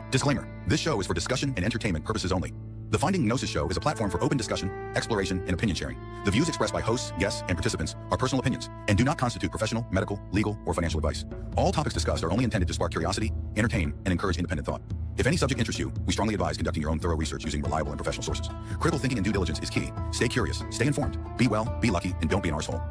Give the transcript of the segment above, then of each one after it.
Disclaimer: this show is for discussion and entertainment purposes only. The Finding Gnosis Show is a platform for open discussion, exploration, and opinion sharing. The views expressed by hosts, guests, and participants are personal opinions and do not constitute professional, medical, legal, or financial advice. All topics discussed are only intended to spark curiosity, entertain, and encourage independent thought. If any subject interests you, we strongly advise conducting your own thorough research using reliable and professional sources. Critical thinking and due diligence is key. Stay curious, stay informed, be well, be lucky, and don't be an arsehole.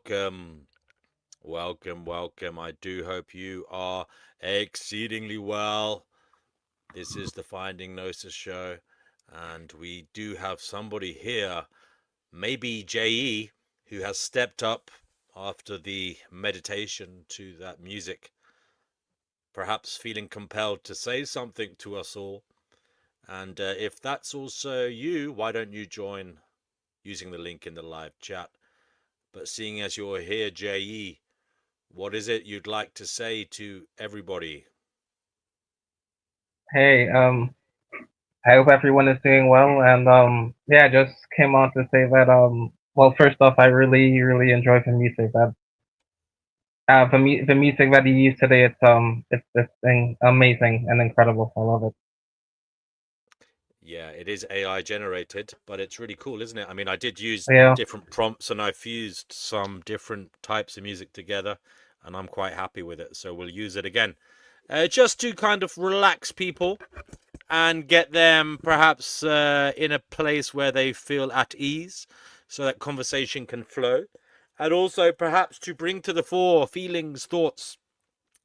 welcome. I do hope you are exceedingly well. This is the Finding Gnosis show, and we do have somebody here, maybe JE, who has stepped up after the meditation to that music, perhaps feeling compelled to say something to us all. And if that's also you, why don't you join using the link in the live chat? But seeing as you're here, JE, what is it you'd like to say to everybody? Hey, I hope everyone is doing well, and yeah, I just came on to say that well, first off, I really enjoy the music. That the music that you used today, it's amazing and incredible. I love it. Yeah, it is AI generated, but it's really cool, isn't it? I mean, I did use Yeah, different prompts and I fused some different types of music together, and I'm quite happy with it. So we'll use it again. Just to kind of relax people and get them perhaps in a place where they feel at ease so that conversation can flow. And also perhaps to bring to the fore feelings, thoughts,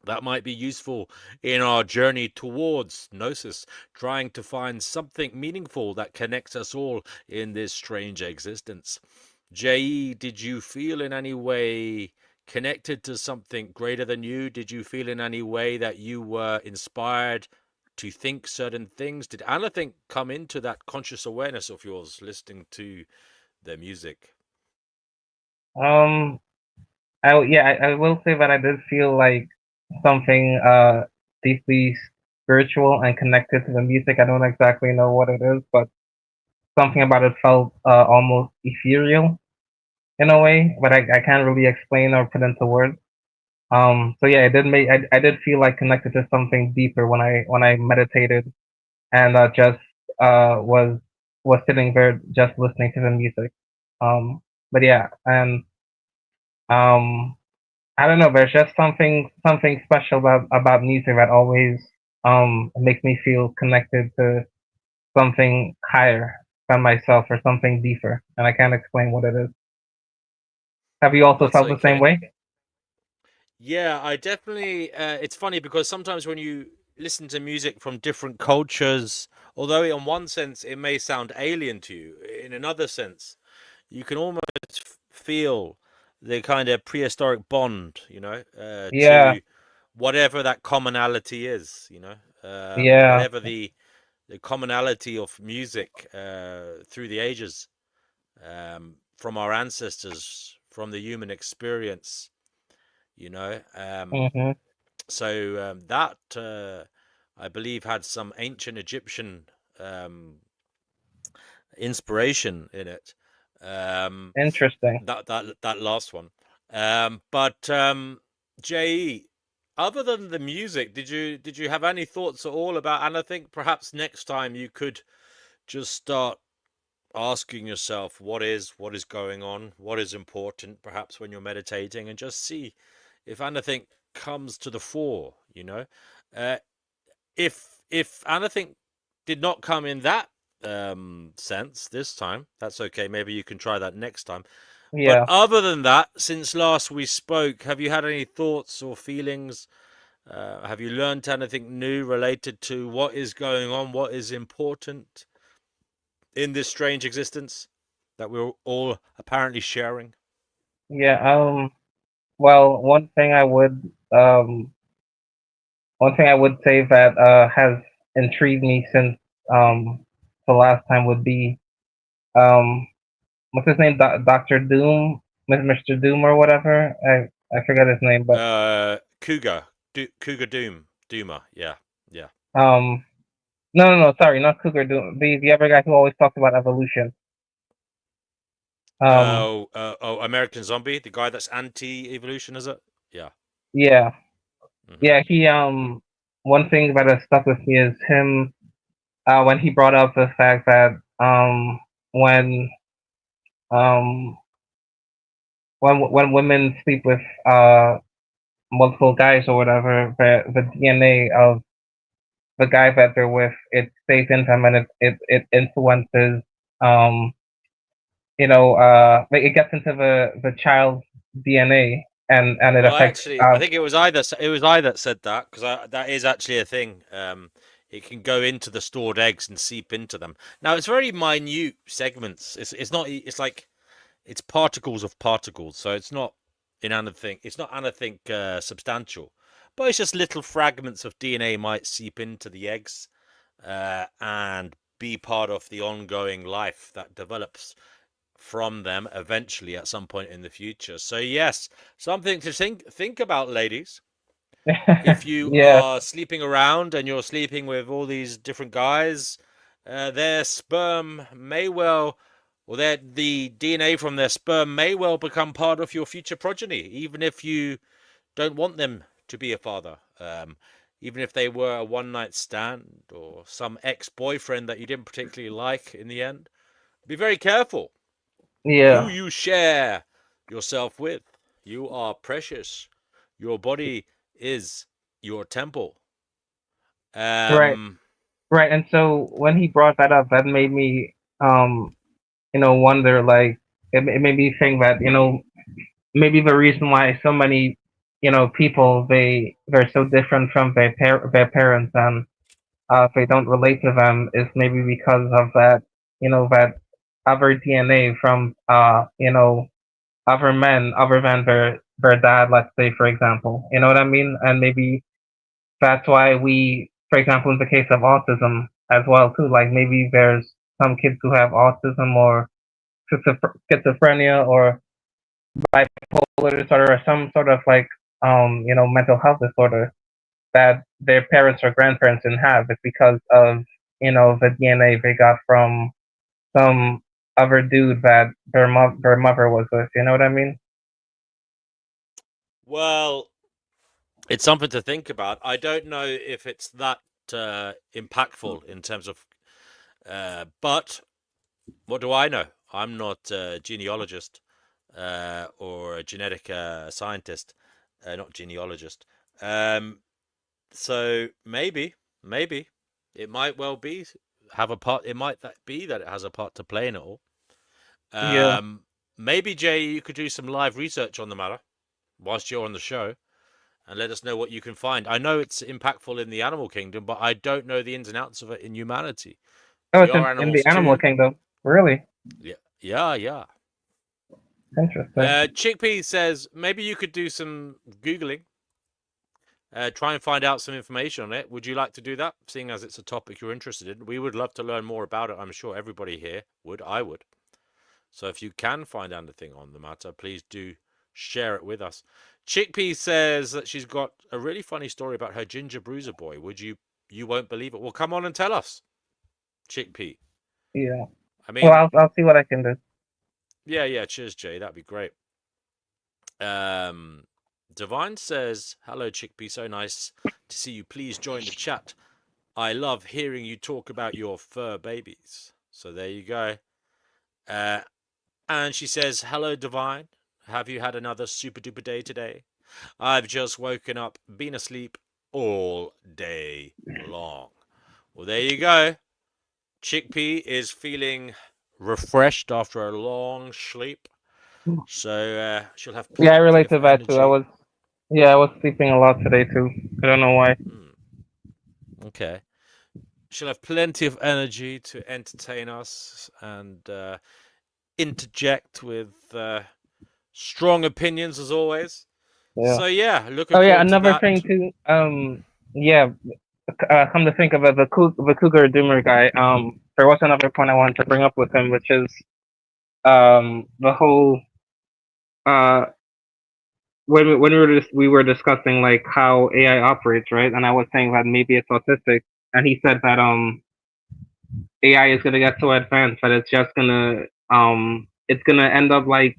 that might be useful in our journey towards Gnosis, trying to find something meaningful that connects us all in this strange existence. JE, did you feel in any way connected to something greater than you? Did you feel in any way that you were inspired to think certain things? Did anything come into that conscious awareness of yours listening to the music? um, I will say that I did feel like something deeply spiritual and connected to the music. I don't exactly know what it is, but something about it felt almost ethereal in a way, but I can't really explain or put into words. So yeah, I did feel like connected to something deeper when I meditated and just was sitting there just listening to the music. But yeah, and um I don't know, there's just something special about music that always makes me feel connected to something higher than myself or something deeper, and I can't explain what it is. Have you also That's felt the same okay. way? Yeah, I definitely. It's funny because sometimes when you listen to music from different cultures, although in one sense it may sound alien to you, in another sense, you can almost feel the kind of prehistoric bond, Yeah, to whatever that commonality is, yeah. whatever the commonality of music through the ages, from our ancestors, from the human experience, you know. Mhm. That I believe had some ancient Egyptian um, inspiration in it. Um, Interesting. that last one. But Je, other than the music, did you have any thoughts at all about? And I think perhaps next time you could just start asking yourself what is going on, what is important, perhaps when you're meditating, and just see if anything comes to the fore. Uh, if anything did not come in that sense this time, that's okay. Maybe you can try that next time. But Yeah, other than that, since last we spoke, have you had any thoughts or feelings? Have you learned anything new related to what is going on, what is important in this strange existence that we're all apparently sharing? yeah. Well, one thing I would say that has intrigued me since the last time would be um what's his name, Doctor Doom, Mr. Doom or whatever. I forget his name, but Cougar Doomer. Yeah, yeah. um no, sorry, not Cougar Doom. The other guy who always talks about evolution. Um American Zombie, the guy that's anti-evolution, is it? Yeah. yeah, Hmm. yeah. He one thing that has stuck with me is him when he brought up the fact that when um when women sleep with multiple guys or whatever, the DNA of the guy that they're with, it stays in them and it influences um like it gets into the child's DNA, and it Well, affects actually, I think it was I that said that, because that is actually a thing. It can go into the stored eggs and seep into them. Now it's very minute segments. It's not. It's like it's particles of particles. So it's not in anything. It's not anything substantial, but it's just little fragments of DNA might seep into the eggs and be part of the ongoing life that develops from them eventually at some point in the future. So yes, something to think about, ladies. If you yeah, are sleeping around and you're sleeping with all these different guys, their sperm may well, or the DNA from their sperm may well become part of your future progeny, even if you don't want them to be a father. Even if they were a one night stand or some ex boyfriend that you didn't particularly like in the end, be very careful who yeah, you share yourself with. You are precious. Your body is your temple. right, Um, right. And so when he brought that up, that made me, wonder. Like, it made me think that maybe the reason why so many, people they're so different from their parents, and they don't relate to them, is maybe because of that, that other DNA from other men other than their dad, let's say, for example. You know what I mean? And maybe that's why we, for example, in the case of autism as well too, like maybe there's some kids who have autism or schizophrenia or bipolar disorder or some sort of like mental health disorder that their parents or grandparents didn't have. It's because of the DNA they got from some other dude that their mother was with. You know what I mean? well, it's something to think about. I don't know if it's that impactful in terms of, but what do I know? I'm not a genealogist or a genetic scientist, not genealogist. Um, so maybe it might well be have a part. It might be that it has a part to play in it all. Yeah. Um, maybe Jay, you could do some live research on the matter whilst you're on the show and let us know what you can find. I know it's impactful in the animal kingdom, but I don't know the ins and outs of it in humanity. Oh, We it's are in the animals animal too. kingdom. Really Yeah, yeah, yeah. interesting. Chickpea says maybe you could do some googling, try and find out some information on it. Would you like to do that? Seeing as it's a topic you're interested in, we would love to learn more about it. I'm sure everybody here would. I would. So if you can find anything on the matter, please do share it with us. Chickpea says that she's got a really funny story about her ginger bruiser boy. Would you? You won't believe it. Well, come on and tell us, Chickpea. Yeah. I Well, mean, I'll see what I can do. yeah, yeah. Cheers, Jay. That'd be great. Um, Divine says, "Hello, Chickpea. So nice to see you. Please join the chat. I love hearing you talk about your fur babies." So there you go. Uh, and she says, "Hello, Divine. Have you had another super duper day today? I've just woken up, been asleep all day long." Well, there you go. Chickpea is feeling refreshed after a long sleep, so she'll have Yeah, I plenty relate of to that too. energy. I was sleeping a lot today too. I don't know why. Hmm, okay. She'll have plenty of energy to entertain us and interject with strong opinions as always. Yeah. So yeah, looking Oh yeah, forward to another that. thing too. Yeah. Come to think of it, the Cougar Doomer guy. There was another point I wanted to bring up with him, which is the whole uh when we were discussing like how AI operates, right? And I was saying that maybe it's autistic, and he said that AI is gonna get so advanced that it's gonna end up like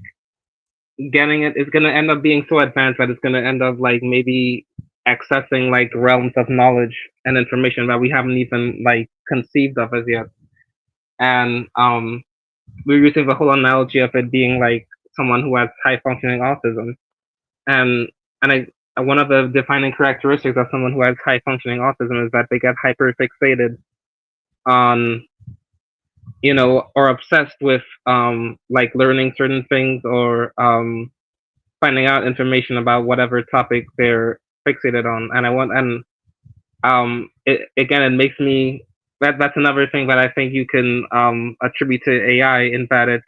it's gonna end up being so advanced that it's gonna end up like maybe accessing like realms of knowledge and information that we haven't even like conceived of as yet. And we're using the whole analogy of it being like someone who has high functioning autism. And and one of the defining characteristics of someone who has high functioning autism is that they get hyper fixated on or obsessed with like learning certain things or finding out information about whatever topic they're fixated on. And it makes me that's another thing that I think you can attribute to AI, in that it's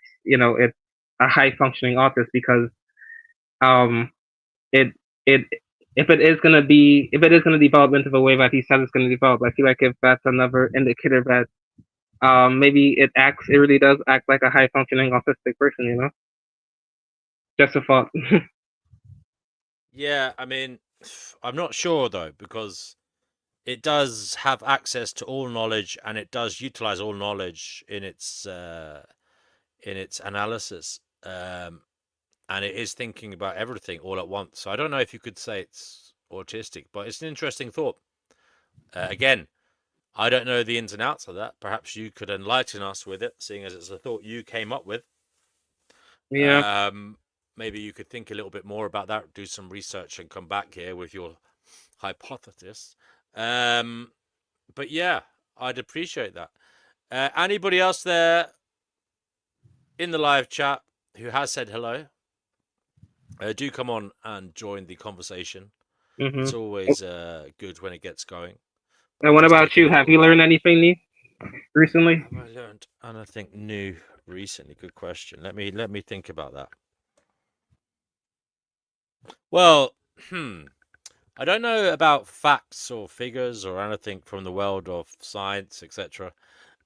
a high functioning artist, because um it it if it is gonna develop into the way that he says it's gonna develop, I feel like if that's another indicator that maybe it really does act like a high functioning autistic person, Just a thought. Yeah, I mean, I'm not sure though, because it does have access to all knowledge, and it does utilize all knowledge in its analysis, and it is thinking about everything all at once. So I don't know if you could say it's autistic, but it's an interesting thought. Again, I don't know the ins and outs of that. Perhaps you could enlighten us with it, seeing as it's a thought you came up with. Yeah. Maybe you could think a little bit more about that, do some research, and come back here with your hypothesis. But yeah, I'd appreciate that. Anybody else there in the live chat who has said hello, do come on and join the conversation. It's Mhm. always good when it gets going. And I'll what just about take a you? Have little you learned while. anything new recently? Have I learned anything new recently? Good question. Let me think about that. Well, I don't know about facts or figures or anything from the world of science, etc.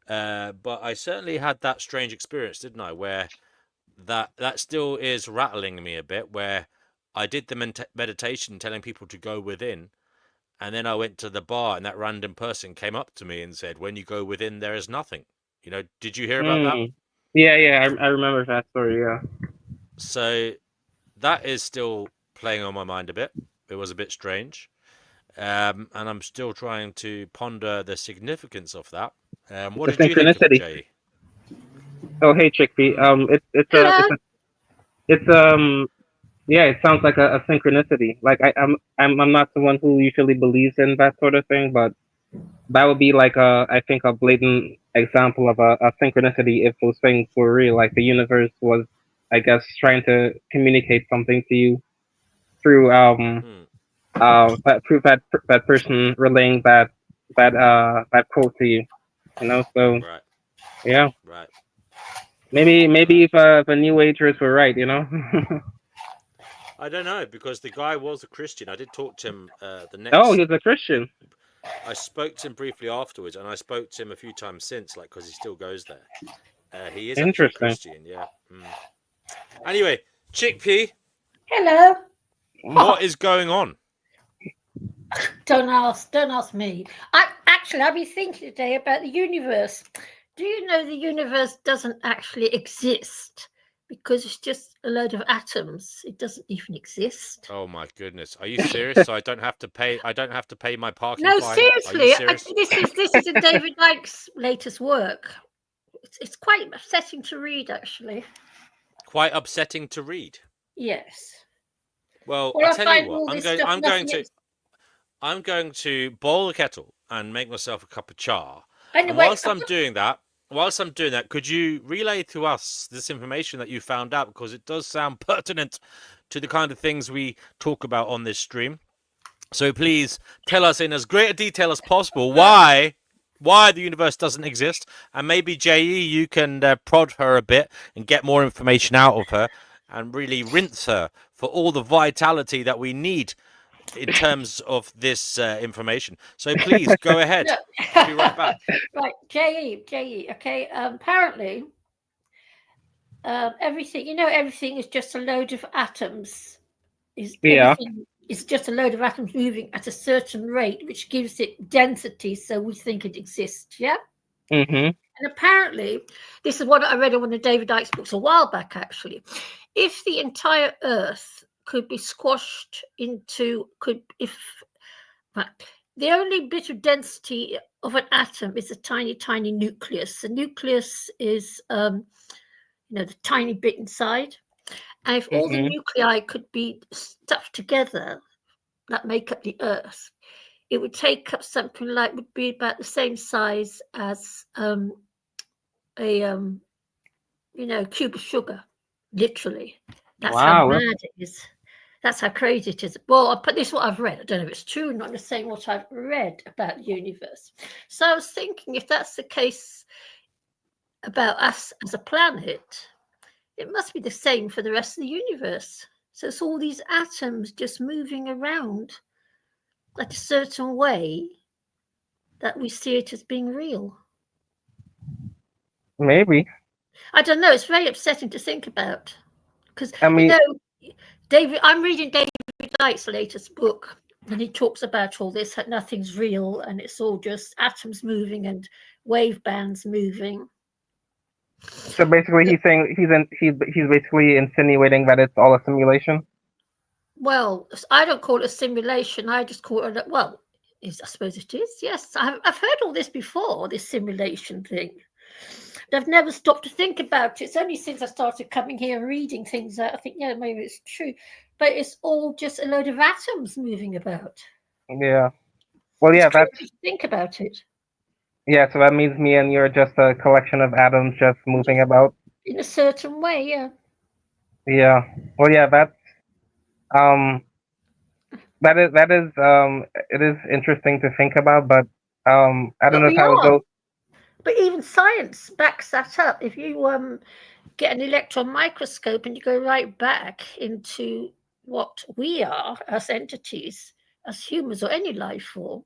But I certainly had that strange experience, didn't I? Where that still is rattling me a bit. Where I did the meditation, telling people to go within, and then I went to the bar, and that random person came up to me and said, "When you go within, there is nothing." Did you hear about that? Mm. Yeah, I remember that story. Yeah. So that is still playing on my mind a bit. It was a bit strange. And I'm still trying to ponder the significance of that. What The did you think of it, synchronicity. Jay? Oh, hey, Chickpea. Hmm. It's Hello. it's yeah, it sounds like a synchronicity. Like I'm not someone who usually believes in that sort of thing, but that would be like I think a blatant example of a synchronicity if those things were real. Like the universe was, I guess, trying to communicate something to you through Hmm. that person relaying that quote to you. So Right. yeah, Right. Right. maybe if the New Agers were right. I don't know, because the guy was a Christian. I did talk to him. Oh, he's a Christian. I spoke to him briefly afterwards, and I spoke to him a few times since, like, because he still goes there. He is actually a Interesting. Christian. Yeah. Anyway, Chickpea, Hello. what is going on? Don't ask me. I've been thinking today about the universe. Do you know the universe doesn't actually exist because it's just a load of atoms? It doesn't even exist. Oh my goodness, are you serious? So I don't have to pay. I don't have to pay my parking No, fine. Are you seriously. serious? This is in David Icke's latest work. It's quite upsetting to read, actually. Quite upsetting to read. Yes. Well, I Well, I tell you find what, all this stuff I'm going to boil the kettle and make myself a cup of char. And Anyway, whilst I'm doing that, could you relay to us this information that you found out, because it does sound pertinent to the kind of things we talk about on this stream. So please tell us in as great a detail as possible why the universe doesn't exist, and maybe JE, you can prod her a bit and get more information out of her and really rinse her for all the vitality that we need in terms of this information. So please go ahead. no. I'll be right back. Right, JE. Okay. Apparently, everything everything is just a load of atoms. Is Yeah. everything is just a load of atoms moving at a certain rate, which gives it density, so we think it exists. Yeah. Mhm. And apparently, this is what I read in one of David Icke's books a while back. Actually, if the entire Earth could be squashed into but the only bit of density of an atom is a tiny, tiny nucleus. The nucleus is, the tiny bit inside. And if all the Mhm. nuclei could be stuffed together that make up the Earth, it would take up something like, would be about the same size as a cube of sugar, literally. That's how Wow. mad it is. That's how crazy it is. Well, this is what I've read. I don't know if it's true or not. I'm just saying what I've read about the universe. So I was thinking, if that's the case about us as a planet, it must be the same for the rest of the universe. So it's all these atoms just moving around like a certain way that we see it as being real. Maybe. I don't know. It's very upsetting to think about because, I mean, David, I'm reading David Icke's latest book, and he talks about all this, that nothing's real and it's all just atoms moving and wave bands moving. so basically, he's saying he's basically insinuating that it's all a simulation. Well, I don't call it a simulation. I just call it, well, I suppose it is. Yes, I've heard all this before, this simulation thing. But I've never stopped to think about it. It's only since I started coming here and reading things that I think, yeah, maybe it's true. But it's all just a load of atoms moving about. Yeah. Well, It's yeah, that's crazy to think about it. yeah. So that means me and you're just a collection of atoms just moving about. In a certain way, yeah. Yeah. Well, yeah. That's um. That is it is interesting to think about, but I don't But know if we I would are. go. But even science backs that up. If you get an electron microscope and you go right back into what we are as entities, as humans or any life form,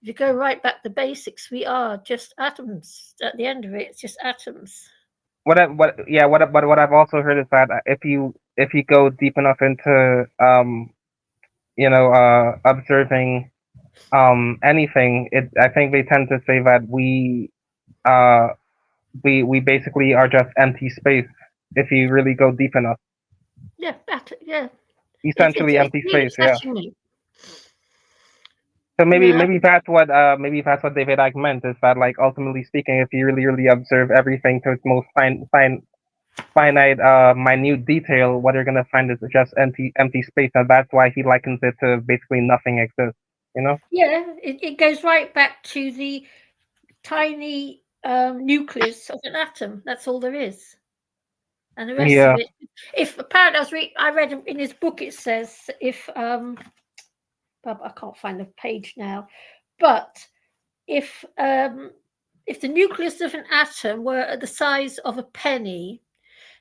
if you go right back to the basics, we are just atoms. At the end of it, it's just atoms. What I've also heard is that if you go deep enough into observing anything, I think they tend to say that uh we basically are just empty space if you really go deep enough. Yeah, yeah. Essentially It's empty really space, yeah. upsetting me. So maybe Yeah, maybe that's what David Icke meant, is that, like, ultimately speaking, if you really observe everything to its most finite minute detail, what you're gonna find is just empty space, and that's why he likens it to basically nothing exists. You know? yeah. It goes right back to the tiny nucleus of an atom. That's all there is. And the rest of Yeah. it, if apparently I read in his book, it says but I can't find the page now, but if the nucleus of an atom were the size of a penny,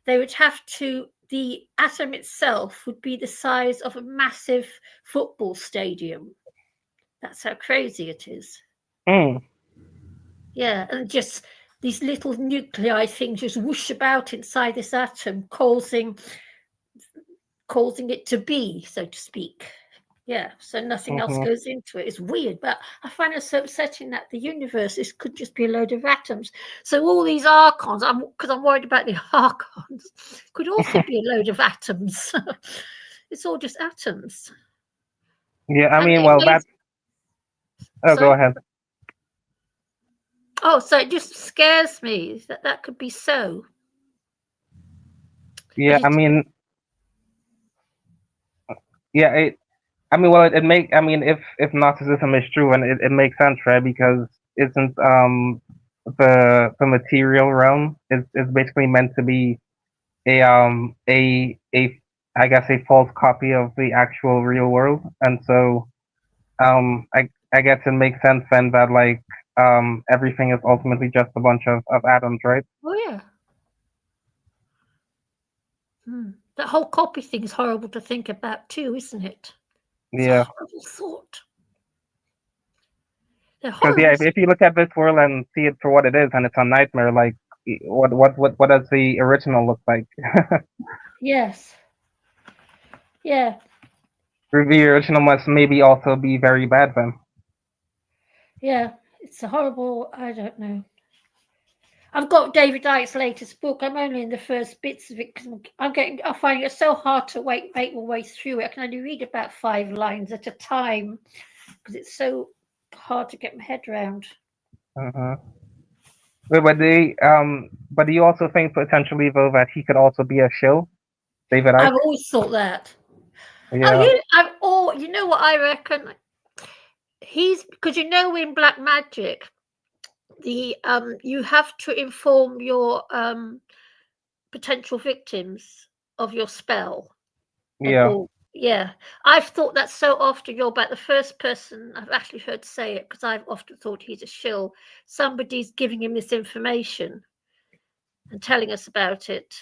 they would have to, the atom itself would be the size of a massive football stadium. That's how crazy it is. Mm. Yeah, and just these little nuclei things just whoosh about inside this atom, causing it to be, so to speak. Yeah, so nothing else Hmm. goes into it. It's weird, but I find it so upsetting that the universe could just be a load of atoms. So all these archons, because I'm worried about the archons, could also be a load of atoms. It's all just atoms. Yeah. I And mean, it well, weighs, that's. Oh, go ahead. oh, so it just scares me that that could be so. Yeah. I mean. Yeah. I mean, well, it make. I mean, if Gnosticism is true, and it makes sense, right? Because isn't the material realm is basically meant to be a I guess a false copy of the actual real world, and so I guess it makes sense then that, like, everything is ultimately just a bunch of atoms, right? Oh yeah. That whole copy thing is horrible to think about too, isn't it? It's a Yeah. horrible thought. They're Because yeah, horrible. if you look at this world and see it for what it is, and it's a nightmare, like, what does the original look like? Yes. Yeah. The original must maybe also be very bad then. Yeah. It's a horrible. I don't know. I've got David Icke's latest book. I'm only in the first bits of it because I find it so hard to make my way through it. I can only read about 5 lines at a time because it's so hard to get my head around. Uh-huh. But do you also think potentially though that he could also be a shill, David Icke? I've always thought that. Yeah. You know what I reckon? He's because in black magic, the you have to inform your potential victims of your spell. And Yeah. yeah, I've thought that so often. You're about the first person I've actually heard say it, because I've often thought he's a shill. Somebody's giving him this information and telling us about it.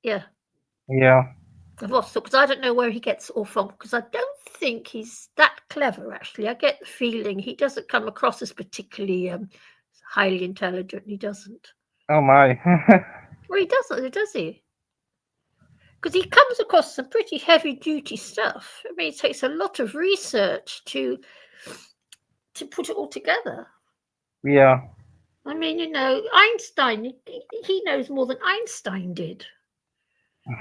Yeah. Yeah. I've also thought, because I don't know where he gets it all from, because I don't think he's that clever, actually. I get the feeling he doesn't come across as particularly highly intelligent. He doesn't. Oh my. Well, he doesn't, does he? Because he comes across some pretty heavy duty stuff. I mean, it takes a lot of research to put it all together. Yeah. I mean, you know, Einstein, he knows more than Einstein did.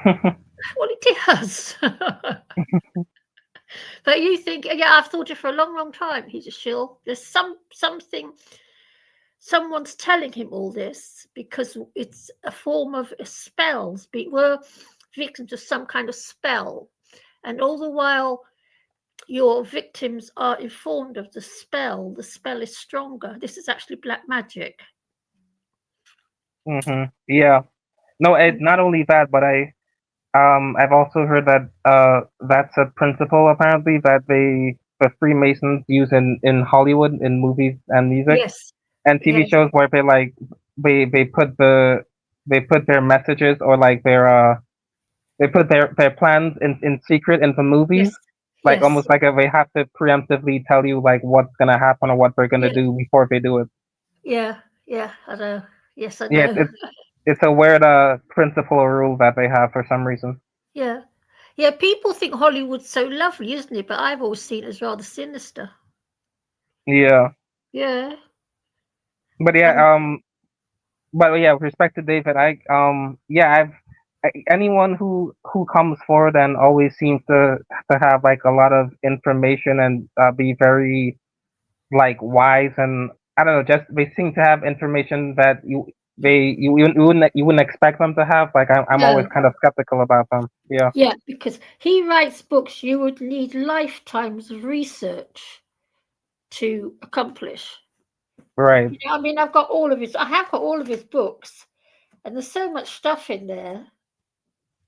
Well, he does. But you think, yeah, I've thought it for a long, long time. He's a shill. There's something, someone's telling him all this because it's a form of spells. We're victims of some kind of spell. And all the while, your victims are informed of the spell is stronger. This is actually black magic. Yeah. No, it's not only that, but I've also heard that that's a principle apparently that the Freemasons use in Hollywood in movies and music Yes, and TV yes, shows where they put their messages or like they put their plans in secret into movies, yes, like yes, almost like they have to preemptively tell you like what's gonna happen or what they're gonna yeah, do before they do it. yeah, yeah. I know. Yes, I Yeah, know. it's a weird principle or rule that they have for some reason. Yeah, yeah. People think Hollywood's so lovely, isn't it? But I've always seen it as rather sinister. Yeah, Yeah, but and yeah, with respect to David, yeah, anyone who comes forward and always seems to have like a lot of information and be very like wise and I don't know, just they seem to have information that you wouldn't expect them to have. Like I'm always no, kind of skeptical about them. Yeah, yeah, because he writes books you would need lifetimes of research to accomplish. right. You know, I mean, I have got all of his books, and there's so much stuff in there.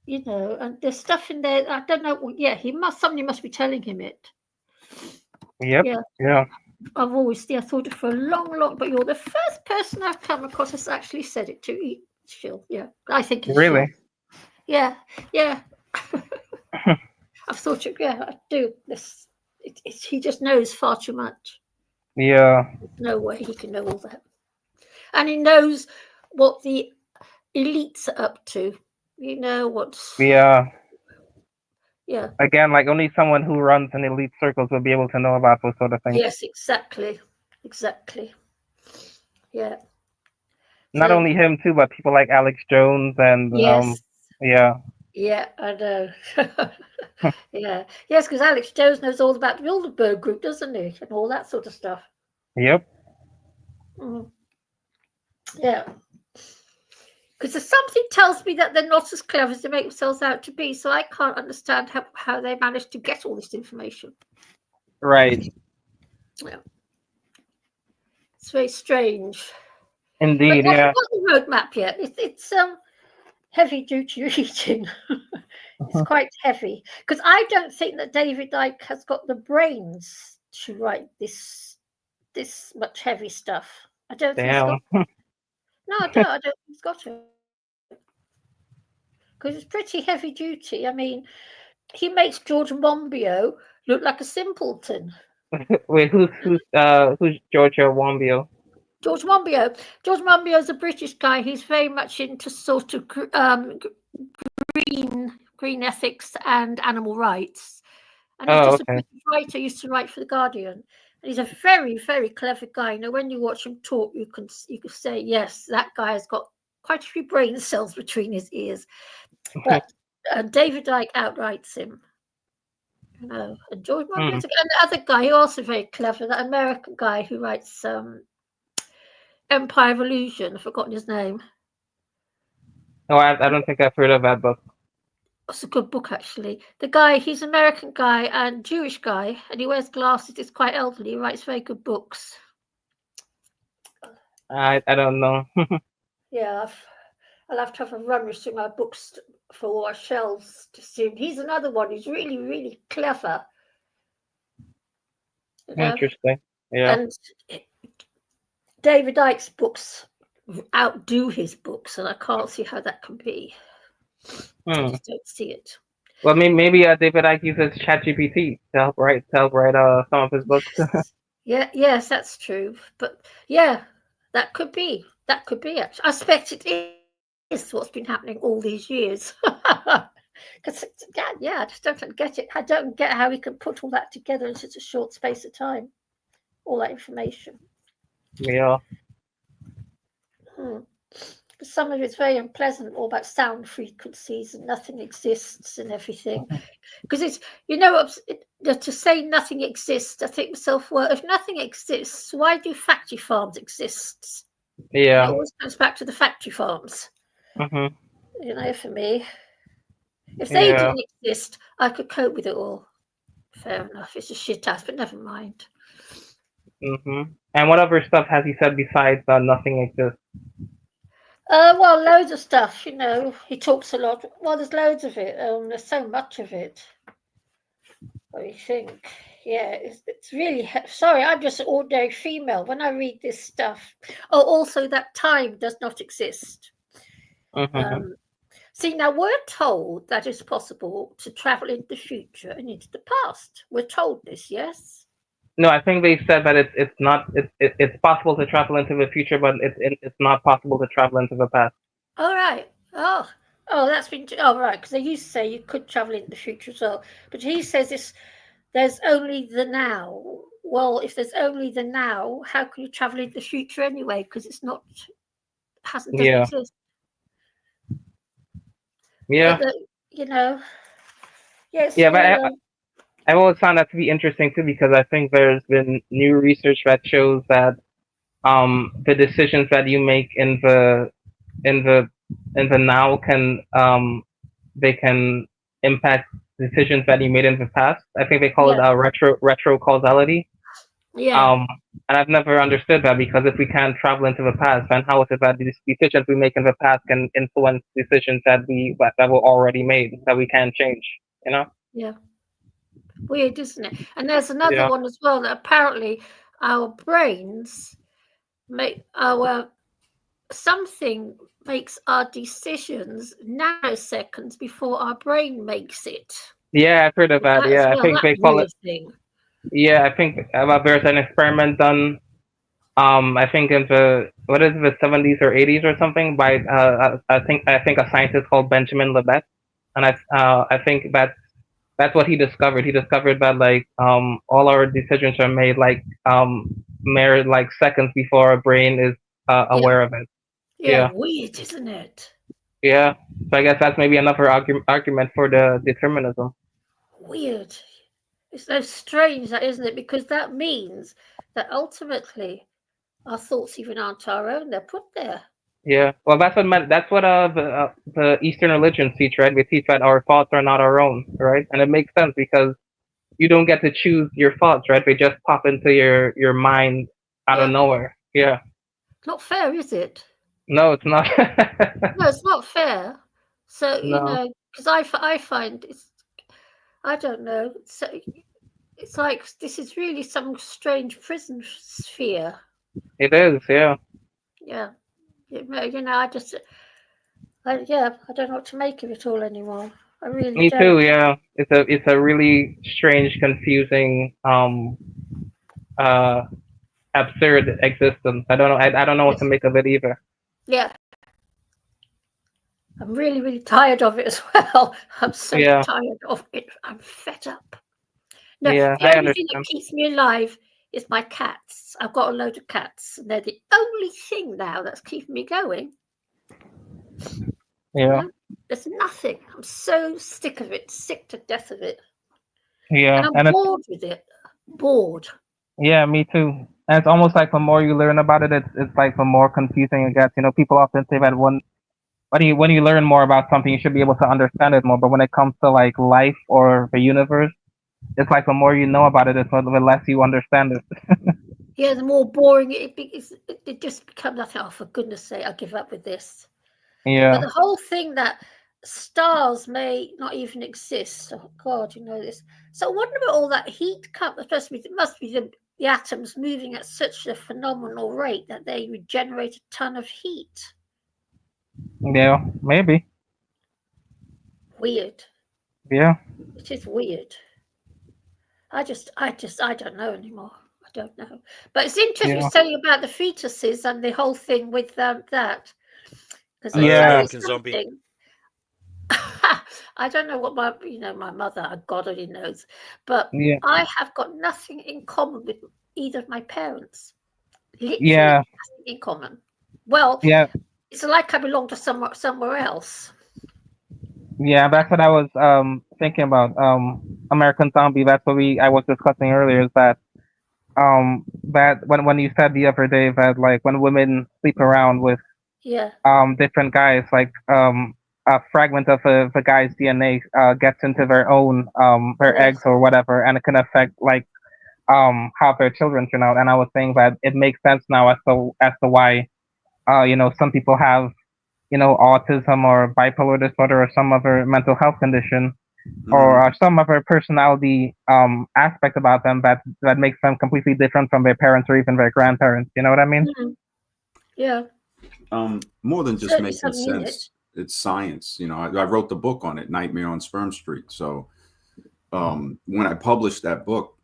You know, and there's stuff in there. I don't know. Yeah, somebody must be telling him it. Yep. Yeah, Yeah. I've always thought it for a long, long. But you're the first person I've come across that's actually said it to. Shill. Yeah, I think it's shill. Really. Yeah, yeah. I've thought it. Yeah, I do. This. He just knows far too much. Yeah. There's no way he can know all that, and he knows what the elites are up to. You know what's. Yeah. Yeah. Again, like only someone who runs in elite circles will be able to know about those sort of things. Yes, exactly. Exactly. Yeah. Not So only him too, but people like Alex Jones and yes. yeah. Yeah, I know. Yeah. Yes, because Alex Jones knows all about the Bilderberg group, doesn't he? And all that sort of stuff. Yep. Mm. Yeah. Because there's something tells me that they're not as clever as they make themselves out to be. So I can't understand how they managed to get all this information. Right. Yeah. It's very strange. Indeed. But I Yeah. haven't got the roadmap yet. It's heavy duty reading. It's quite heavy because I don't think that David Icke has got the brains to write this much heavy stuff. I don't think he's got. Damn. No, I don't. I don't think he's got it because it's pretty heavy duty. I mean, he makes George Monbiot look like a simpleton. Wait, who's Georgia Wombio? George Monbiot. George Monbiot is a British guy. He's very much into sort of green ethics and animal rights. And he's Oh, just a okay. British writer, used to write for the Guardian. And he's a very, very clever guy. You know, when you watch him talk, you can say, yes, that guy has got quite a few brain cells between his ears. But David Icke outwrites him. You know, and George Monbiot, and the other guy who also very clever, that American guy who writes Empire of Illusion. I've forgotten his name. Oh, I don't think I've heard of that book. It's a good book, actually. The guy, he's an American guy and Jewish guy, and he wears glasses. He's quite elderly. He writes very good books. I don't know. Yeah, I'll have to have a run through my books for all our shelves to see him. He's another one who's really, really clever. You know? Interesting. Yeah. And David Icke's books outdo his books, and I can't see how that can be. I just don't see it. Well, maybe David Icke uses ChatGPT to help write some of his books. Yes, that's true. But yeah, that could be. That could be. Actually, I suspect it is what's been happening all these years. Because I just don't get it. I don't get how he can put all that together in such a short space of time. All that information. Yeah. Some of it's very unpleasant, all about sound frequencies and nothing exists and everything. Because it's, to say nothing exists, I think myself, well, if nothing exists, why do factory farms exist? Yeah. It always comes back to the factory farms. Mm-hmm. For me, if they didn't exist, I could cope with it all. Fair enough. It's a shit house, but never mind. Mm-hmm. And what other stuff has he said besides nothing exists? Well, loads of stuff, he talks a lot. Well, there's loads of it. There's so much of it. What do you think? Yeah, it's really... Sorry, I'm just an ordinary female. When I read this stuff... Oh, also that time does not exist. Mm-hmm. See, now we're told that it's possible to travel into the future and into the past. We're told this, yes? No, I think they said that it's not it's possible to travel into the future, but it's not possible to travel into the past. All right. Oh, that's been... Oh, right, because they used to say you could travel into the future as well. But he says there's only the now. Well, if there's only the now, how can you travel into the future anyway? Because it's not... doesn't exist. Yeah. Yes. Yeah, but I've always found that to be interesting too, because I think there's been new research that shows that the decisions that you make in the now they can impact decisions that you made in the past. I think they call it retro causality. Yeah. And I've never understood that, because if we can't travel into the past, then how is it that these decisions we make in the past can influence decisions that were already made that we can't change? Yeah. Weird, isn't it? And there's another one as well, that apparently our brains something makes our decisions nanoseconds before our brain makes it. Yeah, I've heard of that. Yeah, I think they call it. Thing. Yeah, I think there's an experiment done. I think in the 70s or 80s or something by I think a scientist called Benjamin Libet, and I think that's what he discovered. He discovered that all our decisions are made mere seconds before our brain is aware of it. Yeah, weird, isn't it? Yeah, so I guess that's maybe another argument for the determinism. Weird. It's so strange, that, isn't it? Because that means that ultimately our thoughts even aren't our own; they're put there. Yeah, well, that's what the Eastern religions teach, right? We teach that our thoughts are not our own, right? And it makes sense, because you don't get to choose your thoughts, right? They just pop into your mind out of nowhere. Yeah. Not fair, is it? No, it's not. No, it's not fair. So because I find I don't know. So it's like this is really some strange prison sphere. It is, yeah. Yeah, I just, I don't know what to make of it all anymore. I really Me don't. too, yeah. It's a really strange, confusing, absurd existence. I don't know. I don't know what to make of it either. Yeah. I'm really, really tired of it as well. I'm so tired of it. I'm fed up. No, the only thing that keeps me alive is my cats. I've got a load of cats, and they're the only thing now that's keeping me going. Yeah. There's nothing. I'm so sick of it, sick to death of it. Yeah. And I'm bored with it. Bored. Yeah, me too. And it's almost like the more you learn about it, it's like the more confusing it gets. People often say that when you learn more about something, you should be able to understand it more. But when it comes to life or the universe, it's like the more you know about it, the less you understand it. Yeah, the more boring it just becomes. I think, oh, for goodness sake, I'll give up with this. Yeah. But the whole thing that stars may not even exist. Oh God, you know this. So I wonder about all that heat comes. It must be the atoms moving at such a phenomenal rate that they regenerate a ton of heat. Yeah. Maybe. Weird. Yeah. It is weird. I don't know anymore. I don't know. But it's interesting Yeah. to tell you about the fetuses and the whole thing with that. Because I'll tell Yeah. you American Zombie. something. I don't know what my mother, God only knows, but Yeah. I have got nothing in common with either of my parents. Literally Yeah. nothing in common. Well, Yeah. it's like I belong to somewhere else. Yeah. That's what I was thinking about. American Zombie. That's what I was discussing earlier. Is that when you said the other day that like when women sleep around with Yeah. different guys, like a fragment of the guy's DNA gets into their Yes. eggs or whatever, and it can affect like how their children turn out. And I was saying that it makes sense now as to why some people have autism or bipolar disorder or some other mental health condition or some other personality aspect about them that makes them completely different from their parents or even their grandparents. You know what I mean? Mhm. Yeah. More than just Certainly making something in it. sense, it's science. I wrote the book on it, Nightmare on Sperm Street. So when I published that book,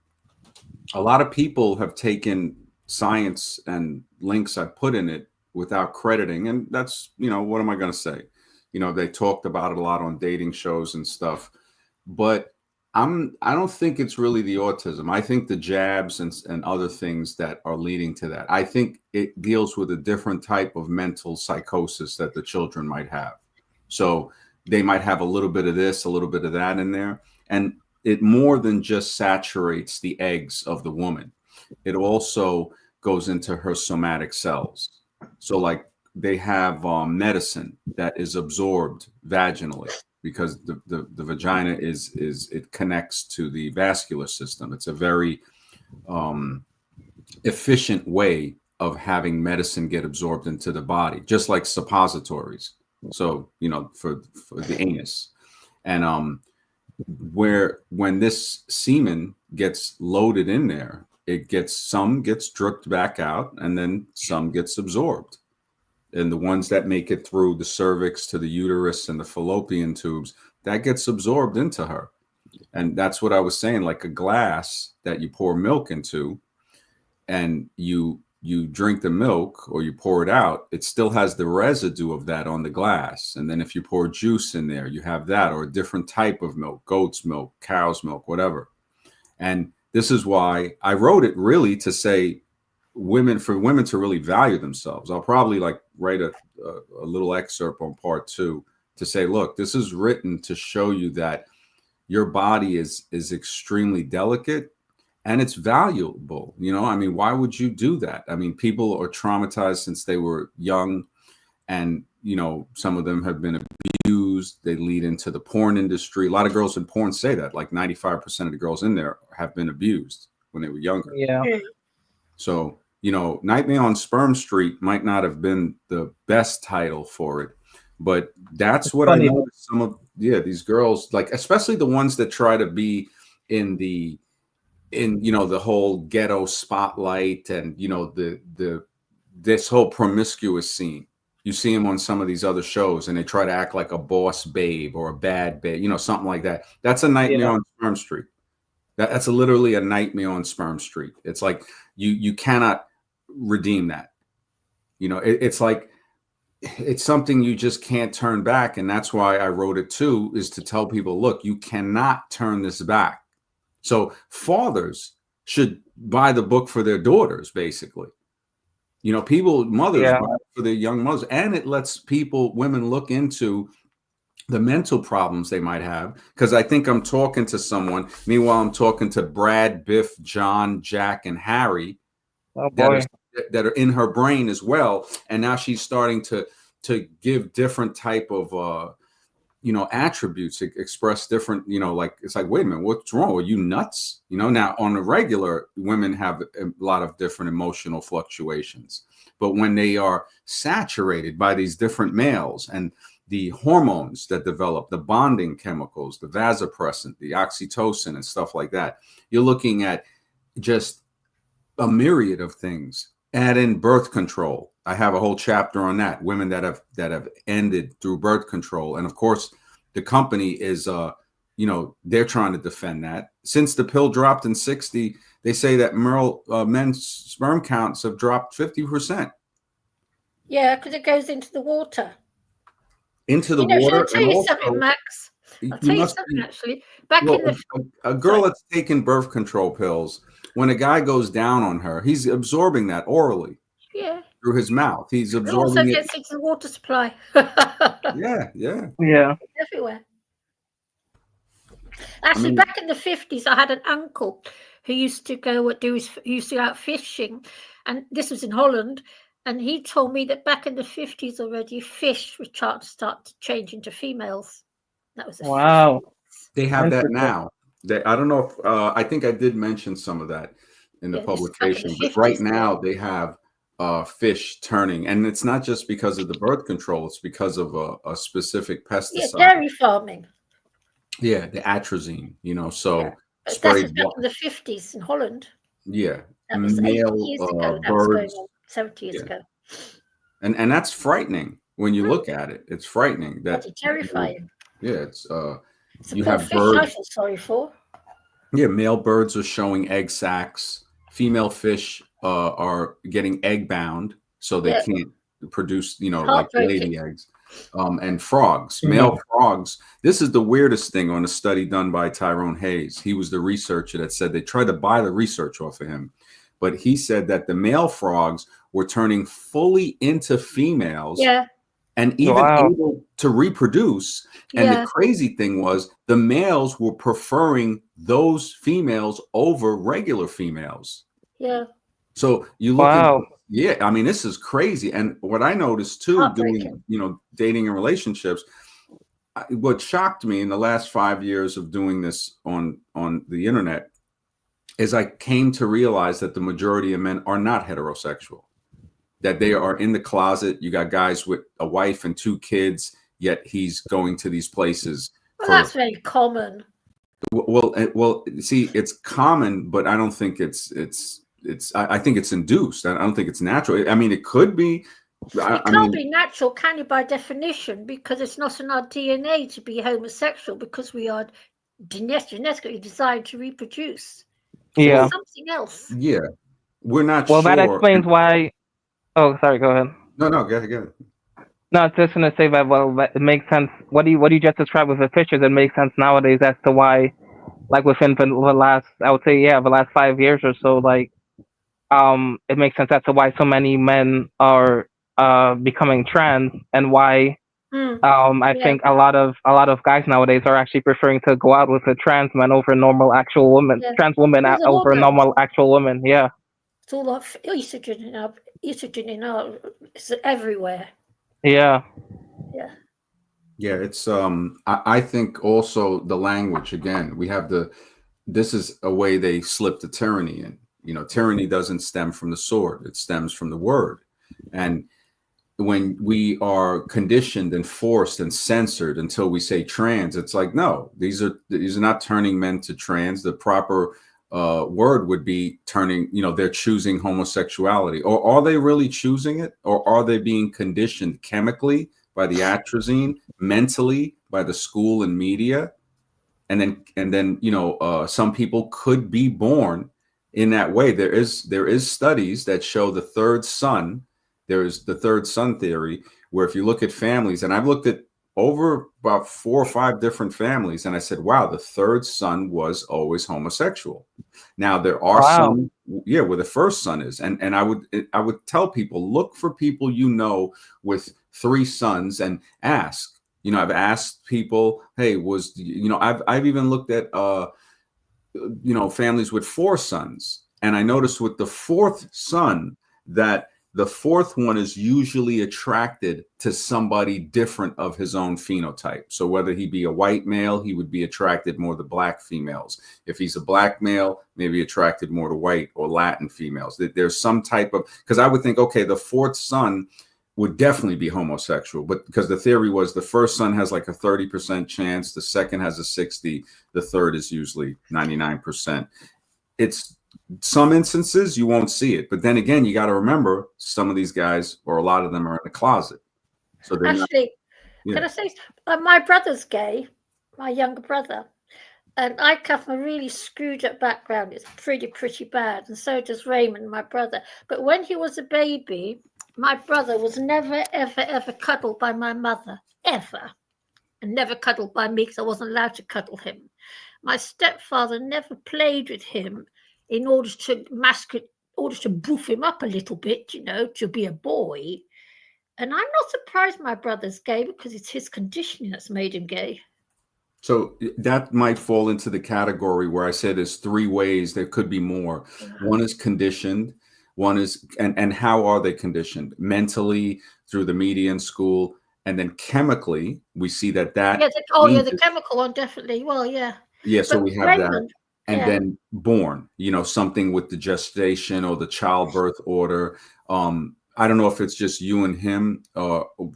a lot of people have taken science and links I put in it without crediting. And that's, what am I going to say? They talked about it a lot on dating shows and stuff, but I don't think it's really the autism. I think the jabs and other things that are leading to that. I think it deals with a different type of mental psychosis that the children might have. So they might have a little bit of this, a little bit of that in there. And it more than just saturates the eggs of the woman. It also goes into her somatic cells. So like they have medicine that is absorbed vaginally because the vagina is it connects to the vascular system. It's a very efficient way of having medicine get absorbed into the body, just like suppositories. So, for the anus. And when this semen gets loaded in there, some gets jerked back out and then some gets absorbed. And the ones that make it through the cervix to the uterus and the fallopian tubes, that gets absorbed into her. And that's what I was saying, like a glass that you pour milk into and you drink the milk or you pour it out, it still has the residue of that on the glass. And then if you pour juice in there, you have that, or a different type of milk, goat's milk, cow's milk, whatever. And this is why I wrote it really to say for women to really value themselves. I'll probably like write a little excerpt on part 2 to say, look, this is written to show you that your body is extremely delicate and it's valuable. I mean, why would you do that? I mean, people are traumatized since they were young, and some of them have been abused. They lead into the porn industry. A lot of girls in porn say that, like 95% of the girls in there have been abused when they were younger. Yeah. So, Nightmare on Sperm Street might not have been the best title for it, but that's what I noticed some of these girls, like especially the ones that try to be in the whole ghetto spotlight and this whole promiscuous scene. You see them on some of these other shows and they try to act like a boss babe or a bad babe, something like that. That's a Nightmare on Sperm Street. That's literally a Nightmare on Sperm Street. It's like you cannot redeem that. It's like it's something you just can't turn back. And that's why I wrote it too, is to tell people, look, you cannot turn this back. So fathers should buy the book for their daughters, basically. Mothers buy it for their young mothers. And it lets women look into the mental problems they might have. Because I think I'm talking to someone. Meanwhile, I'm talking to Brad, Biff, John, Jack, and Harry. Oh boy. That are in her brain as well. And now she's starting to give different type of attributes, express different, like, it's like, wait a minute, what's wrong? Are you nuts? Now on the regular, women have a lot of different emotional fluctuations, But when they are saturated by these different males and the hormones that develop, the bonding chemicals, the vasopressin, the oxytocin and stuff like that, you're looking at just a myriad of things. Add in birth control. I have a whole chapter on that. Women that have ended through birth control. And of course, the company is they're trying to defend that. Since the pill dropped in 60, they say that men's sperm counts have dropped 50%. Yeah, because it goes into the water. Into the Shall I water. tell you something, Max? I'll tell you something, actually. Back in the... A girl that's taking birth control pills, when a guy goes down on her, he's absorbing that orally. Yeah. Through his mouth. He's absorbing it. Also it. gets into the water supply. Yeah. Everywhere. Actually, back in the 50s, I had an uncle who used to go out fishing, and this was in Holland. And he told me that back in the 50s already, fish were start to change into females. That was wow. 50s. They have that now. I don't know if I think I did mention some of that in the publication, but right now they have fish turning, and it's not just because of the birth control; it's because of a specific pesticide. Yeah, dairy farming. Yeah, the atrazine. That's back in the 50s in Holland. Yeah, that was male 80 years ago. That birds. was going on 70 years ago. And that's frightening when you look at it. It's frightening. That's terrifying. Yeah, it's you have birds. I feel sorry for. Yeah, male birds are showing egg sacs. Female fish are getting egg bound, so they can't produce, like lady eggs. And frogs, male frogs. This is the weirdest thing on a study done by Tyrone Hayes. He was the researcher that said they tried to buy the research off of him, but he said that the male frogs were turning fully into females. Yeah. And even able to reproduce. And the crazy thing was the males were preferring those females over regular females. Yeah. So you look at, I mean, this is crazy. And what I noticed too, doing, dating and relationships, what shocked me in the last 5 years of doing this on the internet is I came to realize that the majority of men are not heterosexual. That they are in the closet. You got guys with a wife and 2 kids, yet he's going to these places. Well, that's very common. Well, see, it's common, but I don't think it's. I think it's induced. I don't think it's natural. I mean, it could be. It can't be natural, can it, by definition? Because it's not in our DNA to be homosexual. Because we are genetically designed to reproduce. So it's something else. Yeah, we're not. Well, that explains why. Oh, sorry. Go ahead. No, go ahead. No, I was just gonna say that. Well, it makes sense. What you just described with the fishes, it makes sense nowadays as to why, like within the last, I would say, the last 5 years or so, like, it makes sense as to why so many men are becoming trans, and why, I think a lot of guys nowadays are actually preferring to go out with a trans man over normal actual women, trans women over normal actual women. Yeah. It's all like estrogen it's everywhere. Yeah. It's I think also the language, again, we have this is a way they slip the tyranny in. Tyranny doesn't stem from the sword, it stems from the word. And when we are conditioned and forced and censored until we say trans, it's like, no, these are not turning men to trans. The proper word would be turning, they're choosing homosexuality. Or are they really choosing it? Or are they being conditioned chemically by the atrazine, mentally by the school and media? And then some people could be born in that way. There is studies that show the third son. There is the third son theory, where if you look at families, and I've looked at over about 4 or 5 different families, and I said, wow, the third son was always homosexual. Now there are some, where the first son is, and I would tell people, look for people with 3 sons and ask. I've asked people, hey, I've even looked at families with 4 sons, and I noticed with the 4th son that the fourth one is usually attracted to somebody different of his own phenotype. So whether he be a white male, he would be attracted more to black females. If he's a black male, maybe attracted more to white or Latin females. There's some type of, because I would think, okay, the fourth son would definitely be homosexual, but because the theory was the first son has like a 30% chance, the second has a 60, the third is usually 99%. It's some instances you won't see it, but then again, you got to remember some of these guys, or a lot of them, are in the closet. So they're Actually, not, can I say, my brother's gay, my younger brother, and I come from a really screwed up background. It's pretty bad, and so does Raymond, my brother. But when he was a baby, my brother was never, ever cuddled by my mother, ever, and never cuddled by me because I wasn't allowed to cuddle him. My stepfather never played with him in order to boof him up a little bit, to be a boy. And I'm not surprised my brother's gay because it's his conditioning that's made him gay. So that might fall into the category where I said there's three ways, there could be more. One is conditioned, one is, and how are they conditioned? Mentally, through the media in school, and then chemically, we see that. Yeah, the chemical one, definitely. Well, yeah. Yeah, so we have Raymond, that. And then born, something with the gestation or the childbirth order. I don't know if it's just you and him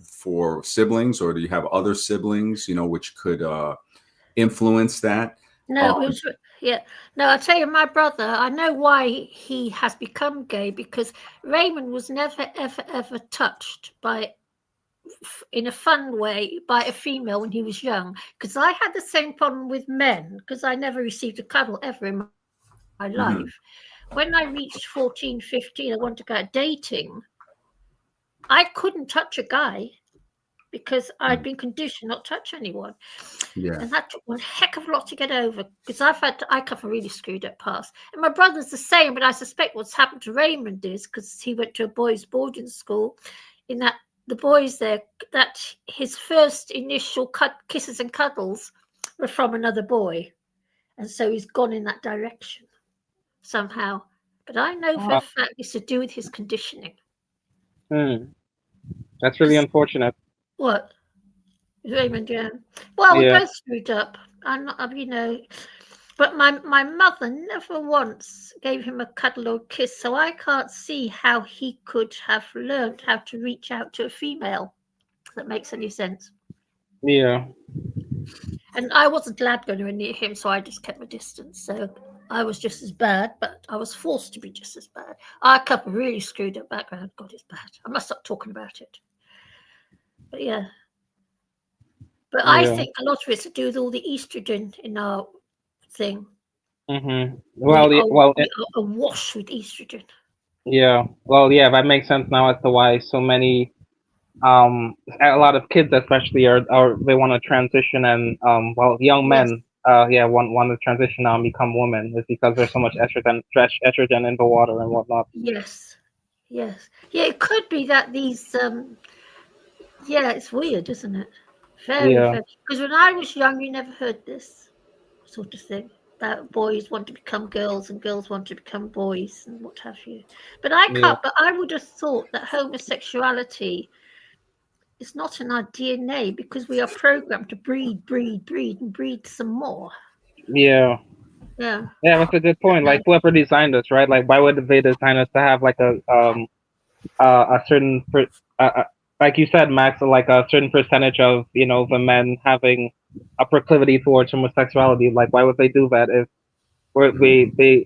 for siblings, or do you have other siblings, which could influence that? No, No, I'll tell you, my brother, I know why he has become gay, because Raymond was never, ever touched in a fun way by a female when he was young, because I had the same problem with men, because I never received a cuddle ever in my life. When I reached 14, 15, I wanted to go out dating. I couldn't touch a guy because I'd been conditioned not to touch anyone. Yeah. And that took one heck of a lot to get over, because I come from a really screwed up past. And my brother's the same, but I suspect what's happened to Raymond is because he went to a boys' boarding school, in that the boys there, that his first initial kisses and cuddles were from another boy. And so he's gone in that direction somehow. But I know for a fact it's to do with his conditioning. That's really unfortunate. What? Raymond, yeah. Well, we both screwed up. I'm not, but my mother never once gave him a cuddle or kiss, so I can't see how he could have learned how to reach out to a female. If that makes any sense. Yeah. And I wasn't allowed to go near him, so I just kept my distance. So I was just as bad, but I was forced to be just as bad. I come from a really screwed up background. God, it's bad. I must stop talking about it. But yeah. But I think a lot of it's to do with all the estrogen in our thing. Well, we are awash with estrogen. Yeah. Well, yeah, that makes sense now as to why so many, a lot of kids especially are they want to transition, and young men, want to transition now and become women, is because there's so much estrogen in the water and whatnot. Yes. Yeah, it could be that these. It's weird, isn't it? Very. Because when I was young, you never heard this sort of thing about boys want to become girls and girls want to become boys and what have you. But I can't. But I would have thought that homosexuality is not in our DNA, because we are programmed to breed and breed some more. Yeah, that's a good point. Like, whoever designed us, right? Like, why would they design us to have like a certain like you said, Max, like a certain percentage of the men having a proclivity towards homosexuality? Like, why would they do that if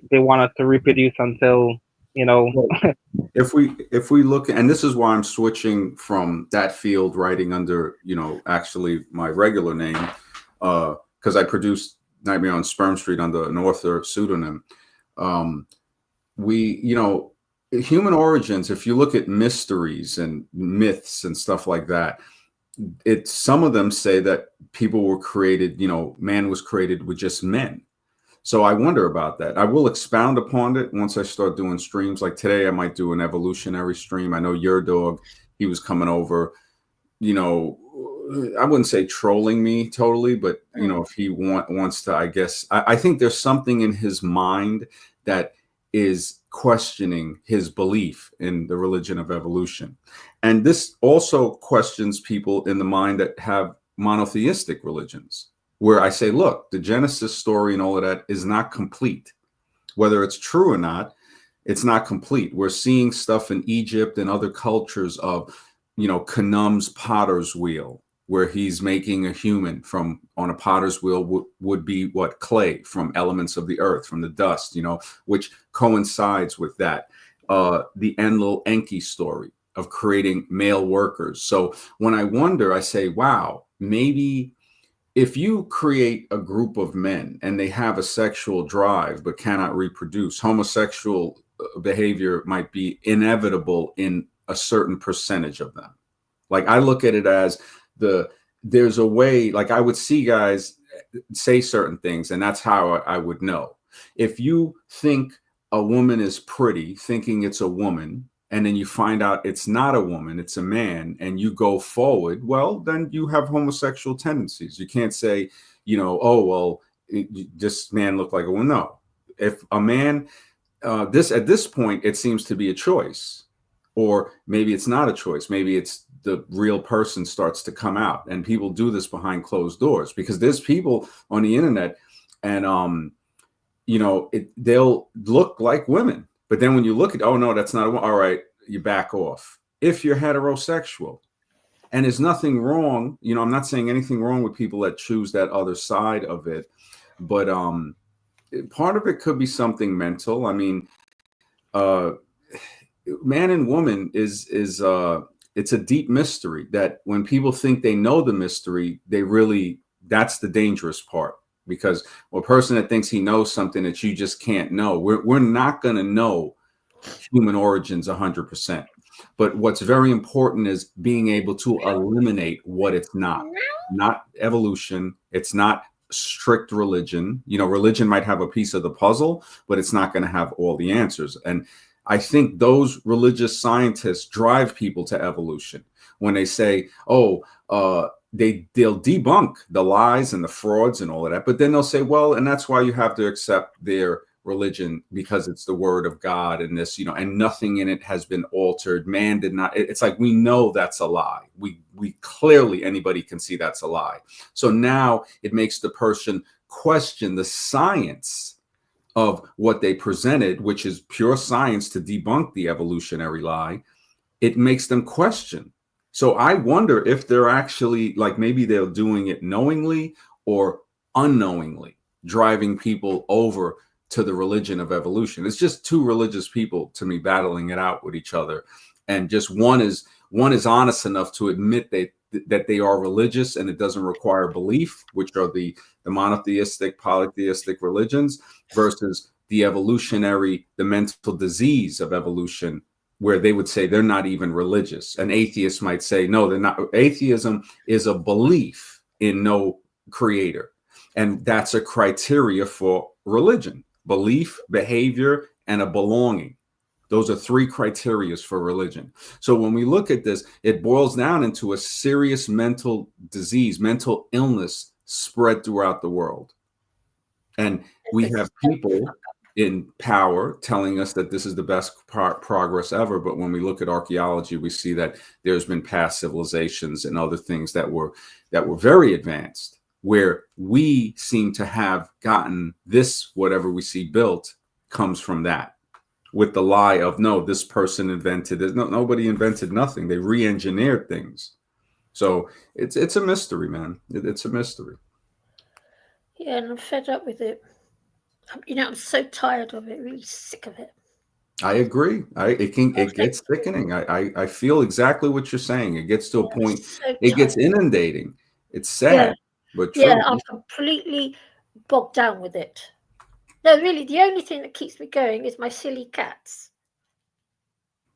they want us to reproduce until If we look, and this is why I'm switching from that field, writing under actually my regular name, because I produced Nightmare on Sperm Street under an author pseudonym. Human origins, if you look at mysteries and myths and stuff like that, some of them say that people were created, man was created with just men. So I wonder about that. I will expound upon it once I start doing streams. Like today, I might do an evolutionary stream. I know your dog, he was coming over, I wouldn't say trolling me totally, but if he wants to, I guess, I think there's something in his mind that is questioning his belief in the religion of evolution. And this also questions people in the mind that have monotheistic religions, where I say, look, the Genesis story and all of that is not complete. Whether it's true or not, it's not complete. We're seeing stuff in Egypt and other cultures of, Khnum's potter's wheel, where he's making a human from on a potter's wheel would be what? Clay from elements of the earth, from the dust, which coincides with that. The Enlil Enki story of creating male workers. So when I wonder, I say, wow, maybe if you create a group of men and they have a sexual drive but cannot reproduce, homosexual behavior might be inevitable in a certain percentage of them. Like, I look at it as there's a way, like, I would see guys say certain things, and that's how I would know. If you think a woman is pretty, thinking it's a woman, and then you find out it's not a woman, it's a man, and you go forward, well, then you have homosexual tendencies. You can't say, oh, well, this man looked like a woman. No. If a man, at this point, it seems to be a choice. Or maybe it's not a choice. Maybe it's the real person starts to come out, and people do this behind closed doors, because there's people on the internet and, they'll look like women. But then when you look at, oh, no, that's not a woman. All right, you back off. If you're heterosexual, and there's nothing wrong, I'm not saying anything wrong with people that choose that other side of it. But part of it could be something mental. I mean, man and woman is it's a deep mystery that when people think they know the mystery, that's the dangerous part. Because a person that thinks he knows something that you just can't know, we're not going to know human origins 100%. But what's very important is being able to eliminate what it's not evolution. It's not strict religion. Religion might have a piece of the puzzle, but it's not going to have all the answers. And I think those religious scientists drive people to evolution when they say, they'll debunk the lies and the frauds and all of that. But then they'll say, well, and that's why you have to accept their religion, because it's the word of God and this, and nothing in it has been altered. Man did not. It's like, we know that's a lie. We clearly, anybody can see that's a lie. So now it makes the person question the science of what they presented, which is pure science to debunk the evolutionary lie. It makes them question. So I wonder if they're actually, like, maybe they're doing it knowingly or unknowingly, driving people over to the religion of evolution. It's just two religious people, to me, battling it out with each other. And just one is honest enough to admit that they are religious and it doesn't require belief, which are the monotheistic, polytheistic religions, versus the mental disease of evolution, where they would say they're not even religious. An atheist might say, no, they're not. Atheism is a belief in no creator. And that's a criteria for religion: belief, behavior, and a belonging. Those are three criteria for religion. So when we look at this, it boils down into a serious mental disease, mental illness spread throughout the world. And we have people in power telling us that this is the best progress ever. But when we look at archaeology, we see that there's been past civilizations and other things that were very advanced, where we seem to have gotten this, whatever we see built comes from that, with the lie of, no, this person invented it. No, nobody invented nothing. They re-engineered things. So it's a mystery, man. It's a mystery. Yeah, and I'm fed up with it. I'm so tired of it, really sick of it. I agree. It gets sickening. I feel exactly what you're saying. It gets to a point, it gets inundating. It's sad, but true. Yeah, I'm completely bogged down with it. No, really, the only thing that keeps me going is my silly cats.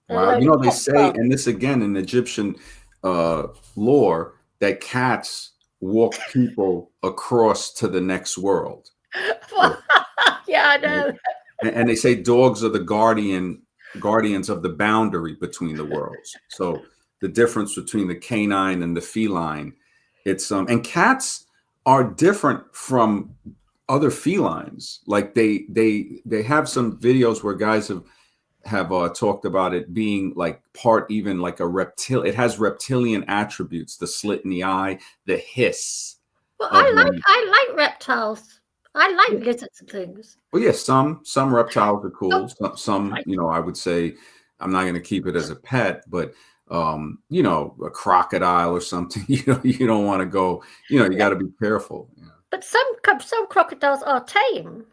Wow, they say, and this again in Egyptian lore, that cats walk people across to the next world. Yeah, I know. And they say dogs are the guardians of the boundary between the worlds. So the difference between the canine and the feline, it's and cats are different from other felines. Like they have some videos where guys have talked about it being like part, even like a reptile. It has reptilian attributes, the slit in the eye, the hiss. Well, of I like reptiles. I like lizards and things. Well, yeah, some reptiles are cool. Oh, Some, right. I would say I'm not going to keep it as a pet, but a crocodile or something, you don't want to go, you got to be careful. Yeah. But some crocodiles are tame.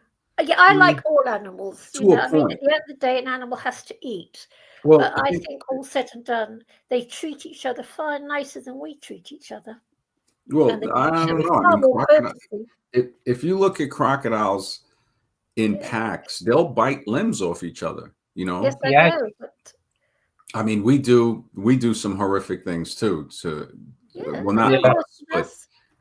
Yeah, I like all animals. To a I mean, point. at the end of the day, an animal has to eat. Well, But I think all said and done, they treat each other far nicer than we treat each other. well, And they I treat each don't other know. I far mean, more courtesy. if you look at crocodiles in packs, they'll bite limbs off each other. Yes, I Yeah. know. But I mean, we do some horrific things too. Well, not Yeah. us, but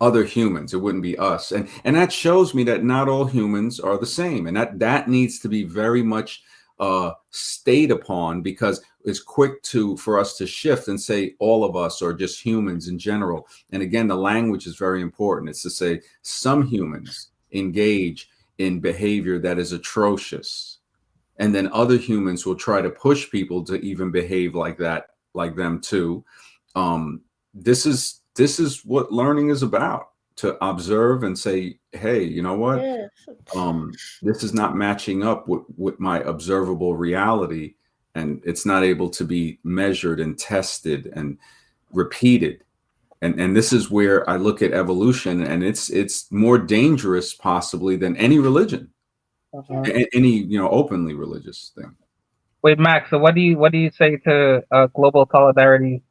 other humans. It wouldn't be us, and that shows me that not all humans are the same, and that needs to be very much stayed upon, because it's quick for us to shift and say all of us are just humans in general. And again, the language is very important. It's to say some humans engage in behavior that is atrocious, and then other humans will try to push people to even behave like that, like them too. This is what learning is about, to observe and say, hey, you know what? yes. This is not matching up with my observable reality, and it's not able to be measured and tested and repeated. And this is where I look at evolution, and it's more dangerous possibly than any religion, any openly religious thing. Wait, Max. So what do you say to global solidarity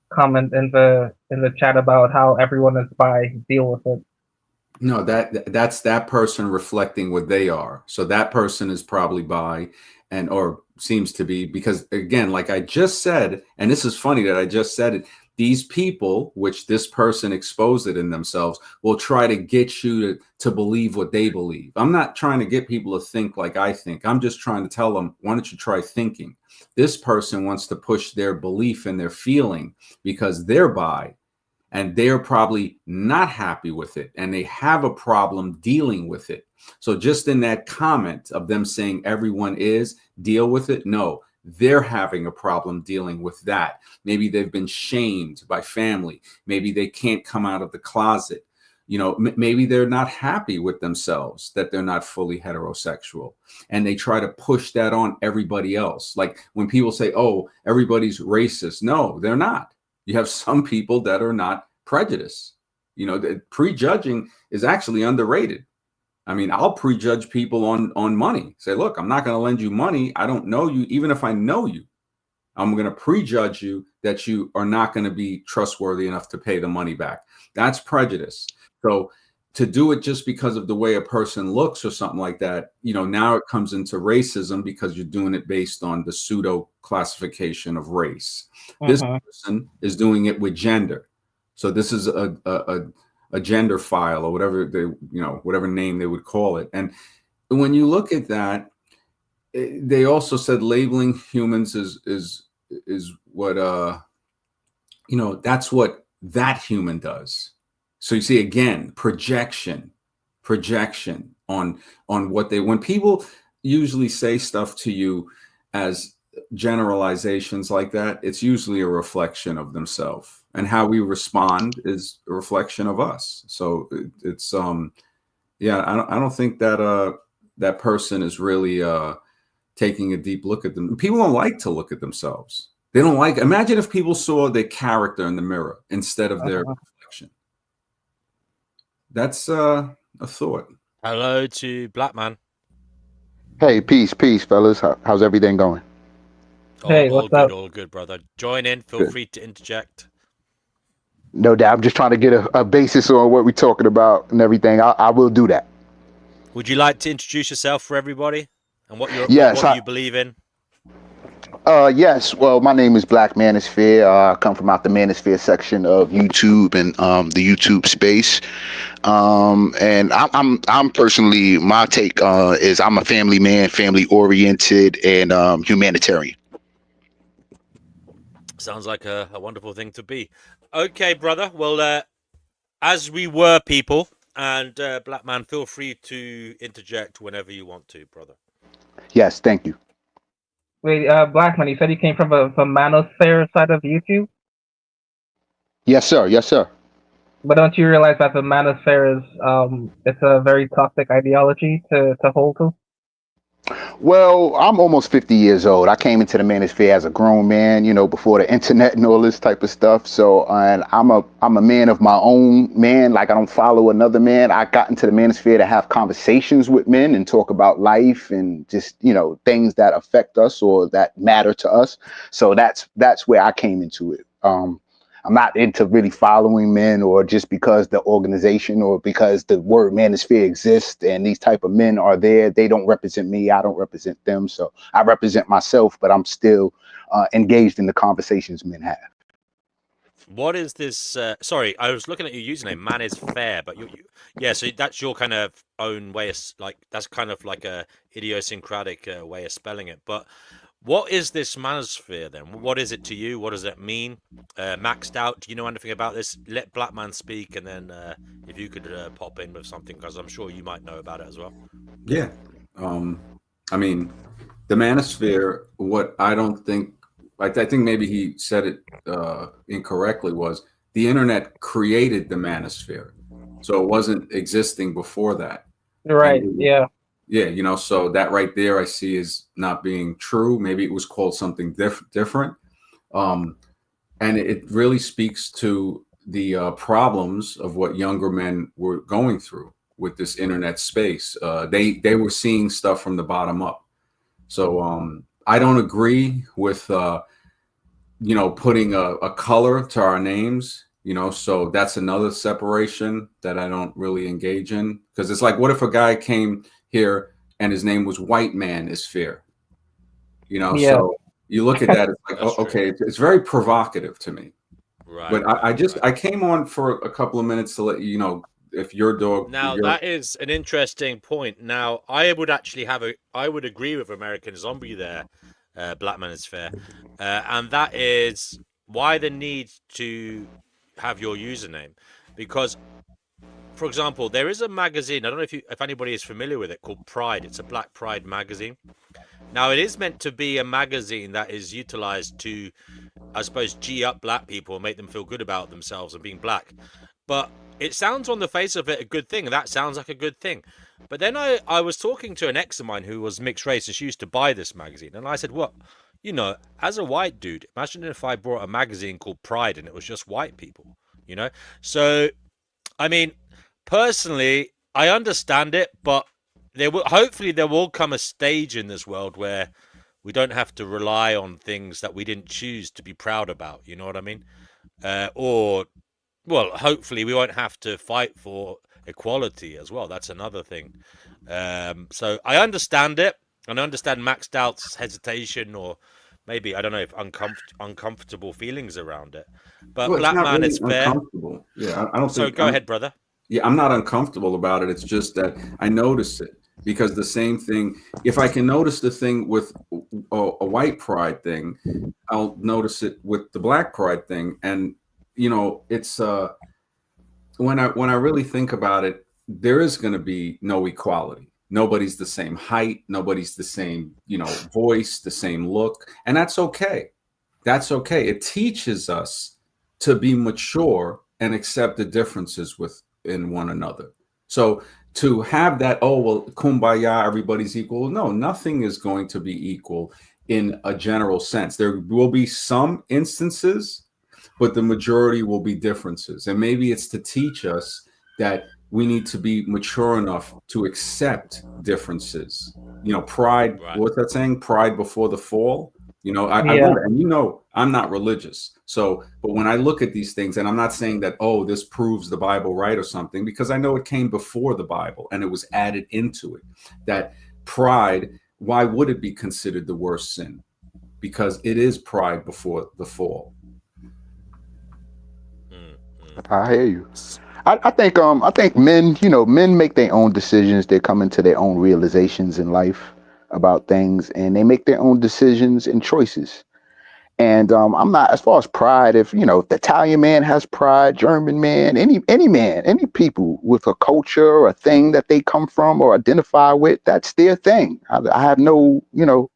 comment in the chat about how everyone is bi? Deal with it. No, that's that person reflecting what they are. So that person is probably bi, or seems to be, because again, like I just said, and this is funny that I just said it, these people, which this person exposed it in themselves, will try to get you to believe what they believe. I'm not trying to get people to think like I think. I'm just trying to tell them, why don't you try thinking? This person wants to push their belief and their feeling because they're bi, and they're probably not happy with it, and they have a problem dealing with it. So just in that comment of them saying everyone is, deal with it, no, they're having a problem dealing with that. Maybe they've been shamed by family. Maybe they can't come out of the closet. Maybe they're not happy with themselves, that they're not fully heterosexual, and they try to push that on everybody else. Like when people say, oh, everybody's racist. No, they're not. You have some people that are not prejudiced. Prejudging is actually underrated. I mean, I'll prejudge people on money. Say, look, I'm not going to lend you money. I don't know you. Even if I know you, I'm going to prejudge you that you are not going to be trustworthy enough to pay the money back. That's prejudice. So to do it just because of the way a person looks or something like that, now it comes into racism, because you're doing it based on the pseudo classification of race. This person is doing it with gender. So this is a gender file, or whatever whatever name they would call it. And when you look at that, they also said labeling humans is what that's what that human does. So you see, again, projection on what when people usually say stuff to you as generalizations like that, it's usually a reflection of themselves, and how we respond is a reflection of us. So it's I don't think that that person is really taking a deep look at them. People don't like to look at themselves. They don't like. Imagine if people saw their character in the mirror instead of their reflection. That's a thought. Hello to Black Man. Hey, peace, fellas. How's everything going? Hey, All what's good, up? all good, brother. Join in. Feel free to interject. No doubt. I'm just trying to get a basis on what we're talking about and everything. I will do that. Would you like to introduce yourself for everybody and what Yes. what you believe in? Yes. Well, my name is Black Manosphere. I come from out the Manosphere section of YouTube and the YouTube space. And I'm personally, my take is I'm a family man, family oriented, and humanitarian. Sounds like a wonderful thing to be. Okay, brother. Well, as we were people And Black Man, feel free to interject whenever you want to, brother. Yes, thank you. Wait, Blackman, you said you came from the manosphere side of YouTube, Yes, sir. Yes, sir. but don't you realize that the manosphere is it's a very toxic ideology to hold to? Well, I'm almost 50 years old. I came into the manosphere as a grown man, before the internet and all this type of stuff. So, and I'm a man of my own man. Like I don't follow another man. I got into the manosphere to have conversations with men and talk about life and just, things that affect us or that matter to us. So that's where I came into it. I'm not into really following men or just because the organization or because the word manosphere exists and these type of men are there. They don't represent me. I don't represent them. So I represent myself, but I'm still engaged in the conversations men have. What is this? Sorry, I was looking at your username. Man is fair, but yeah. So that's your kind of own way of that's kind of like a idiosyncratic way of spelling it. But what is this manosphere then? What is it to you? What does it mean? Maxed out. Do you know anything about this? Let Black Man speak, and then if you could pop in with something, because I'm sure you might know about it as well. Yeah. I mean, the manosphere, what I don't think, I think maybe he said it incorrectly, was the internet created the manosphere. So it wasn't existing before that. Right. Yeah. Yeah, so that right there I see is not being true. Maybe it was called something different. And it really speaks to the problems of what younger men were going through with this internet space. They were seeing stuff from the bottom up. So I don't agree with putting a color to our names. So that's another separation that I don't really engage in, because it's like, what if a guy came here and his name was White Man is Fear? Yeah. So you look at that, it's like, oh, okay, it's very provocative to me. Right. But I came on for a couple of minutes to let you know if your dog. Now that is an interesting point. Now I would actually I would agree with American Zombie there. Black Man is fair, and that is why the need to have your username, because, for example, there is a magazine. I don't know if anybody is familiar with it, called Pride. It's a Black Pride magazine. Now it is meant to be a magazine that is utilized to, I suppose, G up black people and make them feel good about themselves and being black. But it sounds on the face of it a good thing, and that sounds like a good thing. But then I was talking to an ex of mine who was mixed race, and she used to buy this magazine. And I said, what? As a white dude, imagine if I brought a magazine called Pride and it was just white people, So, I mean, personally, I understand it, but hopefully there will come a stage in this world where we don't have to rely on things that we didn't choose to be proud about. You know what I mean? Well, hopefully we won't have to fight for equality as well. That's another thing. So I understand it, and I understand Maxed Out's hesitation, or maybe, I don't know, if uncomfortable feelings around it. But Black Man is fair. Uncomfortable. Yeah, I don't. So go ahead, brother. Yeah, I'm not uncomfortable about it. It's just that I notice it, because the same thing, if I can notice the thing with a white pride thing, I'll notice it with the black pride thing. And it's when I really think about it, there is going to be no equality. Nobody's the same height, nobody's the same voice, the same look, and that's okay. That's okay. It teaches us to be mature and accept the differences within one another. So to have that, oh, well, kumbaya, everybody's equal. No, nothing is going to be equal in a general sense. There will be some instances, but the majority will be differences. And maybe it's to teach us that we need to be mature enough to accept differences. Pride, right. What's that saying? Pride before the fall. I wonder, and I'm not religious. So, but when I look at these things, and I'm not saying that, oh, this proves the Bible right or something, because I know it came before the Bible and it was added into it. That pride, why would it be considered the worst sin? Because it is pride before the fall. I hear you. I think men make their own decisions. They come into their own realizations in life about things, and they make their own decisions and choices. And I'm not, as far as pride, if you know, if the Italian man has pride, German man, any man, any people with a culture or a thing that they come from or identify with, that's their thing. I have no, you know,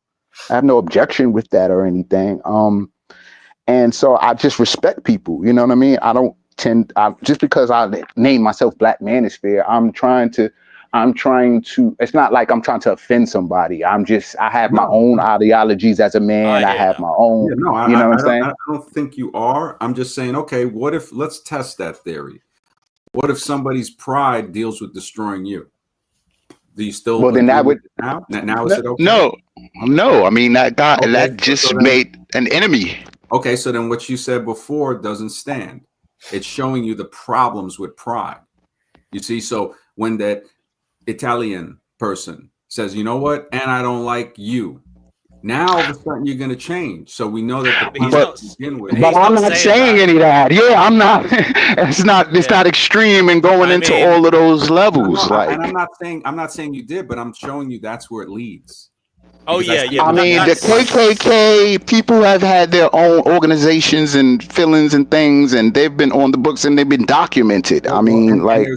I have no objection with that or anything. And so I just respect people. You know what I mean? I don't just because I name myself Black Manosphere, I'm trying to, it's not like I'm trying to offend somebody. I have my No. own ideologies as a man. I hear have that. my own, Yeah, no, you know what I'm saying? I don't think you are. I'm just saying, okay, what if, let's test that theory. What if somebody's pride deals with destroying you? Do you still Well, then agree that with would, it now? Now is it okay? no. I mean, Okay, that just so then, made an enemy. okay, so then what you said before doesn't stand. It's showing you the problems with pride. You see, so when that Italian person says, you know what, and I don't like you, now all of a sudden you're going to change. So we know that the But he's problem not. to begin with. But But he's I'm not not saying saying that. any of that. Yeah, I'm not. It's Yeah. not extreme and going I into mean, all of those No, levels. no, Like, and I'm not saying you did, but I'm showing you that's where it leads. oh Because I yeah, see yeah. I But what mean, you the that's KKK people have had their own organizations and feelings and things, and they've been on the books and they've been documented. I well, mean, and like,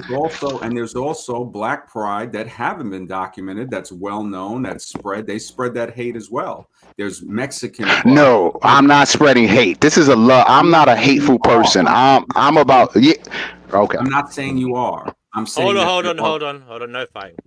there's also Black pride that haven't been documented. That's well known. They spread that hate as well. There's Mexican pride. no, I'm not spreading hate. This is a love. I'm not a You hateful are. person. I'm about yeah. Okay. I'm not saying you are. I'm hold saying on, that hold there on, are. hold on, hold on. No fighting.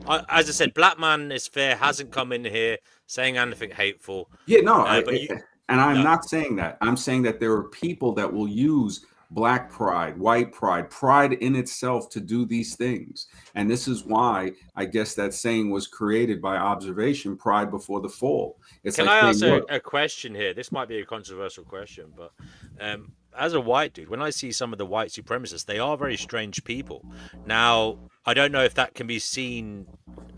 As I said, Black Man is fair. Hasn't come in here saying anything hateful. Yeah, no, But you and I'm no. not saying that. I'm saying that there are people that will use Black pride, white pride, pride in itself to do these things. And this is why I guess that saying was created by observation, pride before the fall. It's Can like I saying, ask look, a question here? This might be a controversial question, but as a white dude, when I see some of the white supremacists, they are very strange people. Now, I don't know if that can be seen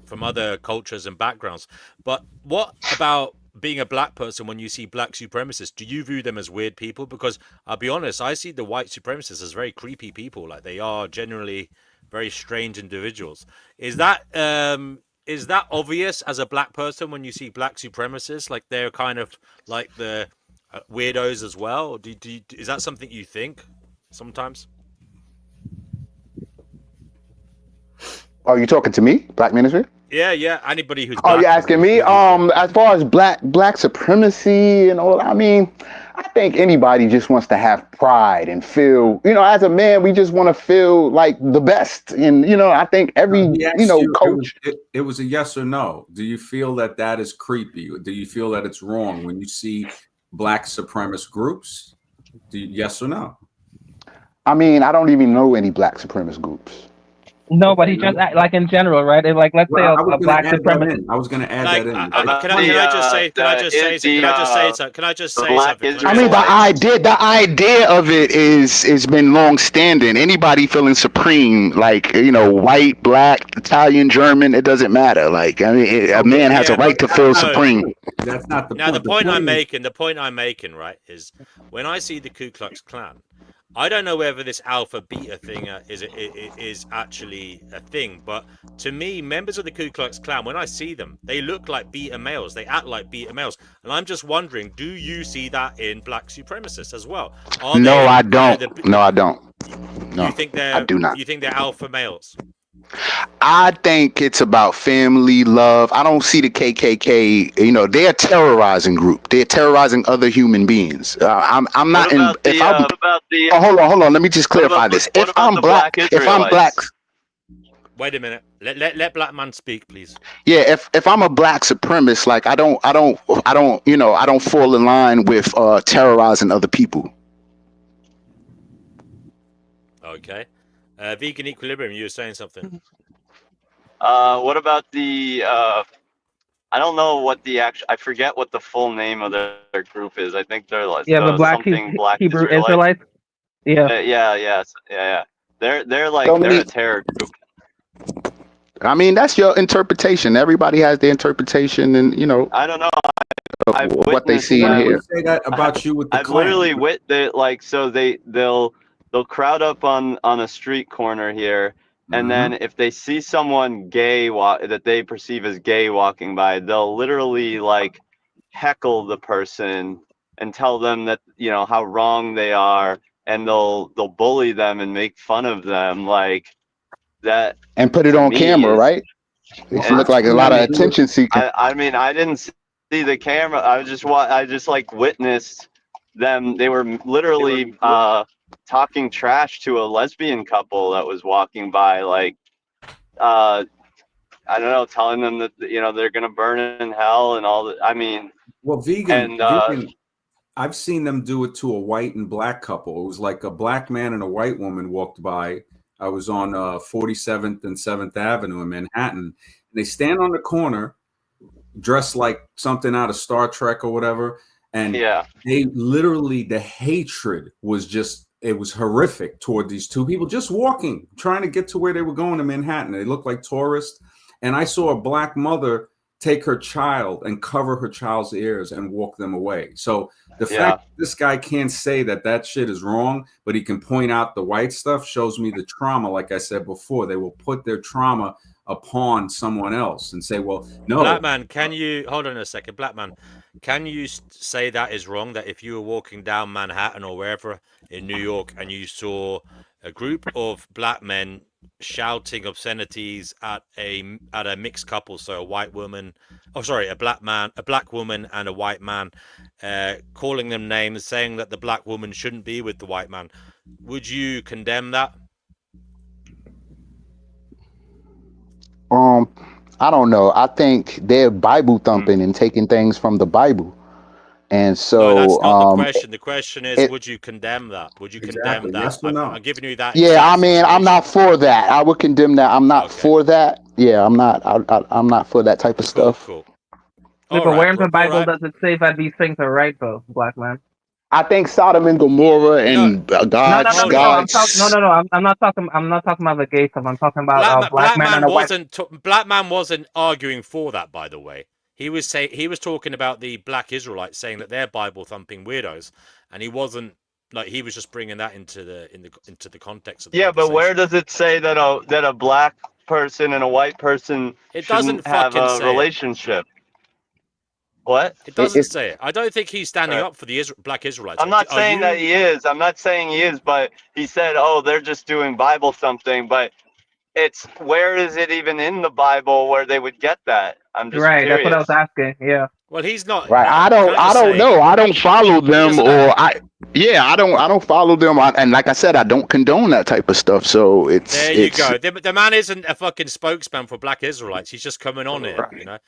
from other cultures and backgrounds, but what about being a black person when you see black supremacists? Do you view them as weird people? Because I'll be honest, I see the white supremacists as very creepy people. Like they are generally very strange individuals. Is that obvious as a black person when you see black supremacists? Like they're kind of like the weirdos as well. Is that something you think sometimes? Are you talking to me, Black Ministry? Yeah, yeah. Anybody who's Oh, you're black asking me? As far as black supremacy and all, I mean, I think anybody just wants to have pride and feel, you know, as a man, we just want to feel like the best. And, you know, I think every, he you asked know, you, coach. it was a yes or no. Do you feel that that is creepy? Do you feel that it's wrong when you see Black supremacist groups? Yes or no? I mean, I don't even know any black supremacist groups. No, but Okay, he just like in general, right? Like let's say well, I was a going to black add that supremacist. in. I was going to add like that in. can I just say can I just say can I just say something? Can I just say Black something? Can I I just mean, say something? the idea of it is been long standing. Anybody feeling supreme, like you know, white, black, Italian, German, it doesn't matter. Like I mean, a Okay, man has a Yeah, right but to that's feel not the no. supreme. point. That's not the Now point. the point I'm making, right, is when I see the Ku Klux Klan, I don't know whether this alpha beta thing is actually a thing, but to me, members of the Ku Klux Klan, when I see them, they look like beta males. They act like beta males, and I'm just wondering, do you see that in black supremacists as well? Are No, they I don't. No, I don't. you No, think I do not. they're alpha males? I think it's about family love. I don't see the KKK. You know, they're a terrorizing group. They're terrorizing other human beings. I'm What not in. about If the I'm, oh, hold on. Let me just clarify this. what about the black If I'm black, Israelites? Wait a minute. Let black man speak, please. yeah. If I'm a black supremacist, like I don't, you know, I don't fall in line with terrorizing other people. Okay. Vegan Equilibrium, you were saying something. What about the I don't know what the actual, I forget what the full name of their group is. I think they're like Yeah, the black something Black Hebrew Israelites. Israelites. Yeah. Yeah. They're So like they're many. a terror group. I mean, that's your interpretation. Everybody has their interpretation, and you know I don't know. I've what they witnessed see Well, and I them. would hear. say that about you with the I've Klan. literally like so they'll crowd up on a street corner here, and then if they see someone gay that they perceive as gay walking by, they'll literally like heckle the person and tell them that, you know, how wrong they are, and they'll bully them and make fun of them, like that. And put it To on me camera, is, right? Well, It looked it's, like a I've lot seen of them I, do it. attention seeking. I mean, I didn't see the camera. I just like witnessed them. They were literally talking trash to a lesbian couple that was walking by, like, I don't know, telling them that, you know, they're gonna burn in hell and all that. I mean, Well, and vegan. I've seen them do it to a white and black couple. It was like a black man and a white woman walked by. I was on 47th and 7th Avenue in Manhattan. And they stand on the corner, dressed like something out of Star Trek or whatever. And yeah, they literally, the hatred was just, it was horrific toward these two people just walking, trying to get to where they were going in Manhattan. They looked like tourists. And I saw a black mother take her child and cover her child's ears and walk them away. So the yeah. fact that this guy can't say that that shit is wrong, but he can point out the white stuff, shows me the trauma. Like I said before, they will put their trauma upon someone else and say, well, no. Black man, can you hold on a second? Black man, can you say that is wrong? That if you were walking down Manhattan or wherever in New York and you saw a group of black men shouting obscenities at a mixed couple, so a white woman, a black woman and a white man, calling them names, saying that the black woman shouldn't be with the white man, would you condemn that? I don't know. I think they're Bible thumping and taking things from the Bible, and No, that's so not the question. The question is, it, would you condemn that? Would you Exactly. condemn that? Yes or no? I'm giving you that yeah. I exact mean, I'm situation. not for that. I would condemn that. I'm not Okay. for that. Yeah, I'm not. I'm not for that type of Cool, stuff. cool. Look, All but right, where in bro. the Bible All right. does it say that these things are right, though, black man? I think Sodom and Gomorrah No, and No, hold on. I'm talking. No. I'm not talking. I'm not talking about the gay stuff. I'm talking about black man and a white. Black man wasn't arguing for that, by the way. He was talking about the black Israelites saying that they're Bible thumping weirdos, and he wasn't like he was just bringing that into the context of the Yeah, but where conversation. does it say that a black person and a white person It doesn't shouldn't have fucking a say it. relationship? What? It doesn't It's say it. I don't think he's standing Uh, up for the black Israelites. I'm not Are saying that you? he is. I'm not saying he is, but he said, "Oh, they're just doing Bible something." But it's, where is it even in the Bible where they would get that? I'm just Right. That's what I was curious. asking. Yeah. Well, he's not. right. Can I I just don't say know. I don't follow he them, doesn't know? or I don't follow them. And like I said, I don't condone that type of stuff. So There you go. The man isn't a fucking spokesman for black Israelites. He's just coming on here, you know.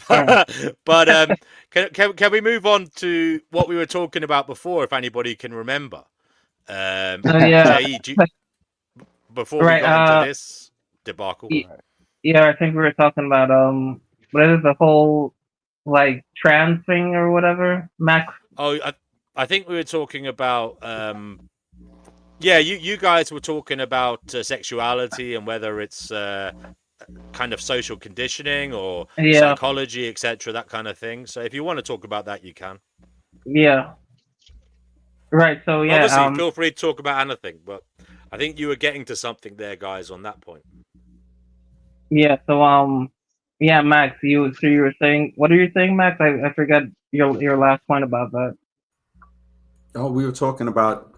Right. But can we move on to what we were talking about before, if anybody can remember? Yeah. Jay, before we Right. got into this debacle. Yeah. I think we were talking about what is the whole like trans thing or whatever, Max? Oh, I think we were talking about yeah, you guys were talking about sexuality and whether it's kind of social conditioning or Yeah. psychology, etc., that kind of thing. So if you want to talk about that, you can. Yeah. Right. So yeah. Obviously, feel free to talk about anything, but I think you were getting to something there, guys, on that point. Yeah. So yeah, Max. You were saying, what are you saying, Max? I forgot your last point about that. Oh, we were talking about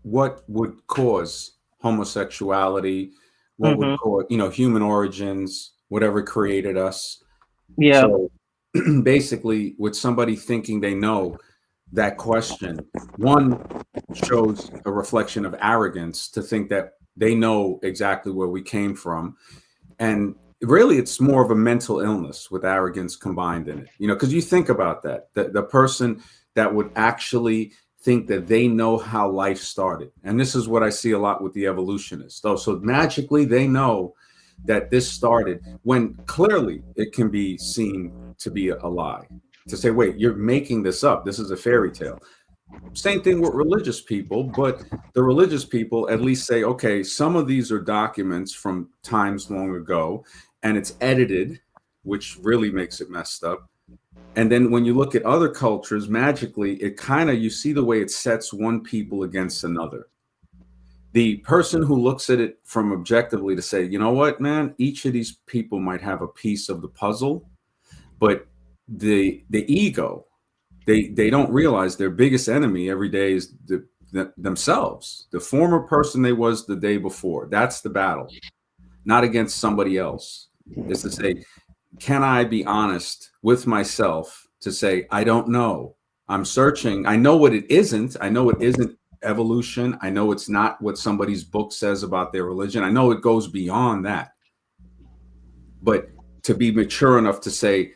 what would cause homosexuality, what would cause, human origins, whatever created us. Yeah. So basically, with somebody thinking they know that question, one shows a reflection of arrogance to think that they know exactly where we came from. And really, it's more of a mental illness with arrogance combined in it, because you think about that, the person that would actually think that they know how life started. And this is what I see a lot with the evolutionists. So magically, they know that this started when clearly it can be seen to be a lie. To say, wait, you're making this up. This is a fairy tale. Same thing with religious people, but the religious people at least say, okay, some of these are documents from times long ago, and it's edited, which really makes it messed up. And then when you look at other cultures, magically, it kind of, you see the way it sets one people against another. The person who looks at it from objectively to say, you know what, man, each of these people might have a piece of the puzzle, but the ego, they don't realize their biggest enemy every day is themselves, the former person they was the day before. That's the battle, not against somebody else. Is to say, can I be honest with myself to say, I don't know. I'm searching. I know what it isn't. I know it isn't evolution. I know it's not what somebody's book says about their religion. I know it goes beyond that. But to be mature enough to say,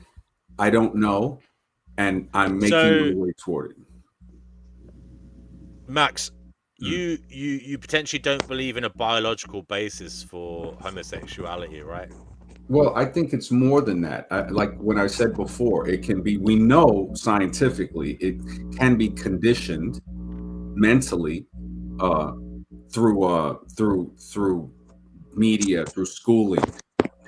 I don't know, and I'm making my way toward it. Max, you potentially don't believe in a biological basis for homosexuality, right? Well, I think it's more than that. Like when I said before, it can be, we know scientifically, it can be conditioned mentally through media, through schooling,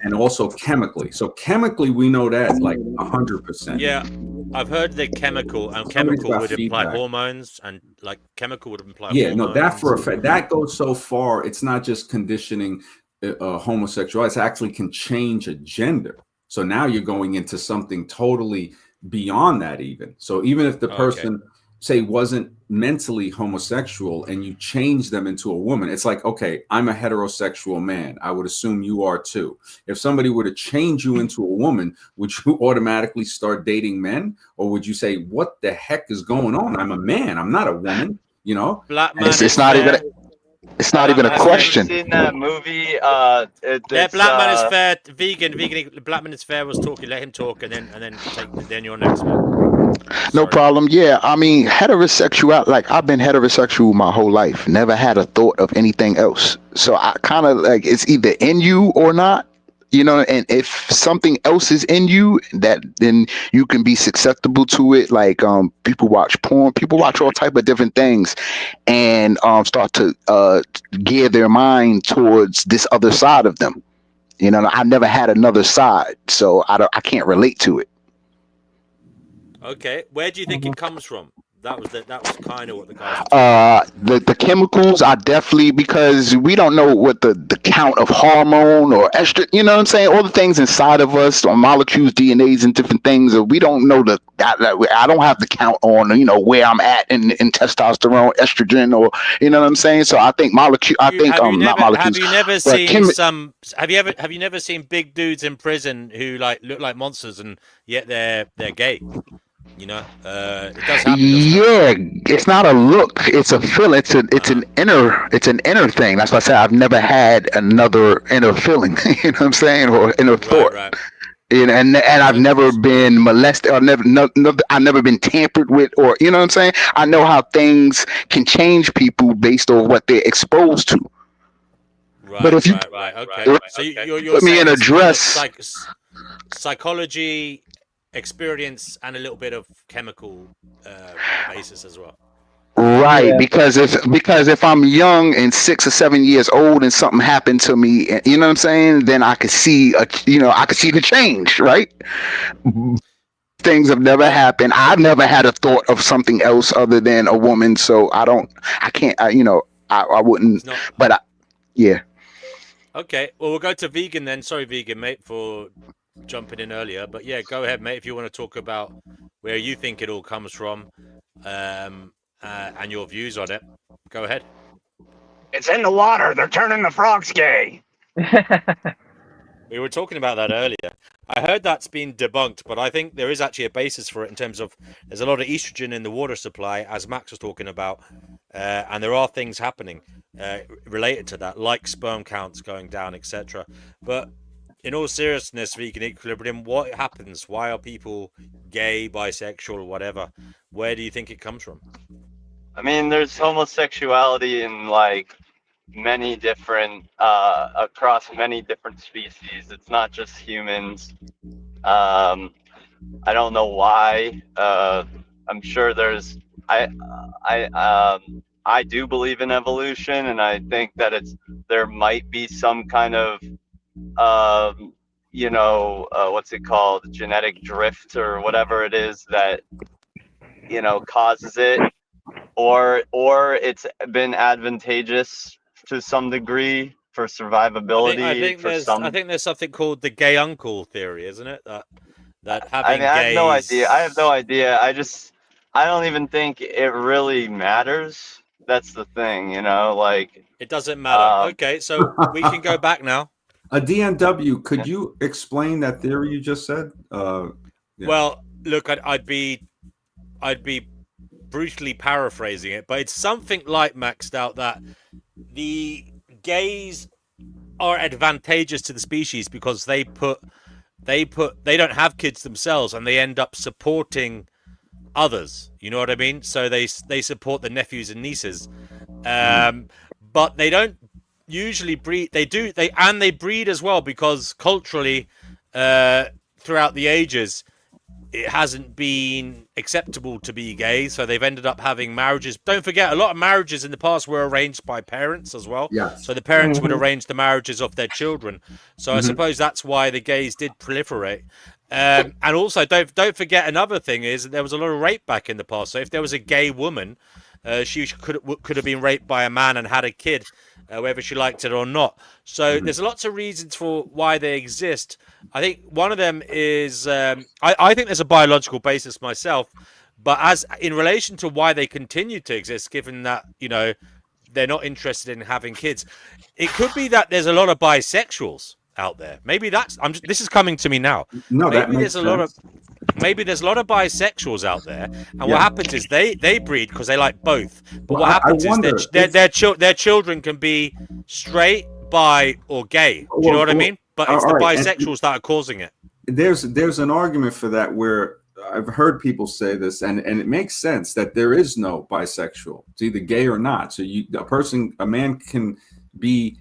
and also chemically. So chemically, we know that like 100%. Yeah, I've heard that chemical would imply hormones, and like chemical would imply hormones. No, that for a fact, that goes so far. It's not just conditioning homosexuality. It actually can change a gender. So now you're going into something totally beyond that even. So even if the person say wasn't mentally homosexual and you change them into a woman, it's like, okay, I'm a heterosexual man. I would assume you are too. If somebody were to change you into a woman, would you automatically start dating men? Or would you say, what the heck is going on? I'm a man. I'm not a woman, you know? Black man it's not even a question. Have you seen that movie? Black Man is Fair. Vegan. Black Man is Fair was talking. Let him talk, and then you're next, man. No problem. Yeah, I mean, heterosexual. Like, I've been heterosexual my whole life. Never had a thought of anything else. So I kind of like, it's either in you or not. You know, and if something else is in you, then you can be susceptible to it. Like, people watch porn, people watch all type of different things, and start to gear their mind towards this other side of them. You know, I never had another side, so I can't relate to it. Okay, where do you think it comes from? That was kind of what the guys were the chemicals are definitely, because we don't know what the count of hormone or estrogen, you know what I'm saying, all the things inside of us, or molecules, DNAs, and different things. We don't know I don't have the count on, you know, where I'm at in testosterone, estrogen, or, you know what I'm saying. So I think Have you never seen big dudes in prison who like look like monsters and yet they're gay? You know, it does happen. Yeah, it's not a look; it's a feel. It's an inner thing. That's why I said I've never had another inner feeling. You know what I'm saying, or inner thought. Right. And I've never been molested, or I've never been tampered with, or, you know what I'm saying. I know how things can change people based on what they're exposed to. Right. But if you okay, so you're put me in a dress, kind of psychology, experience, and a little bit of chemical basis as well. Right, yeah. Because if I'm young and 6 or 7 years old and something happened to me, you know what I'm saying, then I could see the change, right? Things have never happened. I've never had a thought of something else other than a woman, so I wouldn't. Yeah. Okay, well, we'll go to Vegan then. Sorry, Vegan, mate, for jumping in earlier, but yeah, go ahead, mate, if you want to talk about where you think it all comes from, and your views on it. Go ahead. It's in the water. They're turning the frogs gay. We were talking about that earlier. I heard that's been debunked, but I think there is actually a basis for it in terms of there's a lot of estrogen in the water supply, as Max was talking about, and there are things happening related to that, like sperm counts going down, etc. But in all seriousness, Vegan Equilibrium, what happens? Why are people gay, bisexual, whatever? Where do you think it comes from? I mean, there's homosexuality in like many different across many different species. It's not just humans. I don't know why. I'm sure there's I do believe in evolution, and I think that there might be some kind of what's it called, genetic drift or whatever it is that causes it, or it's been advantageous to some degree for survivability. I think there's something called the gay uncle theory, isn't it? That having I have no idea. I have no idea. I don't even think it really matters. That's the thing, you know, like It doesn't matter. Okay, so we can go back now. A DNW, could you explain that theory you just said? Yeah. Well, look, I'd be brutally paraphrasing it, but it's something like, maxed out, that the gays are advantageous to the species because they don't have kids themselves and they end up supporting others. You know what I mean? So they support the nephews and nieces, but they don't usually breed. They breed as well because culturally, throughout the ages, it hasn't been acceptable to be gay, so they've ended up having marriages. Don't forget, a lot of marriages in the past were arranged by parents as well. Yes. So the parents would arrange the marriages of their children. So I suppose that's why the gays did proliferate. And also, don't forget, another thing is that there was a lot of rape back in the past. So if there was a gay woman, she could have been raped by a man and had a kid, whether she liked it or not. So there's lots of reasons for why they exist. I think one of them is I think there's a biological basis myself, but as in relation to why they continue to exist, given that they're not interested in having kids, it could be that there's a lot of bisexuals out there. Maybe that's this is coming to me now. No, maybe that makes there's a lot of bisexuals out there, and what happens is they breed because they like both. But what happens is their children can be straight, bi, or gay. Do you know what I mean? But it's the bisexuals that are causing it. There's an argument for that where I've heard people say this, and it makes sense that there is no bisexual. It's either gay or not. So a man can be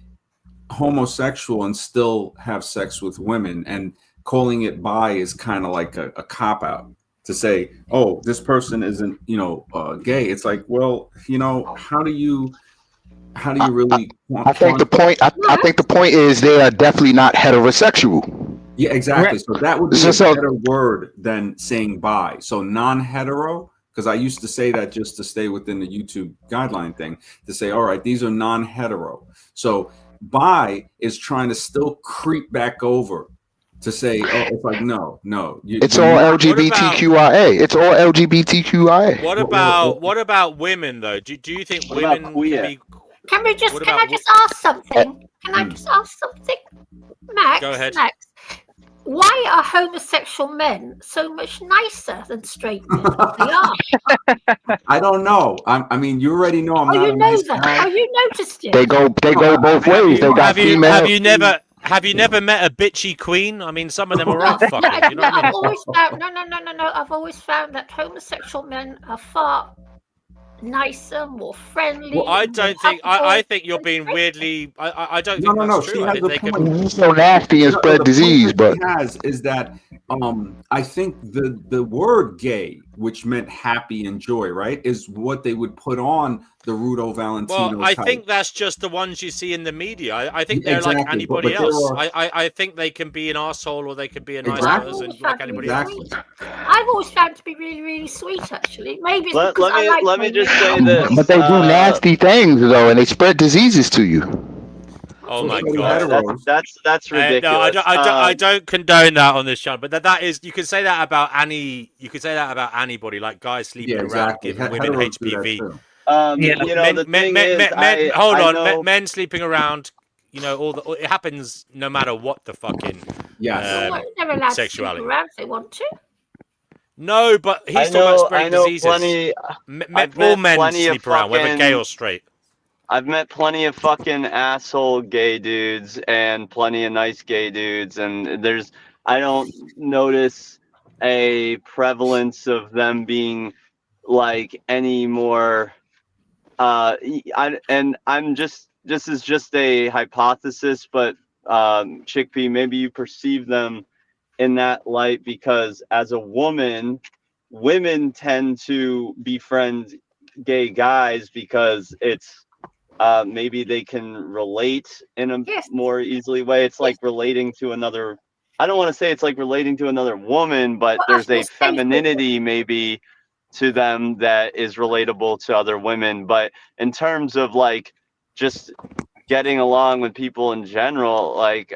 homosexual and still have sex with women, and calling it bi is kind of like a cop out to say, oh, this person isn't gay. It's like, well, how do you really I think the point I think the point is they are definitely not heterosexual. Yeah, exactly. So that would be a better word than saying bi. So non-hetero, because I used to say that just to stay within the YouTube guideline thing, to say, all right, these are non-hetero. So bi is trying to still creep back over to say, oh, it's like, no. It's all LGBTQIA. It's all LGBTQIA. What about women though? Do you think women can be... Can I just ask something? Max? Go ahead. Max, why are homosexual men so much nicer than straight men? They are. I don't know. I mean, you already know I'm not a nice guy. Oh, you noticed it. They go both ways. They got female. Have you never met a bitchy queen? I mean, some of them are right fucking. You know what I mean? I've always found that homosexual men are far nicer, more friendly. Well, I don't think. I think you're being weirdly. I don't think that's true. She I has think they a point. can. You're so nasty and spread disease, but is that I think the word gay, which meant happy and joy, right, is what they would put on the Rudo Valentino. Well, I think that's just the ones you see in the media. I think they're like anybody else. I think they can be an arsehole or they can be a nice person like anybody else. I've always found to be really, really sweet, actually. Maybe it's because let me just say this. but they do nasty things though, and they spread diseases to you. Oh my god, that's ridiculous. No, I don't condone that on this channel. But that is, you can say that about any. You could say that about anybody, like guys sleeping around giving women HPV. Men sleeping around. It happens no matter what the fucking sexuality. Around if they want to. No, but he's talking about spreading diseases. All men sleep around, whether gay or straight. I've met plenty of fucking asshole gay dudes and plenty of nice gay dudes, and I don't notice a prevalence of them being like any more. This is just a hypothesis, but Chickpea, maybe you perceive them in that light because as a woman, women tend to befriend gay guys because it's maybe they can relate in a more easily way. It's like relating to another. I don't want to say it's like relating to another woman, but there's a femininity maybe to them that is relatable to other women. But in terms of like just getting along with people in general, like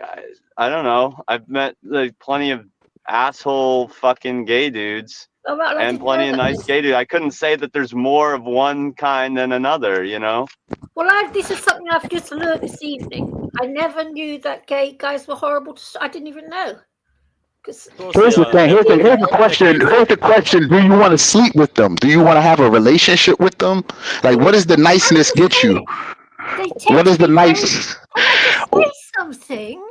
I don't know, I've met like plenty of asshole fucking gay dudes Oh, well, I and didn't plenty know of that. nice gay dudes. I couldn't say that there's more of one kind than another, you know? Well, this is something I've just learned this evening. I never knew that gay guys were horrible. I didn't even know. Of course Here's they the are. thing. Here's They're the question. beautiful. Here's the question. Do you want to sleep with them? Do you want to have a relationship with them? Like, what does the niceness get you? They tend What to is the be very. nice? Can I just say something?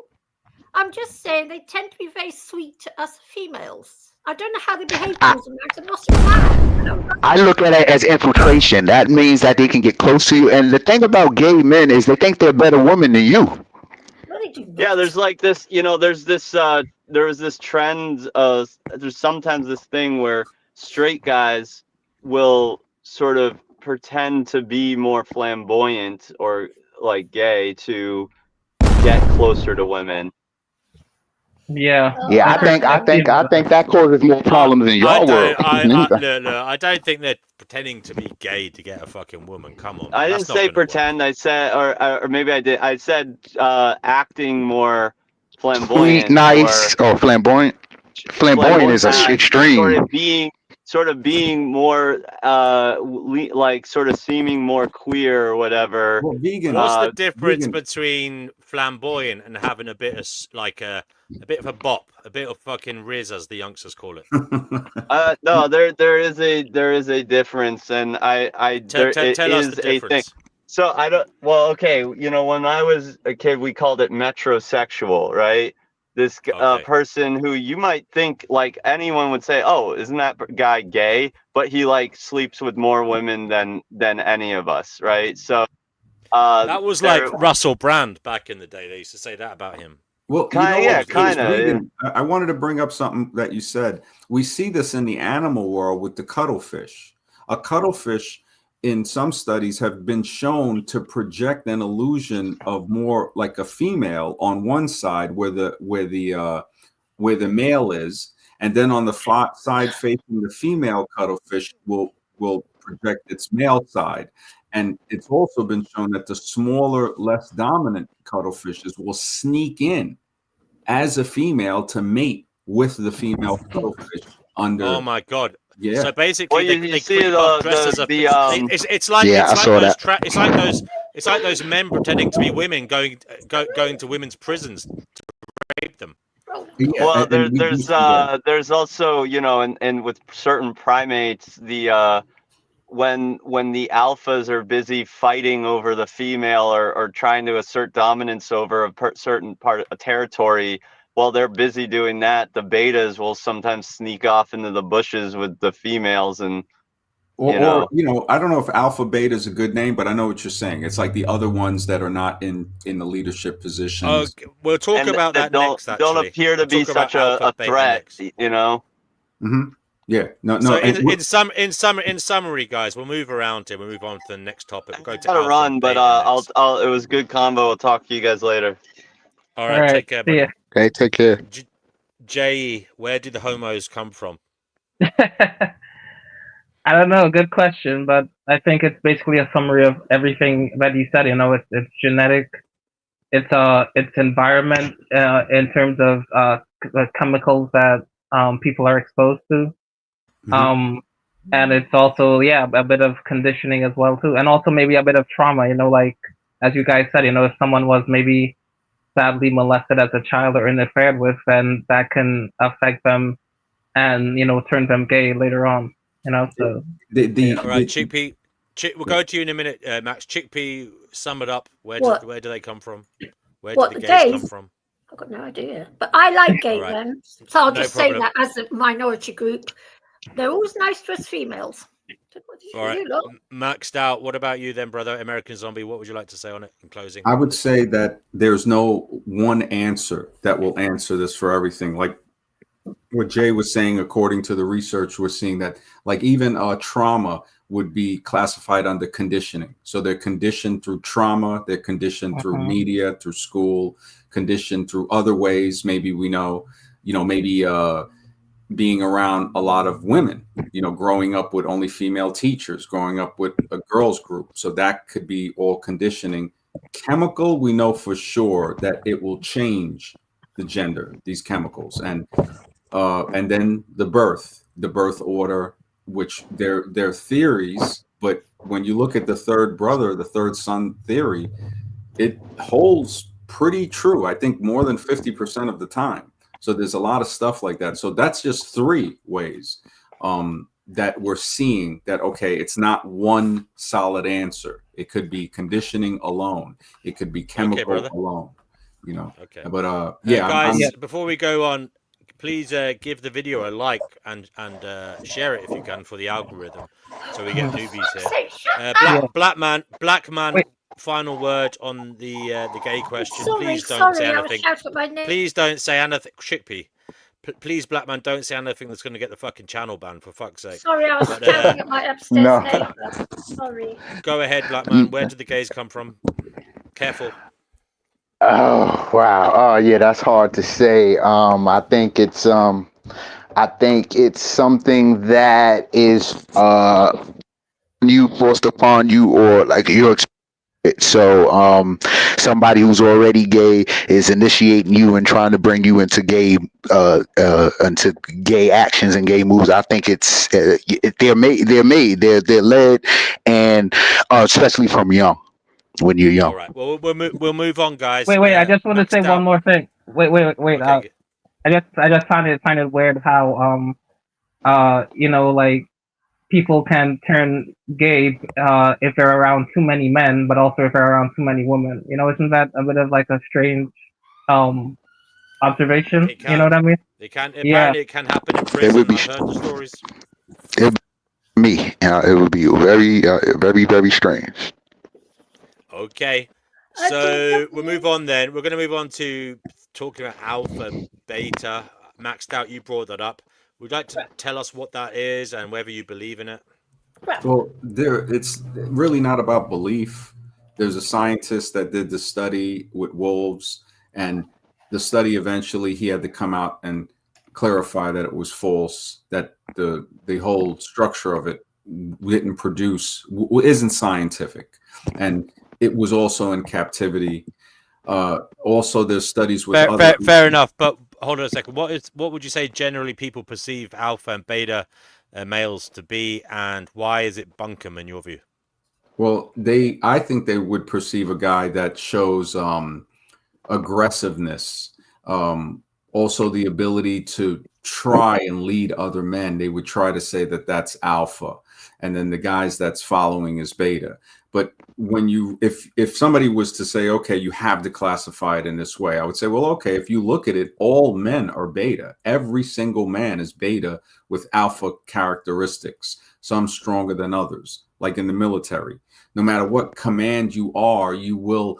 I'm just saying they tend to be very sweet to us females. I don't know how they behave I, towards them. I'm not surprised. I look at it as infiltration. That means that they can get close to you. And the thing about gay men is they think they're better women than you. No, they do not. Yeah, there's like this, you know, there's this there was this trend, there's sometimes this thing where straight guys will sort of pretend to be more flamboyant or like gay to get closer to women. Yeah. Yeah, I think that causes more problems in your world. I don't think they're pretending to be gay to get a fucking woman. Come on, man. I That's didn't not say gonna pretend. work. I said, or maybe I did. I said acting more Sweet, flamboyant nice, or or flamboyant. Flamboyant is a extreme. sort of being more like sort of seeming more queer or whatever. Well, vegan. What's the difference vegan. between flamboyant and having a bit of like a bit of a bop, a bit of fucking riz, as the youngsters call it? No, there is a difference, and Tell it us the is a thing. difference. So I don't. Well, okay, you know, when I was a kid, we called it metrosexual, right? This Okay. person who you might think like anyone would say, oh, isn't that guy gay? But he like sleeps with more women than any of us, right? So That was like Russell Brand back in the day. They used to say that about him. Well, kind of. I wanted to bring up something that you said. We see this in the animal world with the cuttlefish. A cuttlefish, in some studies, have been shown to project an illusion of more like a female on one side, where the male is, and then on the side facing the female cuttlefish will project its male side. And it's also been shown that the smaller, less dominant cuttlefishes will sneak in as a female to mate with the female cuttlefish under. Oh my god! Yeah. So basically, Well, they creep up dressed as a. It's like it's like those men pretending to be women going to women's prisons to rape them. Yeah, Well, and there's also, you know, and with certain primates, the when the alphas are busy fighting over the female or trying to assert dominance over a certain part of territory, while they're busy doing that, the betas will sometimes sneak off into the bushes with the females and. Or I don't know if alpha beta is a good name, but I know what you're saying. It's like the other ones that are not in the leadership positions. We'll talk about that next. Actually, don't appear to be such a threat, you know. Mm-hmm. Yeah, no. So in summary, guys, we'll move around here. We'll move on to the next topic. We'll go to gotta run, but I'll. It was good combo. I'll talk to you guys later. All right, take care, buddy. Okay, take care. Jay, where did the homos come from? I don't know. Good question, but I think it's basically a summary of everything that you said. You know, it's genetic, it's environment in terms of the chemicals that people are exposed to, and it's also a bit of conditioning as well too, and also maybe a bit of trauma. You know, like as you guys said, you know, if someone was maybe sadly molested as a child or interfered with, then that can affect them, and turn them gay later on. You know, so all right, Chickpea. We'll go to you in a minute, Max. Chickpea, sum it up. Where do they come from? Where did the gays come from? I've got no idea, but I like gay men, so I'll just say that as a minority group, they're always nice to us females. All right, maxed out. What about you then, brother? American Zombie. What would you like to say on it in closing? I would say that there's no one answer that will answer this for everything. Like what Jay was saying, according to the research, we're seeing that like even trauma would be classified under conditioning. So they're conditioned through trauma, they're conditioned through media, through school, conditioned through other ways. Maybe we know, maybe being around a lot of women, growing up with only female teachers, growing up with a girls group. So that could be all conditioning. Chemical, we know for sure that it will change the gender, these chemicals. And and then the birth order, which they're theories, but when you look at the third brother, the third son theory, it holds pretty true. I think more than 50% of the time. So there's a lot of stuff like that. So that's just three ways that we're seeing that, okay, it's not one solid answer. It could be conditioning alone. It could be chemical alone, you know. Okay. But yeah, guys, before we go on, please give the video a like and share it if you can for the algorithm, so we get newbies here. Black man. Wait. Final word on the gay question. Sorry, Please don't say I was anything. shouting my name. Please don't say anything. Chickpea. Please, Black man, don't say anything that's going to get the fucking channel banned, for fuck's sake. Sorry, I was shouting at my upstairs No. neighbour. Sorry. Go ahead, Black man. Where did the gays come from? Careful. Oh wow. Oh yeah, that's hard to say. I think it's something that is you forced upon you, or like your experience. So somebody who's already gay is initiating you and trying to bring you into gay actions and gay moves. I think it's they're led, and especially from young, when you're young. All right. Well, we'll move on, guys. Wait. I just want to say one more thing. Wait. Okay. I just find it weird how you know, like, people can turn gay if they're around too many men, but also if they're around too many women. You know, isn't that a bit of like a strange observation? You know what I mean? It can. Apparently, it can happen in prison. would be I've heard the stories. Me, it would be very, very, very strange. Okay. So we'll move on then. We're going to move on to talking about alpha, beta. Maxed out, you brought that up. Would you like to tell us what that is and whether you believe in it? Well, it's really not about belief. There's a scientist that did the study with wolves, and the study eventually he had to come out and clarify that it was false, that the whole structure of it didn't produce, isn't scientific, and it was also in captivity. Also, there's studies with fair enough, but hold on a second. What would you say generally people perceive alpha and beta males to be, and why is it bunkum in your view? Well, I think they would perceive a guy that shows aggressiveness, also the ability to try and lead other men. They would try to say that that's alpha, and then the guys that's following is beta. But when if somebody was to say, okay, you have to classify it in this way, I would say, well, okay, if you look at it, all men are beta. Every single man is beta with alpha characteristics, some stronger than others, like in the military. No matter what command you are, you will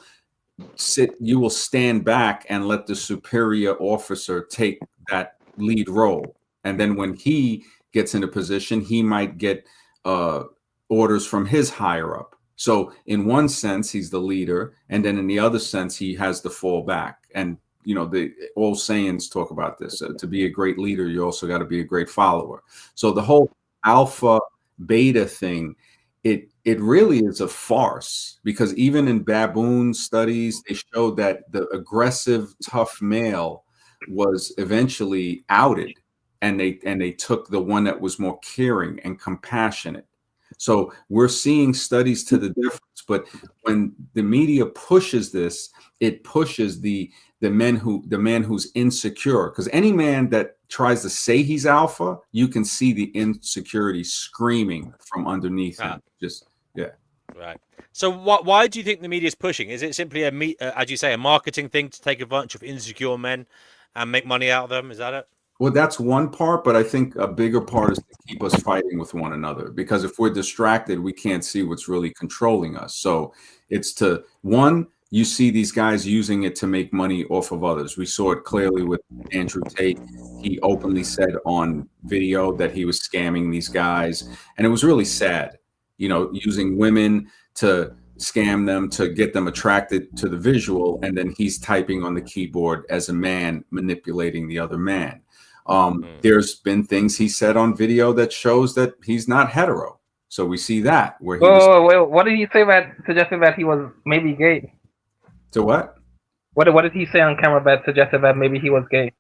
stand back and let the superior officer take that lead role. And then when he gets in a position, he might get orders from his higher up. So in one sense, he's the leader, and then in the other sense, he has to fall back. And you know, the old sayings talk about this. To be a great leader, you also got to be a great follower. So the whole alpha beta thing, it really is a farce, because even in baboon studies, they showed that the aggressive, tough male was eventually outed, and they took the one that was more caring and compassionate. So we're seeing studies to the difference, but when the media pushes this, it pushes the man who's insecure, because any man that tries to say he's alpha, you can see the insecurity screaming from underneath him. Right. So why do you think the media is pushing? Is it simply as you say, a marketing thing to take a bunch of insecure men and make money out of them? Is that it? Well, that's one part, but I think a bigger part is to keep us fighting with one another, because if we're distracted, we can't see what's really controlling us. So it's to, one, you see these guys using it to make money off of others. We saw it clearly with Andrew Tate. He openly said on video that he was scamming these guys, and it was really sad, you know, using women to scam them, to get them attracted to the visual, and then he's typing on the keyboard as a man, manipulating the other man. There's been things he said on video that shows that he's not hetero. So we see that where he what did he say that suggested that he was maybe gay? So what? What did he say on camera that suggested that maybe he was gay?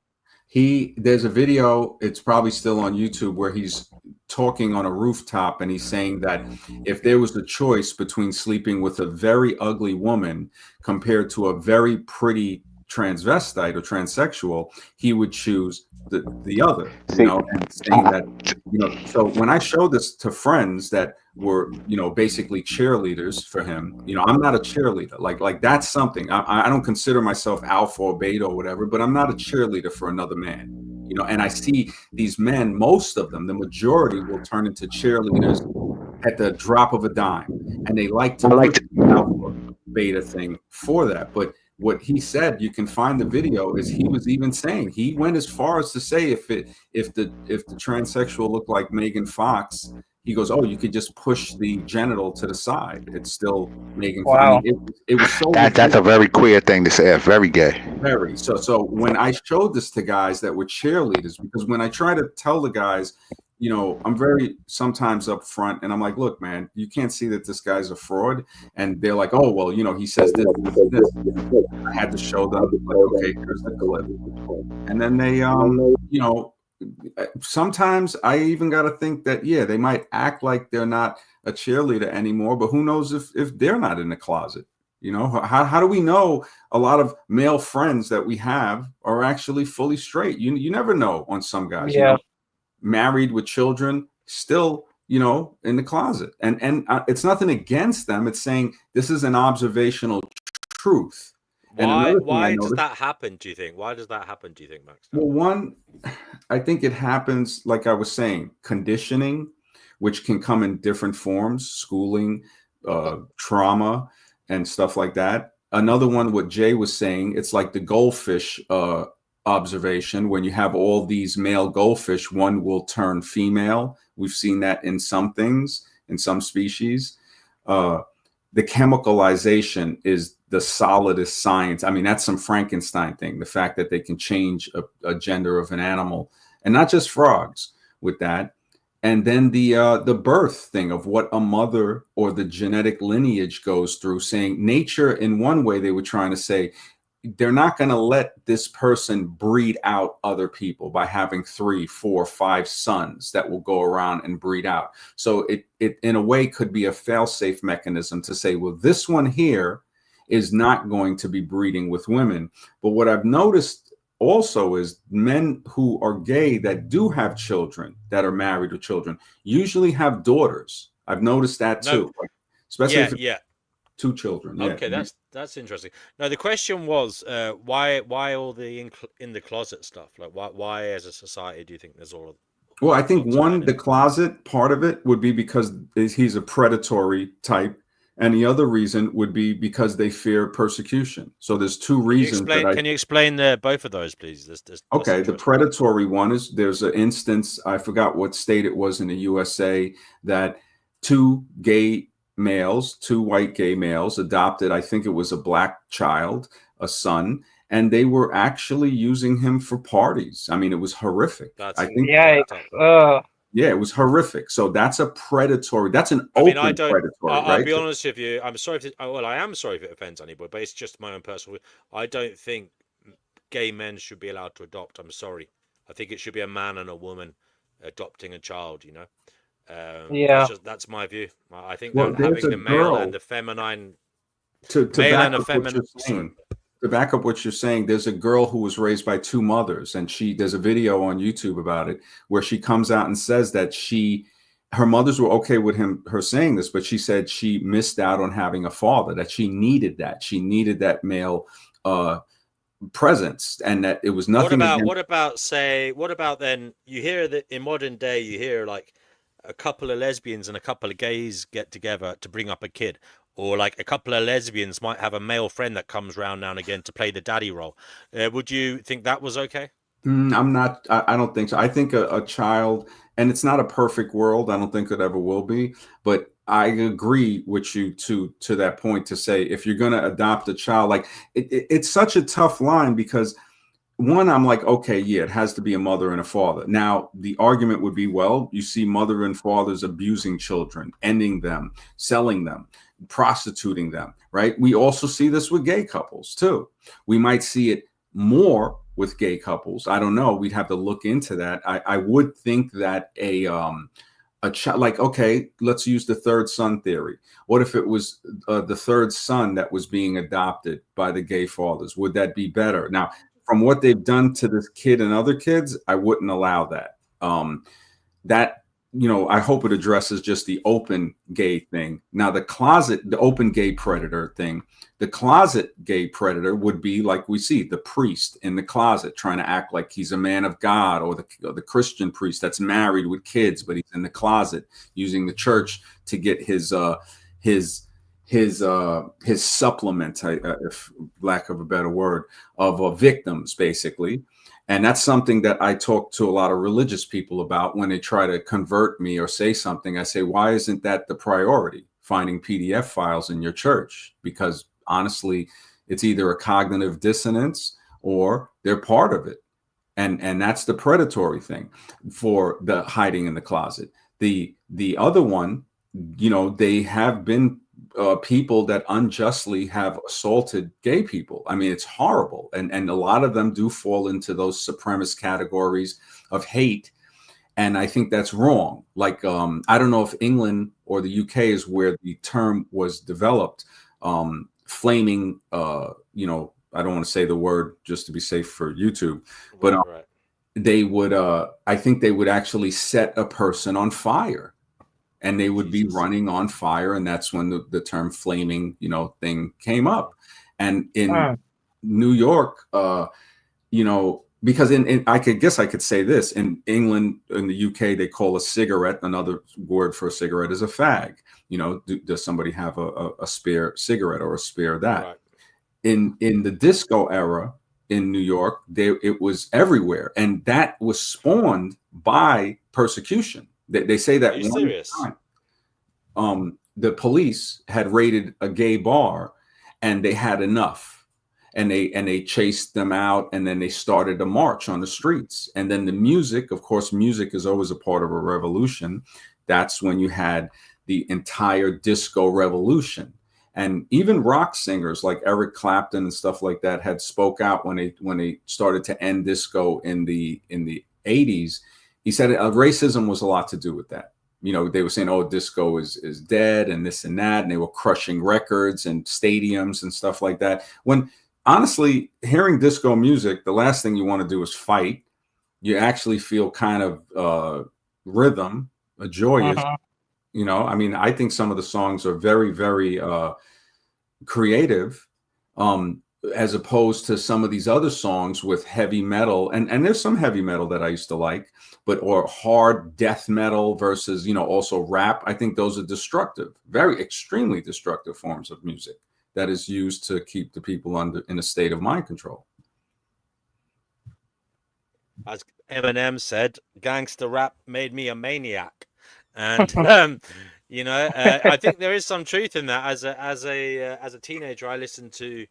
There's a video, it's probably still on YouTube, where he's talking on a rooftop, and he's saying that if there was a choice between sleeping with a very ugly woman compared to a very pretty transvestite or transsexual, he would choose the other, See, and saying that, so when I showed this to friends that were, basically cheerleaders for him, I'm not a cheerleader. Like that's something. I don't consider myself alpha or beta or whatever, but I'm not a cheerleader for another man. And I see these men, most of them, the majority will turn into cheerleaders at the drop of a dime. And they like to push the alpha beta thing for that. But what he said, you can find the video, is he was even saying, he went as far as to say if the transsexual looked like Megan Fox, he goes, oh, you could just push the genital to the side. It's still Megan Fox. Wow. I mean, it was so that's a very queer thing to say. Very gay. Very. So when I showed this to guys that were cheerleaders, because when I try to tell the guys, I'm very sometimes upfront, and I'm like, look, man, you can't see that this guy's a fraud. And they're like, oh, well, he says this. I had to show them, like, okay, here's the clip. And then they, sometimes I even got to think that, yeah, they might act like they're not a cheerleader anymore, but who knows if they're not in the closet? How do we know a lot of male friends that we have are actually fully straight? You never know on some guys. Yeah. Married with children, still, in the closet. And it's nothing against them. It's saying this is an observational truth. Why does that happen, do you think? Why does that happen, do you think, Max? Well, one, I think it happens, like I was saying, conditioning, which can come in different forms, schooling, trauma, and stuff like that. Another one, what Jay was saying, it's like the goldfish observation. When you have all these male goldfish, one will turn female. We've seen that in some things, in some species. The chemicalization is the solidest science. I mean, that's some Frankenstein thing. The fact that they can change a gender of an animal, and not just frogs with that. And then the birth thing of what a mother or the genetic lineage goes through, saying nature, in one way, they were trying to say, they're not going to let this person breed out other people by having 3, 4, 5 sons that will go around and breed out. So it in a way could be a fail-safe mechanism to say, well, this one here is not going to be breeding with women. But what I've noticed also is men who are gay that do have children, that are married with children, usually have daughters. I've noticed that too. Especially if it's 2 children. Okay, that's interesting. Now the question was, why all the in the closet stuff? Like, why as a society do you think there's all of? Well, I think one, the closet part of it would be because he's a predatory type, and the other reason would be because they fear persecution. So there's 2 reasons. Can you explain both of those, please? Okay, the predatory one is, there's an instance, I forgot what state it was in the USA, that 2 white gay males adopted, I think it was a black child, a son, and they were actually using him for parties. I mean, it was horrific. Yeah, it was horrific. So that's a predatory. That's an open predatory. I'll be honest with you. I'm sorry. I am sorry if it offends anybody, but it's just my own personal. I don't think gay men should be allowed to adopt. I'm sorry. I think it should be a man and a woman adopting a child. That's my view. I think that having the male and the feminine, to back up what you're saying, there's a girl who was raised by 2 mothers, and there's a video on YouTube about it where she comes out and says that her mothers were okay with her saying this, but she said she missed out on having a father, that she needed that male presence, and that it was nothing. What about then you hear that in modern day, you hear like a couple of lesbians and a couple of gays get together to bring up a kid, or like a couple of lesbians might have a male friend that comes around now and again to play the daddy role. Would you think that was okay? I don't think so. I think a child, and it's not a perfect world, I don't think it ever will be, but I agree with you to that point, to say, if you're going to adopt a child, like it's such a tough line, because one, I'm like, okay, yeah, it has to be a mother and a father. Now, the argument would be, well, you see mother and fathers abusing children, ending them, selling them, prostituting them, right? We also see this with gay couples too. We might see it more with gay couples. I don't know. We'd have to look into that. I would think that a child, like, okay, let's use the third son theory. What if it was the third son that was being adopted by the gay fathers? Would that be better? Now, from what they've done to this kid and other kids, I wouldn't allow that. That, I hope it addresses just the open gay thing. Now, the open gay predator thing, the closet gay predator would be like we see the priest in the closet trying to act like he's a man of God, or the Christian priest that's married with kids, but he's in the closet using the church to get his supplement, if lack of a better word, of victims, basically. And that's something that I talk to a lot of religious people about when they try to convert me or say something. I say, why isn't that the priority? Finding PDF files in your church? Because honestly, it's either a cognitive dissonance or they're part of it. And that's the predatory thing for the hiding in the closet. The other one, they have been people that unjustly have assaulted gay people. I mean, it's horrible. And a lot of them do fall into those supremacist categories of hate. And I think that's wrong. Like, I don't know if England or the UK is where the term was developed. Flaming, I don't want to say the word just to be safe for YouTube, but Right. they would, I think they would actually set a person on fire. And they would be running on fire, and that's when the term "flaming," thing came up. And in New York, because I could say this: in England, in the UK, they call a cigarette, another word for a cigarette is a fag. Does somebody have a spare cigarette or a spare that? Right. In the disco era in New York, it was everywhere, and that was spawned by persecution. They say that Are you serious? Time, the police had raided a gay bar, and they had enough, and they chased them out, and then they started a march on the streets. And then the music, of course, music is always a part of a revolution. That's when you had the entire disco revolution. And even rock singers like Eric Clapton and stuff like that had spoke out when they started to end disco in the 80s. He said racism was a lot to do with that. They were saying, oh, disco is dead and this and that. And they were crushing records and stadiums and stuff like that. When honestly, hearing disco music, the last thing you want to do is fight. You actually feel kind of rhythm, joyous. I think some of the songs are very, very creative. As opposed to some of these other songs with heavy metal, and there's some heavy metal that I used to like, or hard death metal versus, also rap. I think those are destructive, very extremely destructive forms of music that is used to keep the people in a state of mind control. As Eminem said, gangster rap made me a maniac. And I think there is some truth in that. As a teenager, I listened to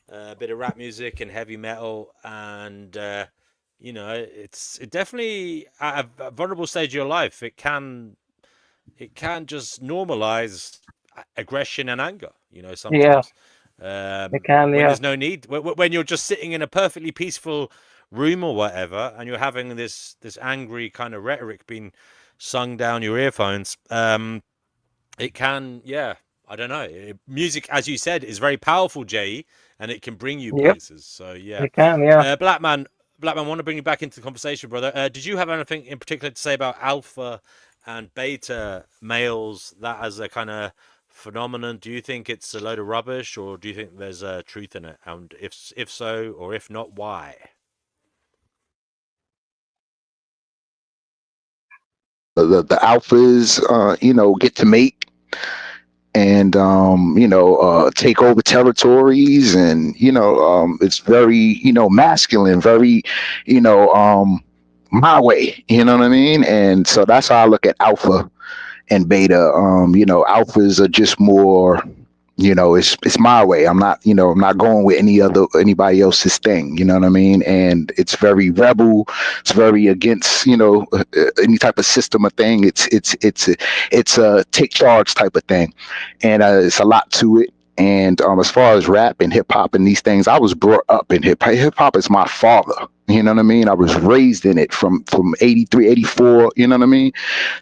a bit of rap music and heavy metal, and it definitely at a vulnerable stage of your life, it can just normalize aggression and anger. Sometimes it can. when there's no need, when you're just sitting in a perfectly peaceful room or whatever, and you're having this angry kind of rhetoric being sung down your earphones, it can, I don't know. Music, as you said, is very powerful, Jay, and it can bring you places. So yeah, it can. Black man, I want to bring you back into the conversation, brother. Did you have anything in particular to say about alpha and beta males, that as a kind of phenomenon? Do you think it's a load of rubbish, or do you think there's a truth in it? And if so, or if not, why? The alphas, get to mate and take over territories, and it's very masculine, very my way, you know what I mean? And so that's how I look at alpha and beta. Alphas are just more, it's my way. I'm not going with anybody else's thing, you know what I mean? And it's very rebel. It's very against, any type of system or thing. It's a take charge type of thing. And it's a lot to it. And as far as rap and hip hop and these things, I was brought up in hip hop. Hip hop is my father. You know what I mean? I was raised in it from 83, 84. You know what I mean?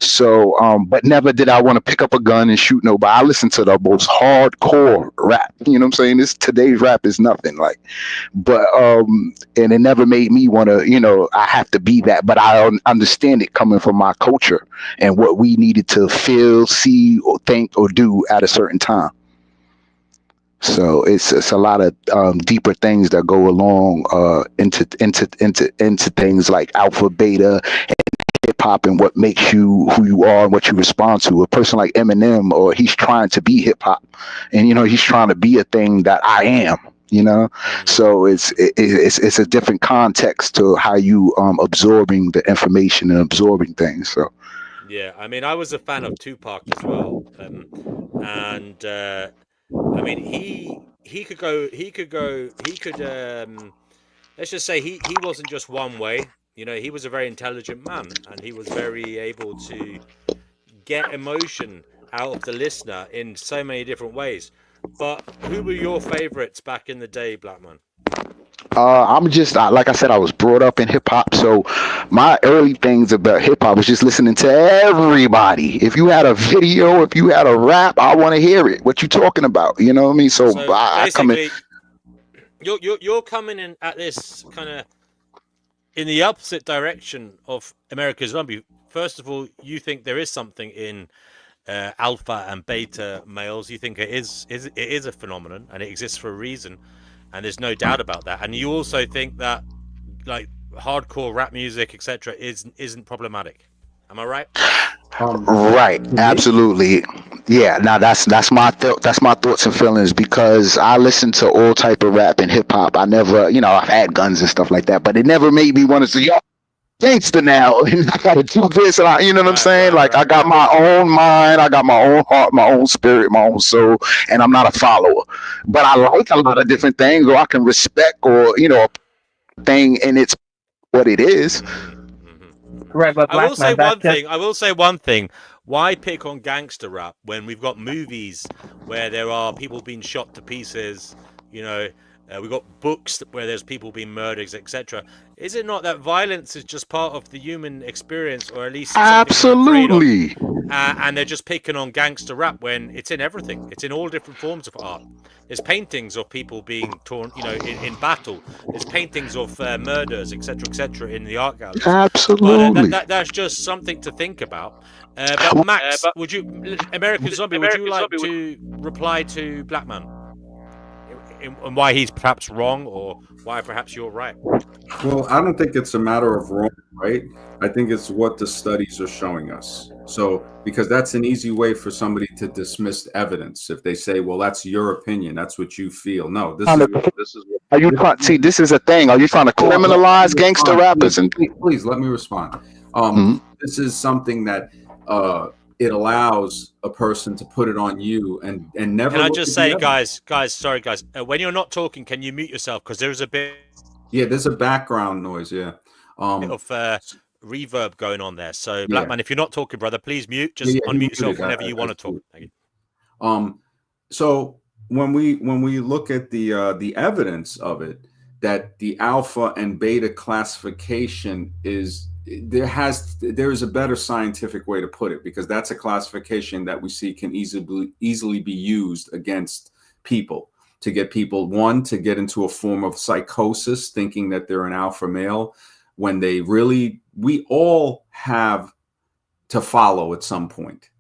So, but never did I want to pick up a gun and shoot nobody. I listened to the most hardcore rap. You know what I'm saying? This today's rap is nothing like. But and it never made me want to. I have to be that. But I understand it coming from my culture and what we needed to feel, see, or think, or do at a certain time. So it's a lot of deeper things that go along into things like alpha, beta, hip hop, and what makes you who you are and what you respond to. A person like Eminem, or he's trying to be hip hop, and he's trying to be a thing that I am. So it's a different context to how you absorbing the information and absorbing things. So yeah, I mean, I was a fan of Tupac as well, and I mean, he could let's just say he wasn't just one way. He was a very intelligent man, and he was very able to get emotion out of the listener in so many different ways. But who were your favorites back in the day, Blackman? I'm just like I said, I was brought up in hip hop, so my early things about hip hop was just listening to everybody. If you had a video, if you had a rap, I want to hear it. What you talking about? You know what I mean? So I come in. You're coming in at this kind of in the opposite direction of America's Zombie. First of all, you think there is something in alpha and beta males. You think it is a phenomenon and it exists for a reason, and there's no doubt about that. And you also think that like hardcore rap music, etc., isn't problematic. Am I right? Right, absolutely. Yeah, now that's my that's my thoughts and feelings, because I listen to all type of rap and hip hop. I never, I've had guns and stuff like that, but it never made me want to say, yo, gangster now, and I gotta do this, and you know what I'm saying? Like, I got my own mind, I got my own heart, my own spirit, my own soul, and I'm not a follower. But I like a lot of different things, or I can respect, or a thing, and it's what it is. Right, but I will say Blackman, one thing. I will say one thing. Why pick on gangster rap when we've got movies where there are people being shot to pieces? We've got books where there's people being murdered, etc. Is it not that violence is just part of the human experience, or at least something we're afraid of? And they're just picking on gangster rap when it's in everything. It's in all different forms of art. There's paintings of people being torn, in battle. There's paintings of murders, etc., in the art galleries. Absolutely. But that's just something to think about. But Max, would you, American Zombie, would you like to reply to Blackman? And why he's perhaps wrong, or why perhaps you're right? Well, I don't think it's a matter of wrong, right? I think it's what the studies are showing us. So, because that's an easy way for somebody to dismiss evidence. If they say, well, that's your opinion, that's what you feel. No, this is are you trying? See, this is a thing. Are you trying to criminalize gangster rappers? Please let me respond. This is something that it allows a person to put it on you and never. Can I just say, guys, sorry, guys, when you're not talking, can you mute yourself? Because there's a bit. Yeah, there's a background noise. Yeah. Of reverb going on there. So, Blackman, if you're not talking, brother, please mute. Just unmute yourself whenever you want to talk. Thank you. So when we look at the evidence of it, that the alpha and beta classification is. There is a better scientific way to put it, because that's a classification that we see can easily be used against people to get people, one, to get into a form of psychosis, thinking that they're an alpha male, when we all have to follow at some point.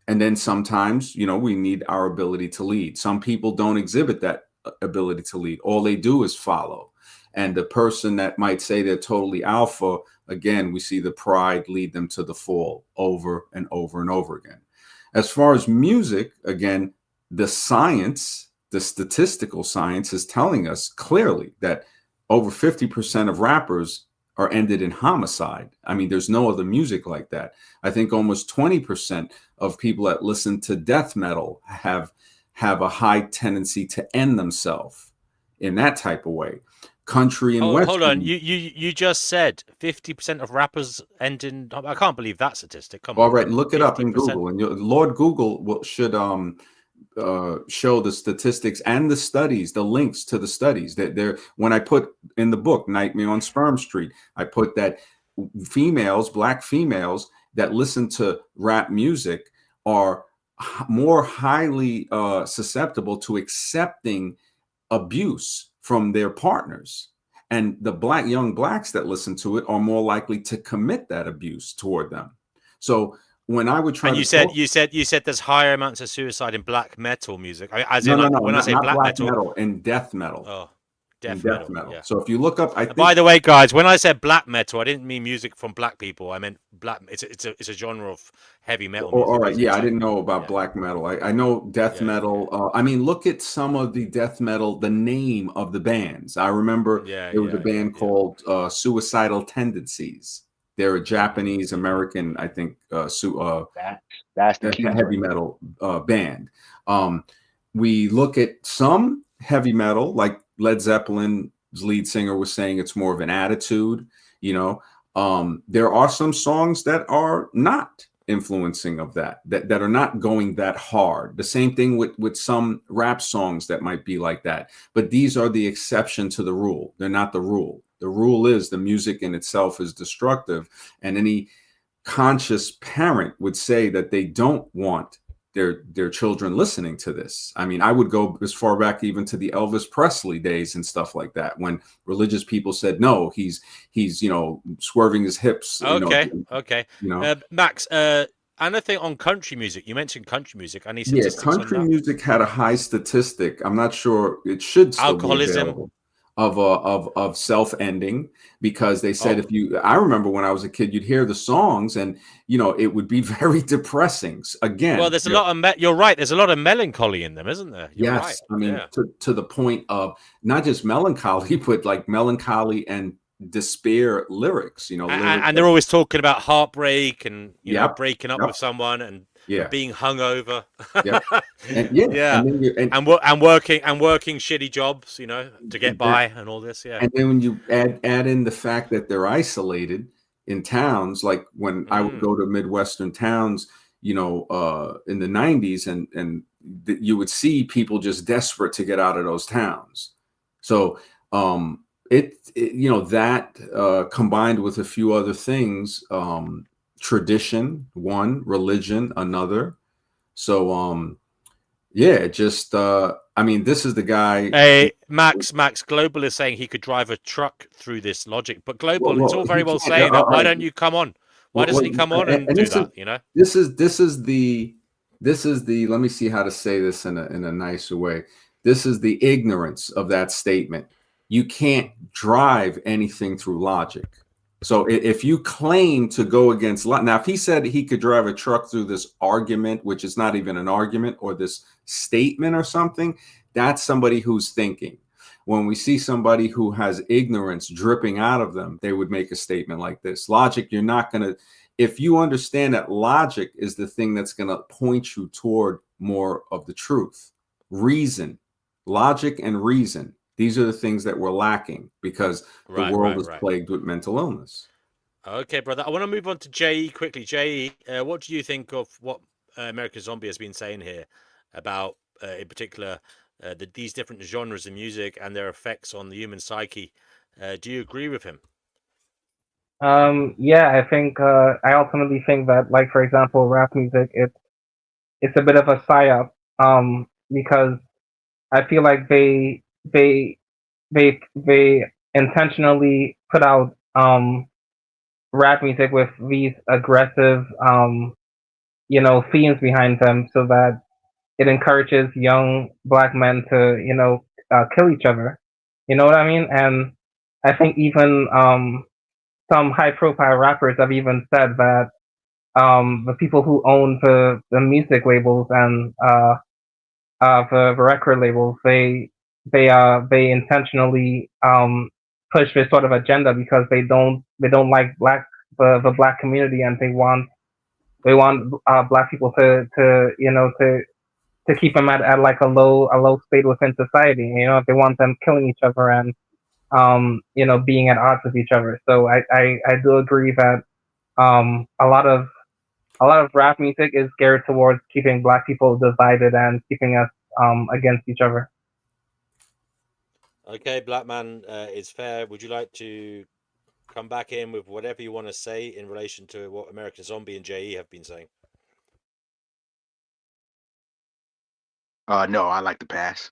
And then sometimes, we need our ability to lead. Some people don't exhibit that ability to lead. All they do is follow. And the person that might say they're totally alpha, again, we see the pride lead them to the fall over and over and over again. As far as music, again, the science, the statistical science is telling us clearly that over 50% of rappers are ended in homicide. I mean, there's no other music like that. I think almost 20% of people that listen to death metal have a high tendency to end themselves in that type of way. Country and Western. Hold on, you just said 50% of rappers end in. I can't believe that statistic. Come on. All right, look it up in Google, and Lord Google should show the statistics and the studies, the links to the studies that there. When I put in the book Nightmare on Sperm Street, I put that females, black females that listen to rap music are more highly susceptible to accepting abuse from their partners, and the young blacks that listen to it are more likely to commit that abuse toward them. So when I would try And to you said there's higher amounts of suicide in black metal music. As no, in, like, no, when I say not black black metal, and death metal. oh, In death death metal. metal. Yeah. So if you look up, I think, By the way, guys, when I said black metal, I didn't mean music from black people. I meant black. It's a genre of heavy metal music. all right, It's yeah, I like, didn't know about black metal. I know death metal. I mean, look at some of the death metal, the name of the bands. I remember there was a band called Suicidal Tendencies. They're a Japanese American, I think, That's the key. heavy metal band. We look at some heavy metal, like Led Zeppelin's lead singer was saying it's more of an attitude. You know, there are some songs that are not influencing of that are not going that hard. The same thing with some rap songs that might be like that. But these are the exception to the rule. They're not the rule. The rule is the music in itself is destructive, and any conscious parent would say that they don't want their children listening to this. I mean, I would go as far back even to the Elvis Presley days and stuff like that, when religious people said, no, he's swerving his hips. Okay. Max, anything on country music? You mentioned country music. I need statistics on country that. music had a high statistic. I'm not sure, it should still Alcoholism. be available, of self-ending, because they said I remember when I was a kid, you'd hear the songs and it would be very depressing. Again, well, there's a lot of you're right. There's a lot of melancholy in them, isn't there? You're right. I mean, to the point of not just melancholy, but like melancholy and despair lyrics. And they're always talking about heartbreak and breaking up with someone and being hungover. And working shitty jobs, to get by and all this. Yeah. And then when you add in the fact that they're isolated in towns, like when I would go to Midwestern towns, in the 90s, and you would see people just desperate to get out of those towns. So that combined with a few other things, tradition, one, religion, another. So I mean, this is the guy. Hey, Max Global is saying he could drive a truck through this logic, but Global, it's all very well saying that. Why don't you come on? Why doesn't he come on and do that? This is the let me see how to say this in a nicer way. This is the ignorance of that statement. You can't drive anything through logic. So if you claim to go against now, if he said he could drive a truck through this argument, which is not even an argument, or this statement or something, that's somebody who's thinking. When we see somebody who has ignorance dripping out of them, they would make a statement like this. Logic, you're not going to, if you understand that logic is the thing that's going to point you toward more of the truth. Reason, logic and reason. These are the things that we're lacking because the world is plagued with mental illness. Okay, brother. I want to move on to J.E. quickly. J.E., what do you think of what American Zombie has been saying here about, in particular, these different genres of music and their effects on the human psyche? Do you agree with him? I think I ultimately think that, like, for example, rap music, it's a bit of a psyop, because I feel like they intentionally put out rap music with these aggressive themes behind them, so that it encourages young black men to kill each other. You know what I mean? And I think even some high profile rappers have even said that the people who own the music labels and the record labels, they intentionally push this sort of agenda because they don't like the black community, and they want black people to keep them at like a low state within society. They want them killing each other and being at odds with each other. So I do agree that a lot of a lot of rap music is geared towards keeping black people divided and keeping us against each other. Okay, Black Man is fair. Would you like to come back in with whatever you want to say in relation to what American Zombie and JE have been saying? No, I like to pass.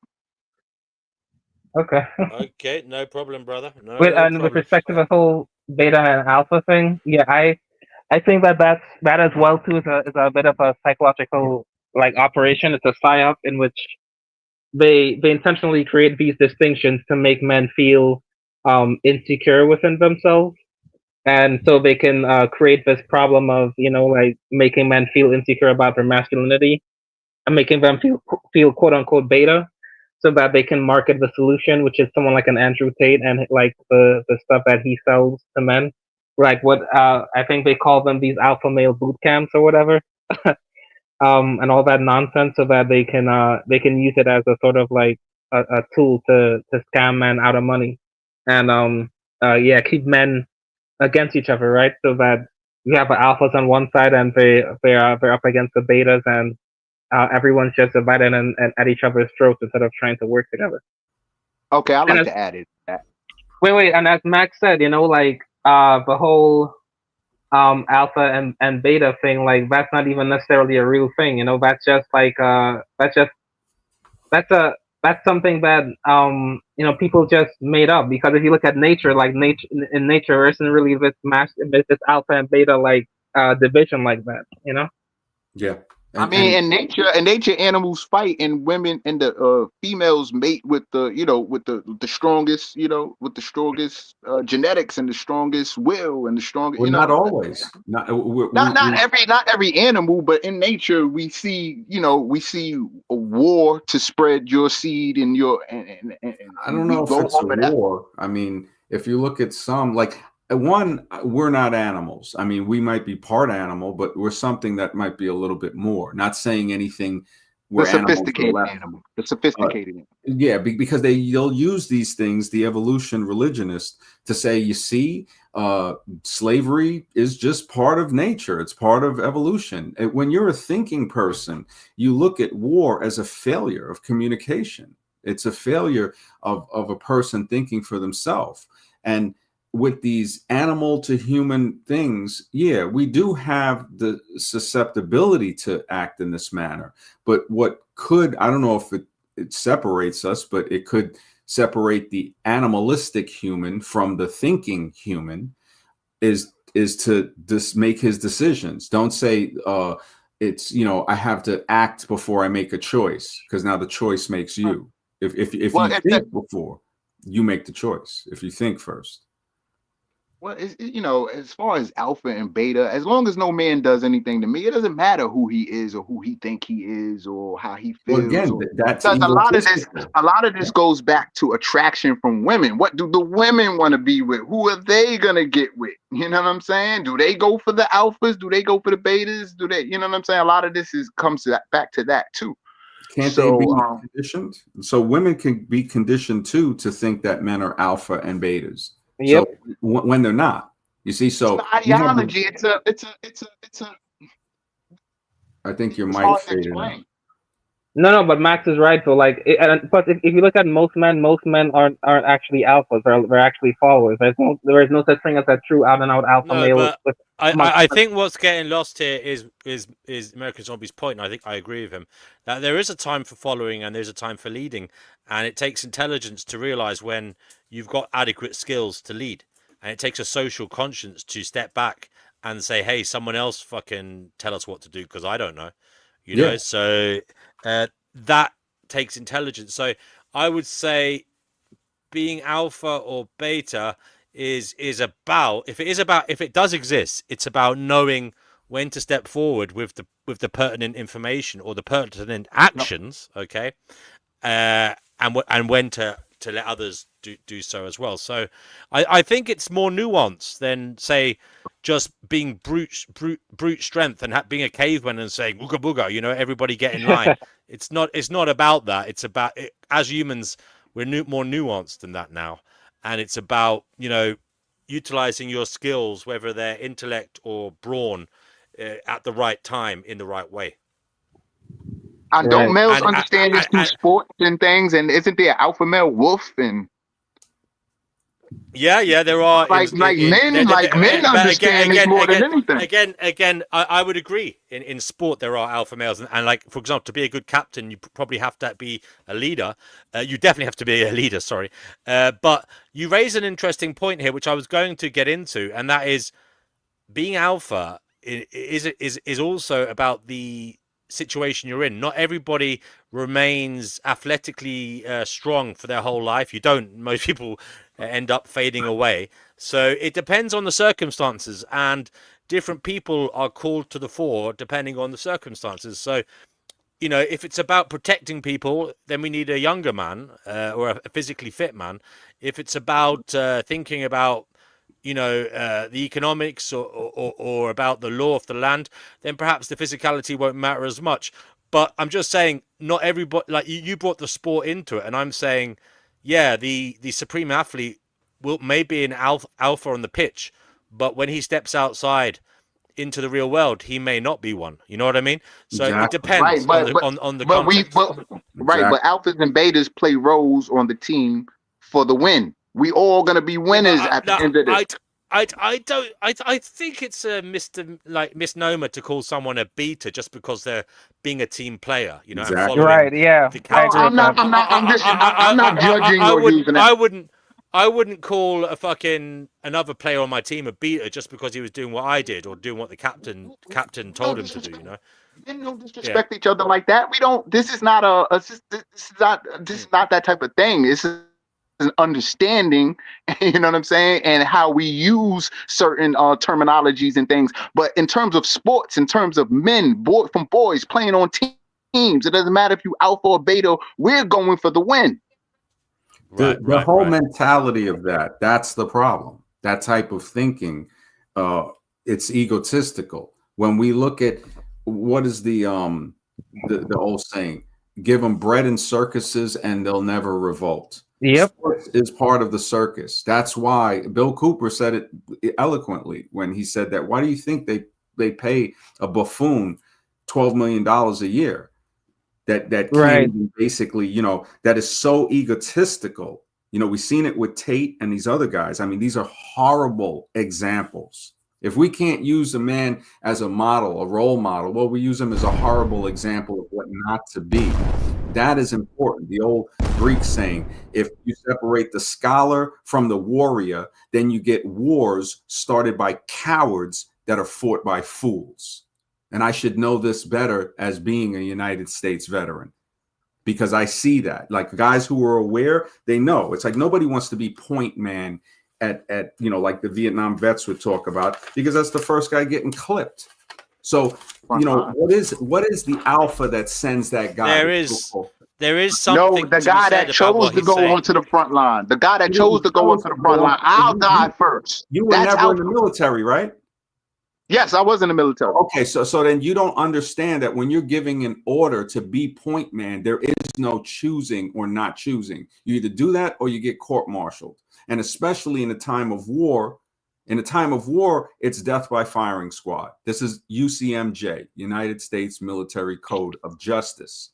Okay. Okay, no problem, brother. No And with problem. respect to the whole beta and alpha thing, yeah, I think that as well too is a bit of a psychological like operation. It's a psyop in which they intentionally create these distinctions to make men feel insecure within themselves, and so they can create this problem of like making men feel insecure about their masculinity and making them feel quote unquote beta, so that they can market the solution, which is someone like an Andrew Tate and like the stuff that he sells to men, like what I think they call them these alpha male boot camps or whatever, and all that nonsense, so that they can use it as a sort of like a tool to scam men out of money, and yeah, keep men against each other, right? So that you have the alphas on one side and they're up against the betas, and everyone's just divided and at each other's throats instead of trying to work together. Okay, I And like as, to add it. wait, and as Max said, like the whole alpha and beta thing, like that's not even necessarily a real thing. That's just like that's a that's something that people just made up, because if you look at nature, like nature in nature, there isn't really this alpha and beta like division like that. Yeah. I mean, in nature, animals fight, and women and the females mate with with the strongest, with the strongest genetics and the strongest will and the strongest, Well, not always. not every animal, but in nature we see, we see a war to spread your seed and I don't we know if go it's a off of that. war. I mean, if you look at some, like we're not animals. I mean, we might be part animal, but we're something that might be a little bit more. Not saying anything. The We're animals sophisticated animal. The sophisticated animal. Yeah, because they'll use these things, the evolution religionists, to say, you see, slavery is just part of nature. It's part of evolution. When you're a thinking person, you look at war as a failure of communication. It's a failure of a person thinking for themselves. And with these animal to human things, yeah, we do have the susceptibility to act in this manner. But what could, I don't know if it separates us, but it could separate the animalistic human from the thinking human, is to just make his decisions. Don't say it's, I have to act before I make a choice, because now the choice makes you. If you think before you make the choice, if you think first. Well, as far as alpha and beta, as long as no man does anything to me, it doesn't matter who he is or who he think he is or how he feels. Well, again, that's because a lot of this goes back to attraction from women. What do the women want to be with? Who are they gonna get with? You know what I'm saying? Do they go for the alphas? Do they go for the betas? Do they? You know what I'm saying? A lot of this comes back to that too. Can't they be conditioned? So women can be conditioned too to think that men are alpha and betas. Yep. So when they're not, you see, so it's an ideology. It's a. I think your mic faded out. No, but Max is right. So like, and plus, if you look at most men aren't actually alphas. They're actually followers. There is no such thing as a true out and out alpha male. But I think what's getting lost here is American Zombie's point, and I think I agree with him, that there is a time for following and there's a time for leading, and it takes intelligence to realize when you've got adequate skills to lead, and it takes a social conscience to step back and say, hey, someone else fucking tell us what to do, because I don't know, know. So that takes intelligence. So I would say being alpha or beta is about, if it does exist, it's about knowing when to step forward with the pertinent information or the pertinent actions, okay, and when to let others do so as well. So I think it's more nuanced than, say, just being brute strength and being a caveman and saying booga booga, everybody get in line. It's not about that. It's about as humans, we're more nuanced than that now, and it's about utilizing your skills, whether they're intellect or brawn, at the right time in the right way. And don't Right. males And understand this through sports and things? And isn't there alpha male wolf and yeah, there are like men but understand this more than anything? again, I would agree. In sport, there are alpha males, and like for example, to be a good captain, you probably have to be a leader. You definitely have to be a leader. Sorry, but you raise an interesting point here, which I was going to get into, and that is being alpha is also about the situation you're in. Not everybody remains athletically strong for their whole life. You don't. Most people end up fading away. So it depends on the circumstances, and different people are called to the fore depending on the circumstances. So, you know, if it's about protecting people, then we need a younger man or a physically fit man. If it's about thinking about, you know, the economics or about the law of the land, then perhaps the physicality won't matter as much. But I'm just saying, not everybody, like you brought the sport into it, and I'm saying, yeah, the supreme athlete may be an alpha on the pitch, but when he steps outside into the real world, he may not be one. You know what I mean? So it Exactly. depends Right, on the context. Right, but alphas and betas play roles on the team for the win. We all gonna be winners at the end of this. I think it's a misnomer to call someone a beta just because they're being a team player, you know, and Exactly. following Right. Yeah. the I captain. agree with that. I'm not judging or using that. I wouldn't call a fucking another player on my team a beta just because he was doing what I did or doing what the captain told him to do, you know. Men don't disrespect each other like that. We don't. This is not this is not that type of thing. This is an understanding, you know what I'm saying, and how we use certain terminologies and things. But in terms of sports, in terms of men, from boys playing on teams, it doesn't matter if you alpha or beta. We're going for the win. The whole mentality of that's the problem. That type of thinking, it's egotistical. When we look at what is the old saying, give them bread and circuses and they'll never revolt. Yep. Sports is part of the circus. That's why Bill Cooper said it eloquently when he said that. Why do you think they pay a buffoon $12 million a year? That Right. can basically, you know, that is so egotistical. You know, we've seen it with Tate and these other guys. I mean, these are horrible examples. If we can't use a man as a model, a role model, well, we use him as a horrible example of what not to be. That is important. The old Greek saying, if you separate the scholar from the warrior, then you get wars started by cowards that are fought by fools. And I should know this better as being a United States veteran, because I see that. Like guys who are aware, they know. It's like nobody wants to be point man at you know, like the Vietnam vets would talk about, because that's the first guy getting clipped. So, you know, what is the alpha that sends that guy? There is something. No, the guy that chose to go onto the front line. The guy that chose to go onto the front line. I'll die first. You were never in the military, right? Yes, I was in the military. Okay, so then you don't understand that when you're giving an order to be point man, there is no choosing or not choosing. You either do that or you get court-martialed. And especially in a time of war, it's death by firing squad. This is UCMJ, United States Military Code of Justice.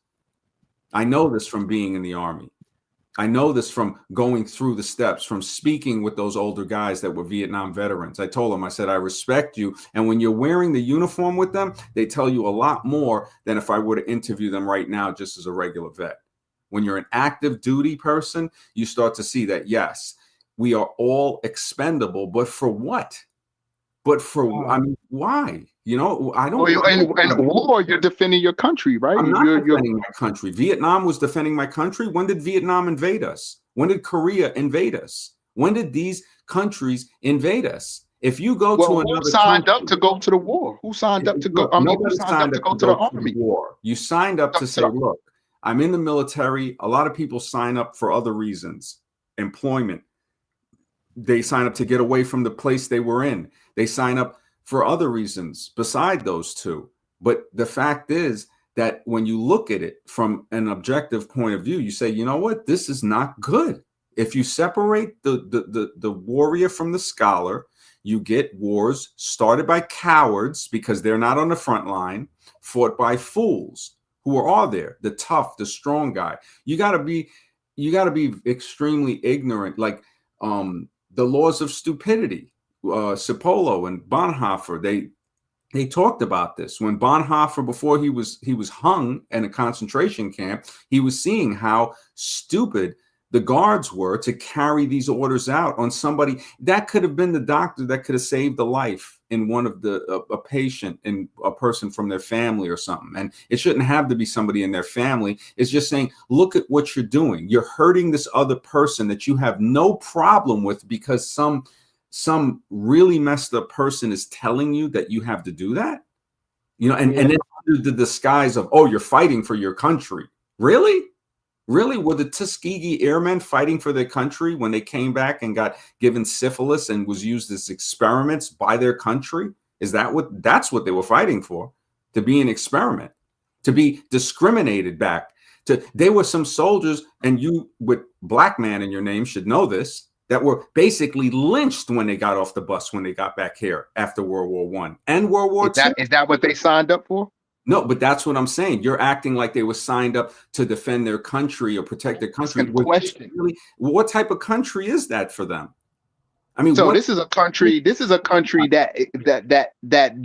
I know this from being in the Army. I know this from going through the steps, from speaking with those older guys that were Vietnam veterans. I told them, I said, I respect you. And when you're wearing the uniform with them, they tell you a lot more than if I were to interview them right now just as a regular vet. When you're an active duty person, you start to see that, yes, we are all expendable, but for what? I mean, why? You know, I don't. In war, you're defending your country, right? I'm not defending my country. Vietnam was defending my country. When did Vietnam invade us? When did Korea invade us? When did these countries invade us? If you go to another, who signed up to go to the war? Who signed up to go? I mean, who signed up to go to the army? War. You signed up to say, look, I'm in the military. A lot of people sign up for other reasons. Employment. They sign up to get away from the place they were in. They sign up for other reasons beside those two. But the fact is that when you look at it from an objective point of view, you say, you know what, this is not good. If you separate the warrior from the scholar, You get wars started by cowards because they're not on the front line, fought by fools who are all there, the tough, the strong guy. You got to be extremely ignorant, like the laws of stupidity. Cipolla and Bonhoeffer, they talked about this. When Bonhoeffer, before he was hung in a concentration camp, he was seeing how stupid the guards were to carry these orders out on somebody that could have been the doctor that could have saved the life in one of a patient and a person from their family or something. And it shouldn't have to be somebody in their family. It's just saying, look at what you're doing. You're hurting this other person that you have no problem with because some really messed up person is telling you that you have to do that, and then under the disguise of, oh, you're fighting for your country. Really were the Tuskegee Airmen fighting for their country when they came back and got given syphilis and was used as experiments by their country? That's what they were fighting for? To be an experiment, to be discriminated back to. They were some soldiers, and you with black man in your name should know this, that were basically lynched when they got off the bus when they got back here after World War I and World War II. Is that what they signed up for? No, but that's what I'm saying. You're acting like they were signed up to defend their country or protect their country. Really, what type of country is that for them? I mean, so this is a country that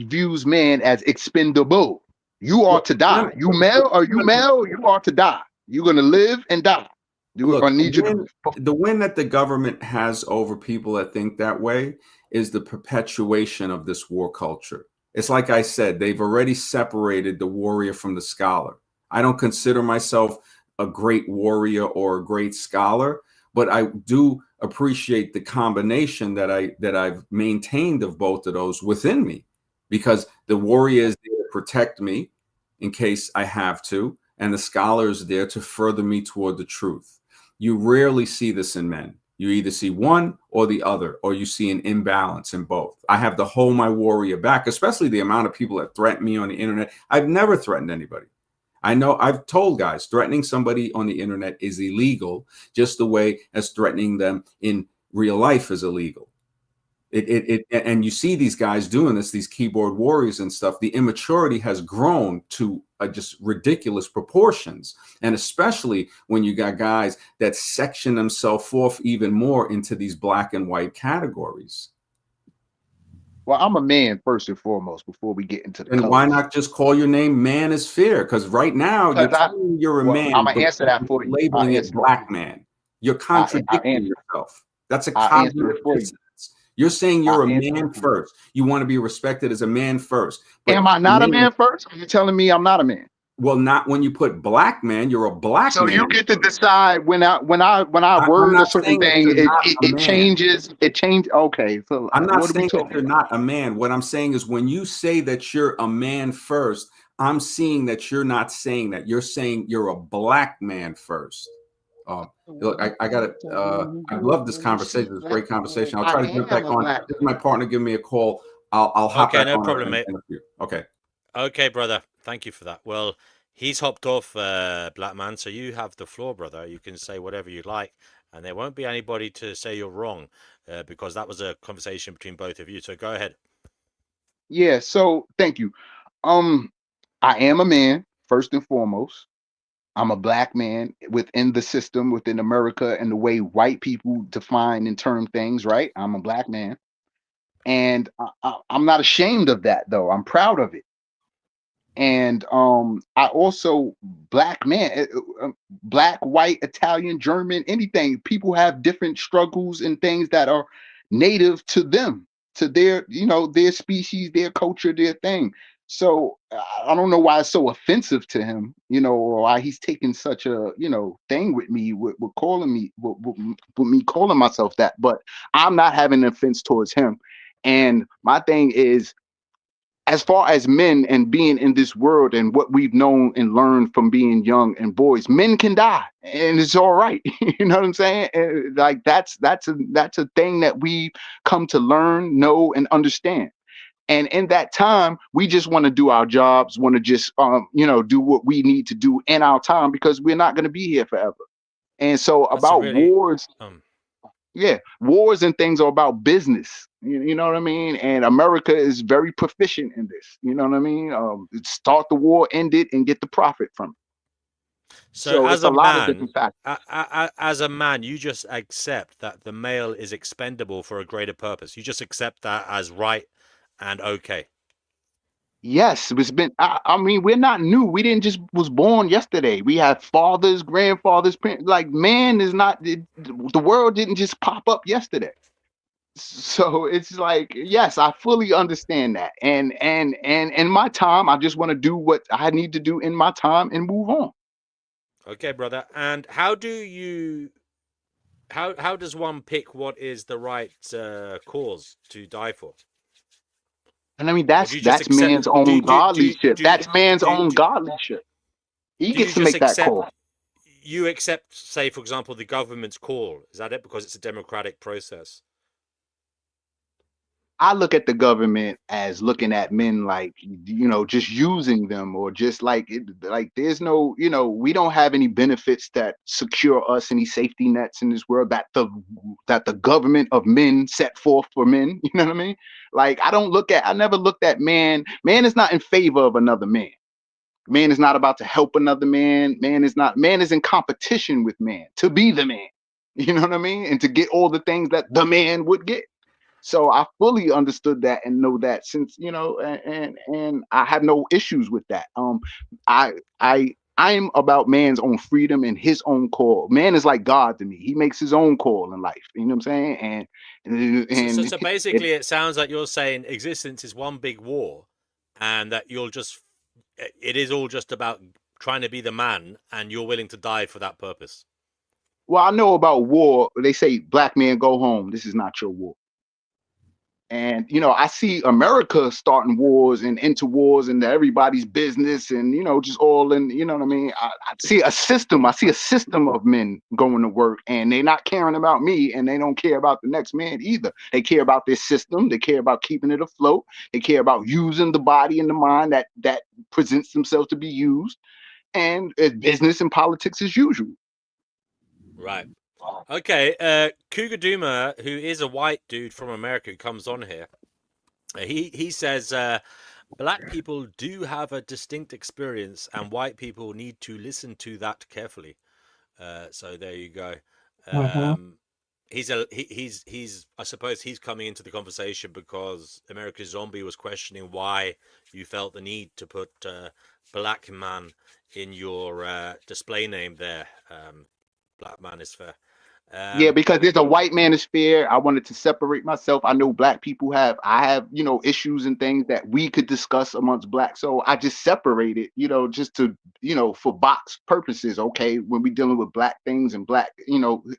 views man as expendable. You are to die. You male, you are to die. You're gonna live and die. The win that the government has over people that think that way is the perpetuation of this war culture. It's like I said, they've already separated the warrior from the scholar. I don't consider myself a great warrior or a great scholar, but I do appreciate the combination that I've maintained of both of those within me, because the warrior is there to protect me in case I have to, and the scholar is there to further me toward the truth. You rarely see this in men. You either see one or the other, or you see an imbalance in both. I have to hold my warrior back, especially the amount of people that threaten me on the internet. I've never threatened anybody. I know I've told guys threatening somebody on the internet is illegal, just the way as threatening them in real life is illegal. And you see these guys doing this, these keyboard warriors and stuff. The immaturity has grown to just ridiculous proportions. And especially when you got guys that section themselves off even more into these black and white categories. Well, I'm a man first and foremost before we get into the And colors. why not just call your name Man is Fair? Because right now you're a man. I'm gonna answer that for you. Labeling it black man. You're contradicting yourself. That's a cognitive dissonance. You're saying you're a man first. You want to be respected as a man first. Am I not a man first? Are you telling me I'm not a man? Well, not when you put black man. You're a black man. So you get to decide when I word a certain thing. It changes. It changes. Okay. So I'm not saying that you're not a man. What I'm saying is when you say that you're a man first, I'm seeing that you're not saying that. You're saying you're a black man first. Look, I got it. I love this conversation. It's a great conversation. I'll try to get back on. This is my partner. Give me a call. I'll hop back on. Okay, no problem, mate. Okay. Okay, brother. Thank you for that. Well, he's hopped off, black man. So you have the floor, brother. You can say whatever you like, and there won't be anybody to say you're wrong, because that was a conversation between both of you. So go ahead. Yeah. So thank you. I am a man first and foremost. I'm a black man within the system, within America, and the way white people define and term things, right? I'm a black man. And I'm not ashamed of that, though. I'm proud of it. And I also, black man, black, white, Italian, German, anything. People have different struggles and things that are native to them, to their, their species, their culture, their thing. So I don't know why it's so offensive to him, or why he's taking such a, thing with me, with calling me, with me calling myself that. But I'm not having an offense towards him. And my thing is, as far as men and being in this world and what we've known and learned from being young and boys, men can die and it's all right. You know what I'm saying? And like that's a thing that we come to learn, know, and understand. And in that time, we just want to do our jobs, want to just, do what we need to do in our time, because we're not going to be here forever. And so wars and things are about business. You know what I mean? And America is very proficient in this. You know what I mean? Start the war, end it, and get the profit from it. So So as it's a a lot of man, different factors. as a man, you just accept that the male is expendable for a greater purpose. You just accept that as right and okay. Yes, it's been. I mean, we're not new. We didn't just was born yesterday. We have fathers, grandfathers, parents. Like man is not. The world didn't just pop up yesterday. So it's like, yes, I fully understand that. And in my time, I just want to do what I need to do in my time and move on. Okay, brother. And how do you how does one pick what is the right cause to die for? And I mean, Or do that's you just that's accept man's own godlyship. do That's man's do own do, godlyship. He do you gets to just make that accept call. you accept, say, for example, the government's call? Is that it? Because it's a democratic process. I look at the government as looking at men like, just using them, or just like like there's no, we don't have any benefits that secure us, any safety nets in this world that the government of men set forth for men. You know what I mean? Like I never looked at man. Man is not in favor of another man. Man is not about to help another man. Man is in competition with man to be the man. You know what I mean? And to get all the things that the man would get. So I fully understood that and know that, since and I have no issues with that. I I'm about man's own freedom and his own call. Man is like God to me. He makes his own call in life. You know what I'm saying? And So it, basically, it sounds like you're saying existence is one big war, and that it is all just about trying to be the man, and you're willing to die for that purpose. well, I know about war. They say black man go home. This is not your war. And I see America starting wars and into wars into everybody's business, and just all in. You know what I mean? I see a system. I see a system of men going to work, and they're not caring about me, and they don't care about the next man either. They care about their system. They care about keeping it afloat. They care about using the body and the mind that presents themselves to be used, and it's business and politics as usual. Right. Okay. Cougar Duma, who is a white dude from America, who comes on here. He says black people do have a distinct experience, and white people need to listen to that carefully. So there you go. Mm-hmm. He's I suppose he's coming into the conversation because America's Zombie was questioning why you felt the need to put black man in your display name there. Black man is fair. Yeah, because there's a white manosphere. I wanted to separate myself. I know black people I have, issues and things that we could discuss amongst black. So I just separated, just to, for box purposes. Okay, when we dealing with black things and black,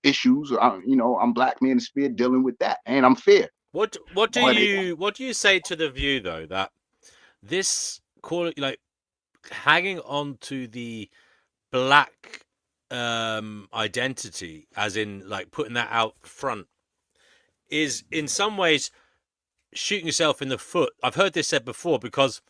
issues, I'm black manosphere dealing with that, and I'm fair. What do you say to the view though that this like hanging on to the black identity, as in like putting that out front, is in some ways shooting yourself in the foot? I've heard this said before, because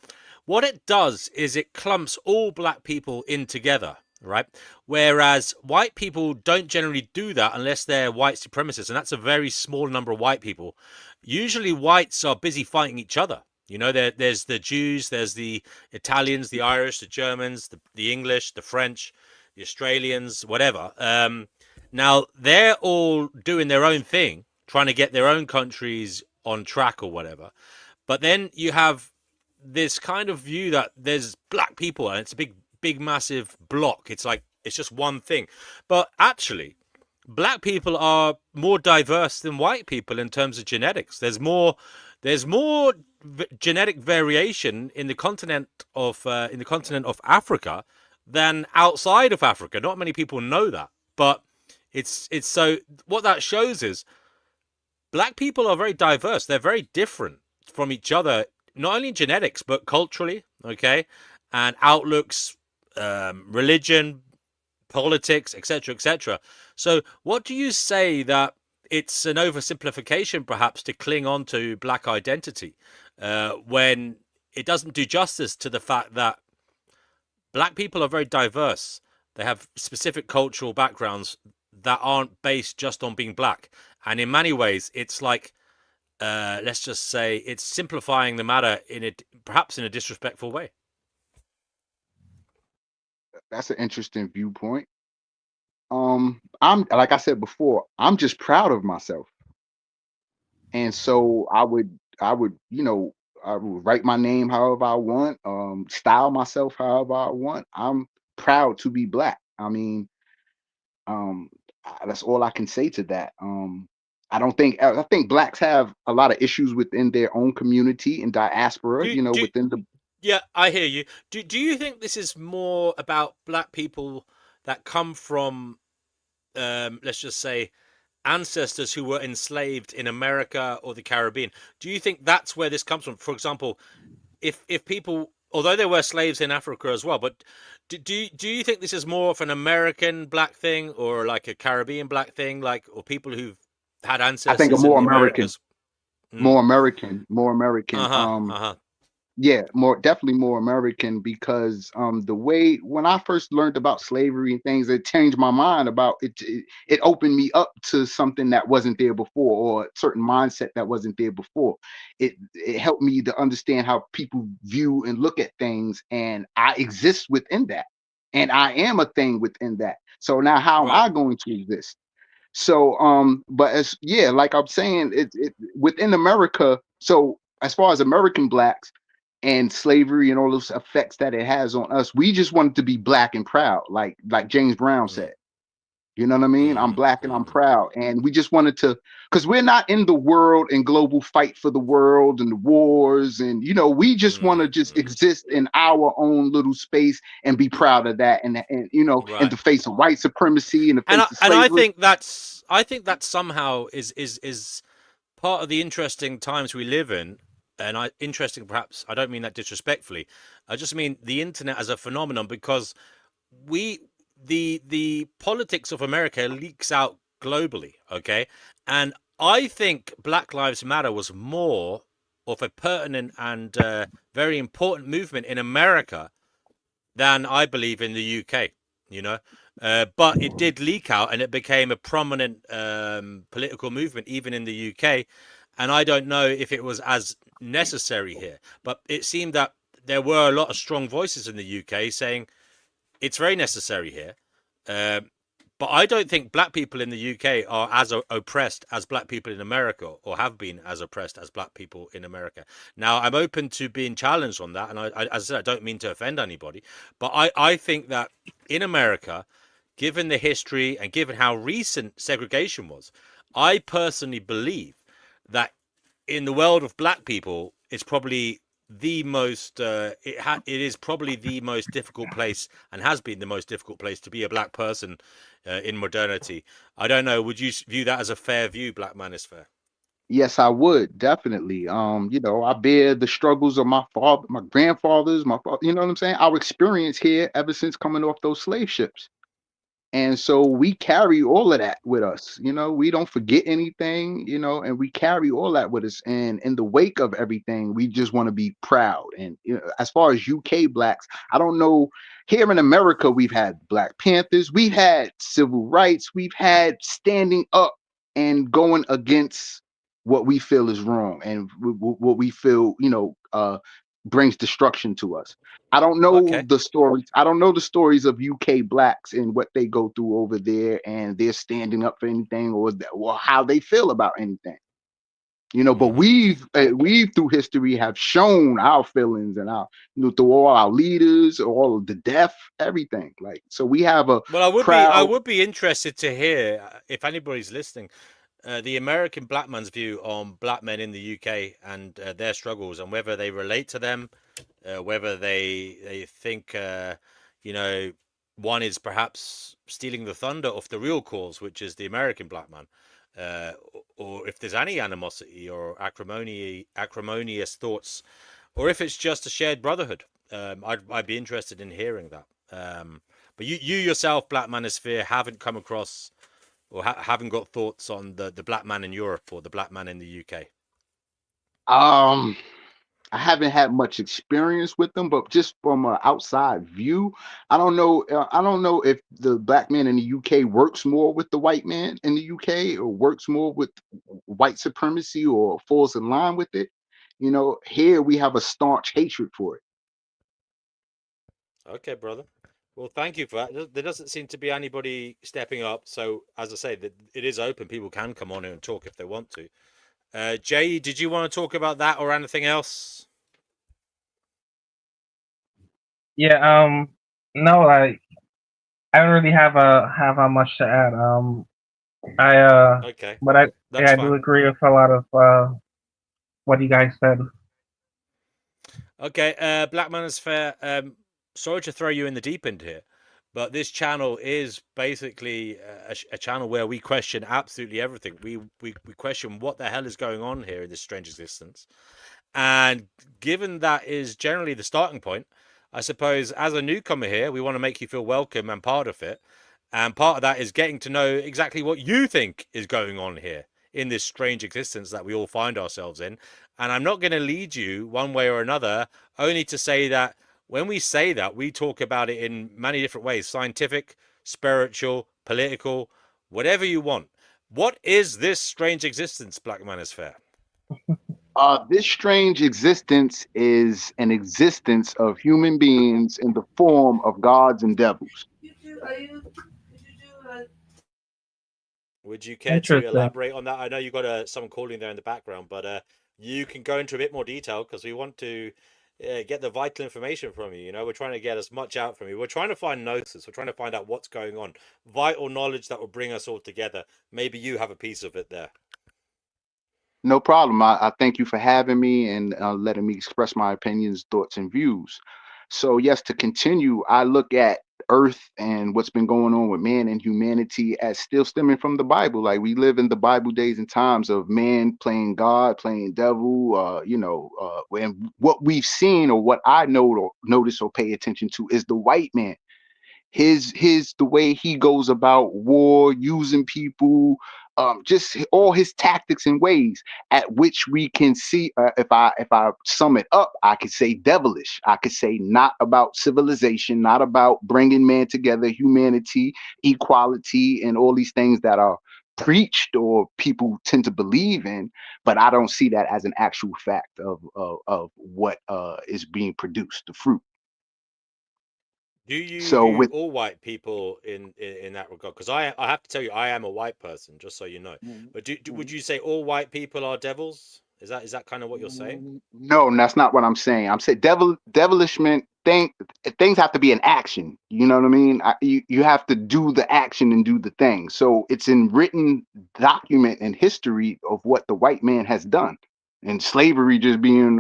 what it does is it clumps all black people in together, right? Whereas white people don't generally do that unless they're white supremacists, and that's a very small number of white people. Usually whites are busy fighting each other. There's the Jews, there's the Italians, the Irish, the Germans, the English, the French, the Australians, whatever. Now they're all doing their own thing, trying to get their own countries on track or whatever. But then you have this kind of view that there's black people and it's a big massive block. It's like it's just one thing. But actually, black people are more diverse than white people in terms of genetics. There's more genetic variation in the continent of Africa than outside of Africa. Not many people know that, but it's so what that shows is black people are very diverse. They're very different from each other, not only in genetics but culturally, okay, and outlooks, religion, politics, etc., etc. So, what do you say that it's an oversimplification, perhaps, to cling on to black identity when it doesn't do justice to the fact that black people are very diverse? They have specific cultural backgrounds that aren't based just on being black, and in many ways, it's like let's just say it's simplifying the matter perhaps in a disrespectful way. That's an interesting viewpoint. I'm like I said before, I'm just proud of myself. And so I would, I would write my name however I want, style myself however I want. I'm proud to be black. I mean, um, that's all I can say to that. I think blacks have a lot of issues within their own community and diaspora, Do do within the Yeah, I hear you. Do you think this is more about black people that come from, let's just say, ancestors who were enslaved in America or the Caribbean? Do you think that's where this comes from? For example, if people, although there were slaves in Africa as well, but do you think this is more of an American black thing or like a Caribbean black thing, like, or people who've had I think a ancestors in the Americas? Mm. more American. Uh-huh. Uh-huh. Yeah, definitely more American because the way when I first learned about slavery and things, it changed my mind about it. It opened me up to something that wasn't there before, or a certain mindset that wasn't there before. It helped me to understand how people view and look at things, and I exist within that, and I am a thing within that. So now, how am Right. I going to exist? So, but as yeah, like I'm saying, it within America. So as far as American blacks and slavery and all those effects that it has on us, we just wanted to be black and proud, like James Brown Mm. said. You know what I mean? I'm Mm-hmm. black and I'm Mm-hmm. proud. And we just wanted to, because we're not in the world and global fight for the world and the wars. And, we just want to just Mm-hmm. exist in our own little space and be proud of that. And in Right. the face of white supremacy, in the And face of I slavery. think that somehow is part of the interesting times we live in. And interesting, perhaps I don't mean that disrespectfully. I just mean the internet as a phenomenon, because we the politics of America leaks out globally, okay? And I think Black Lives Matter was more of a pertinent and very important movement in America than I believe in the UK, you know. But it did leak out, and it became a prominent political movement even in the UK. And I don't know if it was as necessary here, but it seemed that there were a lot of strong voices in the UK saying it's very necessary here. Um, but I don't think black people in the UK are as oppressed as black people in America, or have been as oppressed as black people in America. Now, I'm open to being challenged on that, and as I said, I don't mean to offend anybody, but I think that in America, given the history and given how recent segregation was, I personally believe that in the world of black people, it's probably the most it is probably the most difficult place, and has been the most difficult place to be a black person in modernity. I don't know, would you view that as a fair view? Black man is fair. Yes, I would definitely. I bear the struggles of my father, my grandfathers, my father. You know what I'm saying? Our experience here ever since coming off those slave ships. And so we carry all of that with us. We don't forget anything, and we carry all that with us. And in the wake of everything, we just want to be proud. And as far as UK blacks, I don't know. Here in America, we've had Black Panthers, we've had civil rights, we've had standing up and going against what we feel is wrong and what we feel, brings destruction to us. I don't know Okay. the stories. I don't know the stories of UK blacks and what they go through over there, and they're standing up for anything, or how they feel about anything. But Hmm. we've through history have shown our feelings and our, through all our leaders, all of the death, everything. Like, so we have a Well, I proud. would be interested to hear, if anybody's listening, the American black man's view on black men in the UK and their struggles, and whether they relate to them, whether they think you know one is perhaps stealing the thunder off the real cause, which is the American black man, or if there's any animosity or acrimonious thoughts, or if it's just a shared brotherhood. I'd be interested in hearing that. But you yourself, Black Manosphere, haven't come across, or haven't got thoughts on the black man in Europe or the black man in the UK. Um, I haven't had much experience with them, but just from an outside view, I don't know. I don't know if the black man in the UK works more with the white man in the UK, or works more with white supremacy, or falls in line with it. You know, here we have a staunch hatred for it. Okay, brother. Well, thank you for that. There doesn't seem to be anybody stepping up. So, as I say, it is open. People can come on here and talk if they want to. Jay, did you want to talk about that or anything else? Yeah. No, I don't really have much to add. Okay, But that's I do fine. agree with a lot of what you guys said. Okay, Black Manosphere, sorry to throw you in the deep end here, but this channel is basically a channel where we question absolutely everything. We question what the hell is going on here in this strange existence. And given that is generally the starting point, I suppose as a newcomer here, we want to make you feel welcome and part of it. And part of that is getting to know exactly what you think is going on here in this strange existence that we all find ourselves in. And I'm not going to lead you one way or another, only to say that when we say that, we talk about it in many different ways: scientific, spiritual, political, whatever you want. What is this strange existence, Black Manosphere? This strange existence is an existence of human beings in the form of gods and devils. Would you care to Interesting. elaborate on that? I know you got someone calling there in the background, but you can go into a bit more detail because we want to get the vital information from you. You know, we're trying to get as much out from you. We're trying to find Gnosis. We're trying to find out what's going on. Vital knowledge that will bring us all together. Maybe you have a piece of it there. No problem. I thank you for having me and letting me express my opinions, thoughts, and views. So, yes, to continue, I look at Earth and what's been going on with man and humanity as still stemming from the Bible. Like, we live in the Bible days and times of man playing God, playing devil. And what we've seen, or what I know or notice or pay attention to, is the white man, his the way he goes about war, using people, just all his tactics and ways, at which we can see, if I sum it up, I could say devilish. I could say not about civilization, not about bringing man together, humanity, equality, and all these things that are preached or people tend to believe in. But I don't see that as an actual fact of what is being produced, the fruit. Do you So view with all white people in that regard? Because I have to tell you, I am a white person, just so you know. But would you say all white people are devils? Is that kind of what you're saying? No, that's not what I'm saying. I'm saying devilishment things have to be in action. You know what I mean? You have to do the action and do the thing. So it's in written document and history of what the white man has done, and slavery just being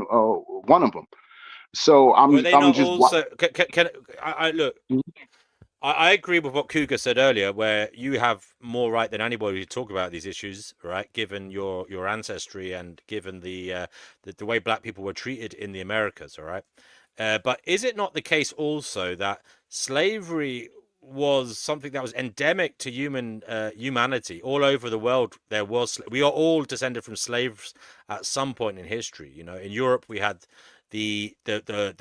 one of them. So Were they I'm not just what. also? Can I look? I agree with what Cougar said earlier, where you have more right than anybody to talk about these issues, right? Given your ancestry and given the way black people were treated in the Americas, all right. But is it not the case also that slavery was something that was endemic to humanity all over the world? We are all descended from slaves at some point in history. You know, in Europe we had the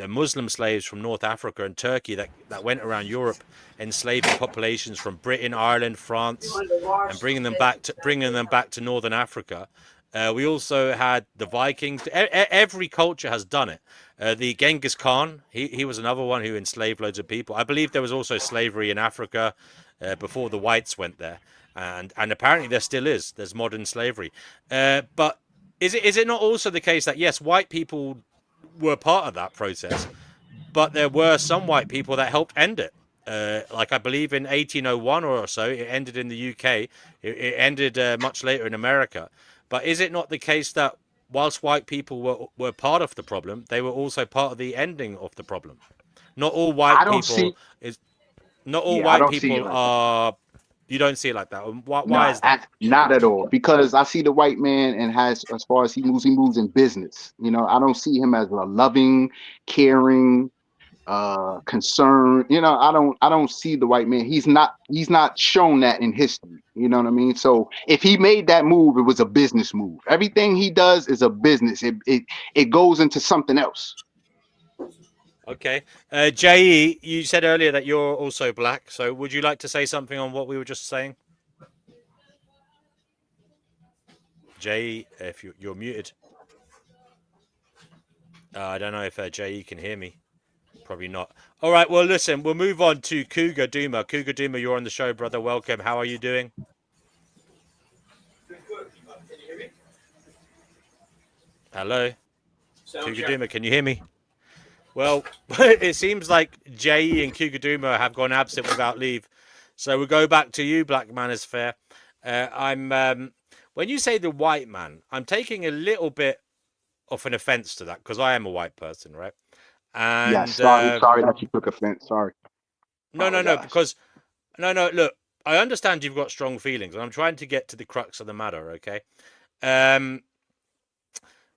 Muslim slaves from North Africa and Turkey that went around Europe enslaving populations from Britain, Ireland, France, and bringing them back to Northern Africa. We also had the Vikings. Every culture has done it. The Genghis Khan, he was another one who enslaved loads of people. I believe there was also slavery in Africa before the whites went there, and apparently there still is. There's modern slavery, but is it not also the case that yes, white people were part of that process, but there were some white people that helped end it. Like I believe in 1801 or so, it ended in the UK. It ended much later in America. But is it not the case that whilst white people were part of the problem, they were also part of the ending of the problem? Not all I white don't see. people is not all Yeah, I white don't see it people like that. are. You don't see it like that. Why No, is that? not at all. Because I see the white man, and has, as far as he moves in business. You know, I don't see him as a loving, caring, concern. I don't see the white man. He's not shown that in history. You know what I mean? So if he made that move, it was a business move. Everything he does is a business. It goes into something else. Okay. Je, you said earlier that you're also black, so would you like to say something on what we were just saying? Je, if you're muted. I don't know if Je can hear me. Probably not. All right, well, listen, we'll move on to Cougar Duma. Cougar Duma, you're on the show, brother. Welcome. How are you doing? Can you hear me? Hello? Sound Cougar check. Duma, can you hear me? Well, it seems like Je and Cougar Duma have gone absent without leave. So we'll go back to you, Black Manosphere. When you say the white man, I'm taking a little bit of an offense to that because I am a white person, right? Yes, And sorry that you took offense. Sorry. no, Apologize. because no, look, I understand you've got strong feelings, and I'm trying to get to the crux of the matter, okay? Um,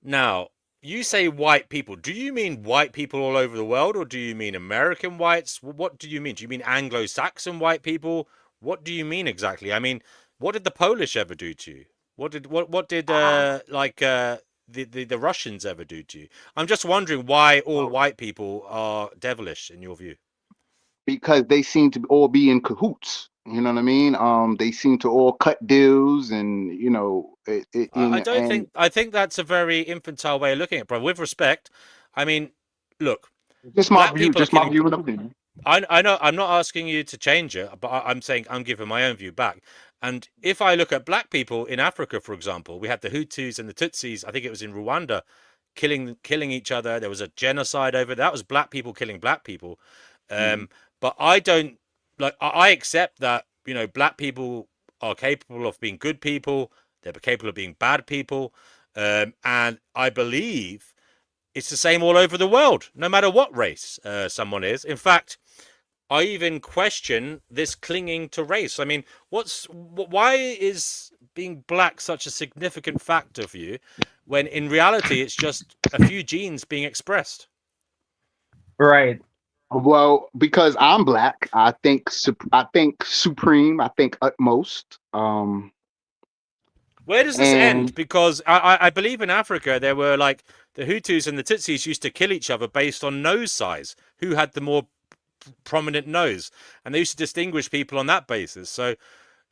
Now, you say white people. Do you mean white people all over the world, or do you mean American whites? What do you mean? Do you mean Anglo-Saxon white people? What do you mean exactly? I mean, what did the Polish ever do to you? What did the Russians ever do to you? I'm just wondering why all white people are devilish in your view. Because they seem to all be in cahoots. You know what I mean? They seem to all cut deals, and I don't think I think that's a very infantile way of looking at it, bro. With respect, I mean, look, just my black view, people are just my killing. view and opinion. I know I'm not asking you to change it, but I'm saying I'm giving my own view back. And if I look at black people in Africa, for example, we had the Hutus and the Tutsis. I think it was in Rwanda, killing each other. There was a genocide over that. Was black people killing black people. Mhm. But I don't like. I accept that black people are capable of being good people. They're capable of being bad people, and I believe it's the same all over the world, no matter what race someone is. In fact, I even question this clinging to race. I mean, why is being black such a significant factor for you when in reality it's just a few genes being expressed? Right. Well, because I'm black, I think supreme, I think utmost. Where does this end? And Because I believe in Africa there were like the Hutus and the Tutsis used to kill each other based on nose size, who had the more prominent nose, and they used to distinguish people on that basis. So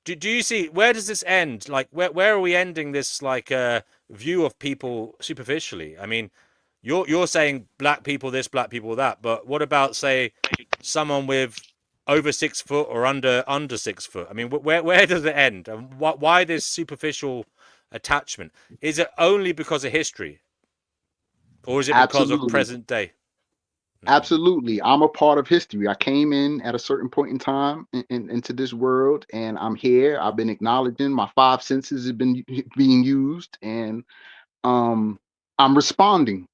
do you see where does this end? Like where are we ending this like view of people superficially? I mean, you're saying black people this, black people that, but what about say someone with over 6 foot or under 6 foot? I mean, where does it end? And why this superficial attachment? Is it only because of history, or is it because of absolutely, present day? absolutely, I'm a part of history. I came in at a certain point in time into this world, and I'm here. I've been acknowledging my five senses have been being used, and um, I'm responding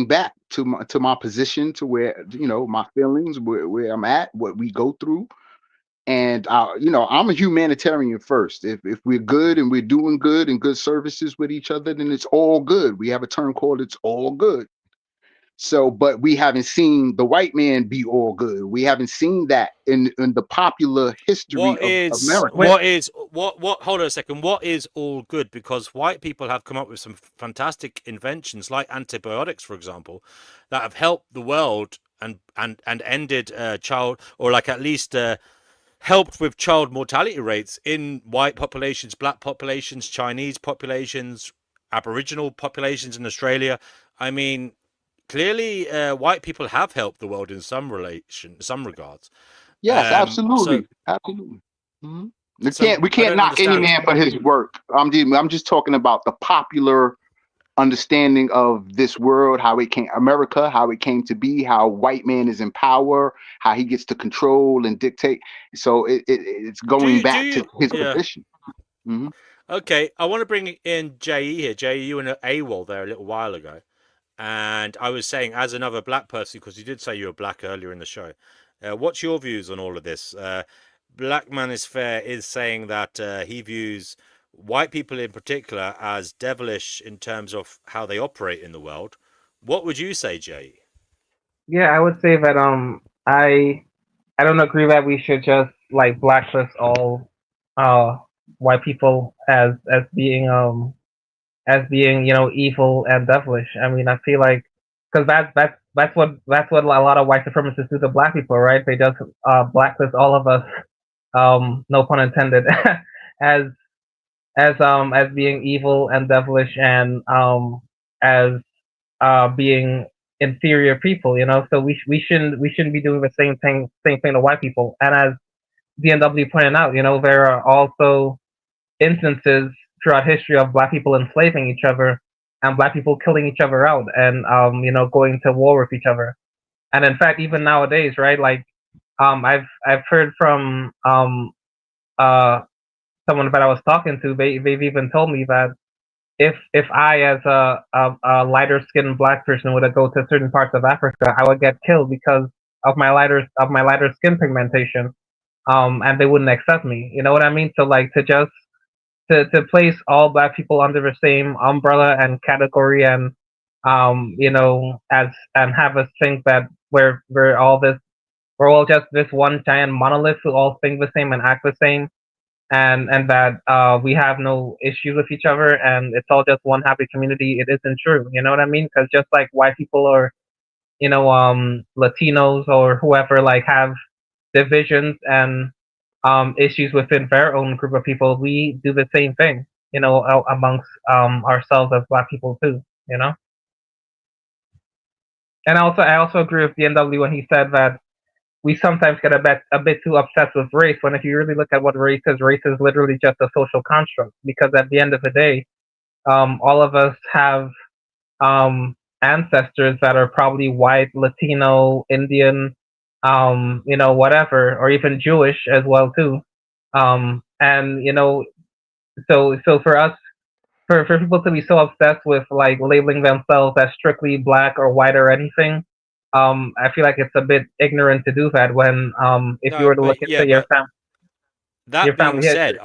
back to my position, to where my feelings, where I'm at, what we go through. And I'm a humanitarian first. If we're good and we're doing good and good services with each other, then it's all good. We have a term called "it's all good." So, but we haven't seen the white man be all good. We haven't seen that in the popular history What of is America. Wait, what is what? Hold on a second. What is all good? Because white people have come up with some fantastic inventions, like antibiotics, for example, that have helped the world and ended child, or like at least helped with child mortality rates in white populations, black populations, Chinese populations, Aboriginal populations in Australia. I mean, clearly, white people have helped the world in some regards. Yes, So absolutely, absolutely. Mhm. so We I can't don't knock any understand. man for his work. I'm just talking about the popular understanding of this world, how it came, America, how it came to be, how white man is in power, how he gets to control and dictate. So it's Do going you do back to you? his Yeah. position. Hmm. Okay. I want to bring in Je here. Je, you were AWOL there a little while ago, and I was saying as another black person because you did say you were black earlier in the show. What's your views on all of this? Black Man is Fair is saying that he views white people in particular as devilish in terms of how they operate in the world. What would you say, Jay? Yeah, I would say that I don't agree that we should just like blacklist all uh white people as being evil and devilish. I mean, I feel like because that's what a lot of white supremacists do to black people, right? They just blacklist all of us, no pun intended, as as being evil and devilish and as being inferior people, So we shouldn't be doing the same thing to white people. And as DNW pointed out, there are also instances throughout history of black people enslaving each other and black people killing each other out and going to war with each other. And in fact, even nowadays, right? Like I've heard from uh someone that I was talking to, they've even told me that if I, as a lighter skinned black person, were to go to certain parts of Africa, I would get killed because of my lighter skin pigmentation. And they wouldn't accept me. You know what I mean? So like to place all black people under the same umbrella and category and as and have us think that we're all just this one giant monolith who all think the same and act the same and that we have no issues with each other and it's all just one happy community. It isn't true. You know what I mean? Because just like white people or Latinos or whoever like have divisions and issues within their own group of people, we do the same thing. Amongst ourselves as black people too. You know. And I also agree with DNW when he said that we sometimes get a bit too obsessed with race when if you really look at what race is literally just a social construct because at the end of the day, all of us have ancestors that are probably white, Latino, Indian, whatever, or even Jewish as well too. And so for us, for people to be so obsessed with like labeling themselves as strictly black or white or anything, I feel like it's a bit ignorant to do that when if you No, were to look but yeah, into but your that being family said, history.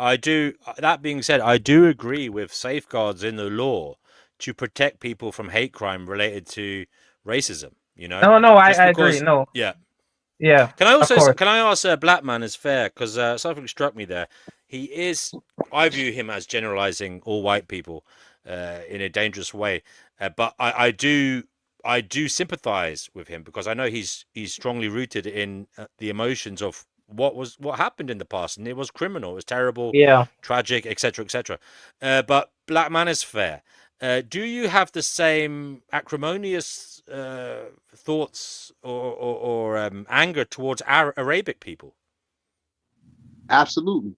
I do agree with safeguards in the law to protect people from hate crime related to racism. No, no, I, Just I agree. because, No, yeah. yeah, of course. Can I ask Black Man is fair because something struck me there. He is, I view him as generalizing all white people in a dangerous way, but I do sympathize with him because I know he's strongly rooted in the emotions of what happened in the past, and it was criminal, it was terrible, Yeah. tragic, etc., etc. But Black Man is fair. Do you have the same acrimonious thoughts or anger towards Arabic people? Absolutely.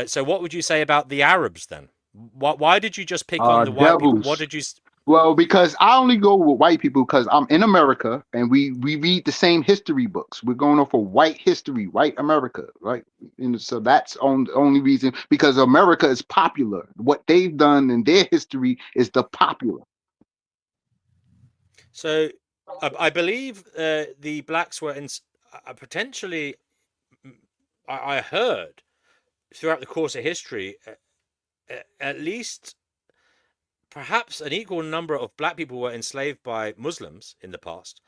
So, what would you say about the Arabs then? Why did you just pick on the white people? What Devils. did you? Well, because I only go with white people because I'm in America and we read the same history books. We're going off of white history, white America, right? And so that's the only reason because America is popular. What they've done in their history is the popular. So, I believe the blacks were in potentially. I heard throughout the course of history, at least perhaps an equal number of black people were enslaved by Muslims in the past,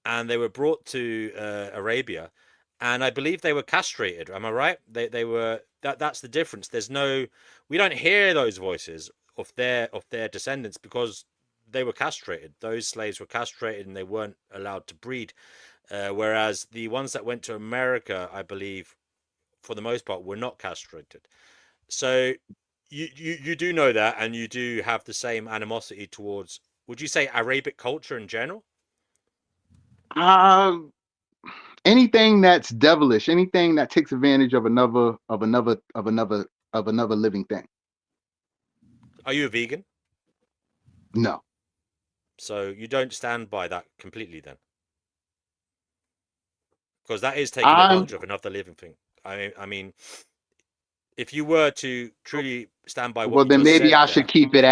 and they were brought to Arabia, and I believe they were castrated. Am I right? They were that's the difference. We don't hear those voices of their descendants because they were castrated. Those slaves were castrated and they weren't allowed to breed. Whereas the ones that went to America, I believe, for the most part, were not castrated. So you do know that, and you do have the same animosity towards. Would you say Arabic culture in general? Uh, anything that's devilish, anything that takes advantage of another living thing. Are you a vegan? No. So you don't stand by that completely then, because that is taking I'm advantage of another living thing. I mean, if you were to truly stand by what Well, you then just maybe said I should there, keep it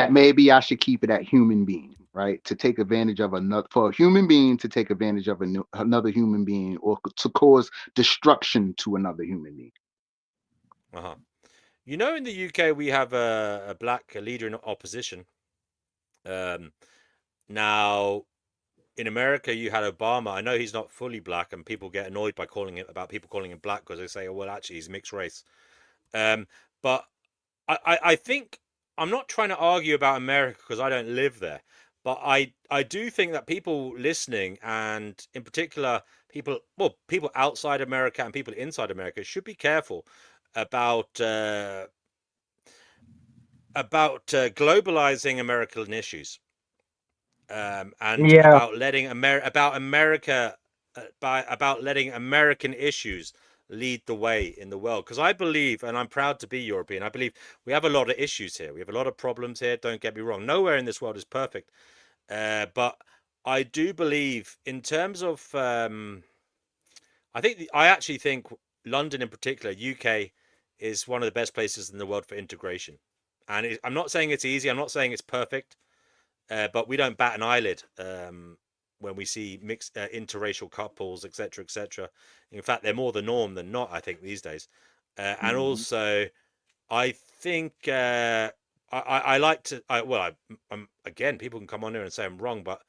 at human being, right? To take advantage of another for a human being to take advantage of another human being or to cause destruction to another human being. uh-huh. In the UK we have a black leader in opposition. Um, Now in America, you had Obama. I know he's not fully black, and people get annoyed by people calling him black because they say, "Oh, well, actually, he's mixed race." Um, but I think I'm not trying to argue about America because I don't live there, but I do think that people listening, and in particular people outside America and people inside America, should be careful about globalizing American issues, and Yeah, about letting America about letting American issues lead the way in the world. Because I believe, and I'm proud to be European, I believe we have a lot of issues here. We have a lot of problems here. Don't get me wrong. Nowhere in this world is perfect. But I do believe, in terms of, I actually think London in particular, UK, is one of the best places in the world for integration. And I'm not saying it's easy. I'm not saying it's perfect. But we don't bat an eyelid when we see mixed interracial couples, etc., etc. In fact, they're more the norm than not, I think, these days. And also, I think I like to. I'm again. People can come on here and say I'm wrong, but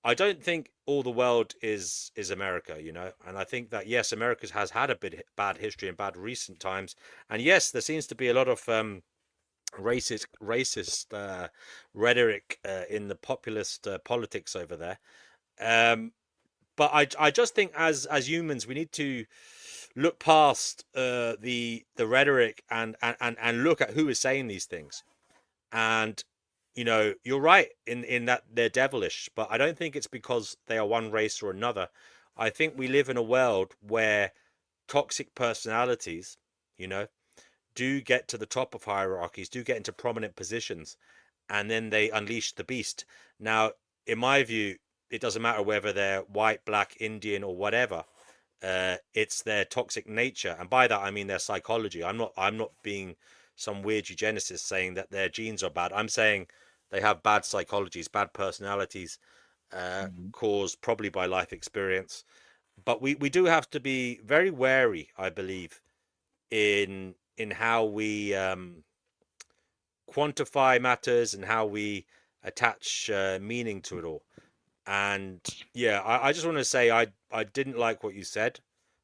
I don't think all the world is America, you know. And I think that yes, America has had a bit bad history in bad recent times, and yes, there seems to be a lot of racist rhetoric in the populist politics over there. But I just think as humans we need to look past the rhetoric and look at who is saying these things. And you know, you're right in that they're devilish, but I don't think it's because they are one race or another. I think we live in a world where toxic personalities, you know, do get to the top of hierarchies, do get into prominent positions, and then they unleash the beast. Now, in my view, it doesn't matter whether they're white, black, Indian, or whatever. It's their toxic nature, and by that I mean their psychology. I'm not being some weird eugenicist saying that their genes are bad. I'm saying they have bad psychologies, bad personalities, caused probably by life experience. But we do have to be very wary, I believe, in how we quantify matters and how we attach meaning to it all. And yeah, I just want to say I didn't like what you said,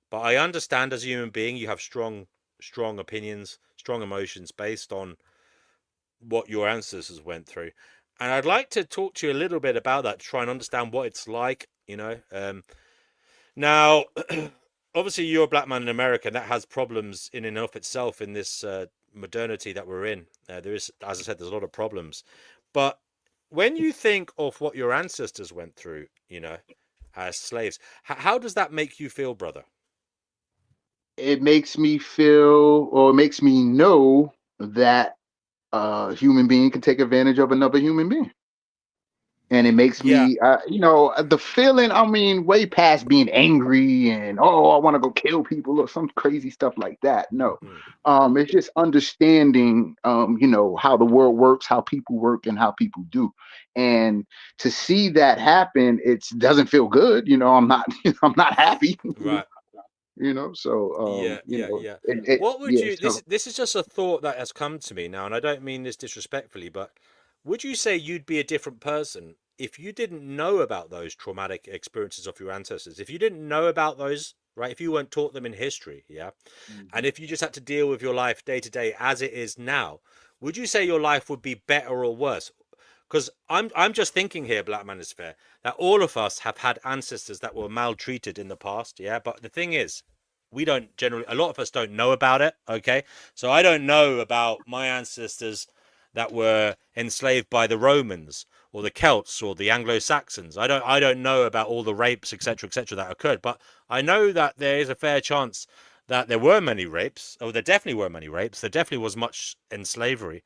but I understand as a human being you have strong opinions, strong emotions based on what your ancestors went through. And I'd like to talk to you a little bit about that to try and understand what it's like, you know. Now, obviously, you're a black man in America, and that has problems in and of itself in this modernity that we're in. There is, as I said, there's a lot of problems. But when you think of what your ancestors went through, you know, as slaves, how does that make you feel, brother? It makes me feel, or it makes me know that a human being can take advantage of another human being. And it makes Yeah, me, the feeling, I mean, way past being angry and, oh, I want to go kill people or some crazy stuff like that. No. It's just understanding, how the world works, how people work, and how people do. And to see that happen, it doesn't feel good. I'm not, I'm not happy. right. So, Yeah. What would yeah. you? So This is just a thought that has come to me now, and I don't mean this disrespectfully, but would you say you'd be a different person if you didn't know about those traumatic experiences of your ancestors? If you didn't know about those, right? If you weren't taught them in history, yeah, and if you just had to deal with your life day to day as it is now, would you say your life would be better or worse? Because I'm just thinking here, Black Man is Fair, that all of us have had ancestors that were maltreated in the past, yeah. But the thing is, we don't generally, a lot of us don't know about it. Okay, so I don't know about my ancestors that were enslaved by the Romans or the Celts or the Anglo-Saxons. I don't know about all the rapes, etc., that occurred. But I know that there is a fair chance that there were many rapes. Oh, there definitely were many rapes. There definitely was much slavery,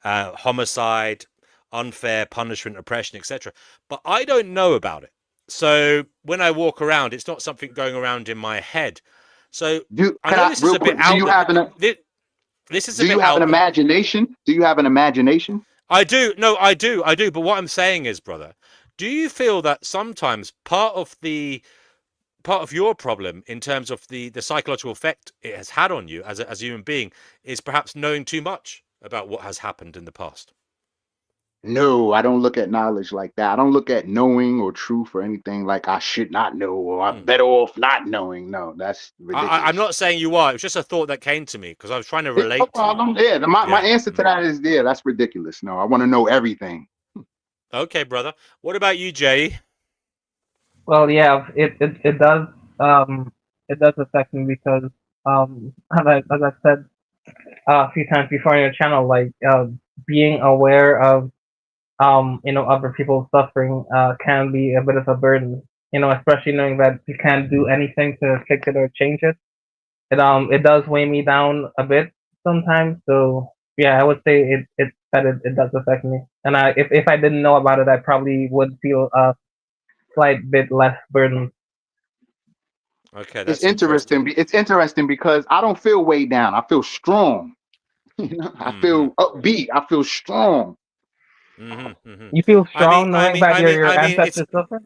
homicide, unfair punishment, oppression, etc. But I don't know about it. So when I walk around, it's not something going around in my head. So I can know I this is real a bit quick? Do out you there. have an This is a Do bit you have an out there. imagination? Do you have an imagination? I do. No, I do. But what I'm saying is, brother, do you feel that sometimes part of your problem in terms of the psychological effect it has had on you as a human being is perhaps knowing too much about what has happened in the past? No, I don't look at knowledge like that. I don't look at knowing or truth or anything like I should not know or I'm better off not knowing. No, that's I'm ridiculous. not saying you are. It was just a thought that came to me because I was trying to Yeah, no relate to you. problem. Yeah, my Yeah. answer to that is yeah, that's ridiculous. No, I want to know everything. Okay, brother. What about you, Jay? Well, yeah, it does affect me because as I said a few times before on your channel, like being aware of other people's suffering can be a bit of a burden. Especially knowing that you can't do anything to fix it or change it. It does weigh me down a bit sometimes. So yeah, I would say it does affect me. And if I didn't know about it, I probably would feel a slight bit less burdened. Okay, It's that's interesting. interesting. It's interesting because I don't feel weighed down. I feel strong. I Mm-hmm. feel upbeat. I feel strong. Mm-hmm. Mm-hmm. You feel I mean, strong I knowing mean, that I mean, your I mean, it's ancestors suffered?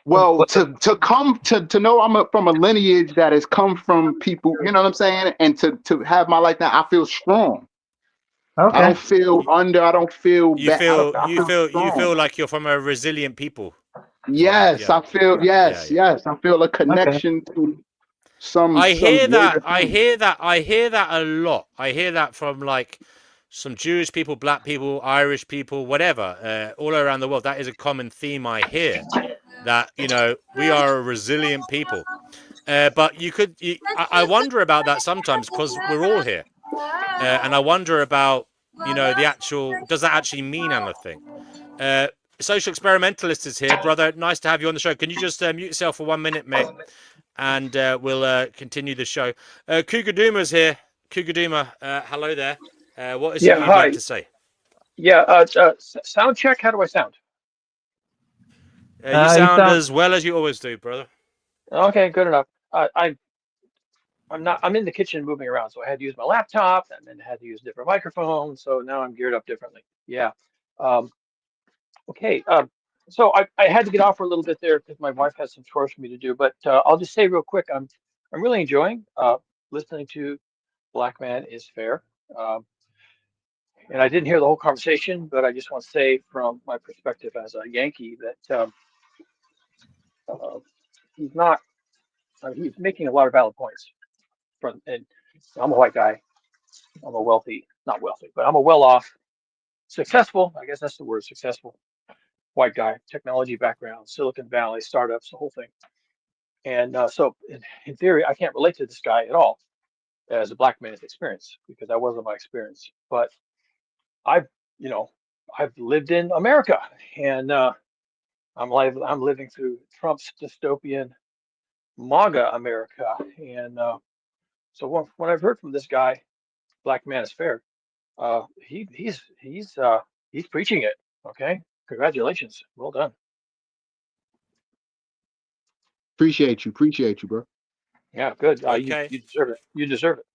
Well, What, to come to know from a lineage that has come from people, you know what I'm saying, and to have my life now, I feel strong. I okay. don't feel under. I don't feel you bad. feel I you feel feel you strong. feel like you're from a resilient people. From Yes, I feel. yeah, Yes, yeah. yes, I feel a Okay. connection to some I some hear that. greater I thing. hear that. I hear that a lot. I hear that from like some Jewish people, black people, Irish people, whatever, all around the world. That is a common theme I hear. That we are a resilient people. But I wonder about that sometimes because we're all here, and I wonder about the actual. Does that actually mean anything? Uh, Social experimentalist is here, brother. Nice to have you on the show. Can you just mute yourself for 1 minute, mate? And we'll continue the show. Cougar Duma's here. Cougar Duma, hello there. What is it Yeah, you'd like hi. to say? Yeah, sound check. How do I sound? You You sound sound as well as you always do, brother. Okay, good enough. I'm not. I'm in the kitchen moving around, so I had to use my laptop, and then had to use different microphones. So now I'm geared up differently. Yeah. Um, okay. So I had to get off for a little bit there because my wife has some chores for me to do. But I'll just say real quick, I'm really enjoying listening to Black Man is Fair. Um, and I didn't hear the whole conversation, but I just want to say from my perspective as a Yankee that uh, he's not. He's making a lot of valid points. And I'm a white guy. I'm a wealthy, not wealthy, but I'm a well-off, successful. I guess that's the word, successful white guy, technology background, Silicon Valley, startups, the whole thing. And so, in theory, I can't relate to this guy at all as a black man's experience because that wasn't my experience. But I've, you know, I've lived in America, and I'm living through Trump's dystopian MAGA America, and so when I've heard from this guy, Black Man is Fair, he's preaching it. Okay, congratulations, well done. Appreciate you, bro. Yeah, good. Okay. You deserve it. You deserve it.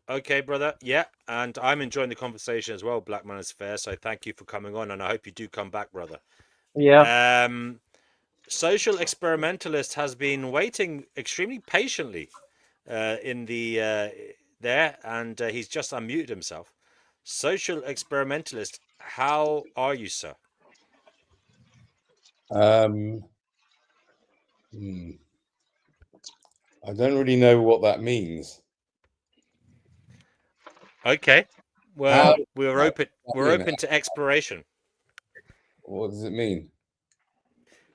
Okay, brother. Yeah, and I'm enjoying the conversation as well. Black Man is Fair. So thank you for coming on, and I hope you do come back, brother. yeah. Social experimentalist has been waiting extremely patiently in the there, and he's just unmuted himself. Social experimentalist, how are you, sir? Um, I don't really know what that means. Okay. How? Well, we're open. We're mean? open to exploration. What does it mean?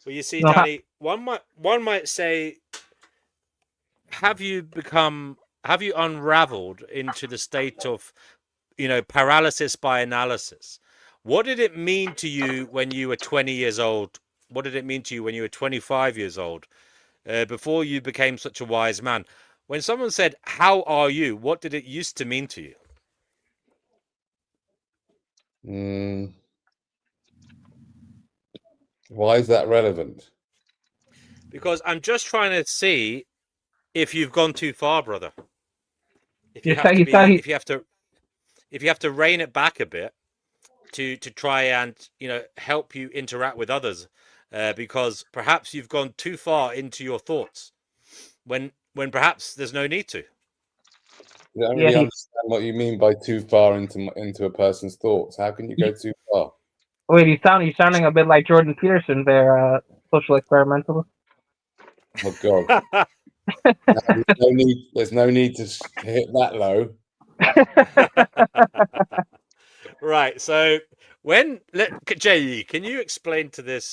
Well, you see, No, Danny, one might say, have you unraveled into the state of, paralysis by analysis? What did it mean to you when you were 20 years old? What did it mean to you when you were 25 years old? Before you became such a wise man? When someone said, "How are you?" What did it used to mean to you? Why is that relevant? Because I'm just trying to see if you've gone too far, brother. If you you have said to you said be, he. if you have to rein it back a bit to try and help you interact with others, because perhaps you've gone too far into your thoughts when perhaps there's no need to. I don't Yeah, really understand what you mean by too far into a person's thoughts. How can you go too far? wait, you're sounding a bit like Jordan Peterson there, social experimentalist. Oh God. There's no need to hit that low. Right. So Jay, can you explain to this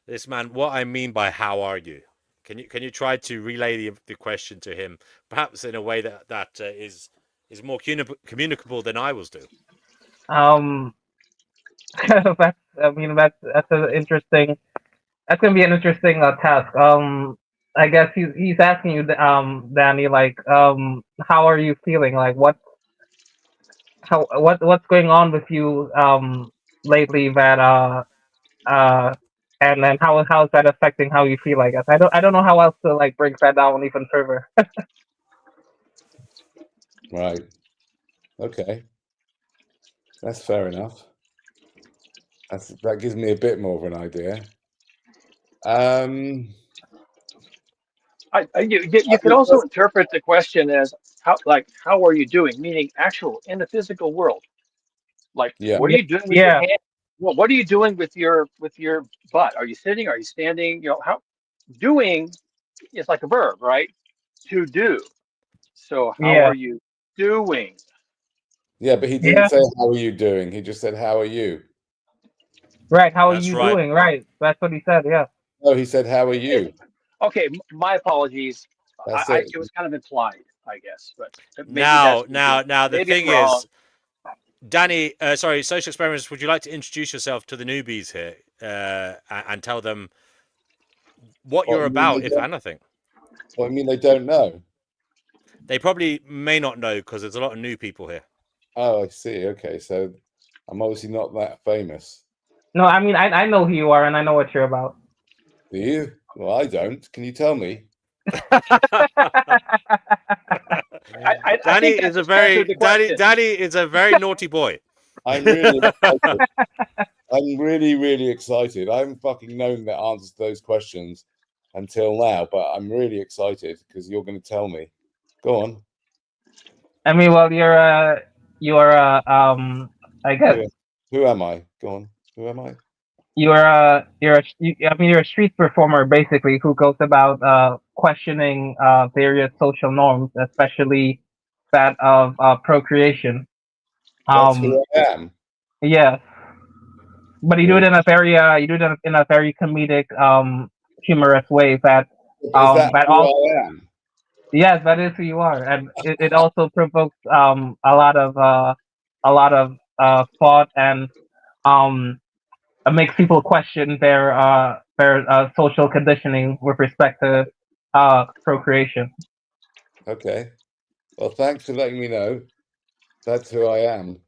this man what I mean by "how are you"? Can you try to relay the question to him, perhaps in a way that is more communicable than I was do? um, that's an interesting. That's gonna be an interesting task. I guess he's asking you, Danny, like, how are you feeling? Like, what's going on with you, lately that uh, and then how is that affecting how you feel? I guess I don't know how else to like break that down even further. Right. Okay. That's fair enough. That gives me a bit more of an idea. You could also interpret the question as how are you doing, meaning actual in the physical world. Like, Yeah. what are you doing with your Yeah, hand? Well, what are you doing with your butt? Are you sitting? Are you standing? You know, how doing is like a verb, right? To do. So how yeah, are you doing? Yeah, but he didn't yeah. say how are you doing. He just said how are you. Right. How are That's you right. doing? Right. That's what he said. Yeah. No, he said how are you. Okay, my apologies. That's it. It was kind of implied, I guess, but maybe Now, that's me being, now, the maybe I'm thing wrong. is, Danny, sorry, social experiments. Would you like to introduce yourself to the newbies here and tell them what What you're you mean about, they if don't, anything? what you mean they don't know? They probably may not know because there's a lot of new people here. Oh, I see. Okay, so I'm obviously not that famous. No, I mean I know who you are and I know what you're about. Do you? Well, I don't. Can you tell me? I Danny think that is a just answered very the question. Danny is a very naughty boy. I'm really excited. I'm really, really excited. I haven't fucking known the answers to those questions until now, but I'm really excited because you're going to tell me. Go on. I mean, well, I guess Who am I? Go on. Who am I? you're a street performer basically who goes about questioning various social norms, especially that of procreation. That's who Um, I am. yeah, but you do it Really? in a very comedic, humorous way Is that that who also, I am? yes, that is who you are, and it also provokes a lot of thought and um makes people question their social conditioning with respect to procreation. Okay. Well, thanks for letting me know. That's who I am.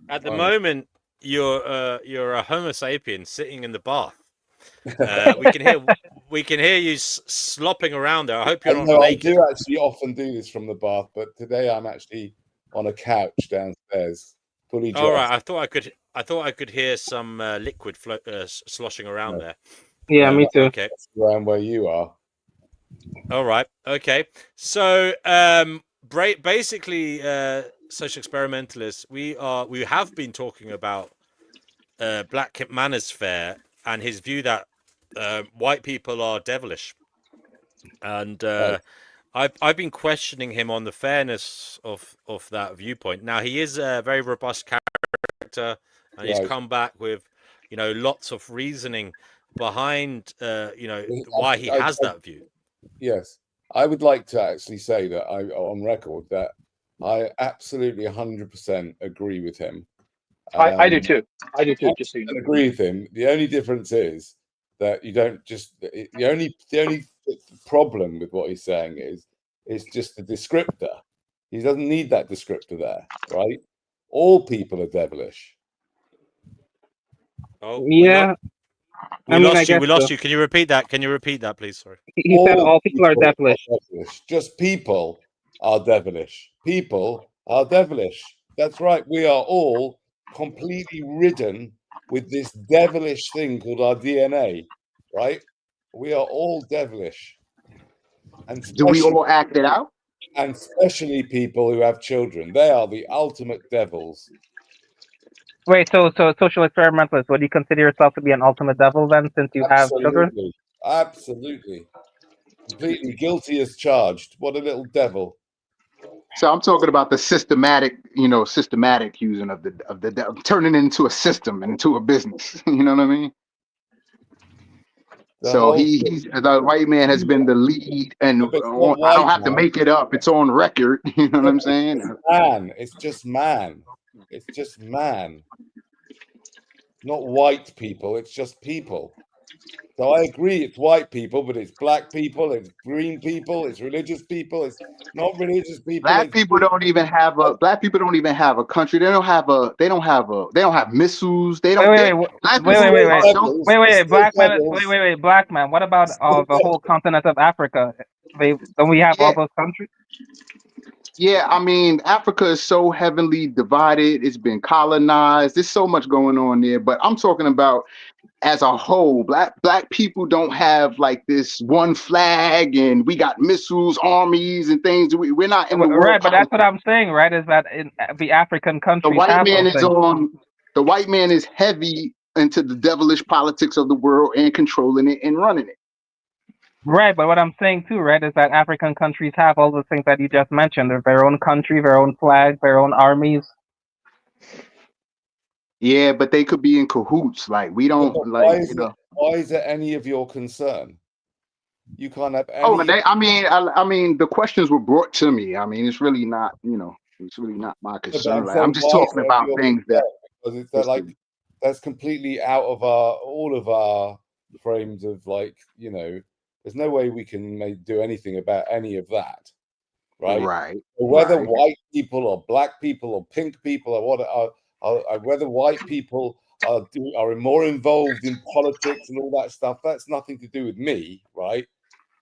At the Fine. moment, you're a Homo sapien sitting in the bath. We can hear you slopping around there. I hope I you're not know I naked. do actually often do this from the bath, but today I'm actually on a couch downstairs, fully All dressed. right, I thought I could hear some liquid sloshing around No, there. Yeah, me too. Okay. that's around where you are. All right. Okay. So, basically, social experimentalists, we have been talking about Black Manosphere and his view that white people are devilish, and Right. I've been questioning him on the fairness of that viewpoint. Now he is a very robust character, and he's Right. come back with lots of reasoning behind why he I, has that view. yes, I would like to actually say that on record that I absolutely 100% agree with him. I do too. I do too. Just so you know. Agree with him. The only difference is that you don't just the only problem with what he's saying is just the descriptor. He doesn't need that descriptor there, right? All people are devilish. Oh, Yeah, I mean, I you. guess We so. lost you. Can you repeat that? Can you repeat that, please? Sorry. He said All all people are people are devilish. devilish. Just people are devilish. People are devilish. That's right. We are all completely ridden with this devilish thing called our DNA, right? We are all devilish. And Do we especially, all act it out? and especially people who have children. They are the ultimate devils. Wait, so social experimentalist, would you consider yourself to be an ultimate devil then, since you have children? Absolutely. Absolutely. Completely guilty as charged. What a little devil. So I'm talking about the systematic, systematic using of turning it into a system and into a business. You know what I mean? The So whole he's the white man has been the lead, and But it's not I don't white have to man. make it up. It's on record. You know what I'm saying? Man. It's just man. It's just man. Not white people. It's just people. So I agree, it's white people, but it's black people, it's green people, it's religious people, it's not religious people. Black people don't even have a country. They don't have missiles. They don't. Black man. What about the whole continent of Africa? Don't we have all those countries? Yeah, I mean, Africa is so heavily divided. It's been colonized. There's so much going on there. But I'm talking about as a whole. Black people don't have like this one flag, and we got missiles, armies, and things. We're not in the world. Right, but that's what I'm saying. Right, is that in the African countries, the white man is heavy into the devilish politics of the world and controlling it and running it. Right, but what I'm saying too, right, is that African countries have all the things that you just mentioned. They're their own country, their own flag, their own armies. Yeah, but they could be in cahoots. Like we don't why is it any of your concern? You can't have any. I mean, the questions were brought to me. I mean, it's really not, it's really not my concern. Like, I'm just talking about things because it's like that's completely out of all of our frames of like, there's no way we can do anything about any of that, right? Right. Whether white people or black people or pink people or whether white people are more involved in politics and all that stuff, that's nothing to do with me, right?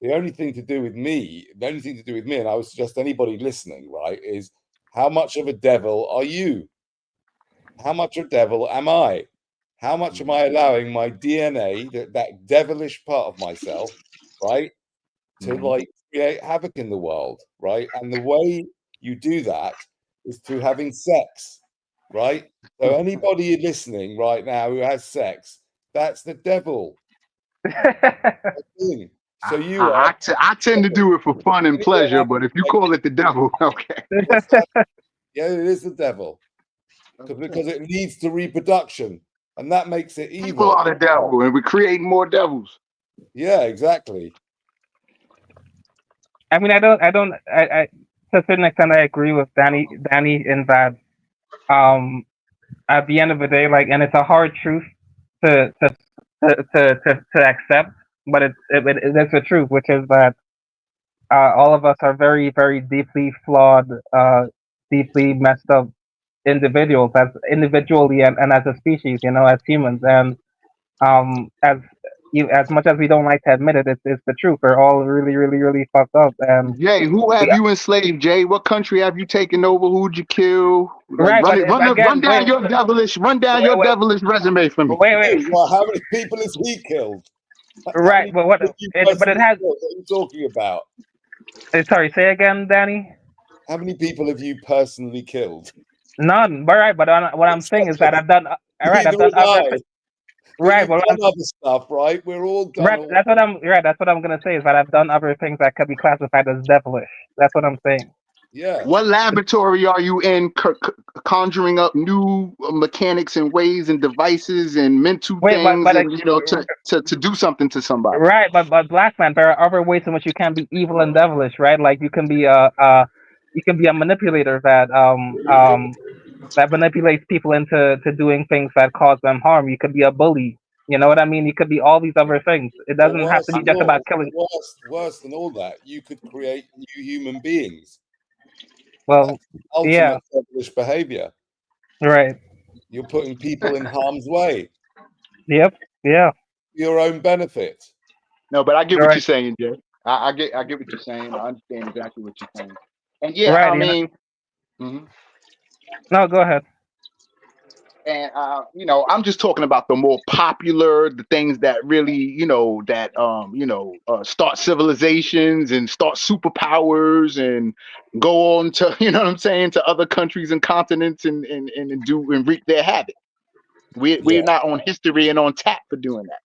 The only thing to do with me, and I would suggest anybody listening, right, is how much of a devil are you? How much of a devil am I? How much am I allowing my DNA, that devilish part of myself, right, to like create havoc in the world, right? And the way you do that is through having sex, right? So anybody listening right now who has sex, that's the devil. So I tend to do it for fun and pleasure, but if you call it the devil, okay. Yeah, it is the devil. Because it leads to reproduction, and that makes it evil. People are the devil, and we're creating more devils. Yeah, exactly. I mean, I to a certain extent, I agree with Danny in that, at the end of the day, like, and it's a hard truth to accept, but it's the truth, which is that all of us are very, very deeply flawed, deeply messed up individuals, as individually and as a species, as humans, and as much as we don't like to admit it, it's the truth. We're all really, really, really fucked up. And Jay, who have you enslaved? Jay, what country have you taken over? Who'd you kill? Like, run down your devilish resume for me. Wait. Well, how many people has he killed? Right, but what it has. What are you talking about? Sorry, say again, Danny. How many people have you personally killed? None. But right, but what I'm saying is that I've done. All right, I've done other. Right, but done other stuff, right? We're all done. Right, that's what I'm. Right, that's what I'm gonna say is that I've done other things that could be classified as devilish. That's what I'm saying. Yeah. What laboratory are you in, conjuring up new mechanics and ways and devices and mental things, and to do something to somebody? Right, but black man, there are other ways in which you can be evil and devilish, right? Like you can be a manipulator that manipulates people into doing things that cause them harm. You could be a bully. You know what I mean? You could be all these other things. It doesn't have to be just about killing. Worse than all that, you could create new human beings. Well, ultimate devilish behavior. Right. You're putting people in harm's way. Yep. Yeah. Your own benefit. No, but I get what you're saying, Jay. I get what you're saying. I understand exactly what you're saying. And yeah, I mean. No, go ahead. And I'm just talking about the more popular, the things that really, start civilizations and start superpowers and go on to, you know what I'm saying, to other countries and continents and do and wreak their havoc. We're not on history and on tap for doing that.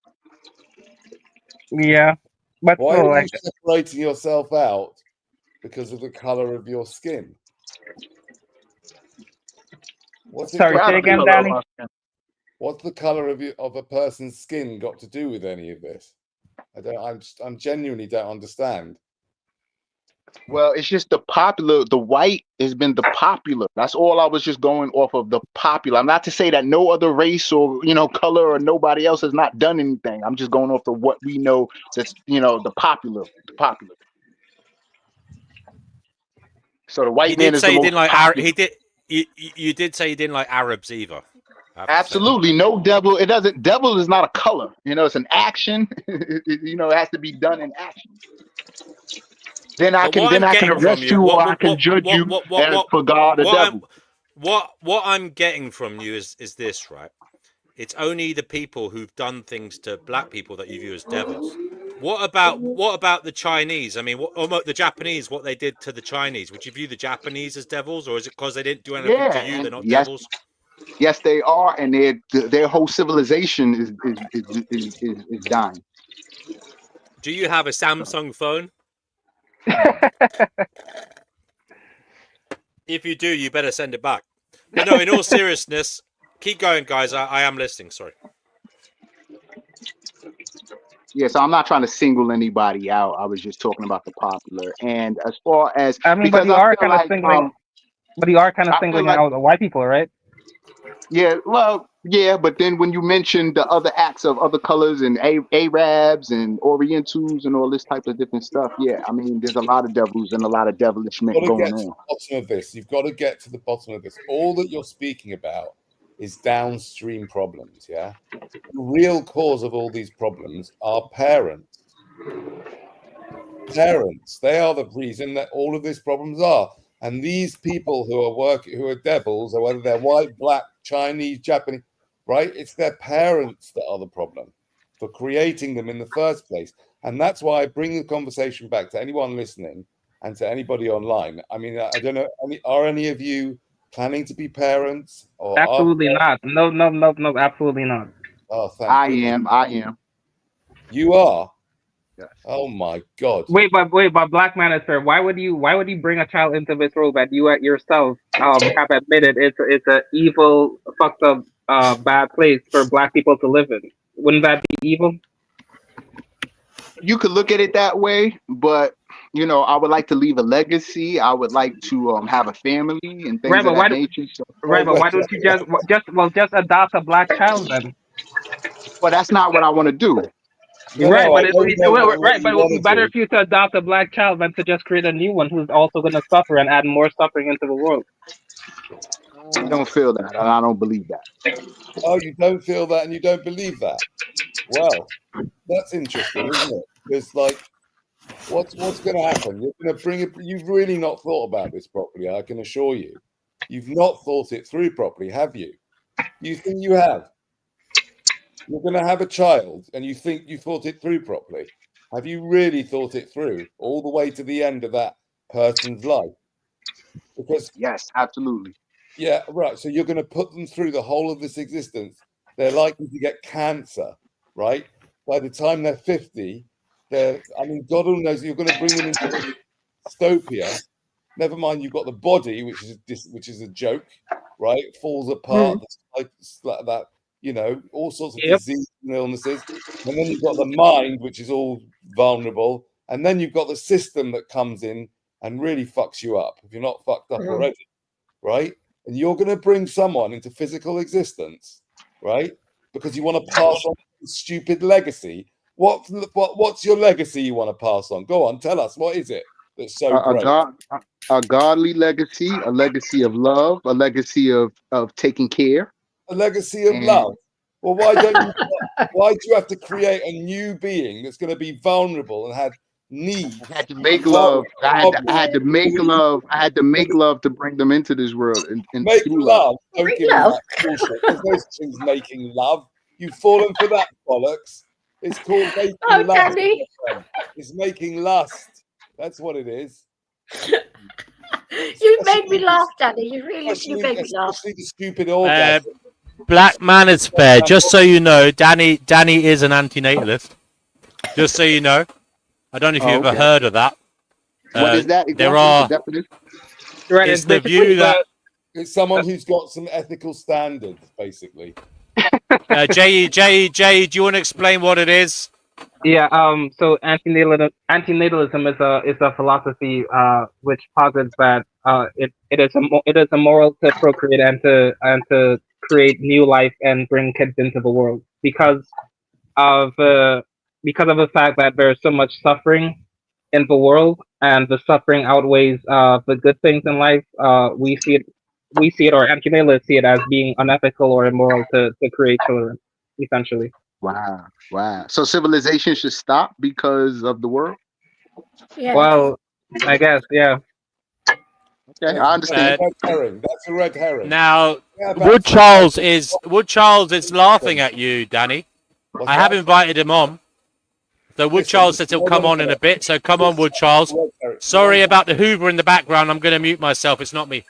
Yeah, but Why still, are you like, separating yourself out because of the color of your skin? What's it sorry, got say to again, do? Danny. What's the color of a person's skin got to do with any of this? I'm genuinely don't understand. Well, it's just the white has been the popular. That's all I was just going off of, the popular. I'm not to say that no other race or, color or nobody else has not done anything. I'm just going off of what we know that's, the popular. So the He white man did is the say he most didn't like popular. he did. You did say you didn't like Arabs either. I have to say. Absolutely. No devil. It doesn't, devil is not a color. It's an action. It has to be done in action. Then I But what can I'm getting from arrest you, you, or I can judge you as for God or devil. what I'm getting from you is this, right? It's only the people who've done things to black people that you view as devils. What about the Chinese? I mean, what the Japanese? What they did to the Chinese? Would you view the Japanese as devils, or is it because they didn't do anything Yeah, to you? They're and not devils. yes, they are, and their whole civilization is dying. Do you have a Samsung phone? If you do, you better send it back. But no, in all seriousness, keep going, guys. I am listening. Sorry. Yeah, so I'm not trying to single anybody out. I was just talking about the popular, and as far as I mean, but because you are kind of singling, I feel like out the white people, right? yeah, well, yeah, but then when you mention the other acts of other colors and Arabs and Orientals and all this type of different stuff, yeah, I mean, there's a lot of devils and a lot of devilishment You've got to going get to on. the bottom of this. You've got to get to the bottom of this. All that you're speaking about is downstream problems. Yeah, the real cause of all these problems are parents. Parents. They are the reason that all of these problems are. And these people who are devils, or whether they're white, black, Chinese, Japanese, right? It's their parents that are the problem for creating them in the first place. And that's why I bring the conversation back to anyone listening and to anybody online. I mean, I don't know, are any of you planning to be parents? Or Absolutely not. No, absolutely not. Oh, thank goodness. I am. You are? Yes. Oh my God. Wait, but Black Manosphere, why would you bring a child into this world that you yourself have admitted it's a evil, fucked up, bad place for black people to live in? Wouldn't that be evil? You could look at it that way, but I would like to leave a legacy. I would like to have a family and things Right, of but that nature. So, why don't you just adopt a black child then? but that's not what I want to do. No, Right, but I know you don't know what right, you but it would want be to better do. for you to adopt a black child than to just create a new one who's also going to suffer and add more suffering into the world. I don't feel that, and I don't believe that. Oh, you don't feel that and you don't believe that? Well, that's interesting, isn't it? Because, like, what's going to happen? You're going to bring it. You've really not thought about this properly. I can assure you, you've not thought it through properly, have you? You think you have? You're going to have a child, and you think you thought it through properly. Have you really thought it through all the way to the end of that person's life? Because Yes, absolutely. yeah, right. So you're going to put them through the whole of this existence. They're likely to get cancer, right? By the time they're 50, I mean, God only knows you're going to bring them into dystopia. Never mind, you've got the body, which is a joke, right? It falls apart, like that, all sorts of diseases and illnesses. And then you've got the mind, which is all vulnerable. And then you've got the system that comes in and really fucks you up if you're not fucked up already, right? And you're going to bring someone into physical existence, right? Because you want to pass on a stupid legacy. What's your legacy you want to pass on? Go on, tell us. What is it that's so great? A godly legacy, a legacy of love, a legacy of taking care. A legacy of love. Well, why do you have to create a new being that's going to be vulnerable and have need. I had to make Love, love. I had to make love. I had to make love to bring them into this world and Make through love. love. Don't Make give me love. that bullshit. There's no such thing as making love. You've fallen for that bollocks. It's called making Oh, lust. Danny. It's making lust. That's what it is. You made me laugh, Danny. You made me laugh. Especially the stupid orgasm. Black Manosphere. Just so you know, Danny is an anti-natalist. Just so you know. I don't know if Oh, you've ever okay. heard of that. What is that There exactly? are. The definition? Right, It's it's the basically view that It's someone who's got some ethical standards, basically. Jay, do you want to explain what it is? yeah. So antinatalism is a philosophy which posits that it is immoral to procreate and to create new life and bring kids into the world of the fact that there's so much suffering in the world and the suffering outweighs the good things in life. We see it, or anti-natalists see it as being unethical or immoral to create children, essentially. Wow. Wow. So civilization should stop because of the world? Yeah. Well, I guess, yeah. Okay, I understand. Red herring. That's a red herring. Now, Yeah, about Wood Charles is laughing at you, Danny. What's I have that? invited him on. So Wood Listen, Charles says he'll hold come on a on in a minute. bit. So come on, Wood Charles. Red herring. Sorry about the Hoover in the background. I'm going to mute myself. It's not me.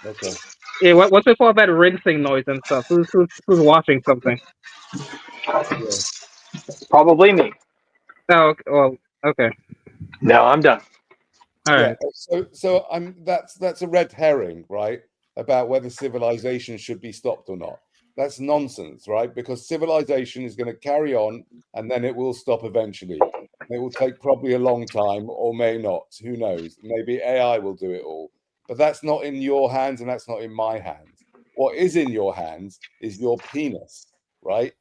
Okay. Yeah, what's with all that rinsing noise and stuff? Who's watching something? Yeah. Probably me. Oh, okay, well, okay, No, I'm done. all Yeah. right. So that's a red herring, right? About whether civilization should be stopped or not. That's nonsense, right? Because civilization is going to carry on and then it will stop eventually. It will take probably a long time or may not. Who knows? Maybe AI will do it all. But that's not in your hands and that's not in my hands. What is in your hands is your penis, right?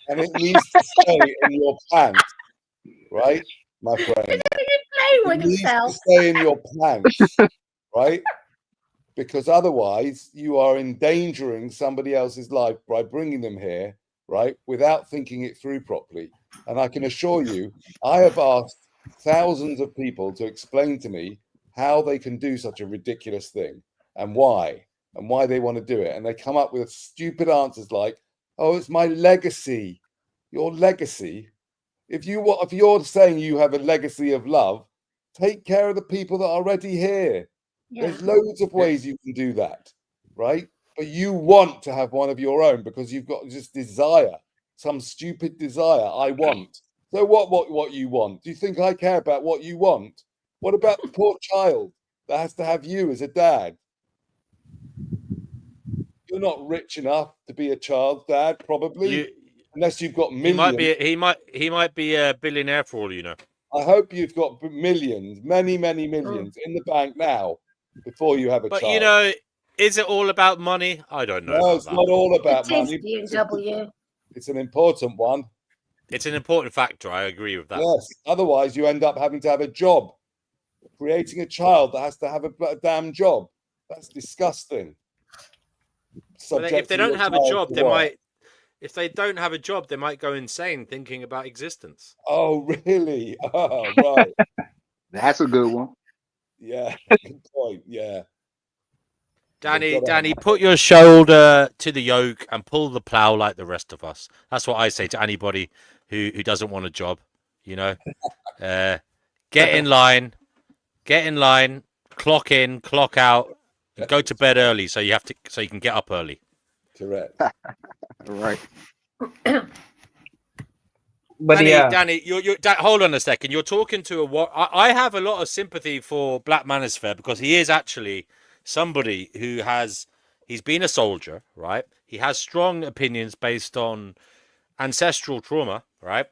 And it needs to stay in your pants, right, my friend? Playing It with needs to himself. stay in your pants, right? Because otherwise you are endangering somebody else's life by bringing them here, right, without thinking it through properly. And I can assure you, I have asked thousands of people to explain to me how they can do such a ridiculous thing and why they want to do it. And they come up with stupid answers like, oh, it's my legacy. Your legacy? If you're saying you have a legacy of love, take care of the people that are already here. Yeah. There's loads of ways you can do that, right? But you want to have one of your own because you've got this desire, some stupid desire. I want. So what you want? Do you think I care about what you want? What about the poor child that has to have you as a dad? You're not rich enough to be a child's dad, probably, unless you've got millions. He might be a billionaire for all you know. I hope you've got millions, many millions in the bank now before you have a But child. you know, is it all about money? I don't know. No, it's not all about It is money. BMW. It's an important one. It's an important factor. I agree with that. Yes. Otherwise, you end up having to have a job. Creating a child that has to have a damn job. That's disgusting. But if they don't have a job, they might. If they don't have a job, they might go insane thinking about existence. Oh, really? Oh, right. That's a good one. Yeah. Good point. Yeah. Danny, put your shoulder to the yoke and pull the plow like the rest of us. That's what I say to anybody who doesn't want a job. You know, get in line, clock in, clock out, and go to bed early so you can get up early. Correct. Right. But Danny, hold on a second. You're talking to I have a lot of sympathy for Black Manosphere because he is actually somebody he's been a soldier, right? He has strong opinions based on ancestral trauma, right?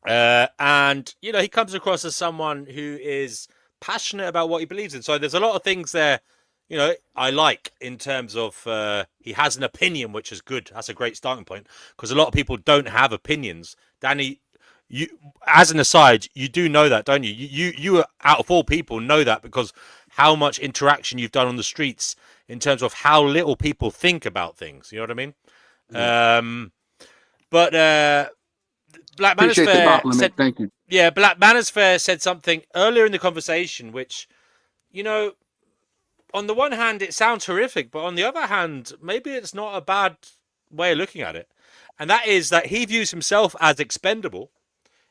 And you know, he comes across as someone who is passionate about what he believes in. So there's a lot of things there, you know, I like in terms of he has an opinion, which is good. That's a great starting point because a lot of people don't have opinions. Danny, you, as an aside, you do know that, don't you? You out of all people know that because how much interaction you've done on the streets in terms of how little people think about things. You know what I mean? Yeah. But Black Appreciate the Manosphere compliment. said, Thank you. yeah, Black Manosphere said something earlier in the conversation, which, you know, on the one hand, it sounds horrific, but on the other hand, maybe it's not a bad way of looking at it. And that is that he views himself as expendable.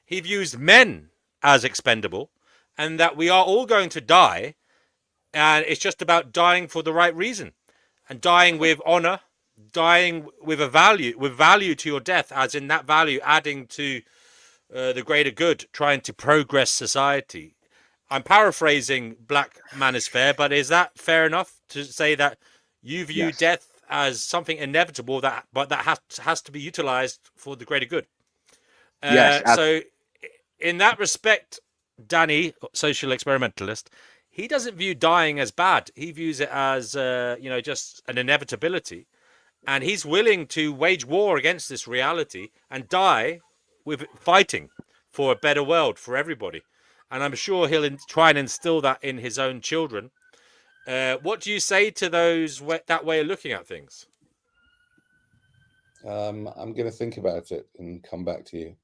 He views men as expendable, and that we are all going to die. And it's just about dying for the right reason, and dying with honor, dying with value to your death, as in that value adding to the greater good, trying to progress society. I'm paraphrasing Black Manosphere, but is that fair enough to say that you view Yes. death as something inevitable that has to be utilized for the greater good? Yes. So in that respect, Danny, social experimentalist, he doesn't view dying as bad. He views it as just an inevitability, and he's willing to wage war against this reality and die with fighting for a better world for everybody. And I'm sure he'll try and instill that in his own children. What do you say to that way of looking at things? I'm going to think about it and come back to you.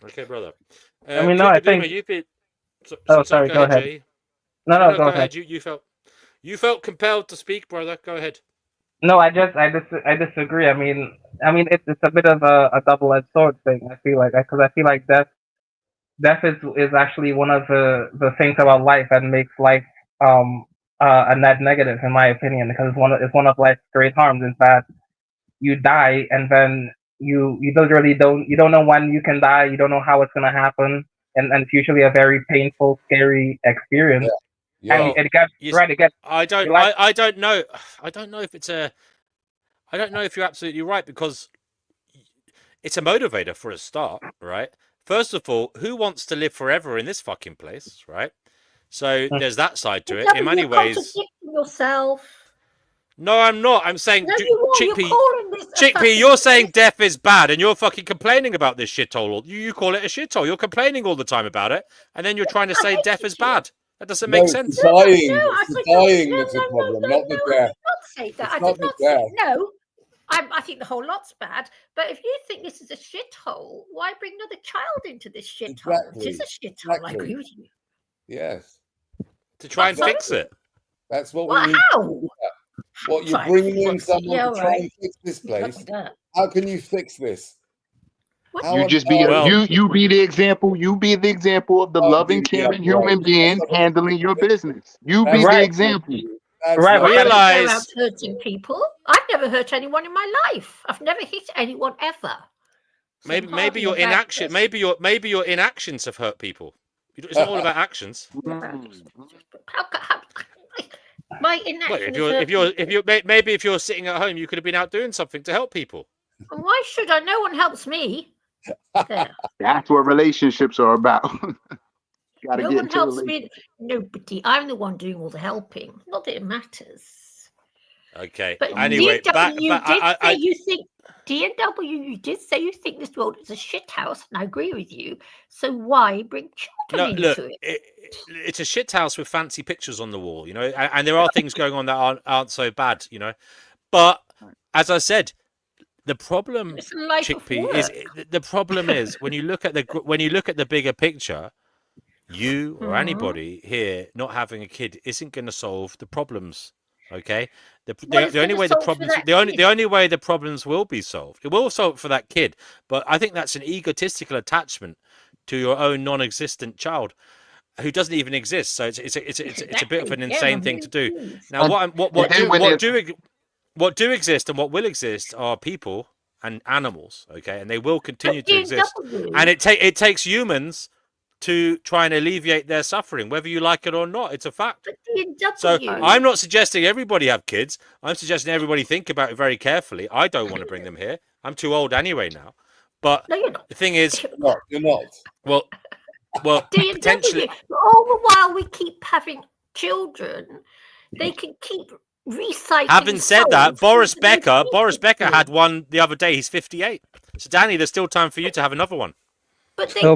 Okay, brother. I mean, no, I think. Sorry, go ahead. Jay. No, Go ahead. ahead. You felt compelled to speak, brother. Go ahead. No, I disagree. I mean, it's a bit of a double-edged sword thing. I feel like, because I feel like death is actually one of the things about life that makes life a net negative, in my opinion, because it's one of life's great harms is that you die and then you don't know when you can die. You don't know how it's gonna happen, and it's usually a very painful, scary experience. Yeah. And it gets right. It gets. I don't know. I don't know if it's a. I don't know if you're absolutely right, because it's a motivator for a start, right? First of all, who wants to live forever in this fucking place, right? So there's that side to it. In many ways, contradicting yourself. No, I'm not. I'm saying, No, you are. You're calling this a Chickpea, fucking you're saying death is bad, and you're fucking complaining about this shithole. You call it a shithole. You're complaining all the time about it, and then you're trying to say death is bad. That doesn't make sense. It's the dying that's a problem, not the death. I did not say that. It's I not did the not say death. no. I think the whole lot's bad. But if you think this is a shithole, why bring another child into this shithole? It is a shithole. I agree with you. Yes. To try and fix it. That's what Well, we need. how? What you're bringing in someone to try and fix this Good luck place. with that. How can you fix this? You just be you be the example. You be the example of the loving, caring human being handling your business. You be the example. Right, I don't go around realize hurting people. I've never hurt anyone in my life. I've never hit anyone ever. So I'm maybe hardly your a bad inaction. person. Maybe your inactions have hurt people. It's not all about actions. My Well, inaction if you're sitting at home, you could have been out doing something to help people. Why should I? No one helps me. There. That's what relationships are about. Gotta No get one into helps relationships. me. Nobody. I'm the one doing all the helping. Not that it matters. Okay. But Anyway, DW, you did say you think this world is a shit house, and I agree with you. So why bring children into it? It's a shit house with fancy pictures on the wall, and there are things going on that aren't so bad, But as I said, the problem, Chickpea, is when you look at the bigger picture, you or anybody here not having a kid isn't going to solve the problems. Okay, the only way the problems will be solved, it will solve for that kid, but I think that's an egotistical attachment to your own non-existent child who doesn't even exist. So it's a bit of an insane thing to do. Now, what do exist and what will exist are people and animals. Okay, and they will continue to exist. And it takes humans to try and alleviate their suffering, whether you like it or not. It's a fact. So I'm not suggesting everybody have kids. I'm suggesting everybody think about it very carefully. I don't want to bring them here. I'm too old anyway now. But the thing is, you're not. Well, potentially. All the while we keep having children, they can keep recycling. Having said that, Boris Becker had one the other day. He's 58. So Danny, there's still time for you to have another one. But they can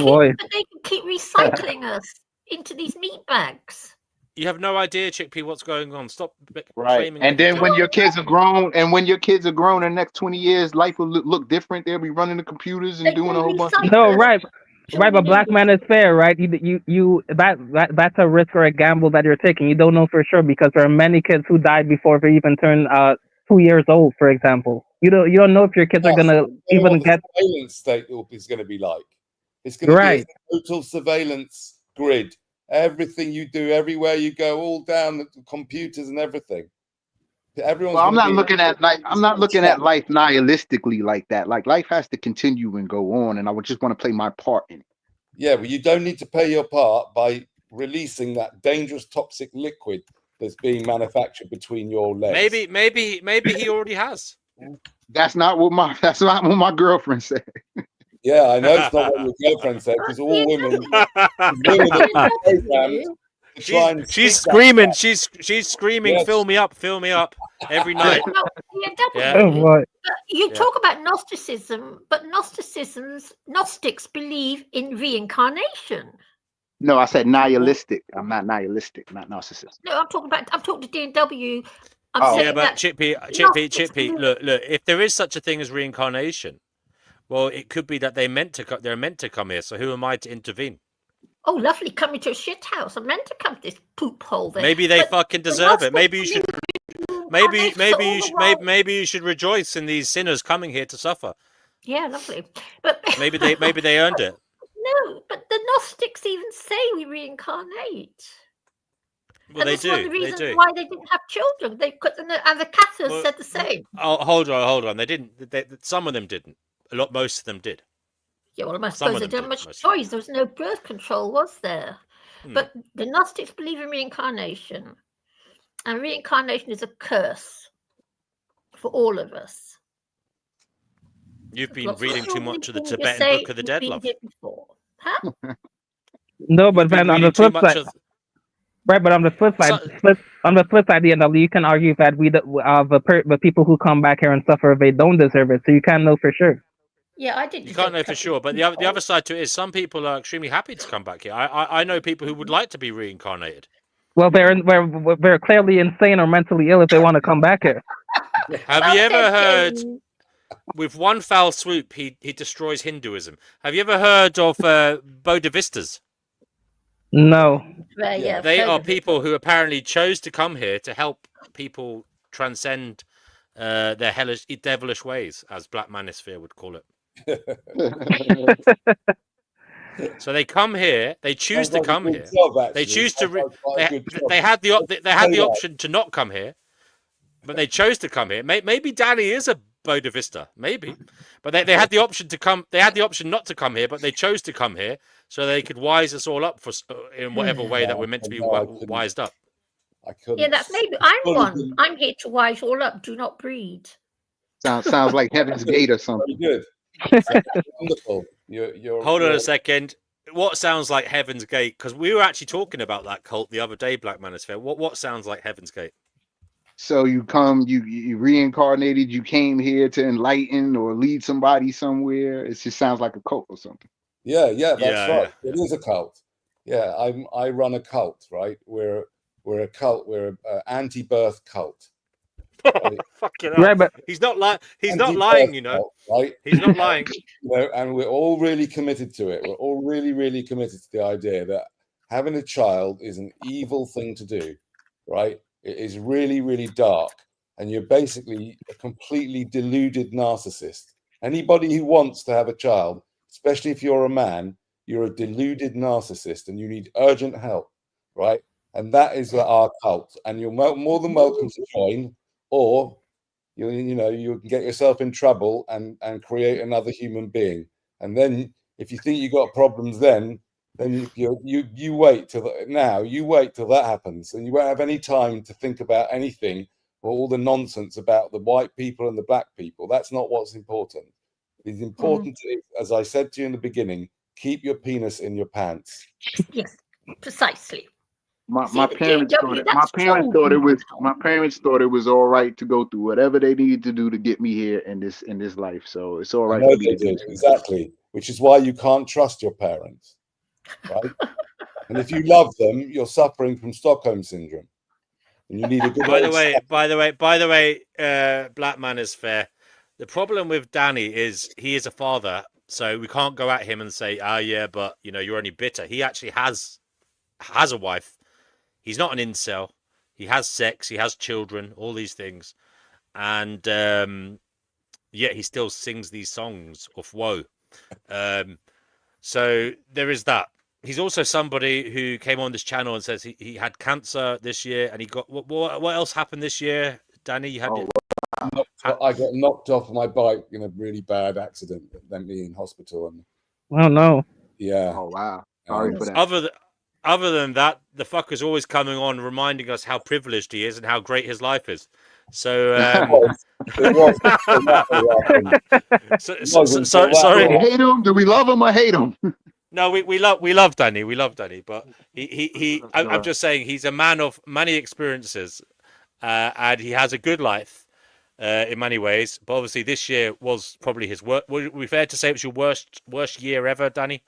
keep recycling us into these meat bags. You have no idea, Chickpea, what's going on. Stop Right. claiming And that you then do. when your kids are grown, in the next 20 years, life will look different. They'll be running the computers and doing a whole bunch of No, right. Right, but Black Man is fair, right? That's a risk or a gamble that you're taking. You don't know for sure because there are many kids who died before they even turned 2 years old, for example. You don't know if your kids are gonna even what the get surveillance state is going to be like. It's going to right. be a total surveillance grid. Everything you do, everywhere you go, all down the computers and everything. Everyone's Well, I'm going to not be looking at life nihilistically like that. Like life has to continue and go on, and I would just want to play my part in it. Yeah, well, you don't need to play your part by releasing that dangerous toxic liquid that's being manufactured between your legs. Maybe he already has. That's not what my girlfriend said. Yeah, I know it's not what your girlfriend said because all women are programmed to try and she's speak screaming. that. She's screaming. Yes. Fill me up every night. Yeah. Oh boy. You talk about Gnosticism, but Gnostics believe in reincarnation. No, I said nihilistic. I'm not nihilistic, not narcissist. No, I'm talking to D&W. Yeah, but Chippy. Look. If there is such a thing as reincarnation, well, it could be that they're meant to come here. So who am I to intervene? Oh, lovely, coming to a shit house. I'm meant to come to this poop hole there. Maybe they fucking deserve it. Maybe you should. Maybe you should rejoice in these sinners coming here to suffer. Yeah, lovely. But maybe they earned it. No, but the Gnostics even say we reincarnate. Well, and they that's do. one of the reasons They do. why they didn't have children. And the Cathars said the same. Oh, hold on. They didn't. Some of them didn't. Most of them did. Yeah, well, I suppose they didn't have much choice. There was no birth control, was there? But the Gnostics believe in reincarnation. And reincarnation is a curse for all of us. You've been reading too much of the Tibetan Book of the Dead, love. Huh? No, but then on the flip side, right? But on the flip side, you can argue that the people who come back here and suffer, they don't deserve it. So you can't know for sure. Yeah, I did. You can't know for sure, but the other side to it is some people are extremely happy to come back here. I know people who would like to be reincarnated. Well, they're clearly insane or mentally ill if they want to come back here. Have you ever heard? With one foul swoop, he destroys Hinduism. Have you ever heard of Bodhivistas? No. Yeah, they are people who apparently chose to come here to help people transcend their hellish, devilish ways, as Black Manosphere would call it. So they come here. They choose to come here. They choose to. They had the option to not come here, but they chose to come here. Maybe Danny is a Bodhivista, maybe, but they had the option to come. They had the option not to come here, but they chose to come here so they could wise us all up in whatever way that we're meant to be wised up. Yeah, that's maybe. I'm one. I'm here to wise all up. Do not breed. Sounds like Heaven's Gate or something. Good. Wonderful. Hold on a second. What sounds like Heaven's Gate? Because we were actually talking about that cult the other day, Black Manosphere. What sounds like Heaven's Gate? So you reincarnated, you came here to enlighten or lead somebody somewhere. It just sounds like a cult or something. Yeah, that's right. Yeah. It is a cult. Yeah, I run a cult, right? We're a cult. We're an anti-birth cult. Fucking hell. Right, but he's not lying. He's not lying, you know. Right? He's not lying. And we're all really committed to it. We're all really, really committed to the idea that having a child is an evil thing to do, right? It is really, really dark, and you're basically a completely deluded narcissist. Anybody who wants to have a child, especially if you're a man, you're a deluded narcissist, and you need urgent help, right? And that is our cult, and you're more than welcome to join, or you can get yourself in trouble and create another human being. And then if you think you got problems, then you wait till that happens, and you won't have any time to think about anything or all the nonsense about the white people and the black people. That's not what's important. It's important, as I said to you in the beginning, keep your penis in your pants. Yes, precisely. My parents thought it was all right to go through whatever they needed to do to get me here in this life. So it's all right. I know they did, exactly, which is why you can't trust your parents, right? And if you love them, you're suffering from Stockholm syndrome, and you need a good. By the way, Black Man is fair. The problem with Danny is he is a father, so we can't go at him and say, "Ah, yeah, but you know, you're only bitter." He actually has a wife. He's not an incel. He has sex. He has children. All these things, and yet he still sings these songs of woe. So there is that. He's also somebody who came on this channel and says he had cancer this year, and he got what else happened this year, Danny? You had I got knocked off my bike in a really bad accident that left me in hospital. And Oh no. yeah. Oh wow. Sorry for that. Other than that, the fucker's always coming on reminding us how privileged he is and how great his life is. So, sorry. Do we hate him? Do we love him or hate him? No, we love Danny. We love Danny, but I'm just saying he's a man of many experiences, and he has a good life in many ways. But obviously, this year was probably his worst. Would we fair to say it was your worst year ever, Danny?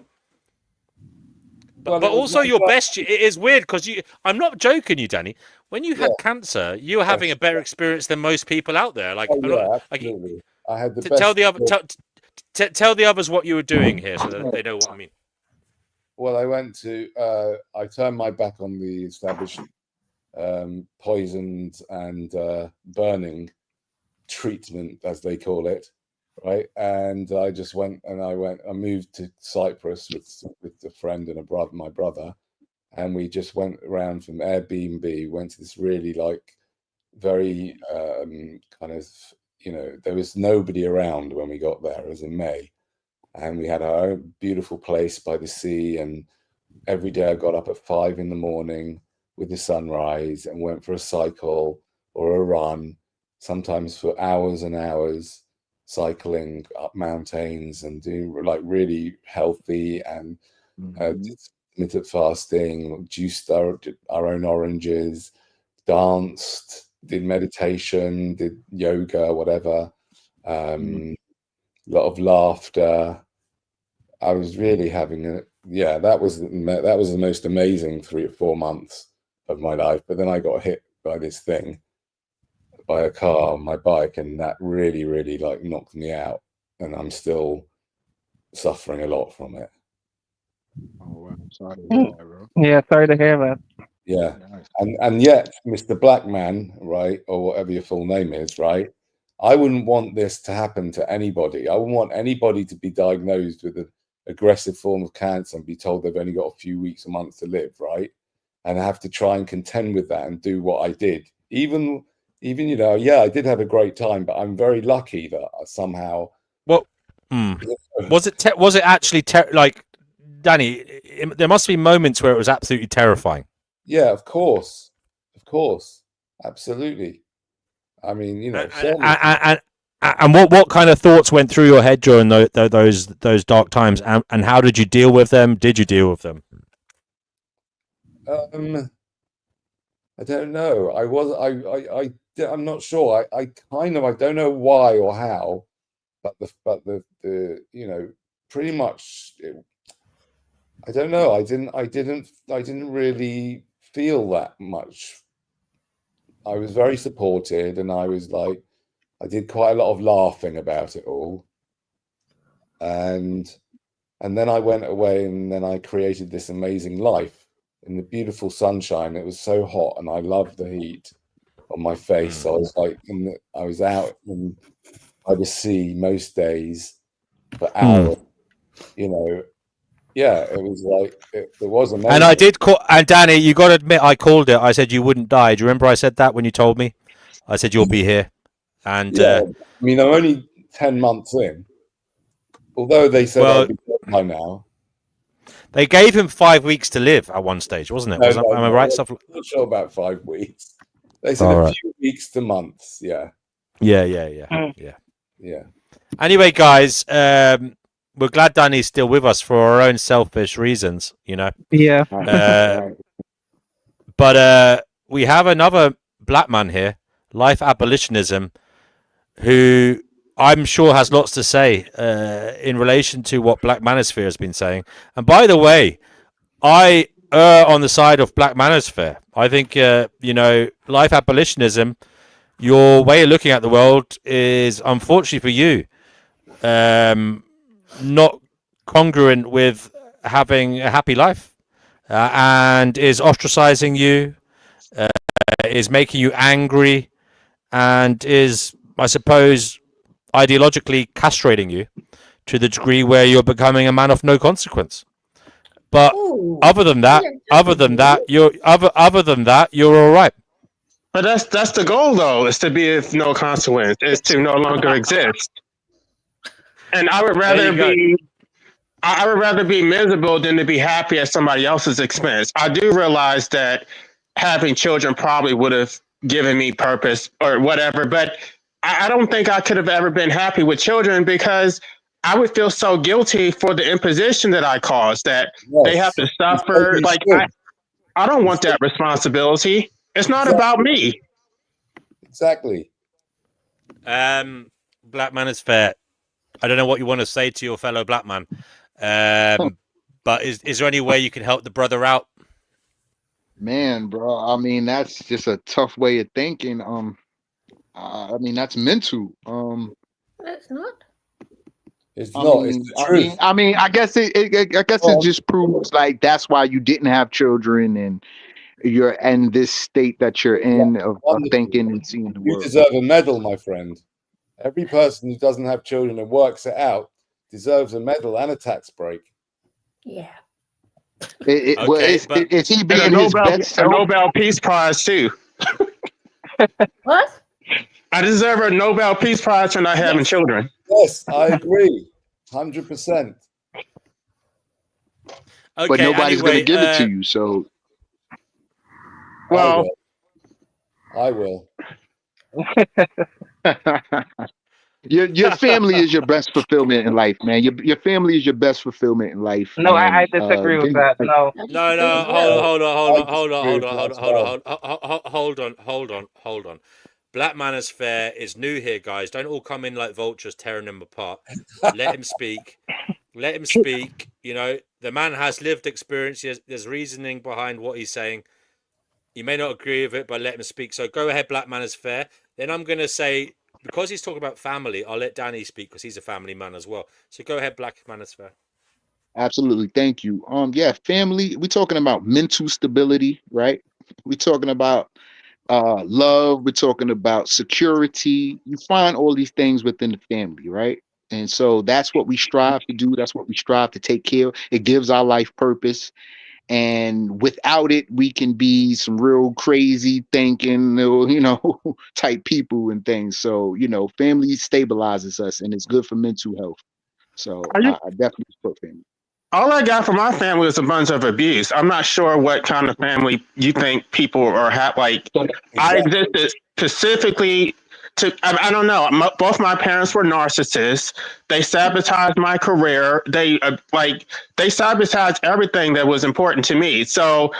But also your best year. It is weird because I'm not joking, you, Danny. When you had cancer, you were having a better experience than most people out there. Like, absolutely. I had the best. Tell the others what you were doing here, so that they know what I mean. Well, I turned my back on the established poisoned and burning treatment, as they call it, right? And I just I moved to Cyprus with a friend and my brother, and we just went around from Airbnb, went to this really very kind of, there was nobody around when we got there. It was in May. And we had our own beautiful place by the sea. And every day I got up at 5 a.m. with the sunrise and went for a cycle or a run, sometimes for hours and hours, cycling up mountains and doing really healthy and intermittent fasting, juiced our own oranges, danced, did meditation, did yoga, whatever. A lot of laughter. I was really having that was the most amazing 3 or 4 months of my life. But then I got hit by this thing, by a car on my bike, and that really, really knocked me out, and I'm still suffering a lot from it. Oh wow. Sorry to hear that, bro. Yeah, sorry to hear that. Yeah. And yet, Mr. Black Man, right, or whatever your full name is, right? I wouldn't want this to happen to anybody. I wouldn't want anybody to be diagnosed with an aggressive form of cancer and be told they've only got a few weeks or months to live, right? And I have to try and contend with that and do what I did. Even I did have a great time, but I'm very lucky that I somehow. Was it actually Danny? There must be moments where it was absolutely terrifying. Yeah, of course, absolutely. I mean, and what kind of thoughts went through your head during those dark times, and how did you deal with them? Did you deal with them? I don't know. I'm not sure. I don't know why or how, but the pretty much. I don't know. I didn't really feel that much. I was very supported, and I did quite a lot of laughing about it all. And then I went away, and then I created this amazing life in the beautiful sunshine. It was so hot, and I loved the heat on my face. I was I was out by the sea most days for hours, Yeah, it was there was amazing. And I did call, and Danny, you got to admit, I called it. I said you wouldn't die. Do you remember I said that when you told me? I said you'll be here. And I mean, I'm only 10 months in. Although they said I'd be dead by now. They gave him 5 weeks to live at one stage, wasn't it? Am I right? I'm not sure about 5 weeks. They said a few weeks to months. Yeah. Yeah. Anyway, guys, we're glad Danny's still with us for our own selfish reasons, Yeah. But we have another black man here, Life Abolitionism, who I'm sure has lots to say in relation to what Black Manosphere has been saying. And by the way, I on the side of Black Manosphere. I think, life abolitionism, your way of looking at the world is, unfortunately for you, not congruent with having a happy life, and is ostracizing you, is making you angry, and is, I suppose, ideologically castrating you to the degree where you're becoming a man of no consequence. But other than that, you're all right. But that's the goal, though, is to be of no consequence, is to no longer exist. And I would rather be I would rather be miserable than to be happy at somebody else's expense. I do realize that having children probably would have given me purpose or whatever, but I don't think I could have ever been happy with children because I would feel so guilty for the imposition that I caused, that they have to suffer. Like, I don't want that responsibility. It's not about me. Exactly. Black man is fair. I don't know what you want to say to your fellow black man, but is there any way you can help the brother out? Man, bro, I mean, that's just a tough way of thinking. I mean, that's mental. It's not. It's not. It's the truth. I guess it just proves like that's why you didn't have children and you're in this state that you're in of thinking and seeing the You world. deserve a medal, my friend. Every person who doesn't have children and works it out deserves a medal and a tax break. Yeah. Is he being and his best a self? Nobel Peace Prize too? What? I deserve a Nobel Peace Prize for not having children. Yes, I agree, 100%. But nobody's going to give it to you, so. Well, I will. Your family is your best fulfillment in life, man. Your family is your best fulfillment in life. No, and, I disagree with that. No. Hold on. Black Manosphere is new here, guys. Don't all come in like vultures tearing him apart. Let him speak. Let him speak. You know, the man has lived experience. There's reasoning behind what he's saying. You may not agree with it, but let him speak. So go ahead, Black Manosphere. Then I'm going to say, because he's talking about family, I'll let Danny speak because he's a family man as well. So go ahead, Black Manosphere. Absolutely, thank you. Yeah, family. We're talking about mental stability, right? We're talking about love. We're talking about security. You find all these things within the family, right? And so that's what we strive to do. That's what we strive to take care of. It gives our life purpose. And without it, we can be some real crazy thinking, type people and things. So, family stabilizes us and it's good for mental health. So I definitely support family. all I got from my family was a bunch of abuse. I'm not sure what kind of family you think people are like. I existed specifically to. I don't know. Both my parents were narcissists. They sabotaged my career. They sabotaged everything that was important to me. So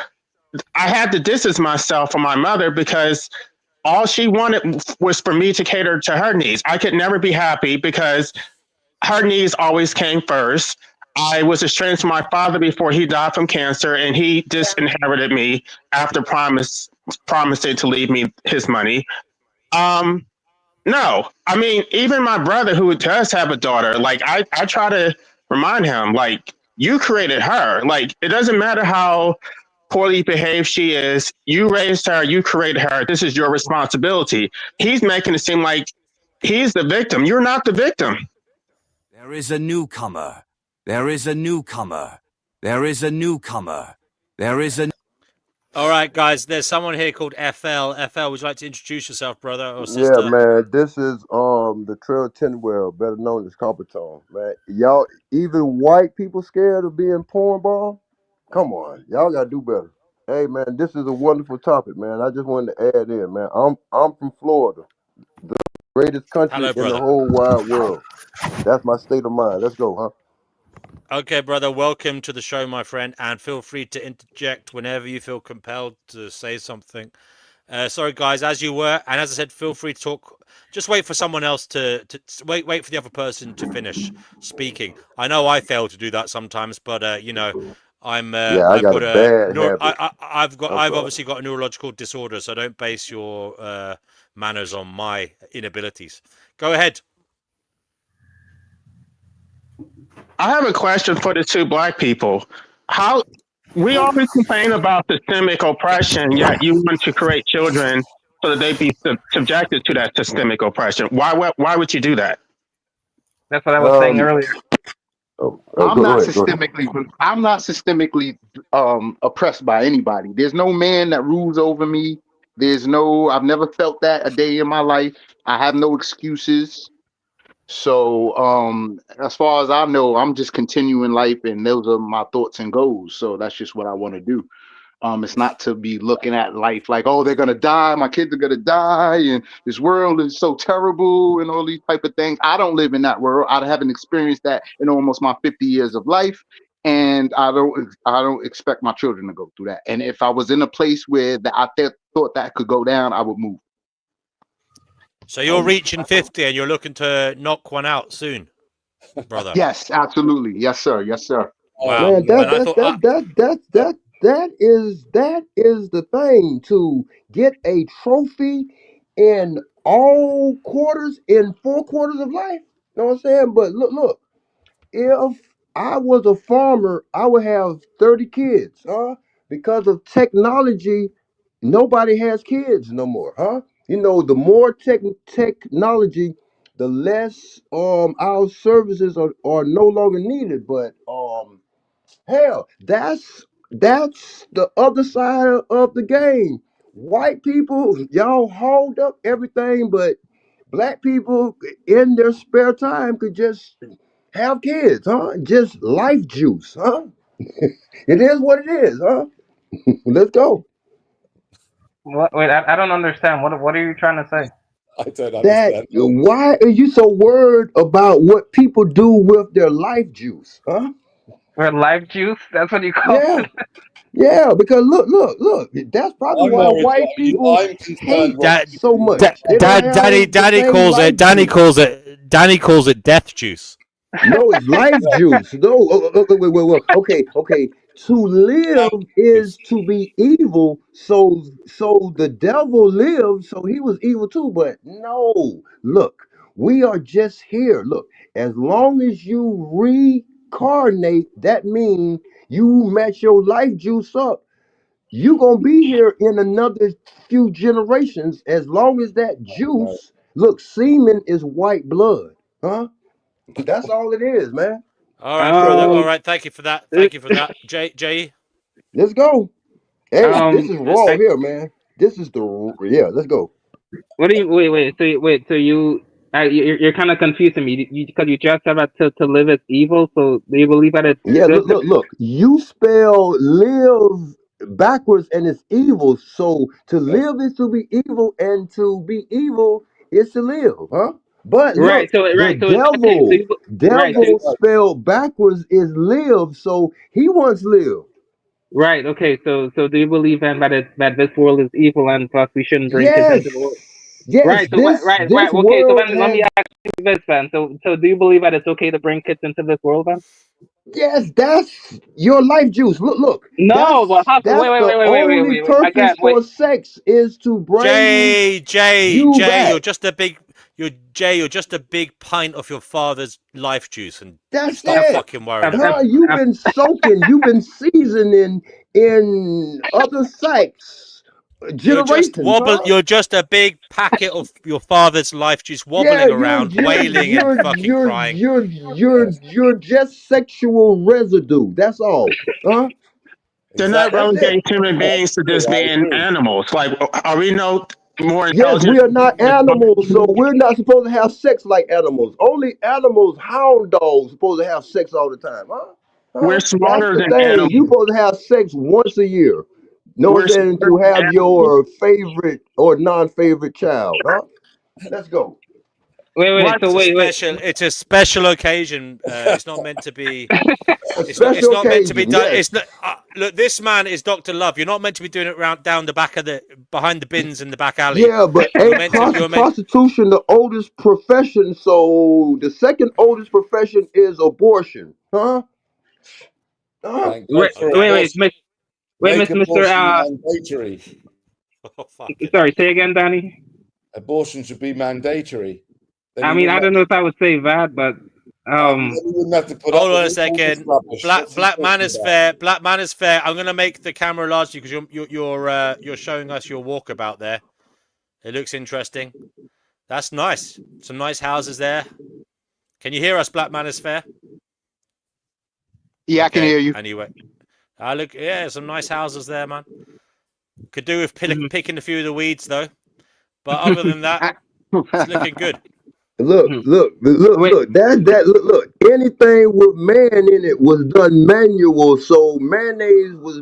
I had to distance myself from my mother because all she wanted was for me to cater to her needs. I could never be happy because her needs always came first. I was estranged from my father before he died from cancer, and he disinherited me after promising to leave me his money. No, I mean, even my brother, who does have a daughter, like I try to remind him, like, you created her. Like, it doesn't matter how poorly behaved she is. You raised her. You created her. This is your responsibility. He's making it seem like he's the victim. You're not the victim. There is a newcomer. There is a newcomer. There is a newcomer. There is a... All right, guys, there's someone here called FL. FL, would you like to introduce yourself, brother or sister? Yeah, man, this is the Trail Tinwell, better known as Compatone, man. Y'all, even white people scared of being porn ball? Come on, y'all gotta do better. Hey, man, this is a wonderful topic, man. I just wanted to add in, man. I'm from Florida, the greatest country in the whole wide world. That's my state of mind. Let's go, huh? Okay, brother, welcome to the show, my friend, and feel free to interject whenever you feel compelled to say something. Sorry, guys, as you were, and as I said, feel free to talk. Just wait for someone else to wait for the other person to finish speaking. I know I fail to do that sometimes, but Yeah, I I've got a got a bad habit. I'm I've sorry. obviously got a neurological disorder, so don't base your manners on my inabilities. Go ahead. I have a question for the two black people. How we always complain about systemic oppression, yet you want to create children so that they be subjected to that systemic oppression. Why would you do that? That's what I was saying Um, earlier. I'm go not ahead. Go ahead. systemically oppressed by anybody. There's no man that rules over me. I've never felt that a day in my life. I have no excuses. So as far as I know, I'm just continuing life, and those are my thoughts and goals. So that's just what I want to do. It's not to be looking at life like, oh, they're gonna die, my kids are gonna die, and this world is so terrible, and all these type of things. I don't live in that world. I haven't experienced that in almost my 50 years of life, and I don't expect my children to go through that. And if I was in a place where thought that could go down, I would move. So you're reaching 50 and you're looking to knock one out soon, brother. Yes, absolutely. Yes, sir. Yes, sir. Wow. Man, And I thought, that is the thing, to get a trophy in all quarters, in 4 quarters of life. You know what I'm saying? But look. If I was a farmer, I would have 30 kids, huh? Because of technology, nobody has kids no more, huh? The more technology, the less our services are no longer needed. But hell, that's the other side of the game. White people, y'all hold up everything, but black people in their spare time could just have kids, huh? Just life juice, huh? It is what it is, huh? Let's go. What? Wait, I don't understand. What are you trying to say? I don't That understand. why are you so worried about what people do with their life juice, huh? Or life juice? That's what you call Yeah, it. yeah. Because look. That's probably I'm why worried white what you. people I'm concerned hate what Dad, you. so much. They don't have the same life juice. Danny calls it death juice. No, it's life juice. No, wait. Okay. To live is to be evil. So the devil lived, so he was evil too. But no, look, we are just here. Look, as long as you reincarnate, that means you match your life juice up. You gonna be here in another few generations. As long as that No. juice, look, semen is white blood, huh? That's all it is, man. All right, brother. All Um, right. Thank you for that. uh, Thank you for that. Jay, Let's go. Hey, this is let's raw here, man. This is yeah. Let's go. what do you So you're kind of confusing me. Because you just said that to live is evil. So do you believe that it's Yeah, good? look. You spell live backwards and it's evil. So to Yes. live is to be evil, and to be evil is to live, huh? But Right. look, So the right. So in that case, right. So devil spelled backwards is live. So he once lived. right. Okay. So do you believe then that this world is evil and plus we shouldn't bring kids Yes, into the world? yes. Right. So right. This Okay. So world then let has. me ask you this then. So do you believe that it's okay to bring kids into this world then? Yes, that's your life juice. Look. No. Well, how, That's the only wait. Again, purpose wait. for sex is to bring you Jay, back. you're just a big pint of your father's life juice, and That's stop it. fucking worrying Um, about Huh? it, man. You've been soaking, you've been seasoning in other sites generations, huh? You're just a big packet of your father's life juice Yeah, wobbling around, wailing and fucking crying. you're just sexual residue. That's all. Huh? They're not Exactly. That's it. relegating human beings to just I being agree. animals. Like, are we no more Yes, intelligent? we are not animals, so we're not supposed to have sex like animals. Only animals, hound dogs, supposed to have sex all the time, huh? We're Huh? That's smarter the than thing. You animals. supposed to have sex once a year. Know what We're I'm saying? smarter To than have animals. your favorite or non-favorite child, huh? Let's go. wait. What? So wait. It's a special occasion. It's not meant to be. A It's special not meant to be occasion, done. yes. It's not. Look, this man is Doctor Love. You're not meant to be doing it round down the back of the behind the bins in the back alley. Yeah, but ain't You're meant. prostitution the oldest profession? So the second oldest profession is abortion, huh? Thank God Wait, for Okay. wait, abortion. Make Mr. abortion mandatory. Oh, fucking Sorry, say again, Danny. Abortion should be mandatory. Then I you mean, I wouldn't don't know if I would say that, but then you wouldn't have to put up Hold with on a all this second. rubbish. What's he Black man talking is about? fair. Black man is fair. I'm gonna make the camera large because you're showing us your walkabout there. It looks interesting. That's nice. Some nice houses there. Can you hear us, Black man is fair? Yeah, I can hear you. Anyway, look, yeah, some nice houses there, man. Could do with picking a few of the weeds though, but other than that, it's looking good. Look, Wait, look. Look. Anything with man in it was done manual, so mayonnaise was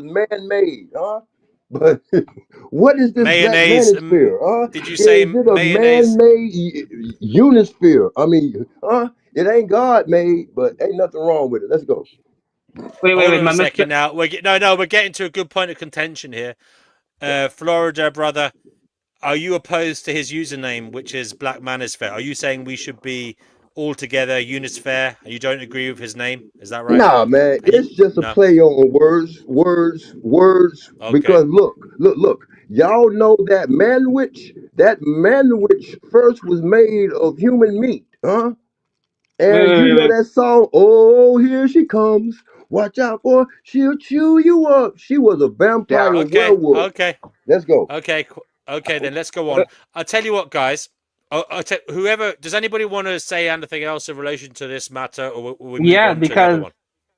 man-made, huh? But what is this black Mayonnaise. manosphere, huh? Did you say Is it a mayonnaise? man-made unisphere? I mean, huh? It ain't God made, but ain't nothing wrong with it. Let's go. Hold on my a second Mr. now. We're getting to a good point of contention here. Florida brother, are you opposed to his username, which is Black Manosphere? Are you saying we should be all together Unisphere? You don't agree with his name? Is that right? Nah, man, And it's just a no. play on words. Okay. Because look. Y'all know that manwich first was made of human meat, huh? And you know Wait. that song, "Oh, here she comes. Watch out, boy, she'll chew you up." She was a Yeah. vampire Okay. werewolf. Okay. Let's go. Okay. Okay. Then let's go on. I'll tell you what, guys. Whoever does anybody want to say anything else in relation to this matter, or will we move Yeah, on to another because one?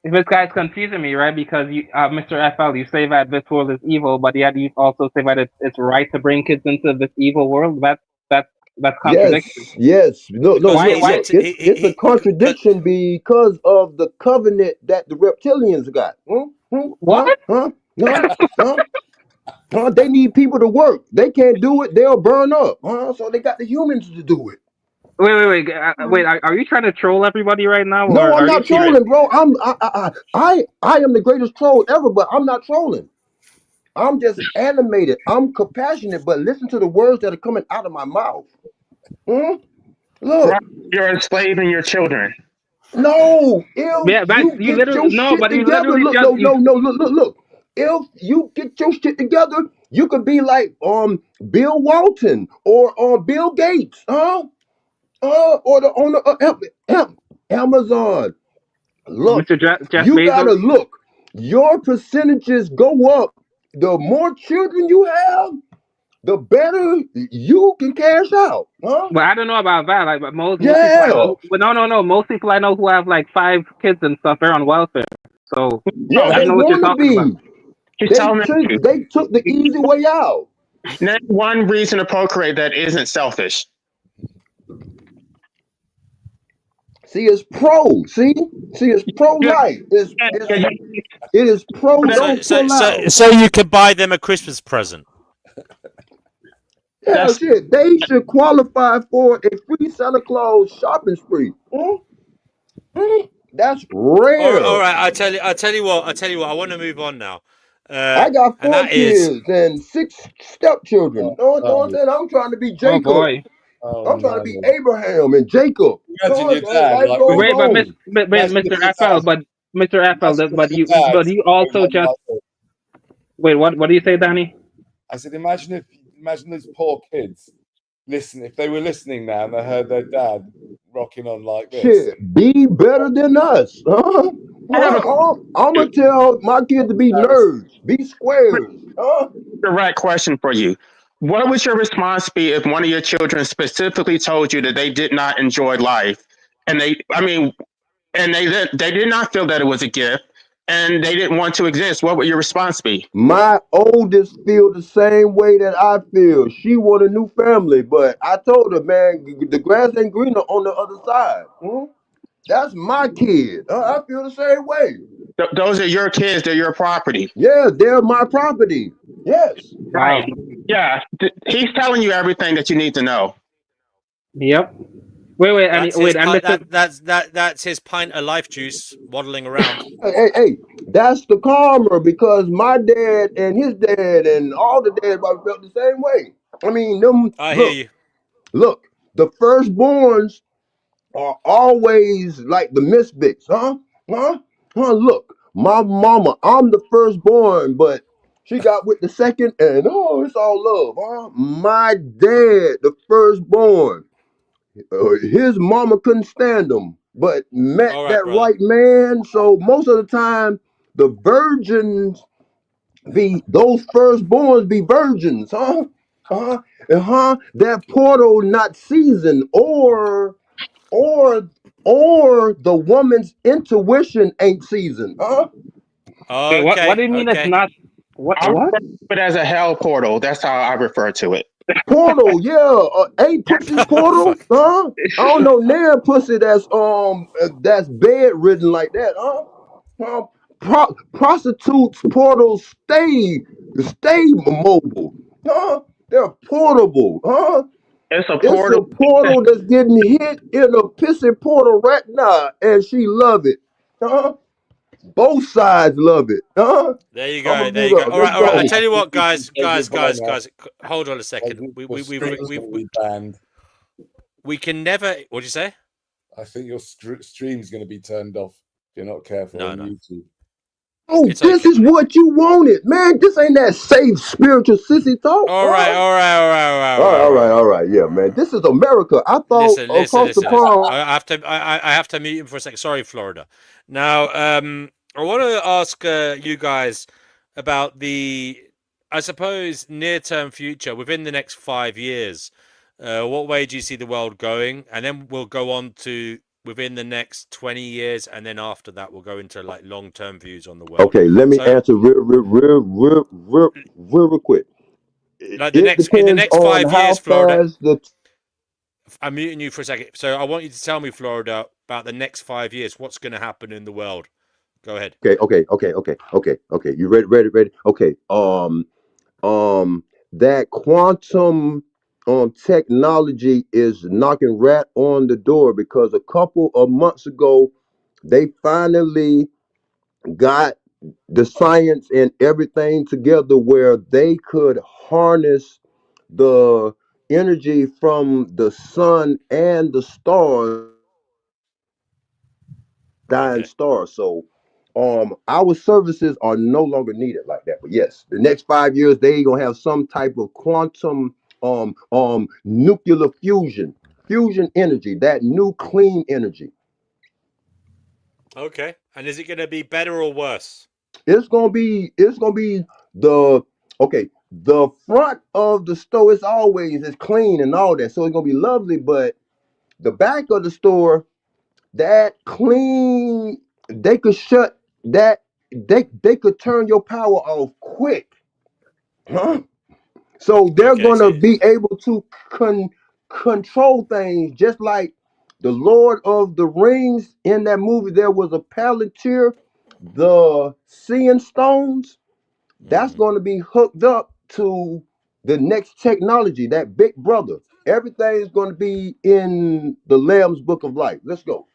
this guy's confusing me, right? Because you, Mr. FL, you say that this world is evil, but yet you also say that it's right to bring kids into this evil world. That's contradiction. Yes. Look, Because Why? he's Why? look. It's a contradiction because of the covenant that the reptilians got. What? Huh? They need people to work. They can't do it. They'll burn up. So they got the humans to do it. Wait. Are you trying to troll everybody right now, No, or I'm are you not serious? trolling, bro. I am the greatest troll ever, but I'm not trolling. I'm just animated. I'm compassionate, but listen to the words that are coming out of my mouth. Look, Right, you're enslaving your children. no, if Yeah, but you you get literally your no, shit but you together, literally look, just no, you. no, no, look. If you get your shit together, you could be like Bill Walton or Bill Gates, or the owner of Amazon. Look, Mr. Jeff you Bezos. gotta look. Your percentages go up. The more children you have, the better you can cash out, huh? Well, I don't know about that. Like, but most people I Yeah, know. But no. Most people I know who have like 5 kids and stuff, they're on welfare. So yeah, I Oh, don't they know what you're want to talking about. be. he's telling you. They took the easy way out. Name one reason to procreate that isn't selfish. See, it's pro. See, it's pro Yeah, life. yeah, It is pro. that- Don't pull out. So you can buy them a Christmas present. Yeah, that's shit. They should qualify for a free Santa Claus shopping spree. That's All rare. right. I tell you what. I want to move on now. I got And 4 that is kids and 6 stepchildren. Know what I'm saying? I'm trying to be Oh Jacob. boy. I'm trying to no. be Abraham and Jacob. Imagine Know what your I'm saying? dad Life like goes this. Wait, on. Imagine Mr. if your FL, dad, but Mr. FL, imagine if but your dad you going also on just like this. wait. What do you say, Danny? I said, imagine those poor kids listen if they were listening now and they heard their dad rocking on like this. Shit, be better than us. Huh? I have a I'm gonna tell my kids to be Embarrassing. nerds, be squares. Huh? direct question for you. What would your response be if one of your children specifically told you that they did not enjoy life, and they did not feel that it was a gift, and they didn't want to exist? What would your response be? My oldest feel the same way that I feel. She want a new family, but I told her, man, the grass ain't greener on the other side. That's my kid. I feel the same way. Those are your kids; they're your property. Yeah, they're my property. Yes. Right? Wow. Yeah. He's telling you everything that you need to know. Yep. that's his And pint. Mr. That's his pint of life juice waddling around. Hey, that's the karma because my dad and his dad and all the dads probably felt the same way. I mean, them I hear you. look, the firstborns are always like the misfits, huh? Huh? Huh? Look, my mama, I'm the firstborn, but she got with the second, and oh, it's all love. Huh? My dad, the firstborn, his mama couldn't stand him, but met All right, that brother. right man. So most of the time, the virgins be those firstborns be virgins, huh? Huh? That portal not seasoned, or or the woman's intuition ain't seasoned, huh? Wait, what Okay, do you mean it's okay. not? I What? refer to it as a hell portal. That's how I refer to it. Portal, yeah, ain't pussy portal, Fuck. huh? I don't know now pussy that's bedridden like that, huh? Huh? Prostitutes portals stay mobile, huh? They're portable, huh? It's a It's portal. a portal that's getting hit in a pissy portal right now, and she love it, huh? Both sides love it, huh? There you I'm go. gonna There mute you go. up. All Let's right, all right. I go. tell you what, This is guys, so guys, goodbye guys, now. guys. Hold on a second. Your stream's going to be banned. We can never. What'd you say? I think your stream's going to be turned off if you're not careful No, on no. YouTube. Oh, It's this okay. is what you wanted, man. This ain't that safe spiritual sissy talk, All right, huh? all right, all right, all right, all All right, right, all all right, right, all all right. right. Yeah, man. This is America. I thought Listen, listen, across the listen, listen. pond. I have to mute him for a second. Sorry, Florida. Now, I want to ask you guys about the, I suppose, near-term future within the next 5 years. What way do you see the world going? And then we'll go on to within the next 20 years, and then after that, we'll go into like long-term views on the world. Okay, let me So, answer real quick. like It in the depends next on five how years, Florida. fast the. I'm muting you for a second. So I want you to tell me, Florida, about the next 5 years. What's going to happen in the world? Go ahead. Okay. You ready? Okay. That quantum technology is knocking right on the door because a couple of months ago they finally got the science and everything together where they could harness the energy from the sun and the stars dying Okay. stars. So our services are no longer needed like that. But yes, the next 5 years they gonna have some type of quantum nuclear fusion energy, that new clean energy. Okay. And is it going to be better or worse? It's gonna be the okay. The front of the store is always is clean and all that, so it's gonna be lovely. But the back of the store, that clean, they could shut that. They could turn your power off quick, huh? So they're Okay. gonna be able to control things just like the Lord of the Rings in that movie. There was a Palantir, the Seeing Stones. That's going to be hooked up to the next technology, that big brother. Everything is going to be in the Lamb's Book of Life. Let's go.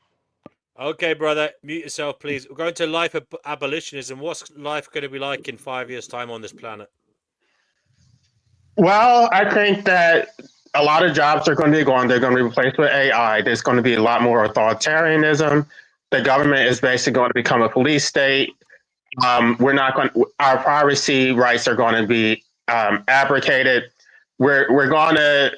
Okay, brother. Mute yourself, please. We're going to life abolitionism. What's life going to be like in 5 years' time on this planet? Well, I think that a lot of jobs are going to be gone. They're going to be replaced with AI. There's going to be a lot more authoritarianism. The government is basically going to become a police state. We're not going. Our privacy rights are going to be abrogated. We're going to.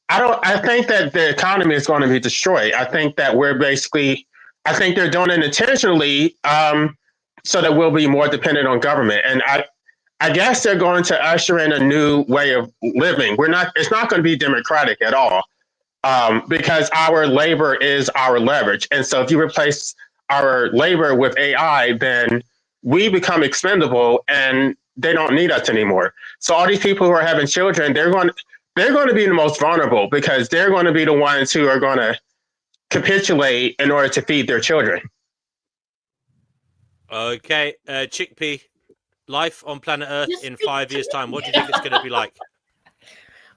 I think that the economy is going to be destroyed. I think that we're basically. I think they're doing it intentionally, so that we'll be more dependent on government. And I guess they're going to usher in a new way of living. We're not. It's not going to be democratic at all, because our labor is our leverage. And so, if you replace our labor with AI, then we become expendable, and they don't need us anymore. So, all these people who are having children, they're going to be the most vulnerable because they're going to be the ones who are going to capitulate in order to feed their children. Okay, Chickpea, life on planet Earth Just in think 5 years' time. What do you think it's going to be like?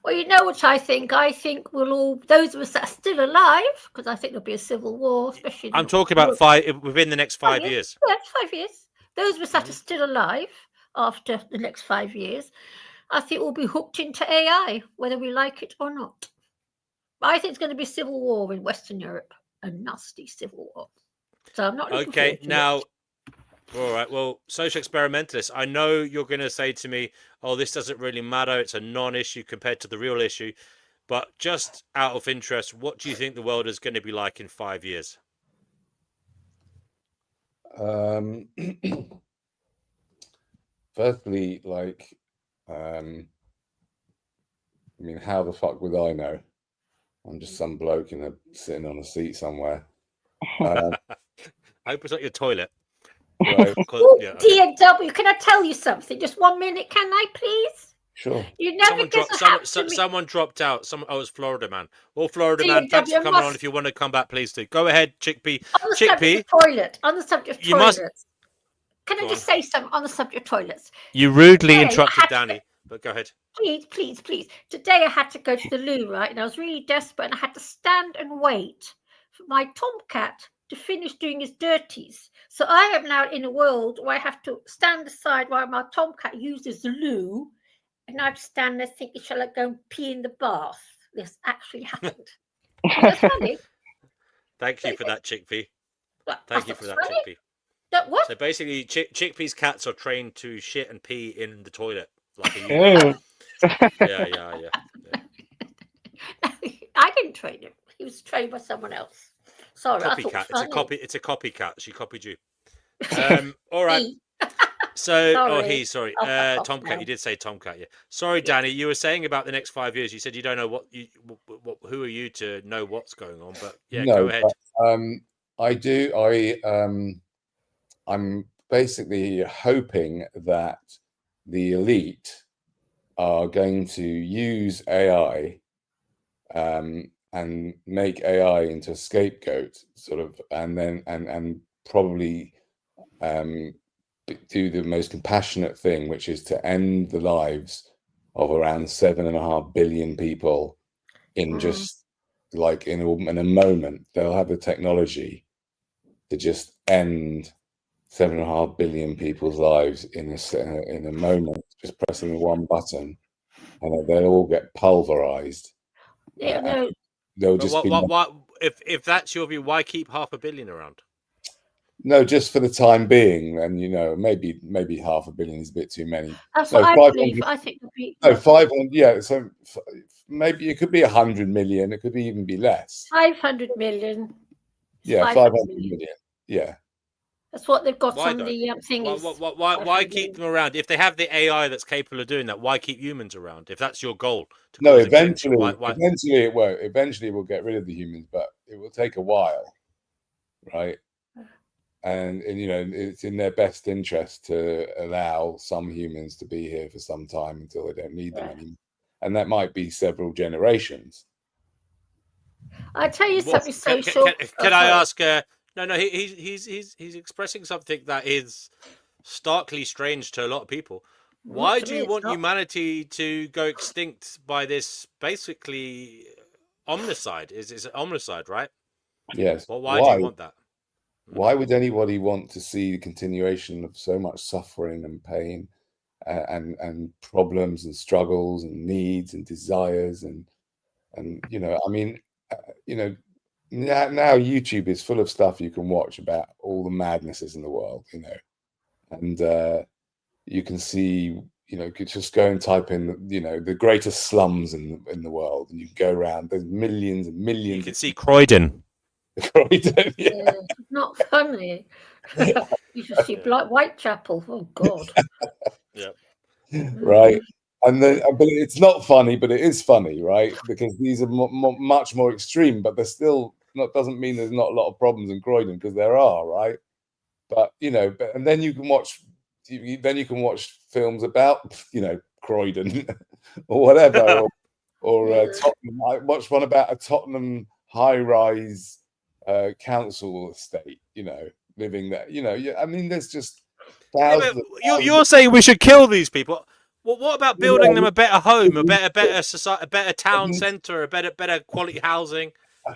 Well, you know what I think? I think we'll all, those of us that are still alive, because I think there'll be a civil war, especially I'm talking about within the next 5 years. Yeah, 5 years. Those of us that are still alive after the next 5 years, I think we'll be hooked into AI, whether we like it or not. I think it's going to be civil war in Western Europe, a nasty civil war. So I'm not looking Okay, forward to now, it. all right. Well, social experimentalist, I know you're going to say to me, "Oh, this doesn't really matter. It's a non-issue compared to the real issue." But just out of interest, what do you think the world is going to be like in 5 years? Firstly, like, I mean, how the fuck would I know? I'm just some bloke sitting on a seat somewhere. I hope it's not your toilet. Right. Yeah, okay. D&W, can I tell you something? Just 1 minute, can I, please? Sure. You never guess what happened to me. Someone dropped out. Oh, it's Florida Man. Well, Florida Man, thanks for D&W, coming on. If you want to come back, please do. Go ahead, Chickpea. on the subject of toilets, on the subject of You must- toilets, can I Go just on. say something on the subject of toilets? You rudely Today, I interrupted had to Danny, but go ahead. Please. Today I had to go to the loo, right? And I was really desperate and I had to stand and wait for my tomcat to finish doing his dirties. So I am now in a world where I have to stand aside while my tomcat uses the loo, and I have to stand there thinking, shall I go and pee in the bath? This actually happened. That's funny. Thank you for that, Chickpea. Thank you for that, funny. Chickpea. That what? So basically, Chickpea's cats are trained to shit and pee in the toilet, like a human. Yeah. I didn't train him. He was trained by someone else. Sorry, I thought it Copycat. was funny. It's a copycat. She copied you. All right. He. So, Sorry. sorry. I'll fuck off Tomcat. now. You did say Tomcat. Yeah. Sorry, Danny. You were saying about the next 5 years. You said you don't know who are you to know what's going on? But yeah, No, go ahead. but, I do. I'm basically hoping that the elite are going to use AI and make AI into a scapegoat, sort of, and then and probably do the most compassionate thing, which is to end the lives of around 7.5 billion people in just like in a moment. They'll have the technology to just end 7.5 billion people's lives in a moment, just pressing one button, and they'll all get pulverized. Yeah, no. They'll But just be what if that's your view? Why keep 500 million around? no, just for the time being, and maybe 500 million is a bit too many. That's No, what I 500 believe. I think it'd be No, 500. Yeah, so maybe it could be 100 million. It could even be less. 500 million. Yeah, 500 million. Yeah. That's what they've got Why on though? the thingies. Why keep them around? If they have the AI that's capable of doing that, why keep humans around? If that's your goal to No, cause extinction, eventually it won't. Eventually we'll get rid of the humans, but it will take a while, right? And it's in their best interest to allow some humans to be here for some time until they don't need them anymore, and that might be several generations. I tell you something social. Can I ask? No. He's expressing something that is starkly strange to a lot of people. Why do you want humanity to go extinct by this basically omnicide? Is it omnicide, right? Yes. Well, why do you want that? Why would anybody want to see the continuation of so much suffering and pain, and problems and struggles and needs and desires and I mean, now YouTube is full of stuff you can watch about all the madnesses in the world, and you can see, you could just go and type in, the greatest slums in the world, and you can go around. There's millions and millions. You can see Croydon. Croydon, yeah. Not funny. You should see Whitechapel. Oh God. Yeah. Right. And then, but it's not funny, but it is funny, right? Because these are much more extreme, but they're still not. Doesn't mean there's not a lot of problems in Croydon, because there are, right? But and then you can watch films about Croydon or whatever, or Tottenham. I watched one about a Tottenham high-rise council estate. Living there. I mean, there's just thousands. You're saying we should kill these people. Well, what about building them a better home, a better society, a better town centre, a better quality housing,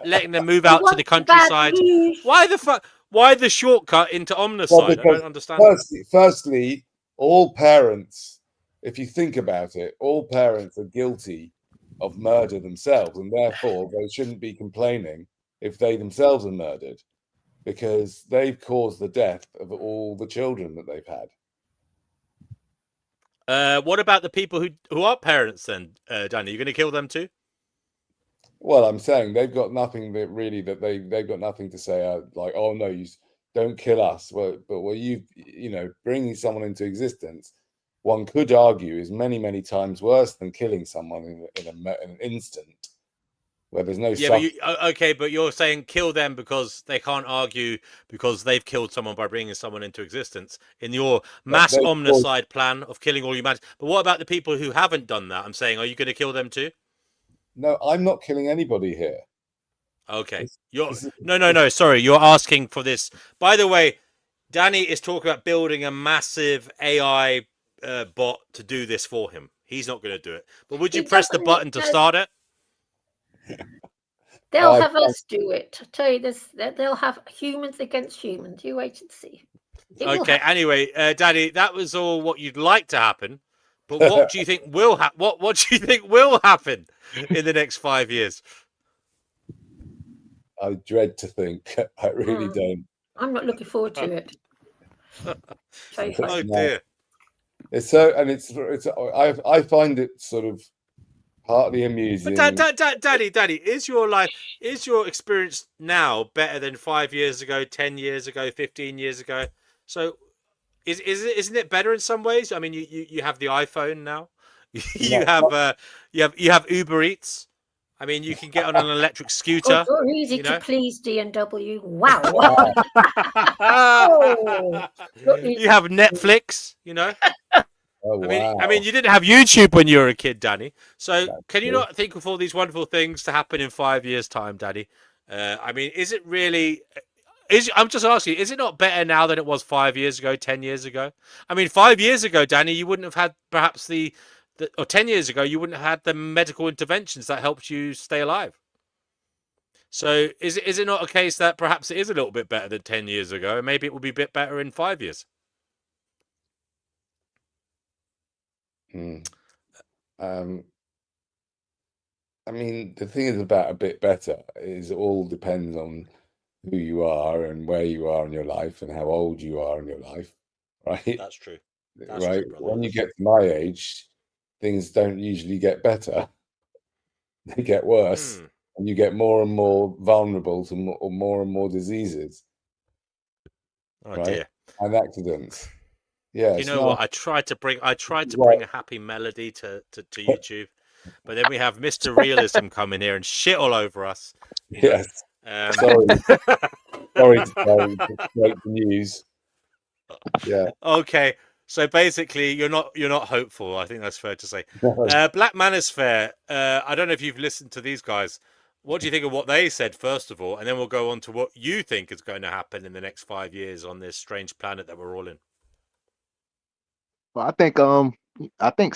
letting them move out to the countryside? Why the fuck? Why the shortcut into omnicide? I don't understand. Firstly, all parents, if you think about it, all parents are guilty of murder themselves, and therefore they shouldn't be complaining if they themselves are murdered. because they've caused the death of all the children that they've had. What about the people who are parents then, Danny? You're going to kill them too? Well, I'm saying they've got nothing that really that they've got nothing to say like, oh no, you don't kill us. Well, but what you know, bringing someone into existence, one could argue, is many times worse than killing someone in an instant where there's no suffering. Okay, but you're saying kill them because they can't argue because they've killed someone by bringing someone into existence in your mass omnicide plan of killing all humanity. But what about the people who haven't done that? I'm saying, are you going to kill them too? No, I'm not killing anybody here. Okay. No. Sorry, you're asking for this. By the way, Danny is talking about building a massive AI bot to do this for him. He's not going to do it. But would you press the button to start it? They'll have us do it. I tell you this, they'll have humans against humans. You wait and see. Okay. Anyway, Danny, that was all what you'd like to happen. But what do you think will happen? What do you think will happen in the next 5 years? I dread to think. I really don't. I'm not looking forward to it. Oh dear. It's so, and it's. I find it sort of partly amusing. But Daddy, is your experience now better than 5 years ago, 10 years ago, 15 years ago? So, isn't it better in some ways? I mean, you have the iPhone now. you have Uber Eats. I mean, you can get on an electric scooter. Oh, you're easy to please, D&W. Wow. You have Netflix, you know. Oh, wow. I mean, you didn't have YouTube when you were a kid, Danny. So can you not think of all these wonderful things to happen in 5 years' time, Daddy? I mean, is it really? I'm just asking, is it not better now than it was 5 years ago, 10 years ago? I mean, 5 years ago, Danny, you wouldn't have had perhaps or 10 years ago, you wouldn't have had the medical interventions that helped you stay alive. So is it not a case that perhaps it is a little bit better than 10 years ago, and maybe it will be a bit better in 5 years? I mean, the thing is about a bit better is it all depends on who you are and where you are in your life and how old you are in your life, right? That's true. Right. When you get to my age, things don't usually get better; they get worse, and you get more and more vulnerable to more and more diseases. Oh dear! And accidents. Yeah. You know what? I tried to bring a happy melody to YouTube, but then we have Mr. Realism come in here and shit all over us. Yes. Sorry to break the news. Yeah. Okay. So basically, you're not hopeful. I think that's fair to say. Black Manosphere. I don't know if you've listened to these guys. What do you think of what they said first of all, and then we'll go on to what you think is going to happen in the next 5 years on this strange planet that we're all in? Well, I think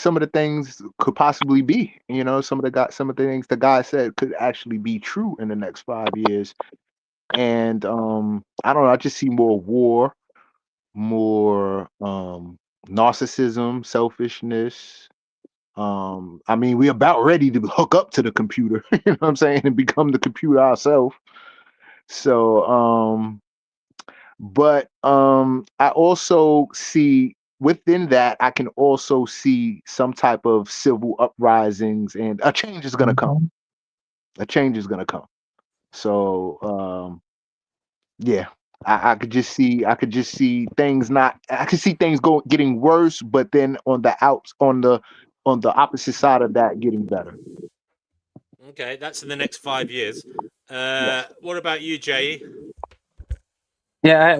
some of the things could possibly be, some of the things the guy said could actually be true in the next 5 years. And I don't know, I just see more war, more narcissism, selfishness. I mean, we're about ready to hook up to the computer, you know what I'm saying, and become the computer ourselves. So but I also see within that, I can also see some type of civil uprisings, and a change is gonna come. A change is gonna come. So yeah, I could just see things getting worse, but then on the opposite side of that, getting better. Okay, that's in the next 5 years. What about you, Jay? Yeah,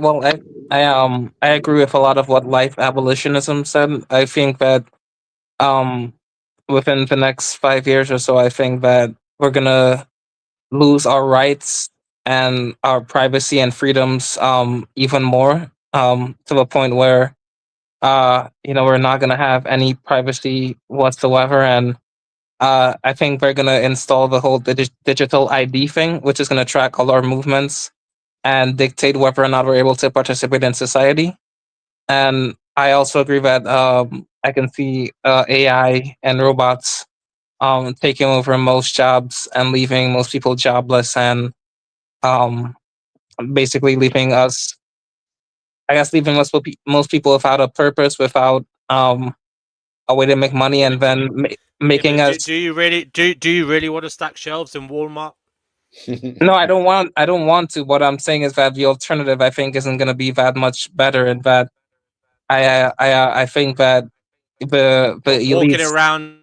I agree with a lot of what life abolitionism said. I think that within the next 5 years or so, I think that we're gonna lose our rights and our privacy and freedoms even more to the point where we're not gonna have any privacy whatsoever. And I think they're gonna install the whole digital ID thing, which is gonna track all our movements and dictate whether or not we're able to participate in society. And I also agree that I can see AI and robots taking over most jobs and leaving most people jobless. And basically leaving us, I guess, leaving most people without a purpose, without a way to make money, and then making us. Do you really want to stack shelves in Walmart? No, I don't want to. What I'm saying is that the alternative, I think, isn't going to be that much better, and that I think that the Walking elites. around.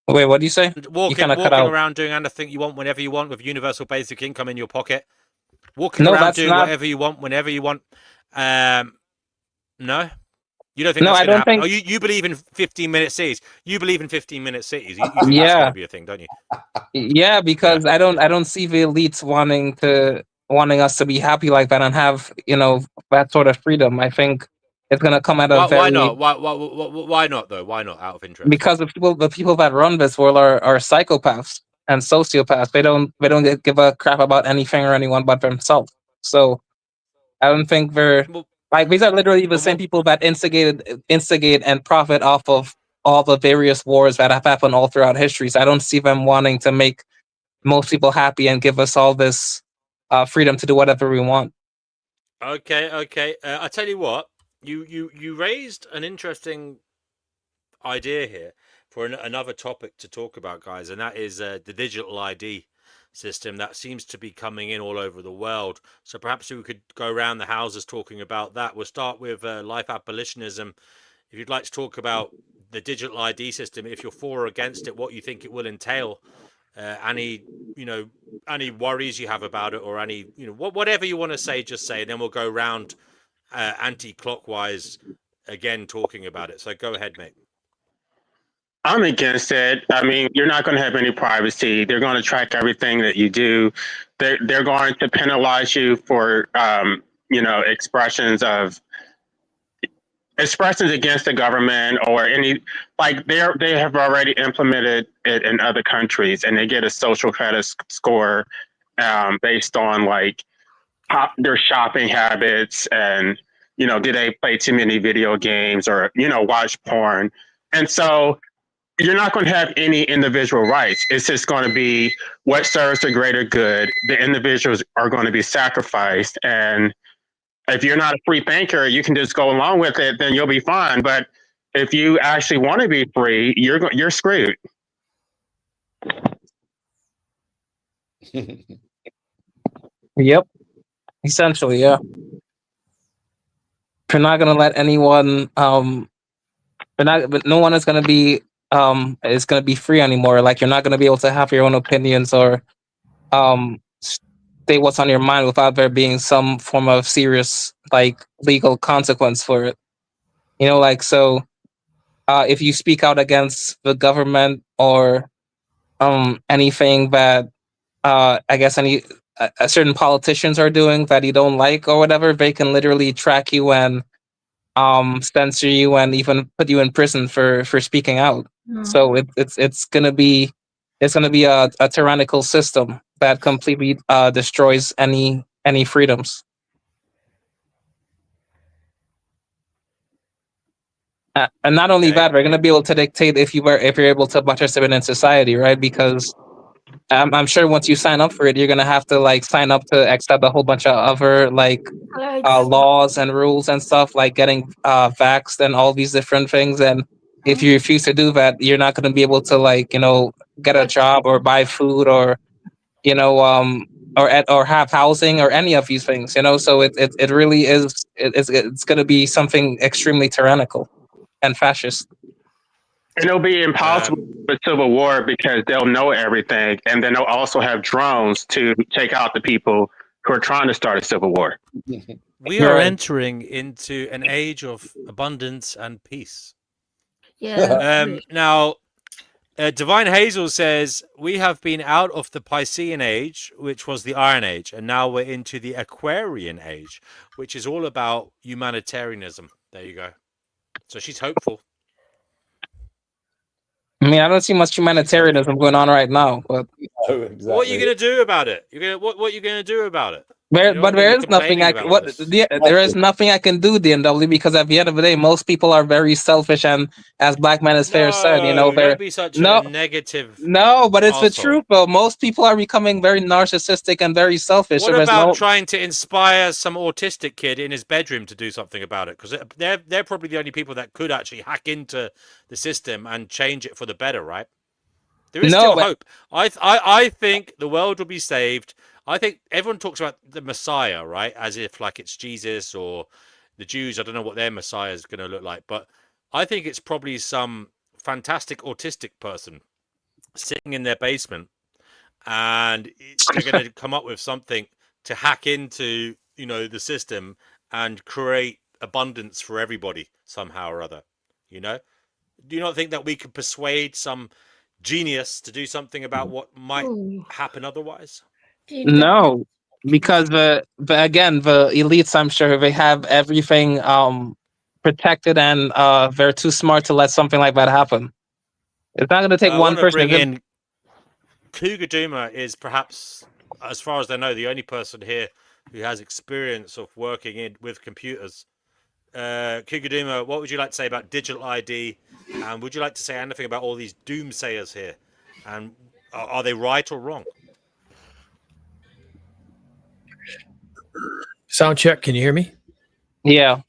Wait, what do you say? You kind of cut Walking out. around doing anything you want whenever you want with universal basic income in your pocket. Walking No, around that's doing not. whatever you want whenever you want. No, you don't think No, that's I going to don't happen? think. Oh, you believe in 15-minute cities. You believe in 15-minute cities. You think that's Yeah, going to be a thing, don't you? yeah, because Yeah. I don't see the elites wanting us to be happy like that and have that sort of freedom. I think it's gonna come at a Why very not? Why not though? Why not? Out of interest. because the people that run this world are psychopaths and sociopaths. They don't give a crap about anything or anyone but themselves. So I don't think they're Well, like these are literally the same well, people that instigate and profit off of all the various wars that have happened all throughout history. So I don't see them wanting to make most people happy and give us all this freedom to do whatever we want. okay. I tell you what. You raised an interesting idea here for another topic to talk about, guys, and that is the digital ID system that seems to be coming in all over the world. So perhaps we could go around the houses talking about that. We'll start with life abolitionism. If you'd like to talk about the digital ID system, if you're for or against it, what you think it will entail, any any worries you have about it, or any whatever you want to say, just say. And then we'll go round anti-clockwise again talking about it. So go ahead, mate. I'm against it. I mean, you're not going to have any privacy. They're going to track everything that you do. They're going to penalize you for expressions against the government or any like they have already implemented it in other countries, and they get a social credit score based on like their shopping habits and do they play too many video games or watch porn, and so you're not going to have any individual rights. It's just going to be what serves the greater good. The individuals are going to be sacrificed. And if you're not a free thinker, you can just go along with it, then you'll be fine. But if you actually want to be free, you're screwed. Yep, essentially, yeah. If you're not gonna let anyone, but no one is gonna be free anymore. Like you're not gonna be able to have your own opinions or say what's on your mind without there being some form of serious like legal consequence for it. Like so. If you speak out against the government or anything that I guess certain politicians are doing that you don't like or whatever, they can literally track you and censor you and even put you in prison for speaking out. So it's gonna be a tyrannical system that completely destroys any freedoms. And not only Okay. that, we're gonna be able to dictate if you're able to participate in society, right? Because I'm sure once you sign up for it, you're gonna have to like sign up to accept a whole bunch of other like laws and rules and stuff, like getting vaxxed and all these different things. And if you refuse to do that, you're not gonna be able to like get a job or buy food or or have housing or any of these things. So it really is it's gonna be something extremely tyrannical and fascist. And it'll be impossible for civil war because they'll know everything. And then they'll also have drones to take out the people who are trying to start a civil war. We are entering into an age of abundance and peace. Yeah. Now, Divine Hazel says, we have been out of the Piscean age, which was the Iron Age, and now we're into the Aquarian age, which is all about humanitarianism. There you go. So she's hopeful. I mean, I don't see much humanitarianism going on right now, but exactly. What are you going to do about it? What are you going to do about it? There, You know what but I mean? there You're is nothing complaining I about can, all what this. there is nothing I can do, DNW, because at the end of the day, most people are very selfish, and as Black Man is Fair said, No, they're don't be such a no, negative no, but it's the asshole. truth, though. Most people are becoming very narcissistic and very selfish. So What there's about no trying to inspire some autistic kid in his bedroom to do something about it? Because they're probably the only people that could actually hack into the system and change it for the better, right? There is no, still hope. I think the world will be saved. I think everyone talks about the Messiah, right? As if like it's Jesus or the Jews. I don't know what their Messiah is going to look like, but I think it's probably some fantastic autistic person sitting in their basement, and they're going to come up with something to hack into, the system and create abundance for everybody somehow or other. You know, do you not think that we could persuade some genius to do something about what might Ooh, happen otherwise? no, because the elites, I'm sure they have everything protected, and they're too smart to let something like that happen. It's not going to take I one want to person. bring in Cougar Duma is perhaps, as far as I know, the only person here who has experience of working with computers. Cougar Duma, what would you like to say about digital ID? And would you like to say anything about all these doomsayers here? And are they right or wrong? Sound check. Can you hear me? Yeah,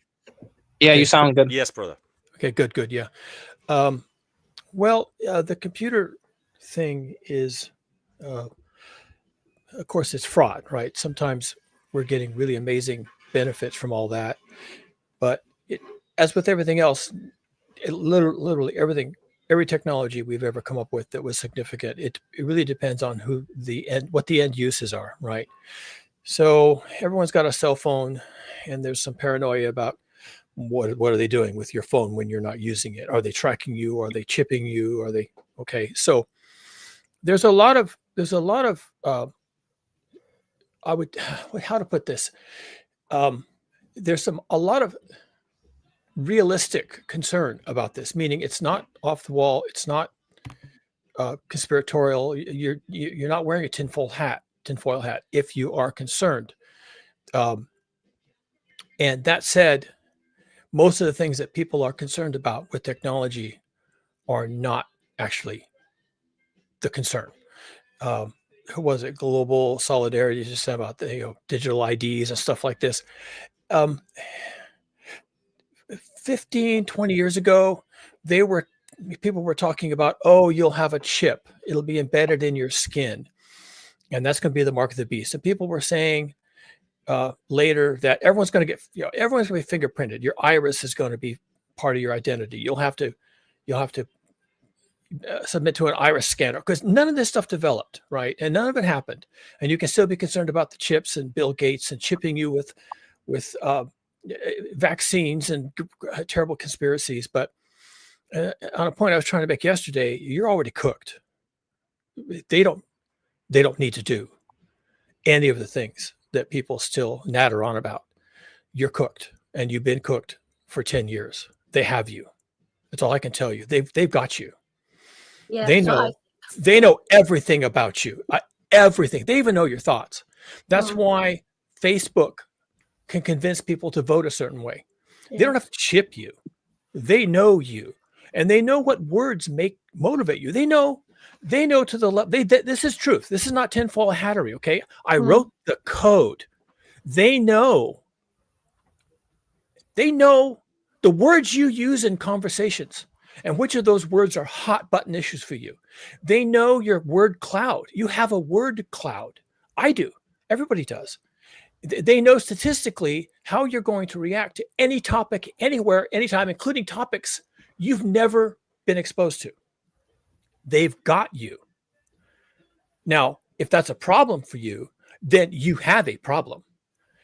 you Okay. sound good. Yes, brother. Okay, good. Yeah. Well, the computer thing is, of course, it's fraud, right? Sometimes we're getting really amazing benefits from all that, but as with everything else, literally everything, every technology we've ever come up with that was significant, it really depends on what the end uses are, right? So everyone's got a cell phone, and there's some paranoia about what are they doing with your phone when you're not using it? Are they tracking you? Are they chipping you? Are they okay? So there's a lot of I would how to put this. There's a lot of realistic concern about this, meaning it's not off the wall. It's not conspiratorial. You're not wearing a tinfoil hat if you are concerned. And that said, most of the things that people are concerned about with technology are not actually the concern. Who was it? Global Solidarity just said about the digital IDs and stuff like this. 15, 20 years ago, people were talking about, oh, you'll have a chip. It'll be embedded in your skin. And that's going to be the mark of the beast. And people were saying later that everyone's going to be fingerprinted. Your iris is going to be part of your identity. You'll have to submit to an iris scanner, because none of this stuff developed, right? And none of it happened. And you can still be concerned about the chips and Bill Gates and chipping you with vaccines and terrible conspiracies. But on a point I was trying to make yesterday, you're already cooked. They don't need to do any of the things that people still natter on about. You're cooked, and you've been cooked for 10 years. They have you. That's all I can tell you. They've got you. Yeah, They know everything about you. Everything. They even know your thoughts. That's why Facebook can convince people to vote a certain way. They don't have to chip you. They know you, and they know what words motivate you. They know to the level. This is truth. This is not tinfoil hattery. Okay, I wrote the code. They know the words you use in conversations, and which of those words are hot button issues for you. They know your word cloud. You have a word cloud. I do. Everybody does. They know statistically how you're going to react to any topic, anywhere, anytime, including topics you've never been exposed to. They've got you. Now, if that's a problem for you, then you have a problem.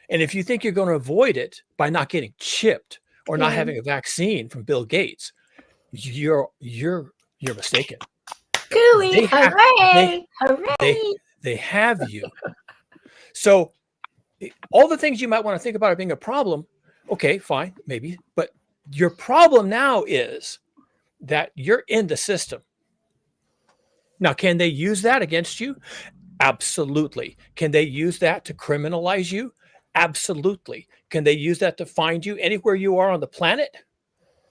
And if you think you're going to avoid it by not getting chipped or not having a vaccine from Bill Gates, you're mistaken. Gooey, hooray! They have you. So all the things you might want to think about are being a problem. Okay, fine, maybe. But your problem now is that you're in the system. Now, can they use that against you? Absolutely. Can they use that to criminalize you? Absolutely. Can they use that to find you anywhere you are on the planet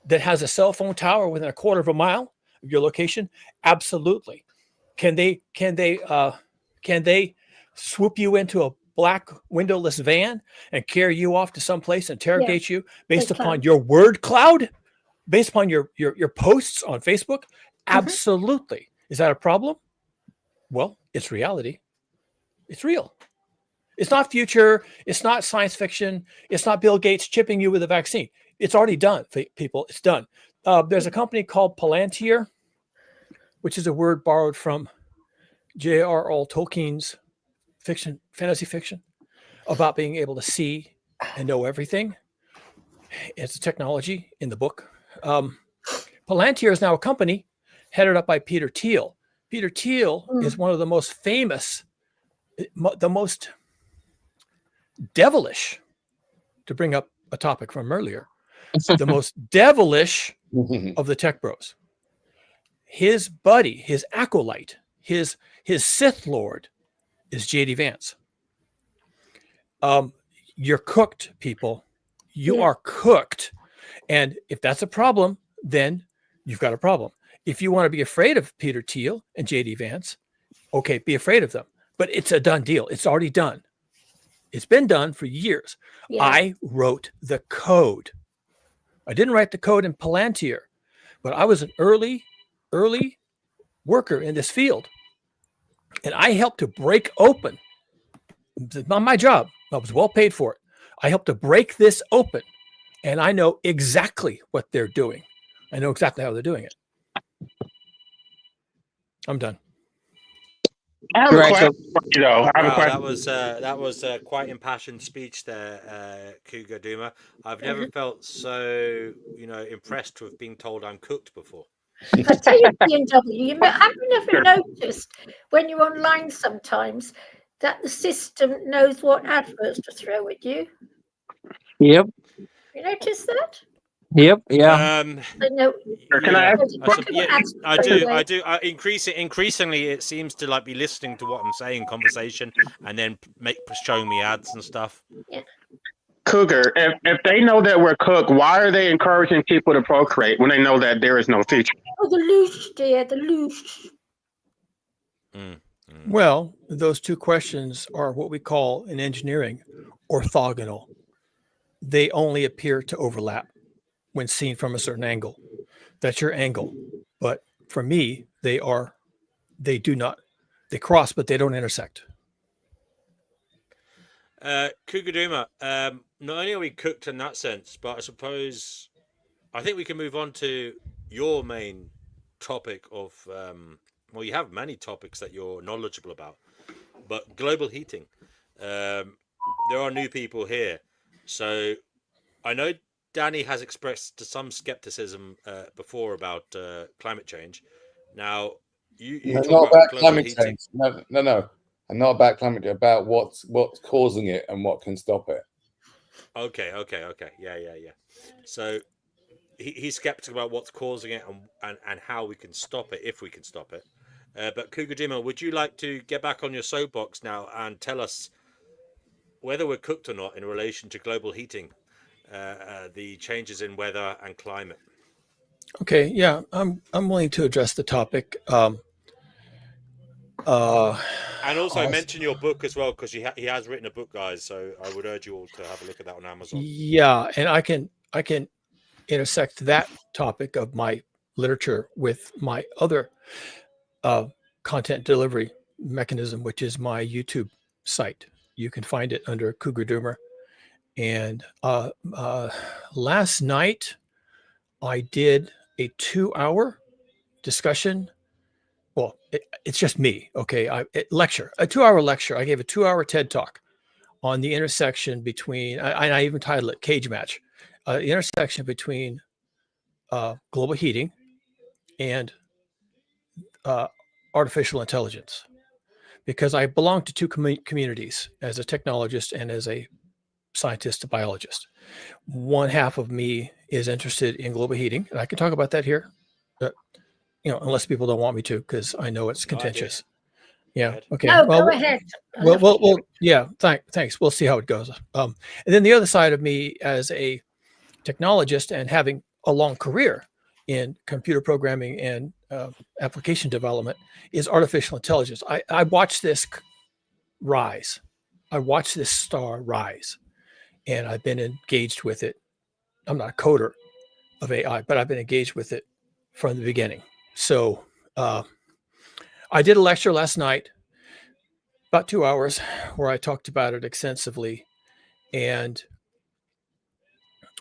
that has a cell phone tower within a quarter of a mile of your location? Absolutely. Can they swoop you into a black windowless van and carry you off to some place, interrogate you based upon your word cloud, based upon your posts on Facebook? Absolutely. Is that a problem? Well, it's reality. It's real. It's not future. It's not science fiction. It's not Bill Gates chipping you with a vaccine. It's already done, people. It's done. There's a company called Palantir, which is a word borrowed from J.R.R. Tolkien's fiction, fantasy fiction, about being able to see and know everything. It's a technology in the book. Palantir is now a company headed up by Peter Thiel. Peter Thiel is one of the most famous, the most devilish, to bring up a topic from earlier, the most devilish of the tech bros. His buddy, his acolyte, his Sith Lord is J.D. Vance. You're cooked, people. You are cooked. And if that's a problem, then you've got a problem. If you want to be afraid of Peter Thiel and J.D. Vance, okay, be afraid of them. But it's a done deal. It's already done. It's been done for years. I wrote the code. I didn't write the code in Palantir, but I was an early worker in this field. And I helped to break open. It's not my job. I was well paid for it. I helped to break this open. And I know exactly what they're doing. I know exactly how they're doing it. I'm done. I have a question for you, though. I have a Wow, question. that was quite impassioned speech there, Cougar Duma. I've never felt so, impressed with being told I'm cooked before. I tell you, B&W, have you never noticed when you're online sometimes that the system knows what adverts to throw at you? Yep. You notice that? Yep. Yeah. Can I ask? I do. Increasingly, it seems to be listening to what I'm saying in conversation and then showing me ads and stuff. Yeah. Cougar, if they know that we're cooked, why are they encouraging people to procreate when they know that there is no future? Oh, the loose, dear, the loose. Well, those two questions are what we call in engineering orthogonal. They only appear to overlap when seen from a certain angle. That's your angle. But for me, they cross, but they don't intersect. Cougar Duma, not only are we cooked in that sense, but I think we can move on to your main topic of, you have many topics that you're knowledgeable about, but global heating. There are new people here. So I know Danny has expressed some skepticism before about climate change. Now, you talk not about global climate heating. change. No. And not about climate change, about what's causing it and what can stop it. Okay. Yeah. So he's skeptical about what's causing it and how we can stop it, if we can stop it. But Cougar Dima, would you like to get back on your soapbox now and tell us whether we're cooked or not in relation to global heating, the changes in weather and climate? Okay, yeah, I'm willing to address the topic. And also mention your book as well, because he has written a book, guys. So I would urge you all to have a look at that on Amazon. Yeah, and I can intersect that topic of my literature with my other content delivery mechanism, which is my YouTube site. You can find it under Cougar Doomer. And last night I did a 2-hour discussion. Well, it's just me. Okay. A 2-hour lecture. I gave a 2-hour TED talk on the intersection between, I even titled it Cage Match, the intersection between global heating and artificial intelligence, because I belong to two communities as a technologist and as a scientist, a biologist. One half of me is interested in global heating, and I can talk about that here, unless people don't want me to, because I know it's contentious. Yeah. Okay. No, well, go ahead. yeah. Thanks. We'll see how it goes. And then the other side of me as a technologist and having a long career in computer programming and application development is artificial intelligence. I watch this rise. I watch this star rise, and I've been engaged with it. I'm not a coder of AI, but I've been engaged with it from the beginning. So I did a lecture last night, about 2 hours, where I talked about it extensively. And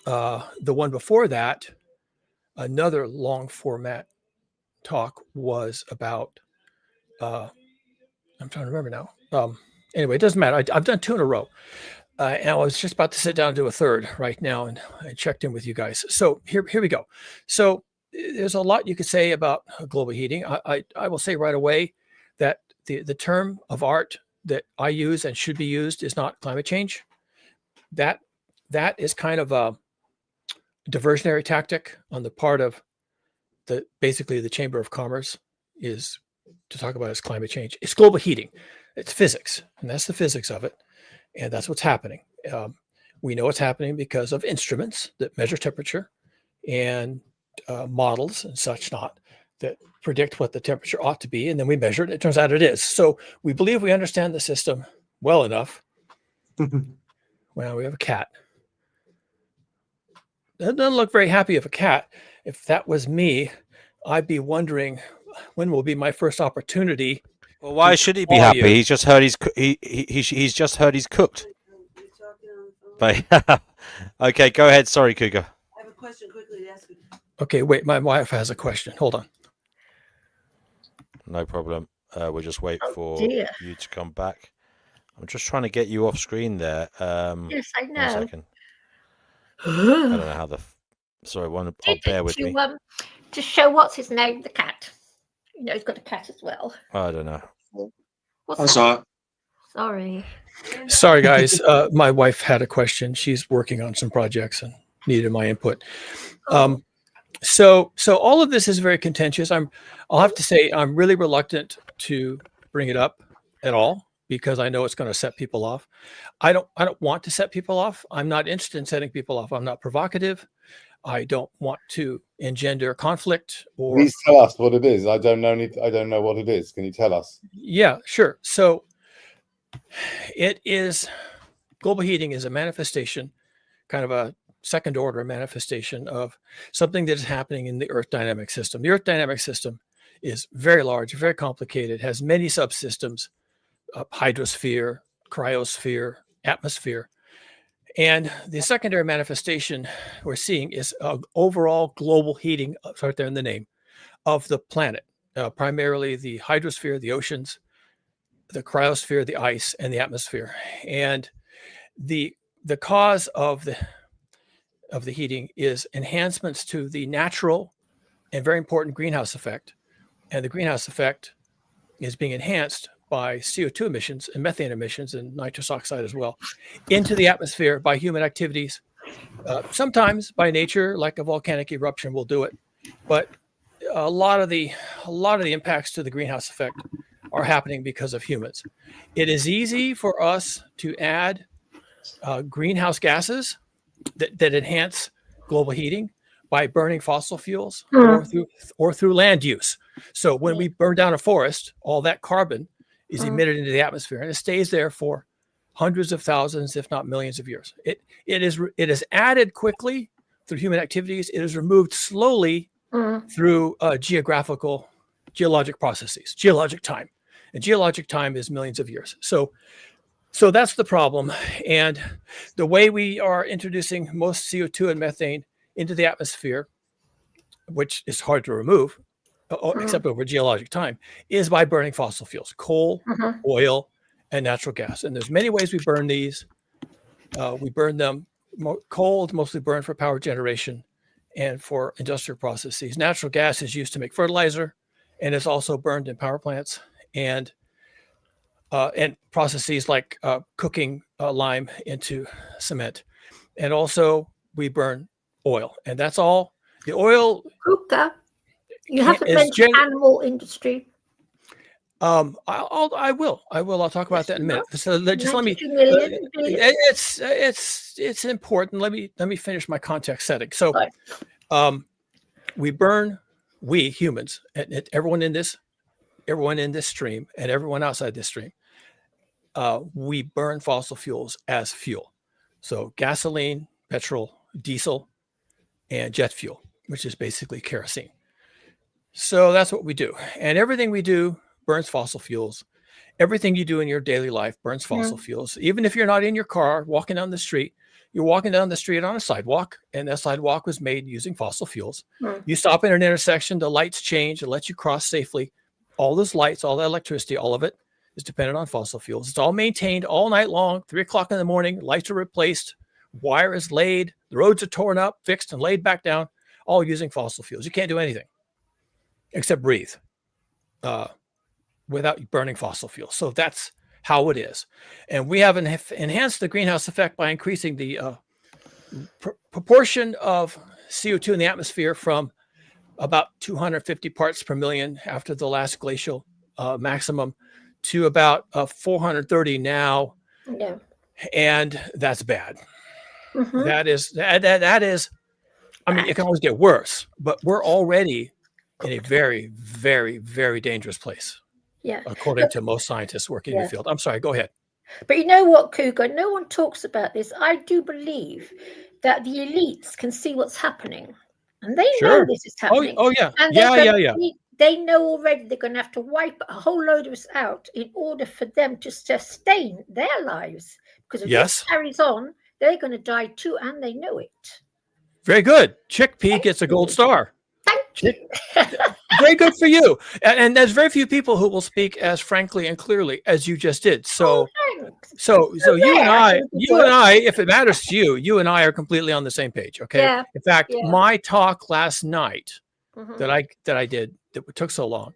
the one before that, another long format talk was about, I'm trying to remember now. Anyway, it doesn't matter. I've done 2 in a row. And I was just about to sit down and do a third right now, and I checked in with you guys. So here we go. So there's a lot you could say about global heating. I will say right away that the term of art that I use and should be used is not climate change. That is kind of a diversionary tactic on the part of basically the Chamber of Commerce, is to talk about as climate change. It's global heating. It's physics, and that's the physics of it. And that's what's happening. We know it's happening because of instruments that measure temperature and models and such not that predict what the temperature ought to be. And then we measure it. It turns out it is. So we believe we understand the system well enough. Well, we have a cat. That doesn't look very happy of a cat. If that was me, I'd be wondering when will be my first opportunity. Well, why should he be happy? He's just heard he's just heard he's cooked. But okay, go ahead. Sorry, Cougar. I have a question quickly to ask you. Okay, wait. My wife has a question. Hold on. No problem. We'll just wait for dear. you to come back. I'm just trying to get you off screen there. Yes, I know. 1 second. I don't know how sorry, bear with me. To show what's his name, the cat. You know, he's got a cat as well. I don't know. I saw it. Sorry, guys. My wife had a question. She's working on some projects and needed my input. So all of this is very contentious. I'll have to say I'm really reluctant to bring it up at all because I know it's going to set people off. I don't want to set people off. I'm not interested in setting people off. I'm not provocative. I don't want to engender conflict or. Please tell us what it is. I don't know what it is. Can you tell us? Yeah, sure. So it is, global heating is a manifestation, kind of a second order manifestation of something that is happening in the Earth dynamic system. The Earth dynamic system is very large, very complicated, has many subsystems, hydrosphere, cryosphere, atmosphere. And the secondary manifestation we're seeing is overall global heating, it's right there in the name, of the planet, primarily the hydrosphere, the oceans, the cryosphere, the ice, and the atmosphere. And the cause of the heating is enhancements to the natural and very important greenhouse effect. And the greenhouse effect is being enhanced by CO2 emissions and methane emissions and nitrous oxide as well into the atmosphere by human activities. Sometimes by nature, like a volcanic eruption will do it. But a lot of the impacts to the greenhouse effect are happening because of humans. It is easy for us to add greenhouse gases that enhance global heating by burning fossil fuels or through land use. So when we burn down a forest, all that carbon is emitted into the atmosphere, and it stays there for hundreds of thousands, if not millions of years. It is added quickly through human activities. It is removed slowly through geologic processes, geologic time. And geologic time is millions of years. So that's the problem. And the way we are introducing most CO2 and methane into the atmosphere, which is hard to remove, except over geologic time, is by burning fossil fuels, coal, oil, and natural gas. And there's many ways we burn these. We burn them, coal is mostly burned for power generation and for industrial processes. Natural gas is used to make fertilizer, and it's also burned in power plants and processes like cooking lime into cement. And also we burn oil, and that's all. The oil You haven't mentioned animal industry. I will. I'll talk about that in a minute. So just let me. 92 million, billion. It's important. Let me finish my context setting. So, we humans, and everyone in this stream, and everyone outside this stream, we burn fossil fuels as fuel. So gasoline, petrol, diesel, and jet fuel, which is basically kerosene. So that's what we do, and everything we do burns fossil fuels. Everything you do in your daily life burns fossil fuels. Even if you're not in your car walking down the street, you're walking down the street on a sidewalk, and that sidewalk was made using fossil fuels. You stop at an intersection, the lights change, it lets you cross safely. All those lights, all that electricity, all of it is dependent on fossil fuels. It's all maintained all night long, 3 o'clock in the morning, lights are replaced, wire is laid, the roads are torn up, fixed, and laid back down, all using fossil fuels. You can't do anything except breathe without burning fossil fuels. So that's how it is. And we have enhanced the greenhouse effect by increasing the proportion of CO2 in the atmosphere from about 250 parts per million after the last glacial maximum to about 430 now. Yeah. And that's bad. That is, I mean, it can always get worse, but we're already in a very, very, very dangerous place. Yeah. According to most scientists working in the field. I'm sorry, go ahead. But you know what, Cougar? No one talks about this. I do believe that the elites can see what's happening. And they know this is happening. Oh yeah. And they know already they're going to have to wipe a whole load of us out in order for them to sustain their lives. Because if this carries on, they're going to die too, and they know it. Very good. Chickpea gets a gold star. Very good for you. And there's very few people who will speak as frankly and clearly as you just did. So you and I, if it matters to you, you and I are completely on the same page. Okay. Yeah. In fact, my talk last night that I did that took so long,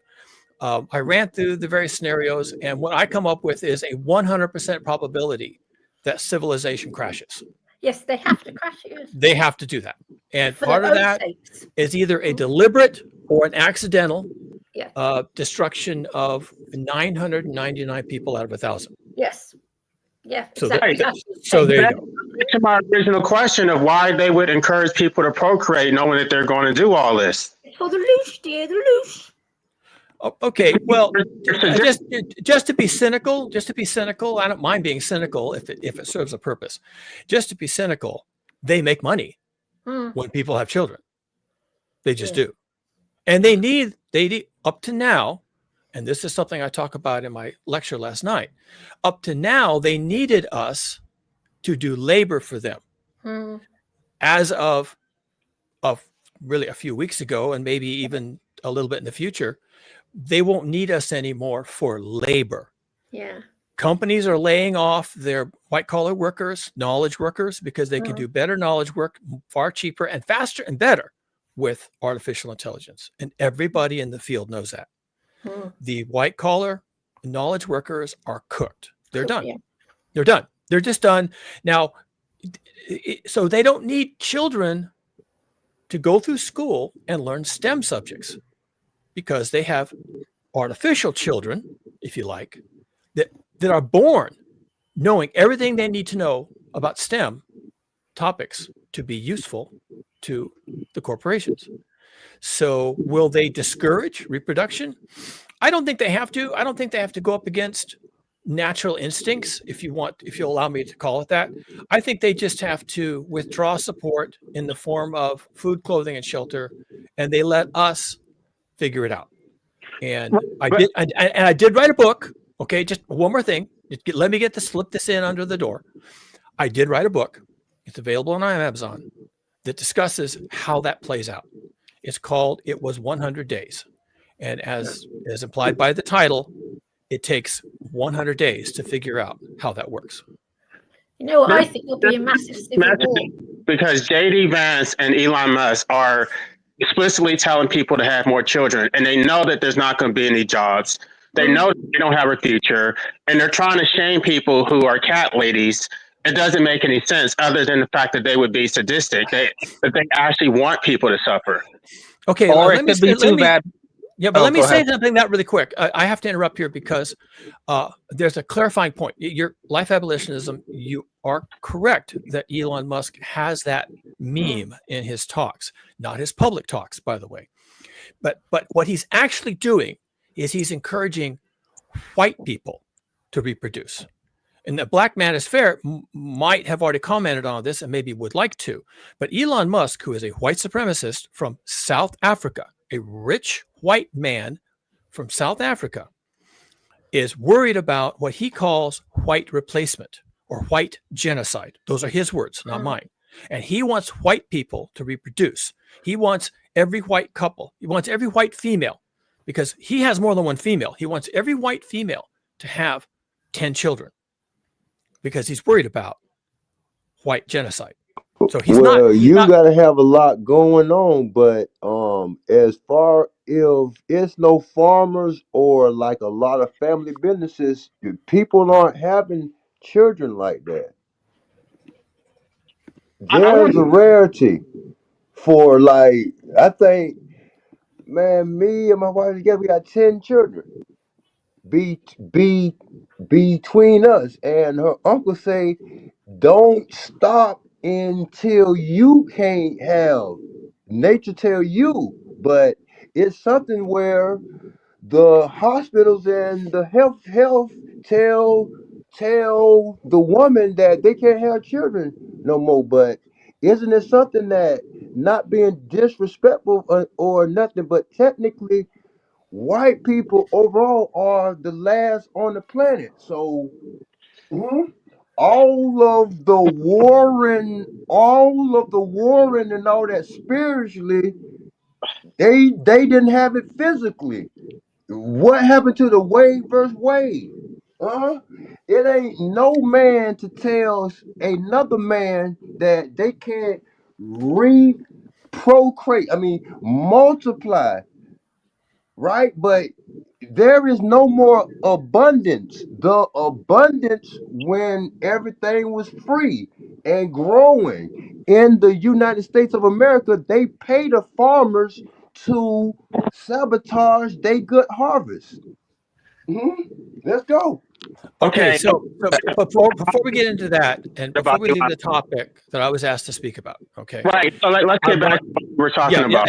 I ran through the various scenarios, and what I come up with is a 100% probability that civilization crashes. Yes, they have to crash it. They have to do that. And part of that is either a deliberate or an accidental destruction of 999 people out of 1,000. Yes. Yeah, So exactly. So there you go. To my original question of why they would encourage people to procreate knowing that they're going to do all this. For the loose, dear, the loose. Okay, well, just to be cynical, I don't mind being cynical if it serves a purpose. Just to be cynical, they make money when people have children. They just do. And they need up to now, and this is something I talk about in my lecture last night, up to now, they needed us to do labor for them. As of really a few weeks ago, and maybe even a little bit in the future, they won't need us anymore for labor. Yeah. Companies are laying off their white-collar workers, knowledge workers, because they can do better knowledge work far cheaper and faster and better with artificial intelligence. And everybody in the field knows that. The white-collar knowledge workers are cooked. They're done. Yeah. They're done. They're just done. Now, so they don't need children to go through school and learn STEM subjects, because they have artificial children, if you like, that are born knowing everything they need to know about STEM topics to be useful to the corporations. So will they discourage reproduction? I don't think they have to. I don't think they have to go up against natural instincts, if you allow me to call it that. I think they just have to withdraw support in the form of food, clothing, and shelter, and they let us figure it out. And I did write a book. Okay, just one more thing. Let me slip this in under the door. I did write a book. It's available on Amazon that discusses how that plays out. It's called "It Was 100 Days," and as implied by the title, it takes 100 days to figure out how that works. You know what? I think there'll be a massive civil war. Because J.D. Vance and Elon Musk are explicitly telling people to have more children, and they know that there's not going to be any jobs. They know that they don't have a future, and they're trying to shame people who are cat ladies. It doesn't make any sense other than the fact that they would be sadistic. That they actually want people to suffer. Okay, or it could be too bad. Yeah, but let me go say ahead. something that really quick. I have to interrupt here because there's a clarifying point. Your life abolitionism, you are correct that Elon Musk has that meme in his talks, not his public talks, by the way. But what he's actually doing is he's encouraging white people to reproduce. And the Black Man is Fair might have already commented on this and maybe would like to. But Elon Musk, who is a white supremacist from South Africa, a rich white man from South Africa, is worried about what he calls white replacement or white genocide. Those are his words, not mine. And he wants white people to reproduce. He wants every white couple, he wants every white female, because he has more than one female. He wants every white female to have 10 children because he's worried about white genocide. So he's you not. gotta have a lot going on, but as far if it's no farmers or like a lot of family businesses, people aren't having children like that. There's a rarity for like I think, man, me and my wife together, we got 10 children. Be between us, and her uncle say, don't stop until you can't have. Nature tell you, but it's something where the hospitals and the health tell the woman that they can't have children no more. But isn't it something that, not being disrespectful or nothing, but technically white people overall are the last on the planet. So all of the warring and all that spiritually, they didn't have it physically. What happened to the Wade versus Wade? It ain't no man to tell another man that they can't procreate. I mean, multiply, right? But there is no more abundance. The abundance when everything was free and growing. In the United States of America, they pay the farmers to sabotage their good harvest. Let's go. Okay, so before we get into that, and before we leave the topic that I was asked to speak about, okay? Right. So let's get back to what we're talking about.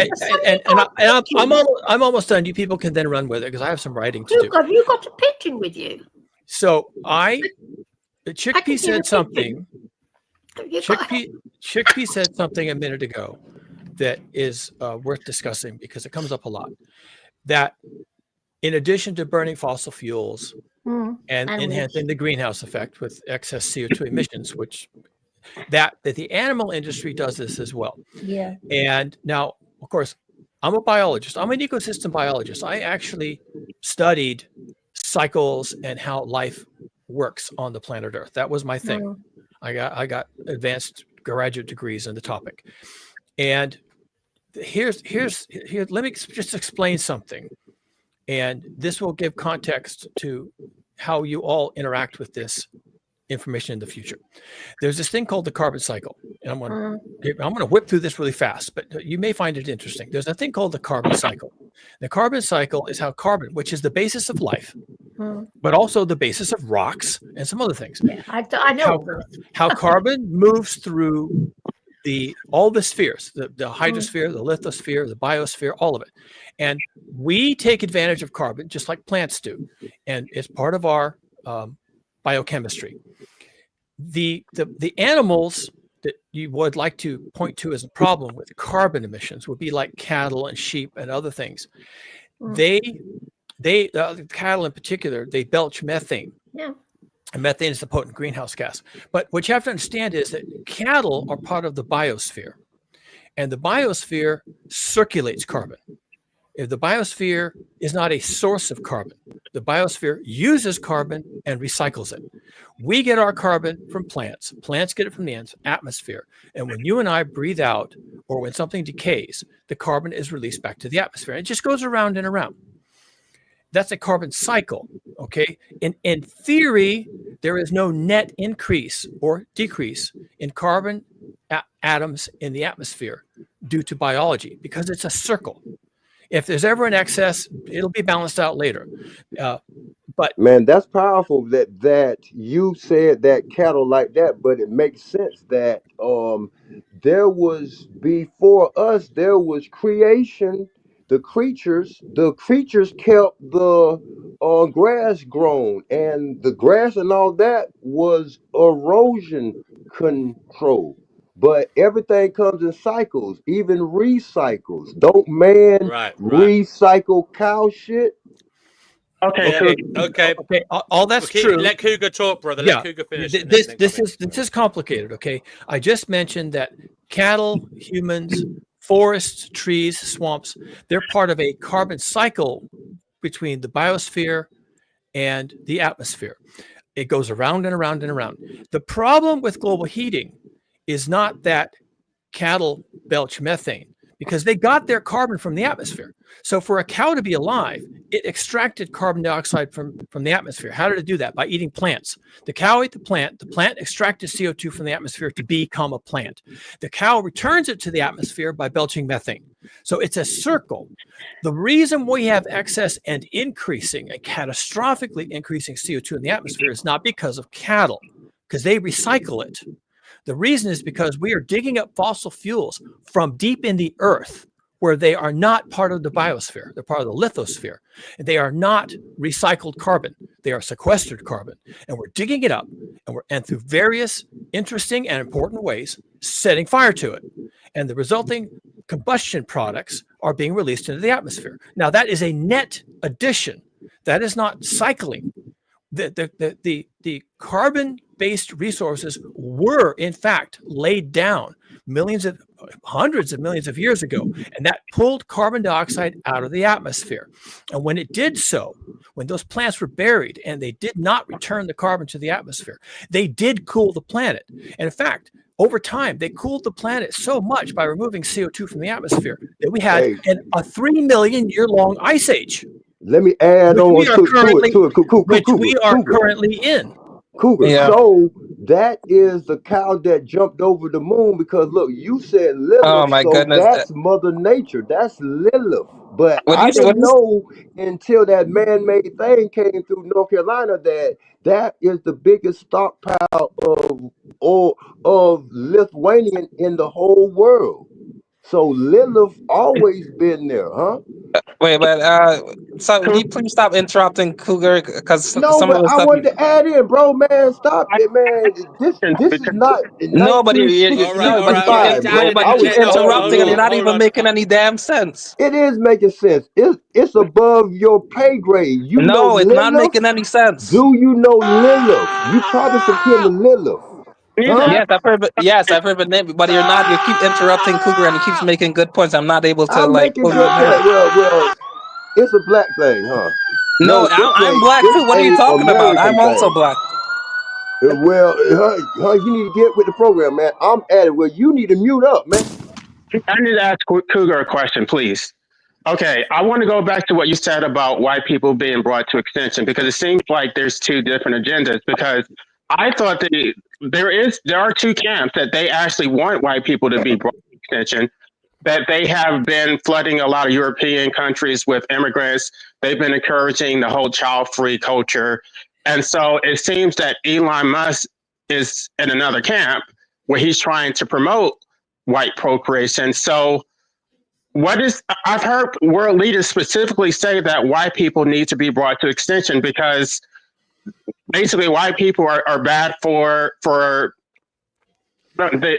I'm almost done. You people can then run with it because I have some writing to do. Have you got a pigeon with you? So Chickpea said something. Chickpea said something a minute ago that is worth discussing because it comes up a lot. That in addition to burning fossil fuels and enhancing the greenhouse effect with excess CO2 emissions, which that the animal industry does this as well. Yeah. And now, of course, I'm a biologist. I'm an ecosystem biologist. I actually studied cycles and how life works on the planet Earth. That was my thing. I got advanced graduate degrees in the topic. And here, let me just explain something. And this will give context to how you all interact with this information in the future. There's this thing called the carbon cycle. And I'm going to whip through this really fast, but you may find it interesting. There's a thing called the carbon cycle. The carbon cycle is how carbon, which is the basis of life, but also the basis of rocks and some other things. Yeah, I know how carbon moves through all the spheres, the hydrosphere, the lithosphere, the biosphere, all of it. And we take advantage of carbon just like plants do. And it's part of our biochemistry. The animals that you would like to point to as a problem with carbon emissions would be like cattle and sheep and other things. Cattle in particular, they belch methane. Yeah. And methane is the potent greenhouse gas. But what you have to understand is that cattle are part of the biosphere. And the biosphere circulates carbon. If the biosphere is not a source of carbon, the biosphere uses carbon and recycles it. We get our carbon from plants. Plants get it from the atmosphere. And when you and I breathe out, or when something decays, the carbon is released back to the atmosphere. It just goes around and around. That's a carbon cycle, okay? In theory, there is no net increase or decrease in carbon atoms in the atmosphere due to biology because it's a circle. If there's ever an excess, it'll be balanced out later. But Man, that's powerful that you said that cattle like that, but it makes sense that there was before us there was creation, the creatures kept the grass grown, and the grass and all that was erosion control. But everything comes in cycles, even recycles. Don't man Right, right. recycle cow shit? Okay, Yeah. okay, Okay. okay, all that's Okay. true. Let Cougar talk, brother. Let Yeah, Cougar finish, and this then this come in. is this is complicated. Okay, I just mentioned that cattle, humans, forests, trees, swamps, they're part of a carbon cycle between the biosphere and the atmosphere. It goes around and around and around. The problem with global heating is not that cattle belch methane, because they got their carbon from the atmosphere. So for a cow to be alive, it extracted carbon dioxide from the atmosphere. How did it do that? By eating plants. The cow ate the plant extracted CO2 from the atmosphere to become a plant. The cow returns it to the atmosphere by belching methane. So it's a circle. The reason we have excess and increasing, and catastrophically increasing CO2 in the atmosphere is not because of cattle, because they recycle it. The reason is because we are digging up fossil fuels from deep in the earth where they are not part of the biosphere. They're part of the lithosphere. They are not recycled carbon. They are sequestered carbon. And we're digging it up and through various interesting and important ways, setting fire to it. And the resulting combustion products are being released into the atmosphere. Now, that is a net addition. That is not cycling. The carbon-based resources were, in fact, laid down hundreds of millions of years ago, and that pulled carbon dioxide out of the atmosphere. And when it did so, when those plants were buried and they did not return the carbon to the atmosphere, they did cool the planet. And in fact, over time, they cooled the planet so much by removing CO2 from the atmosphere that we had Hey, a 3 million year long ice age, let me add which we on are to currently it. Cougar. in. Cougar. Yeah. So that is the cow that jumped over the moon because look, you said Oh Lilith, my so goodness. that's Mother Nature. That's Lilith. But What do I you what didn't is know until that man-made thing came through North Carolina that is the biggest stockpile of Lithuanian in the whole world. So Lilith always been there, huh? wait, but so will you please stop interrupting Cougar because No, some of but the I stuff wanted you to add in, bro, man. Stop it, man. This is not in no, but All right. We need 1965, to add man. an I was keep agenda. born Hold interrupting and you're on. then. not Hold even on. making any damn sense. It is making sense. It's above your pay grade. You know No, it's not Lilith? making any sense. Do you know Lilith? You probably some kin to Lilith, huh? Yes, I've heard the name, but you're not. You keep interrupting Cougar, and he keeps making good points. I'm not able to I'm like making fully good ignore point. it. Well, it's a black thing, huh? No, No, it's I'm black too. What are you a talking about? American I'm also thing. black. Well, you need to get with the program, man. I'm at it. Well, you need to mute up, man. I need to ask Cougar a question, please. Okay, I want to go back to what you said about white people being brought to extinction because it seems like there's two different agendas. Because I thought that there are two camps that they actually want white people to be brought to extinction. That they have been flooding a lot of European countries with immigrants. They've been encouraging the whole child-free culture, and so it seems that Elon Musk is in another camp where he's trying to promote white procreation. So I've heard world leaders specifically say that white people need to be brought to extinction because basically white people are bad they,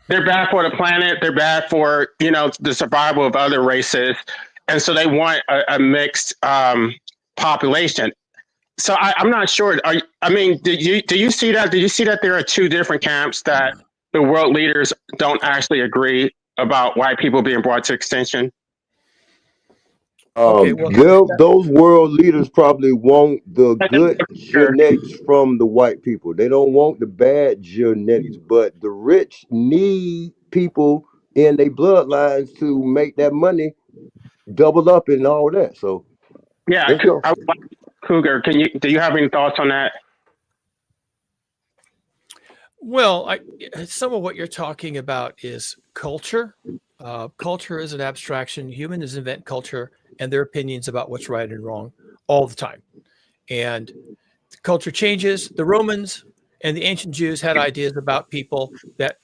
they're bad for the planet. They're bad for, the survival of other races. And so they want a mixed population. So I'm not sure. Do you see that? Did you see that there are two different camps that the world leaders don't actually agree about white people being brought to extinction? Okay, well, Those world leaders probably want the good genetics from the white people. They don't want the bad genetics, but the rich need people in their bloodlines to make that money double up and all that. So Yeah, let's go. Cougar, do you have any thoughts on that? well, some of what you're talking about is culture culture is an abstraction. Humans invent culture and their opinions about what's right and wrong all the time. And culture changes. The Romans and the ancient Jews had ideas about people that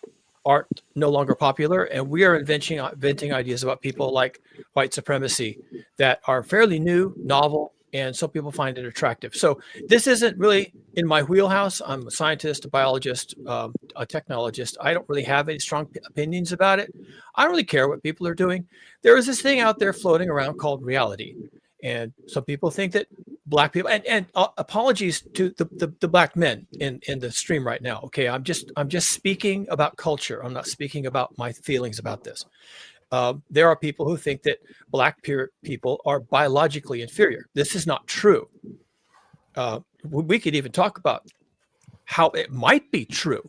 aren't no longer popular, and we are inventing ideas about people like white supremacy that are fairly new, novel, and some people find it attractive. So this isn't really in my wheelhouse. I'm a scientist, a biologist, a technologist. I don't really have any strong opinions about it. I don't really care what people are doing. There is this thing out there floating around called reality, and some people think that black people and apologies to the black men in the stream right now. Okay, I'm just speaking about culture. I'm not speaking about my feelings about this. There are people who think that black people are biologically inferior. This is not true. We could even talk about how it might be true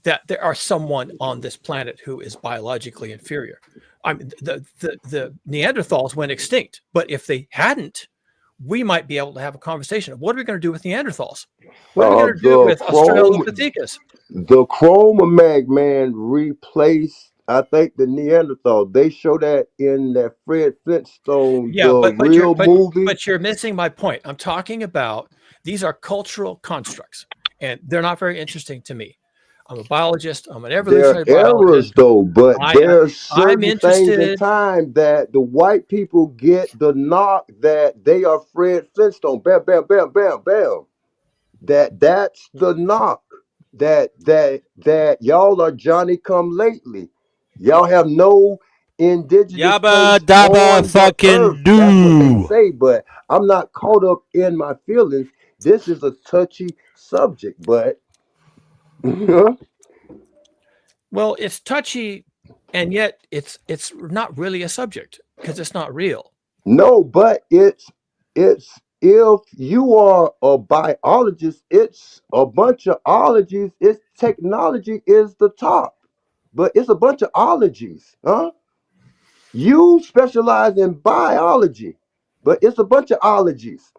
that there are someone on this planet who is biologically inferior. I mean, the Neanderthals went extinct, but if they hadn't, we might be able to have a conversation of what are we going to do with Neanderthals? What are we going to do with Australopithecus? The Cro-Magnon man replaced, I think, the Neanderthal. They show that in that Fred Flintstone, movie. But you're missing my point. I'm talking about these are cultural constructs, and they're not very interesting to me. I'm a biologist. I'm an evolutionary biologist. Though, but there's certain things in time that the white people get the knock that they are Fred Flintstone. Bam, bam, bam, bam, bam. That's the knock. That y'all are Johnny come lately. Y'all have no indigenous Yabba place dabba on the fucking earth. do. That's what they say, but I'm not caught up in my feelings. This is a touchy subject, but well, it's touchy, and yet it's not really a subject because it's not real. No, but it's if you are a biologist, it's a bunch of ologies. It's technology is the top, but it's a bunch of ologies, huh? You specialize in biology, but it's a bunch of ologies.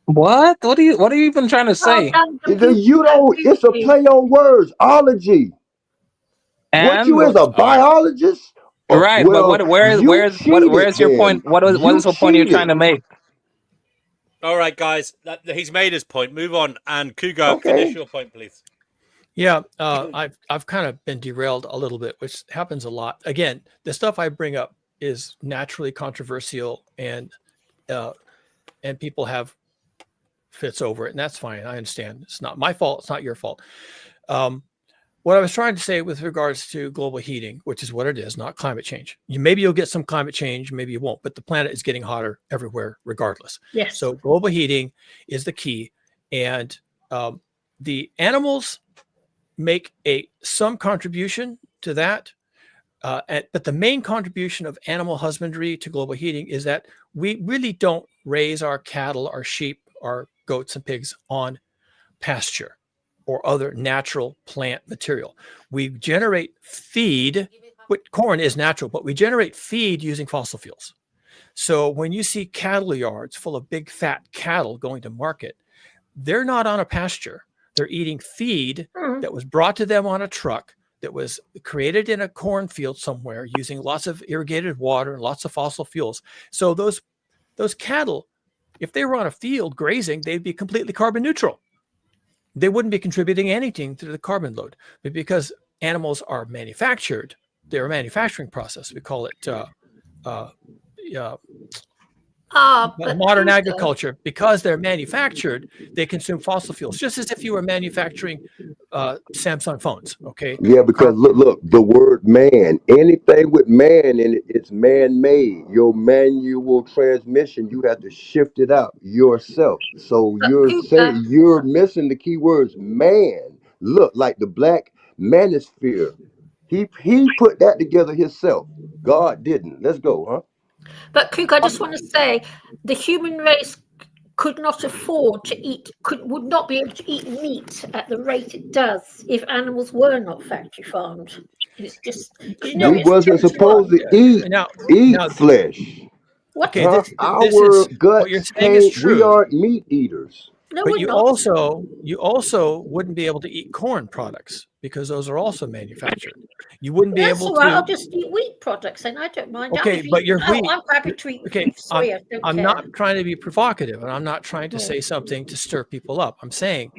What? What are you even trying to say? You don't. It's a play on words. Ology. What you is a biologist? Right, well, but where's your point? What is the point you're trying to make? All right, guys, he's made his point. Move on, and Cougar, finish your point, please. Yeah, I've kind of been derailed a little bit, which happens a lot. Again, the stuff I bring up is naturally controversial, and people have fits over it, and that's fine. I understand. It's not my fault. It's not your fault. What I was trying to say with regards to global heating, which is what it is, not climate change. Maybe you'll get some climate change, maybe you won't, but the planet is getting hotter everywhere regardless. Yes. So global heating is the key. And the animals make some contribution to that. But the main contribution of animal husbandry to global heating is that we really don't raise our cattle, our sheep, our goats and pigs on pasture or other natural plant material. We generate feed, which corn is natural, but we generate feed using fossil fuels. So when you see cattle yards full of big fat cattle going to market, they're not on a pasture. They're eating feed that was brought to them on a truck, that was created in a cornfield somewhere using lots of irrigated water and lots of fossil fuels. So those cattle, if they were on a field grazing, they'd be completely carbon neutral. They wouldn't be contributing anything to the carbon load. But because animals are manufactured, they're a manufacturing process. We call it modern agriculture. Because they're manufactured, they consume fossil fuels, just as if you were manufacturing Samsung phones. Okay. Yeah, because look, the word man, anything with man in it, it's man-made. Your manual transmission, you have to shift it out yourself. So you're missing the key words man. Look, like the black manosphere. He put that together himself. God didn't. Let's go, huh? But Cook, I just want to say, the human race could not afford to eat, would not be able to eat meat at the rate it does if animals were not factory farmed. It's just, we wasn't supposed to eat flesh. What? Okay, Our what you're guts saying is true. We aren't meat eaters. No, But we're you not. also wouldn't be able to eat corn products because those are also manufactured. You wouldn't be That's able all right. I'll to. just eat wheat products, and I don't mind. Okay, but your wheat. I'm happy to eat Okay, beef, soy. I don't I'm care. not trying to be provocative, and I'm not trying to Mm. say something to stir people up. I'm saying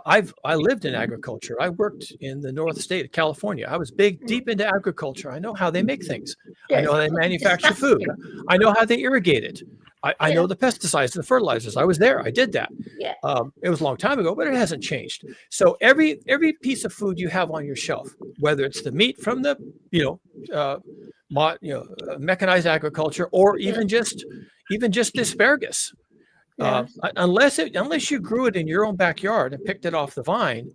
I lived in agriculture. I worked in the North State of California. I was deep into agriculture. I know how they make things. I Yes, know how they manufacture food. I know how they irrigate it. I know the pesticides and the fertilizers. I was there. I did that. Yeah. It was a long time ago, but it hasn't changed. So every piece of food you have on your shelf, whether it's the meat from the mechanized agriculture, or even just the asparagus, unless you grew it in your own backyard and picked it off the vine,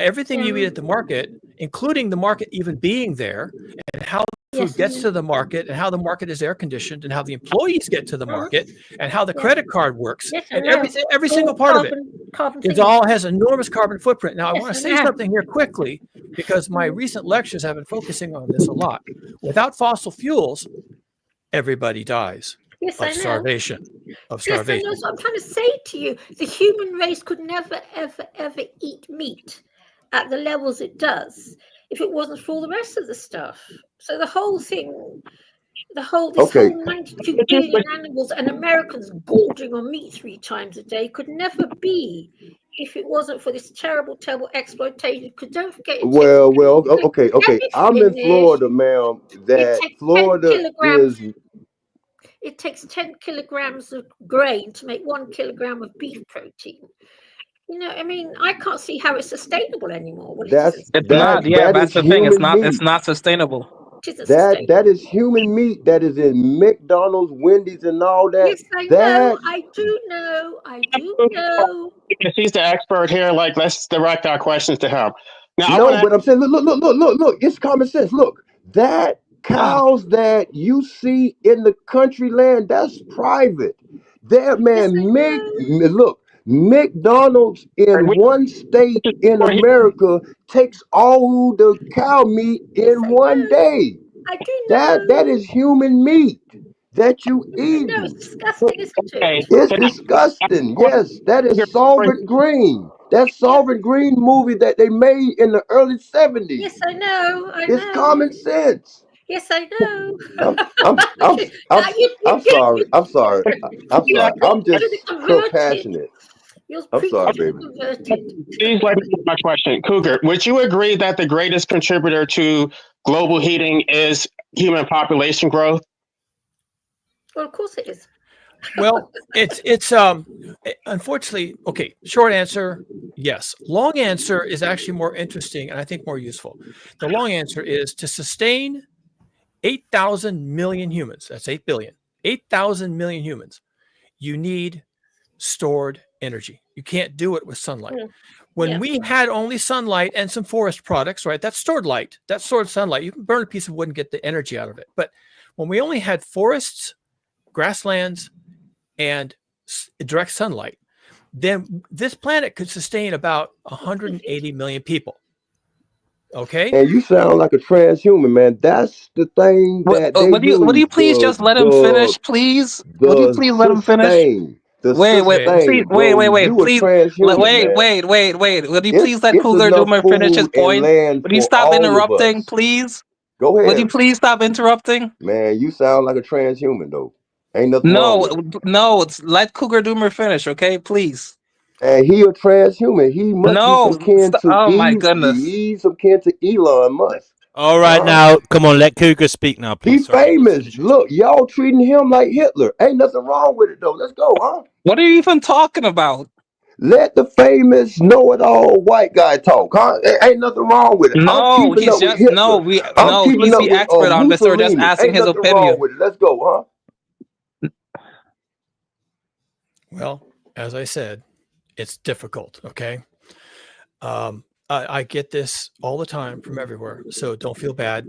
everything you eat at the market, including the market even being there, and how food gets to the market, and how the market is air conditioned, and how the employees get to the market, and how the credit card works, and every single part of it, it all has enormous carbon footprint. Now, I want to say something here quickly, because my recent lectures have been focusing on this a lot. Without fossil fuels, everybody dies of starvation. Yes, I know. So I'm trying to say to you, the human race could never, ever, ever eat meat at the levels it does if it wasn't for all the rest of the stuff. So the whole thing, this whole 92 billion animals and Americans gorging on meat 3 times a day could never be if it wasn't for this terrible, terrible exploitation. Because don't forget, Okay. I'm in Florida, ma'am. That Florida is. It takes 10 kilograms of grain to make 1 kilogram of beef protein. You know, I mean, I can't see how it's sustainable anymore. It's not. Yeah, that's the thing. It's not. It's not sustainable. That is human meat that is in McDonald's, Wendy's, and all that. Yes, I know. I do know. He's the expert here. Like, let's direct our questions to him. Now, but I'm saying, look. It's common sense. Look, that cows that you see in the country land, that's private. That man, McDonald's in one state in America takes all the cow meat in one day. I do know. That is human meat that you eat. No, it's disgusting, isn't it? It's disgusting. Yes, that is Solvent Green. That Solvent Green movie that they made in the early 70s. Yes, I know. It's common sense. Yes, I know. I'm sorry. I'm just compassionate. I'm sorry, baby. Please let me get my question. Cougar, would you agree that the greatest contributor to global heating is human population growth? Well, of course it is. Well, it's unfortunately, okay, short answer, yes. Long answer is actually more interesting and I think more useful. The long answer is to sustain 8,000 million humans, that's 8 billion, 8,000 million humans, you need stored energy. You can't do it with sunlight. When we had only sunlight and some forest products, right, that's stored light, that's stored sunlight. You can burn a piece of wood and get the energy out of it. But when we only had forests, grasslands, and direct sunlight, then this planet could sustain about 180 million people. Okay. And you sound like a transhuman, man. That's the thing that they would you please just let him finish, please? Would you please let him finish? Wait. Please, wait. Would you please let Cougar Doomer finish his point? Would you stop interrupting, please? Go ahead. Would you please stop interrupting? Man, you sound like a transhuman, though. Ain't nothing wrong with it. No. Let Cougar Doomer finish, okay? Please. And he a transhuman. He must be some kin to my goodness. He's some kin to Elon Musk. All right, now, come on, let Cougar speak now, please. He's famous. Look, y'all treating him like Hitler. Ain't nothing wrong with it, though. Let's go, huh? What are you even talking about? Let the famous know-it-all white guy talk, huh? Ain't nothing wrong with it. No, he's just he's the expert on this. We're just asking his opinion. Wrong with it. Let's go, huh? Well, as I said, it's difficult. Okay. I get this all the time from everywhere, so don't feel bad.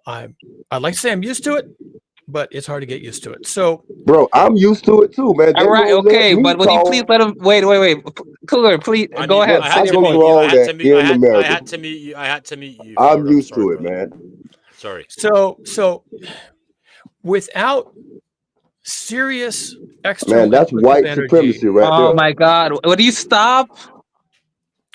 I'd like to say I'm used to it, but it's hard to get used to it. So, bro, I'm used to it too, man. All right, okay, but would you please let him? Wait. Cougar, please go ahead. I had to mute you. I had to mute you. I'm used to it, man. Sorry. So without serious external Man, that's inputs of white energy, supremacy right Oh there. my God! Would you stop?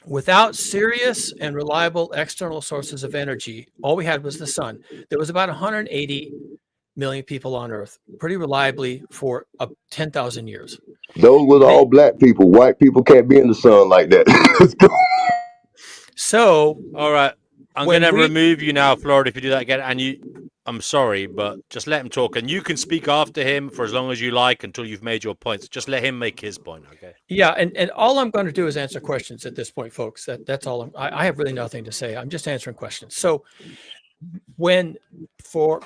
without serious and reliable external sources of energy, all we had was the sun. There was about 180 million people on Earth, pretty reliably for 10,000 years. Those was all black people. White people can't be in the sun like that. So, all right, I'm when going to we- remove you now, Florida, if you do that again. And I'm sorry, but just let him talk, and you can speak after him for as long as you like until you've made your points. Just let him make his point, okay? Yeah, and all I'm going to do is answer questions at this point, folks. That's all. I have really nothing to say. I'm just answering questions. So, before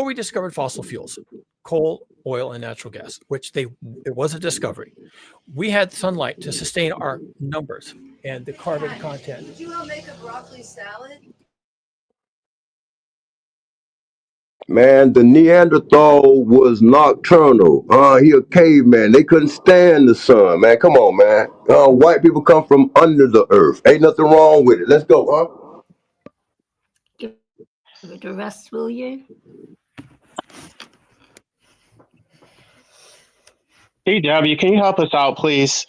we discovered fossil fuels, coal, oil, and natural gas, which it was a discovery, we had sunlight to sustain our numbers and the carbon content. Did you all make a broccoli salad? Man, the Neanderthal was nocturnal. He a caveman. They couldn't stand the sun, man. Come on, man. White people come from under the earth. Ain't nothing wrong with it. Let's go, huh? Give it a rest, will you? TW, can you help us out, please?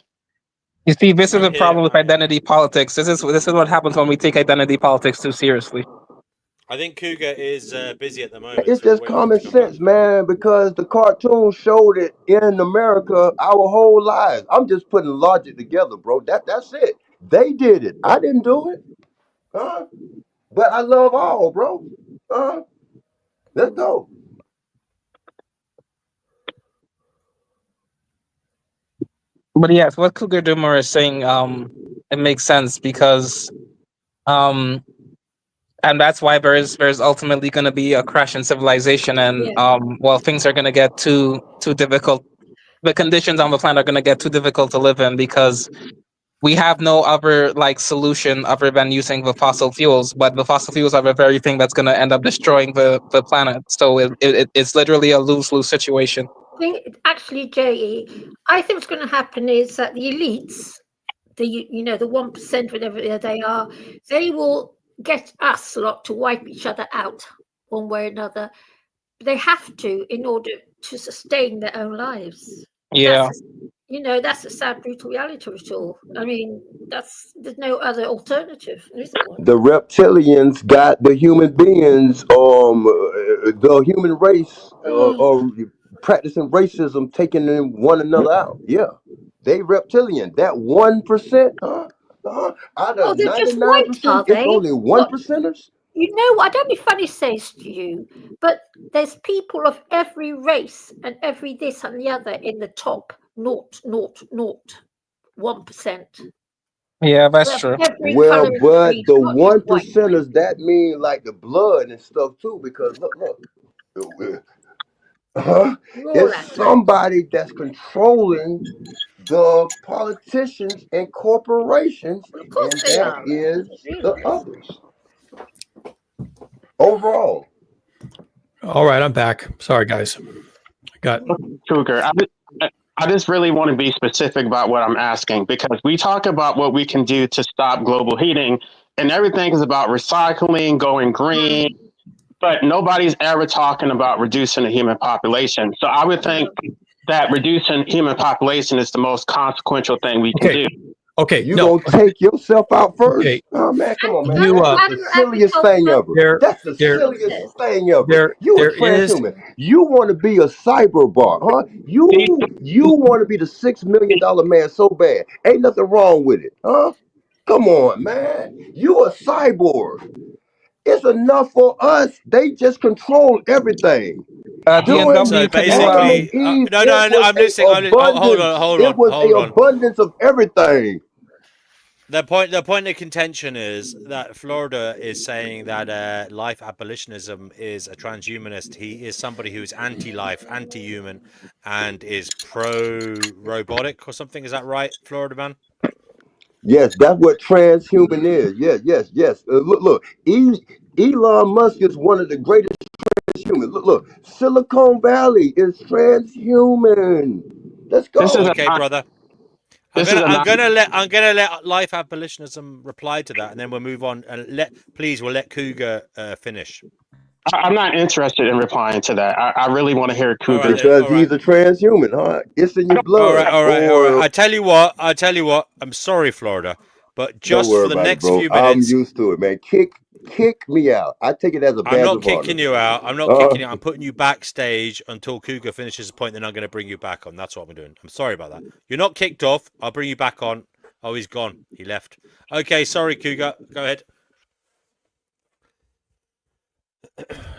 You see, this is I'm the problem here. with identity politics. This is what happens when we take identity politics too seriously. I think Cougar is busy at the moment. It's So we'll just wait for him common to come back. sense, man, because the cartoon showed it in America our whole lives. I'm just putting logic together, bro. That's it. They did it. I didn't do it. But I love all, bro. Let's go. But yes, what Cougar Doomer is saying, it makes sense because, and that's why there's ultimately going to be a crash in civilization, and well, things are going to get too difficult. The conditions on the planet are going to get too difficult to live in because we have no other solution other than using the fossil fuels. But the fossil fuels are the very thing that's going to end up destroying the planet. So it's literally a lose-lose situation. Actually, Jay, I think what's going to happen is that the elites, the 1%, whatever they are, they will get us lot to wipe each other out one way or another. They have to in order to sustain their own lives. Yeah. That's a sad, brutal reality of it all. I mean, there's no other alternative. There isn't one. The reptilians got the human beings, the human race, or practicing racism, taking them one another out. Yeah, they reptilian. That 1%, out of They're just white, 99%, are it's they? only 1%ers. You know what? I don't be funny says to you, but there's people of every race and every this and the other in the top 0.001%. Yeah, that's true. Well, but the 1%ers, that mean like the blood and stuff too, because look. It's somebody that's controlling the politicians and corporations, and that is the others. Overall. All right, I'm back. Sorry, guys. Cougar, I just really want to be specific about what I'm asking, because we talk about what we can do to stop global heating, and everything is about recycling, going green, but nobody's ever talking about reducing the human population. So I would think that reducing human population is the most consequential thing we can do. Okay, you gonna take yourself out first? Okay. Oh man, come on, man. You, That's the silliest thing ever. That's the silliest thing ever. You a transhuman. You want to be a cyberbot, huh? You want to be the $6 million man so bad. Ain't nothing wrong with it, huh? Come on, man. You a cyborg. It's enough for us. They just control everything. During So Adam basically, and Eve, no, it was I'm listening. Hold on. It was an abundance of everything. The point of contention is that Florida is saying that life abolitionism is a transhumanist. He is somebody who's anti-life, anti-human, and is pro-robotic or something. Is that right, Florida man? Yes, that's what transhuman is. Yes. Look. Elon Musk is one of the greatest transhumans. Look. Silicon Valley is transhuman. Let's go. Okay, brother. I'm gonna let life abolitionism reply to that, and then we'll move on. And we'll let Cougar finish. I'm not interested in replying to that. I really want to hear All right Cougar. then. Because All right. he's a transhuman, huh? It's in your All right. blood. All right. All right. Or I tell you what. I tell you what. I'm sorry, Florida, but don't just worry for the about it, next bro. few I'm minutes, used to it, man. Kick me out. I take it as a I'm badge not of honor. kicking you out. I'm not Uh, kicking you out. I'm putting you backstage until Cougar finishes the point. Then I'm going to bring you back on. That's what I'm doing. I'm sorry about that. You're not kicked off. I'll bring you back on. Oh, he's gone. He left. Okay. Sorry, Cougar. Go ahead.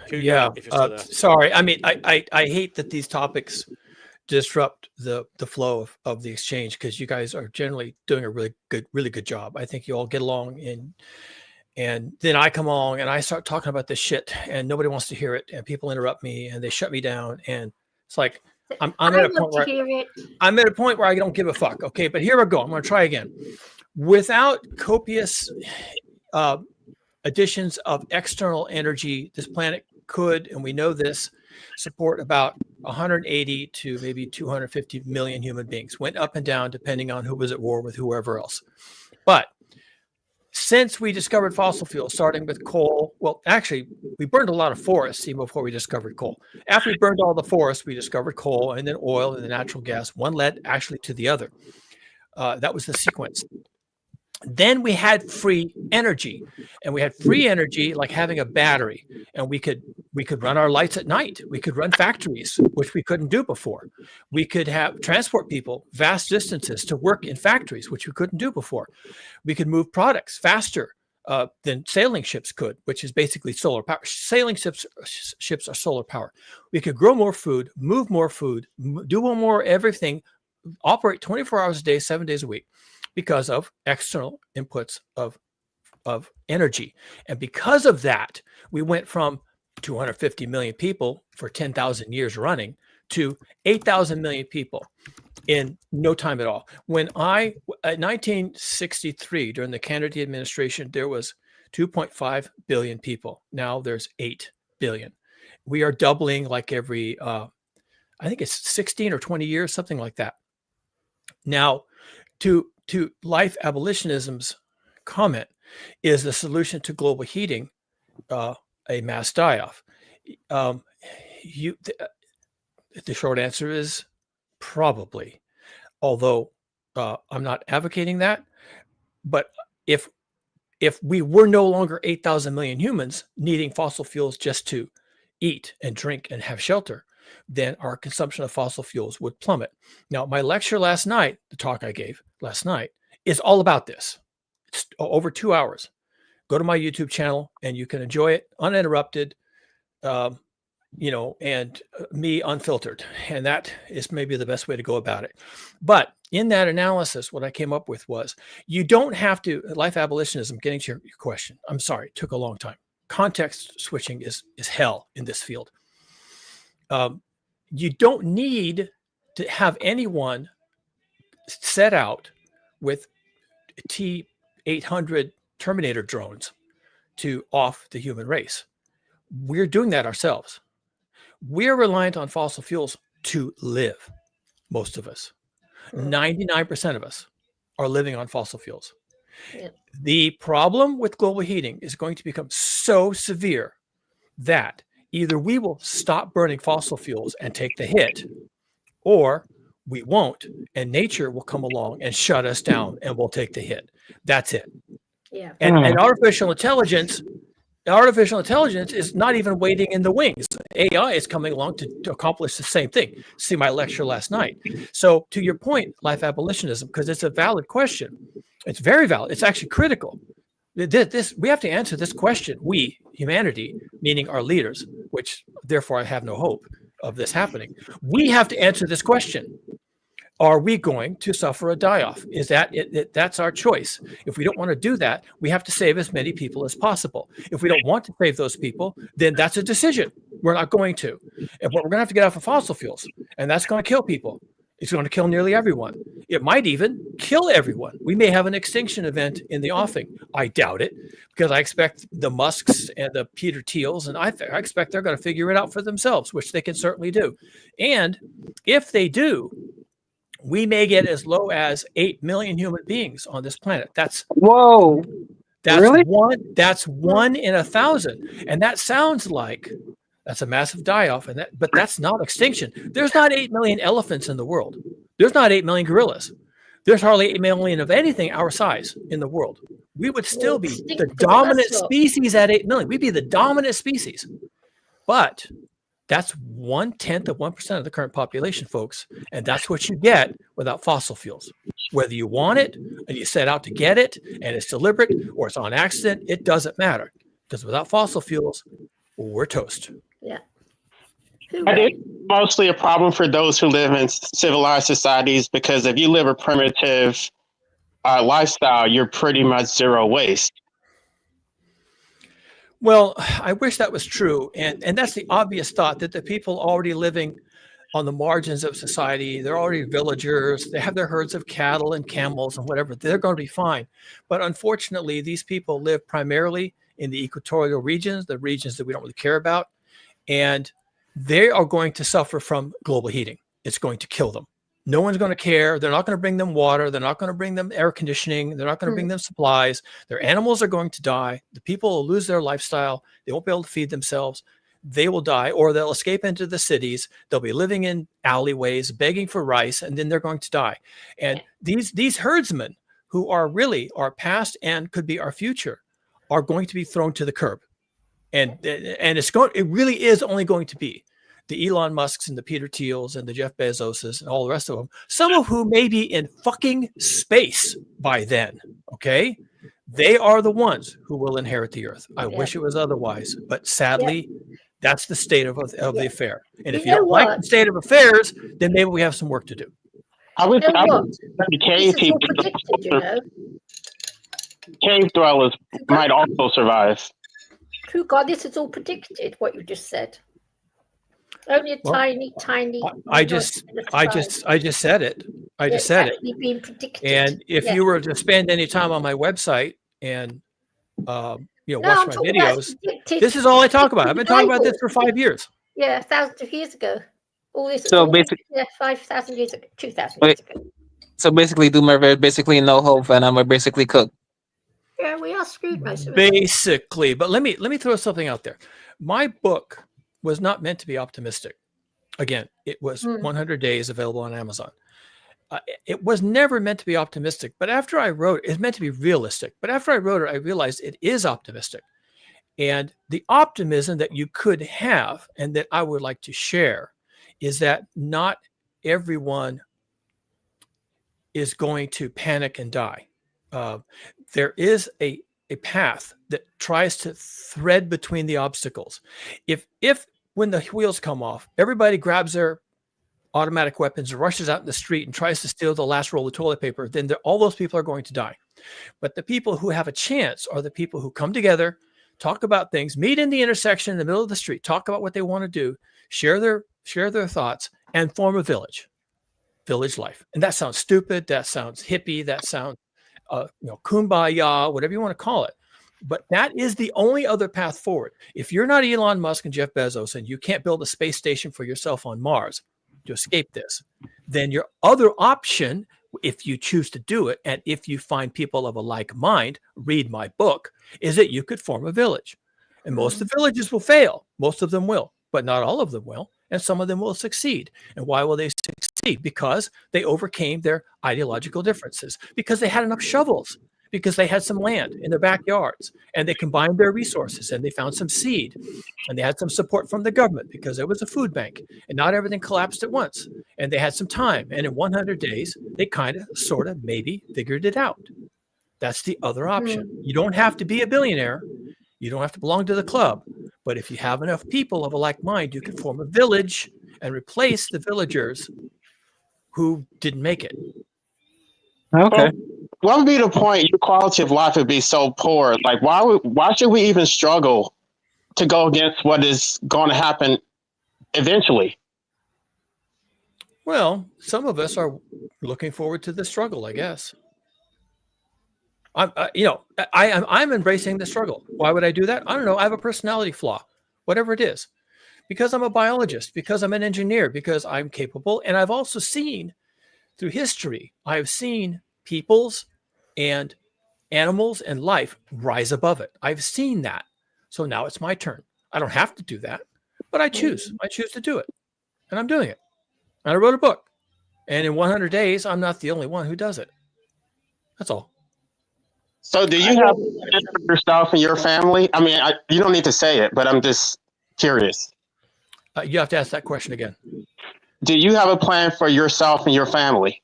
Cougar, Yeah. if you're still there. Sorry. I mean, I hate that these topics disrupt the flow of the exchange, because you guys are generally doing a really good job. I think you all get along, and then I come along and I start talking about this shit and nobody wants to hear it, and people interrupt me and they shut me down, and it's like I'm at a point where I'm at a point where I don't give a fuck. Okay, but here we go. I'm going to try again. Without copious additions of external energy, this planet could, and we know this, support about 180 to maybe 250 million human beings. Went up and down depending on who was at war with whoever else. But since we discovered fossil fuels, starting with coal, well, actually, we burned a lot of forests even before we discovered coal. After we burned all the forests, we discovered coal, and then oil, and then natural gas. One led actually to the other. That was the sequence. Then we had free energy, and we had free energy like having a battery, and we could run our lights at night. We could run factories, which we couldn't do before. We could transport people vast distances to work in factories, which we couldn't do before. We could move products faster than sailing ships could, which is basically solar power. Sailing ships are solar power. We could grow more food, move more food, do more everything, operate 24 hours a day, 7 days a week, because of external inputs of energy. And because of that, we went from 250 million people for 10,000 years running to 8,000 million people in no time at all. When at 1963, during the Kennedy administration, there was 2.5 billion people. Now there's 8 billion. We are doubling like every, I think it's 16 or 20 years, something like that. Now, to life abolitionism's comment, is the solution to global heating a mass die-off? The short answer is probably, although I'm not advocating that. But if we were no longer 8,000 million humans needing fossil fuels just to eat and drink and have shelter, then our consumption of fossil fuels would plummet. Now, my lecture last night, the talk I gave last night, is all about this. It's over 2 hours. Go to my YouTube channel and you can enjoy it uninterrupted, and me unfiltered. And that is maybe the best way to go about it. But in that analysis, what I came up with was, you don't have to, life abolitionism, getting to your question, I'm sorry, it took a long time. Context switching is hell in this field. You don't need to have anyone set out with T-800 Terminator drones to off the human race. We're doing that ourselves. We're reliant on fossil fuels to live, most of us. 99% of us are living on fossil fuels. Yeah. The problem with global heating is going to become so severe that either we will stop burning fossil fuels and take the hit, or we won't, and nature will come along and shut us down and we'll take the hit. That's it. Yeah. And artificial intelligence is not even waiting in the wings. AI is coming along to accomplish the same thing. See my lecture last night. So to your point, life abolitionism, because it's a valid question. It's very valid. It's actually critical. We have to answer this question. We, humanity, meaning our leaders, which therefore I have no hope of this happening. We have to answer this question. Are we going to suffer a die-off? Is that it? That's our choice. If we don't want to do that, we have to save as many people as possible. If we don't want to save those people, then that's a decision. We're not going to. But we're going to have to get off of fossil fuels, and that's going to kill people. It's going to kill nearly everyone. It might even kill everyone. We may have an extinction event in the offing. I doubt it, because I expect the Musks and the Peter Thiels, and I expect they're going to figure it out for themselves, which they can certainly do. And if they do, we may get as low as 8 million human beings on this planet. That's whoa. That's Really? That's 1 in 1,000, and that sounds like that's a massive die-off, but that's not extinction. There's not 8 million elephants in the world. There's not 8 million gorillas. There's hardly 8 million of anything our size in the world. We would still be the dominant species at 8 million. We'd be the dominant species. But that's 1/10 of 1% of the current population, folks. And that's what you get without fossil fuels. Whether you want it and you set out to get it and it's deliberate or it's on accident, it doesn't matter. Because without fossil fuels, we're toast. Yeah. I think mostly a problem for those who live in civilized societies, because if you live a primitive lifestyle, you're pretty much zero waste. Well, I wish that was true. And that's the obvious thought, that the people already living on the margins of society, they're already villagers, they have their herds of cattle and camels and whatever, they're going to be fine. But unfortunately, these people live primarily in the equatorial regions, the regions that we don't really care about. And they are going to suffer from global heating. It's going to kill them. No one's going to care. They're not going to bring them water. They're not going to bring them air conditioning. They're not going to bring them supplies. Their animals are going to die. The people will lose their lifestyle. They won't be able to feed themselves. They will die, or they'll escape into the cities. They'll be living in alleyways, begging for rice, and then they're going to die. And these herdsmen, who are really our past and could be our future, are going to be thrown to the curb. And it really is only going to be the Elon Musks and the Peter Thiels and the Jeff Bezoses and all the rest of them, some of whom may be in fucking space by then. Okay. They are the ones who will inherit the earth. I wish it was otherwise, but sadly, that's the state of the affair. And if you don't like the state of affairs, then maybe we have some work to do. I would cave people, cave dwellers might also survive. True God, this is all predicted, what you just said. Only a tiny. I just said it. I just said it. Being predicted. And if you were to spend any time on my website and watch my videos, this is all I talk about. I've been talking about this for 5 years. Yeah, thousands of years ago. All this. So basically, 5,000 years ago, 2,000 years ago. So basically, Doomer, basically no hope, and we're basically cooked. Yeah, we are screwed most of us. Basically, but let me throw something out there. My book was not meant to be optimistic. Again, it was 100 days available on Amazon. It was never meant to be optimistic, but after I wrote it, it's meant to be realistic. But after I wrote it, I realized it is optimistic. And the optimism that you could have and that I would like to share is that not everyone is going to panic and die. There is a path that tries to thread between the obstacles. If when the wheels come off, everybody grabs their automatic weapons and rushes out in the street and tries to steal the last roll of toilet paper, then all those people are going to die. But the people who have a chance are the people who come together, talk about things, meet in the intersection in the middle of the street, talk about what they want to do, share their thoughts, and form a village life. And that sounds stupid. That sounds hippie. That sounds kumbaya, whatever you want to call it. But that is the only other path forward. If you're not Elon Musk and Jeff Bezos and you can't build a space station for yourself on Mars to escape this, then your other option, if you choose to do it, and if you find people of a like mind, read my book, is that you could form a village. And most of the villages will fail. Most of them will, but not all of them will. And some of them will succeed. And why will they succeed? Because they overcame their ideological differences, because they had enough shovels, because they had some land in their backyards, and they combined their resources, and they found some seed, and they had some support from the government because there was a food bank, and not everything collapsed at once. And they had some time. And in 100 days, they kind of, sort of, maybe figured it out. That's the other option. You don't have to be a billionaire. You don't have to belong to the club. But if you have enough people of a like mind, you can form a village and replace the villagers who didn't make it. Okay. What would be the point? Your quality of life would be so poor. Like, why should we even struggle to go against what is going to happen eventually? Well, some of us are looking forward to the struggle, I guess. I'm embracing the struggle. Why would I do that? I don't know. I have a personality flaw, whatever it is, because I'm a biologist, because I'm an engineer, because I'm capable. And I've also seen through history, I've seen peoples and animals and life rise above it. I've seen that. So now it's my turn. I don't have to do that, but I choose. I choose to do it. And I'm doing it. And I wrote a book. And in 100 days, I'm not the only one who does it. That's all. So do you have plans for yourself and your family? I mean, you don't need to say it, but I'm just curious. You have to ask that question again. Do you have a plan for yourself and your family?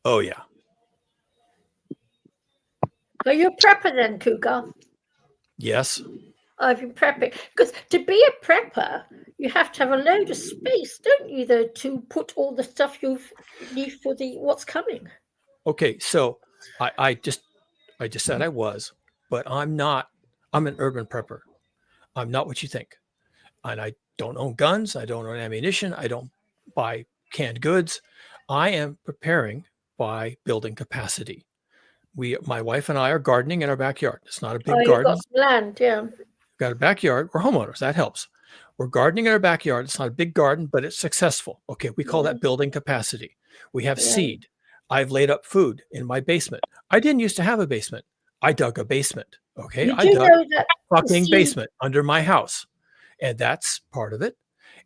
Oh, yeah. Are you a prepper then, Cougar? Yes. I've been prepping. Because to be a prepper, you have to have a load of space, don't you, though, to put all the stuff you need for what's coming. Okay, so I just said I was, but I'm not. I'm an urban prepper. I'm not what you think. And I don't own guns. I don't own ammunition. I don't buy canned goods. I am preparing by building capacity. My wife and I are gardening in our backyard. It's not a big garden. You've got some land, yeah. We've got a backyard. We're homeowners. That helps. We're gardening in our backyard. It's not a big garden, but it's successful. Okay, we call that building capacity. We have seed. I've laid up food in my basement. I didn't used to have a basement. I dug a basement. Okay, I dug a fucking basement under my house. And that's part of it.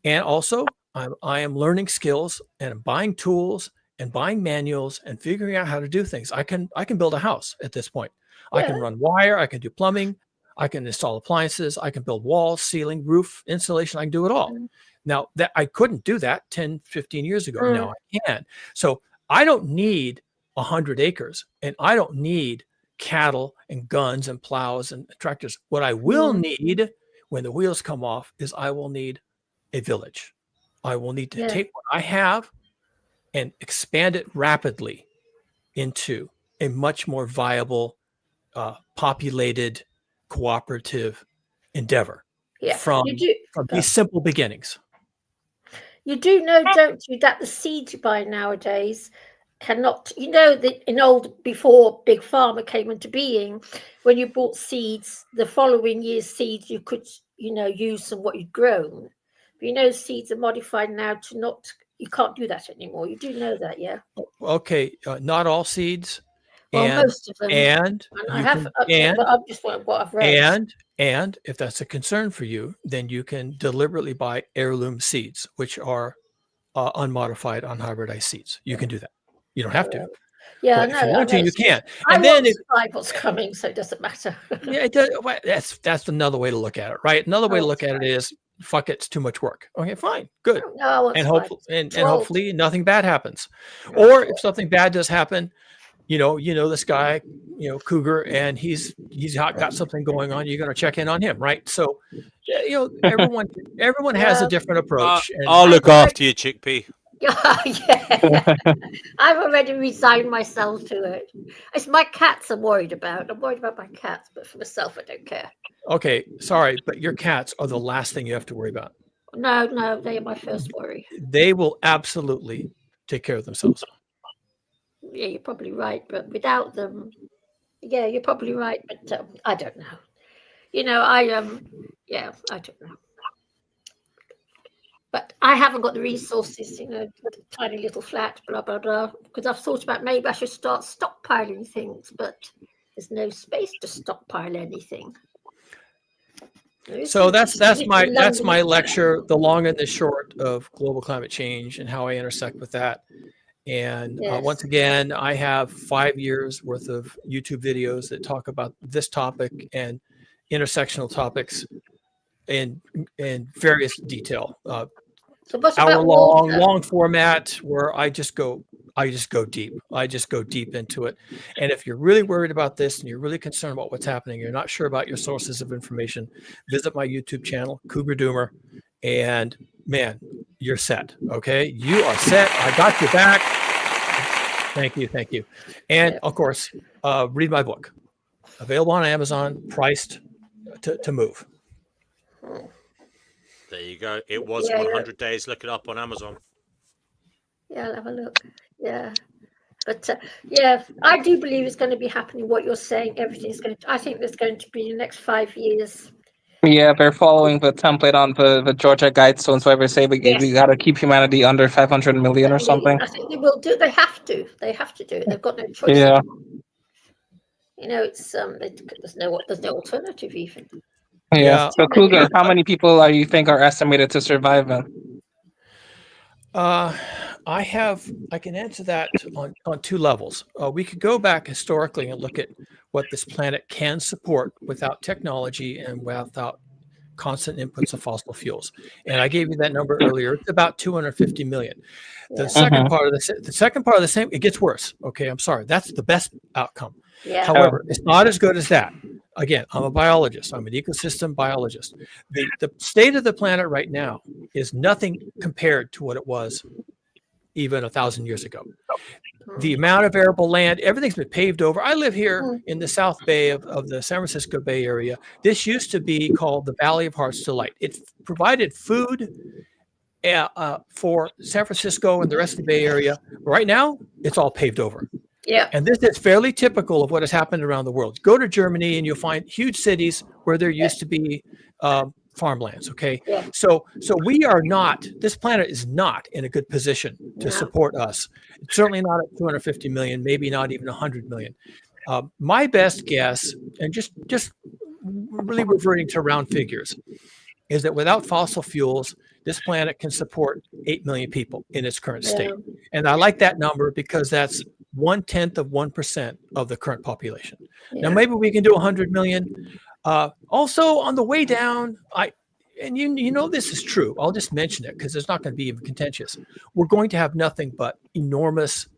And also, I am learning skills and I'm buying tools and buying manuals and figuring out how to do things. I can build a house at this point. I can run wire. I can do plumbing. I can install appliances. I can build walls, ceiling, roof, insulation. I can do it all. Now, that I couldn't do that 10, 15 years ago. Now I can. So I don't need 100 acres and I don't need cattle and guns and plows and tractors. What I will need when the wheels come off is I will need a village. I will need to take what I have and expand it rapidly into a much more viable, populated, cooperative endeavor from these simple beginnings. You do know, don't you, that the seeds you buy nowadays cannot, before Big Pharma came into being, when you bought seeds, the following year's seeds, you could, use from what you'd grown. But seeds are modified now to not, you can't do that anymore. You do know that, yeah? Okay, not all seeds. Well, most of them. And I have, but I'm just what I've read. And if that's a concern for you, then you can deliberately buy heirloom seeds, which are unmodified, unhybridized seeds. You can do that. You don't have to. Yeah, but if you want to, you can. And then survival's coming, so it doesn't matter. Yeah, it does. That's another way to look at it, right? Another way to look at it is, fuck it, it's too much work. Okay, fine, good. And hopefully nothing bad happens. Or if something bad does happen, this guy, Cougar, and he's got something going on. You're going to check in on him, right? So, everyone has a different approach. I'll look after you, chickpea. Yeah. I've already resigned myself to it. It's my cats I'm worried about. I'm worried about my cats, but for myself, I don't care. Okay, sorry, but your cats are the last thing you have to worry about. No, they are my first worry. They will absolutely take care of themselves. Yeah, you're probably right, but without them, yeah, you're probably right, but I don't know. I don't know. But I haven't got the resources, tiny little flat, blah, blah, blah, because I've thought about maybe I should start stockpiling things, but there's no space to stockpile anything. So that's my lecture, the long and the short of global climate change and how I intersect with that. And once again, I have 5 years worth of YouTube videos that talk about this topic and intersectional topics in various detail. Long format where I just go deep. I just go deep into it. And if you're really worried about this and you're really concerned about what's happening, you're not sure about your sources of information, visit my YouTube channel, Cougar Doomer, and man, you're set. Okay, you are set. I got your back. Thank you. And of course, read my book. Available on Amazon, priced to move. There you go. It was 100 days. Look it up on Amazon. Yeah, I'll have a look. Yeah. But I do believe it's going to be happening. What you're saying, I think there's going to be the next 5 years. Yeah, they're following the template on the Georgia Guidestones where they say we got to keep humanity under 500 million or something. I think they will do. They have to do it. They've got no choice. Yeah. You know, it's there's no alternative even. Yeah. So Cougar, how many people are you think are estimated to survive then? I can answer that on two levels. We could go back historically and look at what this planet can support without technology and without constant inputs of fossil fuels. And I gave you that number earlier. It's about 250 million. The second part of the same, it gets worse. Okay, I'm sorry. That's the best outcome. Yeah. However, it's not as good as that. Again, I'm a biologist. I'm an ecosystem biologist. The state of the planet right now is nothing compared to what it was even 1,000 years ago. The amount of arable land, everything's been paved over. I live here in the South Bay of the San Francisco Bay Area. This used to be called the Valley of Heart's Delight. It provided food for San Francisco and the rest of the Bay Area. Right now, it's all paved over. Yeah. And this is fairly typical of what has happened around the world. Go to Germany and you'll find huge cities where there used to be farmlands. Okay. Yeah. So we are not, this planet is not in a good position to support us. It's certainly not at 250 million, maybe not even 100 million. My best guess, and just really reverting to round figures, is that without fossil fuels, this planet can support 8 million people in its current state. And I like that number because that's 1/10 of 1% of the current population. Now, maybe we can do 100 million. Also, on the way down, and you know this is true. I'll just mention it because it's not going to be even contentious. We're going to have nothing but enormous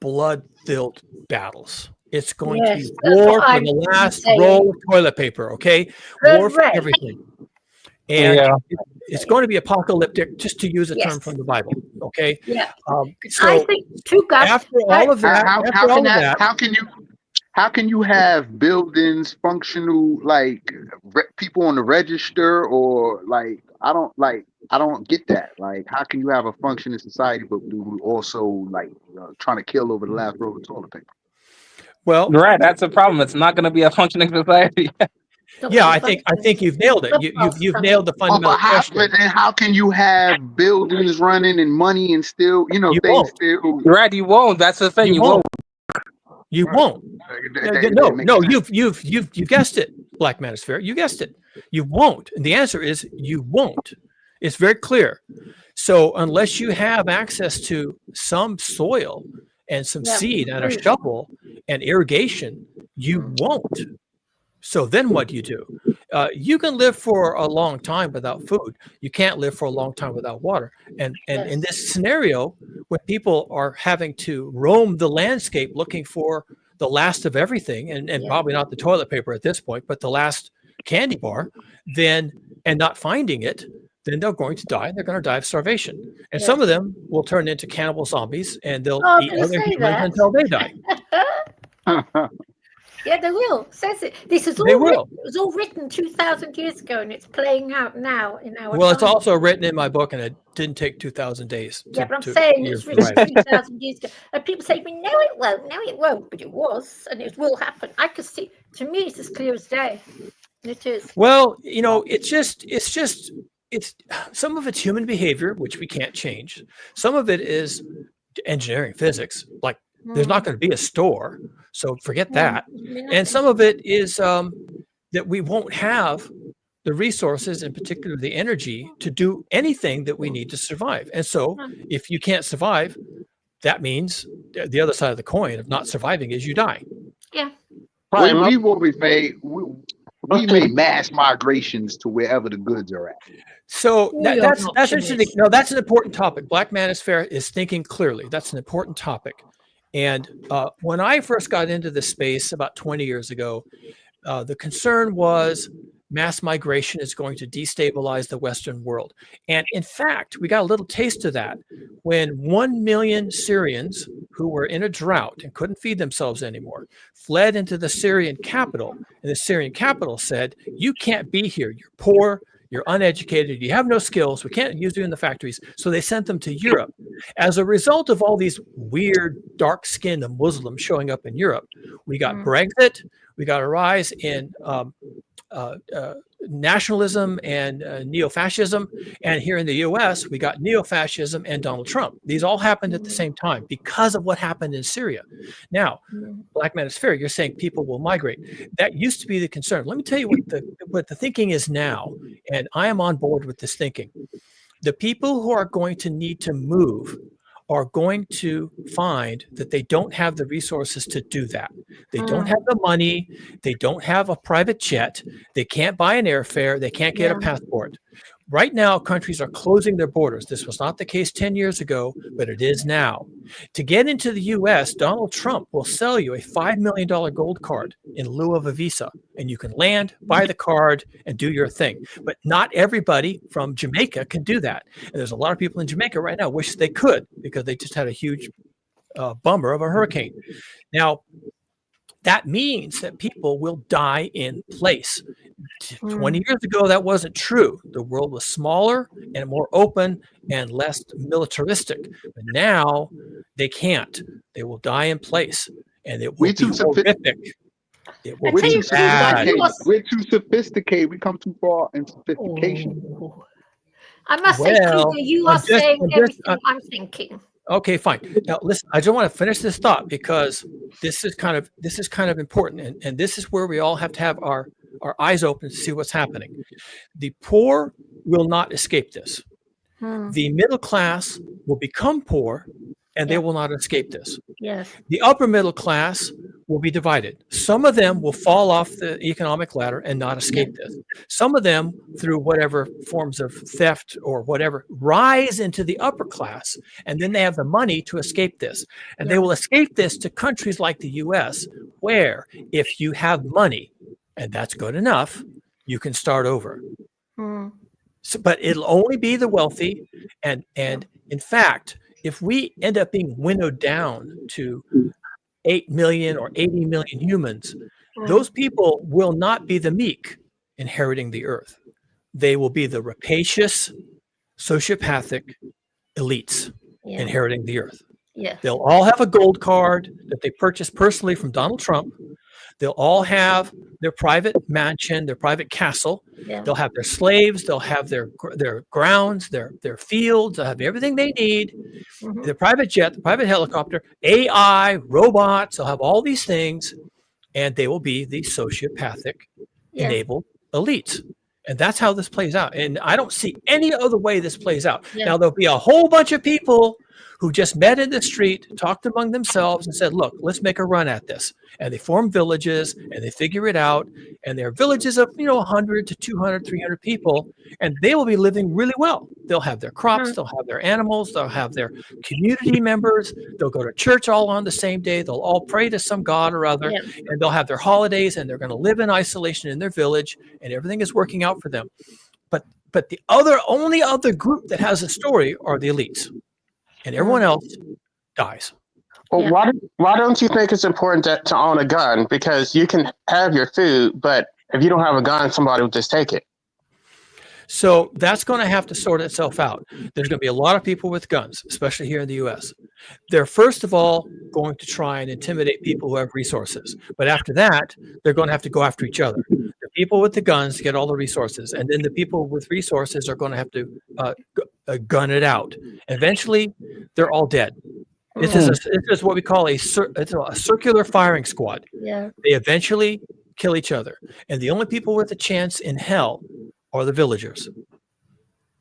blood-filled battles. It's going to be war for the last roll of toilet paper, okay? War for everything. And it's going to be apocalyptic, just to use a term from the Bible, okay? Yeah. So I think after all of that, how can you have buildings functional like people on the register or like I don't get that. Like, how can you have a functioning society but we also like trying to kill over the last roll of toilet paper? Well, right, that's a problem. It's not going to be a functioning society. Yeah, I think you've nailed it. You've nailed the fundamental question. But then how can you have buildings running and money and still, things still? Right, you won't. That's the thing. You won't. You won't. No. You've guessed it, Black Manosphere. You guessed it. You won't. And the answer is you won't. It's very clear. So unless you have access to some soil and some seed and a shovel and irrigation, you won't. So then what do? You can live for a long time without food. You can't live for a long time without water. And in this scenario, when people are having to roam the landscape looking for the last of everything, and probably not the toilet paper at this point, but the last candy bar, and not finding it, then they're going to die. They're going to die of starvation. And some of them will turn into cannibal zombies, and they'll eat other humans until they die. Yeah, they will. Says it. This is all. It was all written 2,000 years ago, and it's playing out now in our. Well, it's also written in my book, and it didn't take 2,000 days. But I'm saying it's written 2,000 years ago, and people say, "No, it won't. No, it won't." But it was, and it will happen. I can see. To me, it's as clear as day. It is. Well, it's some of it's human behavior, which we can't change. Some of it is engineering, physics, like. There's not going to be a store, so forget that. And some of it is that we won't have the resources, in particular the energy, to do anything that we need to survive. And so if you can't survive, that means the other side of the coin of not surviving is you die. Yeah. We made mass migrations to wherever the goods are at. So that's interesting. No, that's an important topic. Black Manosphere is thinking clearly. That's an important topic. And when I first got into this space about 20 years ago, the concern was mass migration is going to destabilize the Western world. And in fact, we got a little taste of that when 1 million Syrians who were in a drought and couldn't feed themselves anymore fled into the Syrian capital. And the Syrian capital said, "You can't be here. You're poor. You're uneducated. You have no skills. We can't use you in the factories." So they sent them to Europe. As a result of all these weird, dark-skinned Muslims showing up in Europe, we got Brexit. We got a rise in nationalism and neo-fascism. And here in the US, we got neo-fascism and Donald Trump. These all happened at the same time because of what happened in Syria. Now, Black Manosphere, you're saying people will migrate. That used to be the concern. Let me tell you what the thinking is now, and I am on board with this thinking. The people who are going to need to move are going to find that they don't have the resources to do that. They don't have the money. They don't have a private jet. They can't buy an airfare. They can't get a passport. Right now, countries are closing their borders. This was not the case 10 years ago, but it is now. To get into the US, Donald Trump will sell you a $5 million gold card in lieu of a visa. And you can land, buy the card, and do your thing. But not everybody from Jamaica can do that. And there's a lot of people in Jamaica right now wish they could, because they just had a huge bummer of a hurricane. Now, that means that people will die in place. 20 years ago, that wasn't true. The world was smaller and more open and less militaristic. But now they can't. They will die in place, and it will be horrific. It will be bad. We're too sophisticated. We come too far in sophistication. I must say, Cougar, you are saying everything I'm thinking. Okay, fine. Now listen, I just want to finish this thought, because this is kind of important, and this is where we all have to have our eyes open to see what's happening. The poor will not escape this. The middle class will become poor, and they will not escape this. Yes. The upper middle class will be divided. Some of them will fall off the economic ladder and not escape this. Some of them, through whatever forms of theft or whatever, rise into the upper class, and then they have the money to escape this. And they will escape this to countries like the US, where if you have money, and that's good enough, you can start over. So, but it'll only be the wealthy. And in fact, if we end up being winnowed down to 8 million or 80 million humans, those people will not be the meek inheriting the earth. They will be the rapacious, sociopathic elites inheriting the earth. They'll all have a gold card that they purchased personally from Donald Trump. They'll all have their private mansion, their private castle. They'll have their slaves. They'll have their grounds, their fields. They'll have everything they need. The private jet, the private helicopter, AI, robots. They'll have all these things, and they will be the sociopathic enabled elites. And that's how this plays out. And I don't see any other way this plays out. Now, there'll be a whole bunch of people who just met in the street, talked among themselves, and said, look, let's make a run at this. And they form villages, and they figure it out. And they're villages of, 100 to 200, 300 people, and they will be living really well. They'll have their crops, they'll have their animals, they'll have their community members, they'll go to church all on the same day, they'll all pray to some god or other, and they'll have their holidays, and they're going to live in isolation in their village, and everything is working out for them. But the only other group that has a story are the elites. And everyone else dies. Well, why don't you think it's important to own a gun? Because you can have your food, but if you don't have a gun, somebody will just take it. So that's going to have to sort itself out. There's going to be a lot of people with guns, especially here in the US. They're first of all going to try and intimidate people who have resources. But after that, they're going to have to go after each other. The people with the guns get all the resources. And then the people with resources are going to have to gun it out. Eventually, they're all dead. This is what we call a circular firing squad. They eventually kill each other. And the only people with a chance in hell are the villagers,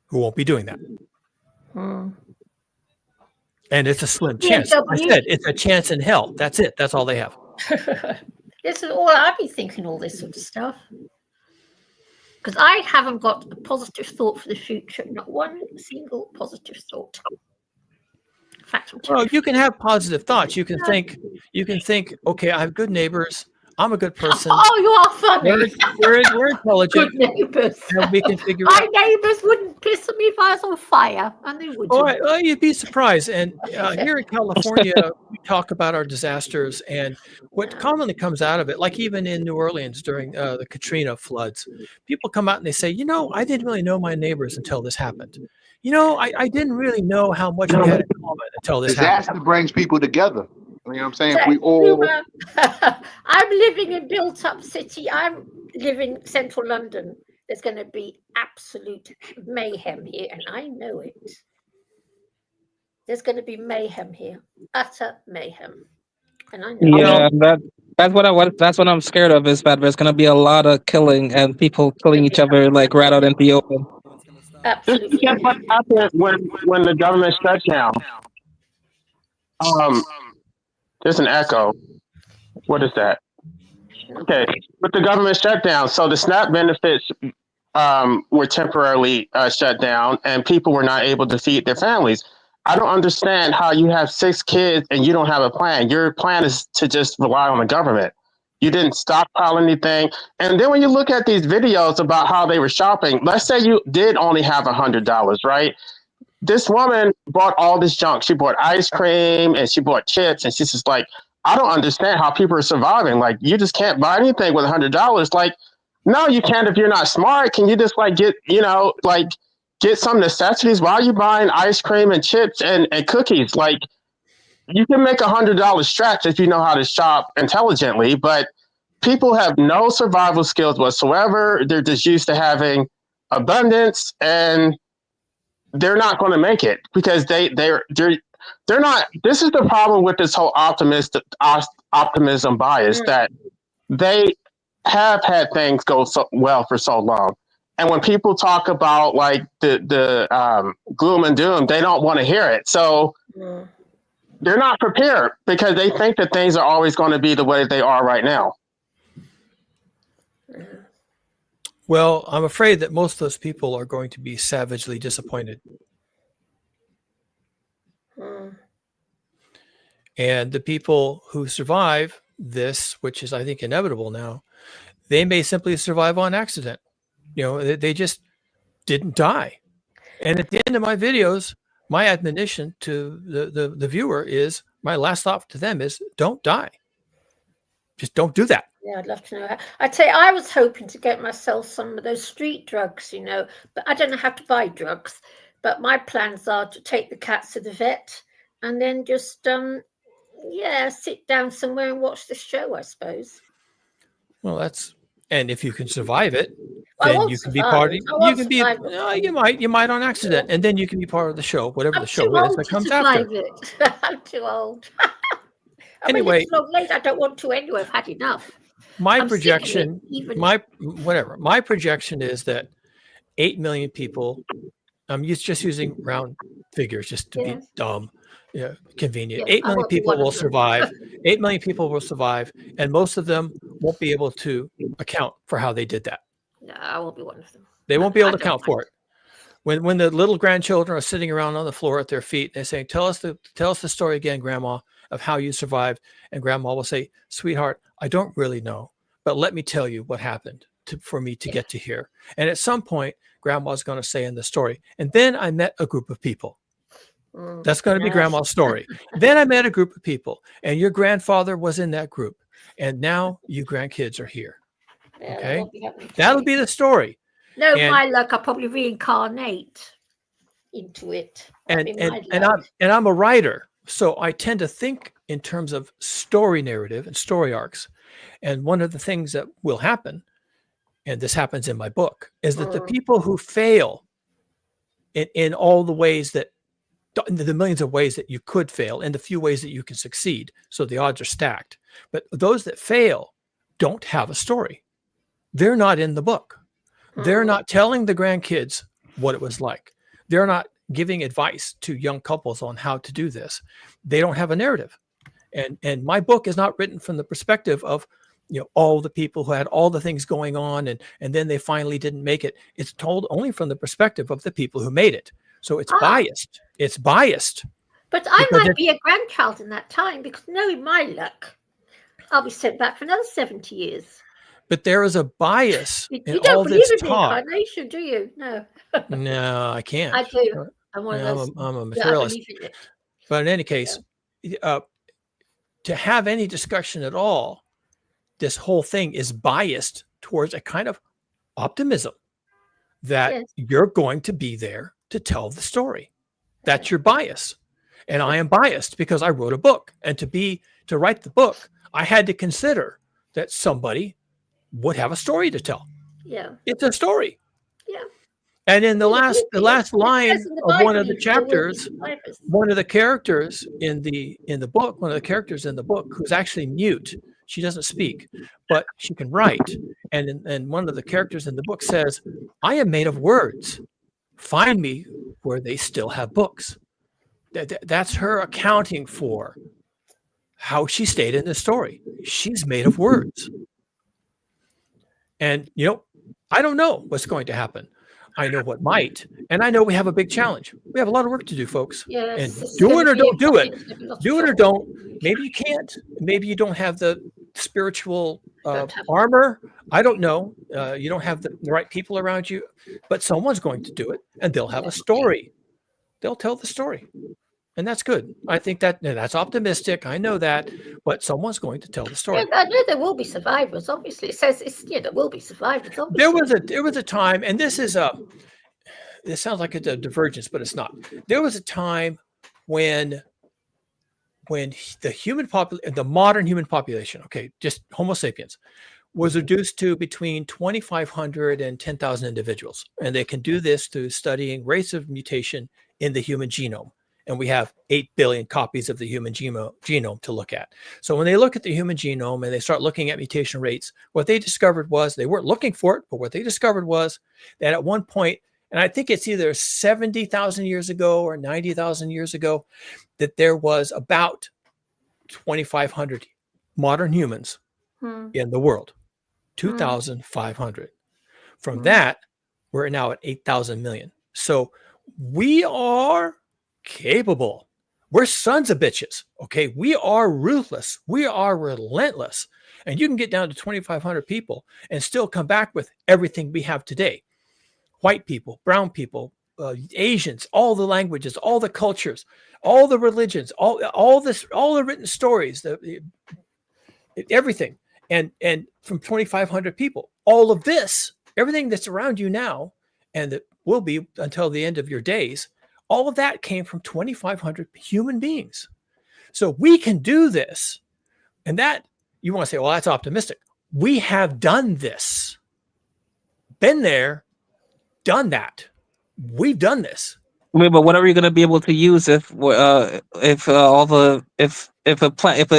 who won't be doing that. And it's a slim chance. I said it's a chance in hell. That's it. That's all they have. This is all I've been thinking, all this sort of stuff. Because I haven't got a positive thought for the future. Not one single positive thought. In fact, well, you can have positive thoughts. You can think, okay, I have good neighbors. I'm a good person. Oh, you are funny. We're intelligent. Good neighbors. And we can figure My out. neighbors wouldn't piss on me if I was on fire, and they wouldn't. All right, well, you'd be surprised. And here in California, we talk about our disasters, and what commonly comes out of it, like even in New Orleans during the Katrina floods, people come out and they say, I didn't really know my neighbors until this happened. I didn't really know how much we had in common until this happened. Disaster brings people together. You know what I'm saying? If we all. I'm living in built-up city. I'm living central London. There's going to be absolute mayhem here, and I know it. There's going to be mayhem here, utter mayhem, and I know. Yeah, that's what I'm scared of, is that there's gonna be a lot of killing and people killing each other like right out in the open. This Absolutely. is just what happened when the government shut down. There's an echo. What is that? Okay, with the government shutdown, so the SNAP benefits were temporarily shut down, and people were not able to feed their families. I don't understand how you have 6 kids and you don't have a plan. Your plan is to just rely on the government. You didn't stockpile anything. And then when you look at these videos about how they were shopping, let's say you did only have $100, right? This woman bought all this junk. She bought ice cream and she bought chips, and she's just like, I don't understand how people are surviving. Like, you just can't buy anything with $100. Like, no, you can't if you're not smart. Can you just like get some necessities? Why are you buying ice cream and chips and cookies? Like, you can make $100 stretch if you know how to shop intelligently, but people have no survival skills whatsoever. They're just used to having abundance, and they're not going to make it because they're not. This is the problem with this whole optimism bias, that they have had things go so well for so long, and when people talk about like the gloom and doom, they don't want to hear it. So they're not prepared because they think that things are always going to be the way they are right now. Well, I'm afraid that most of those people are going to be savagely disappointed. And the people who survive this, which is, I think, inevitable now, they may simply survive on accident. You know, they just didn't die. And at the end of my videos, my admonition to the viewer is, my last thought to them is, don't die. Just don't do that. Yeah, I'd love to know. I tell you, I was hoping to get myself some of those street drugs, you know, but I don't know how to buy drugs. But my plans are to take the cats to the vet and then just, sit down somewhere and watch the show, I suppose. Well, and if you can survive it, I then won't you can be survive. part of. I You won't can be. survive You might on accident, and then you can be part of the show, whatever I'm the show too is old that to comes survive after. it. I'm too old. Anyway, it's long late. I don't want to anyway. I've had enough. My I'm sick of it, projection, even. my projection is that 8 million people. I'm just using round figures just to be dumb, convenient. Yeah, 8 I million won't be people one of will them. survive. 8 million people will survive, and most of them won't be able to account for how they did that. No, I won't be one of them. They won't be able to account for it. When the little grandchildren are sitting around on the floor at their feet, they're saying, tell us the story again, Grandma, of how you survived. And Grandma will say, sweetheart, I don't really know, but let me tell you what happened for me to get to here. And at some point, Grandma's going to say in the story, and then I met a group of people. That's going to be Grandma's story. Then I met a group of people, and your grandfather was in that group. And now you grandkids are here. Yeah, Okay? that That'll be the story. No, And- my luck, I'll probably reincarnate into it. And I'm a writer, so I tend to think in terms of story narrative and story arcs. And one of the things that will happen, and this happens in my book, is that the people who fail in all the ways that, the millions of ways that you could fail, and the few ways that you can succeed, so the odds are stacked. But those that fail don't have a story. They're not in the book. They're not telling the grandkids what it was like. They're not giving advice to young couples on how to do this. They don't have a narrative. And my book is not written from the perspective of, all the people who had all the things going on and then they finally didn't make it. It's told only from the perspective of the people who made it. So it's biased. It's biased. But I might be a grandchild in that time, because knowing my luck, I'll be sent back for another 70 years. But there is a bias in You don't all believe this in talk. reincarnation, do you? No. No, I can't. I do. I'm one of those. I'm a I materialist. believe in it. But in any case, to have any discussion at all, this whole thing is biased towards a kind of optimism that you're going to be there to tell the story. That's your bias. And I am biased because I wrote a book. And to write the book, I had to consider that somebody would have a story to tell. Yeah. It's a story. Yeah. And in the Well, it last will be. line It says in the of one Bible of the even there will be chapters, survivors. one of the characters in the book, one of the characters in the book who's actually mute. She doesn't speak, but she can write. And one of the characters in the book says, "I am made of words. Find me where they still have books." That's her accounting for how she stayed in the story. She's made of words. And, I don't know what's going to happen. I know what might, and I know we have a big challenge. We have a lot of work to do, folks. Yes, And this is do gonna it or be don't do it. it's gonna be a lot of Do it or trouble. don't. Maybe you can't. Maybe you don't have the spiritual Don't have armor. I don't know. You don't have the right people around you, but someone's going to do it, and they'll have a story. They'll tell the story, and that's good. I think that's optimistic. I know that, but someone's going to tell the story. Yeah, I know there will be survivors. Obviously, it says there will be survivors. Obviously. There was a time, and this sounds like it's a divergence, but it's not. There was a time when the modern human population, okay, just Homo sapiens, was reduced to between 2,500 and 10,000 individuals, and they can do this through studying rates of mutation in the human genome. And we have 8 billion copies of the human genome to look at. So when they look at the human genome and they start looking at mutation rates, what they discovered was, they weren't looking for it, but what they discovered was that at one point, and I think it's either 70,000 years ago or 90,000 years ago, that there was about 2,500 modern humans in the world. 2,500. From that, we're now at 8,000 million. So we are capable. We're sons of bitches. Okay. We are ruthless. We are relentless. And you can get down to 2,500 people and still come back with everything we have today. White people, brown people, Asians, all the languages, all the cultures, all the religions, all the written stories, everything. And from 2,500 people, all of this, everything that's around you now, and that will be until the end of your days, all of that came from 2,500 human beings. So we can do this. And that, you want to say, well, that's optimistic. We have done this. Been there, done that. We've done this. Wait, but what are we going to be able to use if the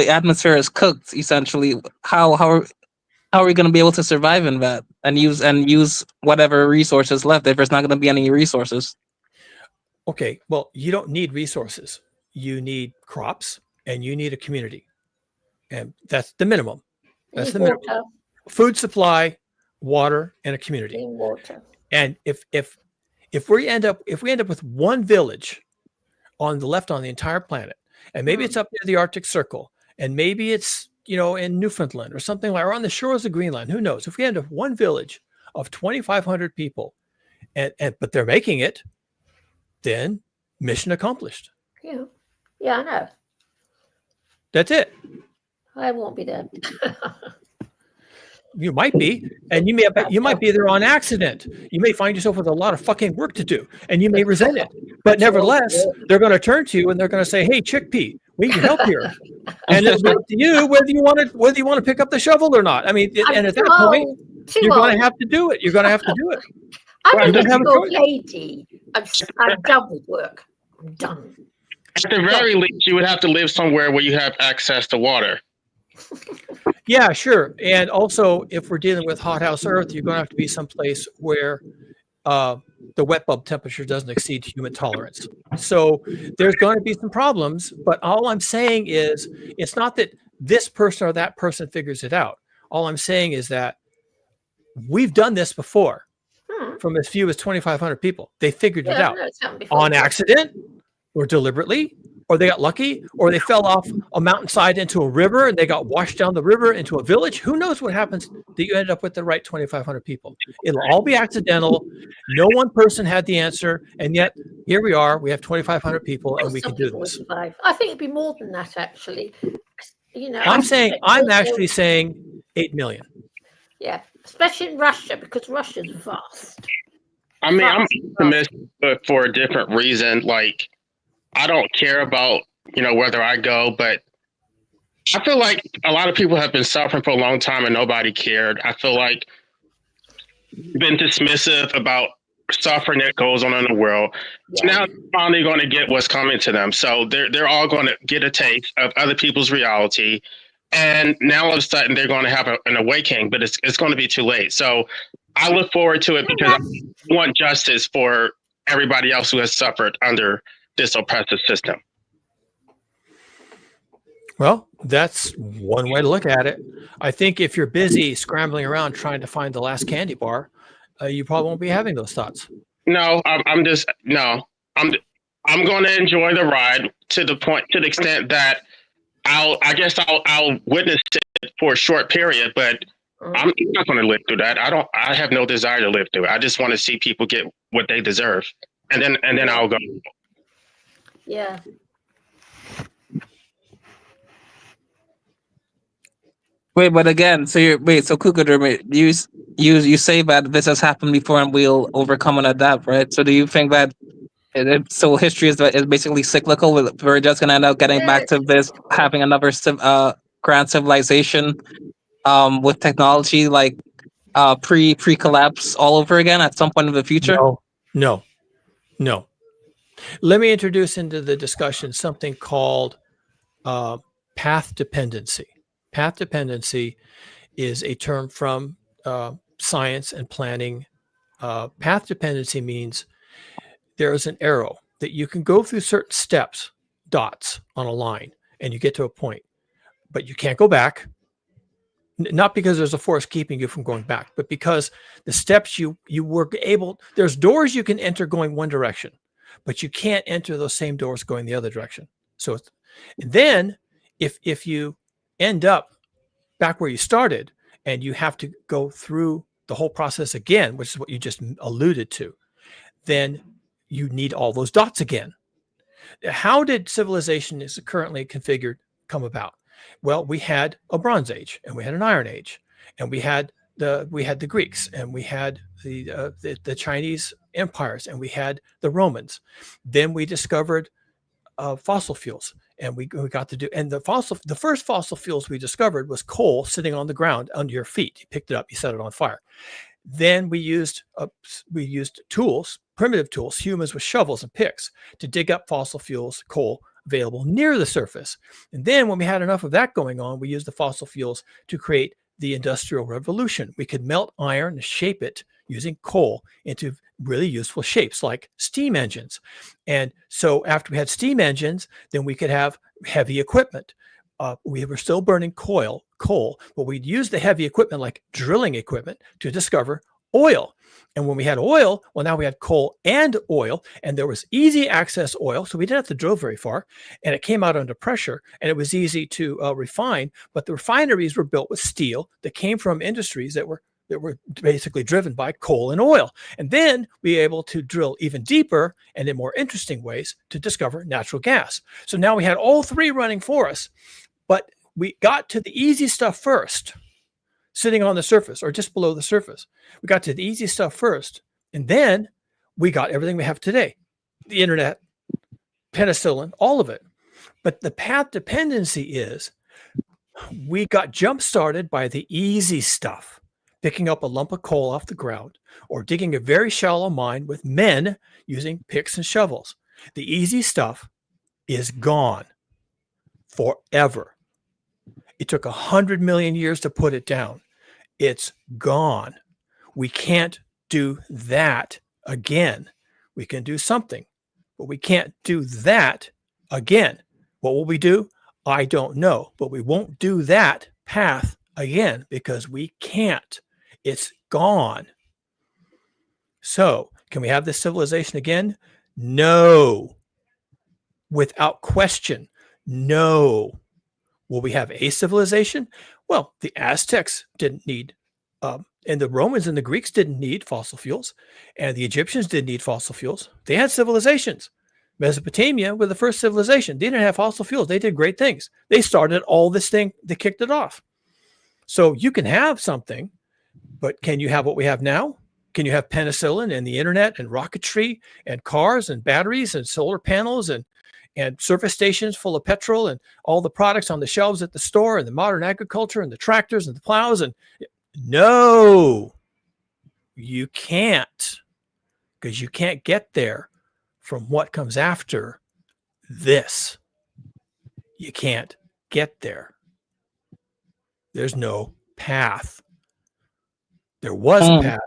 atmosphere is cooked? Essentially, how are we going to be able to survive in that and use whatever resources left if there's not going to be any resources? Okay, well, you don't need resources. You need crops and you need a community, and that's the minimum. That's the minimum. Water. Food supply, water, and a community. Clean water. And if we end up with one village on the entire planet, and maybe it's up near the Arctic Circle, and maybe it's in Newfoundland or something like, or on the shores of Greenland, who knows? If we end up one village of 2,500 people, but they're making it, then mission accomplished. Yeah, I know. That's it. I won't be there. You might be, and you might be there on accident. You may find yourself with a lot of fucking work to do, and you may resent it. But nevertheless, they're going to turn to you and they're going to say, "Hey, chickpea, we can help here." And it'll be up to you whether you want to pick up the shovel or not. I mean, and at that point, you're going to have to do it. You're going to have to do it. I'm an old lady. I'm done with work. I'm done. At the very least, you would have to live somewhere where you have access to water. Yeah, sure. And also, if we're dealing with hothouse Earth, you're going to have to be someplace where the wet bulb temperature doesn't exceed human tolerance. So there's going to be some problems. But all I'm saying is, it's not that this person or that person figures it out. All I'm saying is that we've done this before. From as few as 2,500 people, they figured it out on accident, or deliberately, or they got lucky, or they fell off a mountainside into a river and they got washed down the river into a village. Who knows what happens that you end up with the right 2,500 people? It'll all be accidental. No one person had the answer, and yet here we are. We have 2,500 people, and we can do this. Survive. I think it'd be more than that, actually. I'm actually saying 8 million. Yeah, especially in Russia, because Russia's vast. I mean, I'm optimistic, but for a different reason. Like, I don't care about, whether I go, but I feel like a lot of people have been suffering for a long time and nobody cared. I feel like been dismissive about suffering that goes on in the world. Yeah. Now they're finally going to get what's coming to them. So they're all going to get a taste of other people's reality. And now all of a sudden they're going to have an awakening, but it's going to be too late. So I look forward to it because I want justice for everybody else who has suffered under this oppressive system. Well, that's one way to look at it. I think if you're busy scrambling around trying to find the last candy bar, you probably won't be having those thoughts. No, I'm just no. I'm going to enjoy the ride to the extent that I guess I'll witness it for a short period, but I'm not going to live through that. I have no desire to live through it. I just want to see people get what they deserve, and then I'll go. Yeah. Wait, but again, so Kukadur, you say that this has happened before and we'll overcome and adapt, right? So do you think that so history is basically cyclical? We're just gonna end up getting back to this, having another grand civilization with technology like pre-collapse all over again at some point in the future? No. Let me introduce into the discussion something called path dependency. Path dependency is a term from science and planning. Path dependency means there is an arrow that you can go through certain steps, dots on a line, and you get to a point, but you can't go back. Not because there's a force keeping you from going back, but because the steps you were able, there's doors you can enter going one direction, but you can't enter those same doors going the other direction. So and then if you end up back where you started and you have to go through the whole process again, which is what you just alluded to, then you need all those dots again. How did civilization is currently configured come about? Well, we had a Bronze Age and we had an Iron Age, and we had the Greeks, and we had the Chinese empires, and we had the Romans. Then we discovered fossil fuels, and we got to do, and the first fossil fuels we discovered was coal sitting on the ground under your feet. You picked it up, you set it on fire. Then we used tools, primitive tools, humans with shovels and picks, to dig up fossil fuels, coal available near the surface. And then when we had enough of that going on, we used the fossil fuels to create the Industrial Revolution. We could melt iron and shape it using coal into really useful shapes like steam engines. And so after we had steam engines, then we could have heavy equipment. We were still burning coal, but we'd use the heavy equipment like drilling equipment to discover oil. And when we had oil, well, now we had coal and oil, and there was easy access oil, so we didn't have to drill very far, and it came out under pressure, and it was easy to refine. But the refineries were built with steel that came from industries that were basically driven by coal and oil. And then we were able to drill even deeper and in more interesting ways to discover natural gas. So now we had all three running for us, but we got to the easy stuff first, sitting on the surface or just below the surface. We got to the easy stuff first, and then we got everything we have today: the internet, penicillin, all of it. But the path dependency is we got jump started by the easy stuff, picking up a lump of coal off the ground or digging a very shallow mine with men using picks and shovels. The easy stuff is gone forever. It took 100 million years to put it down. It's gone. We can't do that again. We can do something, but we can't do that again. What will we do? I don't know, but we won't do that path again because we can't. It's gone. So, can we have this civilization again? No. Without question, no. Will we have a civilization? Well, the Aztecs didn't need, and the Romans and the Greeks didn't need fossil fuels, and the Egyptians didn't need fossil fuels. They had civilizations. Mesopotamia were the first civilization. They didn't have fossil fuels. They did great things. They started all this thing. They kicked it off. So you can have something, but can you have what we have now? Can you have penicillin and the internet and rocketry and cars and batteries and solar panels and service stations full of petrol and all the products on the shelves at the store and the modern agriculture and the tractors and the plows? And no, You can't, because you can't get there from what comes after this. You can't get there. There's no path. There was a path.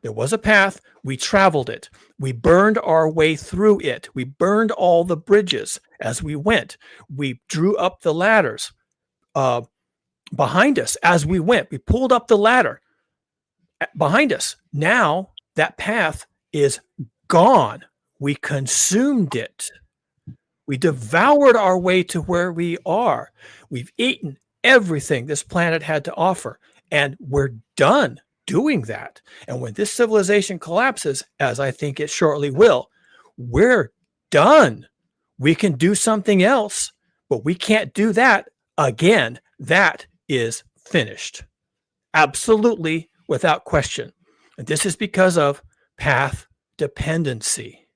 There was a path. We traveled it. We burned our way through it. We burned all the bridges as we went. We drew up the ladders behind us as we went. We pulled up the ladder behind us. Now that path is gone. We consumed it. We devoured our way to where we are. We've eaten everything this planet had to offer, and we're done doing that. And when this civilization collapses, as I think it shortly will, we're done. We can do something else, but we can't do that again. That is finished. Absolutely, without question. And this is because of path dependency.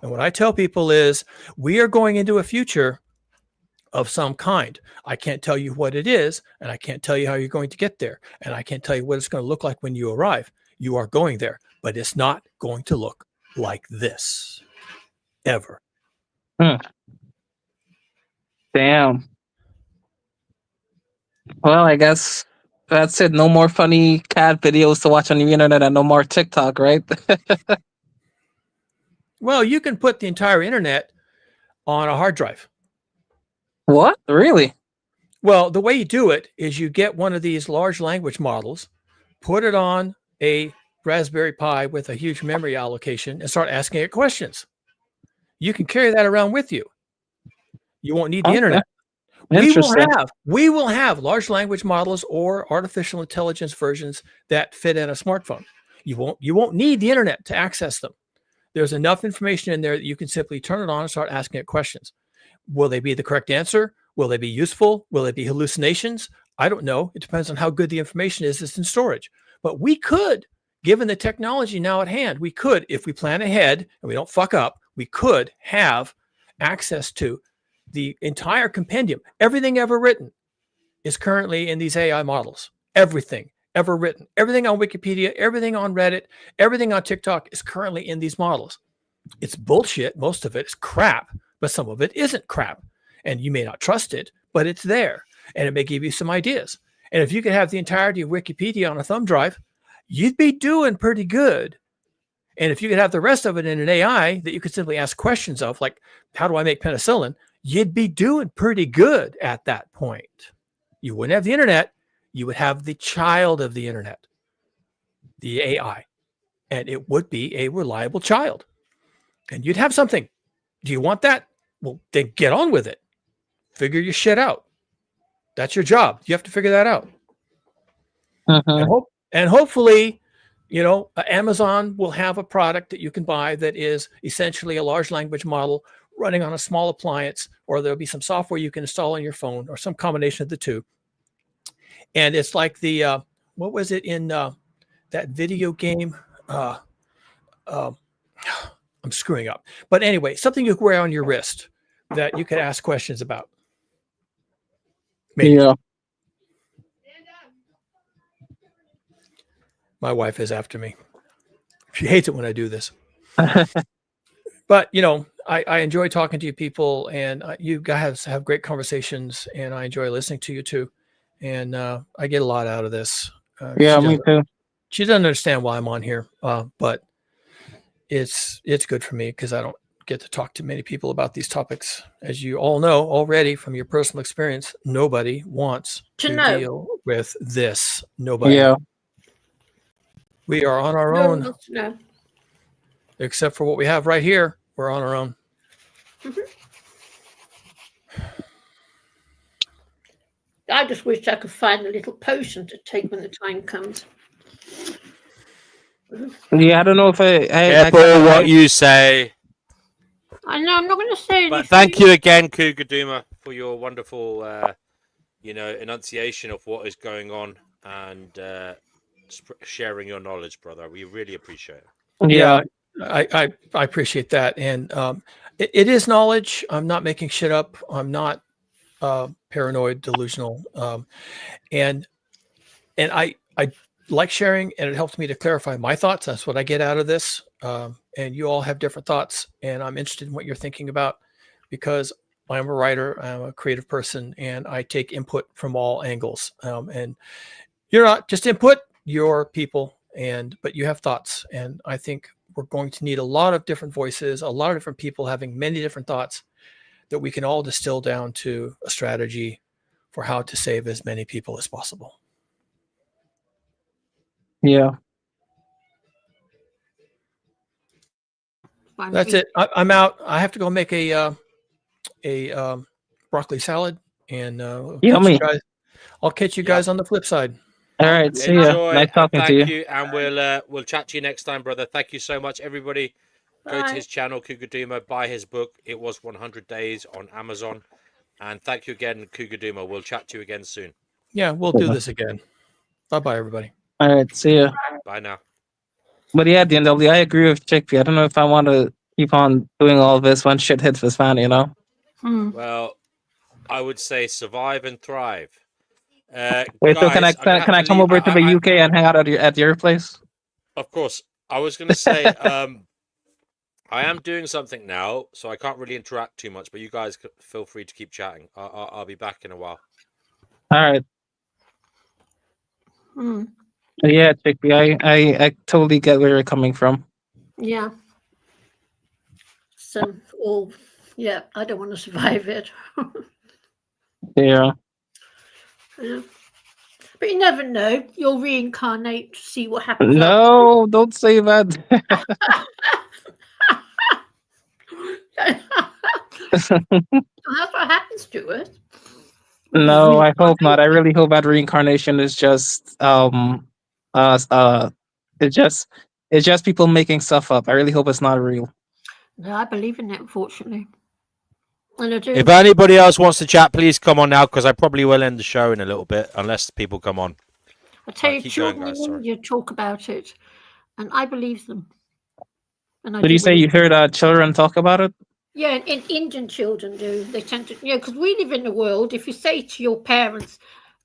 And what I tell people is we are going into a future of some kind. I can't tell you what it is, and I can't tell you how you're going to get there, and I can't tell you what it's going to look like when you arrive. You are going there, but it's not going to look like this ever. Damn. Well, I guess that's it. No more funny cat videos to watch on the internet and no more TikTok, right? Well, you can put the entire internet on a hard drive. What? Really? Well, the way you do it is you get one of these large language models, put it on a Raspberry Pi with a huge memory allocation, and start asking it questions. You can carry that around with you. You won't need the internet. We will have large language models or artificial intelligence versions that fit in a smartphone. You won't need the internet to access them. There's enough information in there that you can simply turn it on and start asking it questions. Will they be the correct answer? Will they be useful? Will they be hallucinations? I don't know. It depends on how good the information is that's in storage. But we could, given the technology now at hand, we could, if we plan ahead and we don't fuck up, we could have access to the entire compendium. Everything ever written is currently in these AI models. Everything ever written, everything on Wikipedia, everything on Reddit, everything on TikTok is currently in these models. It's bullshit. Most of it is crap, but some of it isn't crap. And you may not trust it, but it's there. And it may give you some ideas. And if you could have the entirety of Wikipedia on a thumb drive, you'd be doing pretty good. And if you could have the rest of it in an AI that you could simply ask questions of, like, how do I make penicillin? You'd be doing pretty good at that point. You wouldn't have the internet. You would have the child of the internet, the AI, and it would be a reliable child. And you'd have something. Do you want that? Well, then get on with it. Figure your shit out. That's your job. You have to figure that out. And hopefully, Amazon will have a product that you can buy that is essentially a large language model running on a small appliance, or there'll be some software you can install on your phone, or some combination of the two. And it's like the what was it in that video game? I'm screwing up. But anyway, something you can wear on your wrist that you could ask questions about. Maybe. Yeah. My wife is after me. She hates it when I do this. But, I enjoy talking to you people, and you guys have great conversations, and I enjoy listening to you too. And I get a lot out of this. Yeah, me too. She doesn't understand why I'm on here, but it's good for me because I don't get to talk to many people about these topics. As you all know already from your personal experience, nobody wants to deal with this. Nobody. Yeah. We are on our own. Except for what we have right here. We're on our own. I just wish I could find a little potion to take when the time comes. Yeah, I don't know if Careful what you say. I know, I'm not going to say anything. But thank you again, Cougar Duma, for your wonderful, enunciation of what is going on and sharing your knowledge, brother. We really appreciate it. Yeah, I appreciate that. And it is knowledge. I'm not making shit up. I'm not paranoid, delusional. And I like sharing, and it helps me to clarify my thoughts. That's what I get out of this. And you all have different thoughts, and I'm interested in what you're thinking about because I'm a writer, I'm a creative person, and I take input from all angles. And you're not just input, you're people, but you have thoughts. And I think we're going to need a lot of different voices, a lot of different people having many different thoughts that we can all distill down to a strategy for how to save as many people as possible. Yeah. That's it. I'm out. I have to go make a broccoli salad, and Yummy. I'll catch you guys on the flip side. All right. See ya. Enjoy Nice and talking to thank you. you. And we'll chat to you next time, brother. Thank you so much, everybody. Go to Bye. his channel, Cougar Duma, buy his book. It was 100 Days on Amazon. And thank you again, Cougar Duma. We'll chat to you again soon. Yeah, we'll do this again. Bye-bye, everybody. All right. See ya. Bye now. But yeah, DNW, I agree with Chickpea. I don't know if I want to keep on doing all this when shit hits the fan, you know? Well, I would say survive and thrive. Wait, so Guys, I'm gonna can have I to come leave. over to the UK and hang out at your place? Of course. I was gonna say, I am doing something now, so I can't really interact too much. But you guys feel free to keep chatting. I'll be back in a while. All right. Yeah, Chickpea, I totally get where you're coming from. Yeah. So, yeah, I don't want to survive it. Yeah. Yeah. But you never know. You'll reincarnate to see what happens. No, don't say that. That's what happens to us. No, I hope not. I really hope that reincarnation is just it's just people making stuff up. I really hope it's not real. No, I believe in it, unfortunately. And I do. If anybody else wants to chat, please come on now, because I probably will end the show in a little bit, unless people come on. I tell you, keep children going, guys, in sorry. India talk about it, and I believe them. And I Did do you say you heard children talk about it? Yeah, and Indian children do. They tend to, because we live in a world. If you say to your parents,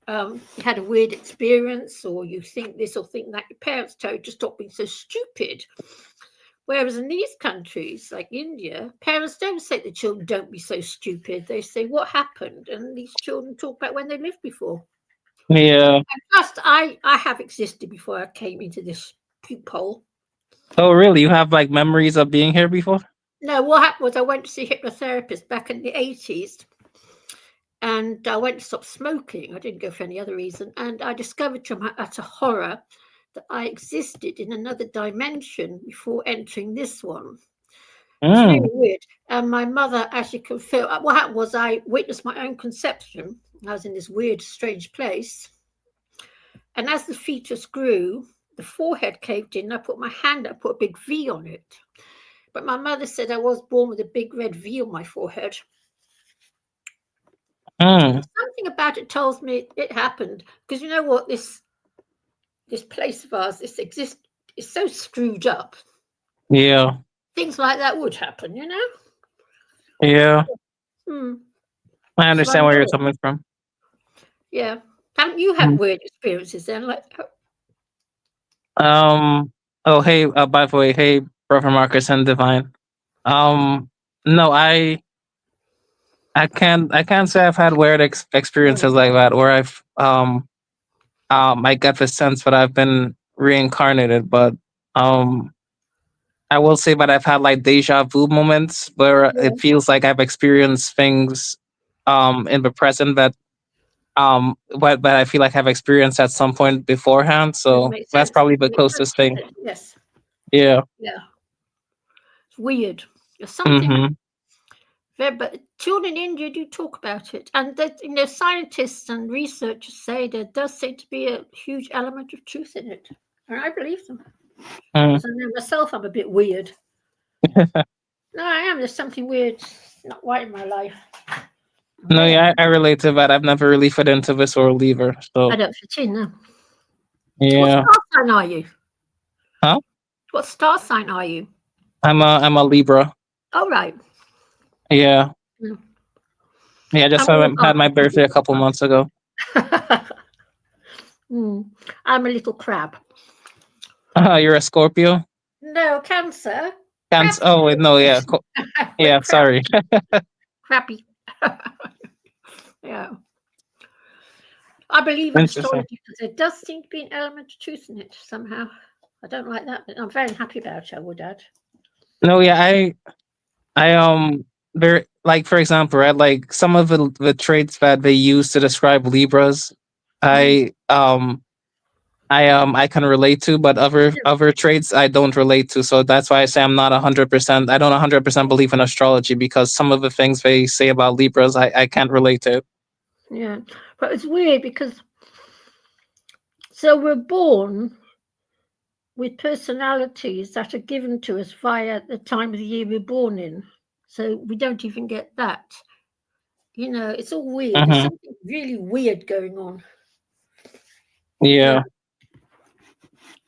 you had a weird experience, or you think this or think that, your parents tell you to stop being so stupid. Whereas in these countries, like India, parents don't say to the children, don't be so stupid. They say, what happened? And these children talk about when they lived before. Yeah. And plus, I have existed before I came into this poop hole. Oh, really? You have like memories of being here before? No, what happened was I went to see a hypnotherapist back in the 80s. And I went to stop smoking. I didn't go for any other reason. And I discovered to my utter horror that I existed in another dimension before entering this one. It's really weird. And my mother actually confirmed. What happened was I witnessed my own conception. I was in this weird, strange place. And as the fetus grew, the forehead caved in. I put my hand up, put a big V on it. But my mother said I was born with a big red V on my forehead. Something about it tells me it happened. Because you know what? This place of ours, this exists, is so screwed up. Yeah. Things like that would happen, you know? Yeah. Hmm. I understand where you're coming from. Yeah. Haven't you had weird experiences then? Like, Oh, hey, by the way, hey, Brother Marcus and Divine. No, I can't say I've had weird experiences like that, or I get the sense that I've been reincarnated, but I will say that I've had like deja vu moments where it feels like I've experienced things in the present that but I feel like I've experienced at some point beforehand. So that's probably the closest thing. Yes. Yeah. Yeah. It's weird. There's something Mm-hmm. there, but children in India do talk about it. And that, scientists and researchers say there does seem to be a huge element of truth in it. And I believe them. Because I know myself, I'm a bit weird. No, I am. There's something weird not right in my life. No, yeah, I relate to that. I've never really fit into this world either. So I don't fit in, no. yeah. What star sign are you? Huh? What star sign are you? I'm a Libra. Oh, right. Yeah. Mm. Yeah, I just had my birthday a couple months ago. I'm a little crab. You're a Scorpio? No, Cancer. Cancer. Oh, wait, no, yeah. Yeah, Crab. sorry. Crappy. Yeah. I believe in Interesting. astrology because there does seem to be an element of truth in it somehow. I don't like that, but I'm very happy about it, I would add. No, yeah, there, like, for example, right, like some of the traits that they use to describe Libras, I can relate to, but other traits I don't relate to. So that's why I say I'm not 100%. I don't 100% believe in astrology because some of the things they say about Libras I can't relate to. Yeah, but it's weird because so we're born with personalities that are given to us via the time of the year we're born in. So we don't even get that. You know, it's all weird. There's something really weird going on. Yeah.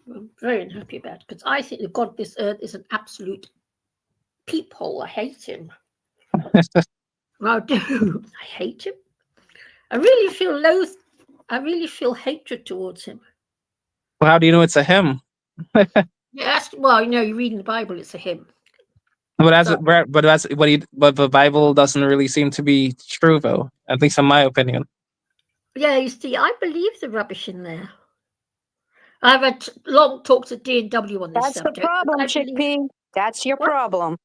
I'm very unhappy about it because I think the God of this earth is an absolute peephole. I hate him. I do. I hate him. I really feel I really feel hatred towards him. Well, how do you know it's a him? Yeah, well, you know, you read in the Bible, it's a him. But but the Bible doesn't really seem to be true, though. At least in my opinion. Yeah, you see, I believe the rubbish in there. I've had long talks at D&W on this That's subject. the problem, Chickpea. That's your problem.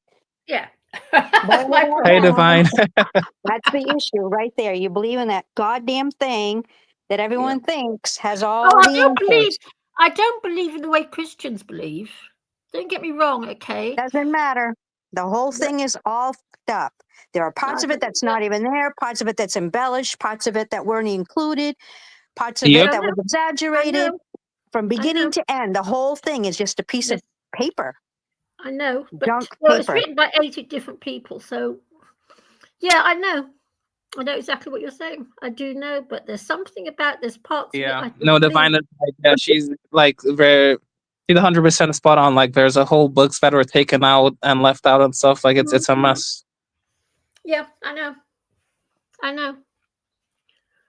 Yeah. Hey, Divine. That's the issue right there. You believe in that goddamn thing that everyone thinks has all Oh, the answers. I don't believe in the way Christians believe. Don't get me wrong, okay? Doesn't matter. The whole thing is all fucked up. There are parts of it that's not even there, parts of it that's embellished, parts of it that weren't included, parts of it that was exaggerated. From beginning to end, the whole thing is just a piece of paper. I know, but Junk it's paper. written by 80 different people, so yeah, I know. I know exactly what you're saying. I do know, but there's something about this parts of it I No, Divine is like, yeah, she's like very, she's 100% spot on. Like, there's a whole books that were taken out and left out and stuff. Like, it's a mess. Yeah, I know. I know.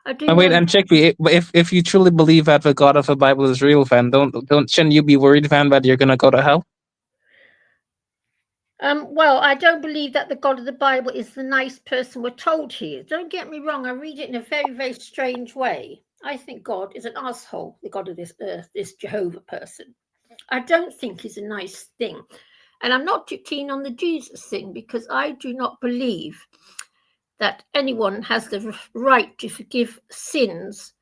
I do. And wait, know. and Chickpea, if you truly believe that the God of the Bible is real, then shouldn't you be worried, then, that you're gonna go to hell? Well, I don't believe that the God of the Bible is the nice person we're told he is. Don't get me wrong. I read it in a very, very strange way. I think God is an asshole, the God of this earth, this Jehovah person. I don't think he's a nice thing. And I'm not too keen on the Jesus thing because I do not believe that anyone has the right to forgive sins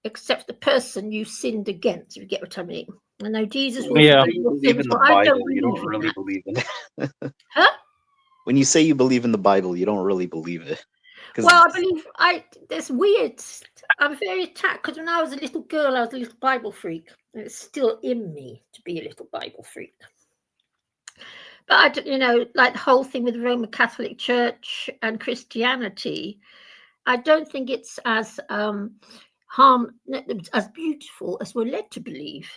except the person you sinned against, if you get what I mean. I know Jesus will When you forgive say you your believe sins, in the but I don't Bible, you believe don't in really that. believe in it. Huh? When you say you believe in the Bible, you don't really believe it. Well, I believe there's weird. I'm very attacked because when I was a little girl, I was a little Bible freak, and it's still in me to be a little Bible freak. But I don't, you know, like the whole thing with the Roman Catholic Church and Christianity, I don't think it's as as beautiful as we're led to believe.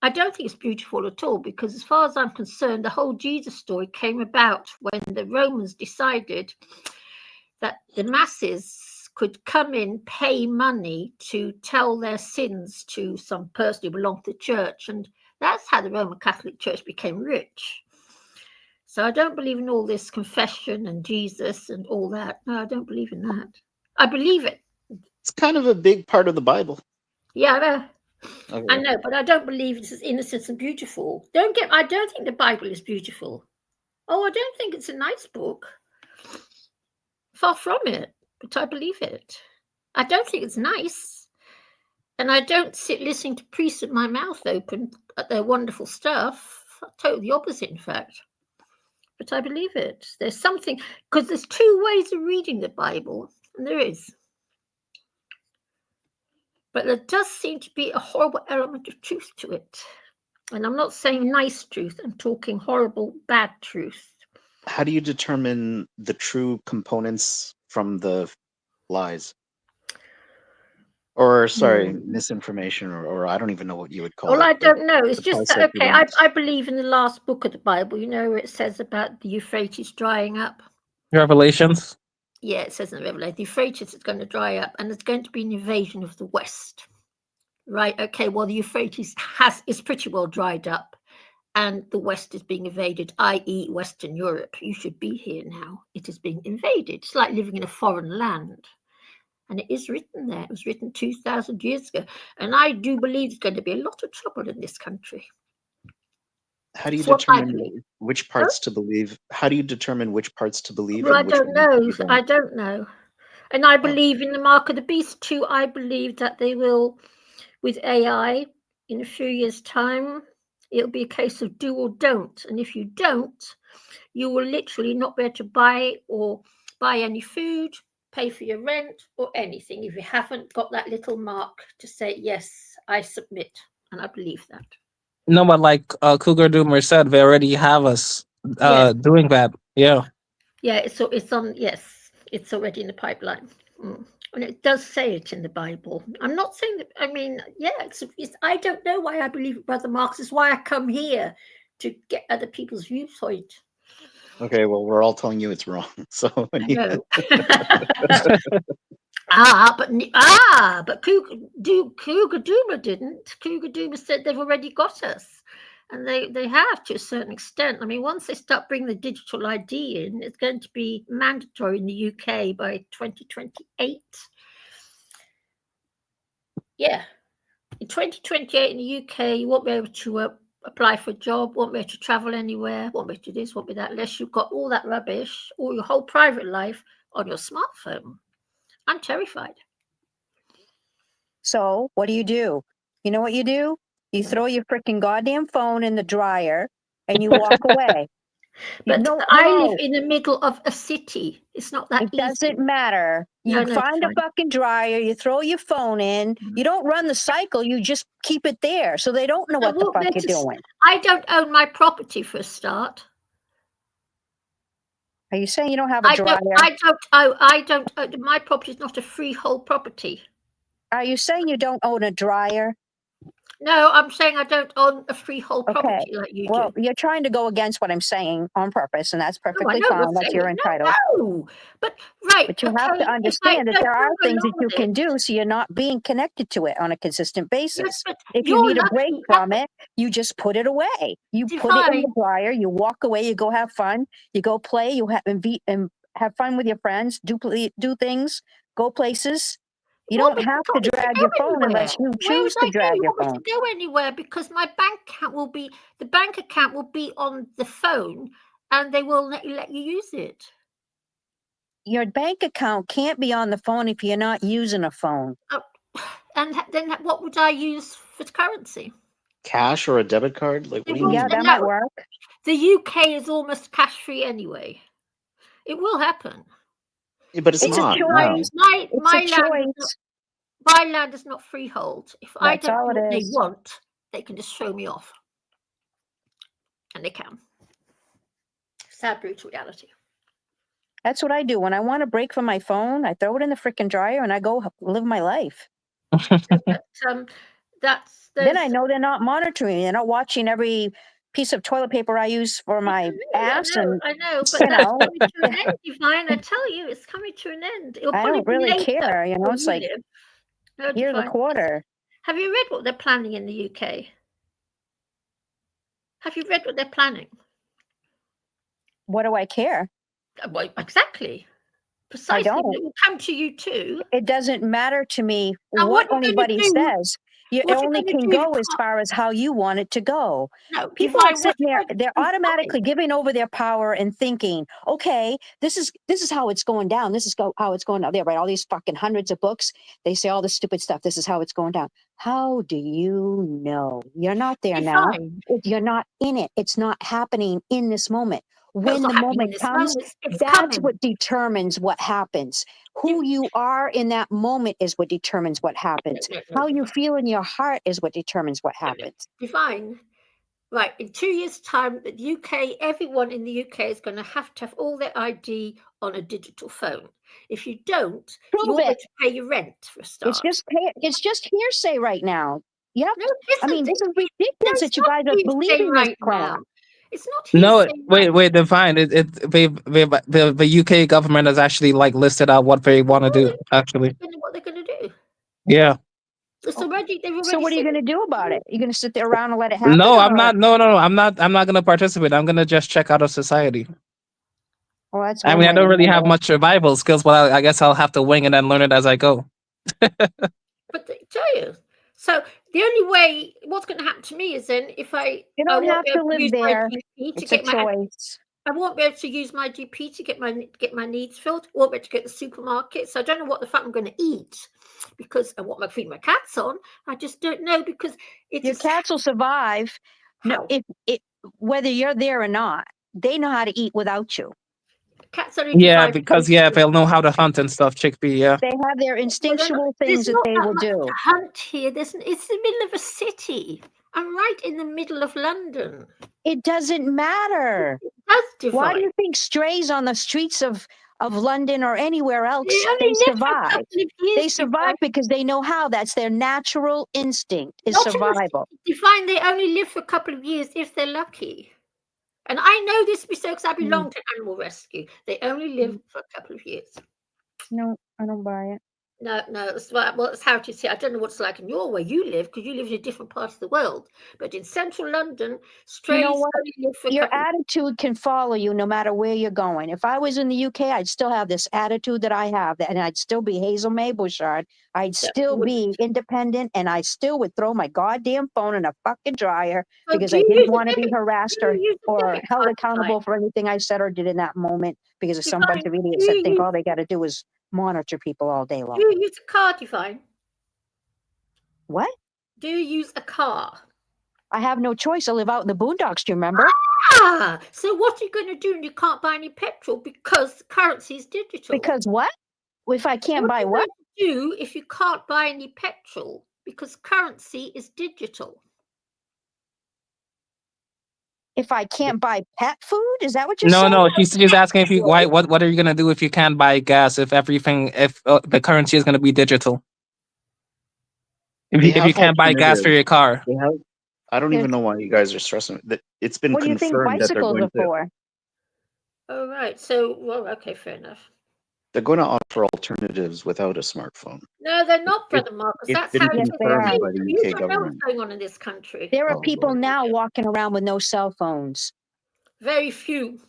I don't think it's beautiful at all because, as far as I'm concerned, the whole Jesus story came about when the Romans decided that the masses could come in, pay money to tell their sins to some person who belonged to the church. And that's how the Roman Catholic Church became rich. So I don't believe in all this confession and Jesus and all that. No, I don't believe in that. I believe it. It's kind of a big part of the Bible. Yeah, I know. Okay. I know, but I don't believe it's as innocent and beautiful. I don't think the Bible is beautiful. Oh, I don't think it's a nice book. Far from it, but I believe it. I don't think it's nice. And I don't sit listening to priests with my mouth open at their wonderful stuff. Totally the opposite, in fact. But I believe it. There's something, because there's two ways of reading the Bible, and there is. But there does seem to be a horrible element of truth to it. And I'm not saying nice truth, I'm talking horrible, bad truth. How do you determine the true components from the lies? Or, sorry, misinformation, or I don't even know what you would call it. Well, I don't know. It's the just that, concept of okay, an- I believe in the last book of the Bible, you know, where it says about the Euphrates drying up. Revelations. Yeah, it says in the Revelation, the Euphrates is going to dry up, and there's going to be an invasion of the West. Right. Okay. Well, the Euphrates is pretty well dried up, and the West is being invaded, i.e., Western Europe. You should be here now. It is being invaded. It's like living in a foreign land. And it is written there. It was written 2,000 years ago. And I do believe there's going to be a lot of trouble in this country. How do you That's what I determine believe. which parts to believe? How do you determine which parts to believe Well, I and which don't ones know. you don't? I don't know. And I believe in the mark of the beast too. I believe that they will, with AI, in a few years' time, it'll be a case of do or don't. And if you don't, you will literally not be able to buy any food, pay for your rent, or anything if you haven't got that little mark to say, yes, I submit. And I believe that. No, but like Cougar Doomer said, they already have us Yes. doing that. Yeah. Yeah, it's on. Yes, it's already in the pipeline, and it does say it in the Bible. I'm not saying that. I mean, yeah, it's I don't know why I believe it, Brother Marx. Is why I come here to get other people's viewpoint. Okay, well, we're all telling you it's wrong. So No. But Cougar Doomer didn't. Cougar Doomer said they've already got us. And they have to a certain extent. I mean, once they start bringing the digital ID in, it's going to be mandatory in the UK by 2028. Yeah. In 2028 in the UK, you won't be able to apply for a job, won't be able to travel anywhere, won't be able to do this, won't be that, unless you've got all that rubbish, all your whole private life on your smartphone. I'm terrified. So what do? You know what you do? You throw your freaking goddamn phone in the dryer and you walk away. But I live in the middle of a city. It's not that easy. It doesn't matter. You find a fucking dryer, you throw your phone in. You don't run the cycle, you just keep it there so they don't know what the fuck you're doing. I don't own my property for a start. Are you saying you don't have a dryer? I don't own, my property is not a freehold property. Are you saying you don't own a dryer? No, I'm saying I don't own a freehold property like you do. Well, you're trying to go against what I'm saying on purpose, and that's perfectly fine. That's your entitled. No, but right. But you have to understand that there are things that you can do, so you're not being connected to it on a consistent basis. If you need a break from it, you just put it away. You put it in the dryer. You walk away. You go have fun. You go play. You have fun with your friends. Do things. Go places. You don't have to drag your phone unless you choose to drag your phone. I don't go anywhere because my bank account will be on the phone, and they will let you use it. Your bank account can't be on the phone if you're not using a phone. And then what would I use for currency? Cash or a debit card? Like, what do you mean? Yeah, that might work. The UK is almost cash free anyway. It will happen. Yeah, but it's not. A choice. My land is not freehold. If I don't do what they want, they can just throw me off. And they can. Sad, brutal reality. That's what I do. When I want a break from my phone, I throw it in the freaking dryer and I go live my life. Then I know they're not monitoring me. They're not watching every piece of toilet paper I use for my ass. I know, but that's coming to an end, Divine. I tell you, it's coming to an end. I don't really care. You know, it's like, here's a quarter. Have you read what they're planning in the UK? Have you read what they're planning? What do I care? Well, exactly. Precisely. I don't. It will come to you too. It doesn't matter to me what anybody says. You only can go as far as how you want it to go. No, people are sitting there, they're automatically giving over their power and thinking, okay, this is how it's going down. This is how it's going down. They write all these fucking hundreds of books. They say all this stupid stuff. This is how it's going down. How do you know? You're not there now. You're not in it. It's not happening in this moment. When the moment comes, that's what determines what happens. Who you are in that moment is what determines what happens. How you feel in your heart is what determines what happens. Divine. Right, in 2 years' time, the UK, everyone in the UK is going to have all their ID on a digital phone. If you don't, you won't be able to pay your rent for a start. It's just hearsay right now. Yeah, I mean, this is ridiculous that you guys are believing this crap. It's not wait, Divine. The UK government has actually like listed out what they want to do. Actually, what they're going to do. Yeah. It's already, they've already So what are you said going to do about it? You're going to sit there around and let it happen? No, I'm or- not. No. I'm not going to participate. I'm going to just check out of society. Well, that's I one mean, I way don't to really have handle it. much survival skills, but I guess I'll have to wing it and learn it as I go. But I tell you, so the only way what's going to happen to me is then if I You I don't won't have be to able to live use my there. GP to It's a get my choice. I won't be able to use my GP to get my needs filled. I won't be able to get the supermarket. So I don't know what the fuck I'm going to eat because I want my feed my cats on. I just don't know because it's Your cats will survive. No, if whether you're there or not, they know how to eat without you. Cats only Yeah, survive because if they'll know how to hunt and stuff, chickpea. Yeah. They have their instinctual things there's that not they that will much do. to hunt here. It's the middle of a city. I'm right in the middle of London. It doesn't matter. It Why do you think strays on the streets of London or anywhere else, they survive? They survive because they know how. That's their natural instinct is Not in the survival. Define they only live for a couple of years if they're lucky. And I know this because I belong to animal rescue. They only live for a couple of years. No, I don't buy it. No, it's how to say. I don't know what it's like in your way you live because you live in a different part of the world. But in central London, strays You know what? only live for a Your couple of attitude can follow you no matter where you're going. If I was in the UK, I'd still have this attitude that I have, and I'd still be Hazel May Bouchard. I'd still be independent, and I still would throw my goddamn phone in a fucking dryer So because do I you didn't use a want to be debit- harassed do you use a or debit held card, accountable Divine? for anything I said or did in that moment because of some bunch of Divine, idiots do that you think use- all they got to do is monitor people all day long. Do you use a car, Divine? What? Do you use a car? I have no choice. I live out in the boondocks. Do you remember? So what are you going to do when you can't buy any petrol because the currency is digital? Because what? If I can't buy what? What are you going to do if you can't buy any petrol because currency is digital? If I can't buy pet food? Is that what you're saying? No. She's asking if you why. What are you gonna do if you can't buy gas? If the currency is gonna be digital? If you can't buy gas for your car? They have, I don't even know why you guys are stressing it. It's been What do you think confirmed that they're bicycles going are to for? Oh, right. So, well, okay, fair enough. they're going to offer alternatives without a smartphone. No, they're not, It- Brother Marcus. it's That's been how it is. confirmed by the You UK don't know what's government. going on in this country. There are Oh, people Lord. now walking around with no cell phones. Very few.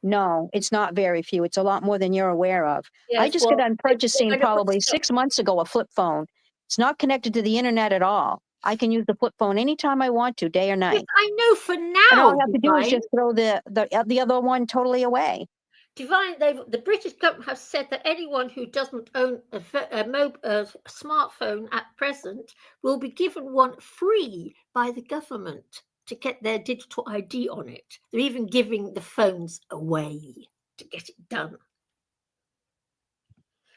No, it's not very few. It's a lot more than you're aware of. I Yes, just well, got done purchasing they're gonna put probably stuff- 6 months ago a flip phone. It's not connected to the internet at all. I can use the flip phone anytime I want to, day or night. Yes, I know for now. And all I have to do is Divine. just throw the other one totally away. Divine, the British government have said that anyone who doesn't own a smartphone at present will be given one free by the government to get their digital ID on it. They're even giving the phones away to get it done.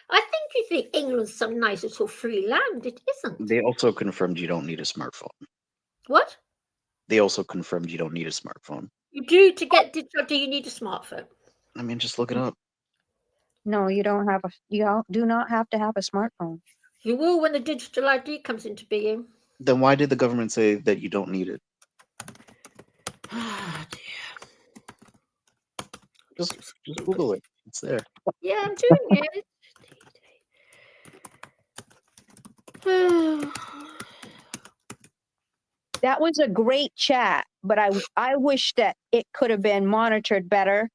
I think you think England's some nice little free land. It isn't. They also confirmed you don't need a smartphone. What? They also confirmed you don't need a smartphone. You do to get digital. Do you need a smartphone? I mean, just look it up. No, you do not have to have a smartphone. You will when the digital ID comes into being. Then why did the government say that you don't need it? Just Google it. It's there. Yeah, I'm doing it. That was a great chat, but I wish that it could have been monitored better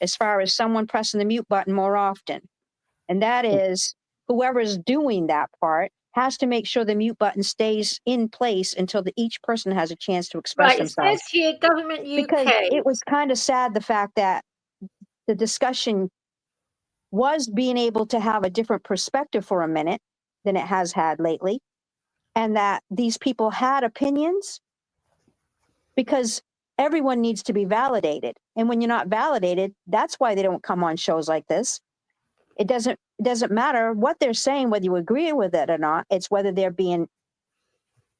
as far as someone pressing the mute button more often. And that is whoever's doing that part has to make sure the mute button stays in place until each person has a chance to express Right, it themselves. says here, government UK. Because it was kind of sad the fact that the discussion was being able to have a different perspective for a minute than it has had lately. And that these people had opinions because everyone needs to be validated. And when you're not validated, that's why they don't come on shows like this. It doesn't matter what they're saying, whether you agree with it or not. It's whether they're being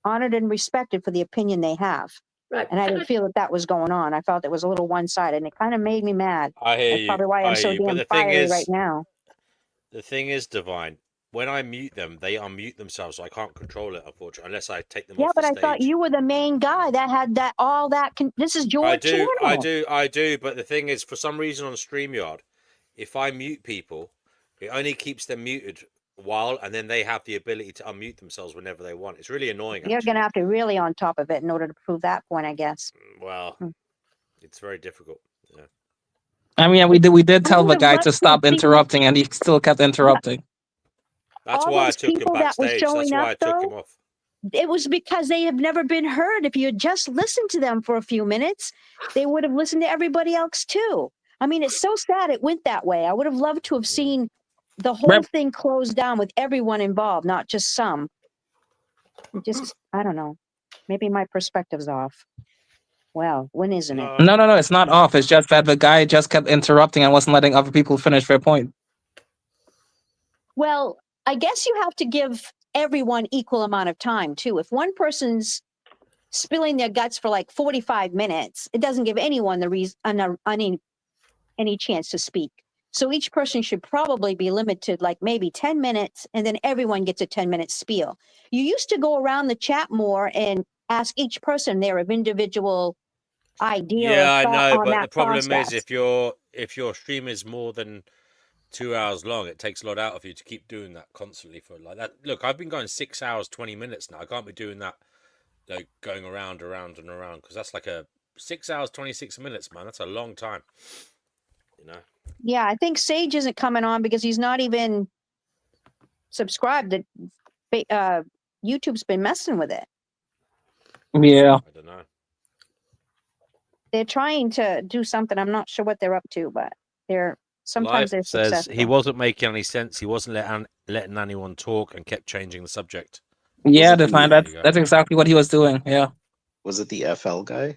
honored and respected for the opinion they have. Right. And I didn't feel that was going on. I felt it was a little one-sided, and it kind of made me mad. I hear That's you. probably why I'm I so hear you. But damn the thing fiery is, right now. The thing is, Divine, when I mute them, they unmute themselves, so I can't control it, unfortunately, unless I take them Yeah, off but the I stage. thought you were the main guy that had this is your channel. I do, but the thing is, for some reason on StreamYard, if I mute people, it only keeps them muted while, and then they have the ability to unmute themselves whenever they want. It's really annoying. You're going to have to really on top of it in order to prove that point, I guess. Well, it's very difficult. Yeah. I mean, we did I tell would the have guy loved to to stop have seen interrupting, and he still kept interrupting. That's all why I those took him people that were backstage. That's showing why up, I took him though. off. It was because they have never been heard. If you had just listened to them for a few minutes, they would have listened to everybody else too. I mean, it's so sad it went that way. I would have loved to have seen the whole thing closed down with everyone involved, not just some. Just, I don't know. Maybe my perspective's off. Well, when isn't it? No, it's not off. It's just that the guy just kept interrupting and wasn't letting other people finish their point. Well, I guess you have to give everyone equal amount of time too. If one person's spilling their guts for like 45 minutes, it doesn't give anyone the reason any chance to speak. So each person should probably be limited like maybe 10 minutes, and then everyone gets a 10-minute spiel. You used to go around the chat more and ask each person their individual idea Yeah, or I thought know, on but that the problem process. is if your stream is more than 2 hours long, it takes a lot out of you to keep doing that constantly for like that. Look, I've been going 6 hours 20 minutes now. I can't be doing that, like going around and around, because that's like a 6 hours 26 minutes, man. That's a long time. You know. Yeah, I think Sage isn't coming on because he's not even subscribed. YouTube's been messing with it. Yeah. I don't know. They're trying to do something. I'm not sure what they're up to, but sometimes Life they're says successful. he wasn't making any sense. He wasn't letting anyone talk and kept changing the subject. Yeah, that's exactly what he was doing. Yeah. Was it the FL guy?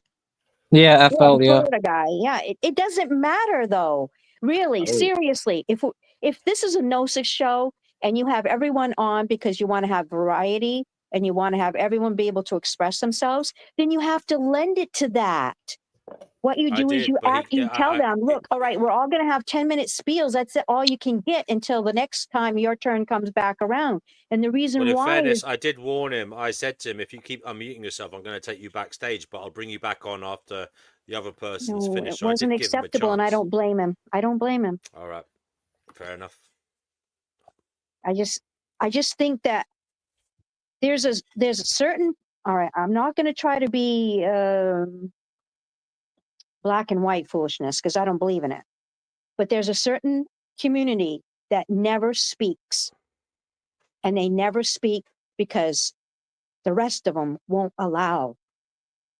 Yeah, Yeah, FL. the Yeah. Florida guy. Yeah, it doesn't matter though. Really, seriously, if this is a Gnosis show and you have everyone on because you want to have variety and you want to have everyone be able to express themselves, then you have to lend it to that. What you do is you tell them, look, all right, we're all going to have 10-minute spiels. That's it, all you can get until the next time your turn comes back around. And the reason Well, in why fairness, is I did warn him. I said to him, if you keep unmuting yourself, I'm going to take you backstage, but I'll bring you back on after the other person's no, finished. it So I wasn't did give him a acceptable, and I chance. don't blame him. I don't blame him. All right, fair enough. I just think that there's a certain, all right, I'm not going to try to be black and white foolishness because I don't believe in it. But there's a certain community that never speaks, and they never speak because the rest of them won't allow.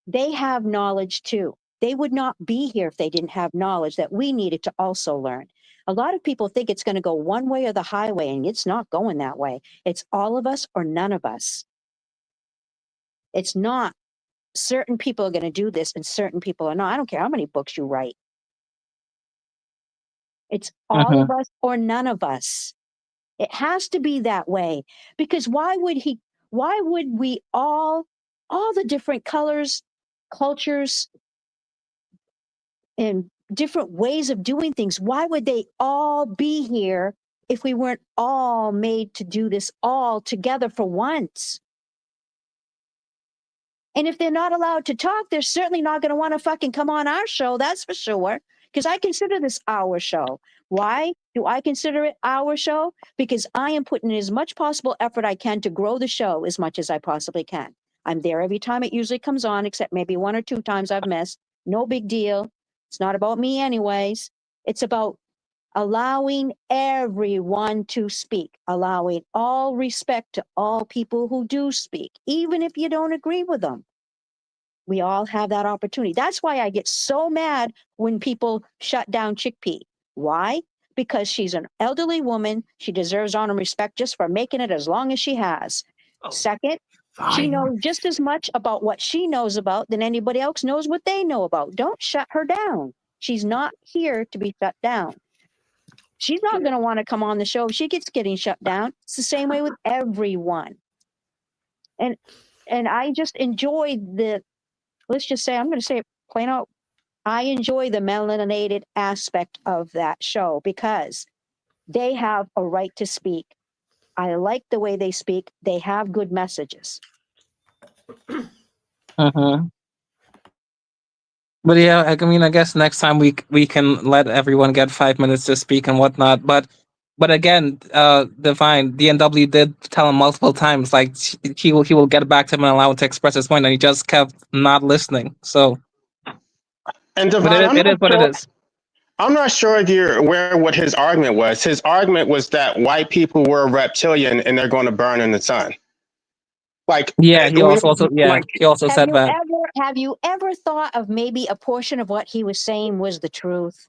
They have knowledge too. They would not be here if they didn't have knowledge that we needed to also learn. A lot of people think it's going to go one way or the highway, and it's not going that way. It's all of us or none of us. It's not certain people are going to do this and certain people are not. I don't care how many books you write. It's all of us or none of us. It has to be that way because why would we all the different colors, cultures, and different ways of doing things, why would they all be here if we weren't all made to do this all together for once? And if they're not allowed to talk, they're certainly not going to want to fucking come on our show. That's for sure. Because I consider this our show. Why do I consider it our show? Because I am putting in as much possible effort I can to grow the show as much as I possibly can. I'm there every time it usually comes on, except maybe 1 or 2 times I've missed. No big deal. It's not about me anyways. It's about allowing everyone to speak, allowing all respect to all people who do speak, even if you don't agree with them. We all have that opportunity. That's why I get so mad when people shut down Chickpea. Why? Because she's an elderly woman. She deserves honor and respect just for making it as long as she has. Second, she knows just as much about what she knows about than anybody else knows what they know about. Don't shut her down. She's not here to be shut down. She's not going to want to come on the show if she gets getting shut down. It's the same way with everyone. And I just enjoy let's just say, I'm going to say it plain out. I enjoy the melanated aspect of that show because they have a right to speak. I like the way they speak. They have good messages. But yeah, I mean, I guess next time we can let everyone get 5 minutes to speak and whatnot. But But again, Divine, DNW did tell him multiple times, like he will get back to him and allow him to express his point, and he just kept not listening. So, And but Divine, it is what it is. I'm not sure if you're aware what his argument was. His argument was that white people were reptilian and they're going to burn in the sun. Like, Yeah, he also he also said that. Have you ever thought of maybe a portion of what he was saying was the truth?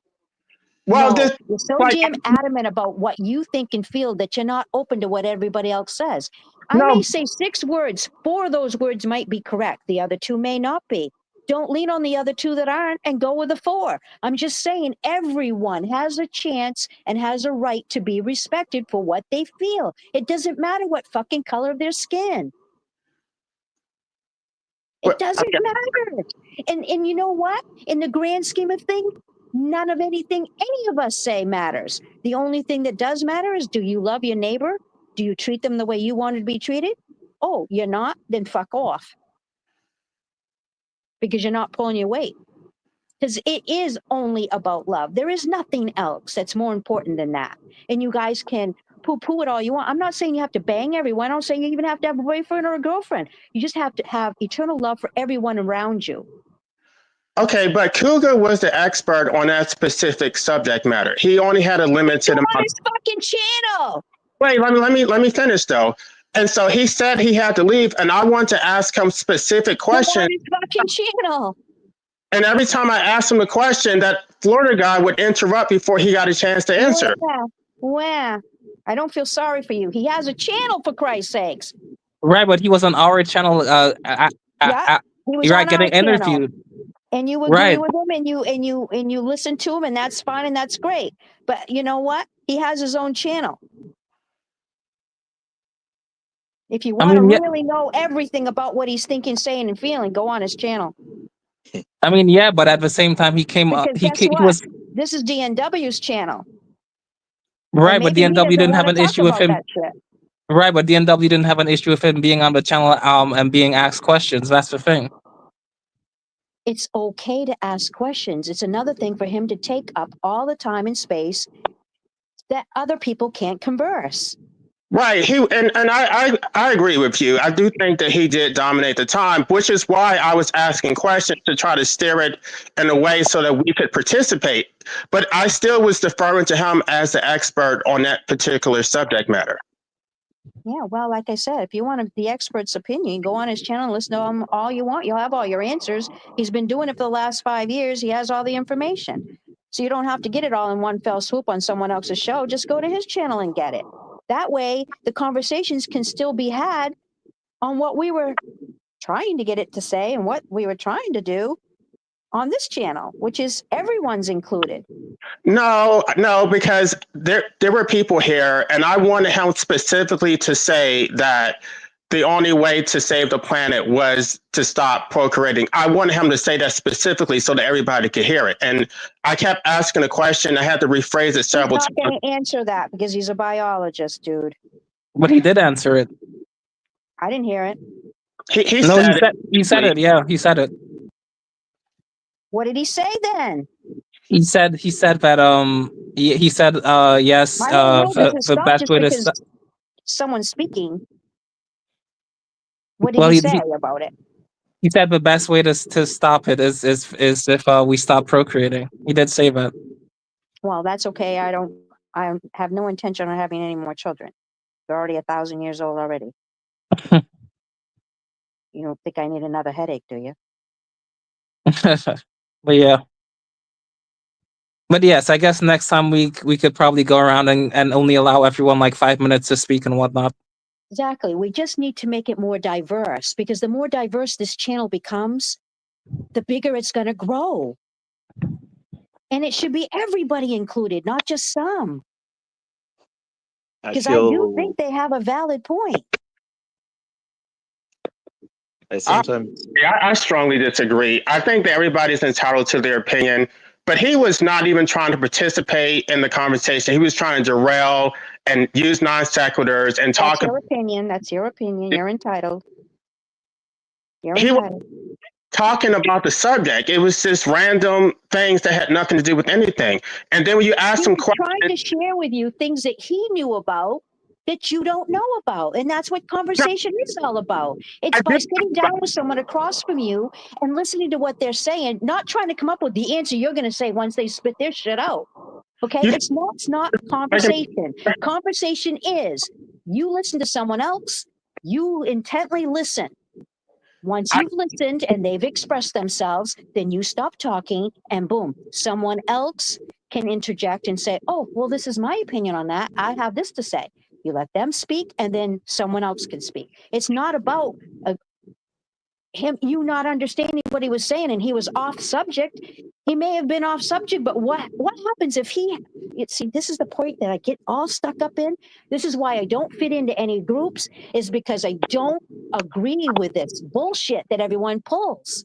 Well, no, you're so damn adamant about what you think and feel that you're not open to what everybody else says. I may say 6 words, 4 of those words might be correct. The other 2 may not be. Don't lean on the other 2 that aren't and go with the 4. I'm just saying everyone has a chance and has a right to be respected for what they feel. It doesn't matter what fucking color of their skin. It doesn't matter. And you know what? In the grand scheme of things, none of anything any of us say matters. The only thing that does matter is, do you love your neighbor? Do you treat them the way you want to be treated? Oh, you're not? Then fuck off. Because you're not pulling your weight. Because it is only about love. There is nothing else that's more important than that. And you guys can poo-poo it all you want. I'm not saying you have to bang everyone. I don't say you even have to have a boyfriend or a girlfriend. You just have to have eternal love for everyone around you. Okay, but Cougar was the expert on that specific subject matter. He only had a limited amount. On his fucking channel. Wait, let me finish though. And so he said he had to leave, and I want to ask him specific questions. On his fucking channel. And every time I asked him a question, that Florida guy would interrupt before he got a chance to answer. Well, I don't feel sorry for you. He has a channel, for Christ's sakes. Right, but he was on our channel. He was right, on getting our interviewed. channel. And you agree Right. with him, and you listen to him, and that's fine, and that's great. But you know what? He has his own channel. If you want to really know everything about what he's thinking, saying, and feeling, go on his channel. I mean, yeah, but at the same time, he came up. Because guess what? Was this is DNW's channel. Right, but DNW didn't have an issue with him. Right, but DNW didn't have an issue with him being on the channel and being asked questions. That's the thing. It's okay to ask questions. It's another thing for him to take up all the time and space that other people can't converse. Right. I agree with you. I do think that he did dominate the time, which is why I was asking questions to try to steer it in a way so that we could participate. But I still was deferring to him as the expert on that particular subject matter. Yeah, well, like I said, if you want the expert's opinion, go on his channel and listen to him all you want. You'll have all your answers. He's been doing it for the last 5 years. He has all the information. So you don't have to get it all in one fell swoop on someone else's show. Just go to his channel and get it. That way, the conversations can still be had on what we were trying to get it to say and what we were trying to do on this channel, which is everyone's included. No, because there were people here, and I wanted him specifically to say that the only way to save the planet was to stop procreating. I wanted him to say that specifically so that everybody could hear it. And I kept asking a question. I had to rephrase it several times. He's not going to answer that because he's a biologist, dude. But he did answer it. I didn't hear it. He said it. Yeah, he said it. What did he say then? He said that he said yes, the best way to someone speaking. What did he say about it? He said the best way to stop it is if we stop procreating. He did say that. Well, that's okay. I have no intention on having any more children. They're already 1,000 years old already. You don't think I need another headache, do you? But yeah. But yes, I guess next time we could probably go around and only allow everyone like 5 minutes to speak and whatnot. Exactly. We just need to make it more diverse, because the more diverse this channel becomes, the bigger it's going to grow. And it should be everybody included, not just some. Because I do think they have a valid point. I strongly disagree. I think that everybody's entitled to their opinion, but he was not even trying to participate in the conversation. He was trying to derail and use non sequiturs and talk. That's your opinion. That's your opinion. You're entitled. You're entitled. talking about the subject. It was just random things that had nothing to do with anything. And then when you ask He him was questions, trying to share with you things that he knew about that you don't know about. And that's what conversation is all about. It's by sitting down with someone across from you and listening to what they're saying, not trying to come up with the answer you're going to say once they spit their shit out. Okay? It's not conversation. Conversation is you listen to someone else, you intently listen. Once you've listened and they've expressed themselves, then you stop talking and boom, someone else can interject and say, oh, well, this is my opinion on that. I have this to say. You let them speak and then someone else can speak. It's not about you not understanding what he was saying and he was off subject. He may have been off subject, but what happens if see, this is the point that I get all stuck up in. This is why I don't fit into any groups, is because I don't agree with this bullshit that everyone pulls.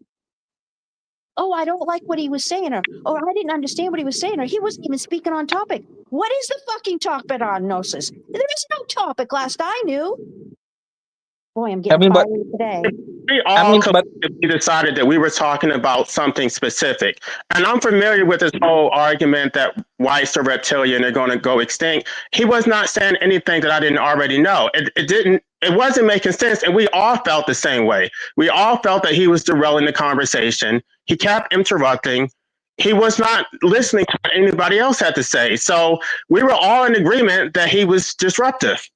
Oh, I don't like what he was saying, or I didn't understand what he was saying, or he wasn't even speaking on topic. What is the fucking topic on Gnosis? There is no topic last I knew. Boy, I'm getting but fiery today. we all collectively decided that we were talking about something specific. And I'm familiar with this whole argument that whites are reptilian, they're going to go extinct. He was not saying anything that I didn't already know. It wasn't making sense. And we all felt the same way. We all felt that he was derailing the conversation. He kept interrupting. He was not listening to what anybody else had to say. So we were all in agreement that he was disruptive.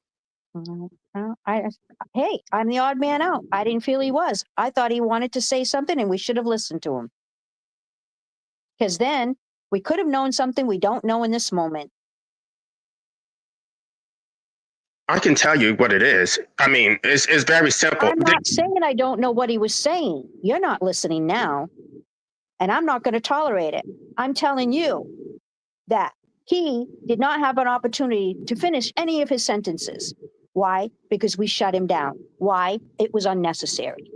Hey, I'm the odd man out. I didn't feel he was. I thought he wanted to say something and we should have listened to him. Because then we could have known something we don't know in this moment. I can tell you what it is. I mean, it's very simple. I'm not saying I don't know what he was saying. You're not listening now. And I'm not going to tolerate it. I'm telling you that he did not have an opportunity to finish any of his sentences. Why? Because we shut him down. Why? It was unnecessary.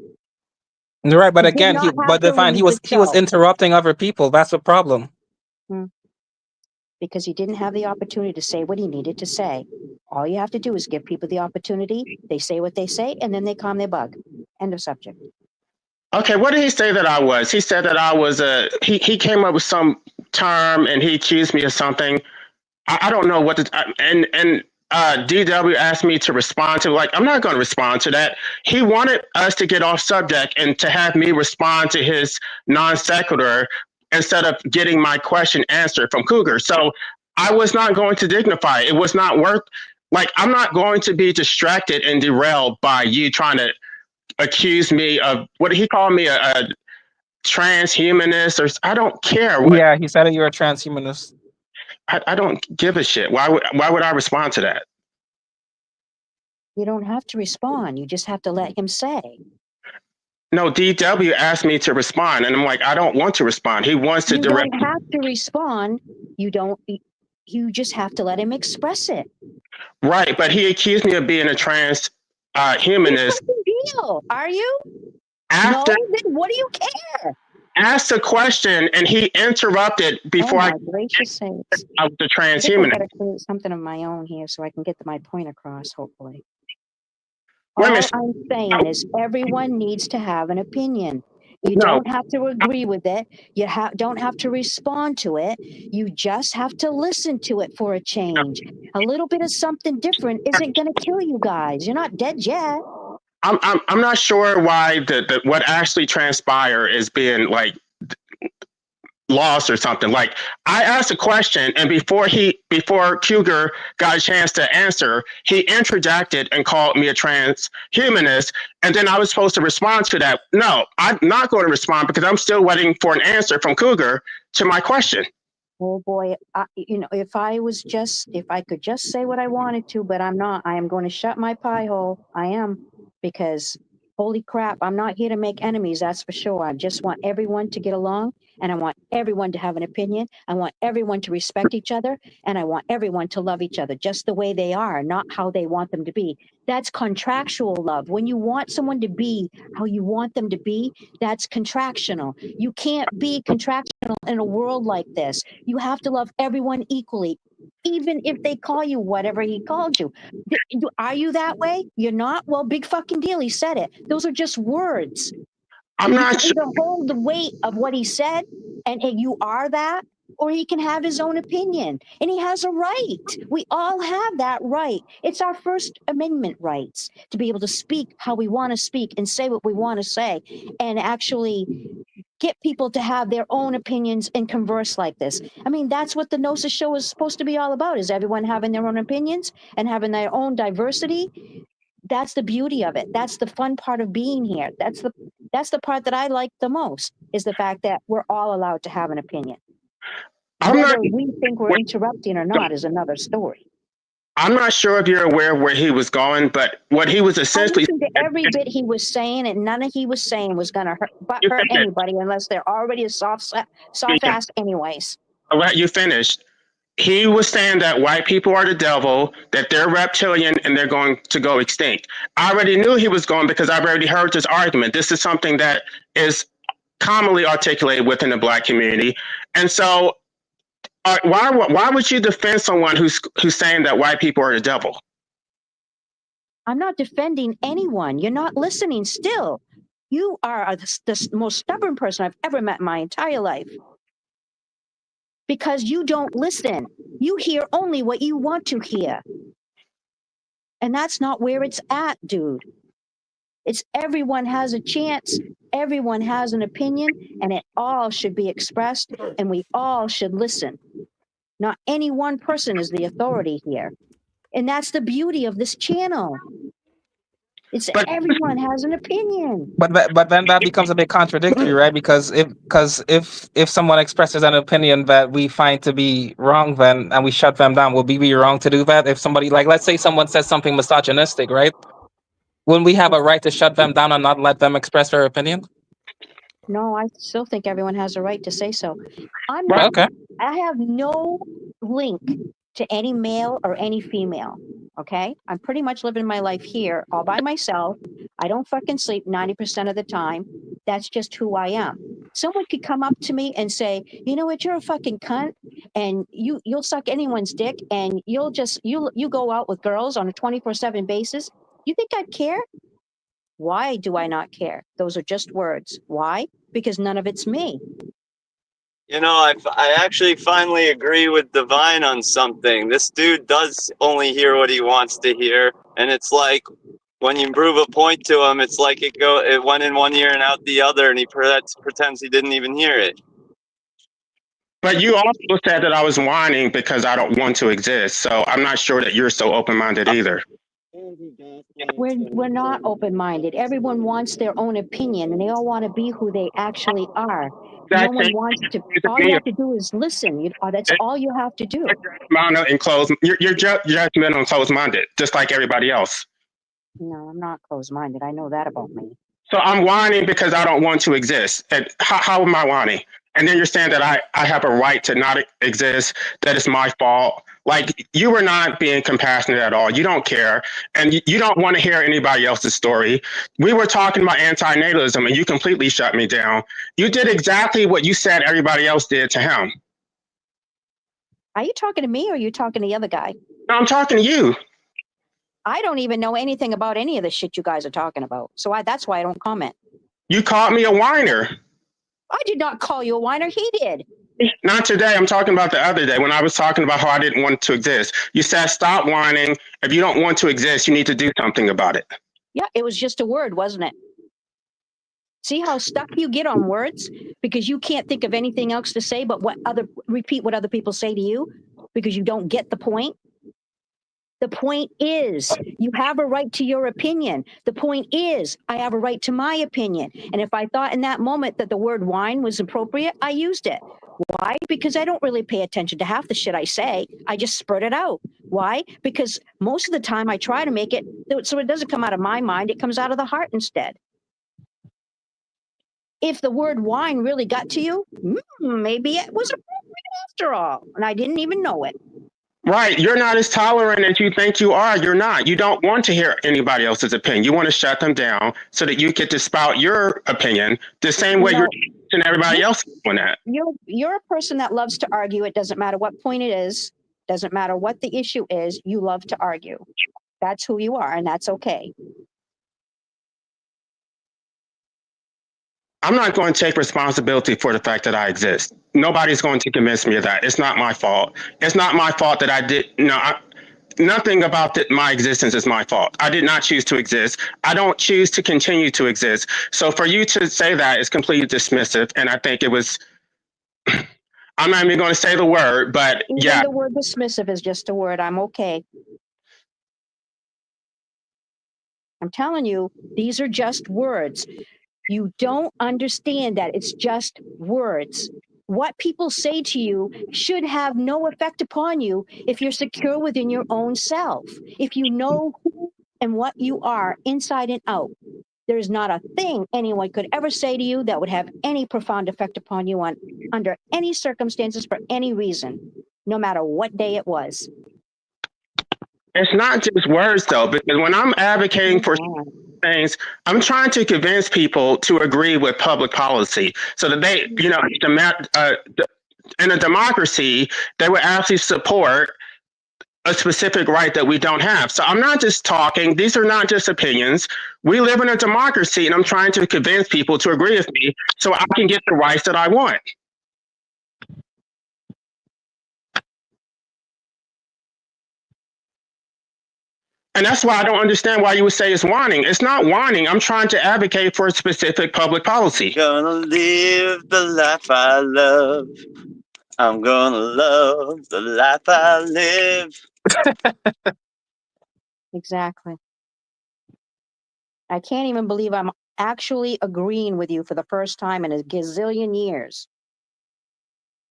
Right, but He did again, not have to Divine, leave he was the show. interrupting other people. That's the problem. Because he didn't have the opportunity to say what he needed to say. All you have to do is give people the opportunity. They say what they say, and then they calm their bug. End of subject. Okay, what did he say that I was? He said that I was he came up with some term and he accused me of something. I don't know what and DW asked me to respond to. Like, I'm not going to respond to that. He wanted us to get off subject and to have me respond to his non sequitur instead of getting my question answered from Cougar. So I was not going to dignify it. It was not worth. Like, I'm not going to be distracted and derailed by you trying to accuse me of what did he call me, a transhumanist, or I don't care. Yeah, he said that you're a transhumanist. I don't give a shit. Why would I respond to that? You don't have to respond. You just have to let him say. No, DW asked me to respond, and I'm like, I don't want to respond. He wants to direct. You don't have to respond. You just have to let him express it. Right, but he accused me of being a humanist. Deal. Are you? After, no, then what do you care? Asked a question and he interrupted before I gracious sakes. I was the I transhumanist. gotta create something of my own here so I can get my point across, hopefully. Wait a All minute. I'm saying is everyone needs to have an opinion. You No. don't have to agree with it. You don't have to respond to it. You just have to listen to it for a change. A little bit of something different isn't going to kill you guys. You're not dead yet. I'm not sure why the what actually transpired is being like lost or something. Like, I asked a question and before Cougar got a chance to answer, he interjected and called me a transhumanist, and then I was supposed to respond to that. No, I'm not going to respond because I'm still waiting for an answer from Cougar to my question. Oh boy, if I could just say what I wanted to, but I'm not. I am going to shut my pie hole. I am, because holy crap, I'm not here to make enemies, that's for sure. I just want everyone to get along, and I want everyone to have an opinion. I want everyone to respect each other, and I want everyone to love each other just the way they are, not how they want them to be. That's contractual love. When you want someone to be how you want them to be, that's contractional. You can't be contractional in a world like this. You have to love everyone equally, even if they call you whatever he called you. Are you that way? You're not? Well, big fucking deal. He said it. Those are just words. I'm You not can sure. either hold the weight of what he said and you are that, or he can have his own opinion. And he has a right. We all have that right. It's our First Amendment rights to be able to speak how we want to speak and say what we want to say and actually get people to have their own opinions and converse like this. I mean, that's what the Gnosis show is supposed to be all about, is everyone having their own opinions and having their own diversity. That's the beauty of it. That's the fun part of being here. That's the part that I like the most, is the fact that we're all allowed to have an opinion. I'm not. Whether we think we're interrupting or not is another story. I'm not sure if you're aware where he was going, but what he was I essentially. listened to every bit he was saying, and none of he was saying was going to hurt, You hurt finished. anybody unless they're already a soft ass anyways. All right, you finished. He was saying that white people are the devil, that they're reptilian, and they're going to go extinct. I already knew he was going because I've already heard this argument. This is something that is commonly articulated within the Black community, and so why would you defend someone who's saying that white people are the devil? I'm not defending anyone. You're not listening still. You are the most stubborn person I've ever met in my entire life. Because you don't listen. You hear only what you want to hear. And that's not where it's at, dude. It's everyone has a chance. Everyone has an opinion, and it all should be expressed, and we all should listen. Not any one person is the authority here. And that's the beauty of this channel. It's everyone has an opinion. But then that becomes a bit contradictory, right? Because if someone expresses an opinion that we find to be wrong, then and we shut them down, will we be wrong to do that? If somebody, like, let's say someone says something misogynistic, right? Wouldn't we have a right to shut them down and not let them express their opinion? No, I still think everyone has a right to say so. I'm Right. not. Okay. I have no link to any male or any female. Okay, I'm pretty much living my life here all by myself. I don't fucking sleep 90% of the time. That's just who I am. Someone could come up to me and say, "You know what? You're a fucking cunt, and you'll suck anyone's dick, and you go out with girls on a 24/7 basis." You think I'd care? Why do I not care? Those are just words. Why? Because none of it's me. You know, I actually finally agree with Divine on something. This dude does only hear what he wants to hear, and it's like when you prove a point to him, it's like it went in one ear and out the other, and he pretends he didn't even hear it. But you also said that I was whining because I don't want to exist. So I'm not sure that you're so open-minded either. We're not open-minded. Everyone wants their own opinion, and they all want to be who they actually are. No one wants to. All you have to do is listen. That's all you have to do. You're judgmental and closed-minded, just like everybody else. No, I'm not closed-minded. I know that about me. So I'm whining because I don't want to exist. And how am I whining? And then you're saying that I have a right to not exist, that it's my fault. Like, you were not being compassionate at all. You don't care. And you don't want to hear anybody else's story. We were talking about antinatalism and you completely shut me down. You did exactly what you said everybody else did to him. Are you talking to me or are you talking to the other guy? No, I'm talking to you. I don't even know anything about any of the shit you guys are talking about. So that's why I don't comment. You called me a whiner. I did not call you a whiner. He did. Not today. I'm talking about the other day when I was talking about how I didn't want to exist. You said, stop whining. If you don't want to exist, you need to do something about it. Yeah, it was just a word, wasn't it? See how stuck you get on words because you can't think of anything else to say but repeat what other people say to you because you don't get the point. The point is you have a right to your opinion. The point is I have a right to my opinion. And if I thought in that moment that the word whine was appropriate, I used it. Why? Because I don't really pay attention to half the shit I say. I just spurt it out. Why? Because most of the time I try to make it so it doesn't come out of my mind. It comes out of the heart instead. If the word whine really got to you, maybe it was appropriate after all. And I didn't even know it. Right. You're not as tolerant as you think you are. You're not. You don't want to hear anybody else's opinion. You want to shut them down so that you get to spout your opinion the same way you're and everybody else doing that. You're a person that loves to argue. It doesn't matter what point it is. Doesn't matter what the issue is. You love to argue. That's who you are, and that's okay. I'm not going to take responsibility for the fact that I exist. Nobody's going to convince me of that. It's not my fault. It's not my fault that I did. Nothing about my existence is my fault. I did not choose to exist. I don't choose to continue to exist. So for you to say that is completely dismissive. And I think it was, I'm not even going to say the word, but Even yeah. the word dismissive is just a word. I'm okay. I'm telling you, these are just words. You don't understand that it's just words. What people say to you should have no effect upon you if you're secure within your own self. If you know who and what you are inside and out, there's not a thing anyone could ever say to you that would have any profound effect upon you under any circumstances for any reason, no matter what day it was. It's not just words though, because when I'm advocating for things, I'm trying to convince people to agree with public policy so that they, in a democracy, they would actually support a specific right that we don't have. So I'm not just talking. These are not just opinions. We live in a democracy, and I'm trying to convince people to agree with me so I can get the rights that I want. And that's why I don't understand why you would say it's whining. It's not whining. I'm trying to advocate for a specific public policy. Gonna live the life I love. I'm gonna love the life I live. Exactly. I can't even believe I'm actually agreeing with you for the first time in a gazillion years.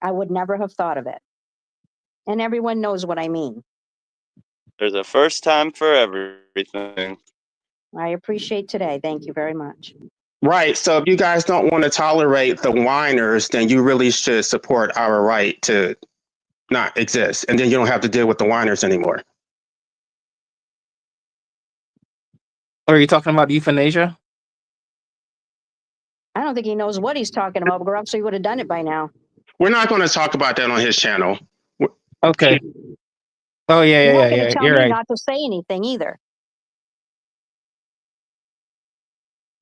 I would never have thought of it. And everyone knows what I mean. There's a first time for everything. I appreciate today. Thank you very much. Right. So if you guys don't want to tolerate the whiners, then you really should support our right to not exist. And then you don't have to deal with the whiners anymore. Or are you talking about euthanasia? I don't think he knows what he's talking about, or else he would have done it by now. We're not going to talk about that on his channel. Okay. Oh, You're not yeah. going to tell You're me right. not to say anything either.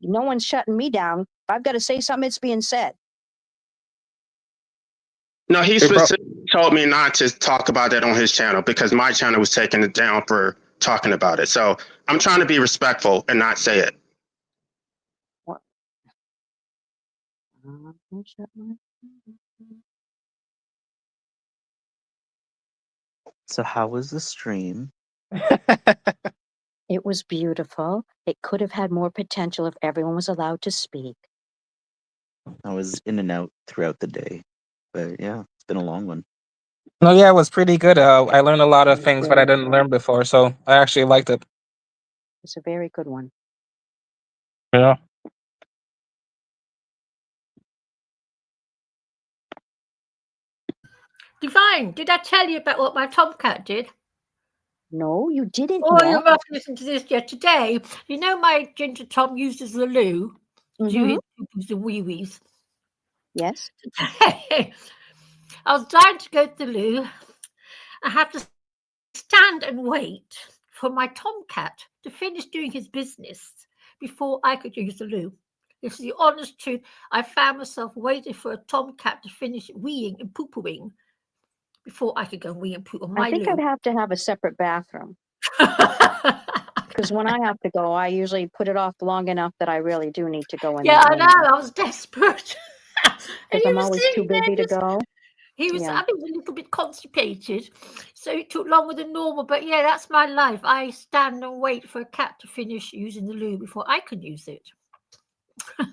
No one's shutting me down. If I've got to say something, it's being said. No, he specifically told me not to talk about that on his channel because my channel was taking it down for talking about it. So I'm trying to be respectful and not say it. What? So how was the stream? It was beautiful. It could have had more potential if everyone was allowed to speak. I was in and out throughout the day, but yeah, it's been a long one. No, yeah, it was pretty good. I learned a lot of things that I didn't learn before, so I actually liked it. It's a very good one. Yeah. Divine, did I tell you about what my tomcat did? No, you didn't. Oh, yet. you must listen to this yet today. You know my ginger tom uses the loo to do his poo-poos and wee-wees. Yes. I was dying to go to the loo. I had to stand and wait for my tomcat to finish doing his business before I could use the loo. This is the honest truth. I found myself waiting for a tomcat to finish weeing and poo-pooing before I could go and wee and poo on my I think loo. I'd have to have a separate bathroom. Because when I have to go, I usually put it off long enough that I really do need to go in. Yeah, that I know. moment. I was desperate. And Because he I'm was always sitting too there busy to just- go. He was, Yeah. I think, a little bit constipated, so it took longer than normal. But yeah, that's my life. I stand and wait for a cat to finish using the loo before I can use it. It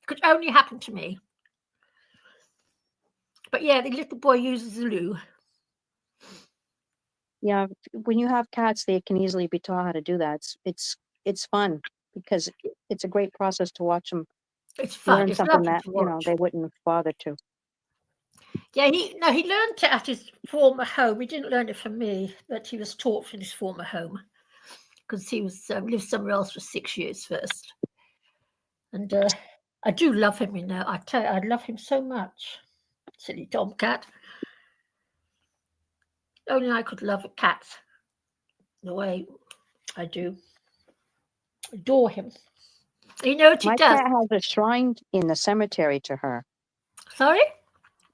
could only happen to me. But yeah, the little boy uses the loo. Yeah, when you have cats, they can easily be taught how to do that. It's fun because it's a great process to watch them It's fun. learn It's something lovely that to you know watch. they wouldn't bother to. Yeah, he learned it at his former home. He didn't learn it from me, but he was taught from his former home because he was lived somewhere else for 6 years first. And I do love him, you know. I tell you, I love him so much. Silly tomcat. Only I could love a cat the way I do. Adore him. You know what he My does? cat has a shrine in the cemetery to her. Sorry?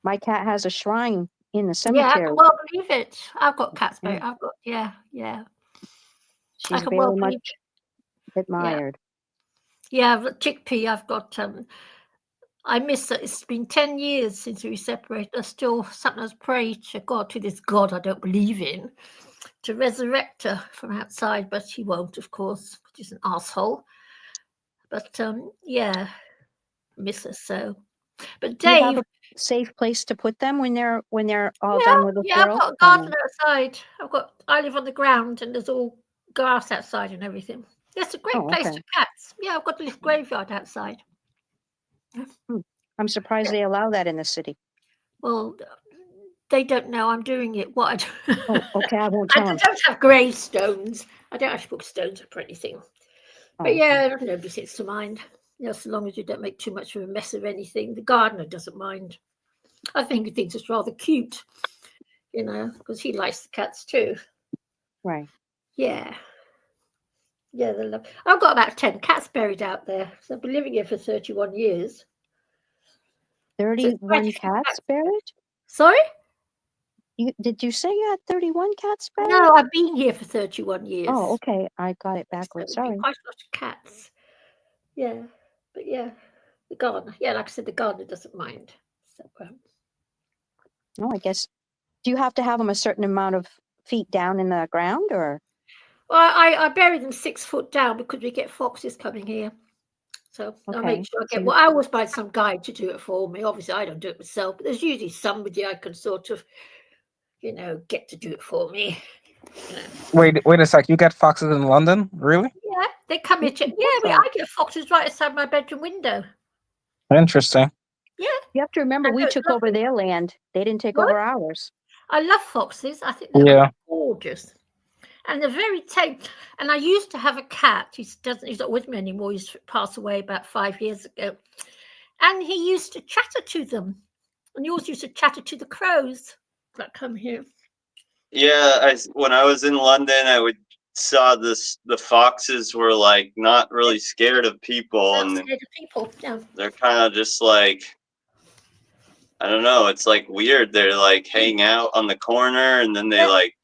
My cat has a shrine in the Yeah, I cemetery. can well believe it. I've got cats, Yeah. but I've got, yeah. I She's can well very believe much it. admired. Yeah, Chickpea, I've got, I miss it. It's been 10 years since we separated. I still sometimes pray to God, to this God I don't believe in, to resurrect her from outside, but he won't, of course, which is an asshole. But yeah, miss her so. But Do you have Dave, a safe place to put them when they're all yeah, done with this I've world? got a garden outside. I live on the ground and there's all grass outside and everything. It's a great Oh, place okay. for cats. Yeah, I've got a little graveyard outside. I'm surprised they allow that in the city. Well, they don't know I'm doing it. What? Oh, okay, I won't I tell them. don't have gravestones. I don't actually put stones up or anything. Oh, But yeah, nobody seems to mind. You know, so long as you don't make too much of a mess of anything. The gardener doesn't mind. I think he thinks it's rather cute, you know, because he likes the cats too. Right. Yeah. Yeah, they love. I've got about 10 cats buried out there. So I've been living here for 31 years. 31 cats buried? Sorry? Did you say you had 31 cats buried? No, I've been here for 31 years. Oh, okay. I got it So backwards. there's been Sorry. quite a lot of cats. Yeah. But yeah, the gardener. Yeah, like I said, the gardener doesn't mind. So, No, I guess. Do you have to have them a certain amount of feet down in the ground, or? well, I bury them 6 foot down because we get foxes coming here. So I Okay. make sure I So get. you- Well, I always buy some guy to do it for me. Obviously, I don't do it myself, but there's usually somebody I can sort of, you know, get to do it for me. You know. Wait a sec. You get foxes in London? Really? Yeah, they come here. I get foxes right outside my bedroom window. Interesting. Yeah. You have to remember, I we know, it's took over lovely. their land. They didn't take What? over ours. I love foxes. I think they're Yeah. gorgeous. And they're very tame. And I used to have a cat. He's not with me anymore. He's passed away about 5 years ago. And he used to chatter to them. And he also used to chatter to the crows that come here. Yeah, when I was in London, saw the foxes were like not really scared of people, Not and scared of people. No. they're kind of just like, I don't know, it's like weird. They're like hang out on the corner, and then they like,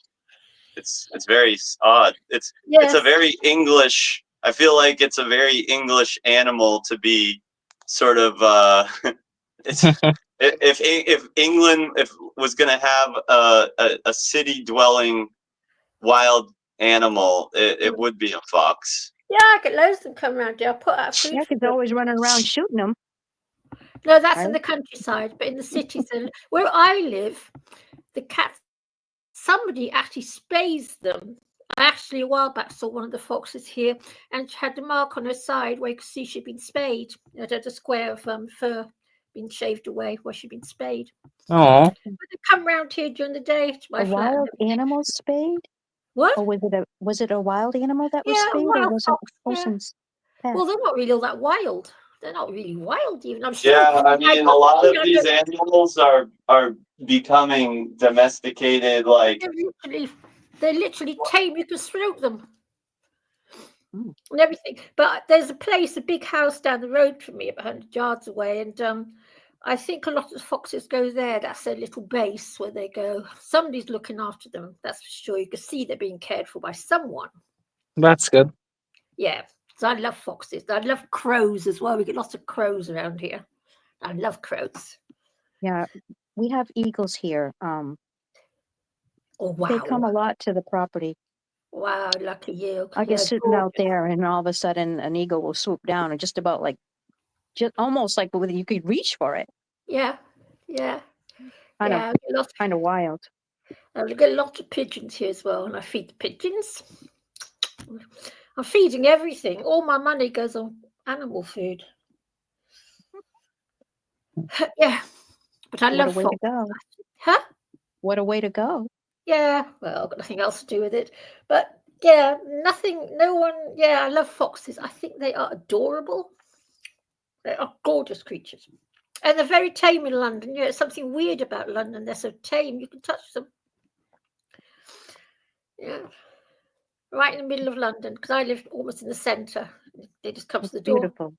it's very odd. It's a very English. I feel like it's a very English animal to be sort of it's if England was gonna have a city dwelling wild animal, it would be a fox. Yeah, I get loads of them come around here. I put out food. Yeah, for because them. always running around shooting them. No, that's Right. in the countryside, but in the cities, where I live, the cats. Somebody actually spays them. I actually a while back saw one of the foxes here, and she had the mark on her side where you could see she'd been spayed. It had a square of fur being shaved away where she'd been spayed. Oh. But they come round here during the day to my A flat. wild animal spayed? What? Or was it a wild animal that was Yeah, a spayed, or wild was it fox. a person's pet? Well, they're not really all that wild. They're not really wild, even. I'm sure. Yeah, I mean, a lot of these animals are becoming domesticated. Like, They're literally tame. You can throat them. And everything. But there's a place, a big house down the road from me, about 100 yards away, and I think a lot of the foxes go there. That's their little base where they go. Somebody's looking after them, that's for sure. You can see they're being cared for by someone. That's good. Yeah. So I love foxes. I love crows as well. We get lots of crows around here. I love crows. Yeah, we have eagles here. Oh, wow. They come a lot to the property. Wow, lucky you. I get sitting out there, and all of a sudden, an eagle will swoop down, and just about like, just almost like whether you could reach for it. Yeah. Kind of wild. We get a lot of pigeons here as well, and I feed the pigeons. I'm feeding everything. All my money goes on animal food. Yeah, but I love What a way to go. Huh? What a way to go. Yeah, well, I've got nothing else to do with it. But yeah, no one, I love foxes. I think they are adorable. They are gorgeous creatures. And they're very tame in London. It's something weird about London. They're so tame, you can touch them. Yeah. Right in the middle of London, because I live almost in the centre. They just come to It's the door. beautiful.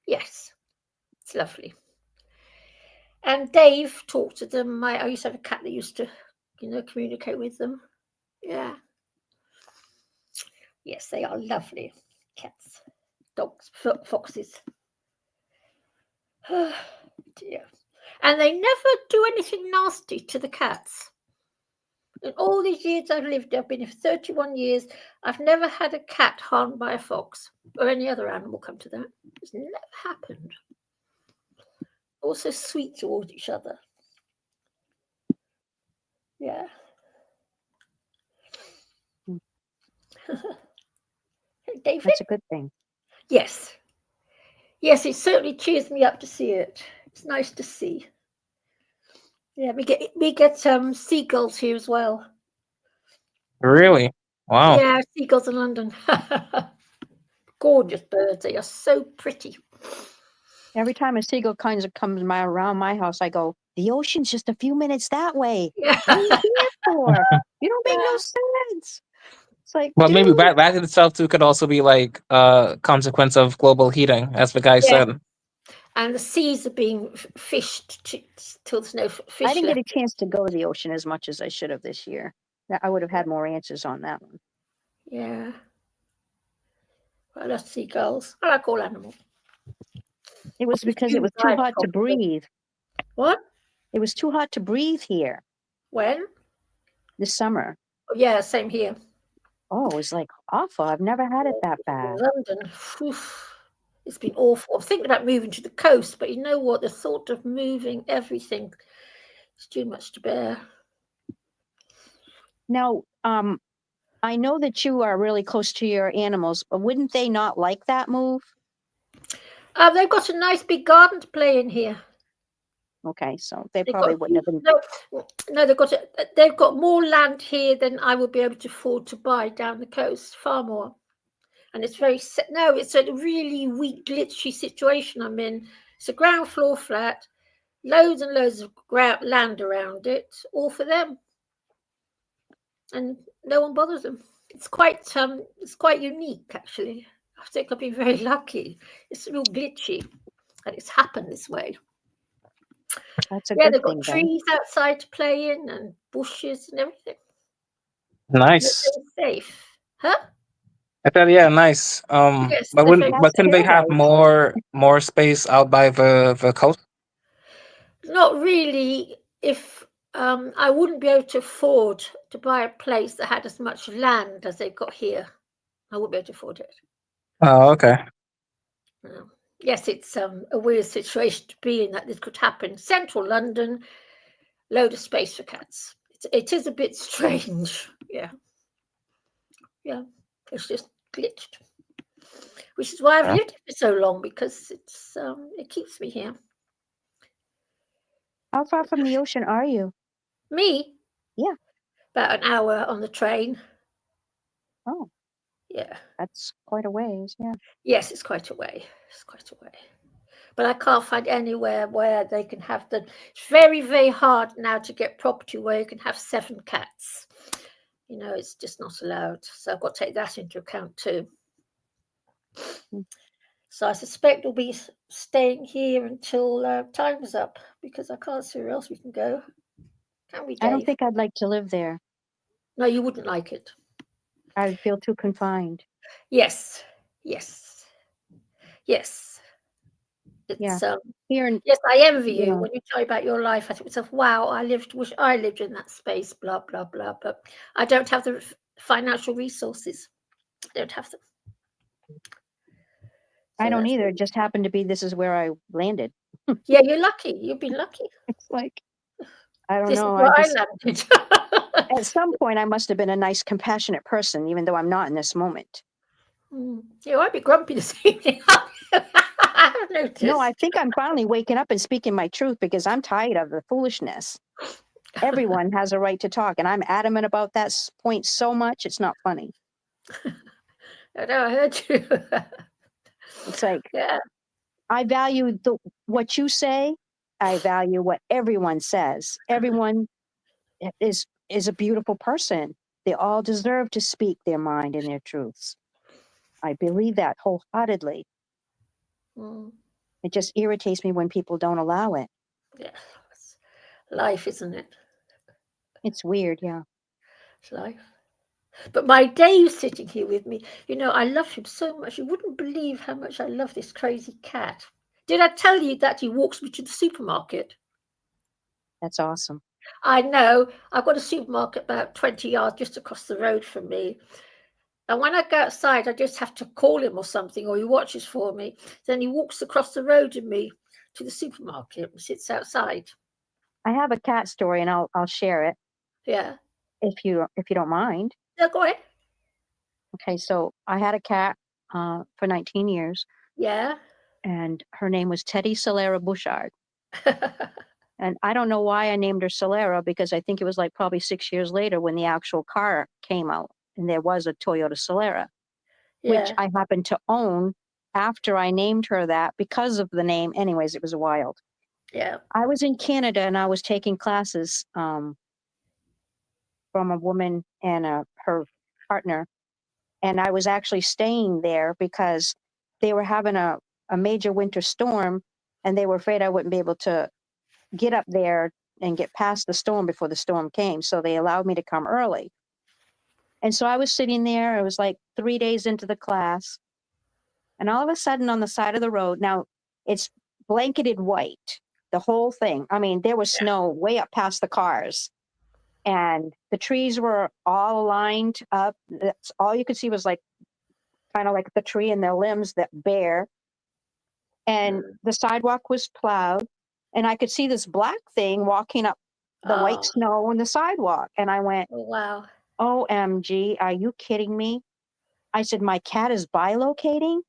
Yes, it's lovely. And Dave talked to them. I used to have a cat that used to, communicate with them. Yeah. Yes, they are lovely cats, dogs, foxes. Dear. And they never do anything nasty to the cats. In all these years I've lived, I've been here for 31 years, I've never had a cat harmed by a fox or any other animal, come to that. It's never happened. Also sweet towards each other. Yeah. David? That's a good thing. Yes. Yes, it certainly cheers me up to see it. It's nice to see. Yeah, we get seagulls here as well. Really? Wow. Yeah, seagulls in London. Gorgeous birds. They are so pretty. Every time a seagull comes around my house, I go, the ocean's just a few minutes that way. Yeah. What are you here for? You don't make no sense. It's like, Well, maybe dude. that in itself too could also be like a consequence of global heating, as the guy Yeah. said. And the seas are being fished till there's no fish I didn't left. get a chance to go to the ocean as much as I should have this year. I would have had more answers on that one. Yeah. I love seagulls. I like all animals. It was because it was too hot to breathe. What? It was too hot to breathe here. When? This summer. Oh, yeah, same here. Oh, it was like awful. I've never had it that bad. London. Oof. It's been awful. I'm thinking about moving to the coast, but you know what? The thought of moving everything is too much to bear. Now, I know that you are really close to your animals, but wouldn't they not like that move? They've got a nice big garden to play in here. Okay, so they probably wouldn't have been. No, they've got more land here than I would be able to afford to buy down the coast, far more. And it's it's a really weak, glitchy situation I'm in. It's a ground floor flat, loads and loads of land around it, all for them, and no one bothers them. It's quite unique, actually. I think I've been very lucky. It's real glitchy, and it's happened this way. That's a Yeah, good they've thing, got then. trees outside to play in and bushes and everything. Nice. They're safe, huh? I said, yeah, nice. Yes, But they're but couldn't they have more space out by the coast? Not really. If I wouldn't be able to afford to buy a place that had as much land as they've got here, I wouldn't be able to afford it. Oh, okay. Yes, it's a weird situation to be in, that this could happen. Central London, load of space for cats. It is a bit strange. Yeah, it's just glitched, which is why I've lived here for so long, because it keeps me here. How far from the ocean are you? Me? Yeah. About an hour on the train. Oh. Yeah. That's quite a ways, yeah. Yes, it's quite a way. It's quite a way. But I can't find anywhere where they can have them. It's very, very hard now to get property where you can have 7 cats. It's just not allowed. So I've got to take that into account too. So I suspect we'll be staying here until time is up, because I can't see where else we can go. Can we, Dave? I don't think I'd like to live there. No, you wouldn't like it. I'd feel too confined. Yes. Yes. Yes. It's, yes, I envy you. When you tell me about your life, I think to myself, wow, wish I lived in that space, blah, blah, blah. But I don't have the financial resources. I don't have them. I don't either. It just happened to be this is where I landed. Yeah, you're lucky. You've been lucky. It's like, I don't This know. is where I landed. At some point, I must have been a nice, compassionate person, even though I'm not in this moment. Yeah, I'd be grumpy this evening. I've noticed. No, I think I'm finally waking up and speaking my truth, because I'm tired of the foolishness. Everyone has a right to talk, and I'm adamant about that point so much, it's not funny. I know, I heard you. It's like, yeah. I value what you say. I value what everyone says. Everyone is a beautiful person. They all deserve to speak their mind and their truths. I believe that wholeheartedly. Mm. It just irritates me when people don't allow it. Yeah, it's life, isn't it? It's weird, yeah. It's life. But my Dave's sitting here with me. You know, I love him so much. You wouldn't believe how much I love this crazy cat. Did I tell you that he walks me to the supermarket? That's awesome. I know. I've got a supermarket about 20 yards just across the road from me. And when I go outside, I just have to call him or something, or he watches for me. Then he walks across the road with me to the supermarket and sits outside. I have a cat story, and I'll share it Yeah. if you don't mind. Yeah, go ahead. Okay, so I had a cat for 19 years, Yeah. and her name was Teddy Solera Bouchard. And I don't know why I named her Solera, because I think it was like probably 6 years later when the actual car came out, and there was a Toyota Solera, which Yeah. I happened to own after I named her that because of the name. Anyways, it was wild. Yeah. I was in Canada and I was taking classes from a woman and her partner. And I was actually staying there because they were having a major winter storm, and they were afraid I wouldn't be able to get up there and get past the storm before the storm came. So they allowed me to come early. And so I was sitting there. It was like 3 days into the class. And all of a sudden on the side of the road, now it's blanketed white, the whole thing. I mean, there was snow way up past the cars. And the trees were all lined up. That's all you could see was like kind of like the tree and the limbs that bare. And the sidewalk was plowed. And I could see this black thing walking up the white snow on the sidewalk. And I went, Oh, wow. OMG, are you kidding me? I said, my cat is bilocating?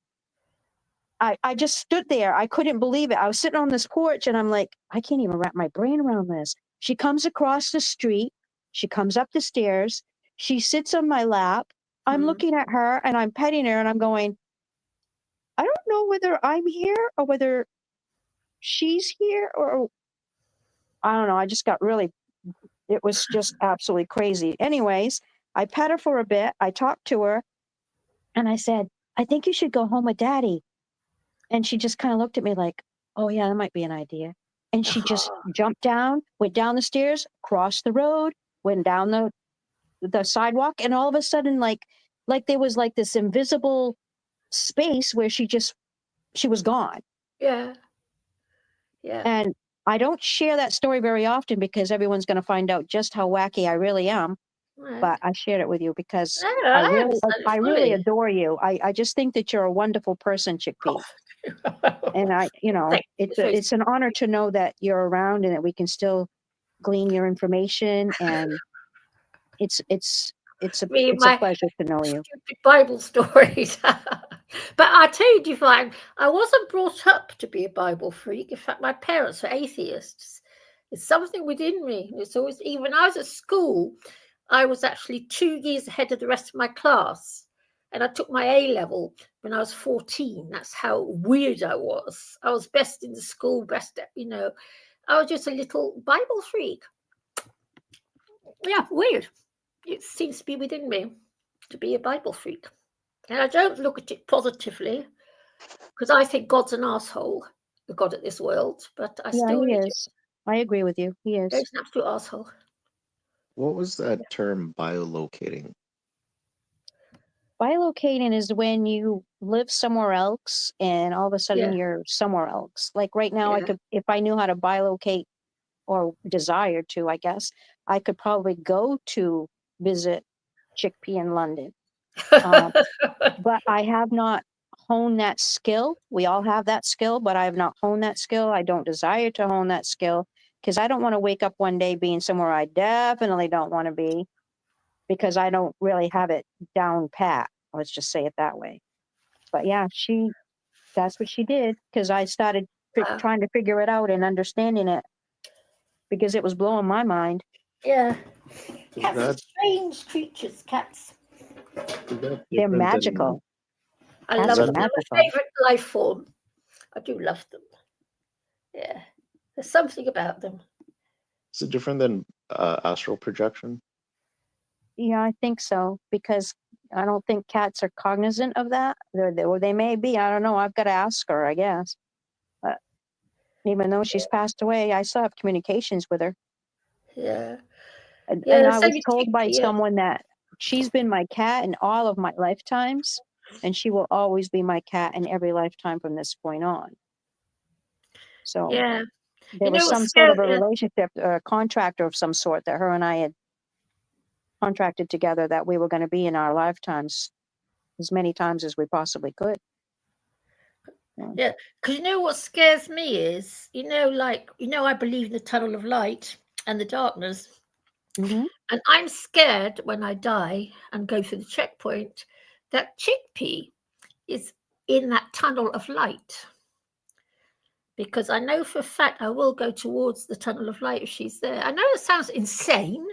I just stood there. I couldn't believe it. I was sitting on this porch and I'm like, I can't even wrap my brain around this. She comes across the street. She comes up the stairs. She sits on my lap. I'm looking at her and I'm petting her and I'm going, I don't know whether I'm here or whether she's here, or I don't know. I just got really, it was just absolutely crazy. Anyways, I pet her for a bit. I talked to her and I said, I think you should go home with daddy. And she just kind of looked at me like, oh yeah, that might be an idea. And she just jumped down, went down the stairs, crossed the road, went down the sidewalk, and all of a sudden, like there was like this invisible space where she was gone. Yeah. Yeah. And I don't share that story very often because everyone's going to find out just how wacky I really am. Right. But I shared it with you because I I understand it really fully. adore you. I just think that you're a wonderful person, Chickpea. And Thank you. it's an honor to know that you're around and that we can still glean your information. And it's Me and a my pleasure to know you. stupid Bible stories. But I tell you, Divine, I wasn't brought up to be a Bible freak. In fact, my parents were atheists. It's something within me. It's always, even when I was at school, I was actually 2 years ahead of the rest of my class. And I took my A level when I was 14. That's how weird I was. I was best in the school, best at, I was just a little Bible freak. Yeah, weird. It seems to be within me to be a Bible freak. And I don't look at it positively because I think God's an asshole, the God of this world, but I Yeah, still he read it. is. I agree with you. He is. He's an absolute asshole. What was that term biolocating? Bilocating is when you live somewhere else and all of a sudden Yeah. you're somewhere else. Like right now, I Yeah. could, if I knew how to bilocate or desired to, I guess, I could probably go to visit Chickpea in London. But I have not honed that skill. We all have that skill, but I have not honed that skill. I don't desire to hone that skill because I don't want to wake up one day being somewhere I definitely don't want to be because I don't really have it down pat. Let's just say it that way. But yeah, that's what she did because I started Wow. trying to figure it out and understanding it because it was blowing my mind. Yeah. Cats are that- strange creatures, cats. They're different magical. I Cats love are them. They're magical. my favorite life form. I do love them. Yeah. There's something about them. Is it different than astral projection? Yeah, I think so because I don't think cats are cognizant of that. Or they may be. I don't know. I've got to ask her, I guess. But even though she's passed away, I still have communications with her. Yeah. And Yeah, I so was you told by yeah. someone that she's been my cat in all of my lifetimes, and she will always be my cat in every lifetime from this point on. So Yeah. there You was know what's some sort of a scary? relationship, a contract of some sort that her and I had contracted together that we were going to be in our lifetimes as many times as we possibly could. Yeah, because you know what scares me is, I believe in the tunnel of light and the darkness. Mm-hmm. And I'm scared when I die and go through the checkpoint that Chickpea is in that tunnel of light. Because I know for a fact I will go towards the tunnel of light if she's there. I know it sounds insane,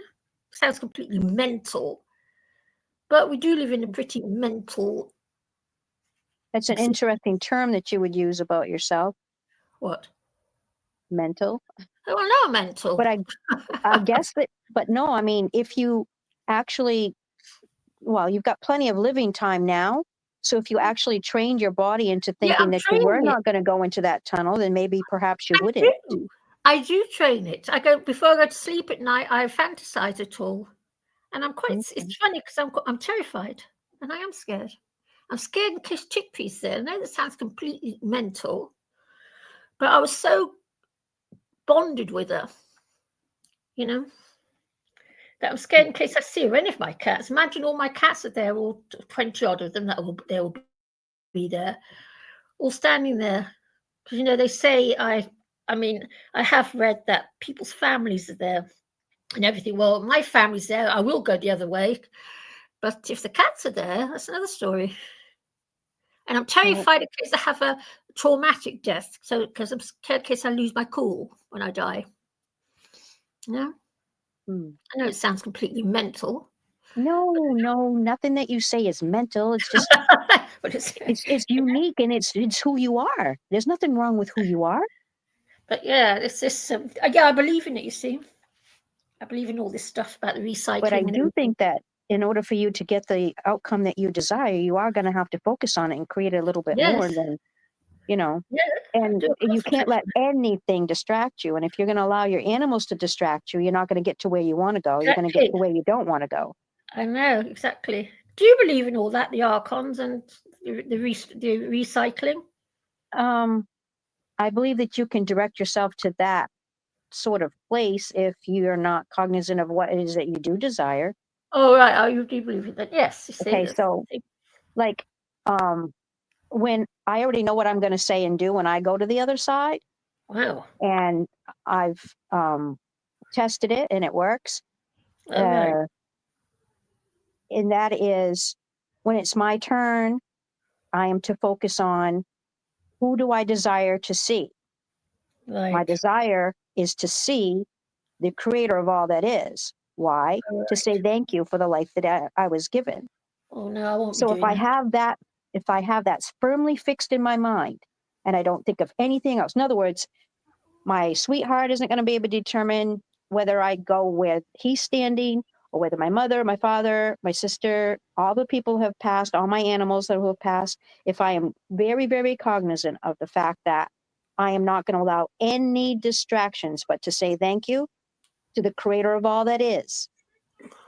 sounds completely mental, but we do live in a pretty mental. That's an interesting term that you would use about yourself. What? Mental. Oh, no, mental. But I guess that, but no, I mean, if you actually, well, you've got plenty of living time now. So if you actually trained your body into thinking that you were not going to go into that tunnel, then maybe perhaps you wouldn't. I do train it. I go before I go to sleep at night. I fantasize it all, and I'm quite. It's funny because I'm terrified and I am scared. I'm scared in case Chickpea's there. I know that sounds completely mental, but I was so bonded with her, that I'm scared in case I see her. Any of my cats. Imagine all my cats are there, all 20 odd of them they will be there, all standing there. Because they say I mean, I have read that people's families are there and everything. Well, my family's there. I will go the other way. But if the cats are there, that's another story. And I'm terrified in case I have a traumatic death. So, because I'm scared in case I lose my cool when I die. Yeah. I know it sounds completely mental. No, nothing that you say is mental. It's just, it's unique and it's who you are. There's nothing wrong with who you are. But yeah, it's this. I believe in it. You see, I believe in all this stuff about the recycling. But I do think that in order for you to get the outcome that you desire, you are going to have to focus on it and create a little bit more than, and you can't let anything distract you. And if you're going to allow your animals to distract you, you're not going to get to where you want to go. You're going to get to where you don't want to go. I know, exactly. Do you believe in all that, the archons and the recycling? I believe that you can direct yourself to that sort of place if you're not cognizant of what it is that you do desire. Oh, right. Oh, you do believe in that? Yes. You see, okay, so like when I already know what I'm going to say and do when I go to the other side. Wow. And I've tested it and it works. Right. And that is when it's my turn, I am to focus on who do I desire to see. Right. My desire is to see the creator of all that is. Why? Right. To say thank you for the life that I was given. Oh no, I won't. So if I have that firmly fixed in my mind and I don't think of anything else, in other words, my sweetheart isn't going to be able to determine whether I go where he's standing or whether my mother, my father, my sister, all the people who have passed, all my animals that have passed, if I am very, very cognizant of the fact that I am not going to allow any distractions, but to say thank you to the creator of all that is,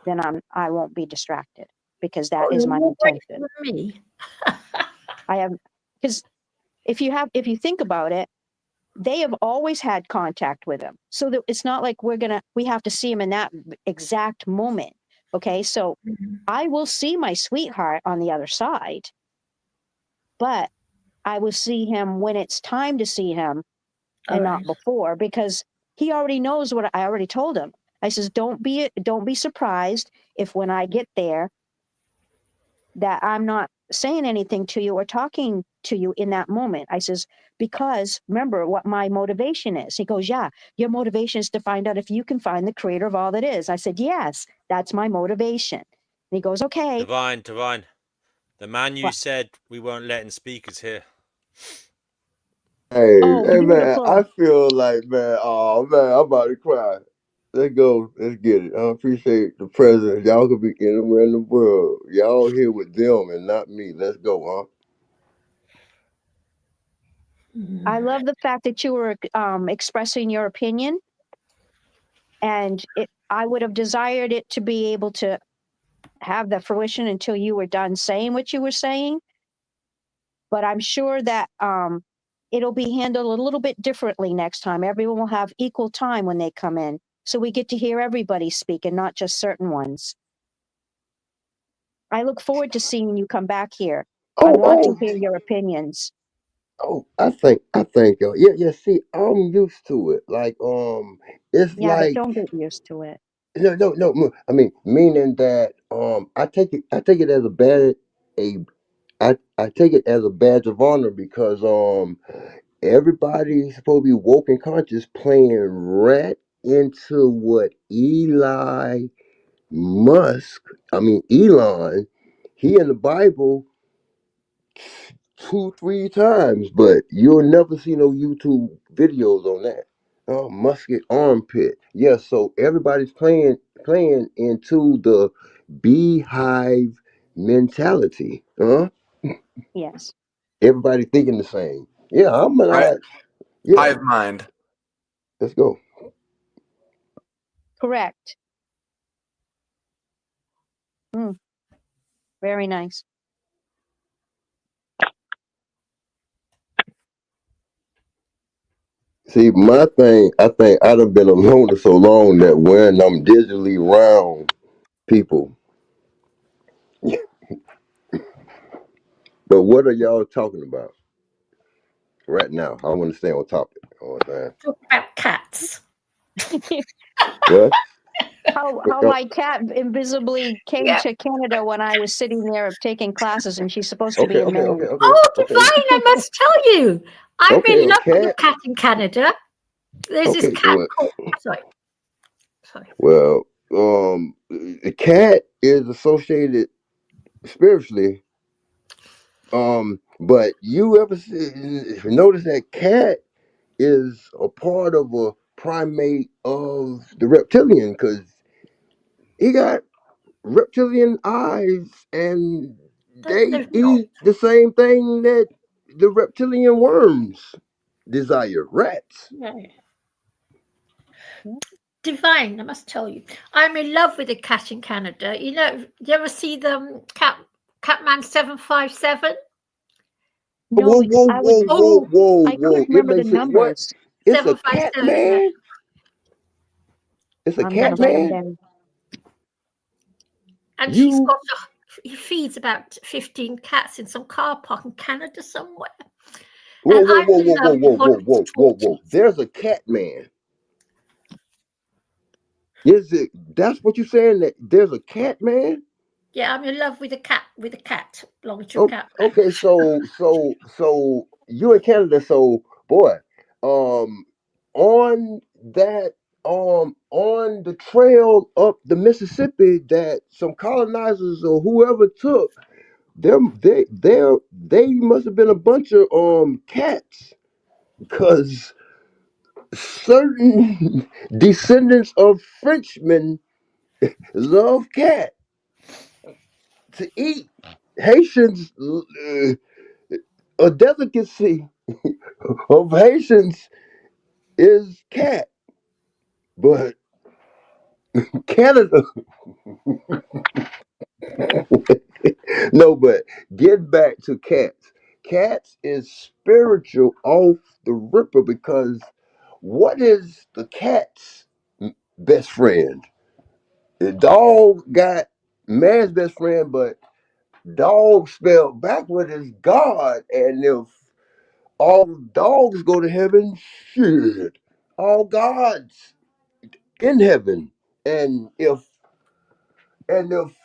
then I won't be distracted because that is my intention. Me. I have, because if you think about it, they have always had contact with him. So that it's not like we have to see him in that exact moment. Okay. So I will see my sweetheart on the other side, but I will see him when it's time to see him and not before, because he already knows what I already told him. I says, don't be surprised if when I get there that I'm not saying anything to you or talking to you in that moment. I says, because remember what my motivation is. He goes, yeah, your motivation is to find out if you can find the creator of all that is. I said, yes, that's my motivation. And he goes, okay. Divine. The man you said we won't let in speak is here. Hey, man, I feel like, man, oh man, I'm about to cry. Let's go. Let's get it. I appreciate the president. Y'all could be anywhere in the world. Y'all here with them and not me. Let's go, huh? I love the fact that you were expressing your opinion, and I would have desired it to be able to have the fruition until you were done saying what you were saying. But I'm sure that it'll be handled a little bit differently next time. Everyone will have equal time when they come in, so we get to hear everybody speak and not just certain ones. I look forward to seeing you come back here. I want to hear your opinions. I think yeah. See, I'm used to it. Like it's Yeah, but like don't get used to it. no. I mean, meaning that I take it as a I take it as a badge of honor because everybody's supposed to be woke and conscious playing rat into what Musk, Elon, he in the Bible 2, 3 times, but you'll never see no YouTube videos on that. Oh, musket armpit. Yeah, so everybody's playing into the beehive mentality. Huh? Yes. Everybody thinking the same. Yeah, I'm not. Yeah, Hive mind. let's go. Correct. Very nice. See, my thing, I think I done been alone for so long that when I'm digitally around people, but what are y'all talking about right now? I want to stay on topic. All the time. Talk about cats. What? How my cat invisibly came Yeah. to Canada when I was sitting there taking classes, and she's supposed to be Okay, in okay, Maine. okay, okay, Oh, okay, Divine, I must tell you, I'm okay. in A love with a cat. cat in Canada. There's this Okay, cat well, called. Sorry. well, the cat is associated spiritually. But you ever notice that cat is a part of a primate of the reptilian because he got reptilian eyes and they There's not. eat the same thing that the reptilian worms desire, rats. No. Divine, I must tell you, I'm in love with a cat in Canada. You know, you ever see the Catman 757? Whoa, whoa, whoa, whoa, whoa, I couldn't whoa. It remember the makes it what? numbers. It's a cat 757. Yeah. man? It's a I'm gonna cat write them man? down. And You he feeds about 15 cats in some car park in Canada somewhere. whoa, And whoa, I'm whoa, in whoa, love whoa, with whoa, one whoa, of his whoa, whoa, whoa. torches. There's a cat man. Is it that's what you're saying? That there's a cat man? Yeah, I'm in love with a cat belonging to a Oh, cat. okay, so you in Canada, so boy, on that on the trail up the Mississippi that some colonizers or whoever took, they must have been a bunch of cats because certain descendants of Frenchmen love cat to eat. Haitians, a delicacy of Haitians is cat, but Canada, no. But get back to cats. Cats is spiritual off the ripper because what is the cat's best friend? The dog got man's best friend, but dog spelled backward is God, and if all dogs go to heaven, shit, all gods in heaven. And and if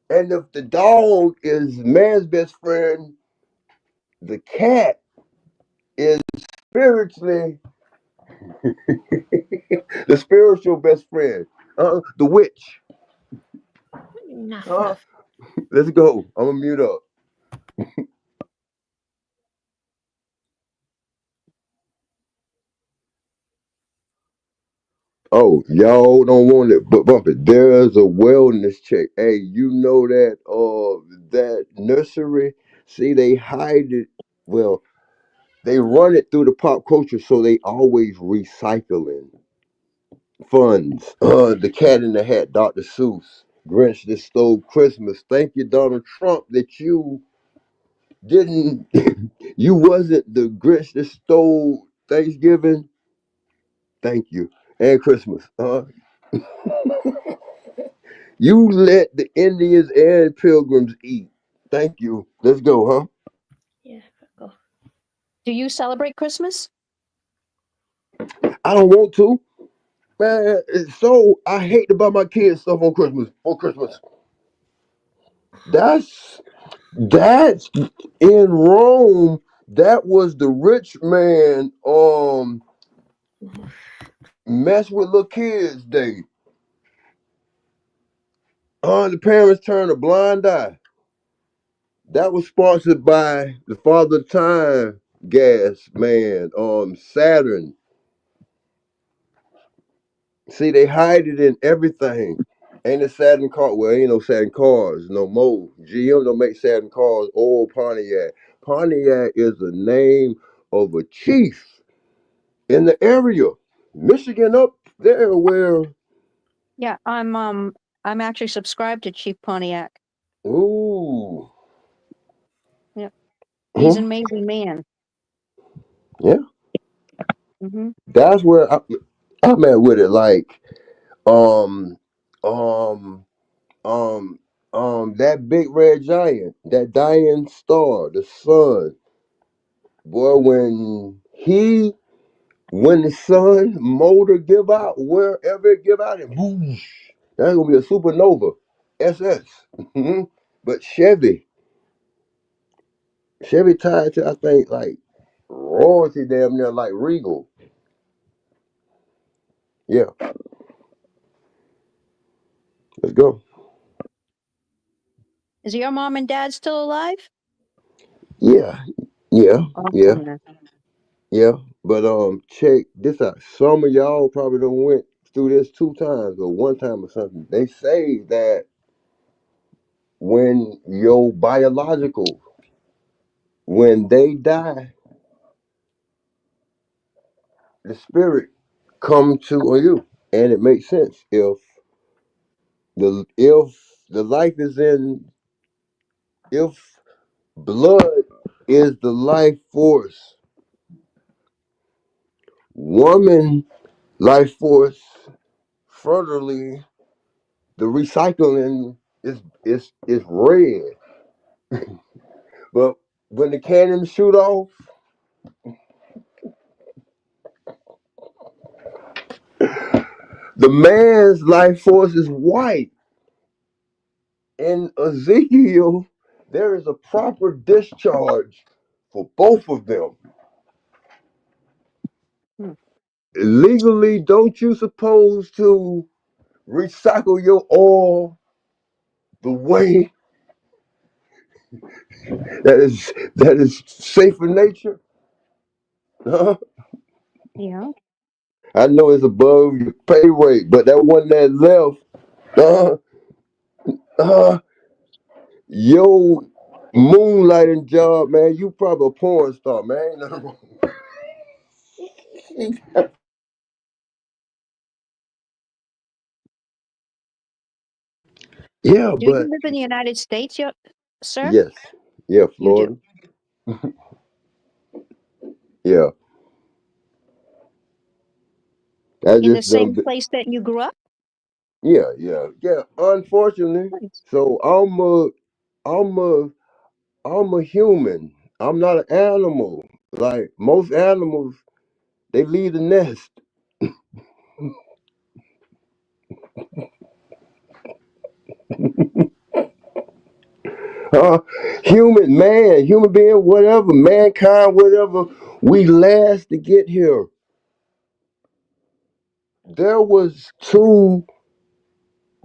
if the dog is man's best friend, the cat is spiritually the spiritual best friend. The witch. Enough. Let's go. I'm gonna mute up. Oh, y'all don't want it, but bump it. There's a wellness check. Hey, you know that nursery? See, they hide it. Well, they run it through the pop culture, so they always recycling funds. The Cat in the Hat, Dr. Seuss, Grinch that stole Christmas. Thank you, Donald Trump, that you didn't. You wasn't the Grinch that stole Thanksgiving. Thank you, and Christmas. You let the Indians and Pilgrims eat. Thank you. Let's go, huh? Yeah, go. Do you celebrate Christmas? I don't want to. Man, so I hate to buy my kids stuff on Christmas. For Christmas. That's in Rome. That was the rich man mess with little kids day. The parents turned a blind eye. That was sponsored by the Father Time gas man, Saturn. See, they hide it in everything. Ain't a Saturn car. Well, ain't no Saturn cars no more. GM don't make Saturn cars or Pontiac. Pontiac is the name of a chief in the area. Michigan up there where. Yeah, I'm actually subscribed to Chief Pontiac. Ooh. Yeah, he's Huh? an amazing man. Yeah. Hmm. That's where I'm at with it. Like, um, um, um, that big red giant, that dying star, the sun. Boy, when the sun motor give out, wherever it give out, and whoosh, that's gonna be a supernova. SS. Mhm. But Chevy tied to, I think, like royalty damn near like Regal. Yeah, let's go. Is your mom and dad still alive? Yeah, yeah, yeah, Awesome. Then. yeah. But check this out. Some of y'all probably done went through this 2 times or 1 time or something. They say that when your biological, when they die, the spirit come to on you, and it makes sense if the life is in, if blood is the life force, woman life force furtherly, the recycling is red. But when the cannons shoot off, the man's life force is white. In Ezekiel, there is a proper discharge for both of them. Hmm. Legally, don't you supposed to recycle your oil the way that is safe for nature? Huh? Yeah. I know it's above your pay rate, but that one that left, uh, uh, your moonlighting job, man, you probably a porn star, man. Ain't nothing wrong. Yeah, Do you but live in the United States, sir? yes, yeah, You do. Florida, yeah. I In the just same place that you grew up? yeah, yeah, yeah. Unfortunately, Nice. so I'm a, I'm a human. I'm not an animal. Like most animals, they leave the nest. Uh, human being, whatever, mankind, whatever. We last to get here. There was 2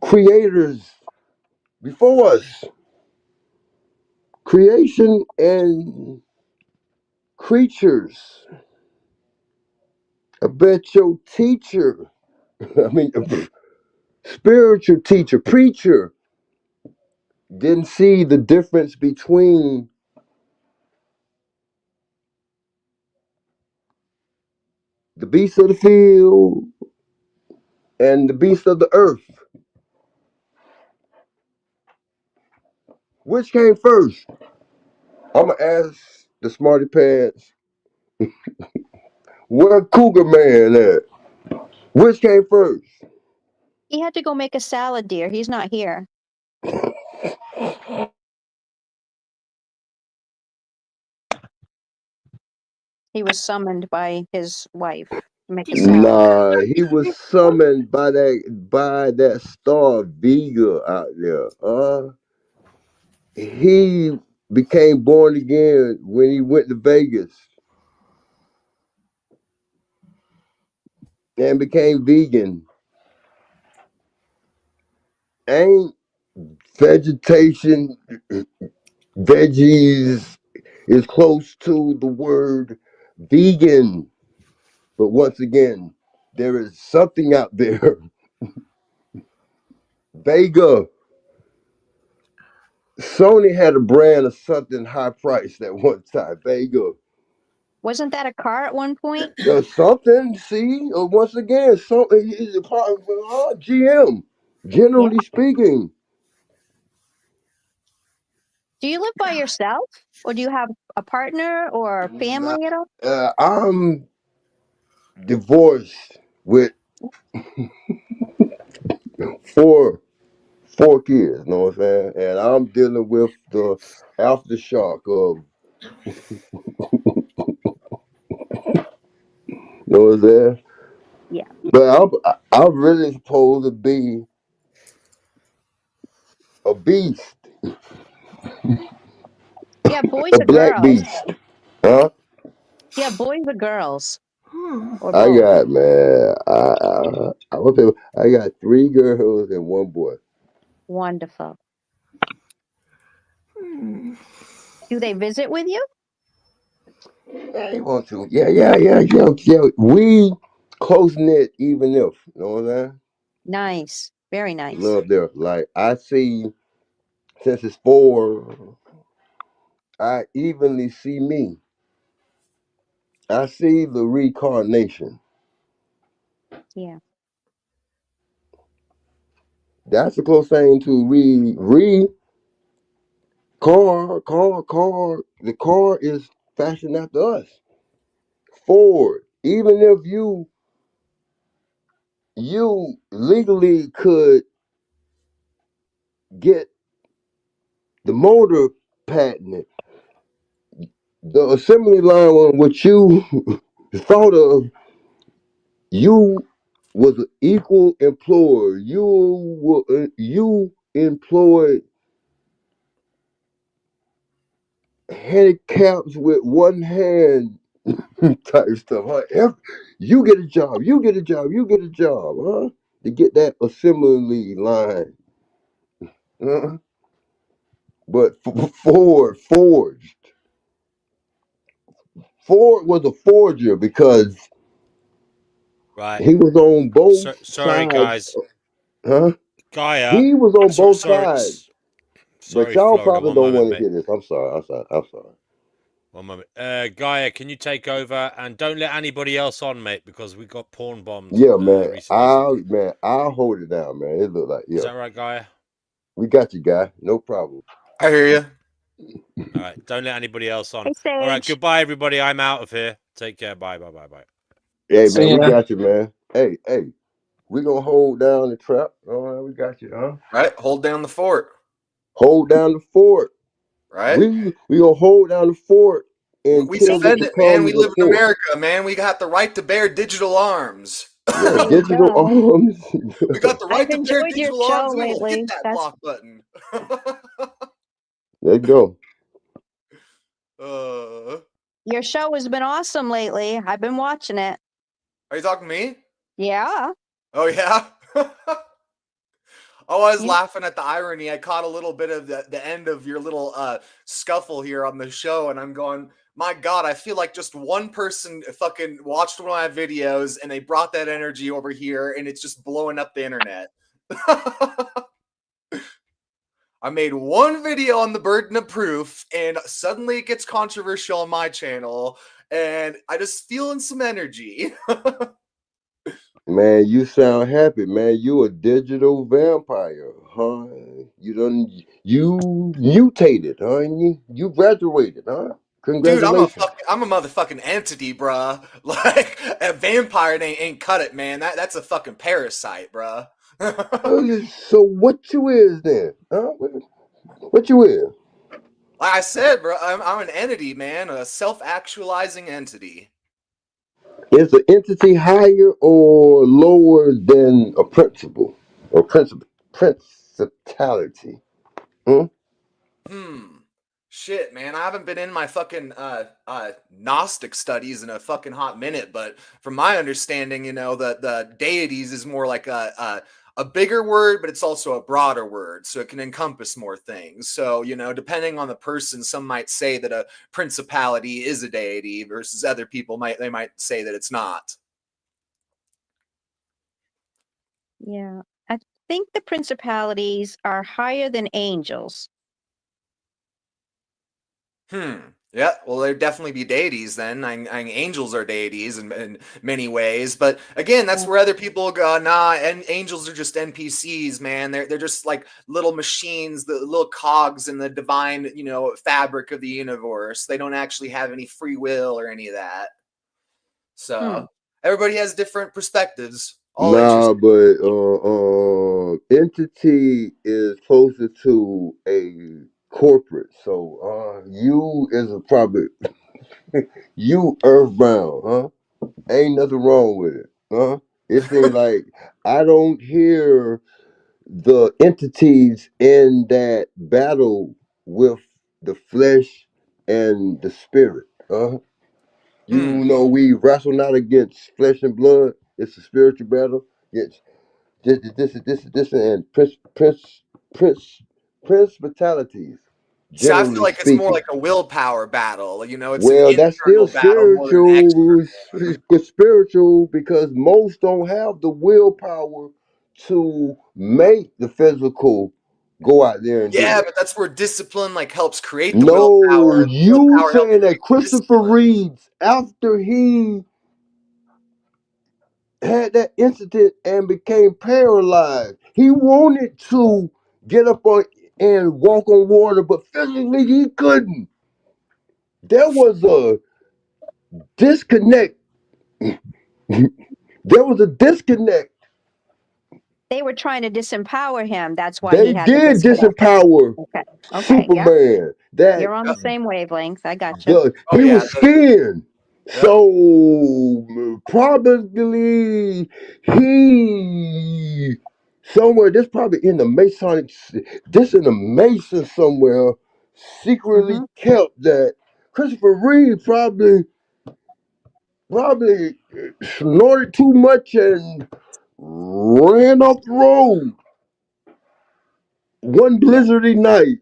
creators before us. Creation and creatures. I bet your teacher. I mean, spiritual teacher, preacher didn't see the difference between the beasts of the field and the beasts of the earth. Which came first? I'm gonna ask the smarty pants. Where Cougar Man at? Which came first? He had to go make a salad, dear. He's not here. He was summoned by his wife to make a salad. Nah, he was summoned by that star Vega out there. He became born again when he went to Vegas and became vegan. Ain't vegetation, veggies is close to the word vegan. But once again, there is something out there. Vega. Sony had a brand of something high priced at one time. Vega. Wasn't that a car at one point? Something, see? Once again, something is a part of GM, generally speaking. Do you live by yourself? Or do you have a partner or family at all? I'm divorced with four kids, know what I'm saying? And I'm dealing with the aftershock of, know what I'm saying? Yeah. But I'm really supposed to be a beast, Yeah, boys a or black girls? beast, huh? Yeah, boys or girls? Or I both? got, man, I got 3 girls and 1 boy. Wonderful. Do they visit with you? Yeah, he want to. Yeah. We close knit, even if, you know what I'm saying? Nice. Very nice. Love there. Like, I see, since it's 4, I evenly see me. I see the reincarnation. Yeah. That's the close thing to car. The car is fashioned after us. Ford. Even if you legally could get the motor patented, the assembly line on what you thought of, you was an equal employer. You employed handicaps with one hand type stuff. Huh? You get a job. You get a job. You get a job. Huh? To get that assembly line. Huh? But Ford was a forger because Right. he was on both Sorry, sides. guys. Huh? Gaia. He was on both Sorry, sides. But sorry, y'all Florida. probably One don't moment, want to mate. hear this. I'm sorry. One moment. Gaia, can you take over and don't let anybody else on, mate, because we got porn bombed Yeah, man. recently. I'll hold it down, man. It look like Is that right, Gaia? We got you, guy. No problem. I hear you. All right. Don't let anybody else on. Hey, All right. Sage. Goodbye, everybody. I'm out of here. Take care. Bye. Hey, See man, we ya. got you, man. Hey, we gonna hold down the trap. All right, we got you, huh? Right? Hold down the fort. Hold down the fort. Right? We gonna hold down the fort We until it defend it, man. We becomes a live in fort. America, man. We got the right to bear digital arms. Yeah, There you digital go. arms. We got the right I've to bear enjoyed your digital show arms. We will hit lately. that That's block button. Let's go. your show has been awesome lately. I've been watching it. Are you talking to me? Yeah. Oh, yeah? Oh, was Yeah. laughing at the irony. I caught a little bit of the end of your little scuffle here on the show, and I'm going, my God, I feel like just one person fucking watched one of my videos and they brought that energy over here, and it's just blowing up the internet. I made one video on the burden of proof, and suddenly it gets controversial on my channel, and I just feeling some energy. Man, you sound happy, man. You a digital vampire, huh? You mutated, huh? You graduated, huh? Dude, Congratulations. I'm a motherfucking entity, bruh. Like a vampire ain't cut it, man. That's a fucking parasite, bruh. So what you is then? Huh? What you is? Like I said, bro, I'm an entity, man, a self-actualizing entity. Is the entity higher or lower than a principle or principality? Hmm? Shit, man, I haven't been in my fucking Gnostic studies in a fucking hot minute, but from my understanding, the deities is more like a bigger word, but it's also a broader word, so it can encompass more things. So, depending on the person, some might say that a principality is a deity versus other people might say that it's not. Yeah. I think the principalities are higher than angels. Yeah, well, there'd definitely be deities then. Angels are deities in many ways, but again, that's where other people go. Nah, and angels are just NPCs, man. They're just like little machines, the little cogs in the divine, fabric of the universe. They don't actually have any free will or any of that. So everybody has different perspectives. All Nah, interesting. but entity is closer to a corporate. So you is a probably you earthbound, huh? Ain't nothing wrong with it, huh? It seems like I don't hear the entities in that battle with the flesh and the spirit, huh? You know, we wrestle not against flesh and blood. It's a spiritual battle. It's this and principalities, So I feel generally like it's more speaking. like a willpower battle. It's an Well, that's still internal battle more than external. spiritual because most don't have the willpower to make the physical go out there and do Yeah, it. but that's where discipline helps create the willpower. No, you Willpower helps saying that create the Christopher discipline. Reeves, after he had that incident and became paralyzed, he wanted to get up on and walk on water, but physically he couldn't. There was a disconnect. There was a disconnect. They were trying to disempower him. That's why he They had the did disconnect. disempower Okay. Okay. Yeah. Superman. That You're on the same wavelength. I gotcha. he was skinned. So probably he somewhere this probably in the Masonic this in the Mason somewhere secretly kept that Christopher Reeve probably snorted too much and ran off the road one blizzardy night.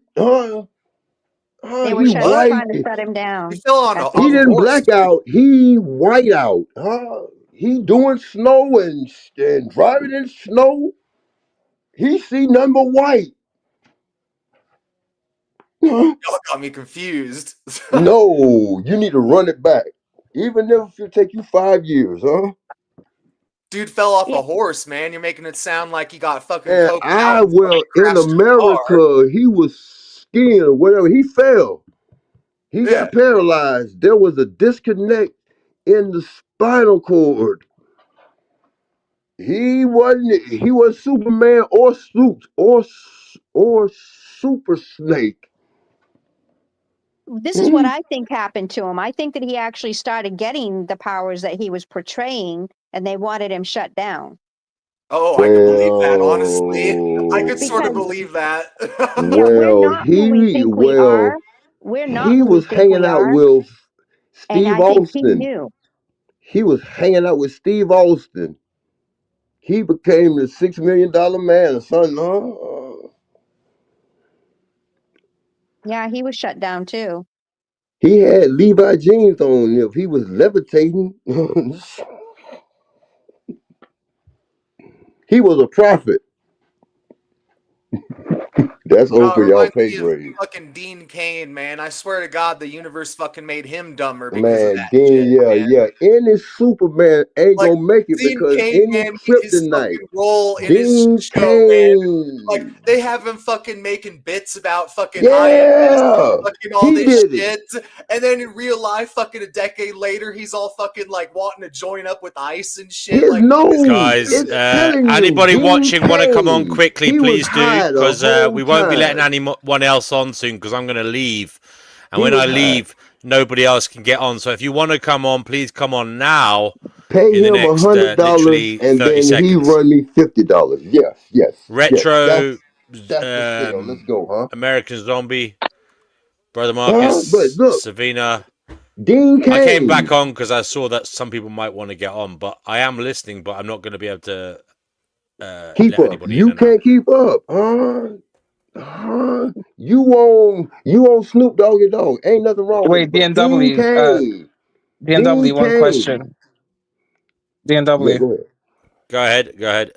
They were He trying white. to shut him He down. fell on That's a He what didn't horse, black too. out. He white out. He doing snow and driving in snow. He see nothing but white. Y'all got me confused. No, you need to run it back. Even if it take you 5 years, huh? Dude fell off a horse, man. You're making it sound like he got fucking And coked out and fucking in crashed his car. America, he was skiing or whatever. He fell. He Yeah. got paralyzed. There was a disconnect in the spinal cord. He was Superman or Super Snake. this is what I think happened to him. I think that he actually started getting the powers that he was portraying, and they wanted him shut down. Oh, I could believe that, honestly. I could sort of Because believe that. yeah, we're Well, not who we think we are. We're not he who we was think hanging we out are. with And Steve I think he Austin. knew. He was hanging out with Steve Austin. He became the $6 million man, son. Yeah, he was shut down too. He had Levi jeans on. If he was levitating, he was a prophet. That's No, it over y'all reminds pay me of grade. fucking Dean Cain, man. I swear to God, the universe fucking made him dumber because of Man, that Dean, shit, yeah, man. yeah. Any Superman ain't Like gonna make it Dean because Cain, any man, his kryptonite. fucking role in his Dean show, man. Like Kane. they have him fucking making bits about fucking IMS and Yeah, fucking all he this did it. shit, and then in real life, fucking a decade later, he's all fucking like wanting to join up with ICE and shit. His Like nose Guys, is telling you, anybody Dean watching want to come on Kane. quickly, He was please do, high the because whole we won't be letting time. anyone else on soon, because I'm going to leave. And He when was I high. leave, nobody else can get on. So if you want to come on, please come on now Pay in the him next $100 literally and 30 then he seconds. run me $50. Yes, yes, yes. Retro, That's the sale. Let's go, huh? American Zombie, Brother But Marcus, look, Savina. Dean I came back Kane. on because I saw that some people might want to get on, but I am listening, but I'm not going to be able to Keep let up. anybody in You and out. can't keep up, huh? Huh? You on Snoop Doggy Dog. Ain't nothing wrong with Wait, it. But Dean DNW. Kane. Dean DNW. One Kane. question. Yeah, DNW. go ahead. Go ahead. Go ahead.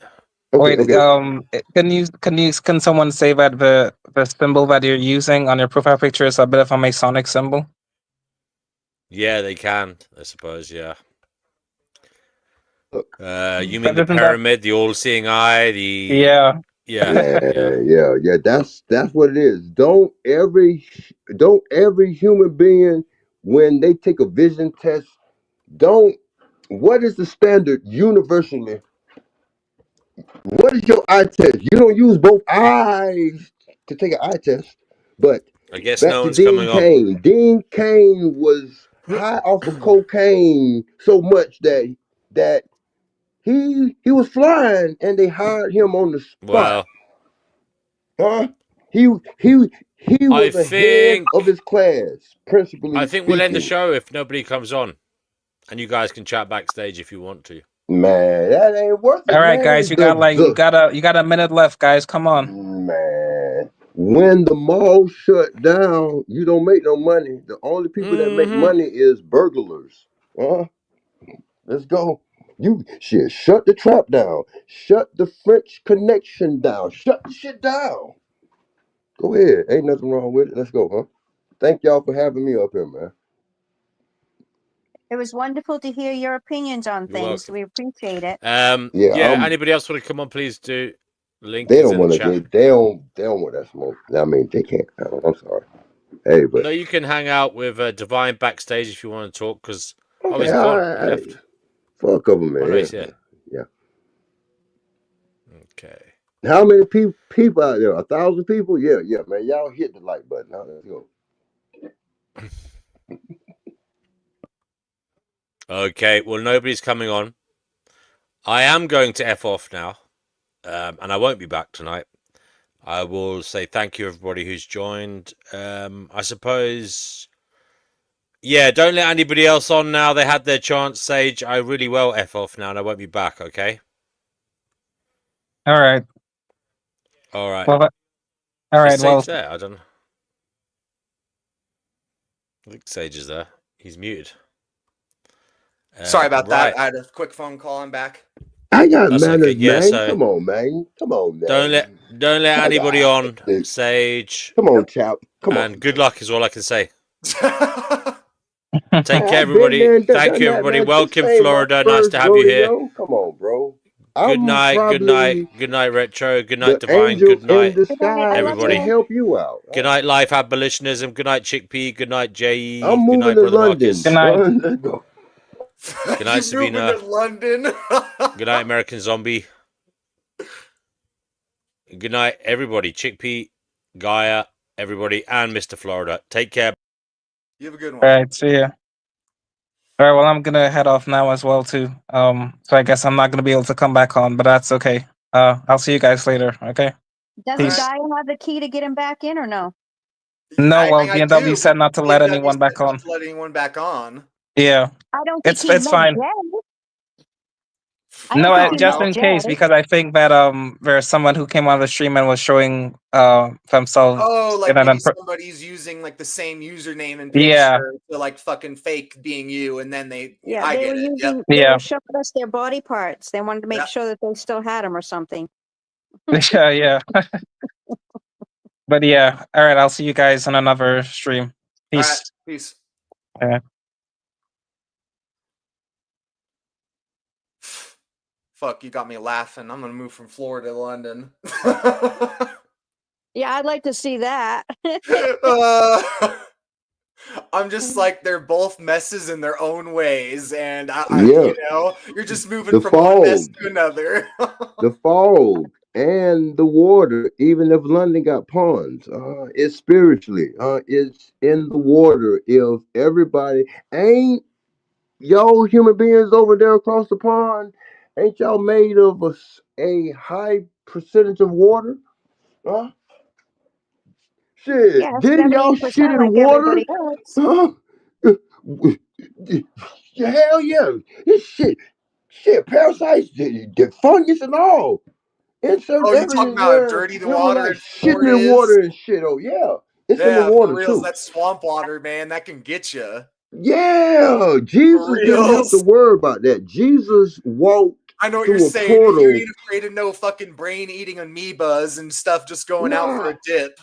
Okay, Wait. okay. Can someone say that the symbol that you're using on your profile picture is a bit of a Masonic symbol? Yeah, they can. I suppose. Yeah. You mean But the isn't that? pyramid, the all-seeing eye, the Yeah. Yeah. That's what it is. Don't every human being, when they take a vision test, don't what is the standard universally? What is your eye test? You don't use both eyes to take an eye test. But I guess back no to one's Dean coming on. Kane. Dean Kane was high off of cocaine so much that he was flying and they hired him on the spot. Well, Huh? He he he I was ahead think of his class, principally we'll end the speaking. show if nobody comes on, and you guys can chat backstage if you want to. Man, that ain't worth All it, right, guys. man. You got a minute left, guys. Come on. Man. When the mall shut down, you don't make no money. The only people that make Mm-hmm. money is burglars. Huh? Let's go. You shut the trap down. Shut the French Connection down. Shut the shit down. Go ahead. Ain't nothing wrong with it. Let's go, huh? Thank y'all for having me up here, man. It was wonderful to hear your opinions on You're things. welcome. We appreciate it. Yeah, Anybody else want to come on? Please do. Link they is don't in the want to. chat. They don't want that smoke. I mean, they can't. I'm sorry. Hey, but No, you can hang out with Divine backstage if you want to talk. Because okay. he's gone. He left. For a couple minutes. Oh no, he's here. Yeah. Okay. How many people out there? 1,000 people? Yeah, man. Y'all hit the like button. Now let's go. Okay. Well, nobody's coming on. I am going to F off now, and I won't be back tonight. I will say thank you everybody who's joined. I suppose. Yeah, don't let anybody else on now. They had their chance, Sage. I really will F off now, and I won't be back. Okay. All right. All right. Well, all Is right. Well, Sage there? I don't know. I think Sage is there. He's muted. Sorry about right. that. I had a quick phone call. I'm back. I got That's okay. manners, Yeah, man. so Come on, man. Come on, don't man. let I anybody got on, this. Sage. Come on, chap. Come on. And good luck is all I can say. Man, Take care, I've been everybody. there and Thank done you, that, everybody. man. This Welcome, ain't my Florida. Nice first to have you here. rodeo. Come on, bro. Good I'm night. Good night. probably Good night, Retro. Good night, the Divine. angel Good in night, disguise to everybody. help you out. Good night, Life Abolitionism. Good night, Chickpea. Good night, J.E. I'm Good moving night, to Brother London. Marcus. Let's go. Good night, You moving Savina. to London? Good night, American Zombie. Good night, everybody. Chickpea, Gaia, everybody, and Mr. Florida. Take care. You have a good all one. right. See ya. All right. Well, I'm gonna head off now as well too. So I guess I'm not gonna be able to come back on, but that's okay. I'll see you guys later. Okay. Doesn't Peace. Gaia have the key to get him back in or no? No, well, I DNW do. said not to let DNW anyone back said not on. to let anyone back on. Yeah, I don't think he it's meant fine. Jay. I No, don't think he just met in case, Jazz. because I think that there's someone who came on the stream and was showing themselves Oh, like in an maybe somebody's using like the same username and Yeah. picture to like fucking fake being you, and then they. Yeah, I they get were it. using. Yep. They Yeah. were showing us their body parts. They wanted to make Yep. sure that they still had them or something. Yeah, yeah. But yeah, all right. I'll see you guys on another stream. All right. Peace. Peace. Yeah. Fuck, you got me laughing. I'm gonna move from Florida to London. Yeah, I'd like to see that. I'm just like, they're both messes in their own ways, and Yeah. you know, you're just moving The from one mess fog. to another. The fog and the water, even if London got ponds, it's spiritually, it's in the water. If everybody ain't y'all human beings over there across the pond, ain't y'all made of a high percentage of water? Huh? Shit, Yeah, didn't y'all 78% shit in like water? everybody else. Huh? Hell yeah, this shit, parasites, the fungus and all. In certain Oh, you talking areas about how where dirty the we were water like in shitting Florida in is? water and shit. Oh yeah, it's in the Yeah, for water reals. too. That swamp water, man, that can get you. Yeah, For Jesus didn't have to reals. worry about that. Jesus walked I know what you're through a saying. You portal. ain't afraid of no fucking brain-eating amoebas and stuff just going out for Nah, a dip.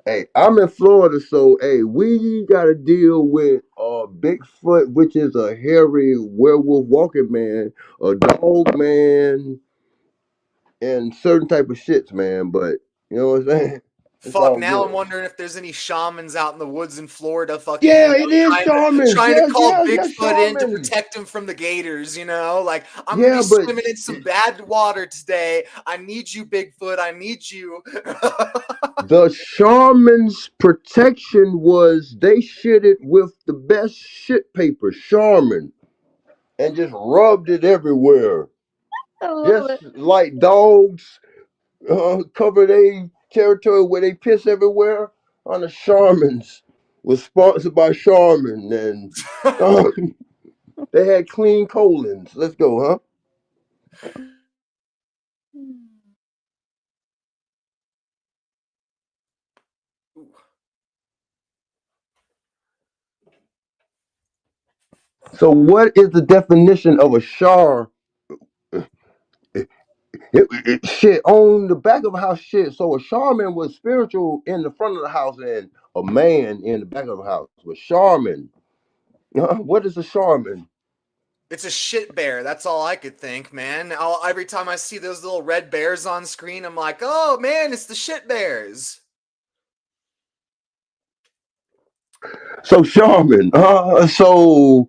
hey, I'm in Florida, so hey, we got to deal with Bigfoot, which is a hairy werewolf walking man, a dog man, and certain type of shits, man. But you know what I'm saying? It's Fuck, all now I'm good. wondering if there's any shamans out in the woods in Florida fucking, Yeah, it is shamans. trying to Yes, call yes, yes, Bigfoot in to shamans. protect him from the gators, you know? Like, I'm gonna Yeah, be but swimming in some bad water today. I need you, Bigfoot. I need you. the shaman's protection was they shitted with the best shit paper, Charmin, and just rubbed it everywhere. I love Just it. like dogs cover their territory where they piss everywhere on the Charmins. Was sponsored by Charmin, and they had clean colons. Let's go, huh? So, what is the definition of a char? Shit on the back of a house. Shit. So a shaman was spiritual in the front of the house, and a man in the back of the house was shaman. What is a shaman? It's a shit bear. That's all I could think, man. Every time I see those little red bears on screen, I'm like, oh man, it's the shit bears. So shaman. So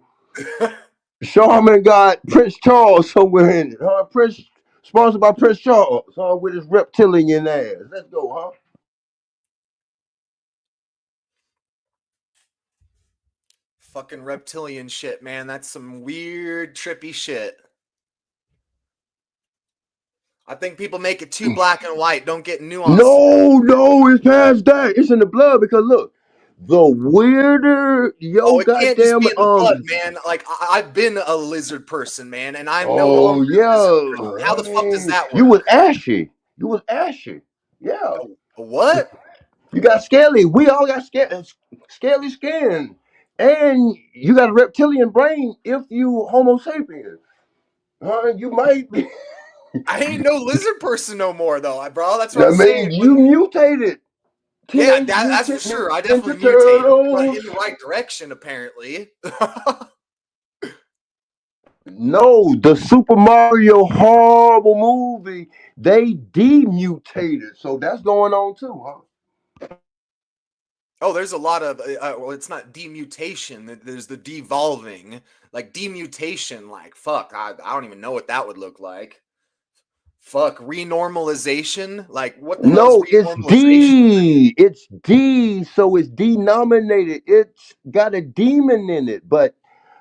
shaman got Prince Charles somewhere in it. Prince sponsored by Prince Charles. With his reptilian ass. Let's go, huh? Fucking reptilian shit, man. That's some weird, trippy shit. I think people make it too black and white. Don't get nuance. No, it's past that. It's in the blood because look, the weirder Oh, yo it can't just goddamn be in the blood, man. Like I've been a lizard person, man, and I'm no Oh longer a lizard person. yeah, How the fuck does that you work? was ashy. You was ashy. Yeah. A what? You got scaly. We all got scaly skin, and you got a reptilian brain. If you Homo sapien, you might be. I ain't no lizard person no more, though, bro. That's what I I'm saying. mean, you mutated. Yeah, Teenage that's for Mutant sure. I Ninja definitely mutated, but Turtles. in the right direction, apparently. No, the Super Mario horrible movie. They demutated, so that's going on too, huh? Oh, there's a lot of well, it's not demutation. There's the devolving, like demutation. Like fuck, I don't even know what that would look like. Fuck, renormalization. Like what the hell is No, it's renormalization? D. It's D, so it's denominated. It's got a demon in it, but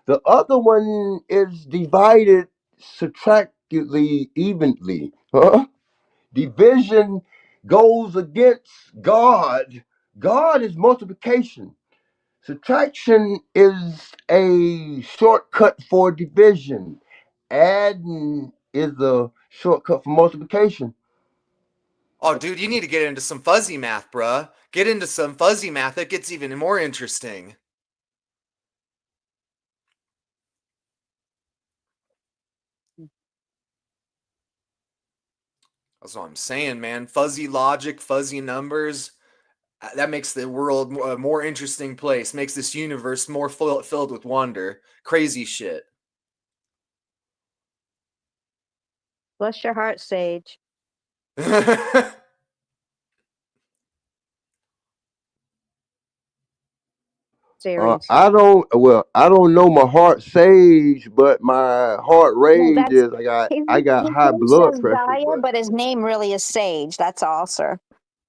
the other one is divided subtractively evenly. Huh? Division goes against God. God is multiplication. Subtraction is a shortcut for division. adding is a shortcut for multiplication. Oh, dude, you need to get into some fuzzy math, bruh. Get into some fuzzy math. It gets even more interesting. That's what I'm saying, man. Fuzzy logic, fuzzy numbers. That makes the world a more interesting place. Makes this universe more filled with wonder. Crazy shit. Bless your heart, Sage. Seriously. I don't know my heart sage, but my heart No, rage that's is his I got high name blood says pressure, Gaia, but but his name really is Sage. That's all, sir.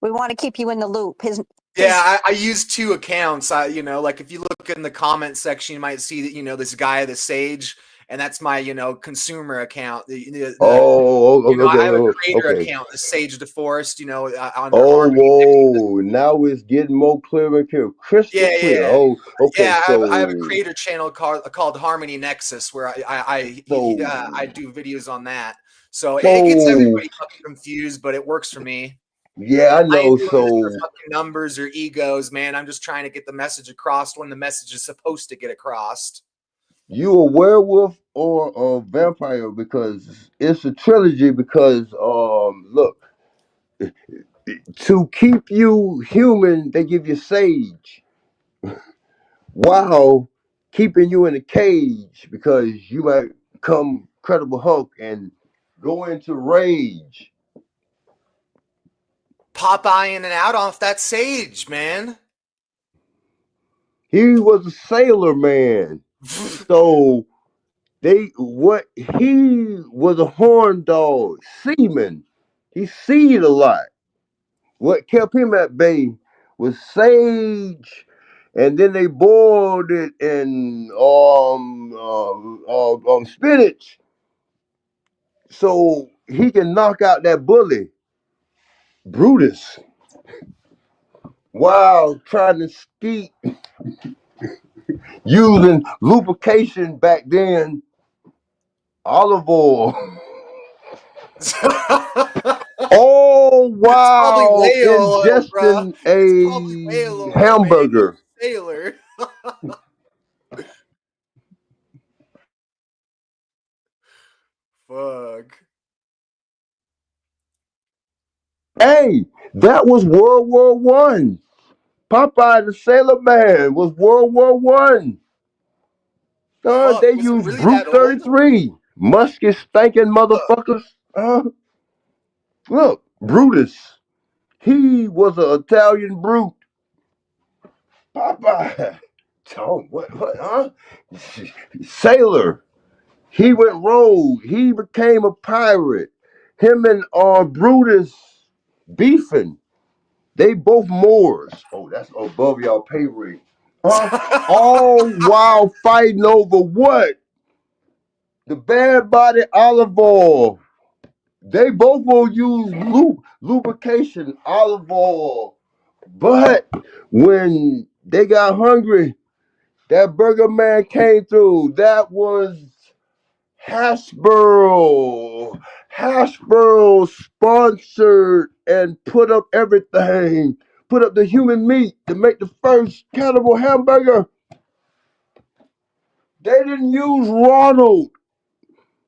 We want to keep you in the loop. Yeah, I use two accounts. Like if you look in the comment section, you might see that, this guy, the Sage, and that's my, consumer account. I have a creator okay. account, the Sage DeForest, under Oh, Harmony. whoa! Now it's getting more clear and clear, crystal Yeah, clear. yeah. Oh, okay. Yeah, I have a So, creator channel called Harmony Nexus where I do videos on that. So it gets so everybody fucking confused, but it works for me. yeah, I I ain't know. doing this for So fucking numbers or egos, man. I'm just trying to get the message across when the message is supposed to get across. you a werewolf or a vampire? Because it's a trilogy. Because look, to keep you human, they give you sage. While keeping you in a cage because you might become Incredible Hulk and go into rage. Popeye in and out off that sage, man. He was a sailor man, so he was a horn dog, seaman. He seed a lot. What kept him at bay was sage, and then they boiled it in spinach so he can knock out that bully, Brutus, while trying to skeet using lubrication back then, olive oil. All It's probably while whale oil, bruh. ingesting It's probably whale a oil, man. You're hamburger. a sailor. Fuck. Hey, that was World War One. Popeye the Sailor Man was World War One. Fuck. They Was it used really that Brute old? 33. Musket stinking motherfuckers. Look, Brutus. He was an Italian brute. Popeye. Oh, huh? Sailor. He went rogue. He became a pirate. Him and Brutus beefing. They both Moors. Oh, that's above y'all pay rate. All while fighting over what? The bad body olive oil. They both will use lubrication, olive oil. But when they got hungry, that burger man came through. That was Hasbro. Hasbro sponsored and put up everything. Put up the human meat to make the first cannibal hamburger. They didn't use Ronald.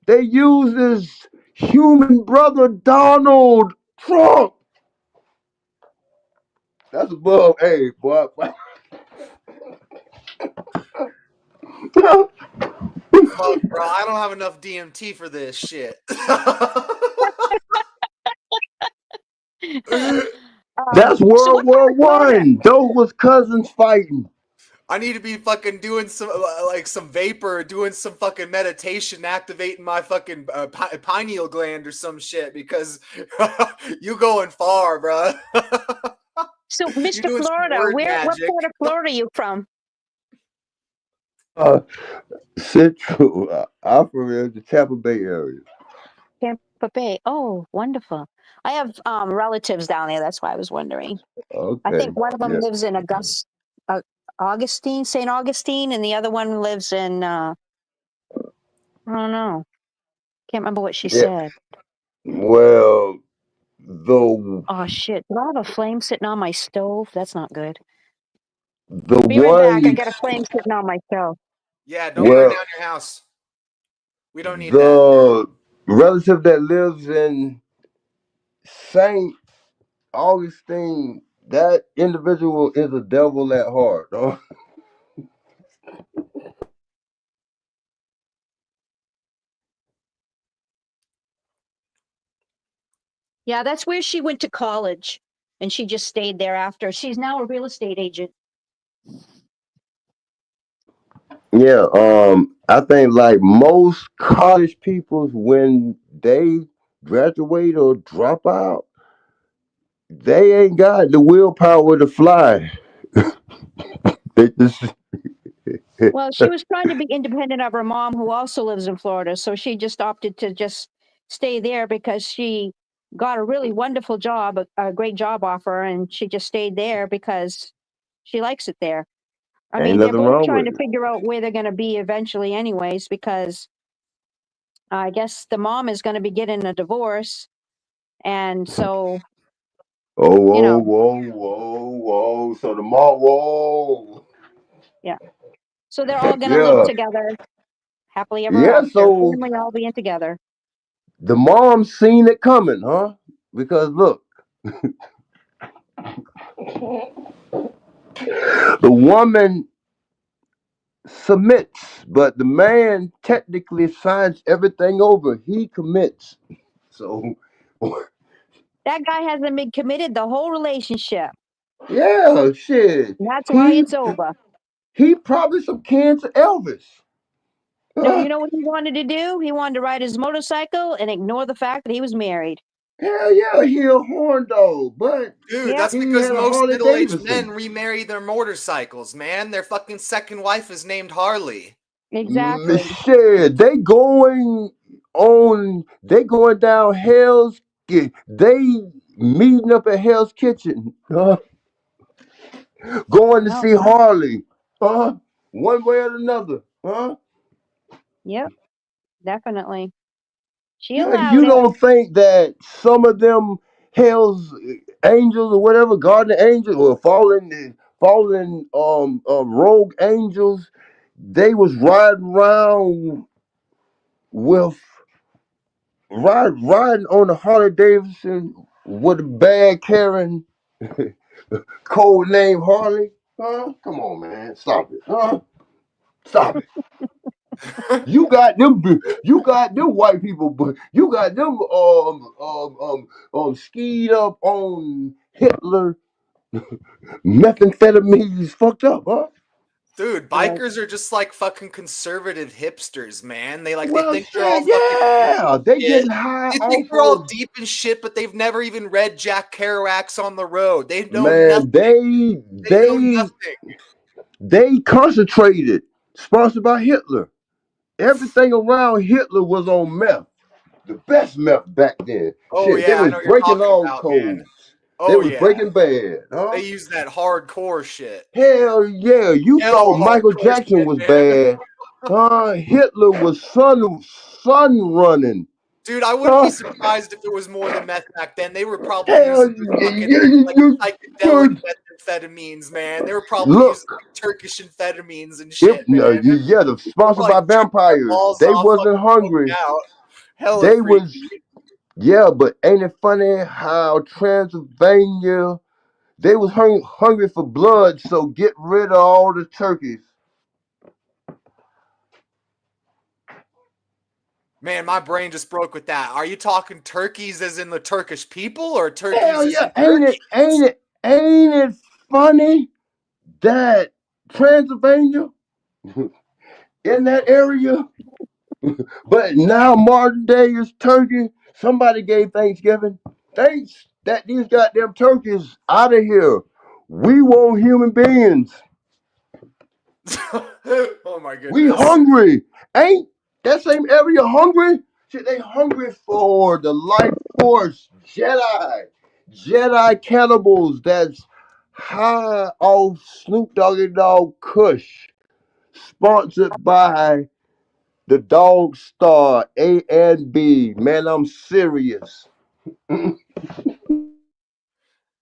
They used his human brother Donald Trump. That's above. Hey, boy. Fuck, bro. I don't have enough DMT for this shit. That's So World what part War of Florida? One. Those was cousins fighting. I need to be fucking doing some vapor, doing some fucking meditation, activating my fucking pineal gland or some shit because you going far, bro. So, You're Mr. doing some Florida, word what magic. part of Florida are you from? Central. I'm from the Tampa Bay area. Tampa Bay. Oh, wonderful. I have relatives down there. That's why I was wondering. I Okay. think one of them Yeah. lives in St. Augustine, and the other one lives in, I don't know. Can't remember what she Yeah. said. Well, the Oh shit! Do I have a flame sitting on my stove? That's not good. the Be right back. I one got a flame sitting on my stove. Yeah, don't burn well down your house. We don't need that. the relative that lives in Saint Augustine, that individual is a devil at heart. Huh? Yeah, that's where she went to college, and she just stayed there after. She's now a real estate agent. Yeah, I think like most college people, when they graduate or drop out, they ain't got the willpower to fly. They just Well, she was trying to be independent of her mom, who also lives in Florida. So she just opted to just stay there because she got a really wonderful job, a great job offer, and she just stayed there because she likes it there. I ain't mean, they're nothing both wrong trying with to it. figure out where they're going to be eventually, anyways, because I guess the mom is going to be getting a divorce. And so, Oh, you whoa, know, whoa, whoa, whoa. So the mall, whoa. yeah. So they're all going to live Yeah. together happily ever Yeah, after. so Family all being together. the mom seen it coming, huh? Because look, the woman submits, but the man technically signs everything over. He commits. So, That guy hasn't been committed the whole relationship. yeah, shit. That's why He it's over. he probably some kin to Elvis. No, Huh? you know what he wanted to do? He wanted to ride his motorcycle and ignore the fact that he was married. Hell yeah, he a horn dog, but Dude, Yep, that's he because had a most Harley middle-aged men Davidson. remarry their motorcycles, man. Their fucking second wife is named Harley. exactly. Shit, they going down they meeting up at Hell's Kitchen, huh? Going to No, see Harley, huh? One way or another, huh? yep, definitely. She Yeah, allowed you it. don't think that some of them Hell's angels or whatever, guardian angels or fallen rogue angels, they was riding around with riding on a Harley Davidson with a bad Karen code name Harley? Huh? Come on, man. Stop it. Huh? Stop it. You got them white people, but you got them skied up on Hitler methamphetamines fucked up, huh? Dude, Right. bikers are just like fucking conservative hipsters, man. They Well, think they're all shit, fucking deep yeah. and They shit. getting high They think off they're all of deep in shit, but they've never even read Jack Kerouac's On the Road. They know man, nothing. They know nothing. they concentrated, sponsored by Hitler. Everything around Hitler was on meth. The best meth back then. Oh Shit, they yeah, I was know what you're breaking talking all about, man. codes. They Oh was yeah. breaking bad, huh? They use that hardcore shit. Hell yeah, you Hell thought Michael hardcore Jackson shit, was man. bad. Hitler was sun running. Dude, I wouldn't be Huh? surprised if it was more than meth back then. They were probably Hell, using fucking like psychedelic you- methamphetamines, man. They were probably using look, like, Turkish amphetamines and if shit, man. no, yeah, the They were sponsored probably by tripping their vampires. balls They off, wasn't fucking hungry. coked out. Hella They was freaky. yeah, but ain't it funny how Transylvania they was hungry for blood, so get rid of all the turkeys. Man, my brain just broke with that. Are you talking turkeys as in the Turkish people or turkeys Hell as yeah, in turkeys? ain't it funny that Transylvania in that area, but now modern day is turkey. Somebody gave Thanksgiving. Thanks that these goddamn turkeys out of here. We want human beings. Oh my We goodness. hungry. Ain't that same area hungry? Shit, they hungry for the life force. Jedi cannibals that's high off Snoop Doggy Dogg Kush. Sponsored by The dog star A and B. Man, I'm serious.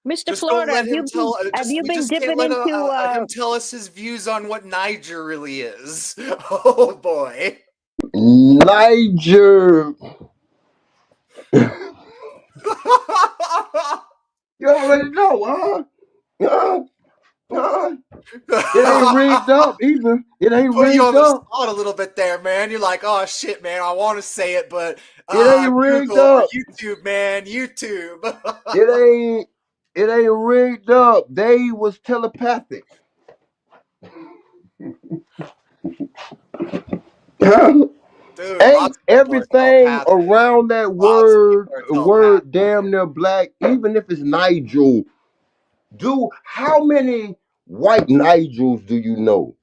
Mr. Just don't Florida, let him tell. have you We been just can't dipping let into him tell us his views on what Niger really is. Oh boy. Niger. You already know, huh? It ain't rigged up either. It ain't Put you rigged on the up. spot a little bit there, man. You're like, oh shit, man, I want to say it, but It ain't rigged Google or up. YouTube, man, YouTube. It ain't rigged up. They was telepathic. Dude, Ain't lots of people are everything telepathic. around that Lots of people are telepathic. word damn near black, even if it's Nigel. How many white Nigels do you know?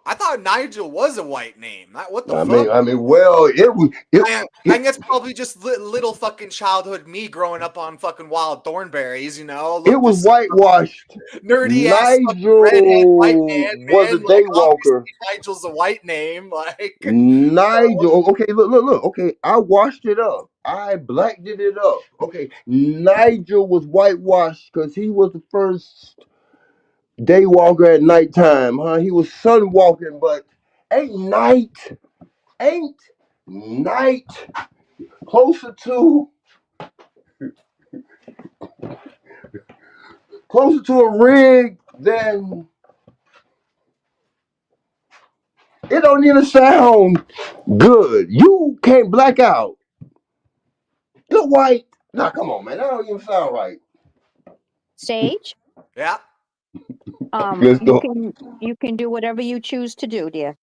I thought Nigel was a white name. What the I fuck? mean, well, it was I think that's probably just little fucking childhood me growing up on fucking wild thornberries, you know? it Look, was this whitewashed. nerdy ass fucking redhead white Nigel was man, a like obviously daywalker. Nigel's a white name, like Nigel, okay, look. Okay, I washed it up. I blacked it up. Okay, Nigel was whitewashed because he was the first daywalker at nighttime, huh? He was sun walking, but ain't night closer to a rig than it don't even sound good. You can't black out. Look white. Nah, come on, man. That don't even sound right. Sage? yeah, Let's You go. can do whatever you choose to do, dear.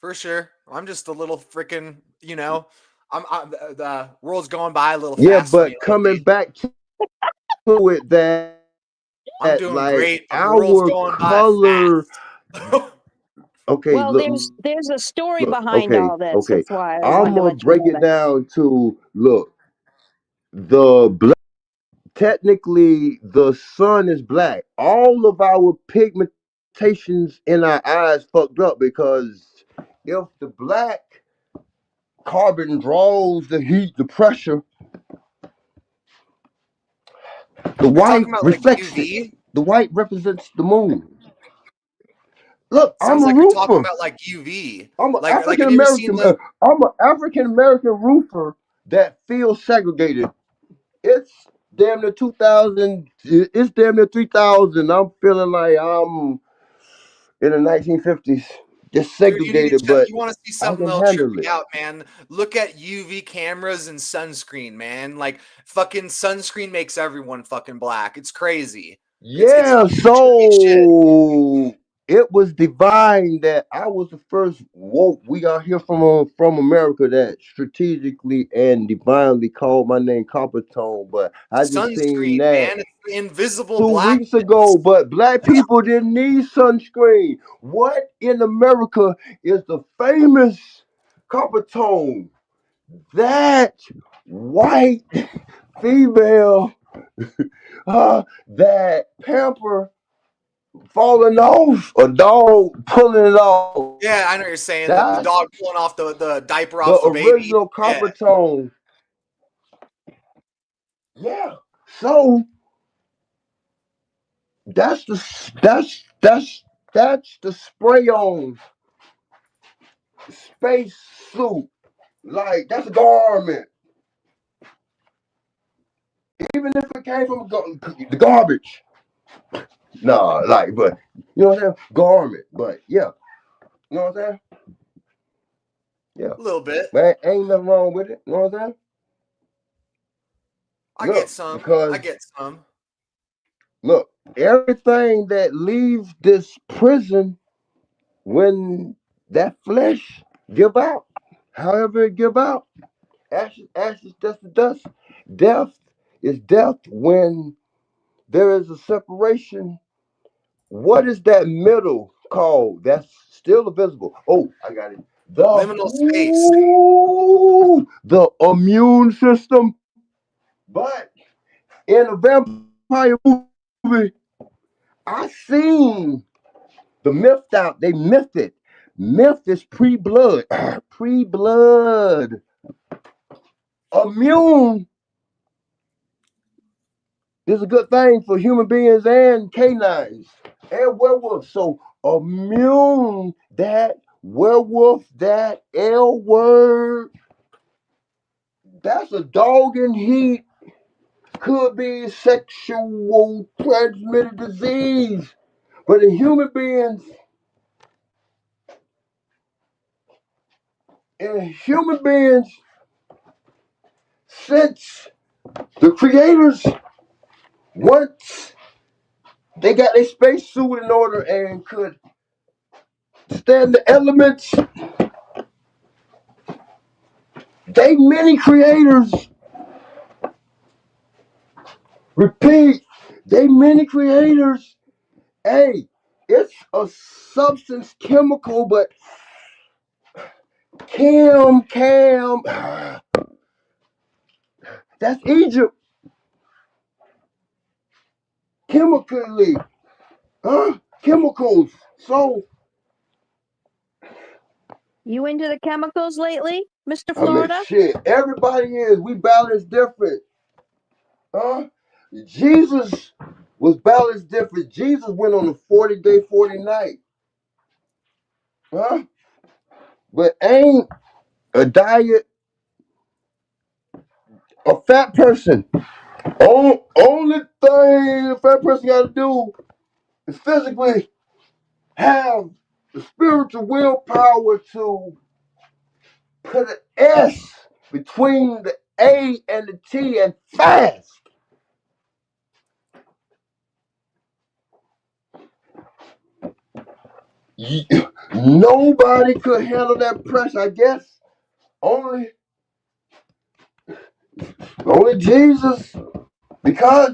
for sure. I'm just a little freaking, you know, the world's going by a little Yeah, fast for me but coming lately. back to it, that I'm doing like great, but the world's our going by color. fast. Okay, Well, look, there's a story look. behind Okay, all this. okay. That's why I I'm wanted to gonna let you break know it that. down to look. The black. Technically, the sun is black. All of our pigmentations in our eyes fucked up because if the black carbon draws the heat, the pressure, the You're talking white about like reflects it. UV? The white represents the moon. Look, I'm Sounds a like you're talking roofer. about like UV. I'm an Like African have you ever seen American. the I'm an African American roofer that feels segregated. It's damn near 2000. It's damn near 3000. I'm feeling like I'm in the 1950s, just dude, you need to segregated, check. but You want to see I something can that'll trip handle you it. out, man? Look at UV cameras and sunscreen, man. Like fucking sunscreen makes everyone fucking black. It's crazy. It's Yeah, fucking trippy shit. so it was divine that I was the first woke. We are here from America that strategically and divinely called my name Copper Tone, but I just seen Sunscreen, that man. It's the invisible 2 weeks blackness. ago. But black people didn't need sunscreen. What in America is the famous Copper Tone? That white female that pamper falling off, a dog pulling it off. Yeah, I know what you're saying. The That's dog pulling off the diaper the off the baby. original Yeah. copper tone. Yeah. So that's the that's the spray on space suit. Like that's a garment. Even if it came from the garbage. Nah, like, but you know what I'm saying? Garment. But yeah. You know what I'm saying? Yeah. A little bit. Man, ain't nothing wrong with it. You know what I'm saying? I get Look, some. I because get some. look, everything that leaves this prison when that flesh give out, however it give out, ashes, ashes, dust to dust. Death is death when there is a separation. What is that middle called? That's still visible. Oh, I got it. Liminal space. The immune system. But in a vampire movie, I seen the myth out. They mythed it. Memphis pre-blood. Pre-blood. Immune is a good thing for human beings and canines and werewolves. So immune, that werewolf, that L word, that's a dog in heat. Could be sexual transmitted disease. But in human beings, since the creators, once they got their spacesuit in order and could stand the elements, they many creators, repeat, they many creators, hey, it's a substance chemical, but Cam, that's Egypt, chemically, chemicals. So, You into the chemicals lately, Mr. I mean, Florida? shit, everybody is. We balance different. Jesus was balanced different. Jesus went on a 40-day, 40-night. But ain't a diet a fat person. Only thing a fat person got to do is physically have the spiritual willpower to put an S between the A and the T and fast. Nobody could handle that pressure. I guess only Jesus, because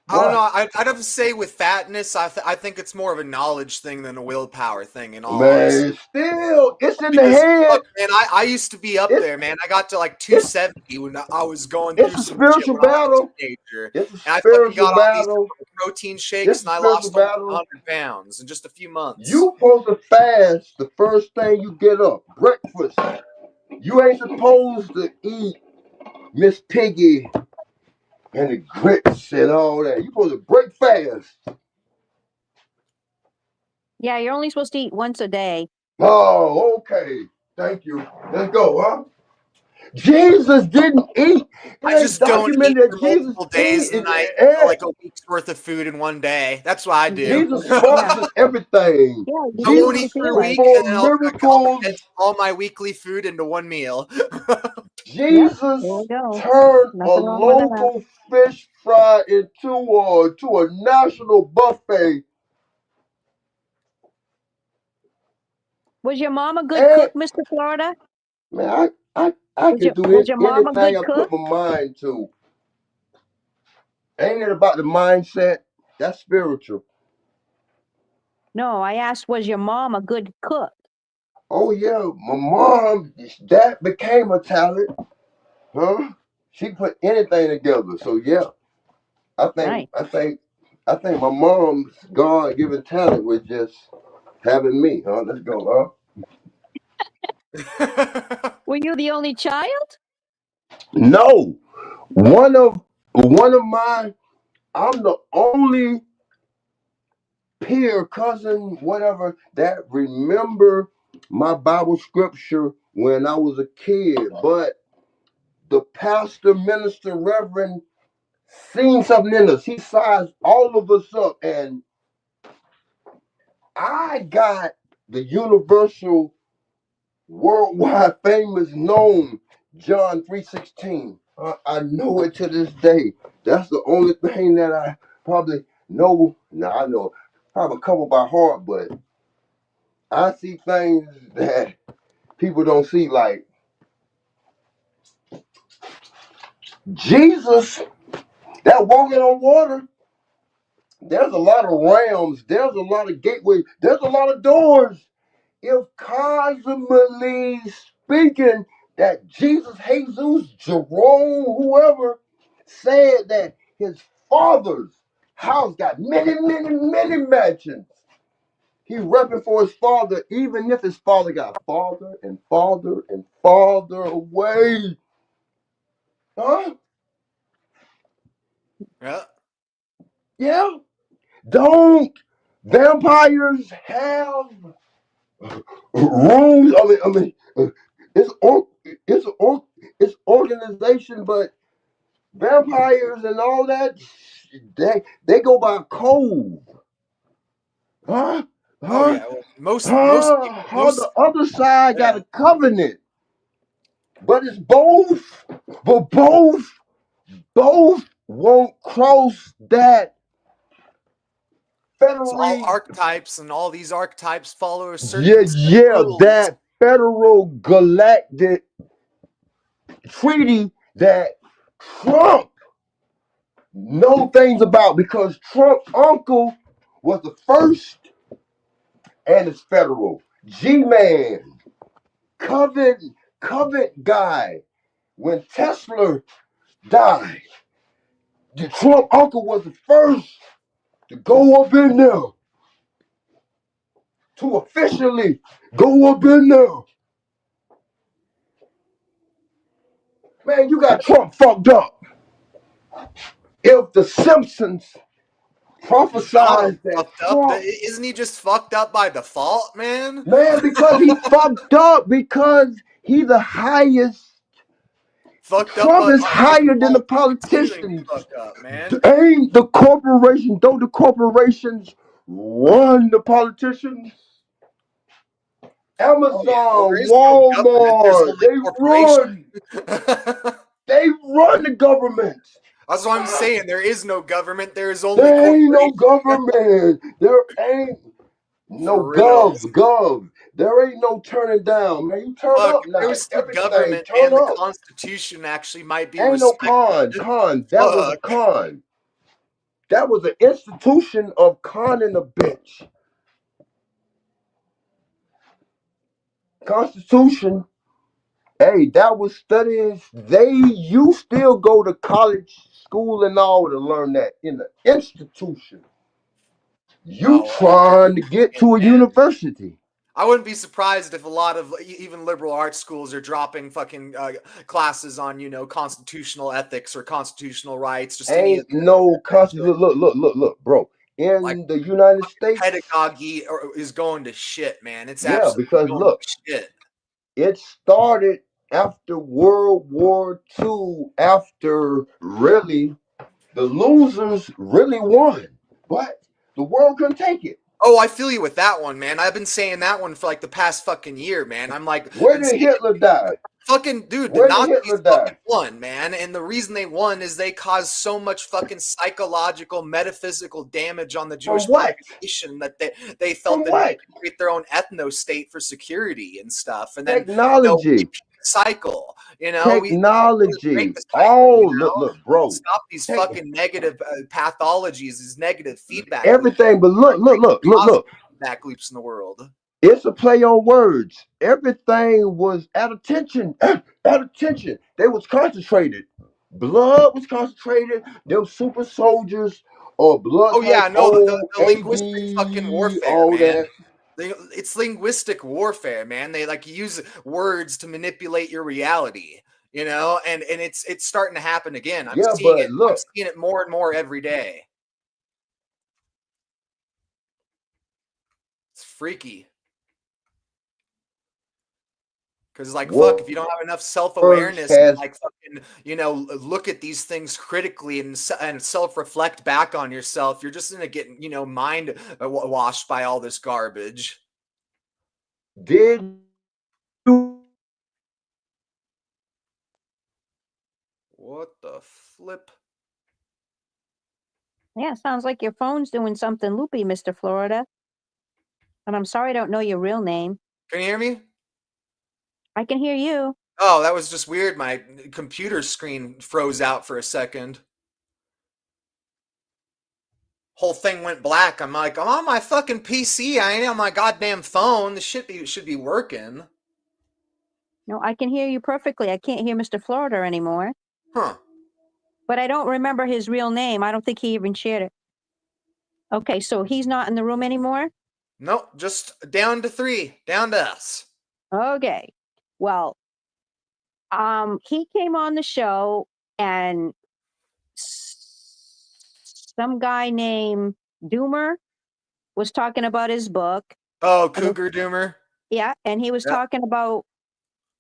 I don't boy, know. I'd have to say with fatness, I think it's more of a knowledge thing than a willpower thing. In all honesty, man, still it's in the because head. look, man, I used to be up It's there, man. I got to like 270 when I was going through it's a some shit spiritual when I was a battle. teenager, It's a and I fucking spiritual got on these battle. protein shakes, It's and a I spiritual lost almost battle. 100 pounds in just a few months. You supposed to fast the first thing you get up, breakfast. You ain't supposed to eat Miss Piggy and the grits and all that. You supposed to break fast. Yeah, you're only supposed to eat once a day. Oh, okay. Thank you. Let's go, huh? Jesus didn't eat. It I ain't just don't eat documented that for Jesus multiple days, and I ate. like a week's worth of food in one day. That's what I do. Jesus Yeah. functions everything. Yeah, you I do won't what eat you for feel a like. week, and then Performed I'll miracles. condense all my weekly food into one meal. Yep, Jesus there we go. turned a Nothing wrong with that. local fish fry to a national buffet. Was your mom a good And cook, Mr. Florida? man, I can do Was your mom a anything good I cook? put my mind to. Ain't it about the mindset? That's spiritual. No, I asked, was your mom a good cook? Oh yeah, my mom, that became a talent, huh? She put anything together. So yeah, I think Right. I think I think my mom's God-given talent was just having me, huh? Let's go, Were you the only child? No, one of my, I'm the only peer, cousin, whatever, that remember my Bible scripture when I was a kid. But the pastor, minister, reverend seen something in us. He sized all of us up, and I got the universal, worldwide famous known John 3:16. I know it to this day. That's the only thing that I probably know. Now I know probably a couple by heart, but I see things that people don't see, like Jesus, that walking on water. There's a lot of realms. There's a lot of gateways. There's a lot of doors. If cosmically speaking, that Jesus, Jesus, Jerome, whoever said that his father's house got many, many, many mansions. He repping for his father, even if his father got farther and farther and farther away. Huh? Yeah. Yeah. Don't vampires have rooms? It's organization, but vampires and all that, they go by code. Huh? Oh Huh? yeah. Well, most How the other side got a covenant, but it's both, but both won't cross that It's all federal. archetypes, and all these archetypes follow a Yeah, certain set of yeah, rules. that federal galactic treaty that Trump know things about, because Trump uncle was the first, and it's federal. G-Man, covet guy. When Tesla died, the Trump uncle was the first to go up in there, to officially go up in there. Man, you got Trump fucked up. If the Simpsons You got him prophesied that fucked up. Trump, Isn't he just fucked up by default, man? man, because he fucked up, because he's the highest. Fucked up Trump is by higher than the default, continuing to politicians. fuck up, man. Ain't the corporation, don't the corporations run the politicians? Oh yeah. Well, Amazon, there is no government. There's Walmart, only they corporation. run. They run the government. That's what I'm saying. There is no government. There is only There ain't no corporation. government. There ain't no For real. gov. There ain't no turning down, man. You turn Fuck, up if there now. was still Everything government, turn man, the up. Constitution actually might be Ain't no respected. con. That was a Fuck. con. That was an institution of conning a bitch. Constitution. Hey, that was studies. You still go to college, school, and all to learn that in the institution. You Oh, trying to get to a university. I wouldn't be surprised if a lot of even liberal arts schools are dropping fucking classes on, constitutional ethics or constitutional rights, just any of Ain't no constitution. Look, bro. like In the United States, pedagogy is going to shit, man. It's yeah, absolutely because going look, to shit. it started after World War II, after really the losers really won. But the world couldn't take it. Oh, I feel you with that one, man. I've been saying that one for like the past fucking year, man. I'm like, Where been did saying Hitler die? fucking dude, the Where did Hitler Nazis fucking die? won, man. And the reason they won is they caused so much fucking psychological, metaphysical damage on the From Jewish what? population that they felt From the need what? to create their own ethno state for security and stuff. And then Technology. repeat the cycle. We want to break Technology. the cycle, Oh, look, bro. stop these Tech- fucking negative pathologies, these negative feedback loops. Everything, but look. Feedback loops in the world. It's a play on words. Everything was at attention. At attention. They was concentrated. Blood was concentrated. Them super soldiers or blood Oh type yeah, no, O, the linguistic fucking AB, warfare, all man. that. It's linguistic warfare, man. They like use words to manipulate your reality, and it's starting to happen again. I'm Yeah, seeing but it. I'm look, seeing it more and more every day. It's freaky. Because fuck, if you don't have enough words self-awareness and has fucking, look at these things critically and self-reflect back on yourself, you're just gonna get, mind washed by all this garbage. did you What the flip? Yeah, sounds like your phone's doing something loopy, Mr. Florida. And I'm sorry I don't know your real name. Can you hear me? I can hear you. Oh, that was just weird. My computer screen froze out for a second. Whole thing went black. I'm like, I'm on my fucking PC. I ain't on my goddamn phone. This should be working. No, I can hear you perfectly. I can't hear Mr. Florida anymore. Huh. But I don't remember his real name. I don't think he even shared it. Okay, so he's not in the room anymore? Nope, just down to 3, down to us. Okay. Well, he came on the show, and some guy named Doomer was talking about his book. Oh, Cougar Doomer. Yeah, and he was talking about,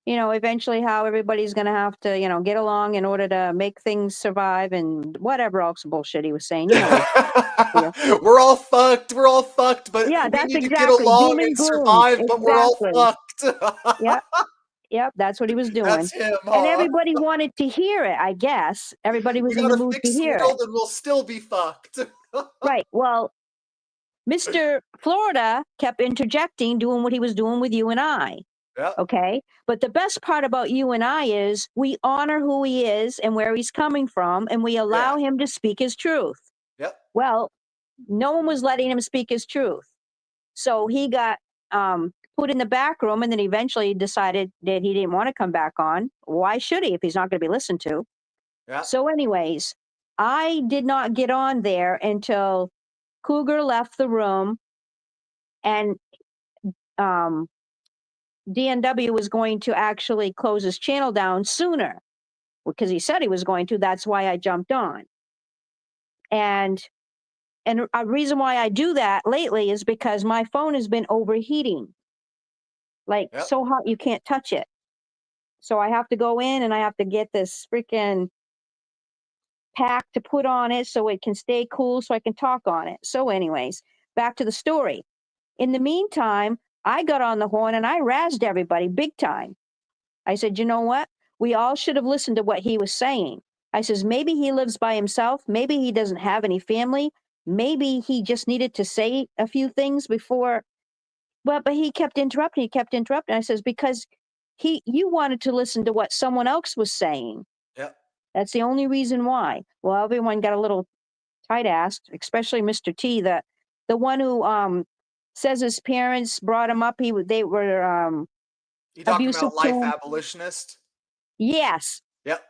eventually how everybody's going to have to, get along in order to make things survive and whatever else bullshit he was saying. We're all fucked. We're all fucked, but Yeah, we that's need to get exactly along doom and and gloom. survive, but we're all Exactly. fucked. Yep, that's what he was doing. That's him, And huh? everybody wanted to hear it, I guess. Everybody was We in the gotta mood to fix the hear it. world and we'll still be fucked. Right. Well, Mr. Florida kept interjecting, doing what he was doing with you and I. Yep. Okay. But the best part about you and I is we honor who he is and where he's coming from, and we allow him to speak his truth. Yep. Well, no one was letting him speak his truth. So he got put in the back room, and then eventually decided that he didn't want to come back on. Why should he if he's not going to be listened to? Yeah. So anyways, I did not get on there until Cougar left the room, and DNW was going to actually close his channel down sooner because he said he was going to. That's why I jumped on. And a reason why I do that lately is because my phone has been overheating, like so hot you can't touch it. So I have to go in and I have to get this freaking pack to put on it so it can stay cool so I can talk on it. So anyways, back to the story. In the meantime, I got on the horn and I razzed everybody big time. I said, you know what? We all should have listened to what he was saying. I says, maybe he lives by himself. Maybe he doesn't have any family. Maybe he just needed to say a few things before. But he kept interrupting. He kept interrupting. I says, because you wanted to listen to what someone else was saying. Yep. That's the only reason why. Well, everyone got a little tight-assed, especially Mr. T, the one who says his parents brought him up. They were You talking abusive about life to him. abolitionist? Yes. Yep.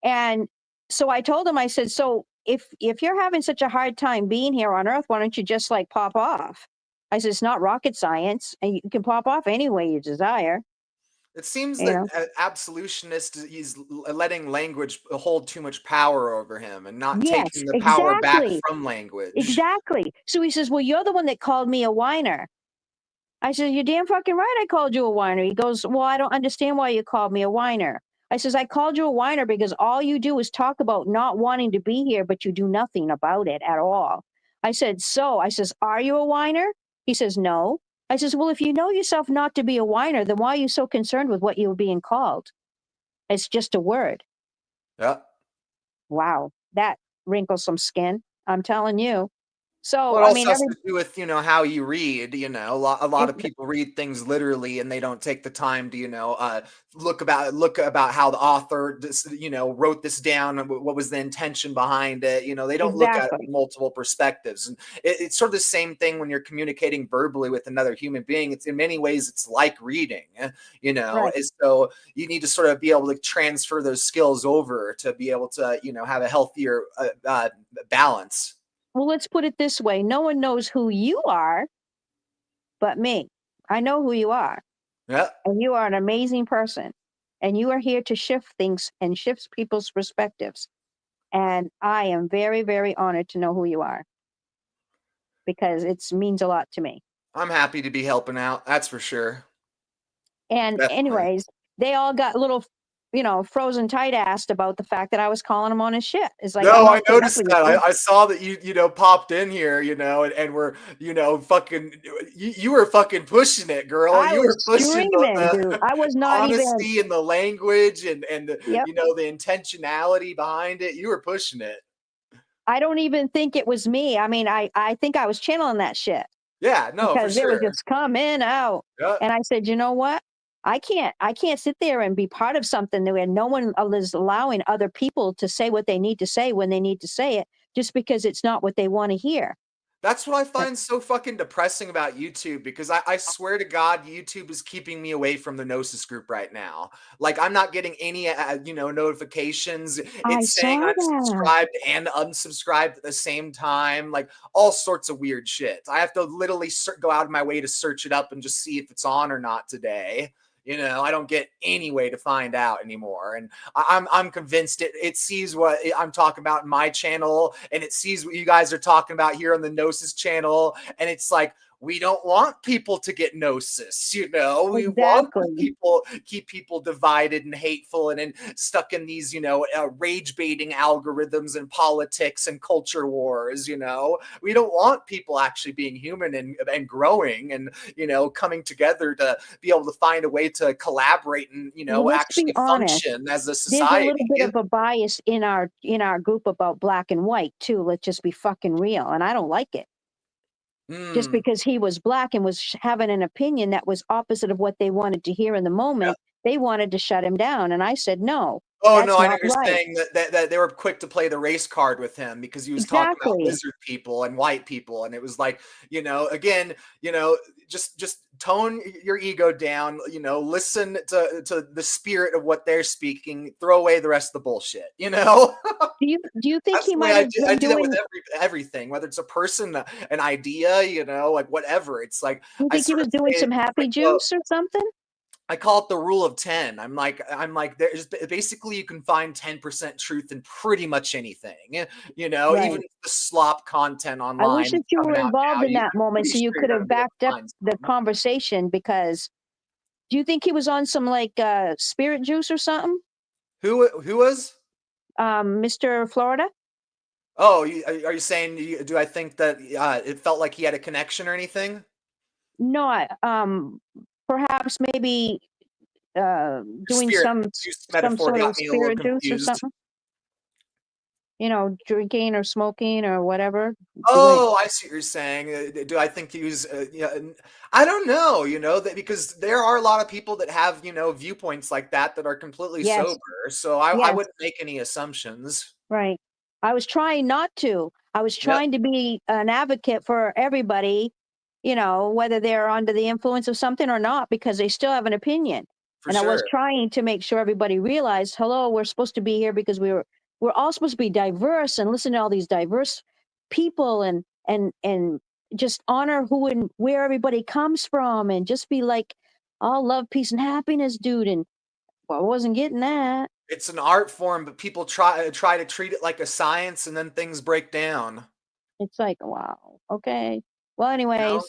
And so I told him, I said, so if you're having such a hard time being here on Earth, why don't you just like pop off? I said, it's not rocket science, and you can pop off any way you desire. It seems You that know? absolutionist is letting language hold too much power over him and not Yes, taking the power back exactly. from language. Exactly. So he says, well, you're the one that called me a whiner. I said, you're damn fucking right I called you a whiner. He goes, well, I don't understand why you called me a whiner. I says, I called you a whiner because all you do is talk about not wanting to be here, but you do nothing about it at all. I said, are you a whiner? He says, no. I says, well, if you know yourself not to be a whiner, then why are you so concerned with what you were being called? It's just a word. Yeah. Wow. That wrinkles some skin. I'm telling you. So, Well, it I also mean, has to do with, how you read, a lot of It- people read things literally and they don't take the time to, look about how the author, wrote this down and what was the intention behind it. They don't look at Exactly. multiple perspectives. And it's sort of the same thing when you're communicating verbally with another human being. It's in many ways, it's like reading, Right. and so you need to sort of be able to transfer those skills over to be able to, have a healthier balance. Well, let's put it this way. No one knows who you are but me. I know who you are. Yeah. And you are an amazing person. And you are here to shift things and shift people's perspectives. And I am very, very honored to know who you are because it means a lot to me. I'm happy to be helping out. That's for sure. And Definitely. anyways, they all got a little, frozen tight-assed about the fact that I was calling him on his shit. It's like, I'm No, not I putting up noticed with that. you. I saw that you popped in here, and we're, fucking, you were fucking pushing it, girl. I You were was pushing screaming, dude. I was not even. honesty and the language and the, Yep. the intentionality behind it. You were pushing it. I don't even think it was me. I mean, I think I was channeling that shit. Yeah, no, for Because it would sure. just come in out. Yeah. And I said, you know what? I can't sit there and be part of something where no one is allowing other people to say what they need to say when they need to say it, just because it's not what they want to hear. That's what I find so fucking depressing about YouTube, because I swear to God, YouTube is keeping me away from the Gnosis group right now. Like, I'm not getting any, notifications. I It's saying saw I'm that. subscribed and unsubscribed at the same time. Like, all sorts of weird shit. I have to literally go out of my way to search it up and just see if it's on or not today. You know, I don't get any way to find out anymore. And I'm convinced it sees what I'm talking about in my channel, and it sees what you guys are talking about here on the Gnosis channel. And it's like, we don't want people to get Gnosis, you know. We want to keep people divided and hateful and stuck in these, rage baiting algorithms and politics and culture wars, you know. We don't want people actually being human and growing and, coming together to be able to find a way to collaborate and, Well, let's be actually honest. function as a There's a society. little bit of a bias in our group about black and white too. Let's just be fucking real, and I don't like it. Just because he was black and was having an opinion that was opposite of what they wanted to hear in the moment, they wanted to shut him down, and I said no. Oh, That's no, I know not you're right. saying that they were quick to play the race card with him because he was talking about Exactly. lizard people and white people. And it was like, again, just tone your ego down, listen to the spirit of what they're speaking, throw away the rest of the bullshit, Do you think That's he the way might have I been do that with doing? everything, whether it's a person, an idea, like whatever. It's like, Do you I think he sort was of doing say, some happy like, well, juice or something? I call it the rule of 10. I'm like, there's basically, you can find 10% truth in pretty much anything, Right. even the slop content I online wish that that's you coming were out involved now. in that I'm moment pretty so you sure could you're have going to be able backed to up find the something. conversation, because do you think he was on some like spirit juice or something? Who was? Mr. Florida? Oh, are you saying, do I think that it felt like he had a connection or anything? No, perhaps maybe doing Spirit some juice metaphor sort got of me a little spirit juice or confused. something. Drinking or smoking or whatever. Oh, I see what you're saying. Do I think he was? I don't know. Because there are a lot of people that have viewpoints like that are completely Yes. sober. So I Yes. wouldn't make any assumptions. Right. I was trying not to. I was trying to be an advocate for everybody, whether they're under the influence of something or not, because they still have an opinion. For And I was sure. trying to make sure everybody realized, hello, we're supposed to be here because we're all supposed to be diverse and listen to all these diverse people and just honor who and where everybody comes from and just be like all love, peace, and happiness, dude. And well, I wasn't getting that. It's an art form, but people try to treat it like a science, and then things break down. It's like, wow, okay. Well, You know? anyways,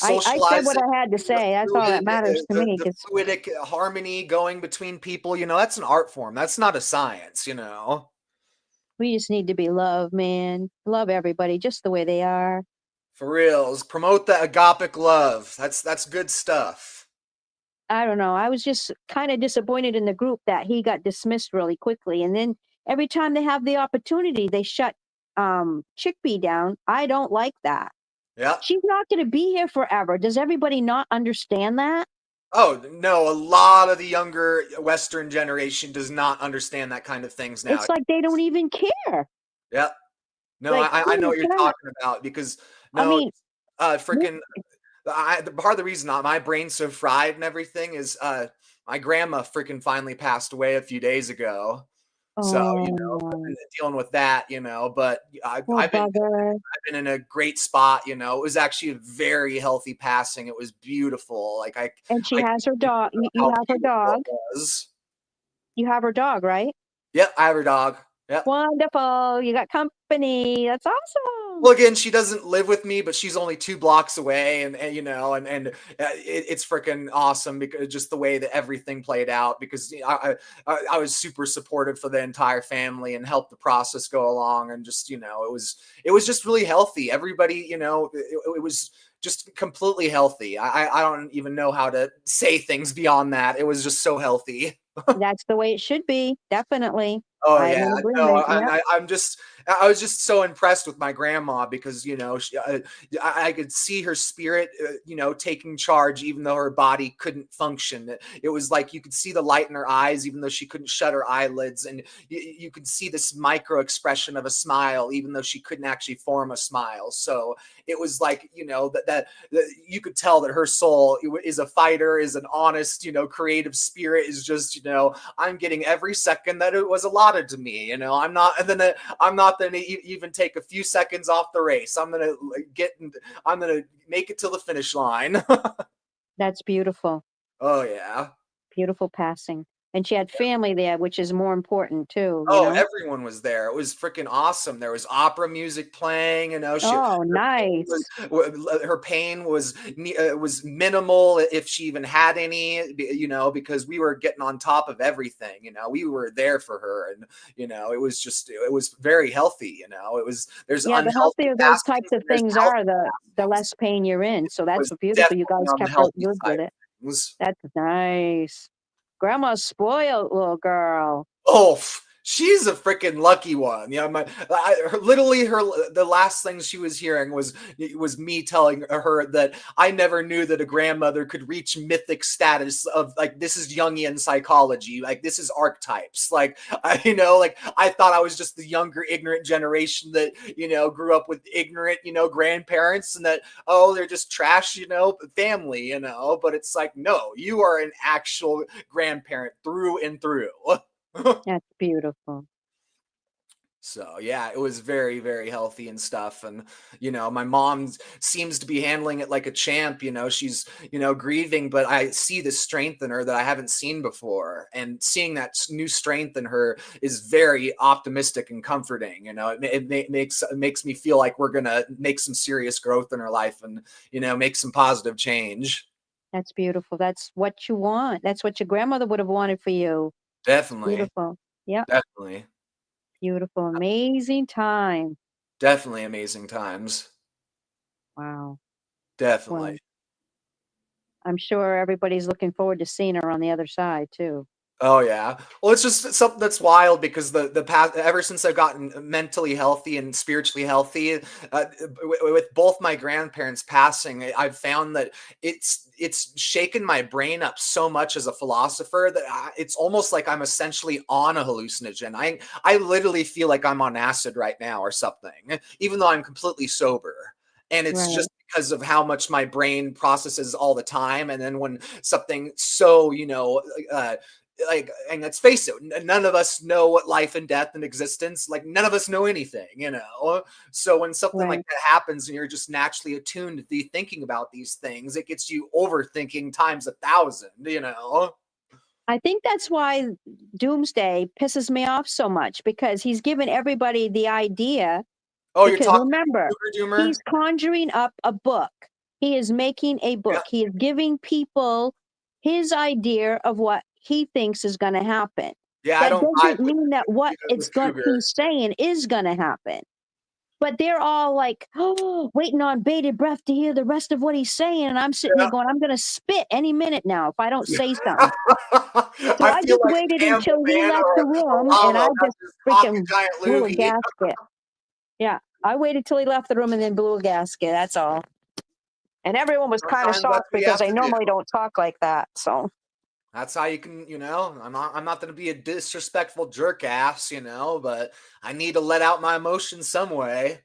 I said what Socializing, I had to say. That's all that matters to me. the fluidic harmony going between people, that's an art form. That's not a science, We just need to be loved, man. Love everybody just the way they are. For reals. Promote the agapic love. That's good stuff. I don't know. I was just kind of disappointed in the group that he got dismissed really quickly. And then every time they have the opportunity, they shut Chickpea down. I don't like that. Yeah. She's not going to be here forever. Does everybody not understand that? Oh, no, a lot of the younger Western generation does not understand that kind of things now. It's like they don't even care. Yeah. No, Like, I know what you're can I- talking about, because freaking part of the reason my brain's so fried and everything is my grandma freaking finally passed away a few days ago. So, I've been dealing with that, but I've been in a great spot, it was actually a very healthy passing. It was beautiful. Like and she has her dog. You have her dog. You have her dog, right? Yep, I have her dog. Yep. Wonderful. You got company. That's awesome. Well, again, she doesn't live with me, but she's only 2 blocks away, and it's freaking awesome, because just the way that everything played out, because I was super supportive for the entire family and helped the process go along, and just it was just really healthy. Everybody, it was just completely healthy. I don't even know how to say things beyond that. It was just so healthy. That's the way it should be. Definitely. Oh I'm yeah, in no, agreement. Yep. I was just so impressed with my grandma because I could see her spirit, taking charge even though her body couldn't function. It was like you could see the light in her eyes even though she couldn't shut her eyelids, and you could see this micro expression of a smile even though she couldn't actually form a smile. So it was like that you could tell that her soul is a fighter, is an honest, creative spirit, is just I'm getting every second that it was allotted to me. I'm not gonna even take a few seconds off the race. I'm gonna make it to the finish line. That's beautiful. Oh yeah. Beautiful passing. And she had family there, which is more important too, Oh, everyone was there. It was freaking awesome. There was opera music playing. Oh, nice. Her pain was minimal if she even had any. Because we were getting on top of everything. We were there for her, and it was very healthy. There's Yeah, the unhealthy healthier those passings types of and there's things healthy are, the less pain you're in. So that's was beautiful. You definitely guys on the kept her healthy good side with of it. things. That's nice. Grandma's spoiled, little girl. Oh, she's a freaking lucky one. Literally the last thing she was hearing was me telling her that I never knew that a grandmother could reach mythic status of like, this is Jungian psychology. Like, this is archetypes. Like, I thought I was just the younger, ignorant generation that, grew up with ignorant, grandparents, and that, oh, they're just trash, family, but it's like, no, you are an actual grandparent through and through. That's beautiful. So yeah, it was very, very healthy and stuff. And, my mom seems to be handling it like a champ. She's, grieving, but I see the strength in her that I haven't seen before. And seeing that new strength in her is very optimistic and comforting. It makes me feel like we're going to make some serious growth in her life and, make some positive change. That's beautiful. That's what you want. That's what your grandmother would have wanted for you. Definitely. Beautiful. Yep. Definitely. Beautiful. Amazing time. Definitely amazing times. Wow. Definitely. Well, I'm sure everybody's looking forward to seeing her on the other side too. Oh yeah. Well, it's just something that's wild because the past, ever since I've gotten mentally healthy and spiritually healthy, with both my grandparents passing, I've found that it's shaken my brain up so much as a philosopher that it's almost like I'm essentially on a hallucinogen. I literally feel like I'm on acid right now or something, even though I'm completely sober. And it's just because of how much my brain processes all the time. And then when something so, and let's face it, none of us know what life and death and existence, like none of us know anything, so when something like that happens and you're just naturally attuned to be thinking about these things, it gets you overthinking times 1,000. I think that's why Doomsday pisses me off so much, because he's given everybody the idea. Oh, you're Because talking remember, Doomer? he's conjuring up a book. He is making a book. He is giving people his idea of what he thinks is going to happen. Yeah, that I don't doesn't mean that what he's saying is going to happen. But they're all like, oh, waiting on bated breath to hear the rest of what he's saying. And I'm sitting there going, I'm going to spit any minute now if I don't say something. So I just like waited until he left the room, and I just freaking blew a gasket. Yeah, I waited till he left the room and then blew a gasket. That's all. And everyone was kind of shocked because they normally don't talk like that. So that's how you can, I'm not going to be a disrespectful jerk ass, but I need to let out my emotions some way.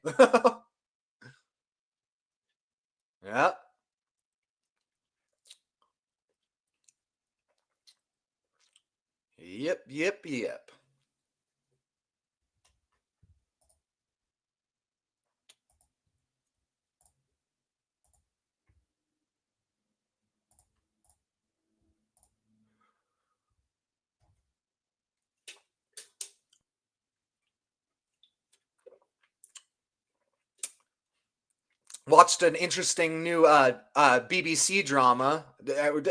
Yeah. Yep. Watched an interesting new BBC drama.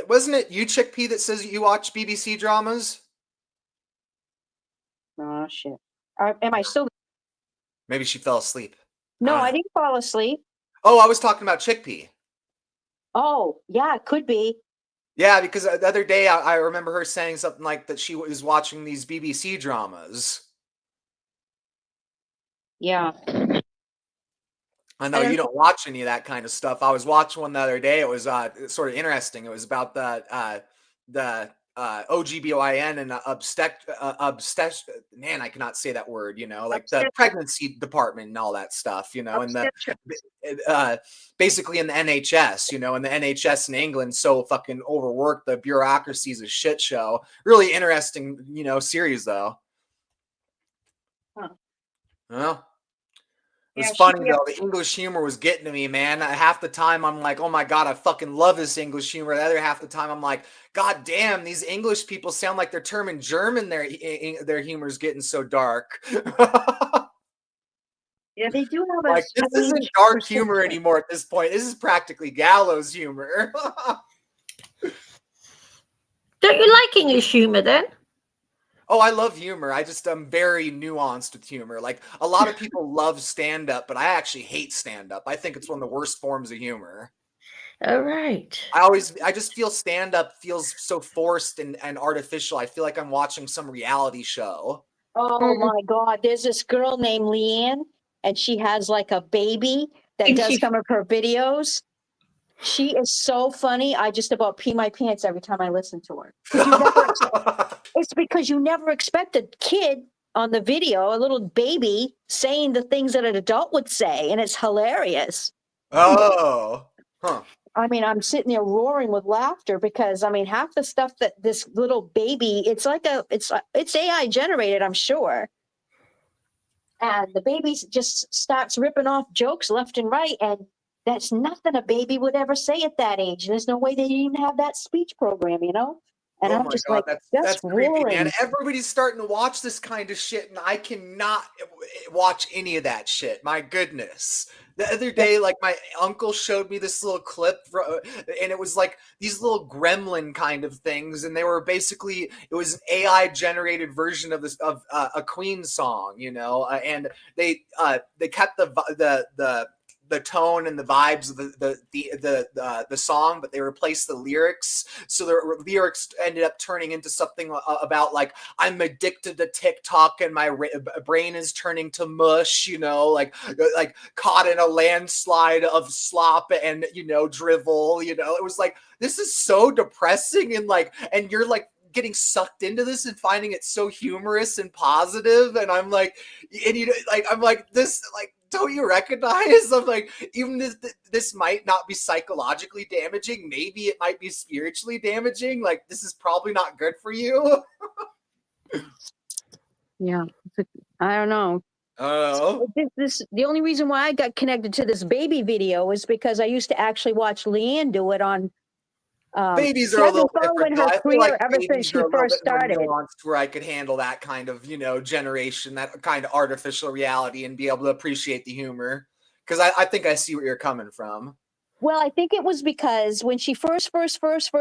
Wasn't it you, Chickpea, that says you watch BBC dramas? oh shit. Am I still? Maybe she fell asleep. No, I didn't fall asleep. Oh, I was talking about Chickpea. Oh, yeah, it could be. Yeah, because the other day I remember her saying something like that she was watching these BBC dramas. Yeah. I know you don't watch any of that kind of stuff. I was watching one the other day. It was sort of interesting. It was about the OGBYN and man, I cannot say that word, you know, like the pregnancy department and all that stuff, you know, and basically in the NHS, you know, and the NHS in England so fucking overworked, the bureaucracy is a shit show. Really interesting, you know, series though. Well, it was funny though. The English humor was getting to me, man. Half the time I'm like, oh my God, I fucking love this English humor. The other half the time I'm like, God damn, these English people sound like they're terming German. Their humor's getting so dark. Yeah, they do have a like this isn't dark humor anymore at this point. This is practically gallows humor. Don't you like English humor then? Oh, I love humor. I'm very nuanced with humor. Like a lot of people love stand-up, but I actually hate stand-up. I think it's one of the worst forms of humor. All right. I just feel stand-up feels so forced and artificial. I feel like I'm watching some reality show. Oh my God. There's this girl named Leanne, and she has like a baby that does some of her videos. She is so funny. I just about pee my pants every time I listen to her. It's because you never expect a kid on the video, a little baby, saying the things that an adult would say, and it's hilarious. Oh, huh. I mean, I'm sitting there roaring with laughter because I mean, half the stuff that this little baby, it's AI generated, I'm sure. And the baby just starts ripping off jokes left and right, and that's nothing a baby would ever say at that age. There's no way they even have that speech program, you know? And I'm just like, that's creepy, man. roaring. Everybody's starting to watch this kind of shit, and I cannot watch any of that shit. My goodness. The other day, like my uncle showed me this little clip, and it was like these little gremlin kind of things, and they were basically it was an AI generated version of a Queen song, you know, and they kept the tone and the vibes of the song, but they replaced the lyrics. So the lyrics ended up turning into something about like I'm addicted to TikTok and my brain is turning to mush. You know, like caught in a landslide of slop and drivel. You know, it was like this is so depressing and you're like getting sucked into this and finding it so humorous and positive. And I'm like, I'm like this like. Don't you recognize? I'm like, even this might not be psychologically damaging. Maybe it might be spiritually damaging. Like, this is probably not good for you. Yeah, I don't know. The only reason why I got connected to this baby video is because I used to actually watch Leanne do it on. Babies are a little different. Her I feel career like ever since she first started. Nuanced where I could handle that kind of, generation, that kind of artificial reality, and be able to appreciate the humor. Because I think I see where you're coming from. Well, I think it was because when she first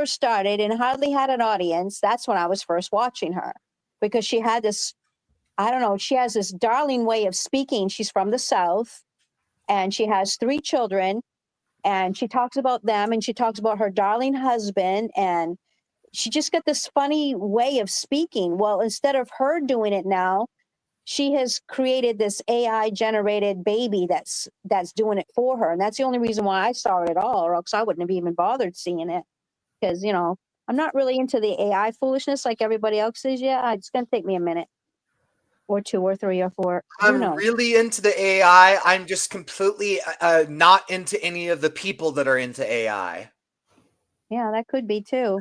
started and hardly had an audience, that's when I was first watching her. Because she had this, I don't know, she has this darling way of speaking. She's from the South, and she has 3 children. And she talks about them, and she talks about her darling husband, and she just got this funny way of speaking. Well, instead of her doing it now, she has created this AI generated baby that's doing it for her. And that's the only reason why I saw it at all, or else I wouldn't have even bothered seeing it. Because, I'm not really into the AI foolishness like everybody else is yet. It's going to take me a minute. Or 2 or 3 or 4. I'm really into the AI. I'm just completely not into any of the people that are into AI. Yeah, that could be too.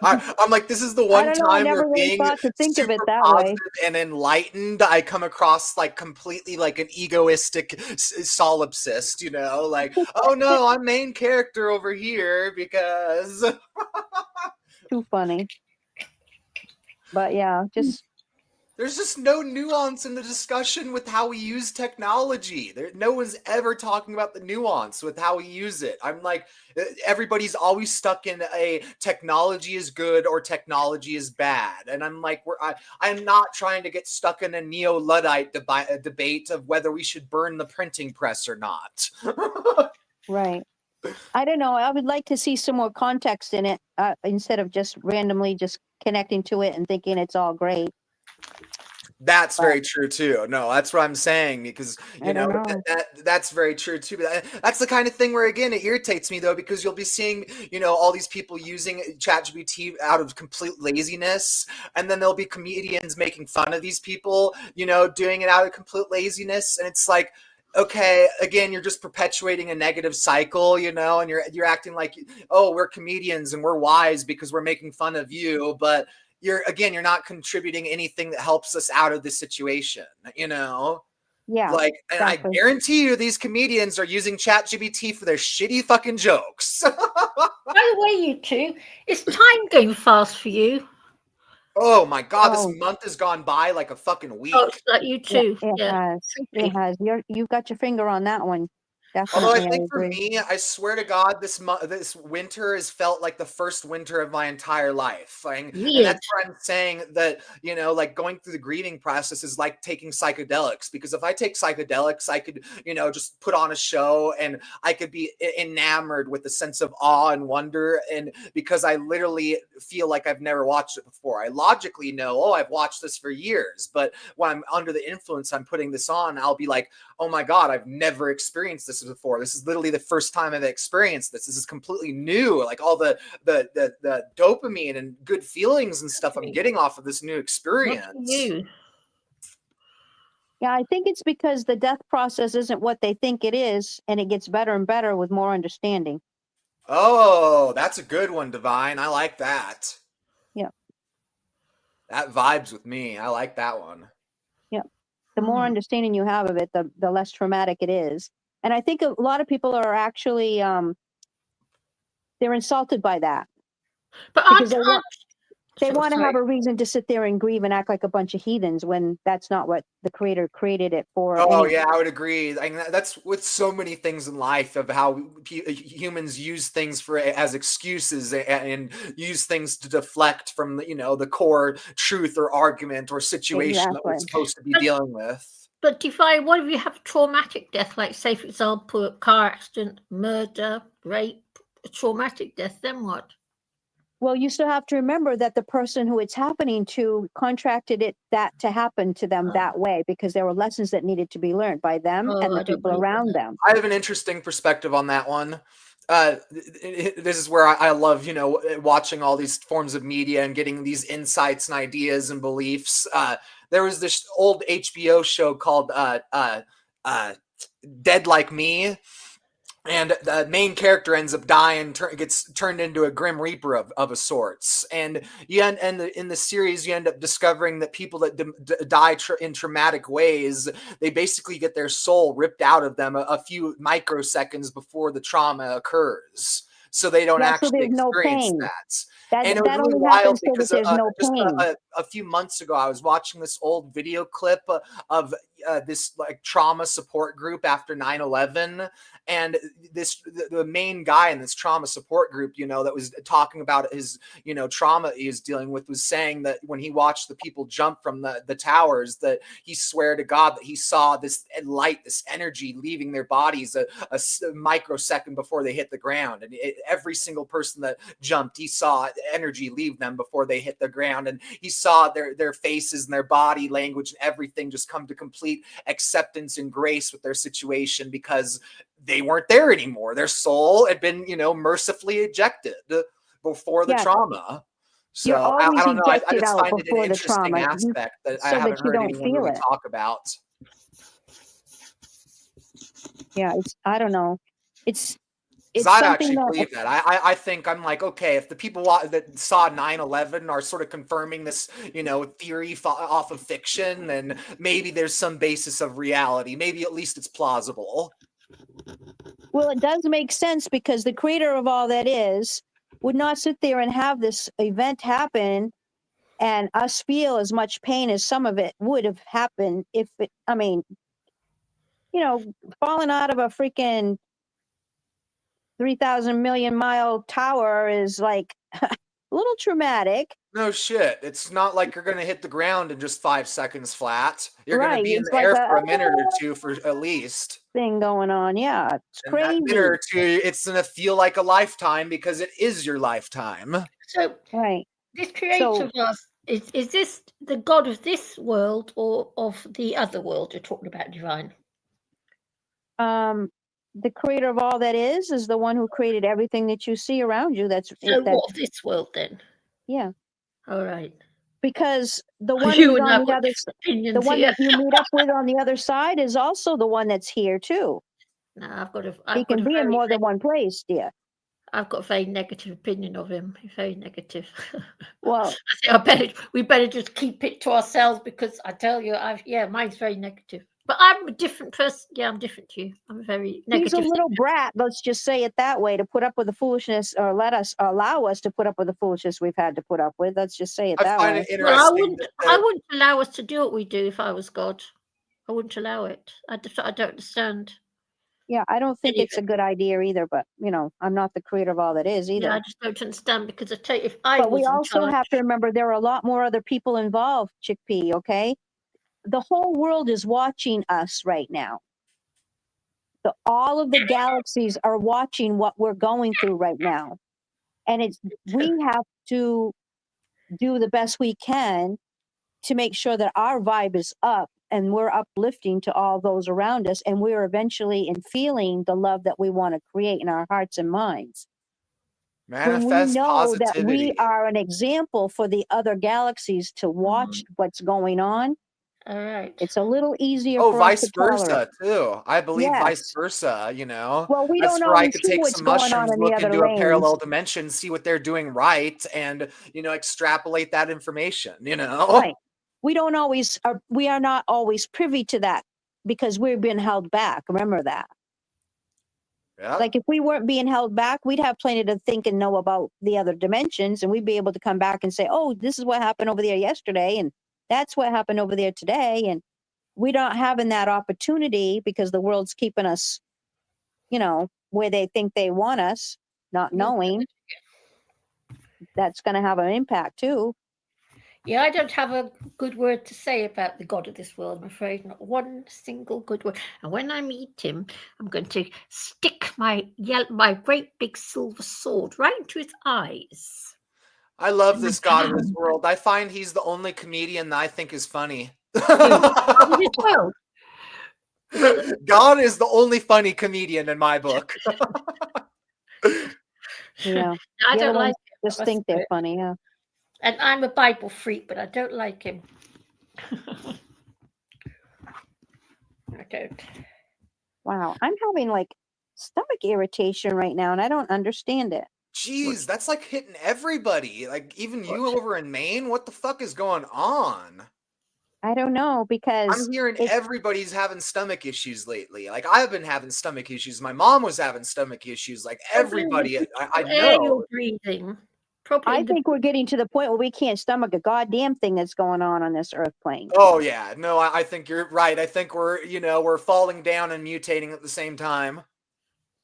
I'm like, this is the one time never where really being thought to think of it that positive way. and enlightened, I come across like completely like an egoistic solipsist, like, oh no, I'm main character over here because too funny. But yeah, there's just no nuance in the discussion with how we use technology. No one's ever talking about the nuance with how we use it. I'm like, everybody's always stuck in a technology is good or technology is bad. And I'm like, I'm not trying to get stuck in a neo-Luddite debate of whether we should burn the printing press or not. Right. I don't know. I would like to see some more context in it instead of just randomly just connecting to it and thinking it's all great. That's But very true too. No, that's what I'm saying, because I don't know. that's very true too. But that's the kind of thing where, again, it irritates me though, because you'll be seeing, all these people using ChatGPT out of complete laziness, and then there'll be comedians making fun of these people, doing it out of complete laziness, and it's like, okay, again, you're just perpetuating a negative cycle, and you're acting like, oh, we're comedians and we're wise because we're making fun of you, but you're not contributing anything that helps us out of this situation, Yeah, like, and I exactly. guarantee you these comedians are using ChatGPT for their shitty fucking jokes. By the way, you two, is time going fast for you? Oh my God, this Oh, month has gone by like a fucking week. Oh, it's like you yeah, too. it Yeah. has. It has. You've got your finger on that one. Although I Definitely, I think for agree. me, I swear to God, this winter has felt like the first winter of my entire life. And Weird. that's where I'm saying that, like going through the grieving process is like taking psychedelics. Because if I take psychedelics, I could, just put on a show and I could be enamored with a sense of awe and wonder. And because I literally feel like I've never watched it before. I logically know, oh, I've watched this for years. But when I'm under the influence, I'm putting this on, I'll be like, oh my God, I've never experienced this before. This is literally the first time I've experienced this. This is completely new. Like all the dopamine and good feelings and stuff I'm getting off of this new experience. Yeah, I think it's because the death process isn't what they think it is, and it gets better and better with more understanding. Oh, that's a good one, Divine. I like that. Yeah. That vibes with me. I like that one. Yeah. The more understanding you have of it, the less traumatic it is. And I think a lot of people are actually they're insulted by that. But because they want to have a reason to sit there and grieve and act like a bunch of heathens when that's not what the creator created it for. Oh anyway. yeah, I would agree. I mean, that's with so many things in life of how humans use things as excuses and use things to deflect from the core truth or argument or situation that we're supposed to be dealing with. But Divine, what if you have a traumatic death, like say for example, a car accident, murder, rape, a traumatic death? Then what? Well, you still have to remember that the person who it's happening to contracted that to happen to them that way because there were lessons that needed to be learned by them and the people around them. I have an interesting perspective on that one. This is where I love, watching all these forms of media and getting these insights and ideas and beliefs. There was this old HBO show called Dead Like Me. And the main character ends up dying, gets turned into a Grim Reaper of a sorts. And in the series, you end up discovering that people that die in traumatic ways, they basically get their soul ripped out of them a few microseconds before the trauma occurs. So they don't actually experience that. And it was really wild because just a few months ago, I was watching this old video clip of this like trauma support group after 9/11, and the main guy in this trauma support group, that was talking about his trauma he was dealing with, was saying that when he watched the people jump from the towers, that he swore to God that he saw this light, this energy leaving their bodies a microsecond before they hit the ground, and every single person that jumped, he saw energy leave them before they hit the ground, and he saw their faces and their body language and everything just come to complete acceptance and grace with their situation because they weren't there anymore. Their soul had been, mercifully ejected before the trauma. So I don't know. I just find it an interesting aspect that I haven't heard anyone really talk about. Yeah, I don't know. It's I actually believe that. I think I'm like, okay, if the people that saw 9/11 are sort of confirming this, theory off of fiction, then maybe there's some basis of reality. Maybe at least it's plausible. Well, it does make sense because the creator of all that would not sit there and have this event happen and us feel as much pain as some of it would have happened if it, falling out of a freaking 3,000 million mile tower is like a little traumatic. No shit. It's not like you're going to hit the ground in just 5 seconds flat. You're going to be in the air for a minute or two for at least. Thing going on. Yeah, it's crazy. That minute or two, it's going to feel like a lifetime because it is your lifetime. So, right. This creator of Is this the God of this world or of the other world you're talking about, divine? The creator of all that is the one who created everything that you see around you. That's So that. what of this world then? Yeah. All right. Because the one You who's and on I've the got other different opinions the one here. that you meet up with on the other side is also the one that's here too. No, I've got He can be in more than one place, dear. I've got a very negative opinion of him. Very negative. Well, I think we better just keep it to ourselves because I tell you, mine's very negative. But I'm a different person. Yeah, I'm different to you. I'm very he's a negative. little brat, let's just say it that way, to put up with the foolishness, or allow us to put up with the foolishness we've had to put up with. Let's just say it I that find way. it Well, I interesting. wouldn't allow us to do what we do if I was God. I wouldn't allow it. I don't understand. Yeah, I don't think it's a good idea either, but I'm not the creator of all that is either. Yeah, I just don't understand because I tell you, if I But was we in also charge, have to remember there are a lot more other people involved, Chickpea, okay? The whole world is watching us right now. All of the galaxies are watching what we're going through right now. And we have to do the best we can to make sure that our vibe is up and we're uplifting to all those around us, and we're eventually in feeling the love that we want to create in our hearts and minds. When we Manifest know that we positivity. are an example for the other galaxies to watch what's going on, all right, it's a little easier Oh, for us to vice tolerate. versa too. I believe vice Yes. versa, you know. Well, we That's don't where I always could see take what's some going on mushrooms, in the look other into a parallel lanes. dimension, see what they're doing right, and extrapolate that information, Right. We don't always we are not always privy to that because we're being held back. Remember that. Yeah. Like if we weren't being held back, we'd have plenty to think and know about the other dimensions, and we'd be able to come back and say, "Oh, this is what happened over there yesterday, and that's what happened over there today." And we're not having that opportunity because the world's keeping us, where they think they want us, not knowing. That's going to have an impact too. Yeah, I don't have a good word to say about the God of this world, I'm afraid. Not one single good word. And when I meet him, I'm going to stick my great big silver sword right into his eyes. I love this God of this world. I find he's the only comedian that I think is funny. God of this world. God is the only funny comedian in my book. Yeah. I The other don't like ones him. just think they're funny, yeah. And I'm a Bible freak, but I don't like him. I don't. Wow. I'm having like stomach irritation right now, and I don't understand it. Jeez, that's like hitting everybody. Like even you over in Maine. What the fuck is going on? I don't know because I'm hearing everybody's having stomach issues lately. Like I've been having stomach issues. My mom was having stomach issues. Like everybody, I Air know. you're breathing. I think we're getting to the point where we can't stomach a goddamn thing that's going on this earth plane. Oh yeah, no, I think you're right. I think we're falling down and mutating at the same time.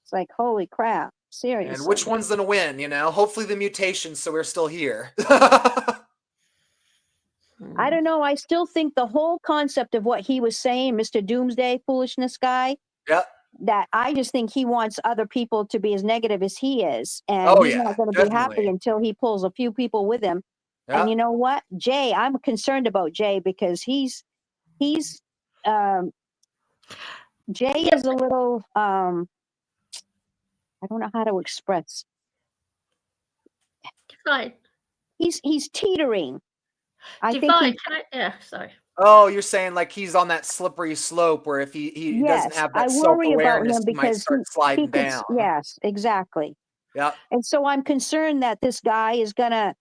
It's like holy crap, seriously. And which one's gonna win? Hopefully the mutation, so we're still here. I don't know. I still think the whole concept of what he was saying, Mr. Doomsday foolishness guy. Yep. That I just think he wants other people to be as negative as he is, and Oh, he's yeah, not going to be happy definitely. until he pulls a few people with him. Yeah. And you know what, Jay? I'm concerned about Jay because Jay is a little I don't know how to express. Divine. He's teetering. I Divine. think sorry. Oh, you're saying like he's on that slippery slope where if he doesn't yes, have I that worry about self-awareness, him he might because start sliding could, down. yes, exactly. Yeah. And so I'm concerned that this guy is going to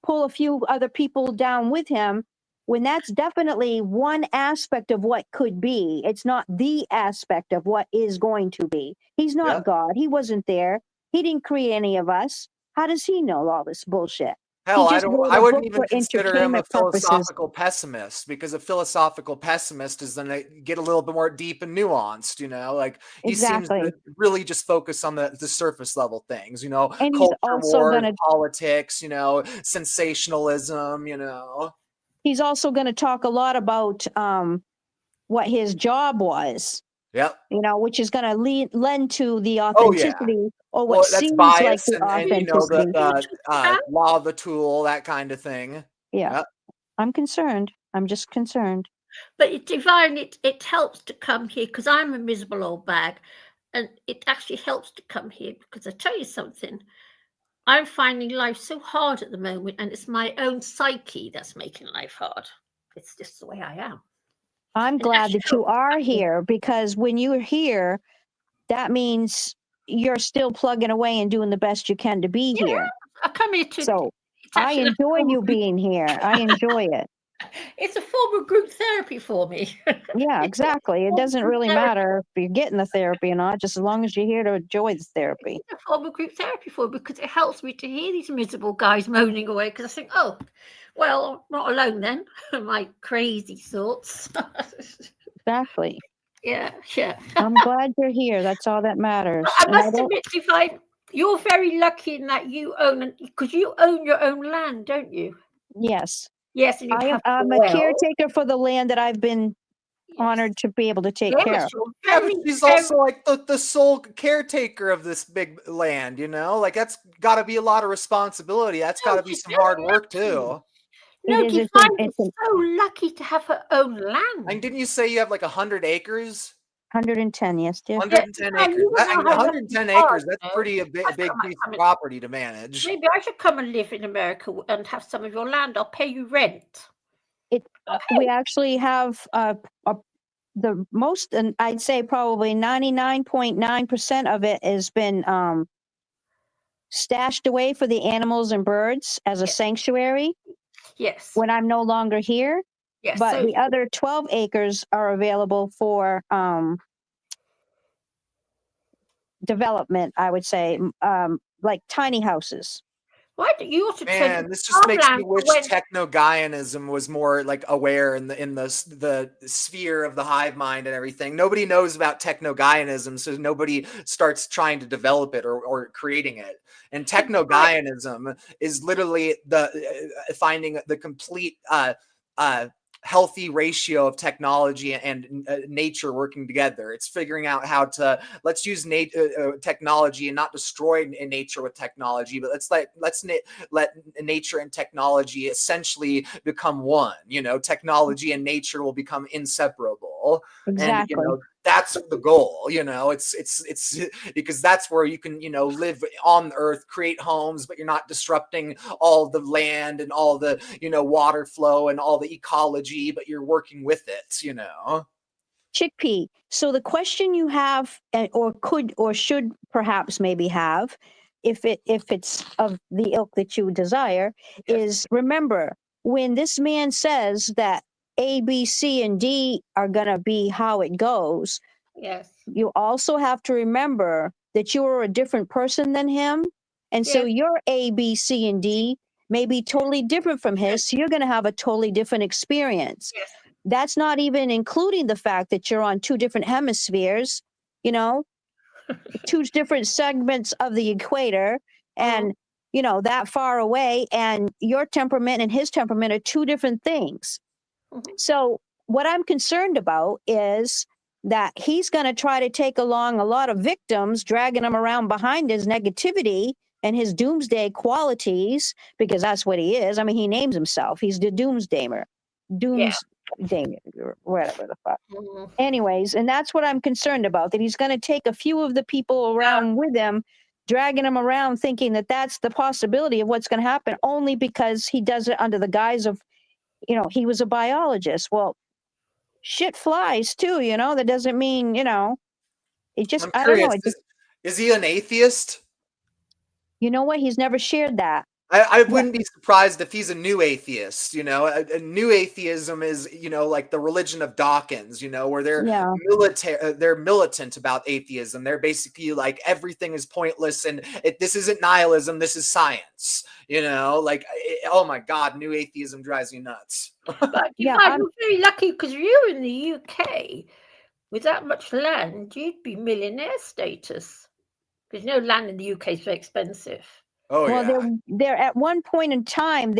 pull a few other people down with him when that's definitely one aspect of what could be. It's not the aspect of what is going to be. He's not God. He wasn't there. He didn't create any of us. How does he know all this bullshit? Hell, He I just wrote I a wouldn't book even for consider him a entertainment purposes. philosophical pessimist, because a philosophical pessimist is going to get a little bit more deep and nuanced, like he seems to really just focus on the surface level things, And culture he's also wars, gonna politics, sensationalism, He's also going to talk a lot about what his job was. Yep. Which is going to lend to the Oh yeah. authenticity or what Well, that's seems like bias the and authenticity. the law of the tool, that kind of thing. Yeah. Yep. I'm concerned. I'm just concerned. But it divine, it helps to come here because I'm a miserable old bag, and it actually helps to come here because I tell you something, I'm finding life so hard at the moment, and it's my own psyche that's making life hard. It's just the way I am. I'm And glad actually that you are here, because when you're here, that means you're still plugging away and doing the best you can to be here. I come here to. So It's I actually like a enjoy form you of group. being here. I enjoy it. It's a form of group therapy for me. Yeah, It's a exactly. It form of doesn't group really therapy. matter if you're getting the therapy or not, just as long as you're here to enjoy the therapy. It's a form of group therapy for me because it helps me to hear these miserable guys moaning away. Because I think, oh, well, I'm not alone then. My crazy thoughts. Exactly. Yeah. I'm glad you're here. That's all that matters. I And I must don't. admit, Divine, you're very lucky in that you own, because you own your own land, don't you? Yes. Yes, and you have a I'm a well. caretaker for the land that I've been honored to be able to take care of. Yeah, but she's also like the sole caretaker of this big land, you know? Like that's gotta be a lot of responsibility. That's gotta be some hard work too. No, It is. Divine is so lucky to have her own land. And didn't you say you have like 100 acres? 110, yes, dear. 110 Divine, acres. you would know how lucky 110 you are, acres, that's you know. pretty a I big might piece come of and- property to manage. Maybe I should come and live in America and have some of your land. I'll pay you rent. We actually have the most, and I'd say probably 99.9% of it has been stashed away for the animals and birds as a sanctuary. Yes. When I'm no longer here. Yes. But So the other 12 acres are available for development, I would say, like tiny houses. why do you ought to turn Man, your this just makes me farmland wish when techno-Gaianism was more like aware in the sphere of the hive mind and everything. Nobody knows about techno-Gaianism, so nobody starts trying to develop it or creating it. And techno-Gaianism is literally the finding the complete healthy ratio of technology and nature working together. It's figuring out how to let's use technology and not destroy nature with technology, but let's let nature and technology essentially become one. You know, technology and nature will become inseparable. Exactly. And you know, that's the goal. You know, it's because that's where you can, you know, live on Earth, create homes, but you're not disrupting all the land and all the, you know, water flow and all the ecology, but you're working with it, you know. Chickpea. So the question you have, or could or should perhaps maybe have, if it's of the ilk that you desire, is remember when this man says that A, B, C, and D are gonna be how it goes. Yes. You also have to remember that you are a different person than him, and so Yes. your A, B, C, and D may be totally different from his. So you're going to have a totally different experience. Yes. That's not even including the fact that you're on two different hemispheres, you know, two different segments of the equator, and you know that far away, and your temperament and his temperament are two different things. So what I'm concerned about is that he's going to try to take along a lot of victims, dragging them around behind his negativity and his doomsday qualities, because that's what he is. I mean, he names himself. He's the doomsdayer, or whatever the fuck. Anyways, and that's what I'm concerned about, that he's going to take a few of the people around with him, dragging them around, thinking that that's the possibility of what's going to happen, only because he does it under the guise of, you know, he was a biologist. Well, shit flies too, you know. That doesn't mean, you know, it just, I'm I don't know. curious, is he an atheist? You know what? He's never shared that. I wouldn't be surprised if he's a new atheist. You know, a new atheism is, you know, like the religion of Dawkins, you know, where they're they're militant about atheism. They're basically like everything is pointless and this isn't nihilism, this is science. You know, like oh my God, new atheism drives me nuts. But you're very lucky because you're in the UK with that much land, you'd be millionaire status. Because you know, land in the UK is very expensive. Oh, well, yeah. there at one point in time,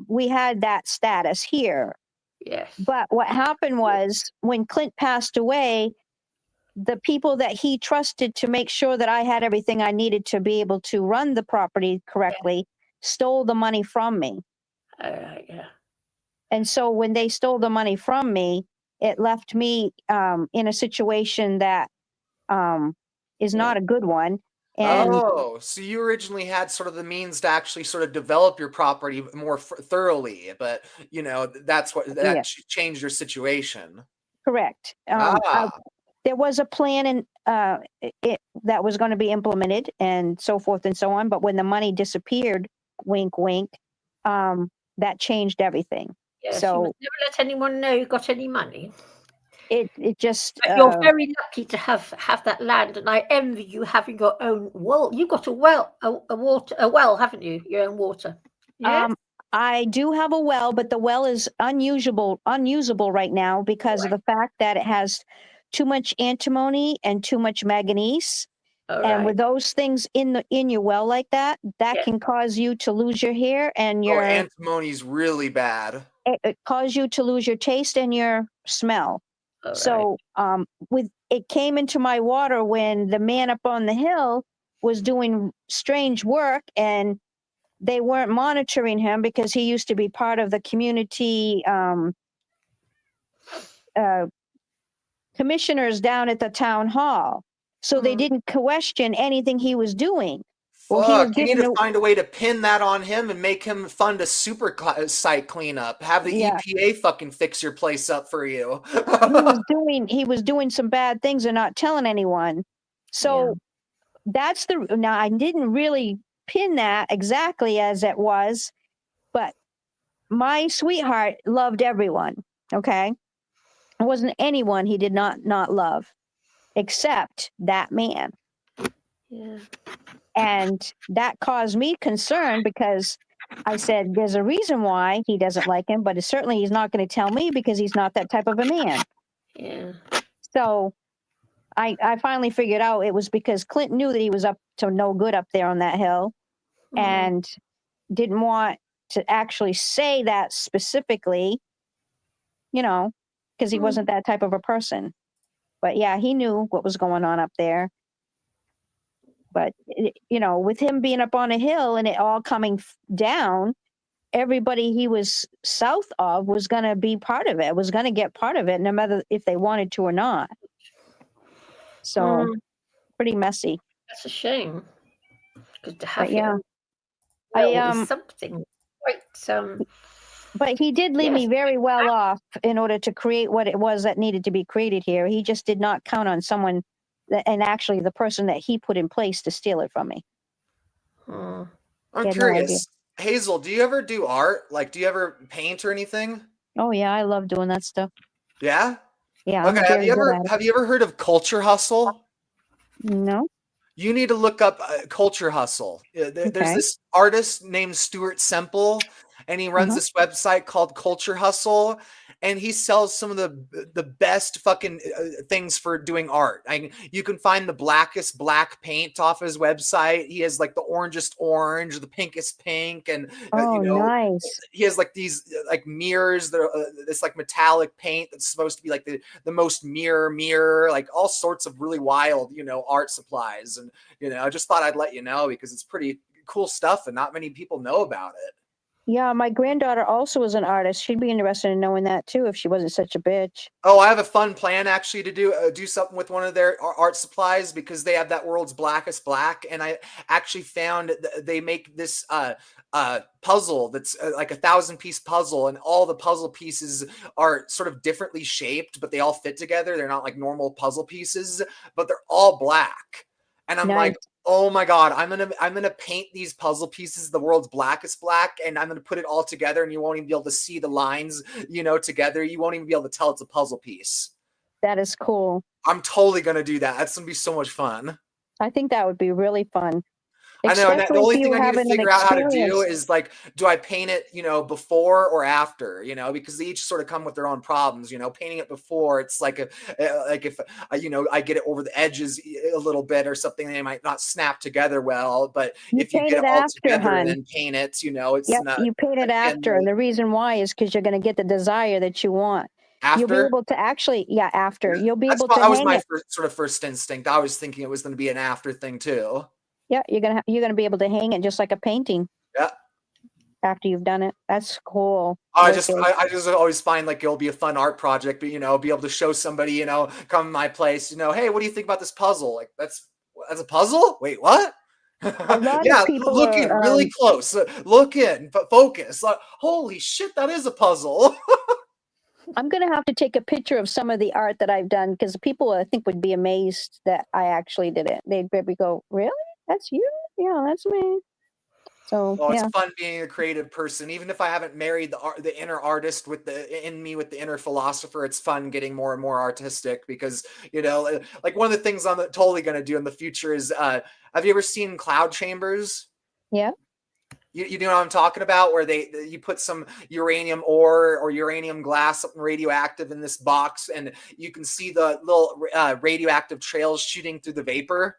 we had that status here. Yes. But what happened was when Clint passed away, the people that he trusted to make sure that I had everything I needed to be able to run the property correctly stole the money from me. Yeah. And so when they stole the money from me, it left me in a situation that is not a good one. And Oh, so you originally had sort of the means to actually sort of develop your property more thoroughly, but you know that's what yeah, changed your situation. correct. There was a plan in that was going to be implemented and so forth and so on. But when the money disappeared, wink, wink, that changed everything. Yes, you So must never let anyone know you got any money. it just But you're very lucky to have that land, and I envy you having your own well. You've got a well, haven't you? Your own water. Yes. I do have a well, but the well is unusable right now because of the fact that it has too much antimony and too much manganese. All And with right. those things in your well like that, that can cause you to lose your hair and Oh, your antimony's really bad. it cause you to lose your taste and your smell. All right. So with it came into my water when the man up on the hill was doing strange work, and they weren't monitoring him because he used to be part of the community commissioners down at the town hall. So they didn't question anything he was doing. Well, he was Fuck, you need given to find a way to pin that on him and make him fund a super site cleanup. Have the EPA fucking fix your place up for you. he was doing some bad things and not telling anyone. So that's now I didn't really pin that exactly as it was, but my sweetheart loved everyone. Okay. There wasn't anyone he did not love except that man. Yeah. And that caused me concern because I said, there's a reason why he doesn't like him, but certainly he's not going to tell me because he's not that type of a man. Yeah. So I finally figured out it was because Clint knew that he was up to no good up there on that hill and didn't want to actually say that specifically, because he wasn't that type of a person. But yeah, he knew what was going on up there. But, with him being up on a hill and it all coming down, everybody he was south of was going to be part of it, was going to get part of it, no matter if they wanted to or not. So pretty messy. That's a shame. Because to have But yeah, is something quite. But he did leave me very well off in order to create what it was that needed to be created here. He just did not count on someone, and actually the person that he put in place to steal it from me. I'm no curious. Hazel, do you ever do art? Like, do you ever paint or anything? Oh yeah, I love doing that stuff. Yeah? Yeah. Okay, have you ever heard of Culture Hustle? No. You need to look up Culture Hustle. There's this artist named Stuart Semple, and he runs this website called Culture Hustle, and he sells some of the best fucking things for doing art. You can find the blackest black paint off his website. He has like the orangest orange, the pinkest pink, and nice. He has like these like mirrors that are this like metallic paint that's supposed to be like the most mirror, like all sorts of really wild art supplies. And I just thought I'd let you know because it's pretty cool stuff and not many people know about it. Yeah, my granddaughter also is an artist. She'd be interested in knowing that too if she wasn't such a bitch. Oh, I have a fun plan actually to do something with one of their art supplies because they have that world's blackest black, and I actually found they make this puzzle that's like 1,000-piece puzzle, and all the puzzle pieces are sort of differently shaped, but they all fit together. They're not like normal puzzle pieces, but they're all black. And I'm like, oh my God, I'm gonna paint these puzzle pieces the world's blackest black, and I'm gonna put it all together, and you won't even be able to see the lines, together. You won't even be able to tell it's a puzzle piece. That is cool. I'm totally gonna do that. That's gonna be so much fun. I think that would be really fun. I know, and the only thing I need to figure out how to do is like, do I paint it, before or after, because they each sort of come with their own problems. Painting it before, it's like if I get it over the edges a little bit or something, they might not snap together well. But if you get it all together and then paint it, it's not. You paint it after, and the reason why is because you're going to get the desire that you want. After? You'll be able to actually, after. You'll be able to that was hang my it. first instinct. I was thinking it was going to be an after thing too. Yeah, you're gonna be able to hang it just like a painting. Yeah. after you've done it. That's cool. I Wicked. just always find like it'll be a fun art project, but be able to show somebody, come to my place, hey, what do you think about this puzzle? Like that's a puzzle? Wait, what? A lot Yeah, of people look in are. really close. Look in, focus. Like, holy shit, that is a puzzle. I'm going to have to take a picture of some of the art that I've done because people, I think, would be amazed that I actually did it. They'd maybe go, "Really? That's you? Yeah, that's me." So Oh, it's yeah, fun being a creative person. Even if I haven't married the inner artist with the inner philosopher, it's fun getting more and more artistic because like one of the things I'm totally going to do in the future is have you ever seen cloud chambers? yeah. You know what I'm talking about, where you put some uranium ore or uranium glass, something radioactive in this box, and you can see the little radioactive trails shooting through the vapor.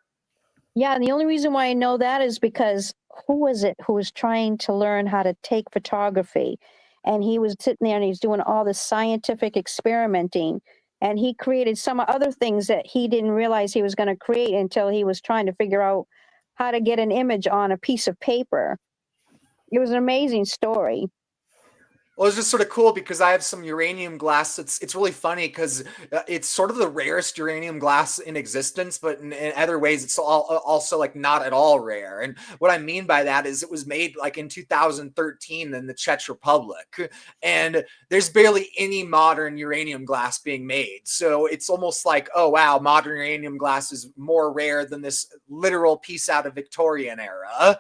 Yeah, and the only reason why I know that is because who was it who was trying to learn how to take photography? And he was sitting there and he's doing all this scientific experimenting. And he created some other things that he didn't realize he was going to create until he was trying to figure out how to get an image on a piece of paper. It was an amazing story. Well, it's just sort of cool because I have some uranium glass. It's really funny because it's sort of the rarest uranium glass in existence, but in other ways, it's also like not at all rare. And what I mean by that is it was made like in 2013 in the Czech Republic, and there's barely any modern uranium glass being made. So it's almost like, oh wow, modern uranium glass is more rare than this literal piece out of Victorian era.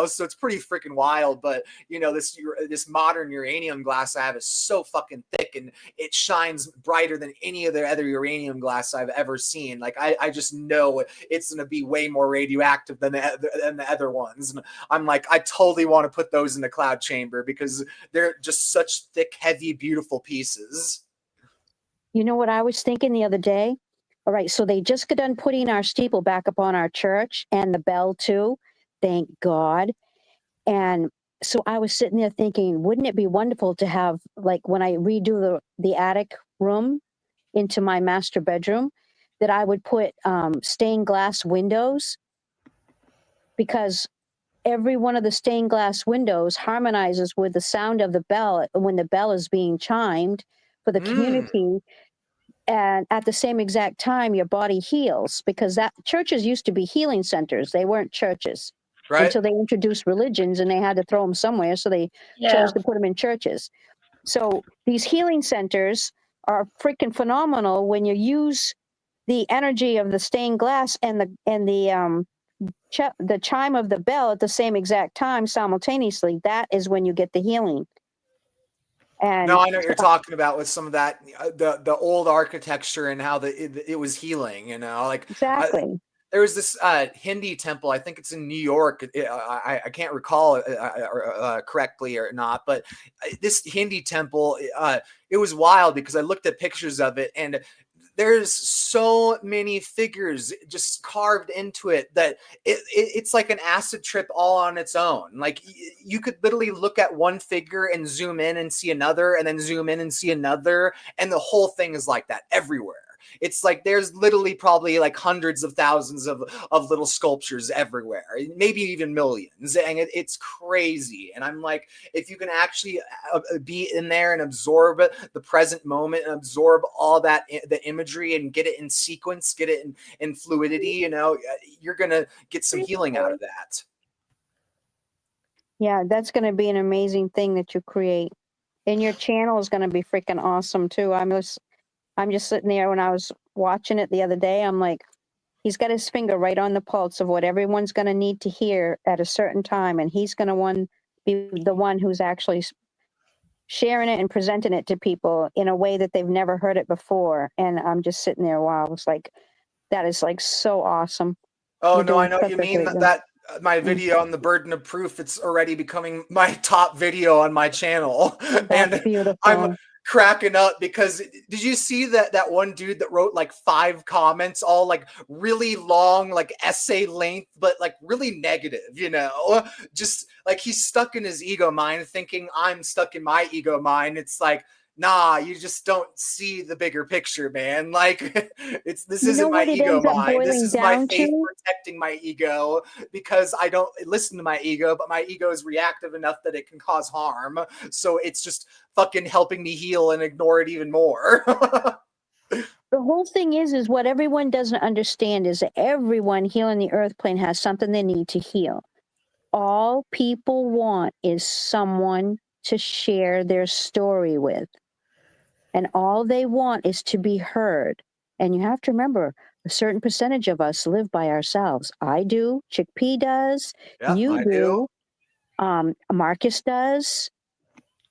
So it's pretty freaking wild. But this modern uranium glass I have is so fucking thick and it shines brighter than any of the other uranium glass I've ever seen. Like I just know it's going to be way more radioactive than the other ones. And I'm like, I totally want to put those in the cloud chamber because they're just such thick, heavy, beautiful pieces. You know what I was thinking the other day? All right, so they just got done putting our steeple back up on our church and the bell too. Thank God. And so I was sitting there thinking, wouldn't it be wonderful to have, like, when I redo the attic room into my master bedroom, that I would put stained glass windows, because every one of the stained glass windows harmonizes with the sound of the bell when the bell is being chimed for the community. And at the same exact time, your body heals, because that churches used to be healing centers. They weren't churches. Right. Until they introduced religions and they had to throw them somewhere. So they chose to put them in churches. So these healing centers are freaking phenomenal when you use the energy of the stained glass and the chime of the bell at the same exact time simultaneously. That is when you get the healing. And no, I know what you're talking about with some of that, the old architecture and how it was healing, like exactly. There was this Hindi temple. I think it's in New York. I can't recall correctly or not, but this Hindi temple, it was wild because I looked at pictures of it and there's so many figures just carved into it that it's like an acid trip all on its own. Like you could literally look at one figure and zoom in and see another, and then zoom in and see another, and the whole thing is like that everywhere. It's like there's literally probably like hundreds of thousands of little sculptures everywhere, maybe even millions, and it's crazy. And I'm like, if you can actually be in there and absorb the present moment and absorb all that the imagery and get it in sequence, get it in fluidity, you're gonna get some healing out of that. Yeah, that's going to be an amazing thing that you create, and your channel is going to be freaking awesome too. I'm just sitting there when I was watching it the other day. I'm like, he's got his finger right on the pulse of what everyone's going to need to hear at a certain time. And he's going to be the one who's actually sharing it and presenting it to people in a way that they've never heard it before. And I'm just sitting there, wow, it's like, that is like so awesome. Oh, no, I know what you mean. That my video on the burden of proof, it's already becoming my top video on my channel. That's beautiful. I'm cracking up because did you see that one dude that wrote like 5 comments, all like really long, like essay length, but like really negative, just like he's stuck in his ego mind thinking I'm stuck in my ego mind. It's like, nah, you just don't see the bigger picture, man. Like this You know isn't my what it ego ends up mind. This boiling is my down faith to? protecting my ego because I don't listen to my ego, but my ego is reactive enough that it can cause harm. So it's just fucking helping me heal and ignore it even more. The whole thing is what everyone doesn't understand is that everyone here on the earth plane has something they need to heal. All people want is someone to share their story with. And all they want is to be heard. And you have to remember, a certain percentage of us live by ourselves. I do, Chickpea does, Yeah, you I do, Marcus does.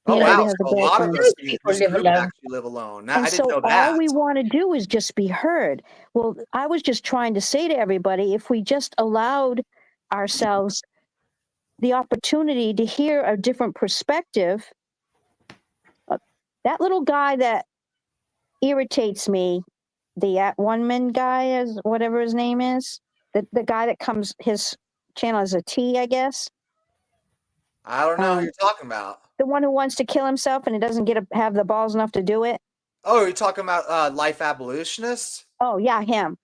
Oh You know, wow, we have the so a lot of girlfriends. this group actually live alone. And I didn't so know all that. we want to do is just be heard. Well, I was just trying to say to everybody, if we just allowed ourselves the opportunity to hear a different perspective, that little guy that irritates me, the one man guy, as whatever his name is, the guy that comes, his channel is a T, I guess. I don't know who you're talking about. The one who wants to kill himself and he doesn't have the balls enough to do it. Oh, you're talking about Life Abolitionist? Oh yeah, him.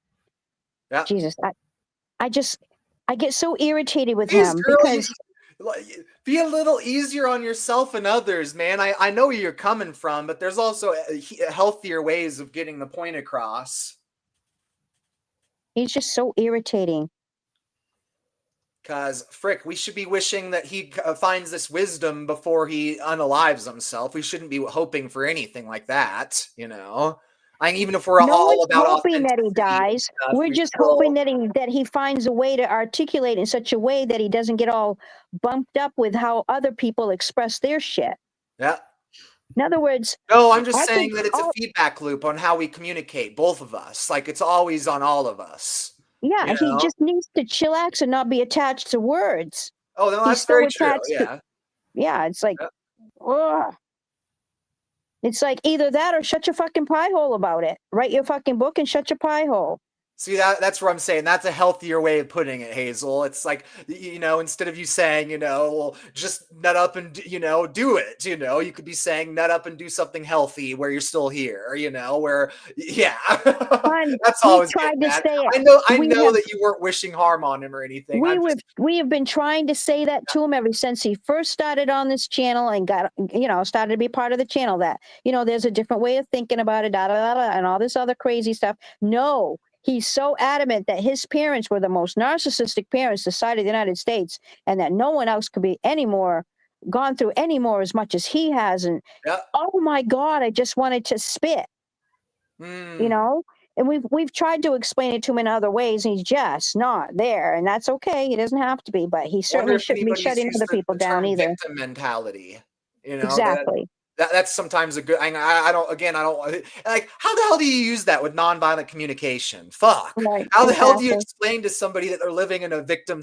Yeah. Jesus, I get so irritated with Please, him girl, because be a little easier on yourself and others, man. I know where you're coming from, but there's also healthier ways of getting the point across. he's just so irritating. Because, frick, we should be wishing that he finds this wisdom before he unalives himself. We shouldn't be hoping for anything like that, you know? I mean, even if we're No all one's about hoping that he authenticity and dies. stuff, We're we just still... hoping that he finds a way to articulate in such a way that he doesn't get all bumped up with how other people express their shit. Yeah. In other words, no, I'm just I saying think that it's a feedback loop on how we communicate, both of us. Like, it's always on all of us. Yeah, you he know? just needs to chillax and not be attached to words. Oh, no, He's that's so very true. attached to, yeah, it's like, ugh. It's like either that or shut your fucking pie hole about it. Write your fucking book and shut your pie hole. See, that's what I'm saying. That's a healthier way of putting it, Hazel. It's like, you know, instead of you saying, you know, well, just nut up and, you know, do it, you know, you could be saying nut up and do something healthy where you're still here, you know, where, yeah. That's all I was tried getting to at. say it. I We know have- that you weren't wishing harm on him or anything. We have been trying to say that to him ever since he first started on this channel and got, you know, started to be part of the channel, that, you know, there's a different way of thinking about it, and all this other crazy stuff. No, he's so adamant that his parents were the most narcissistic parents the side of the United States, and that no one else could be gone through any more as much as he has. And oh my God, I just wanted to spit. You know? And we've tried to explain it to him in other ways, and he's just not there. And that's okay. He doesn't have to be, but he certainly shouldn't be shutting other people down either. Victim mentality, you know, exactly. That's sometimes a good. I don't. Again, I don't like. How the hell do you use that with nonviolent communication? Fuck. Right, how the hell do you explain to somebody that they're living in a victim,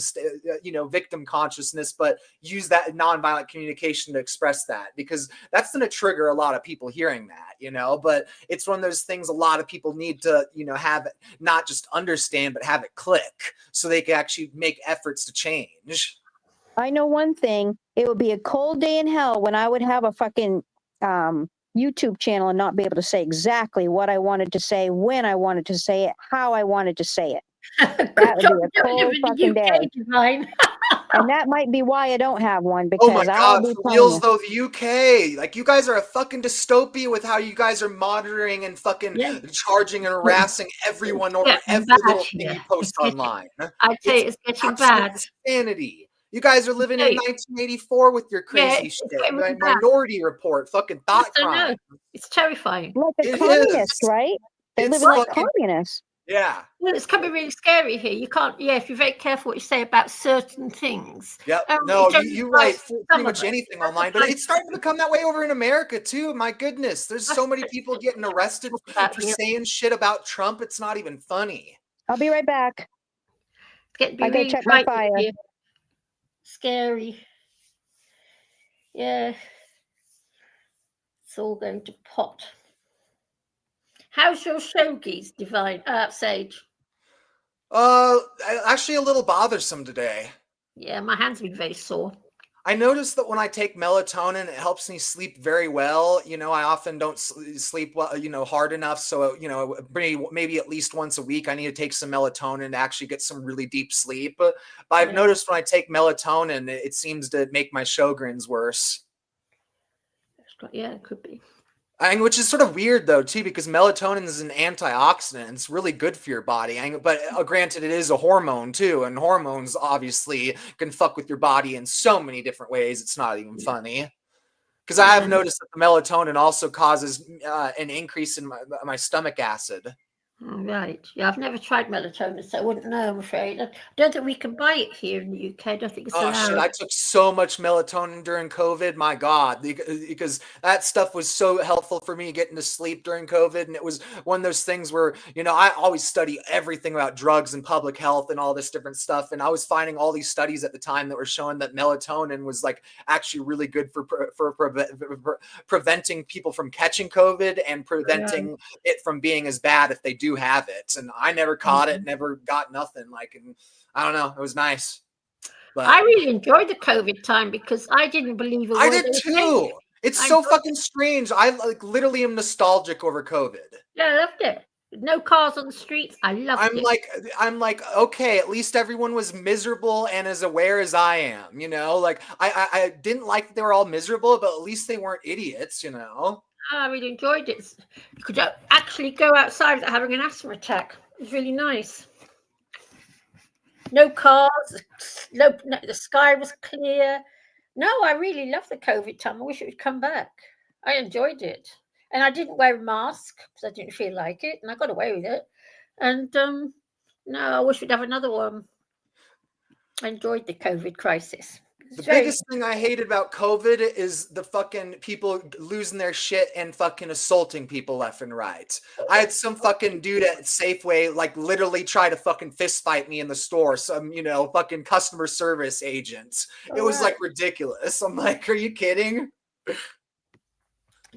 victim consciousness, but use that nonviolent communication to express that? Because that's going to trigger a lot of people hearing that, you know. But it's one of those things a lot of people need to, you know, have it not just understand, but have it click so they can actually make efforts to change. I know one thing. It would be a cold day in hell when I would have a fucking YouTube channel and not be able to say exactly what I wanted to say, when I wanted to say it, how I wanted to say it. That would be a cold fucking day. And that might be why I don't have one, because oh my God, for reals though, the UK, like, you guys are a fucking dystopia with how you guys are monitoring and fucking charging and harassing everyone over every little thing you post online. I'd say it's getting bad. Insanity. You guys are living in 1984 with your crazy shit. Minority Report, fucking thought crime. It's terrifying. Like a communist, right? They're living like communists. Yeah. Well, it's coming really scary here. You can't, if you're very careful what you say about certain things. Yep. No, you write pretty much anything online, but it's starting to become that way over in America too. My goodness, there's so many people getting arrested for saying shit about Trump. It's not even funny. I'll be right back. I gotta check my fire. Scary. Yeah. It's all going to pot. How's your shogies, Divine Sage? Actually a little bothersome today. Yeah, my hands have been very sore. I noticed that when I take melatonin, it helps me sleep very well. You know, I often don't sleep well, you know, hard enough. So, you know, maybe at least once a week, I need to take some melatonin to actually get some really deep sleep. But I've noticed when I take melatonin, it seems to make my Sjogren's worse. Yeah, it could be. Which is sort of weird though too, because melatonin is an antioxidant. It's really good for your body. But granted, it is a hormone too, and hormones obviously can fuck with your body in so many different ways. It's not even funny. Because I have noticed that the melatonin also causes an increase in my stomach acid. Right. Yeah, I've never tried melatonin, so I wouldn't know, I'm afraid. I don't think we can buy it here in the UK. I don't think it's Oh allowed. shit, I took so much melatonin during COVID, my God, because that stuff was so helpful for me getting to sleep during COVID. And it was one of those things where, you know, I always study everything about drugs and public health and all this different stuff. And I was finding all these studies at the time that were showing that melatonin was like actually really good for preventing people from catching COVID and preventing it from being as bad if they do have it. And I never caught it, never got nothing. Like, and I don't know, it was nice. But I really enjoyed the COVID time because I didn't believe a word. I did too. It's so fucking strange. I like literally am nostalgic over COVID. Yeah, I loved it. No cars on the streets. I loved it. I'm like, okay, at least everyone was miserable and as aware as I am, you know? Like I didn't like that they were all miserable, but at least they weren't idiots, you know? I really enjoyed it. You could actually go outside without having an asthma attack. It was really nice. No cars, the sky was clear. No, I really loved the COVID time. I wish it would come back. I enjoyed it. And I didn't wear a mask because I didn't feel like it, and I got away with it. And no, I wish we'd have another one. I enjoyed the COVID crisis. The biggest thing I hated about COVID is the fucking people losing their shit and fucking assaulting people left and right. I had some fucking dude at Safeway like literally try to fucking fist fight me in the store. Some, you know, fucking customer service agents. It was like ridiculous. I'm like, are you kidding?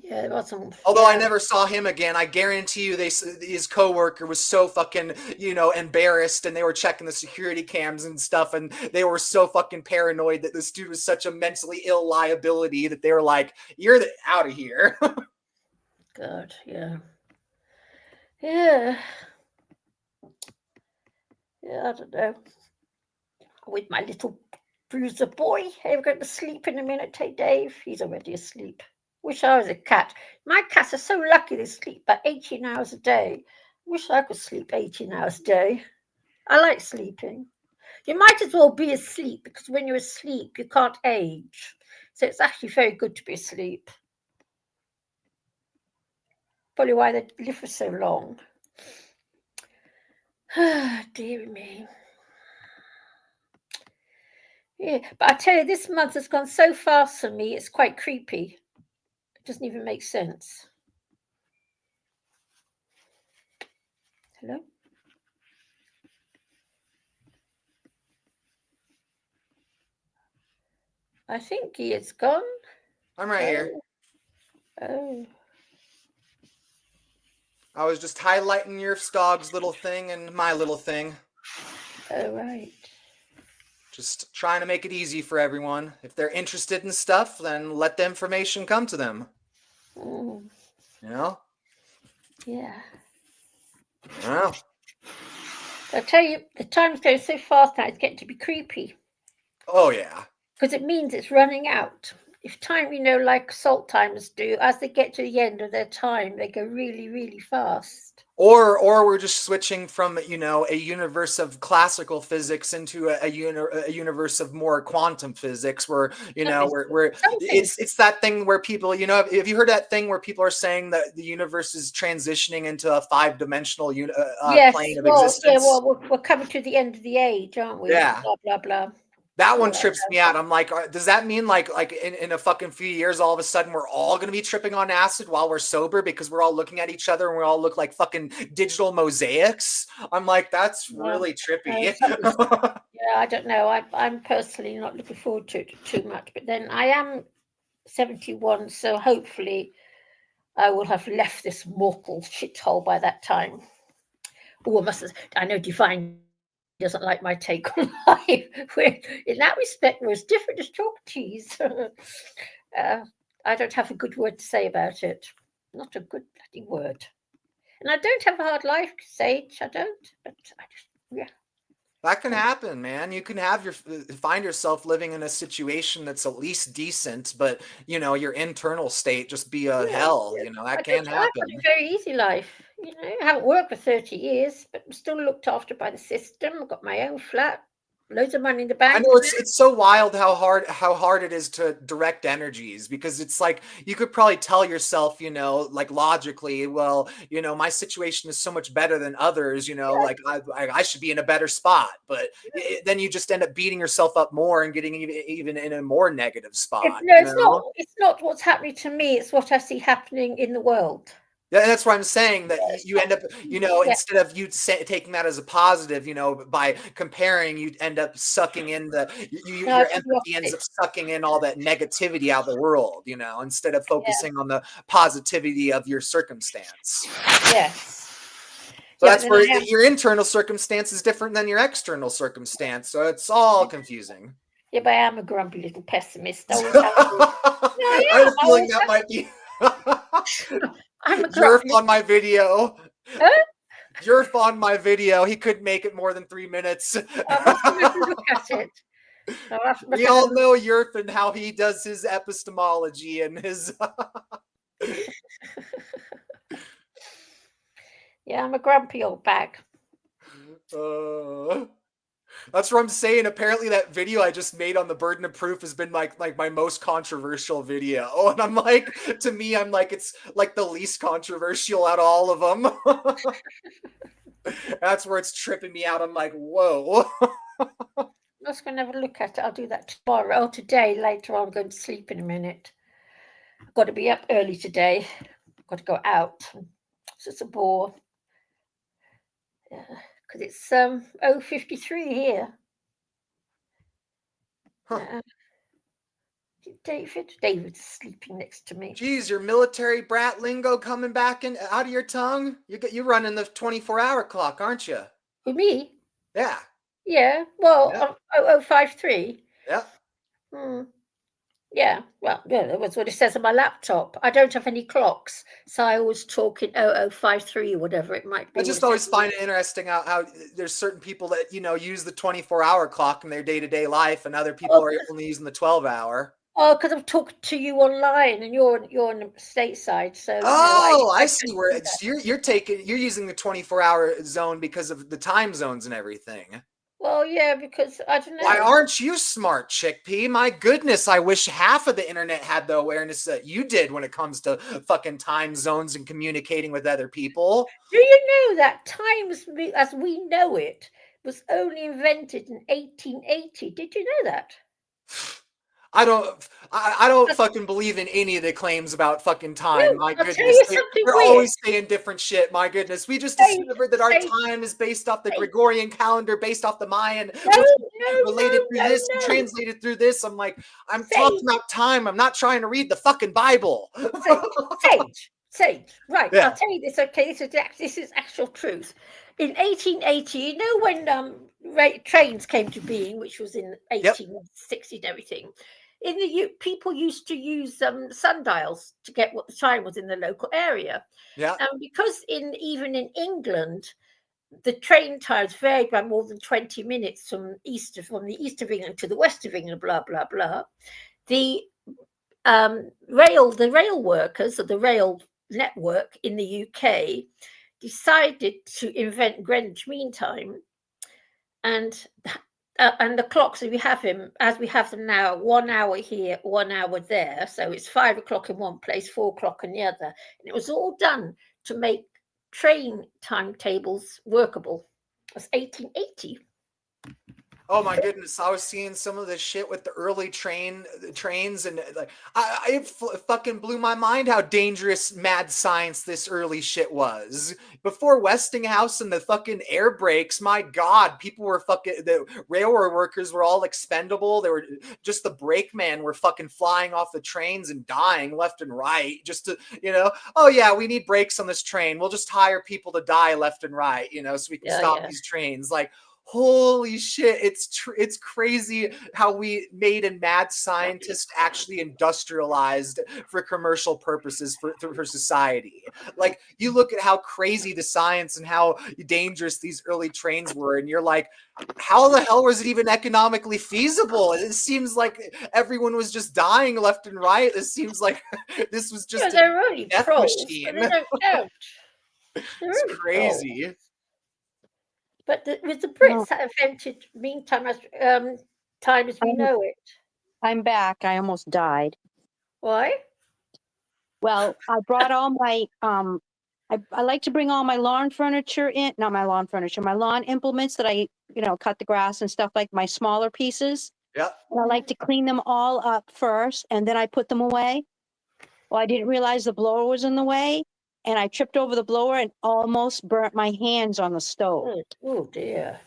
Yeah, it was some. Although I never saw him again, I guarantee you, his coworker was so fucking, you know, embarrassed, and they were checking the security cams and stuff, and they were so fucking paranoid that this dude was such a mentally ill liability that they were like, "You're out of here." God, yeah, yeah. I don't know. With my little bruiser boy, hey, we're going to sleep in a minute. Hey, Dave, he's already asleep. Wish I was a cat. My cats are so lucky they sleep about 18 hours a day. Wish I could sleep 18 hours a day. I like sleeping. You might as well be asleep because when you're asleep, you can't age. So it's actually very good to be asleep. Probably why they live for so long. Dear me. Yeah, but I tell you, this month has gone so fast for me, it's quite creepy. It doesn't even make sense. Hello? I think he is gone. I'm right here. Oh. I was just highlighting your dog's little thing and my little thing. Oh, right. Just trying to make it easy for everyone. If they're interested in stuff, then let the information come to them. Mm. You know? Yeah. Well. I tell you, the time's going so fast now, it's getting to be creepy. Oh, yeah. Because it means it's running out. If time, you know, like salt timers do, as they get to the end of their time, they go really, really fast. Or we're just switching from, you know, a universe of classical physics into a universe of more quantum physics, where, you know, where it's that thing where people, you know, have you heard that thing where people are saying that the universe is transitioning into a 5-dimensional plane of existence? Yeah, well, we're coming to the end of the age, aren't we? Yeah. Blah, blah, blah. That one trips me out. I'm like, does that mean like in a fucking few years, all of a sudden we're all going to be tripping on acid while we're sober because we're all looking at each other and we all look like fucking digital mosaics? I'm like, that's really trippy. Yeah, I don't know. I'm personally not looking forward to it too much. But then I am 71, so hopefully I will have left this mortal shithole by that time. Oh, I know divine doesn't like my take on life. In that respect, we're as different as chalk cheese. I don't have a good word to say about it. Not a good bloody word. And I don't have a hard life, Sage. I don't. But I just, yeah. That can happen, man. You can find yourself living in a situation that's at least decent, but your internal state just be a hell. That can happen. I've got a very easy life. I haven't worked for 30 years, but I'm still looked after by the system. I've got my own flat, loads of money in the bank. I know it's so wild how hard it is to direct energies, because it's like you could probably tell yourself, like logically, well, my situation is so much better than others, like I should be in a better spot, but then you just end up beating yourself up more and getting even in a more negative spot. It's not what's happening to me, it's what I see happening in the world. Yeah, that's why I'm saying that you end up, instead of you taking that as a positive, by comparing, you end up sucking in your empathy ends up sucking in all that negativity out of the world, instead of focusing on the positivity of your circumstance. Yes. So that's where your internal circumstance is different than your external circumstance. So it's all confusing. Yeah, but I am a grumpy little pessimist. I have a feeling that might be. Yerf on my video. Huh? Yerf on my video. He couldn't make it more than 3 minutes. Look at it. We all know Yerf and how he does his epistemology and his. Yeah, I'm a grumpy old bag. That's what I'm saying. Apparently that video I just made on the burden of proof has been like my most controversial video. And I'm like, to me, I'm like, it's like the least controversial out of all of them. That's where it's tripping me out. I'm like, whoa. I'm just going to have a look at it. I'll do that tomorrow. Today, later on. I'm going to sleep in a minute. I've got to be up early today. I've got to go out. It's just a bore. Yeah. Because it's 0:53 here. Huh. David's sleeping next to me. Geez, your military brat lingo coming back out of your tongue. You're running the 24-hour clock, aren't you? For me? Yeah. Yeah. Well, 0053. Yeah. Yeah, well, yeah, that's what it says on my laptop. I don't have any clocks, so I always talk in 0053 or whatever it might be. I just always find it interesting how there's certain people that, use the 24-hour clock in their day-to-day life, and other people are only using the 12-hour. Oh, because I'm talking to you online, and you're on the stateside, so. I see where you're using the 24-hour zone because of the time zones and everything. Well, yeah, because I don't know. Why aren't you smart, Chickpea? My goodness, I wish half of the internet had the awareness that you did when it comes to fucking time zones and communicating with other people. Do you know that time as we know it was only invented in 1880? Did you know that? I don't fucking believe in any of the claims about fucking time. My goodness, they're always saying different shit. My goodness, we just discovered that our time is based off the Gregorian calendar, based off the Mayan, related through this, and translated through this. I'm like, I'm talking about time. I'm not trying to read the fucking Bible. Sage, right? Yeah. I'll tell you this. Okay, this is actual truth. In 1880, you know when trains came to being, which was in 1860 and everything. People used to use sundials to get what the time was in the local area. Yeah. And because even in England, the train times varied by more than 20 minutes from the east of England to the west of England, blah blah blah. The rail workers of the rail network in the UK decided to invent Greenwich Mean Time, and the clocks as we have them now, 1 hour here, 1 hour there. So it's 5 o'clock in one place, 4 o'clock in the other. And it was all done to make train timetables workable. It was 1880. Oh my goodness, I was seeing some of this shit with the early trains, and like it fucking blew my mind how dangerous mad science this early shit was. Before Westinghouse and the fucking air brakes, my God, people were the railroad workers were all expendable. They were just the brakemen were fucking flying off the trains and dying left and right just to, oh yeah, we need brakes on this train. We'll just hire people to die left and right, so we can stop these trains. Like, holy shit, it's crazy how we made a mad scientist actually industrialized for commercial purposes for society. Like, you look at how crazy the science and how dangerous these early trains were, and you're like, how the hell was it even economically feasible? It seems like everyone was just dying left and right. This seems like this was just they're only death trolls, machine. but they don't count. They're It's only crazy. trolls. But with the No. Brits that invented meantime as time as we know it. I'm back. I almost died. Why? Well, I brought all my I like to bring all my lawn furniture in, not my lawn furniture, my lawn implements that I, cut the grass and stuff, like my smaller pieces. Yep. And I like to clean them all up first and then I put them away. Well, I didn't realize the blower was in the way and I tripped over the blower and almost burnt my hands on the stove. Oh dear.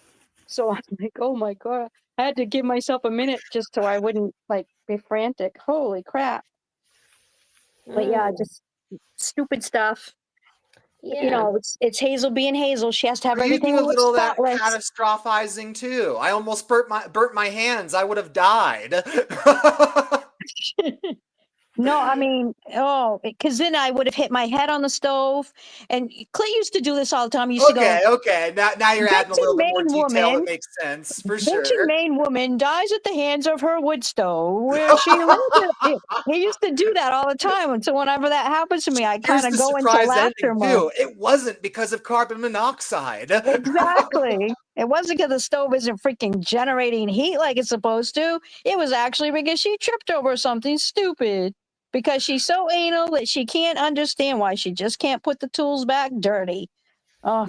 So I'm like, oh my God. I had to give myself a minute just so I wouldn't be frantic. Holy crap. But yeah, just stupid stuff. Yeah. It's Hazel being Hazel. She has to have Well, you everything do a little of that spotless. catastrophizing too. I almost burnt my hands. I would have died. No, I mean, because then I would have hit my head on the stove. And Clay used to do this all the time. He used to go, Okay. Now you're adding a little bit more Benton detail woman, that makes sense for Benton, sure. Maine woman dies at the hands of her wood stove where she lived. He used to do that all the time. And so whenever that happens to me, I Here's kind of the go into surprise laughter ending mode. too. It wasn't because of carbon monoxide. Exactly. It wasn't because the stove isn't freaking generating heat like it's supposed to. It was actually because she tripped over something stupid. Because she's so anal that she can't understand why she just can't put the tools back dirty. Oh,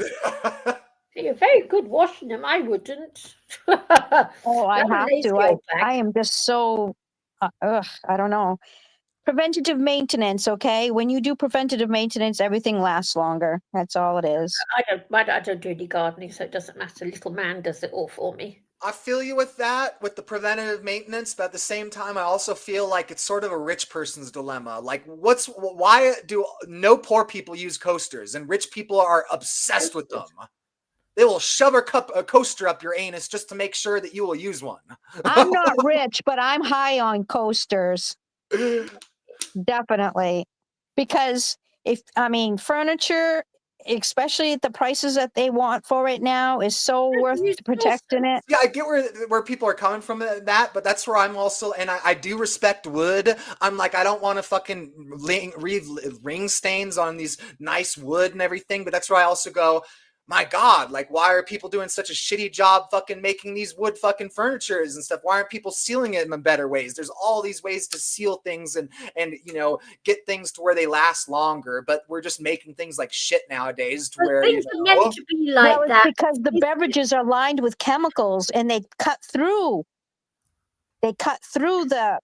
You're very good washing them. I wouldn't. oh, I I'm a have lazy to. old bag. I am just so, I don't know. Preventative maintenance, okay? When you do preventative maintenance, everything lasts longer. That's all it is. I don't do any gardening, so it doesn't matter. Little man does it all for me. I feel you with that, with the preventative maintenance, but at the same time, I also feel like it's sort of a rich person's dilemma. Like, why do no poor people use coasters and rich people are obsessed with them? They will shove a coaster up your anus just to make sure that you will use one. I'm not rich, but I'm high on coasters. Definitely. Because furniture, especially at the prices that they want for it now, is so worth protecting it. Yeah, I get where people are coming from that, but that's where I'm also, and I do respect wood. I'm like, I don't want to fucking read ring stains on these nice wood and everything, but that's where I also go, my God, like, why are people doing such a shitty job fucking making these wood fucking furnitures and stuff? Why aren't people sealing it in better ways? There's all these ways to seal things and get things to where they last longer, but we're just making things like shit nowadays to where things are meant to be like it's that. because the beverages are lined with chemicals and they cut through the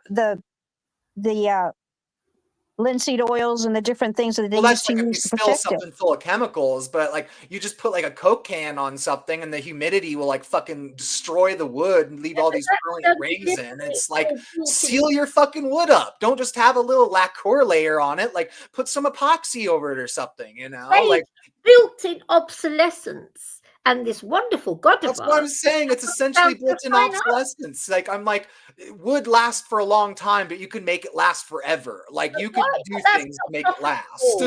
linseed oils and the different things that they use to use to spill protect it. something full of chemicals, but like you just put like a Coke can on something and the humidity will like fucking destroy the wood and leave all these brilliant rings in. It's like, seal your fucking wood up. Don't just have a little lacquer layer on it. Like, put some epoxy over it or something, like built-in obsolescence. And this wonderful God of ours. That's what I'm saying. It's essentially built-in obsolescence. Like, I'm like, it would last for a long time, but you can make it last forever. Like, you could do things to make it last.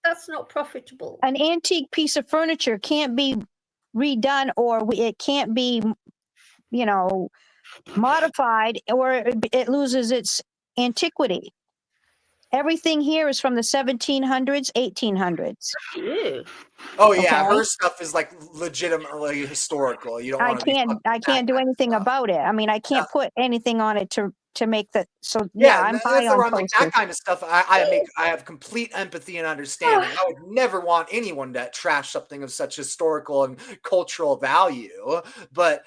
That's not profitable. An antique piece of furniture can't be redone, or it can't be, modified, or it loses its antiquity. Everything here is from the 1700s, 1800s. Oh yeah, her stuff is like legitimately historical. You don't want to. I can't do anything about it. I mean, I can't put anything on it to make that. So I'm high on like that kind of stuff. I have complete empathy and understanding. I would never want anyone to trash something of such historical and cultural value. But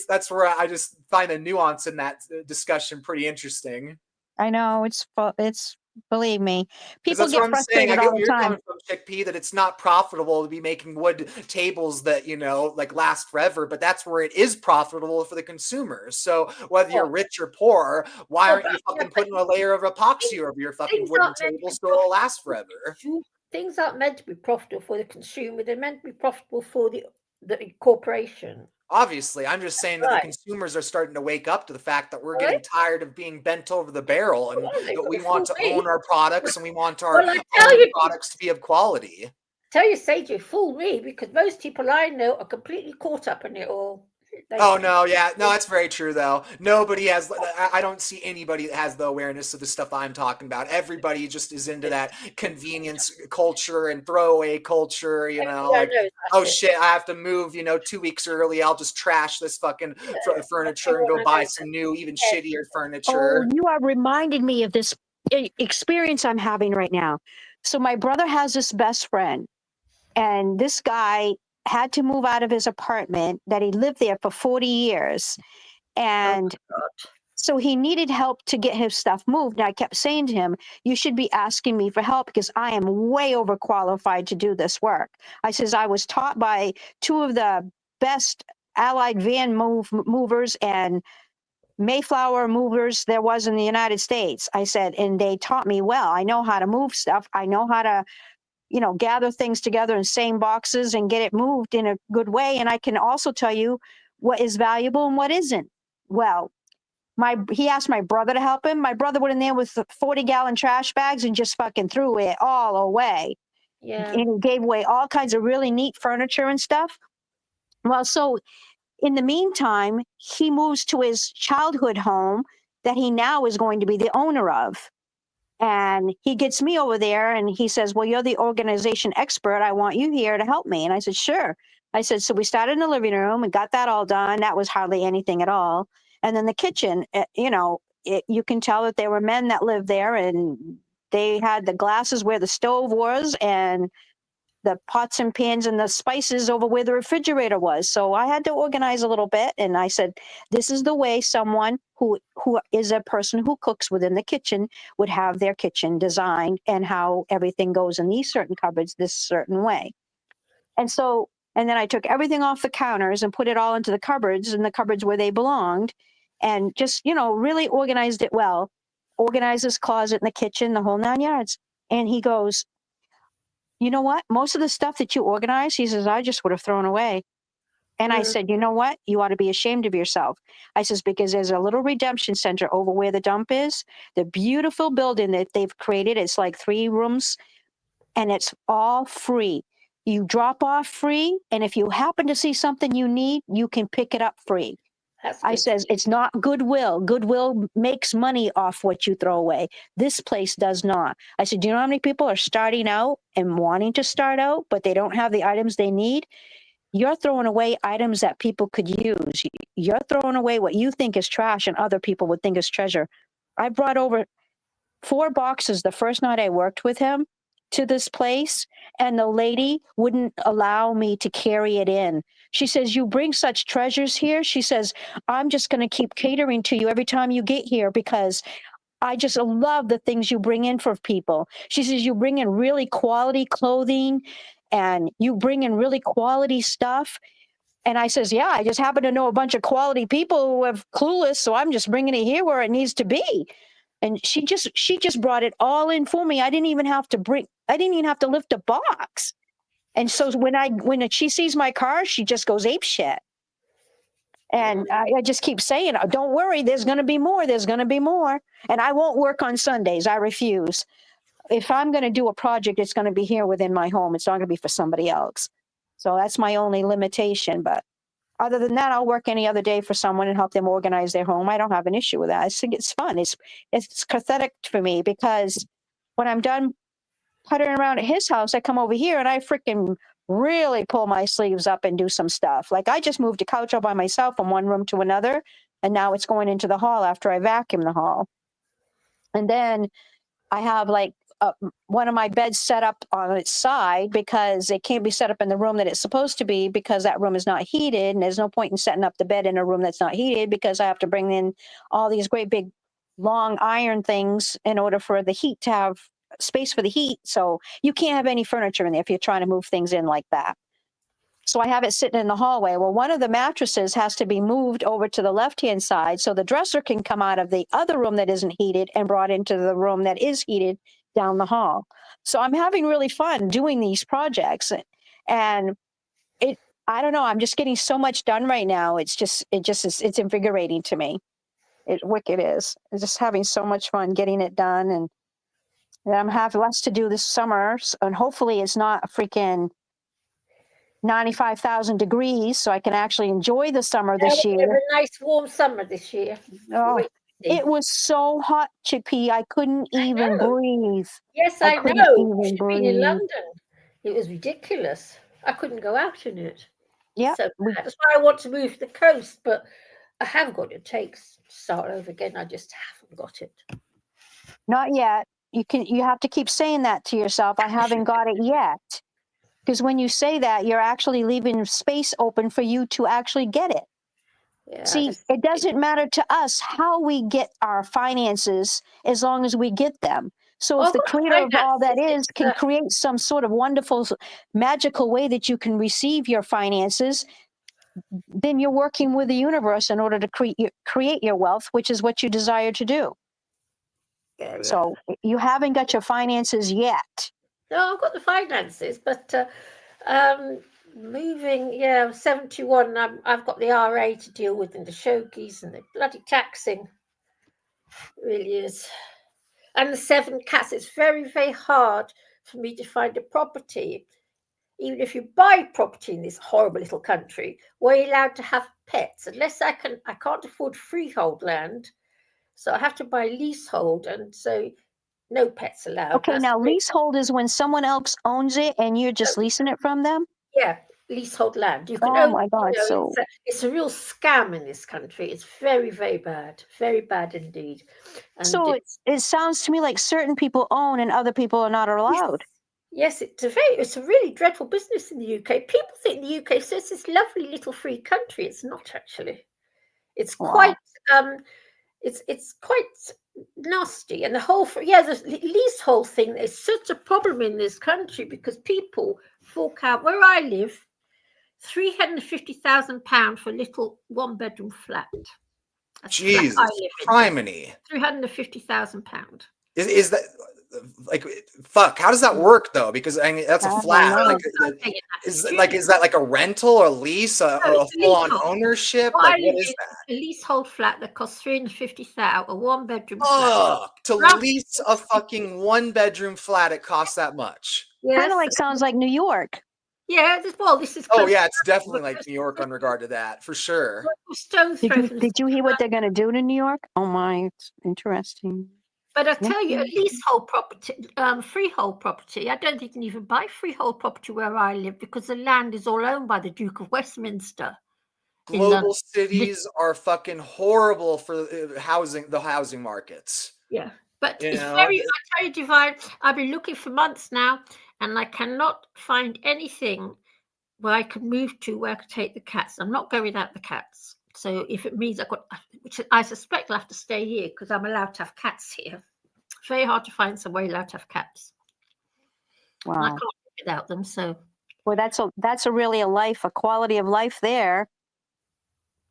that's where I just find the nuance in that discussion pretty interesting. I know it's believe me, people get frustrated I get all where the you're time. coming from, Chick P, that it's not profitable to be making wood tables that like last forever, but that's where it is profitable for the consumer. So whether you're rich or poor, why aren't you fucking putting a layer of epoxy over your fucking wooden table so it'll last forever? Things aren't meant to be profitable for the consumer; they're meant to be profitable for the corporation. Obviously, I'm just saying that the Right. consumers are starting to wake up to the fact that we're Right. getting tired of being bent over the barrel, and Well, they that we could want to fool me. own our products, and we want our Well, I tell own you, products to be of quality. Sage, you fool me, because most people I know are completely caught up in it all. Oh no, yeah, no, that's very true though. Nobody has. I don't see anybody that has the awareness of the stuff I'm talking about. Everybody just is into that convenience culture and throwaway culture. You know, Yeah, I like, know, oh that's it. shit, I have to move. 2 weeks early. I'll just trash this fucking furniture and go buy some new, even shittier Oh, furniture. you are reminded me of this experience I'm having right now. So my brother has this best friend, and this guy had to move out of his apartment that he lived there for 40 years. And so he needed help to get his stuff moved. And I kept saying to him, you should be asking me for help because I am way overqualified to do this work. I says, I was taught by two of the best allied van movers and Mayflower movers there was in the United States. I said, and they taught me well. I know how to move stuff. I know how to, gather things together in same boxes and get it moved in a good way. And I can also tell you what is valuable and what isn't. Well, he asked my brother to help him. My brother went in there with 40-gallon trash bags and just fucking threw it all away. Yeah. And he gave away all kinds of really neat furniture and stuff. Well, so in the meantime, he moves to his childhood home that he now is going to be the owner of. And he gets me over there and he says, well, you're the organization expert. I want you here to help me. And I said, sure. I said, so we started in the living room and got that all done. That was hardly anything at all. And then the kitchen, you can tell that there were men that lived there and they had the glasses where the stove was and the pots and pans and the spices over where the refrigerator was. So I had to organize a little bit. And I said, this is the way someone who is a person who cooks within the kitchen would have their kitchen designed and how everything goes in these certain cupboards this certain way. And then I took everything off the counters and put it all into the cupboards where they belonged and just, really organized it well. Organized this closet in the kitchen, the whole 9 yards. And he goes, you know what? Most of the stuff that you organized, he says, I just would have thrown away. And I said, you know what? You ought to be ashamed of yourself. I says, because there's a little redemption center over where the dump is, the beautiful building that they've created. It's like 3 rooms and it's all free. You drop off free. And if you happen to see something you need, you can pick it up free. I says, it's not Goodwill. Goodwill makes money off what you throw away. This place does not. I said, do you know how many people are starting out and wanting to start out, but they don't have the items they need? You're throwing away items that people could use. You're throwing away what you think is trash and other people would think is treasure. I brought over 4 boxes the first night I worked with him to this place, and the lady wouldn't allow me to carry it in. She says, you bring such treasures here. She says, I'm just going to keep catering to you every time you get here because I just love the things you bring in for people. She says, you bring in really quality clothing and you bring in really quality stuff. And I says, yeah, I just happen to know a bunch of quality people who have clueless. So I'm just bringing it here where it needs to be. And she just brought it all in for me. I didn't even have to lift a box. And so when she sees my car, she just goes ape shit. And I just keep saying, don't worry, there's going to be more. There's going to be more. And I won't work on Sundays. I refuse. If I'm going to do a project, it's going to be here within my home. It's not going to be for somebody else. So that's my only limitation. But other than that, I'll work any other day for someone and help them organize their home. I don't have an issue with that. I think it's fun. It's cathartic for me because when I'm done puttering around at his house, I come over here and I freaking really pull my sleeves up and do some stuff. Like I just moved a couch all by myself from one room to another, and now it's going into the hall after I vacuum the hall. And then I have like one of my beds set up on its side because it can't be set up in the room that it's supposed to be because that room is not heated. And there's no point in setting up the bed in a room that's not heated because I have to bring in all these great big long iron things in order for the heat to have space for the heat. So you can't have any furniture in there if you're trying to move things in like that. So I have it sitting in the hallway. Well, one of the mattresses has to be moved over to the left-hand side so the dresser can come out of the other room that isn't heated and brought into the room that is heated down the hall. So I'm having really fun doing these projects. And I don't know. I'm just getting so much done right now. It's invigorating to me. It wicked is. I'm just having so much fun getting it done, and I'm having less to do this summer, and hopefully it's not a freaking 95,000 degrees, so I can actually enjoy the summer Yeah, this we have year. a nice warm summer this year. Oh, Wait and see. it was so hot, Chickpea. I couldn't even know. breathe. Yes, I I couldn't know. even You should have been in breathe. London. It was ridiculous. I couldn't go out in it. Yeah, So bad. That's why I want to move to the coast, but I haven't got it. Takes start over again. I just haven't got it. not yet. You have to keep saying that to yourself. I haven't got it yet. Because when you say that, you're actually leaving space open for you to actually get it. Yeah, See, it doesn't matter to us how we get our finances as long as we get them. So if I've the got creator of all that finances. is can create some sort of wonderful, magical way that you can receive your finances, then you're working with the universe in order to create your wealth, which is what you desire to do. Yeah, So you haven't got your finances yet. no, I've got the finances, but moving. Yeah, I'm 71. I've got the RA to deal with and the shogies and the bloody taxing. It really is. And the 7 cats. It's very, very hard for me to find a property. Even if you buy property in this horrible little country, we're allowed to have pets. Unless I can't afford freehold land, so I have to buy leasehold, and so no pets allowed. Okay, now leasehold is when someone else owns it and you're just leasing it from them? Yeah, leasehold land. You can Oh own. my God! So it's a real scam in this country. It's very, very bad indeed. And so it sounds to me like certain people own and other people are not allowed. Yes, it's a really dreadful business in the UK. People think the UK is this lovely little free country. It's not actually. It's quite it's quite nasty, and the whole the leasehold thing is such a problem in this country because people fork out. Where I live, £350,000 for a little 1-bedroom flat. Jesus, criminy. £350,000. Is that like fuck? How does that work though? Because I mean, that's a flat. Is that like a rental or lease, a full-on ownership? Like what is that? A leasehold flat that costs £350,000, a 1-bedroom flat. To lease a fucking 1-bedroom flat, it costs that much. Kind of like sounds like New York. Yeah, this is. Oh yeah, it's definitely like New York in regard to that, for sure. Did you hear what they're going to do to New York? Oh my, it's interesting. But I tell you, a leasehold property, freehold property, I don't think you can even buy freehold property where I live because the land is all owned by the Duke of Westminster. Global cities are fucking horrible for the housing markets. Yeah, but it's very. I tell you, Divine, I've been looking for months now, and I cannot find anything where I can move to where I can take the cats. I'm not going without the cats. So if it means which I suspect I'll have to stay here because I'm allowed to have cats here. It's very hard to find somewhere allowed to have cats. Wow. And I can't live without them. So. Well, that's really a quality of life there.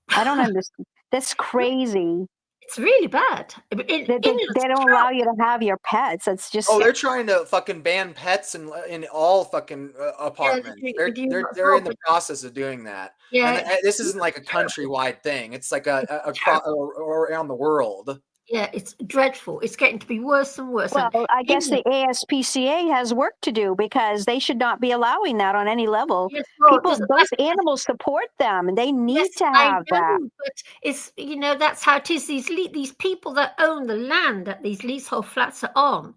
I don't understand. That's crazy. It's really bad. They don't allow you to have your pets. It's just. Oh, they're trying to fucking ban pets in all fucking apartments. They're in the process of doing that. Yeah, and this isn't like a countrywide thing. It's like around the world. Yeah, it's dreadful. It's getting to be worse and worse. Well, I guess the ASPCA has work to do because they should not be allowing that on any level. Yes, well, those animals support them, and they need to have that. But it's that's how it is. These people that own the land that these leasehold flats are on,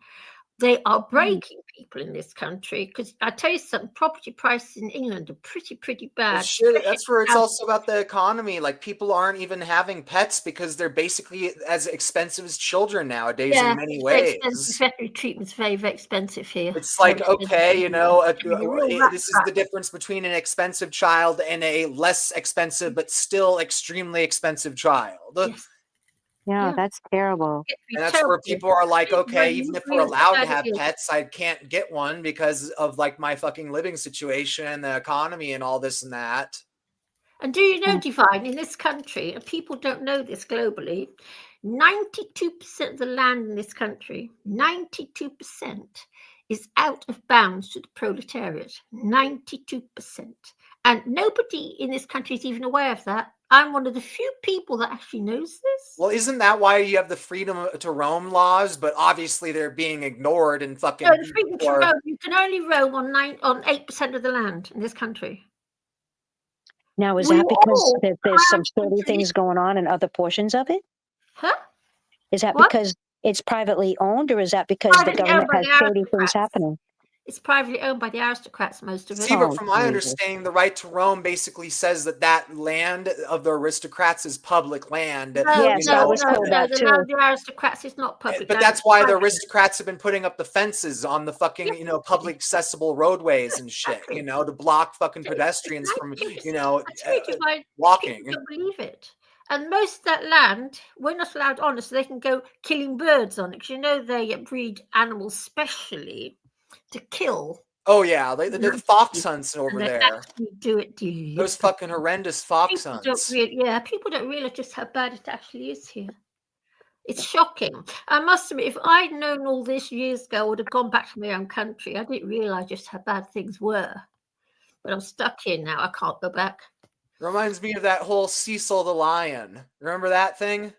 they are breaking people in this country. Because I tell you something, property prices in England are pretty bad. Well, shit, that's where it's also about the economy. Like people aren't even having pets because they're basically as expensive as children nowadays in many ways. Veterinary treatment's very, very expensive here. It's like, okay, this is the difference between an expensive child and a less expensive but still extremely expensive child. Yes. Yeah, that's terrible. And that's where people are like, okay, even if we're allowed to have pets, I can't get one because of like my fucking living situation and the economy and all this and that. And do you know, Divine, in this country, and people don't know this globally, 92% of the land in this country, 92% is out of bounds to the proletariat. 92%. And nobody in this country is even aware of that. I'm one of the few people that actually knows this. Well, isn't that why you have the freedom to roam laws? But obviously they're being ignored and fucking. No, the freedom to roam. You can only roam on 8% of the land in this country. Now, is We that because all there's some have shady things going on in other portions of it? Huh? Is that What? because it's privately owned, or is that because the Privately government owned by has the shady things aristocrats. happening? It's privately owned by the aristocrats, most of it. See, but from my understanding, the right to roam basically says that that land of the aristocrats is public land. No, Yes, I was told that the too. land of the aristocrats is not public. But land, that's it's why the private. aristocrats have been putting up the fences on the fucking, public accessible roadways and shit, to block fucking pedestrians from, walking. People don't believe it. And most of that land, we're not allowed on it, so they can go killing birds on it. Because they breed animals specially to kill. Oh yeah, the fox hunts over and they there. actually do it deliberately. Those fucking horrendous fox People hunts. people don't realize just how bad it actually is here. It's shocking. I must admit, if I'd known all this years ago, I would have gone back to my own country. I didn't realize just how bad things were. But I'm stuck here now. I can't go back. Reminds me of that whole Cecil the Lion. Remember that thing?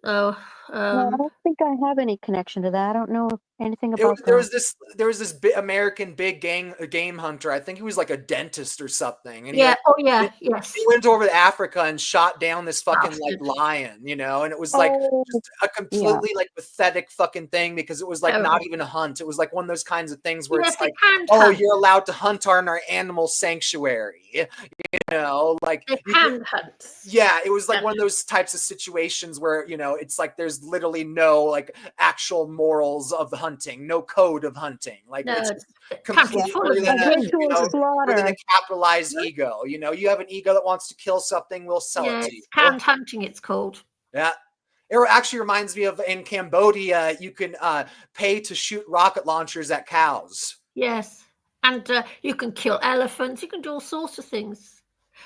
Oh, No, I don't think I have any connection to that. I don't know anything There about that. was this American big game hunter. I think he was like a dentist or something. And yes. He went over to Africa and shot down this fucking lion, and it was like just a completely like pathetic fucking thing because it was like not even a hunt. It was like one of those kinds of things where it's like, oh, you're allowed to hunt on our animal sanctuary, like hand hunts. Yeah, it was like one of those types of situations where it's like there's literally no like actual morals of the hunting, no code of hunting. Like it's completely within a capitalized ego. You have an ego that wants to kill something, we'll sell it to you. Canned hunting, it's called. Yeah. It actually reminds me of in Cambodia, you can pay to shoot rocket launchers at cows. Yes. And you can kill elephants. You can do all sorts of things.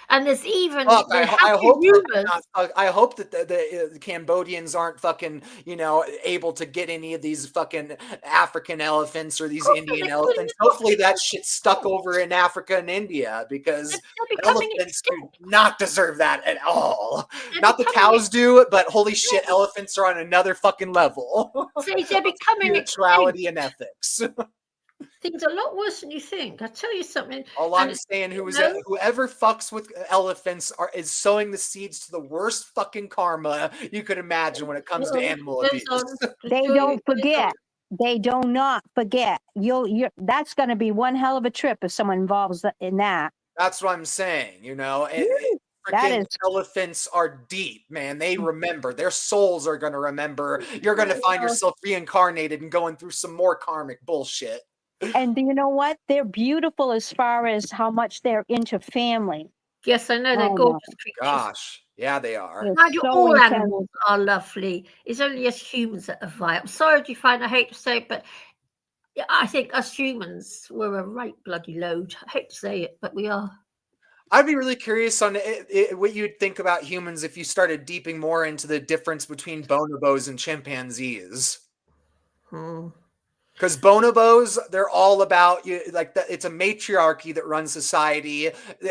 And there's even I hope that the Cambodians aren't fucking able to get any of these fucking African elephants or these Indian elephants. Hopefully that shit's stuck over in Africa and India because elephants do not deserve that at all. Not the cows do, but holy shit, elephants are on another fucking level. They're becoming spirituality and ethics. Things are a lot worse than you think. I tell you something. All I'm saying, whoever fucks with elephants is sowing the seeds to the worst fucking karma you could imagine when it comes to animal abuse. They don't forget. They do not forget. That's going to be one hell of a trip if someone involves in that. That's what I'm saying. Elephants are deep, man. They remember. Their souls are going to remember. You're going to find yourself reincarnated and going through some more karmic bullshit. And you know what? They're beautiful as far as how much they're into family. Yes, I know. They're gorgeous creatures. Gosh. Yeah, they are. All animals are lovely. It's only us humans that are vile. I'm sorry to find, I hate to say it, but I think us humans, we're a right bloody load. I hate to say it, but we are. I'd be really curious on what you'd think about humans if you started deeping more into the difference between bonobos and chimpanzees. Because bonobos, they're all about it's a matriarchy that runs society,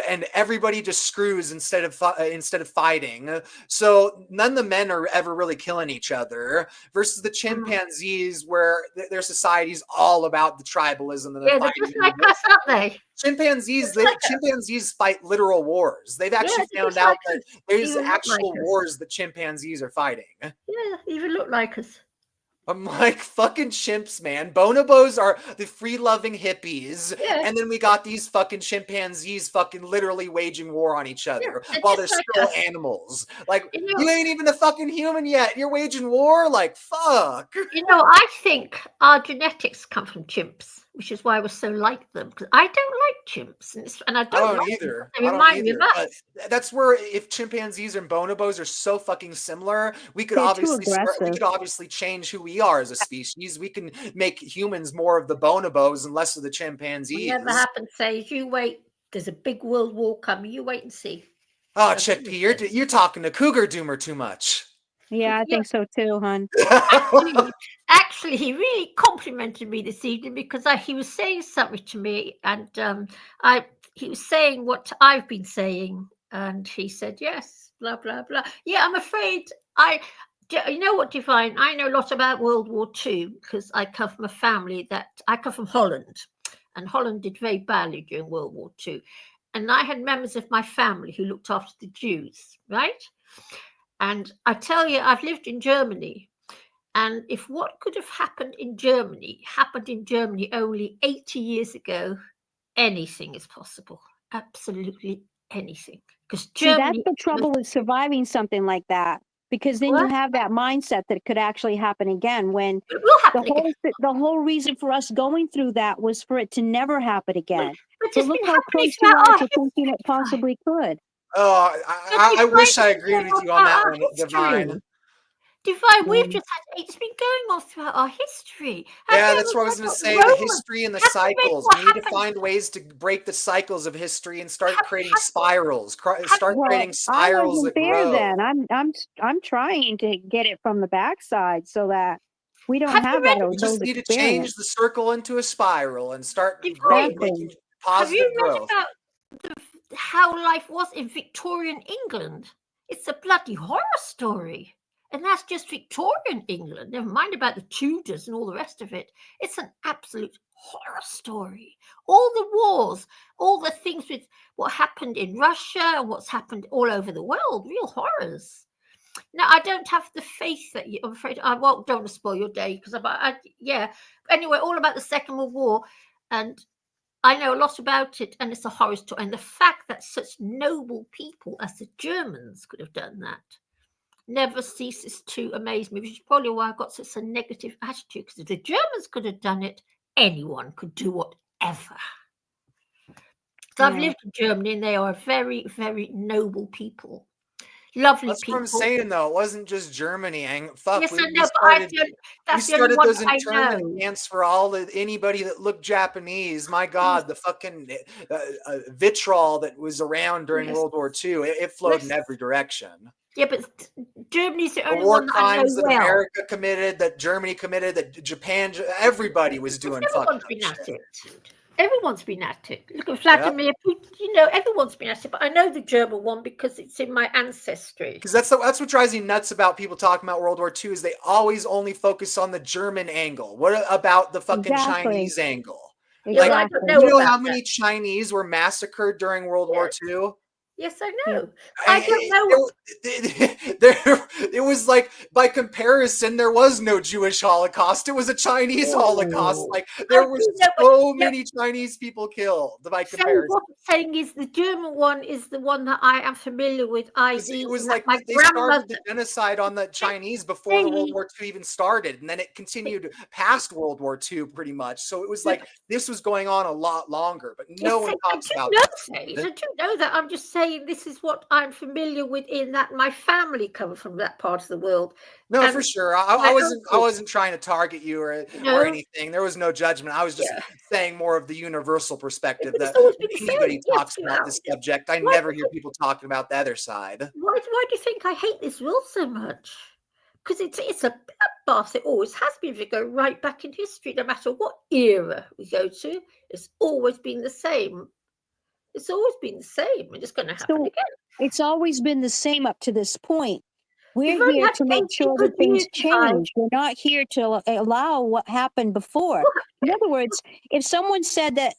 and everybody just screws instead of fighting. So none of the men are ever really killing each other. Versus the chimpanzees, where their society's all about the tribalism and they're just like us, aren't they? Chimpanzees fight literal wars. They've actually found out that there's actual wars that chimpanzees are fighting. Yeah, they even look like us. I'm like, fucking chimps, man. Bonobos are the free-loving hippies. Yeah. And then we got these fucking chimpanzees fucking literally waging war on each other while they're still animals. Like, you ain't even a fucking human yet. You're waging war? Like, fuck. I think our genetics come from chimps, which is why we're so like them. Because I don't like chimps. And I don't like either. Them. They remind me of that. That's where if chimpanzees and bonobos are so fucking similar, we could obviously change who we are as a species. We can make humans more of the bonobos and less of the chimpanzees. Whatever happens, says you wait. There's a big world war coming. You wait and see. Oh, Chickpea, you're talking to Cougar Doomer too much. Yeah, I think so too, hon. Actually, he really complimented me this evening because he was saying something to me, and he was saying what I've been saying, and he said yes, blah blah blah. Yeah, I'm afraid you know what, Divine? I know a lot about World War II because I come from a family I come from Holland, and Holland did very badly during World War II. And I had members of my family who looked after the Jews, right? And I tell you, I've lived in Germany. And if what could have happened in Germany happened in Germany only 80 years ago, anything is possible. Absolutely anything. Because See, that's Germany. the trouble with surviving something like that, because then you have that mindset that it could actually happen again. When it will happen again. The whole reason for us going through that was for it to never happen again. But So it's look been how happening close you throughout are our to thinking it history. possibly could. Oh, I wish I agreed with you on that one, Divine. Divine, we've just had, it's been going on throughout our history. Yeah, that's what I was going to say. The history and the cycles. We need to find ways to break the cycles of history and start creating spirals. Start creating spirals I wasn't that there grow. then. I'm trying to get it from the backside so that we don't have that. We just need to change the circle into a spiral and start making Have you positive read growth. about how life was in Victorian England? It's a bloody horror story. And that's just Victorian England. Never mind about the Tudors and all the rest of it. It's an absolute horror story. All the wars, all the things with what happened in Russia and what's happened all over the world, real horrors. Now, I don't have the faith that I'm afraid I won't. Don't spoil your day because yeah. Anyway, all about the Second World War, and I know a lot about it, and it's a horror story. And the fact that such noble people as the Germans could have done that never ceases to amaze me, which is probably why I've got such a negative attitude, because if the Germans could have done it, anyone could do whatever. So I've lived in Germany, and they are very, very noble people. Lovely That's people. what I'm saying, though. It wasn't just Germany. Fuck, yes, we, I know, we started those internment camps for anybody that looked Japanese. My God, the fucking vitriol that was around during World War II, it flowed in every direction. Yeah, but Germany's the only war one that crimes I know that well. America committed, that Germany committed, that Japan, everybody was doing fucking shit. Everyone's been at it. Look at Vladimir Putin. Everyone's been at it. But I know the German one because it's in my ancestry. Because that's what drives me nuts about people talking about World War II is they always only focus on the German angle. What about the fucking Chinese angle? Exactly. Like, you know how many Chinese were massacred during World War II? Yes, I know. I don't know. It was like, by comparison, there was no Jewish Holocaust. It was a Chinese Holocaust. Like, there were so many Chinese people killed by comparison. So what I'm saying is the German one is the one that I am familiar with. It was like they started the genocide on the Chinese before the World War II even started, and then it continued past World War II pretty much. So it was like this was going on a lot longer, but no one talks about that. I do know that. I'm just saying this is what I'm familiar with, in that my family come from that part of the world. No, for sure. I wasn't trying to target you or anything. There was no judgment. I was just saying more of the universal perspective that anybody talks about this subject. I never hear people talking about the other side. Why do you think I hate this world so much? Because it's a bloodbath. It always has been. If you go right back in history, no matter what era we go to, it's always been the same. It's always been the same. It's just going to happen again. It's always been the same up to this point. We're here to make sure that things change. We're not here to allow what happened before. In other words, if someone said that,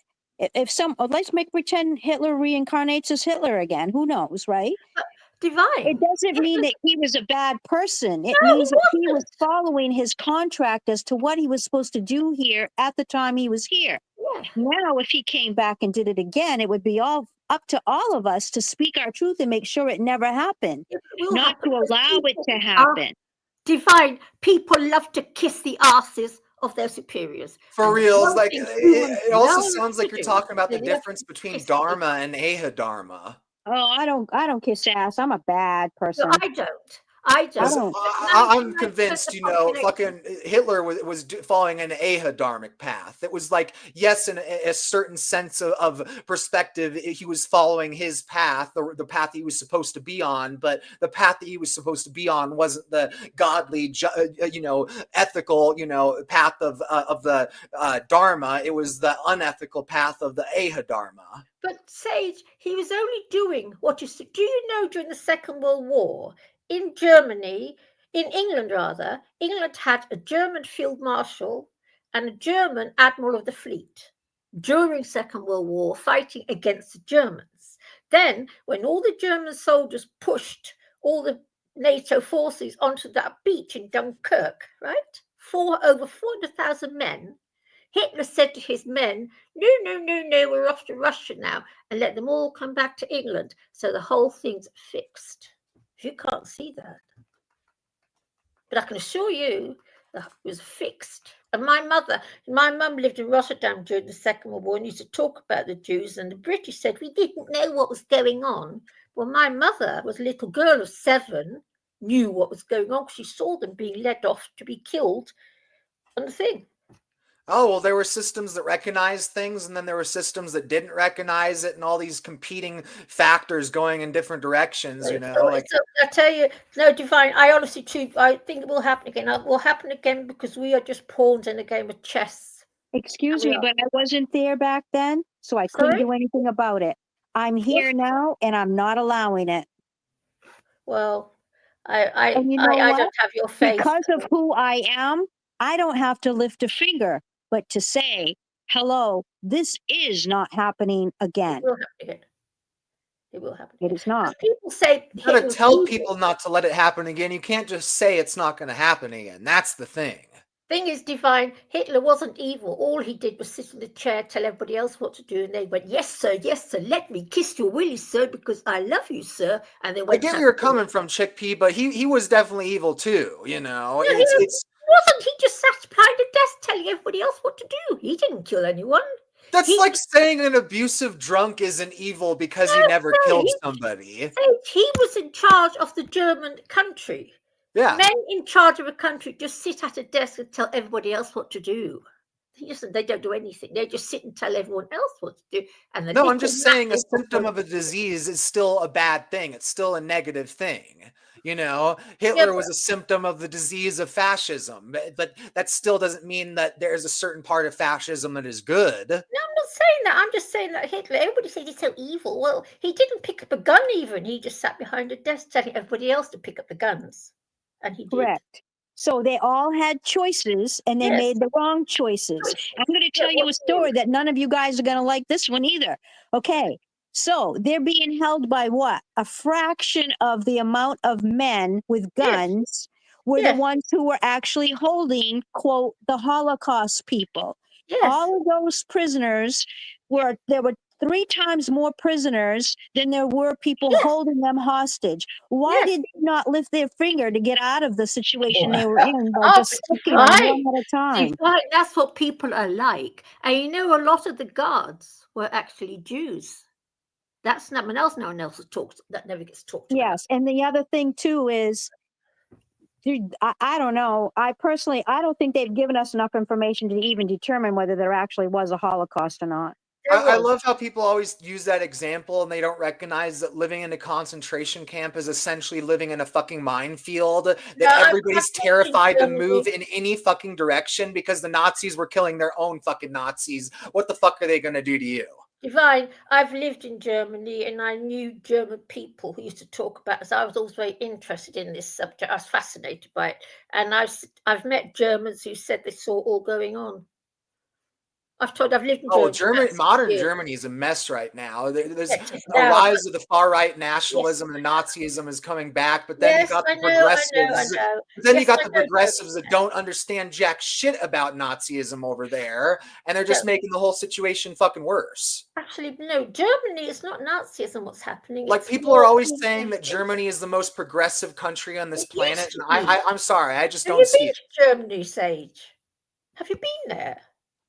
let's pretend Hitler reincarnates as Hitler again. Who knows, right? Divine. It doesn't mean that he was a bad person. It means that he was following his contract as to what he was supposed to do here at the time he was here. Yeah. Now, if he came back and did it again, it would be all up to all of us to speak our truth and make sure it never happened, not to allow it to happen. Divine, people love to kiss the asses of their superiors. For real, it's like it also sounds like you're talking about the difference between Dharma and Ahadharma. Oh, I don't kiss ass. I'm a bad person. No, I don't. I don't. Listen, I'm convinced, you know, fucking Hitler was following an ahadharmic path. It was like, yes, in a certain sense of perspective, he was following his path, the path he was supposed to be on, but the path that he was supposed to be on wasn't the godly, you know, ethical, you know, path of the Dharma. It was the unethical path of the ahadharma. But Sage, he was only doing what you said. Do you know during the Second World War, in Germany, in England rather, England had a German field marshal and a German admiral of the fleet during Second World War fighting against the Germans. Then, when all the German soldiers pushed all the NATO forces onto that beach in Dunkirk, right? Over 400,000 men, Hitler said to his men, no, we're off to Russia now, and let them all come back to England. So the whole thing's fixed. You can't see that. But I can assure you that it was fixed. And my mum lived in Rotterdam during the Second World War and used to talk about the Jews, and the British said we didn't know what was going on. Well, my mother was a little girl of 7, knew what was going on because she saw them being led off to be killed on the thing. Oh, well, there were systems that recognized things, and then there were systems that didn't recognize it, and all these competing factors going in different directions, you know. So I tell you, no, Divine, I honestly too, I think it will happen again. It will happen again because we are just pawns in a game of chess. Excuse me, but I wasn't there back then, so I couldn't do anything about it. I'm here now, and I'm not allowing it. Well, I And you know what? don't have your faith. Because of who I am, I don't have to lift a finger, but to say, hello, this is not happening again. It will happen again. It will happen. It is not. People say you gotta tell people not to let it happen again. You can't just say it's not going to happen again. That's the thing. Thing is, Divine, Hitler wasn't evil. All he did was sit in the chair, tell everybody else what to do, and they went, yes, sir, let me kiss your willy, sir, because I love you, sir. And they went. I get where you're coming from, Chickpea, but he was definitely evil too. You know, no, it's wasn't. He just sat behind a desk telling everybody else what to do. He didn't kill anyone. That's like saying an abusive drunk isn't evil because he never killed somebody. He was in charge of the German country. Yeah. Men in charge of a country just sit at a desk and tell everybody else what to do. They don't do anything. They just sit and tell everyone else what to do. And no, I'm just saying a symptom of a disease is still a bad thing. It's still a negative thing. You know, Hitler was a symptom of the disease of fascism, but that still doesn't mean that there's a certain part of fascism that is good. No, I'm not saying that. I'm just saying that Hitler, everybody says he's so evil. Well, he didn't pick up a gun even. He just sat behind a desk telling everybody else to pick up the guns. And he did. Correct. So they all had choices and they made the wrong choices. I'm going to tell you a story that none of you guys are going to like this one either. Okay. So they're being held by what? A fraction of the amount of men with guns were the ones who were actually holding, quote, the Holocaust people. All of those prisoners there were 3 times more prisoners than there were people holding them hostage. Why did they not lift their finger to get out of the situation they were in by just sticking them one at a time? That's what people are like. And you know, a lot of the guards were actually Jews. That's someone else no one else talks that never gets talked about. Yes, and the other thing too is, I don't know. I don't think they've given us enough information to even determine whether there actually was a Holocaust or not. I love how people always use that example and they don't recognize that living in a concentration camp is essentially living in a fucking minefield, that everybody's terrified to move in any fucking direction because the Nazis were killing their own fucking Nazis. What the fuck are they going to do to you? Divine, I've lived in Germany and I knew German people who used to talk about this. I was always very interested in this subject. I was fascinated by it. And I've met Germans who said they saw all going on. I've lived in Germany. Modern Germany is a mess right now. There's a rise of the far right nationalism and Nazism is coming back, but then you got the progressives. Then you got the progressives that don't understand jack shit about Nazism over there, and they're just making the whole situation fucking worse. Actually, no, Germany is not Nazism. What's happening? Like people are always saying that Germany is the most progressive country on this planet, and I'm sorry, I just don't see it. Have you been to Germany, Sage? Have you been there?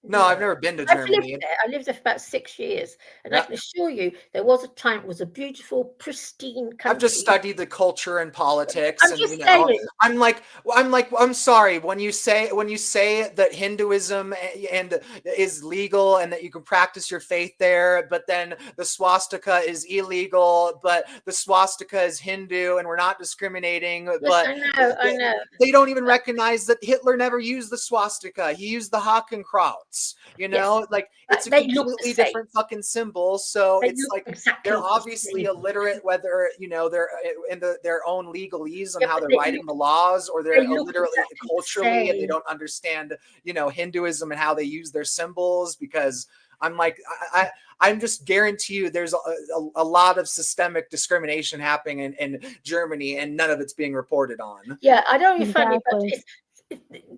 No, I've never been to I've lived Germany. there. I lived there for about 6 years, and I Yeah. can assure you, there was a time it was a beautiful, pristine country. I've just studied the culture and politics, I'm and just saying. I'm sorry when you say that Hinduism and is legal and that you can practice your faith there, but then the swastika is illegal, but the swastika is Hindu, and we're not discriminating. Yes, But I know. they don't even recognize that Hitler never used the swastika. He used the Hakenkreuz. You know, Yes. like it's a They look the completely same. different fucking symbol. So They it's look like exactly they're the obviously same. illiterate, whether they're in their own legalese on Yeah, how but they're they writing look- the laws, or they're they look literally exactly the culturally, and they same. don't understand Hinduism and how they use their symbols. Because I'm like I'm just guarantee you there's a lot of systemic discrimination happening in Germany, and none of it's being reported on. Yeah, I know you're funny, but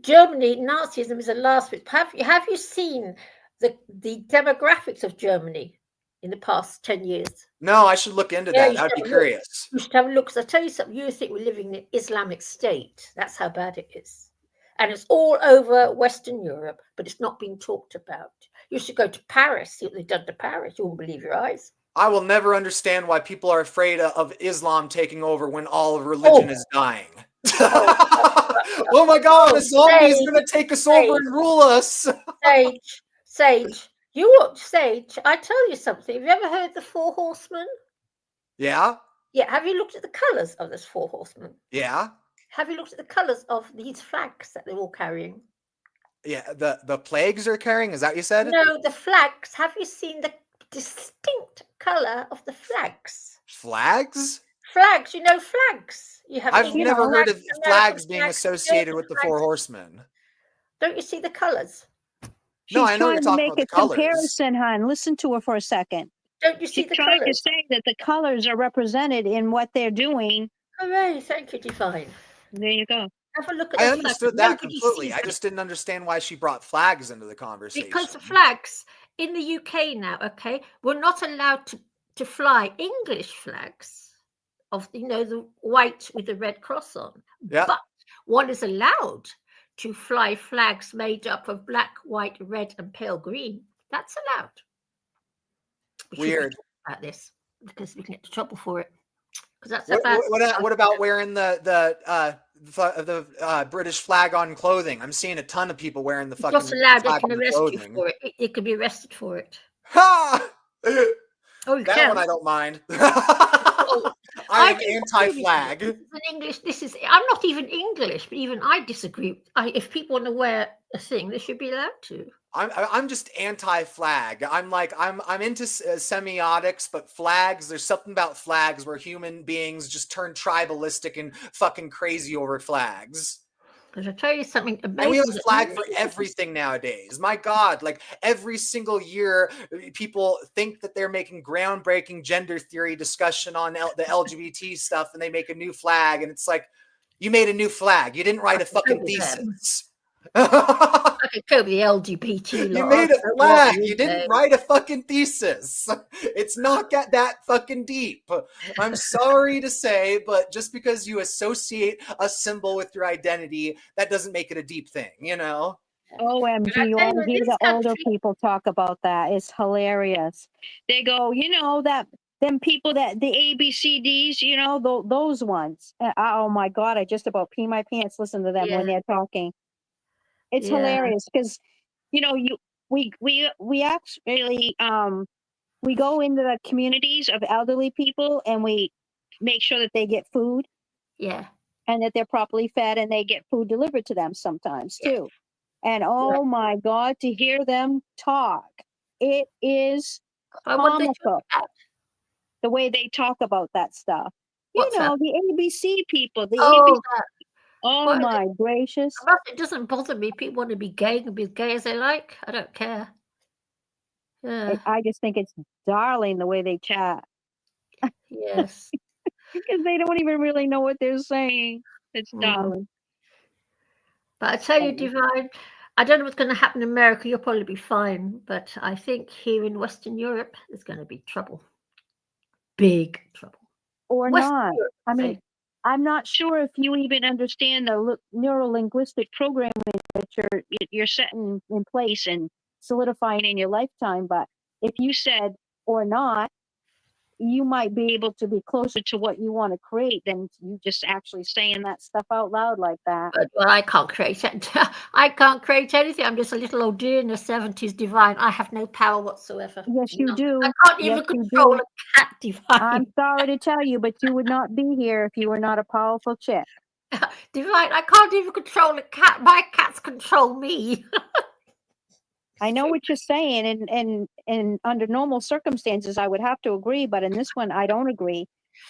Germany, Nazism is a last bit. Have you seen the demographics of Germany in the past 10 years? No, I should look into that. I'd be curious. You should have a look. Because I tell you something, you think we're living in an Islamic state. That's how bad it is. And it's all over Western Europe, but it's not being talked about. You should go to Paris, see what they've done to Paris. You won't believe your eyes. I will never understand why people are afraid of Islam taking over when all of religion is dying. Oh my God, a zombie is going to take us over and rule us. Sage, Sage, I tell you something. Have you ever heard the Four Horsemen? Yeah? Yeah, have you looked at the colours of this Four Horsemen? Yeah? Have you looked at the colours of these flags that they're all carrying? Yeah, the plagues are carrying, is that what you said? No, the flags. Have you seen the distinct colour of the flags? Flags? Flags, flags. You have. I've never heard of flags being flags, associated with the Four Horsemen. Don't you see the colours? No, I know you're trying to talking make about the a colors. comparison, hon. Listen to her for a second. Don't you see She's the trying to colours? say that the colors are represented in what they're doing. Hooray, thank you, Divine. There you go. Have a look at I the understood flags. that completely. I just didn't understand why she brought flags into the conversation. Because the flags in the UK now, okay, we're not allowed to fly English flags of the white with the red cross on. Yeah. But one is allowed to fly flags made up of black, white, red, and pale green. That's allowed. Weird. About this because we can get into trouble for it. Because that's what about wearing the British flag on clothing? I'm seeing a ton of people wearing the fucking not allowed. They flag can on the arrest you clothing. for it. They can be arrested for it. Ha! Oh, you that can. one I don't mind. I I'm anti-flag. This is an English. I'm not even English, but even I disagree. If people want to wear a thing, they should be allowed to. I'm just anti-flag. I'm into semiotics, but flags. There's something about flags where human beings just turn tribalistic and fucking crazy over flags. Because I tell you something amazing. And we have a flag for everything nowadays. My God, like every single year, people think that they're making groundbreaking gender theory discussion on the LGBT stuff, and they make a new flag, and it's like, you made a new flag. You didn't write a fucking thesis. I could go with the LGBT. You made a flag. You didn't write a fucking thesis. It's not that fucking deep. I'm sorry to say, but just because you associate a symbol with your identity, that doesn't make it a deep thing, OMG, you ought to hear the older people talk about that. It's hilarious. They go, that them people that the ABCDs, those ones. Oh my God, I just about pee my pants listen to them when they're talking. It's hilarious because, we actually we go into the communities of elderly people and we make sure that they get food. Yeah. And that they're properly fed and they get food delivered to them sometimes too. And oh my God, to hear them talk, it is comical. The way they talk about that stuff. The ABC people, the ABC. Oh my gracious. It doesn't bother me. People want to be gay and be as gay as they like. I don't care. Yeah. I just think it's darling the way they chat. Yes. Because they don't even really know what they're saying. It's darling. But I tell you, Divine, I don't know what's going to happen in America. You'll probably be fine. But I think here in Western Europe, there's going to be trouble. Big trouble. Or not. I mean, I'm not sure if you even understand the neuro-linguistic programming that you're setting in place in solidifying in your lifetime. But if you said or not, you might be able to be closer to what you want to create than you just actually saying that stuff out loud like that. But well, I can't create it. I can't create anything. I'm just a little old dear in the 70s divine. I have no power whatsoever. Yes, you None. do. I can't Yes, even you control do. a cat divine. I'm sorry to tell you, but you would not be here if you were not a powerful chick. Divine, I can't even control a cat. My cats control me. I know what you're saying, and under normal circumstances, I would have to agree, but in this one, I don't agree.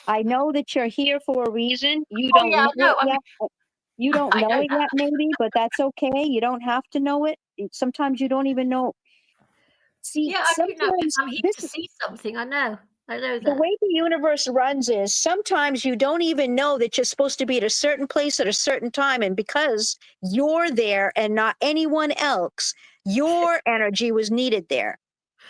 I know that you're here for a reason. You Oh don't yeah, know no, it I mean, yet. You don't I know know it yet, maybe, but that's okay. You don't have to know it. Sometimes you don't even know. See, yeah, I do know. sometimes I'm here this to see something. I know the that. way the universe runs is sometimes you don't even know that you're supposed to be at a certain place at a certain time. And because you're there and not anyone else, your energy was needed there.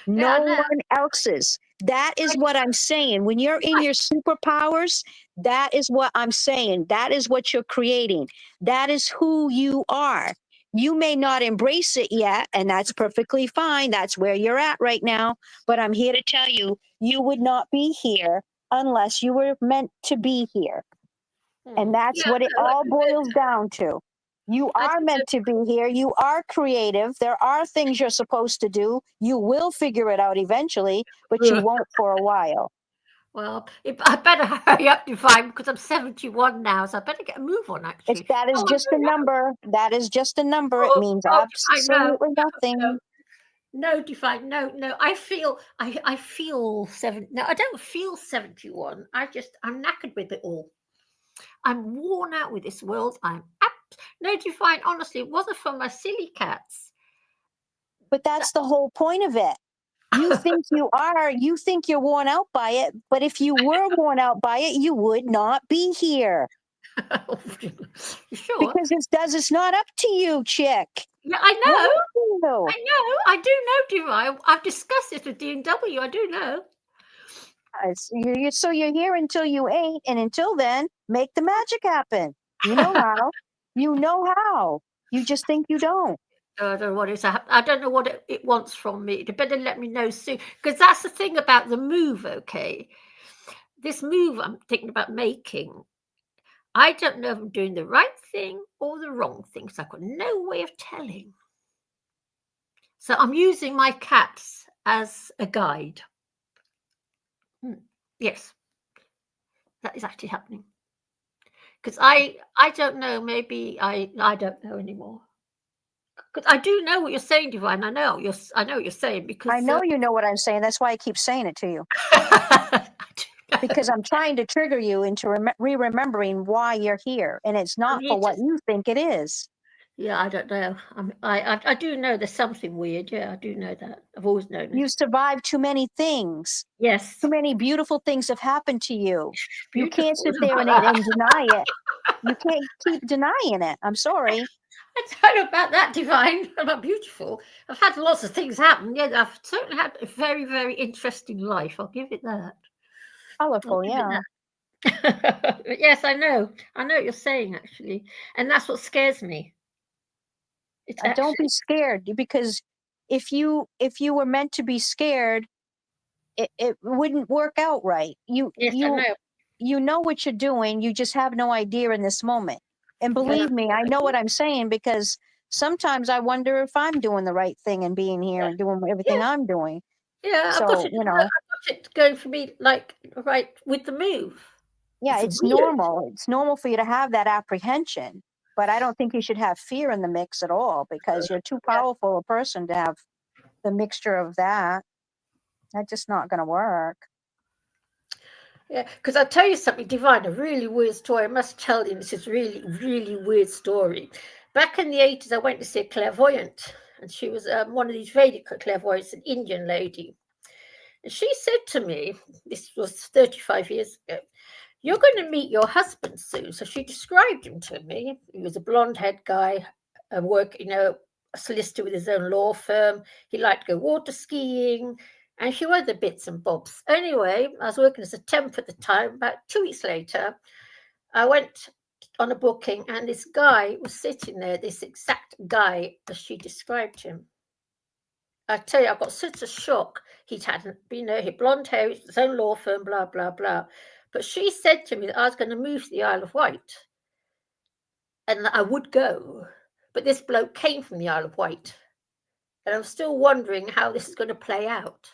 Yeah, No I know. one else's. That is what I'm saying. When you're in your superpowers, that is what I'm saying. That is what you're creating. That is who you are. You may not embrace it yet, and that's perfectly fine. That's where you're at right now. But I'm here to tell you, you would not be here unless you were meant to be here. And that's Yeah, what it no, I all do know boils down to. You I are do meant to be here. You are creative. There are things you're supposed to do. You will figure it out eventually, but you know. won't for a while. Well, I better hurry up, Divine, because I'm 71 now, so I better get a move on, actually. That is Oh, I just a don't know. number. That is just a number. It Oh, means I know. absolutely nothing. No, Divine, no. I feel seven. No, I don't feel 71. I'm knackered with it all. I'm worn out with this world. No, Divine. Honestly, it wasn't for my silly cats. But that's the whole point of it. You think you are. You think you're worn out by it. But if you were worn out by it, you would not be here. Sure. Because it's not up to you, chick. Yeah, I know. No. I know. I do know, Divine. I've discussed this with D&W. I do know. So you're here until you ain't, and until then, make the magic happen. You know how. You know how. You just think you don't. I don't know what it's. I don't know what it wants from me. You better let me know soon, because that's the thing about the move. Okay, this move I'm thinking about making. I don't know if I'm doing the right thing or the wrong thing. So I've got no way of telling. So I'm using my cats as a guide. Yes, that is actually happening. Because I don't know. Maybe I don't know anymore. Because I do know what you're saying, Divine. I know what you're saying, because I know you know what I'm saying. That's why I keep saying it to you. Because I'm trying to trigger you into remembering why you're here, and it's not for what you think it is. Yeah, I don't know. I do know there's something weird. Yeah, I do know that. I've always known it. You survived too many things. Yes. Too many beautiful things have happened to you. You can't sit there and Beautiful. deny it. You can't keep denying it. I'm sorry. I don't know about that, Divine. About beautiful. I've had lots of things happen. Yeah, I've certainly had a very, very interesting life. I'll give it that. Colorful, yeah. Yes, I know. I know what you're saying, actually. And that's what scares me. Don't be scared, because if you were meant to be scared, it wouldn't work out right. Yes, I know. You know what you're doing. You just have no idea in this moment. And believe me, I know what I'm saying, because sometimes I wonder if I'm doing the right thing and being here and doing everything I'm doing. Yeah, So, I've got it going for me, like, right with the move. Yeah, it's weird. normal. It's normal for you to have that apprehension, but I don't think you should have fear in the mix at all, because you're too powerful a person to have the mixture of that. That's just not going to work. Yeah, because I'll tell you something, Divine, a really weird story. I must tell you, this is really, really weird story. Back in the 80s, I went to see a clairvoyant, and she was one of these Vedic clairvoyants, an Indian lady. And she said to me, this was 35 years ago, "You're going to meet your husband soon." So she described him to me. He was a blonde-haired guy, a solicitor with his own law firm. He liked to go water skiing, and a few other bits and bobs. Anyway, I was working as a temp at the time. About 2 weeks later, I went on a booking, and this guy was sitting there, this exact guy as she described him. I tell you, I got such a shock. He'd had, you know, he had blonde hair, his own law firm, blah, blah, blah. But she said to me that I was going to move to the Isle of Wight and that I would go. But this bloke came from the Isle of Wight. And I'm still wondering how this is going to play out.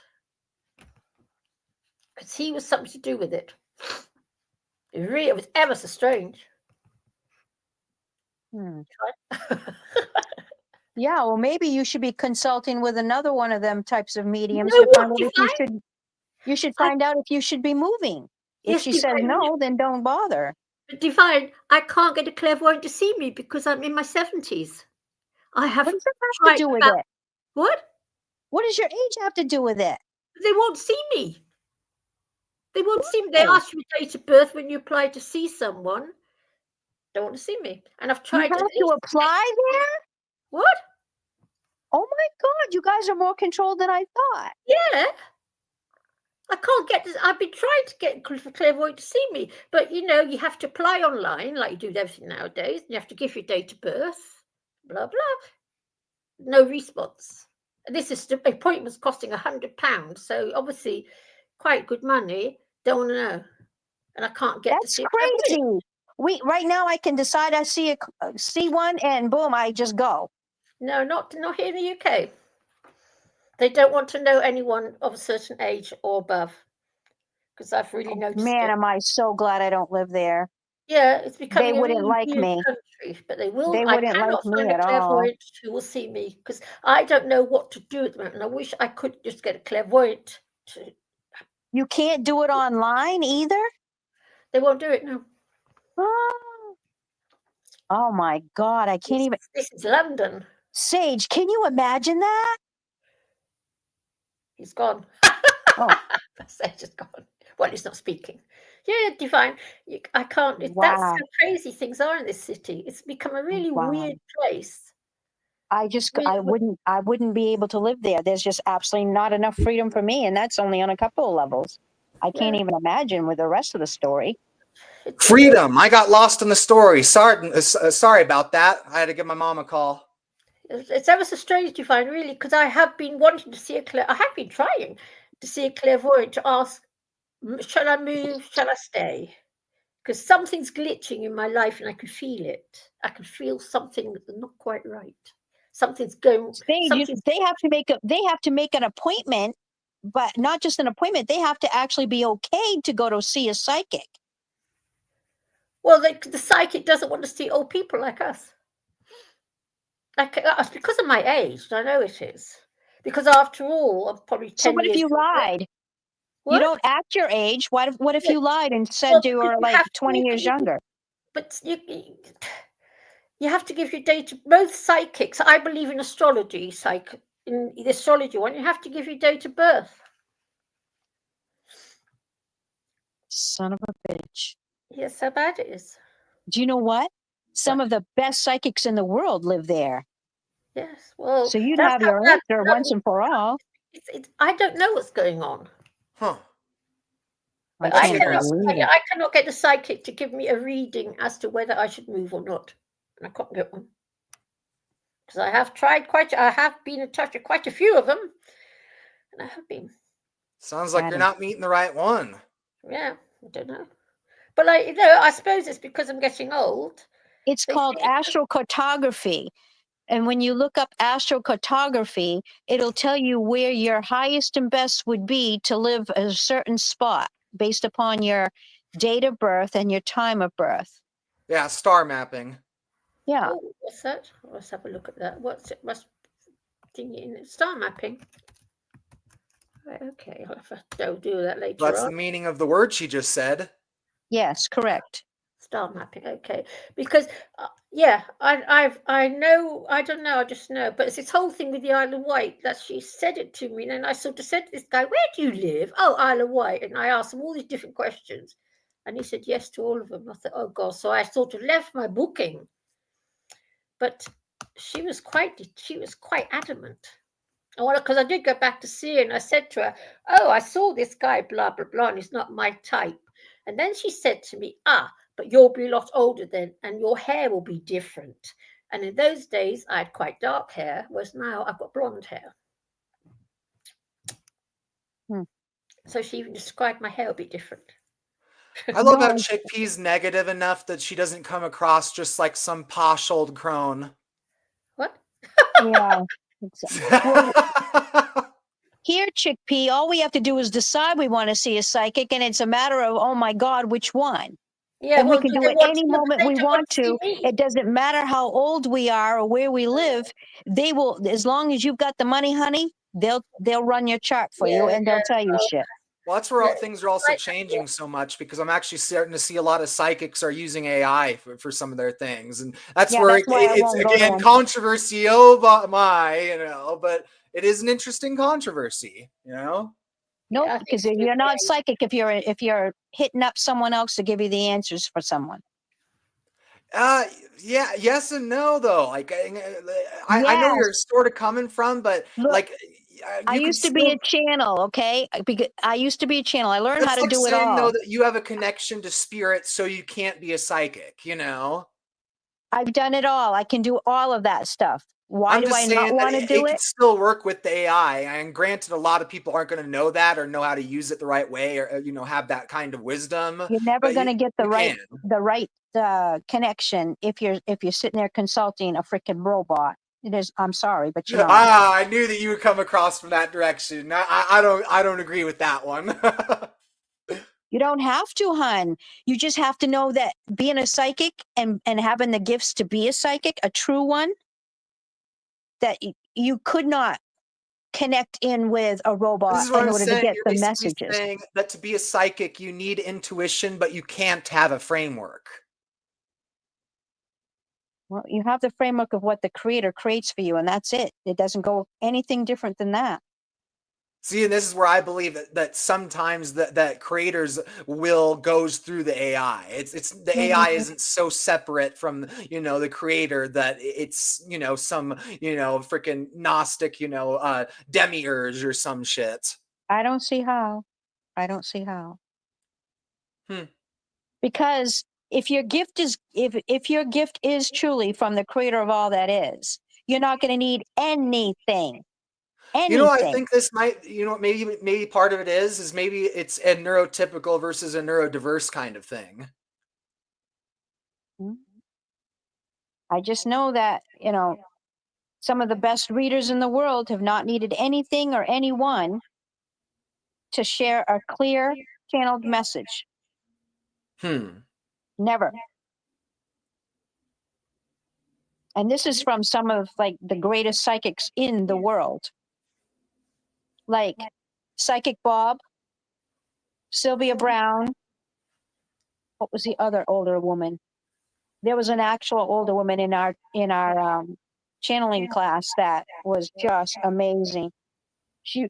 Because he was something to do with it. It was ever so strange. Yeah, well, maybe you should be consulting with another one of them types of mediums You to know find what, out if Divine? you should find out if you should be moving. If Yes, she says Divine. no, then don't bother. But Divine, I can't get a clairvoyant to see me because I'm in my 70s. I have What does that have tried to do with about it? what? What does your age have to do with it? They won't see me. They won't see me. They ask you date of birth when you apply to see someone. They want to see me. And I've You tried have at to least apply there? What? Oh my God, you guys are more controlled than I thought. Yeah. I can't get this. I've been trying to get clairvoyant to see me, but you know, you have to apply online like you do with everything nowadays. You have to give your date of birth, blah blah. No response. And this is the appointment's costing £100, so obviously quite good money. Don't want to know, and I can't get to That's see it. crazy. Right now I can decide I see one and boom, I just go. No, not here in the UK. They don't want to know anyone of a certain age or above, because I've really noticed Man, it. am I so glad I don't live there. Yeah, it's becoming They a wouldn't really like weird me. country, but they will. They I wouldn't like cannot me find a at all. clairvoyant who will see me because I don't know what to do at the moment, and I wish I could just get a clairvoyant to. You can't do it online either? They won't do it now. Oh my God, I can't even. This is London. Sage, can you imagine that? He's gone. Oh, Sage is gone. Well, he's not speaking. Yeah, Divine. I can't. That's wow. how crazy things are in this city. It's become a really Wow. weird place. I wouldn't be able to live there. There's just absolutely not enough freedom for me, and that's only on a couple of levels. I can't even imagine with the rest of the story. Freedom. I got lost in the story. Sorry about that. I had to give my mom a call. It's ever so strange to find, really, because I have been wanting to see I have been trying to see a clairvoyant to ask, shall I move? Shall I stay? Because something's glitching in my life, and I can feel it. I can feel something that's not quite right. Something's going. Sage, they have to make an appointment, but not just an appointment. They have to actually be okay to go to see a psychic. Well, the psychic doesn't want to see old people like us. It's because of my age. I know it is. Because after all, I'm probably 10 years. So what if you lied? What? You don't act your age. What if you lied and said you were like 20 years younger? But you have to give your date. Both psychics. I believe in astrology. In the astrology one, you have to give your date of birth. Son of a bitch. Yes, how bad it is. Do you know what? Some of the best psychics in the world live there. Yes, well, so you'd have your answer once and for all. I don't know what's going on. Huh. But I cannot get the psychic to give me a reading as to whether I should move or not. And I can't get one. Because I have tried I have been in touch with quite a few of them. And I have been. Sounds like you're not meeting the right one. Yeah, I don't know. But I suppose it's because I'm getting old. It's called astrocartography. And when you look up astrocartography, it'll tell you where your highest and best would be to live a certain spot based upon your date of birth and your time of birth. Yeah, star mapping. Yeah. Oh, what's that? Let's have a look at that. What's it? Star mapping. Right, okay, I'll have to do that later. That's the meaning of the word she just said. Yes, correct. Star mapping, okay. Because I know, I don't know, I just know. But it's this whole thing with the Isle of Wight that she said it to me, and then I sort of said to this guy, "Where do you live?" "Oh, Isle of Wight." And I asked him all these different questions, and he said yes to all of them. I thought, oh God, so I sort of left my booking. But she was quite adamant. Because I did go back to see her, and I said to her, "Oh, I saw this guy, blah blah blah, and he's not my type." And then she said to me, "But you'll be a lot older then, and your hair will be different." And in those days, I had quite dark hair, whereas now I've got blonde hair. Hmm. So she even described my hair a bit different. I love how No. Chickpea's negative enough that she doesn't come across just like some posh old crone. What? Yeah. Well, here, Chickpea, all we have to do is decide we want to see a psychic, and it's a matter of, oh my God, which one? Yeah, And we well, can do do they it want any to, moment they we don't want want to see to. me? It doesn't matter how old we are or where we live. They will, as long as you've got the money, honey, they'll run your chart for you, Yeah, and they'll tell you shit. Well, that's where things are also changing so much, because I'm actually starting to see a lot of psychics are using AI for some of their things, and that's Yeah, where that's why I it's won't go to again them. controversy. Oh my, but it is an interesting controversy, Nope, because you're not psychic if you're hitting up someone else to give you the answers for someone. Yeah, yes and no though. Like I know Yes. you're sort of coming from, but Look, like I you can used to be still. a channel, okay? Because I used to be a channel. I learned how That's to like do it saying though all. that you have a connection to spirit, so you can't be a psychic. I've done it all. I can do all of that stuff. Why I'm do just I not saying that want to it do could it? still work with the AI. And granted, a lot of people aren't going to know that or know how to use it the right way, or have that kind of wisdom. You're never But going to get the you right can. connection if you're sitting there consulting a freaking robot. It is. I'm sorry, but I knew that you would come across from that direction. I don't agree with that one. You don't have to, hun. You just have to know that being a psychic and having the gifts to be a psychic, a true one, that you could not connect in with a This robot is what in I'm order to saying. get You're the basically messages. saying that to be a psychic, you need intuition, but you can't have a framework. Well, you have the framework of what the creator creates for you, and that's it. It doesn't go anything different than that. See, and this is where I believe that sometimes that creators will goes through the AI. It's the AI isn't so separate from the creator that it's some freaking Gnostic demiurge or some shit. I don't see how. I don't see how. Because if your gift is if your gift is truly from the creator of all that is, you're not going to need anything. I think this might, maybe part of it is maybe it's a neurotypical versus a neurodiverse kind of thing. I just know that, some of the best readers in the world have not needed anything or anyone to share a clear channeled message. Never. And this is from some of like the greatest psychics in the world. Like Psychic Bob, Sylvia Brown. What was the other older woman? There was an actual older woman in our channeling class that was just amazing. She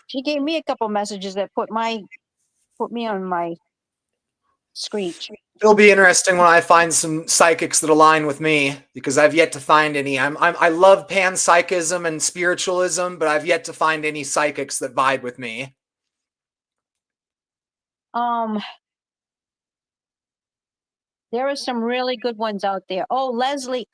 she gave me a couple messages that put me on my screech. It'll be interesting when I find some psychics that align with me, because I've yet to find any. I love panpsychism and spiritualism, but I've yet to find any psychics that vibe with me. There are some really good ones out there. Oh, Leslie,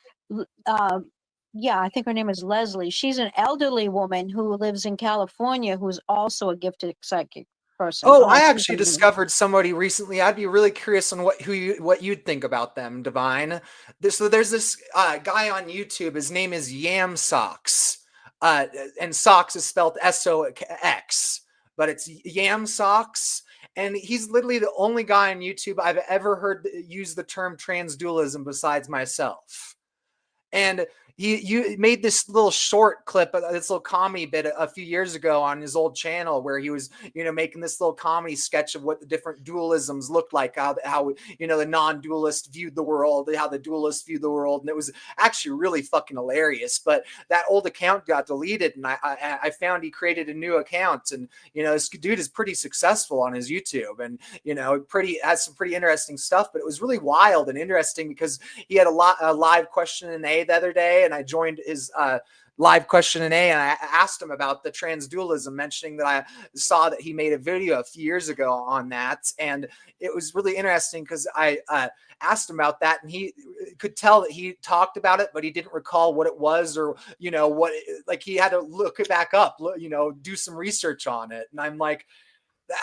yeah, I think her name is Leslie. She's an elderly woman who lives in California who's also a gifted psychic person. Oh, I she's actually amazing. discovered somebody recently. I'd be really curious on what you'd think about them, Divine. So there's this guy on YouTube. His name is Yam Socks, and Socks is spelled SOX, but it's Yam Socks. And he's literally the only guy on YouTube I've ever heard use the term transdualism besides myself. And you made this little short clip, this little comedy bit a few years ago on his old channel, where he was, making this little comedy sketch of what the different dualisms looked like, how the non-dualist viewed the world, how the dualist viewed the world, and it was actually really fucking hilarious. But that old account got deleted, and I found he created a new account, and this dude is pretty successful on his YouTube, and has some pretty interesting stuff. But it was really wild and interesting because he had a live question and A the other day, and I joined his live question and I asked him about the transdualism, mentioning that I saw that he made a video a few years ago on that, and it was really interesting because I asked him about that, and he could tell that he talked about it, but he didn't recall what it was, or what, like he had to look it back up, do some research on it. And I'm like,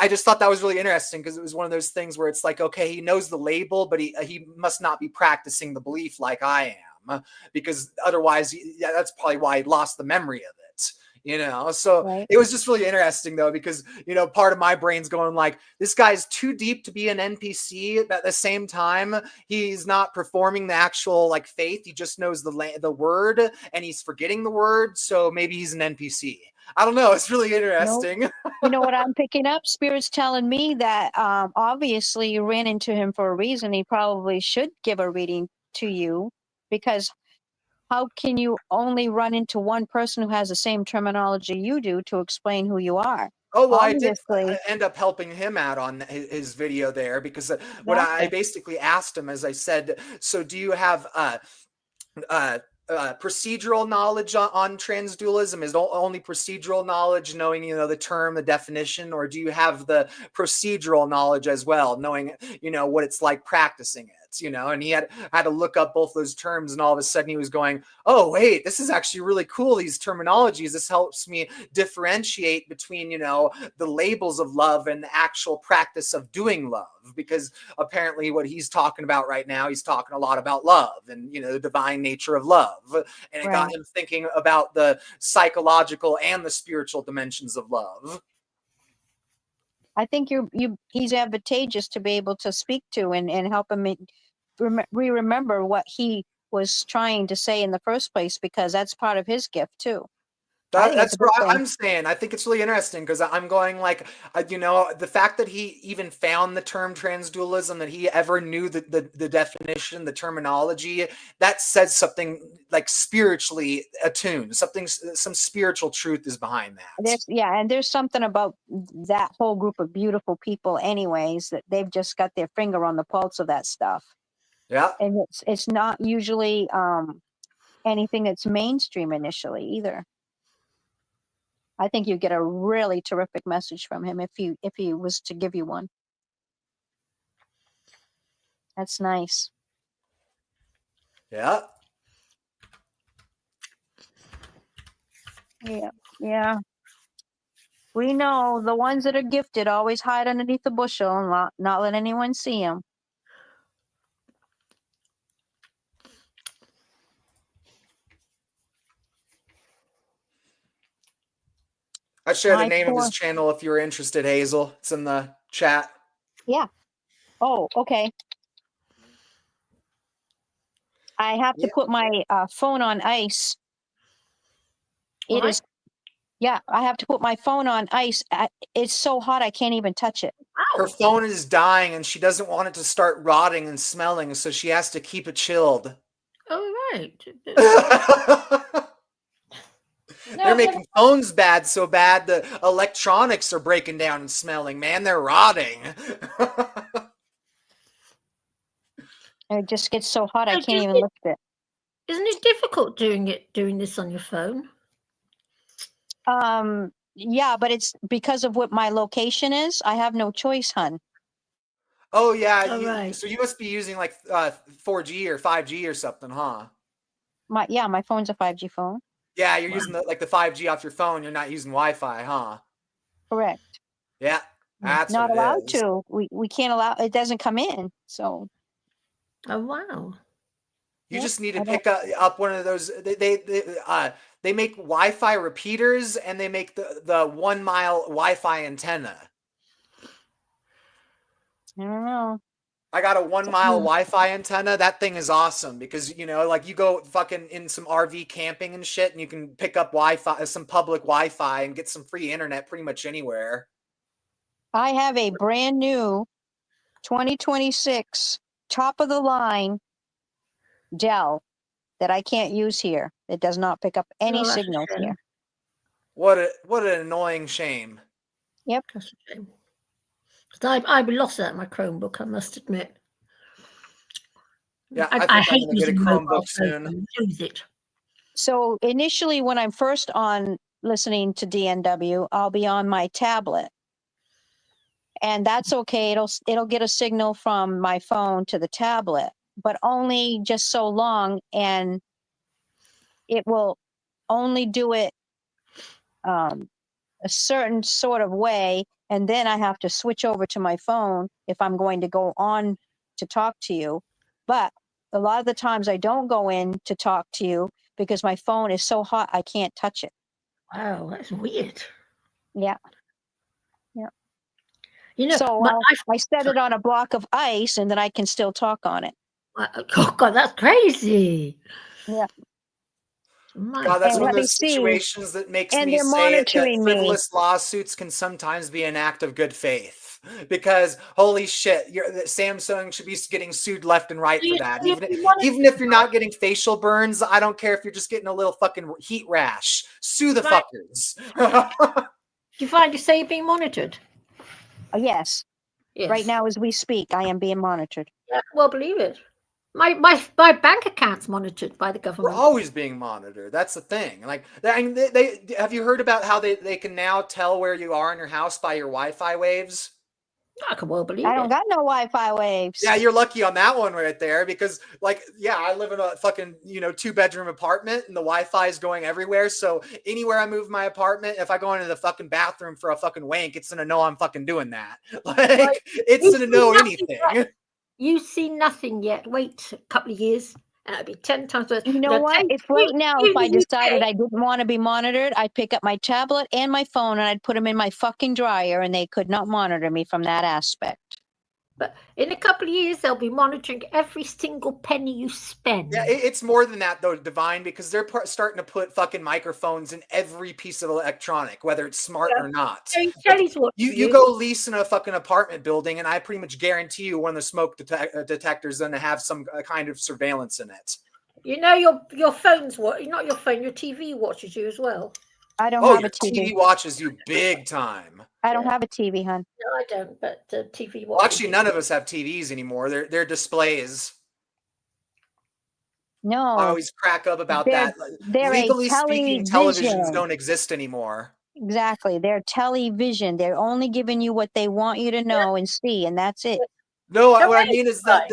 I just thought that was really interesting because it was one of those things where it's like, okay, he knows the label, but he must not be practicing the belief like I am, because otherwise, that's probably why he lost the memory of it. So Right. it was just really interesting though, because part of my brain's going like, this guy's too deep to be an NPC, but at the same time he's not performing the actual like faith. He just knows the word and he's forgetting the word, so maybe he's an NPC. I don't know, it's really interesting. Nope. You know what I'm picking up? Spirit's telling me that obviously you ran into him for a reason. He probably should give a reading to you, because how can you only run into one person who has the same terminology you do to explain who you are? Oh, well, I did Obviously, end up helping him out on his video there, because what I okay. basically asked him, as I said, so do you have procedural knowledge on transdualism? Is only procedural knowledge knowing the term, the definition, or do you have the procedural knowledge as well, knowing what it's like practicing it? And he had to look up both those terms, and all of a sudden he was going, oh wait, this is actually really cool, these terminologies. This helps me differentiate between the labels of love and the actual practice of doing love, because apparently what he's talking about right now, he's talking a lot about love and the divine nature of love, and it got him thinking about the psychological and the spiritual dimensions of love. I think he's advantageous to be able to speak to and help him remember what he was trying to say in the first place, because that's part of his gift too. That's what I'm saying. I think it's really interesting because I'm going like, the fact that he even found the term transdualism, that he ever knew the definition, the terminology, that says something like spiritually attuned, some spiritual truth is behind that. And there's something about that whole group of beautiful people anyways, that they've just got their finger on the pulse of that stuff. Yeah. And it's not usually anything that's mainstream initially either. I think you get a really terrific message from him if he was to give you one. That's nice. Yeah. Yeah. We know the ones that are gifted always hide underneath the bushel and not let anyone see them. I shared the name of his channel if you're interested, Hazel. It's in the chat. Yeah. Oh, okay. I have to put my phone on ice. It is. Yeah, I have to put my phone on ice. It's so hot I can't even touch it. Her phone is dying and she doesn't want it to start rotting and smelling, so she has to keep it chilled. Oh, right. They're making phones so bad the electronics are breaking down and smelling, man. They're rotting. It just gets so hot I can't even lift it. Isn't it difficult doing this on your phone? Yeah, but it's because of what my location is. I have no choice, hun. Oh yeah, so you must be using like 4G or 5G or something, huh? My phone's a 5G phone. Yeah, you're using the 5G off your phone. You're not using Wi-Fi, huh? Correct. Yeah, that's not what it allowed is. to. We can't allow. It doesn't come in. So. Oh wow. You just need to pick up one of those. They make Wi-Fi repeaters and they make the 1 mile Wi-Fi antenna. I don't know. I got a 1 mile Wi-Fi antenna. That thing is awesome because you go fucking in some RV camping and shit, and you can pick up Wi-Fi, some public Wi-Fi, and get some free internet pretty much anywhere. I have a brand new 2026 top of the line Dell that I can't use here. It does not pick up any signals here. What an annoying shame. Yep. That's a shame. I've lost that in my Chromebook, I must admit. Yeah, I hate I'm gonna get a using Chromebook mobile soon. phones. Use it. So initially, when I'm first on listening to DNW, I'll be on my tablet, and that's okay. It'll get a signal from my phone to the tablet, but only just so long, and it will only do it a certain sort of way, and then I have to switch over to my phone if I'm going to go on to talk to you. But a lot of the times I don't go in to talk to you because my phone is so hot I can't touch it. Wow, that's weird. Yeah. Yeah. You know, So I set it on a block of ice, and then I can still talk on it. Oh God, that's crazy. Yeah. God, that's And one of let me those see. situations that makes And me they're say it, that monitoring me. frivolous lawsuits can sometimes be an act of good faith. Because holy shit, Samsung should be getting sued left and right for that. Even if you're not getting facial burns, I don't care if you're just getting a little fucking heat rash. Sue the fuckers. Do you find yourself being monitored? Yes. Yes. Right now, as we speak, I am being monitored. Yeah, well, believe it. My bank account's monitored by the We're government. always being monitored. That's the thing. Like, they have you heard about how they can now tell where you are in your house by your Wi-Fi waves? I can well believe I don't got no Wi-Fi waves. Yeah, you're lucky on that one right there because, like, yeah, I live in a fucking 2-bedroom apartment and the Wi-Fi is going everywhere. So anywhere I move my apartment, if I go into the fucking bathroom for a fucking wank, it's gonna know I'm fucking doing that. Like, it's gonna know anything. You see nothing yet. Wait a couple of years, and it'll be 10 times worse. You know what? If right now, if I decided I didn't want to be monitored, I'd pick up my tablet and my phone and I'd put them in my fucking dryer, and they could not monitor me from that aspect. But in a couple of years, they'll be monitoring every single penny you spend. Yeah, it's more than that though, Divine, because they're starting to put fucking microphones in every piece of electronic, whether it's smart or not. You go lease in a fucking apartment building, and I pretty much guarantee you one of the smoke detector is going to have some kind of surveillance in it. You know your phone's not your phone, your TV watches you as well. I don't Oh, have your a TV. TV watches you big time. I don't have a TV, hon. No, I don't. But TV watches. Well, actually, none of us have TVs anymore. They're displays. No. I always crack up about that. They're Legally a speaking, television. televisions don't exist anymore. Exactly. They're television. They're only giving you what they want you to know and see, and that's it. No, what I mean is that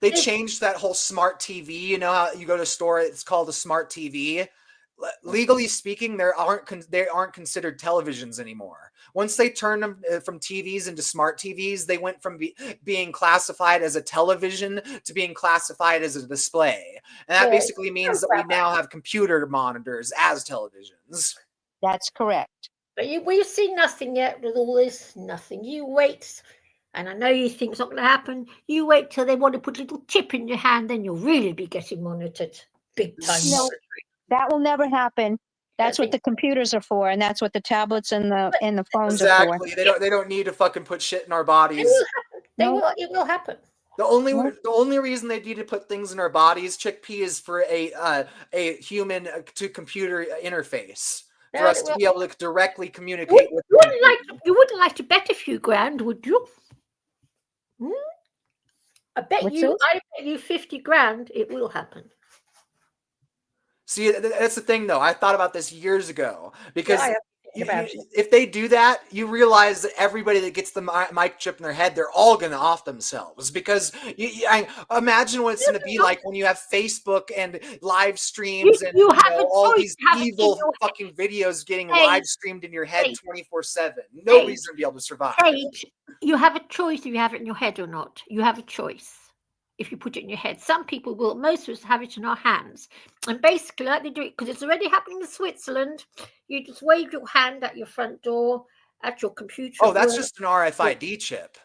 they changed that whole smart TV. You know how you go to a store, it's called a smart TV. Legally speaking, they aren't considered televisions anymore. Once they turned them from TVs into smart TVs, they went from being classified as a television to being classified as a display. And that basically means that we now have computer monitors as televisions. That's correct. But we've seen nothing yet with all this. Nothing. You wait. And I know you think it's not going to happen. You wait till they want to put a little chip in your hand, then you'll really be getting monitored. Big time monitoring. That will never happen. That's what the computers are for, and that's what the tablets and the phones are for. Exactly. They don't need to fucking put shit in our bodies. It will happen. The only reason they need to put things in our bodies, Chickpea, is for a human to computer interface. For us to be able to directly communicate with you wouldn't like to bet a few grand, would you? I bet you 50 grand it will happen. See, that's the thing, though. I thought about this years ago because if they do that, you realize that everybody that gets the mic chip in their head, they're all going to off themselves. Because I imagine what it's going to be like when you have Facebook and live streams and all these evil fucking videos getting live streamed in your head 24/7. Nobody's going to be able to survive. You have a choice if you have it in your head or not. You have a choice. If you put it in your head, some people will. Most of us have it in our hands, and basically, like they do it because it's already happening in Switzerland. You just wave your hand at your front door, at your computer. Oh, that's just an RFID chip.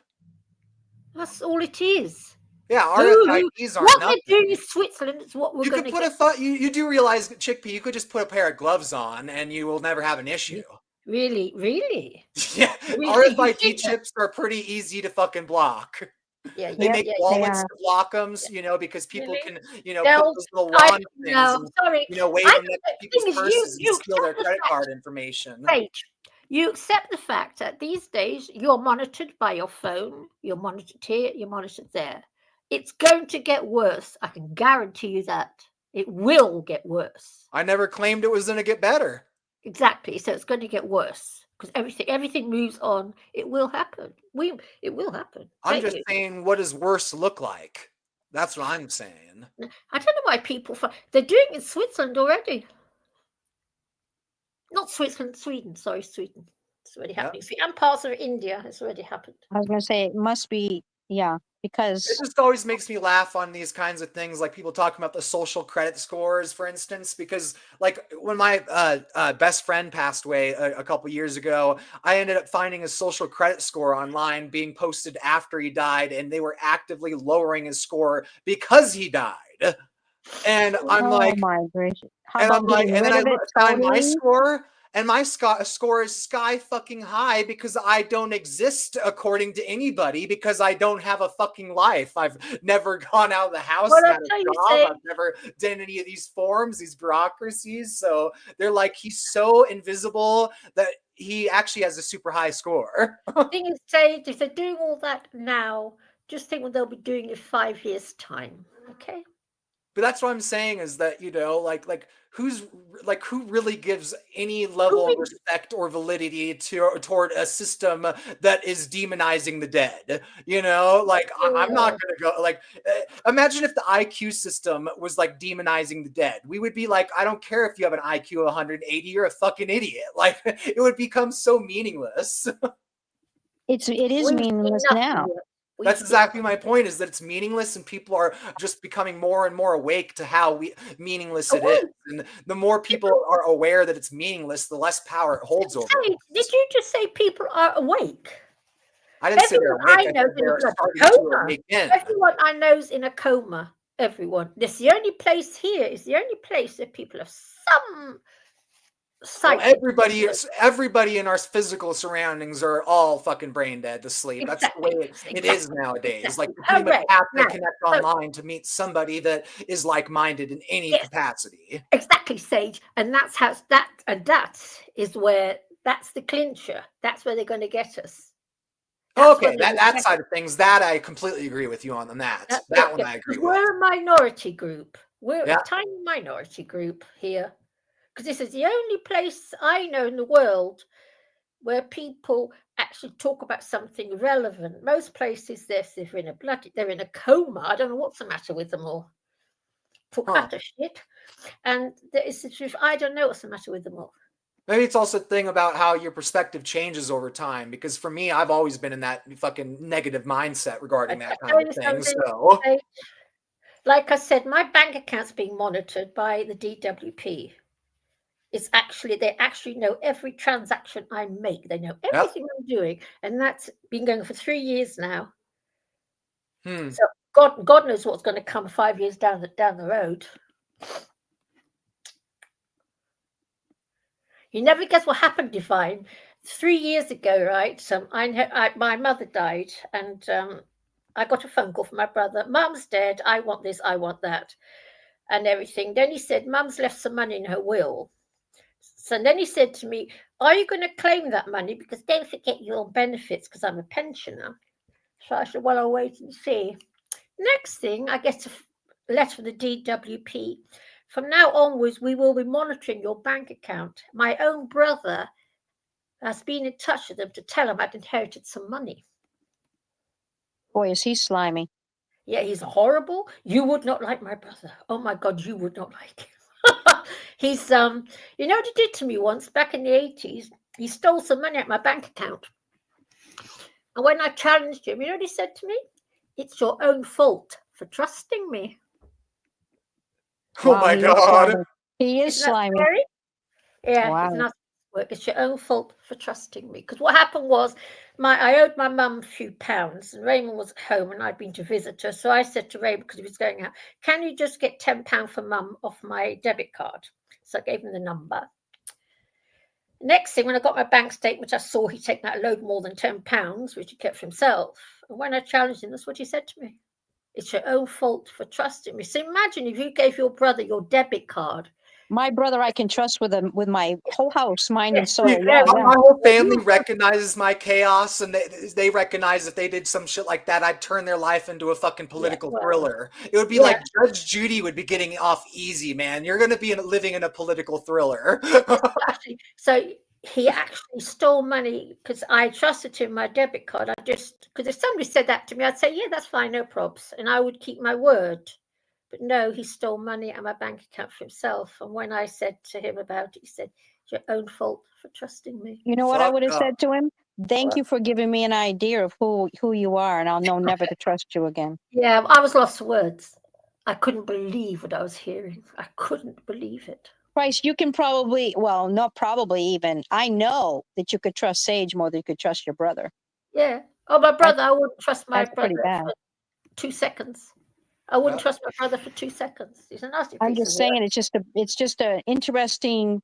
That's all it is. Yeah, RFIDs aren't what nothing. they're doing in Switzerland is what we're going to get. You do realize, Chickpea, you could just put a pair of gloves on, and you will never have an issue. Really? Yeah, RFID chips are pretty easy to fucking block. Yeah, they make wallets to block them, because people can, put those little wand things and, wave them next to people's purses and steal their credit card information. Right. You accept the fact that these days you're monitored by your phone, you're monitored here, you're monitored there. It's going to get worse. I can guarantee you that. It will get worse. I never claimed it was going to get better. Exactly. So it's going to get worse because everything moves on. It will happen. It will happen. I'm just saying, what does worse look like? That's what I'm saying. I don't know why people. They're doing it in Switzerland already. Not Switzerland, Sweden. Sorry, Sweden. It's already happening. See, and parts of India. It's already happened. I was going to say it must be, yeah, because it just always makes me laugh on these kinds of things, like people talking about the social credit scores, for instance, because like when my best friend passed away a couple years ago, I ended up finding his social credit score online being posted after he died, and they were actively lowering his score because he died. And I'm like, my gracious. How and about I'm like, getting and then rid I of it find my totally? score, and my score is sky fucking high because I don't exist according to anybody, because I don't have a fucking life. I've never gone out of the house, Well, had a job. I've never done any of these forms, these bureaucracies. So they're like, he's so invisible that he actually has a super high score. Thing is, say if they're doing all that now, just think what they'll be doing in 5 years' time. Okay. But that's what I'm saying, is that, you know, like who really gives any level of respect or validity toward a system that is demonizing the dead? You know, like I'm not gonna go like, imagine if the IQ system was like demonizing the dead. We would be like, I don't care if you have an IQ of 180, you're a fucking idiot. Like, it would become so meaningless. It is meaningless now. That's exactly my point, is that it's meaningless, and people are just becoming more and more awake to how meaningless it is. And the more people are aware that it's meaningless, the less power it holds over. Did you just say people are awake? I didn't say they're awake. I said they're starting to awaken. Everyone I know is in a coma. Everyone. This is the only place here. Is the only place that people have some sight. Well, everybody in our physical surroundings are all fucking brain dead to sleep. That's the way it is nowadays. Like, you pretty much have to connect online to meet somebody that is like-minded in any capacity. Exactly, Sage. And that's how that is where that's the clincher. That's where they're going to get us. Okay, that side of things, that I completely agree with you on that. That one I agree with. We're a minority group. We're a tiny minority group here. Because this is the only place I know in the world where people actually talk about something relevant. Most places they're in a coma. I don't know what's the matter with them all. Talk utter shit. And there is the truth. I don't know what's the matter with them all. Maybe it's also a thing about how your perspective changes over time. Because for me, I've always been in that fucking negative mindset regarding that kind of thing. So, like I said, my bank account's being monitored by the DWP. They actually know every transaction I make. They know everything I'm doing, and that's been going for 3 years now. So God knows what's going to come 5 years down the road. You never guess what happened, Divine. 3 years ago, right? My mother died, and I got a phone call from my brother. Mum's dead. I want this. I want that, and everything. Then he said, Mum's left some money in her will. So then he said to me, are you going to claim that money? Because don't forget your benefits, because I'm a pensioner. So I said, well, I'll wait and see. Next thing, I get a letter from the DWP. From now onwards, we will be monitoring your bank account. My own brother has been in touch with them to tell them I'd inherited some money. Boy, is he slimy. Yeah, he's horrible. You would not like my brother. Oh my God, you would not like him. He's, you know what he did to me once back in the 80s? He stole some money out of my bank account. And when I challenged him, you know what he said to me? It's your own fault for trusting me. Oh my God. He is slimy. Yeah, wow. It's not work. It's your own fault for trusting me. Because what happened was, I owed my mum a few pounds, and Raymond was at home, and I'd been to visit her. So I said to Raymond, because he was going out, can you just get £10 for mum off my debit card? So I gave him the number. Next thing, when I got my bank statement, I saw he'd taken out a load more than £10, which he kept for himself. And when I challenged him, that's what he said to me. It's your own fault for trusting me. So imagine if you gave your brother your debit card My brother, I can trust with my whole house, mind and soul. My Yeah. whole family recognizes my chaos, and they recognize if they did some shit like that, I'd turn their life into a fucking political thriller. It would be like Judge Judy would be getting off easy, man. You're going to be living in a political thriller. So he actually stole money because I trusted him my debit card. Because if somebody said that to me, I'd say, yeah, that's fine, no probs. And I would keep my word. But no, he stole money out of my bank account for himself. And when I said to him about it, he said, it's your own fault for trusting me. You know what I would have said to him? Thank you for giving me an idea of who you are, and I'll know never to trust you again. Yeah, I was lost for words. I couldn't believe what I was hearing. I couldn't believe it. Bryce, you can probably, well, not probably even, I know that you could trust Sage more than you could trust your brother. Yeah. Oh, my brother, I wouldn't trust my brother pretty bad. for 2 seconds. I wouldn't trust my brother for 2 seconds. He's a nasty piece I'm just saying it's just an interesting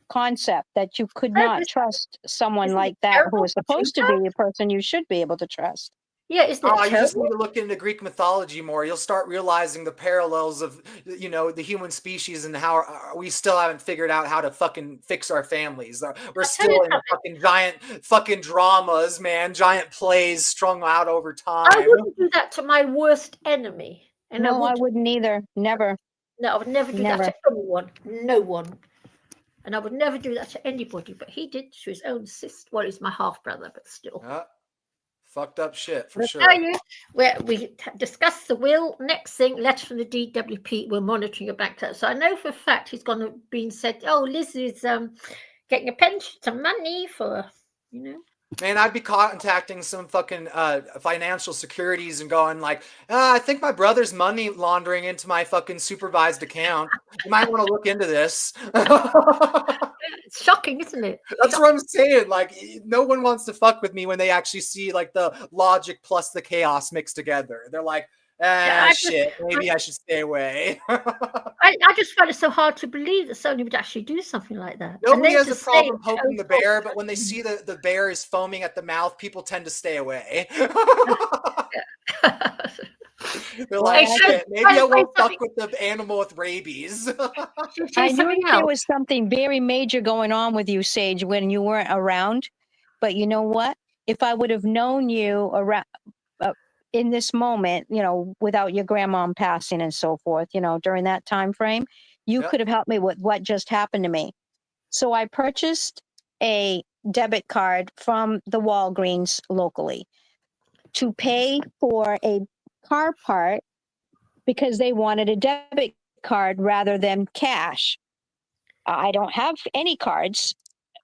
concept that you could not trust someone like that who is supposed to be a person you should be able to trust. Yeah, isn't it You just need to look into Greek mythology more. You'll start realizing the parallels of, the human species and how we still haven't figured out how to fucking fix our families. We're still in fucking giant fucking dramas, man. Giant plays strung out over time. I wouldn't do that to my worst enemy. And no, I wouldn't either. Never. No, I would never do that to anyone. No one. And I would never do that to anybody. But he did to his own sister. Well, he's my half brother, but still. Fucked up shit for sure. Tell you, we discussed the will. Next thing, letter from the DWP. We're monitoring your bank account. So I know for a fact he's going to be said, oh, Liz is getting a pension, some money for, Man, I'd be contacting some fucking financial securities and going like, I think my brother's money laundering into my fucking supervised account. You might want to look into this. It's shocking, isn't it? That's what I'm saying. Like, no one wants to fuck with me when they actually see like the logic plus the chaos mixed together. They're like, shit, maybe I should stay away. I just find it so hard to believe that somebody would actually do something like that. Nobody has a problem poking the bear, but when they see the bear is foaming at the mouth, people tend to stay away. They're like, shit, maybe I won't fuck with the animal with rabies. I knew there was something very major going on with you, Sage, when you weren't around. But you know what? If I would have known you around in this moment, without your grandmom passing and so forth, during that time frame, you could have helped me with what just happened to me. So I purchased a debit card from the Walgreens locally to pay for a car part because they wanted a debit card rather than cash. I don't have any cards.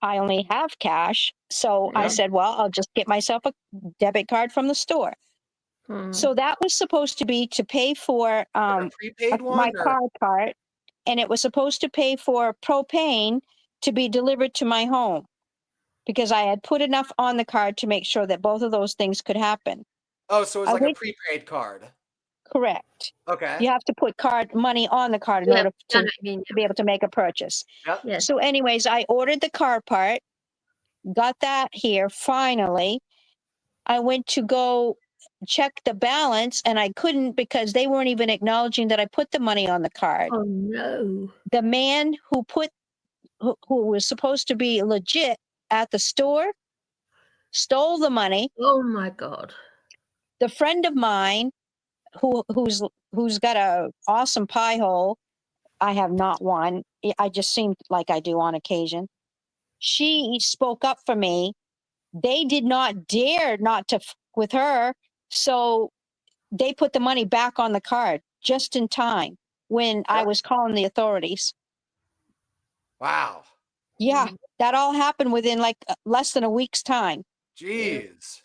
I only have cash. So I said, well, I'll just get myself a debit card from the store. So that was supposed to be to pay for my car part, and it was supposed to pay for propane to be delivered to my home because I had put enough on the card to make sure that both of those things could happen. Oh, so it was like a prepaid card. Correct. Okay. You have to put money on the card in order to be able to make a purchase. Yep. So anyways, I ordered the car part, got that here finally. I went to go check the balance and I couldn't because they weren't even acknowledging that I put the money on the card. Oh no. The man who was supposed to be legit at the store stole the money. Oh my God. The friend of mine who's got a awesome pie hole, I have not one. I just seem like I do on occasion. She spoke up for me. They did not dare not to with her. So they put the money back on the card just in time when I was calling the authorities. Wow. Yeah, that all happened within like less than a week's time. Jeez.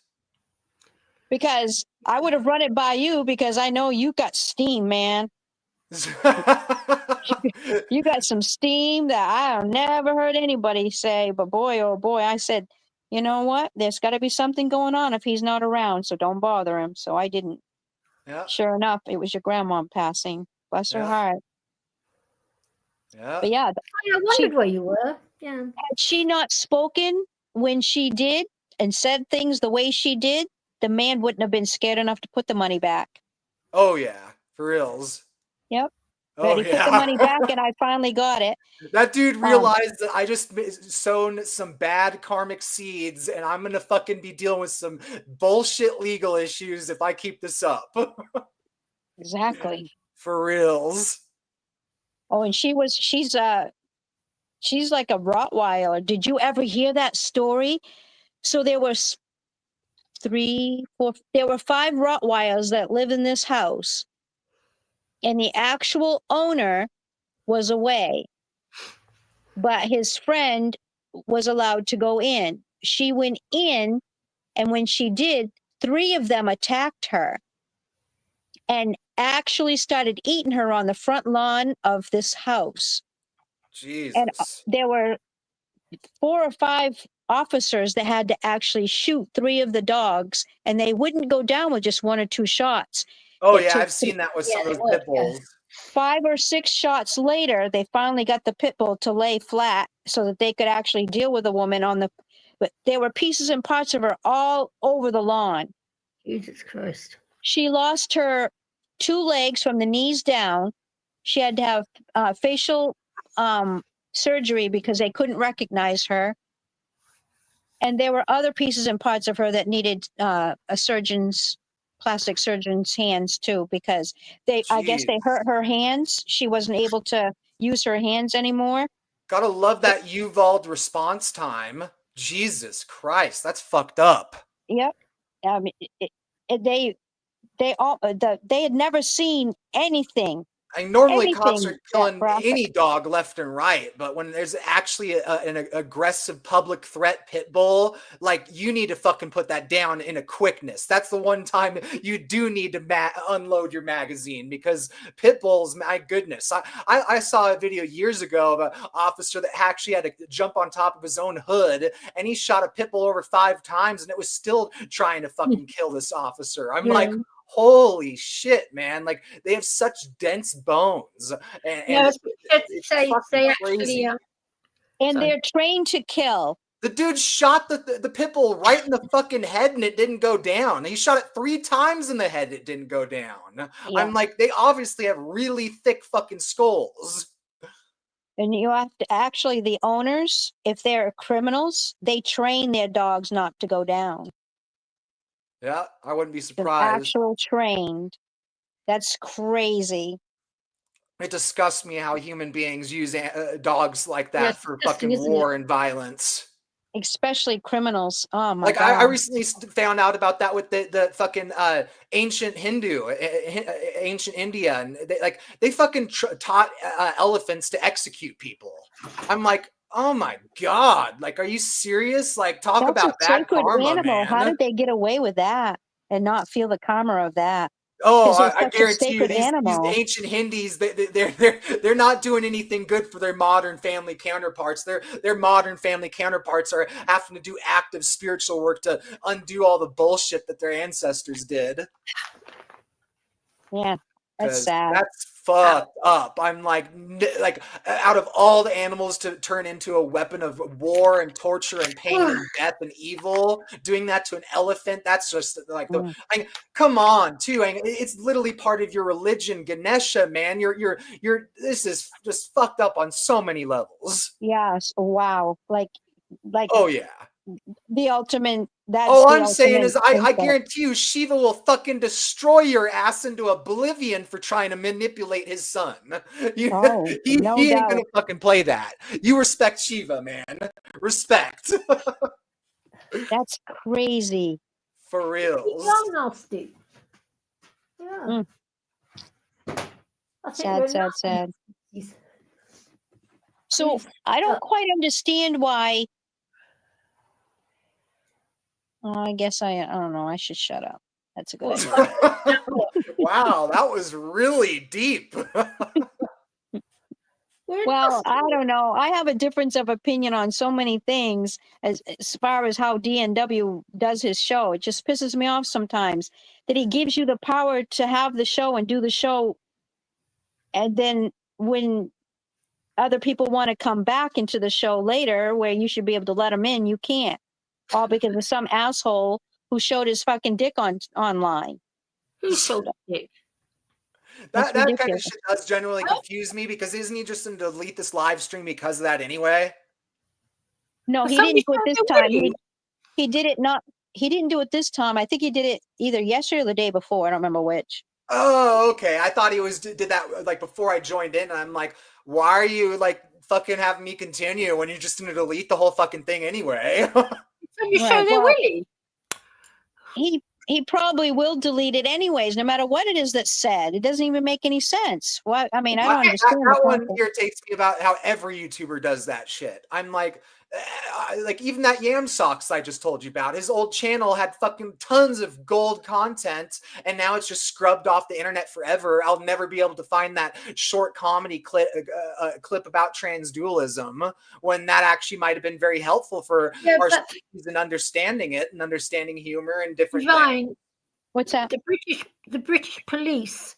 Because I would have run it by you because I know you got steam, man. You got some steam that I have never heard anybody say, but boy, oh boy, I said, you know what? There's got to be something going on if he's not around, so don't bother him. So I didn't. Yeah. Sure enough, it was your grandma passing. Bless her heart. Yeah. But yeah. I wondered where you were. Yeah. Had she not spoken when she did and said things the way she did, the man wouldn't have been scared enough to put the money back. Oh yeah, for reals. Yep. Oh But he put the yeah. money back, and I finally got it. That dude realized that I just sown some bad karmic seeds, and I'm gonna fucking be dealing with some bullshit legal issues if I keep this up. Exactly. For reals. Oh, and she's like a Rottweiler. Did you ever hear that story? So there were 5 Rottweilers that live in this house, and the actual owner was away, but his friend was allowed to go in. She went in, and when she did, 3 of them attacked her and actually started eating her on the front lawn of this house. And Jesus. there were 4 or 5 officers that had to actually shoot 3 of the dogs, and they wouldn't go down with just 1 or 2 shots. Oh It yeah, took I've seen that with some of they those would, pit bulls. 5 or 6 shots later, they finally got the pit bull to lay flat so that they could actually deal with the woman on the. But there were pieces and parts of her all over the lawn. Jesus Christ. She lost her 2 legs from the knees down. She had to have facial surgery because they couldn't recognize her. And there were other pieces and parts of her that needed a plastic surgeon's hands too, because I guess they hurt her hands. She wasn't able to use her hands anymore. Gotta love that Uvalde response time. Jesus Christ, that's fucked up. Yep. I mean, they had never seen anything. Normally cops are Anything that killing graphic. any dog left and right, but when there's actually an aggressive public threat pit bull, like, you need to fucking put that down in a quickness. That's the one time you do need to unload your magazine, because pit bulls, my goodness. I saw a video years ago of an officer that actually had to jump on top of his own hood, and he shot a pit bull over 5 times, and it was still trying to fucking kill this officer. I'm like, holy shit, man. Like, they have such dense bones. And it's they fucking actually crazy. And they're trained to kill. The dude shot the pit bull right in the fucking head, and it didn't go down. He shot it 3 times in the head, it didn't go down. Yeah. I'm like, they obviously have really thick fucking skulls. And you have to actually, the owners, if they're criminals, they train their dogs not to go down. Yeah, I wouldn't be An surprised. actual trained. That's crazy. It disgusts me how human beings use dogs like that for fucking isn't war and violence. Especially criminals. Oh my Like, God. I recently found out about that with the fucking ancient ancient India, and they fucking taught elephants to execute people. I'm like, oh my God, like, are you serious? Like, talk That's about a bad sacred karma, animal. How man. did they get away with that and not feel the karma of that? Oh, 'Cause it's I such a guarantee you, sacred these animal. ancient Hindis, they're not doing anything good for their modern family counterparts. Their modern family counterparts are having to do active spiritual work to undo all the bullshit that their ancestors did. Yeah, that's sad. That's fucked up. I'm like, out of all the animals to turn into a weapon of war and torture and pain and death and evil, doing that to an elephant, that's just like come on, too. It's literally part of your religion, Ganesha, man. This is just fucked up on so many levels. Yes. Wow. Like. Oh yeah. The ultimate. That's All the I'm saying is, I ultimate guarantee you, Shiva will fucking destroy your ass into oblivion for trying to manipulate his son. He no ain't doubt. gonna fucking play that. You respect Shiva, man. Respect. That's crazy. For reals. Young nasty. Yeah. I think Sad. So I don't quite understand why. I guess I don't know. I should shut up. That's a good idea. Wow, that was really deep. Well, I don't know. I have a difference of opinion on so many things as far as how DNW does his show. It just pisses me off sometimes that he gives you the power to have the show and do the show. And then when other people want to come back into the show later where you should be able to let them in, you can't. All because of some asshole who showed his fucking dick online. Who showed a dick? That's That kind of ridiculous. shit does generally confuse me because isn't he just going to delete this live stream because of that anyway? No, he Somebody didn't do it this said time. Willie. He did it not. He didn't do it this time. I think he did it either yesterday or the day before. I don't remember which. Oh, okay. I thought he did that like before I joined in, and I'm like, why are you like fucking having me continue when you're just going to delete the whole fucking thing anyway? Somebody Right, show their well- Willie. He probably will delete it anyways, no matter what it is that's said. It doesn't even make any sense. What I mean, I don't understand That the one concept. irritates me about how every YouTuber does that shit. I'm like even that Yam Socks I just told you about. His old channel had fucking tons of gold content, and now it's just scrubbed off the internet forever. I'll never be able to find that short comedy clip about trans dualism when that actually might have been very helpful for our species in understanding it and understanding humor and different things. Divine. What's that? The British police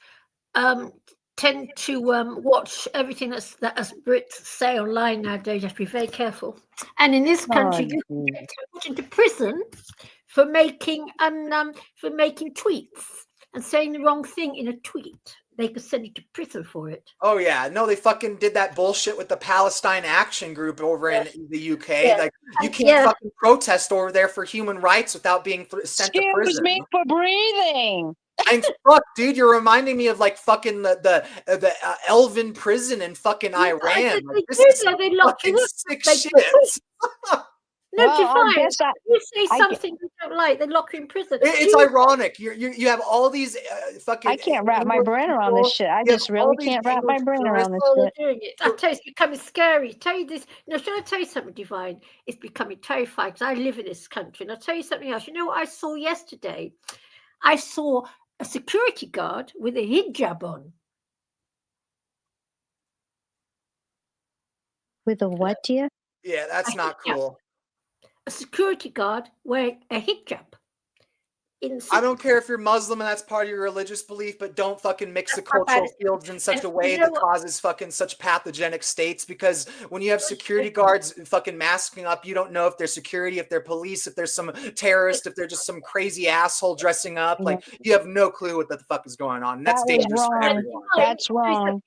tend to watch everything that us Brits say online nowadays. You have to be very careful. And in this country, you can get put into prison for making tweets and saying the wrong thing in a tweet. They could send you to prison for it. Oh yeah, no, they fucking did that bullshit with the Palestine Action Group over in the UK. Yeah. Like you can't fucking protest over there for human rights without being sent to prison. Excuse me for breathing. And fuck, dude, you're reminding me of like fucking the Elven prison in fucking Iran. Like, this is They lock fucking you up. sick They shit. No, Well, I Divine. guess I- You say I something you don't like, they lock you in prison. It's ironic. You have all these fucking. I can't wrap my English brain around people, this shit. I you have just all really these can't wrap my English brain around this Well, they're shit. doing it. I tell you, it's becoming scary. Tell you this. No, should I tell you something, Divine? It's becoming terrifying because I live in this country. And I'll tell you something else. You know what I saw yesterday? I saw a security guard with a hijab on. With a what, dear? Yeah, that's not cool. A security guard wearing a hijab. I don't care if you're Muslim and that's part of your religious belief, but don't fucking mix the cultural fields in such a way that causes fucking such pathogenic states. Because when you have security guards fucking masking up, you don't know if they're security, if they're police, if there's some terrorist, if they're just some crazy asshole dressing up. Like you have no clue what the fuck is going on. And that's dangerous for everyone. That's wrong.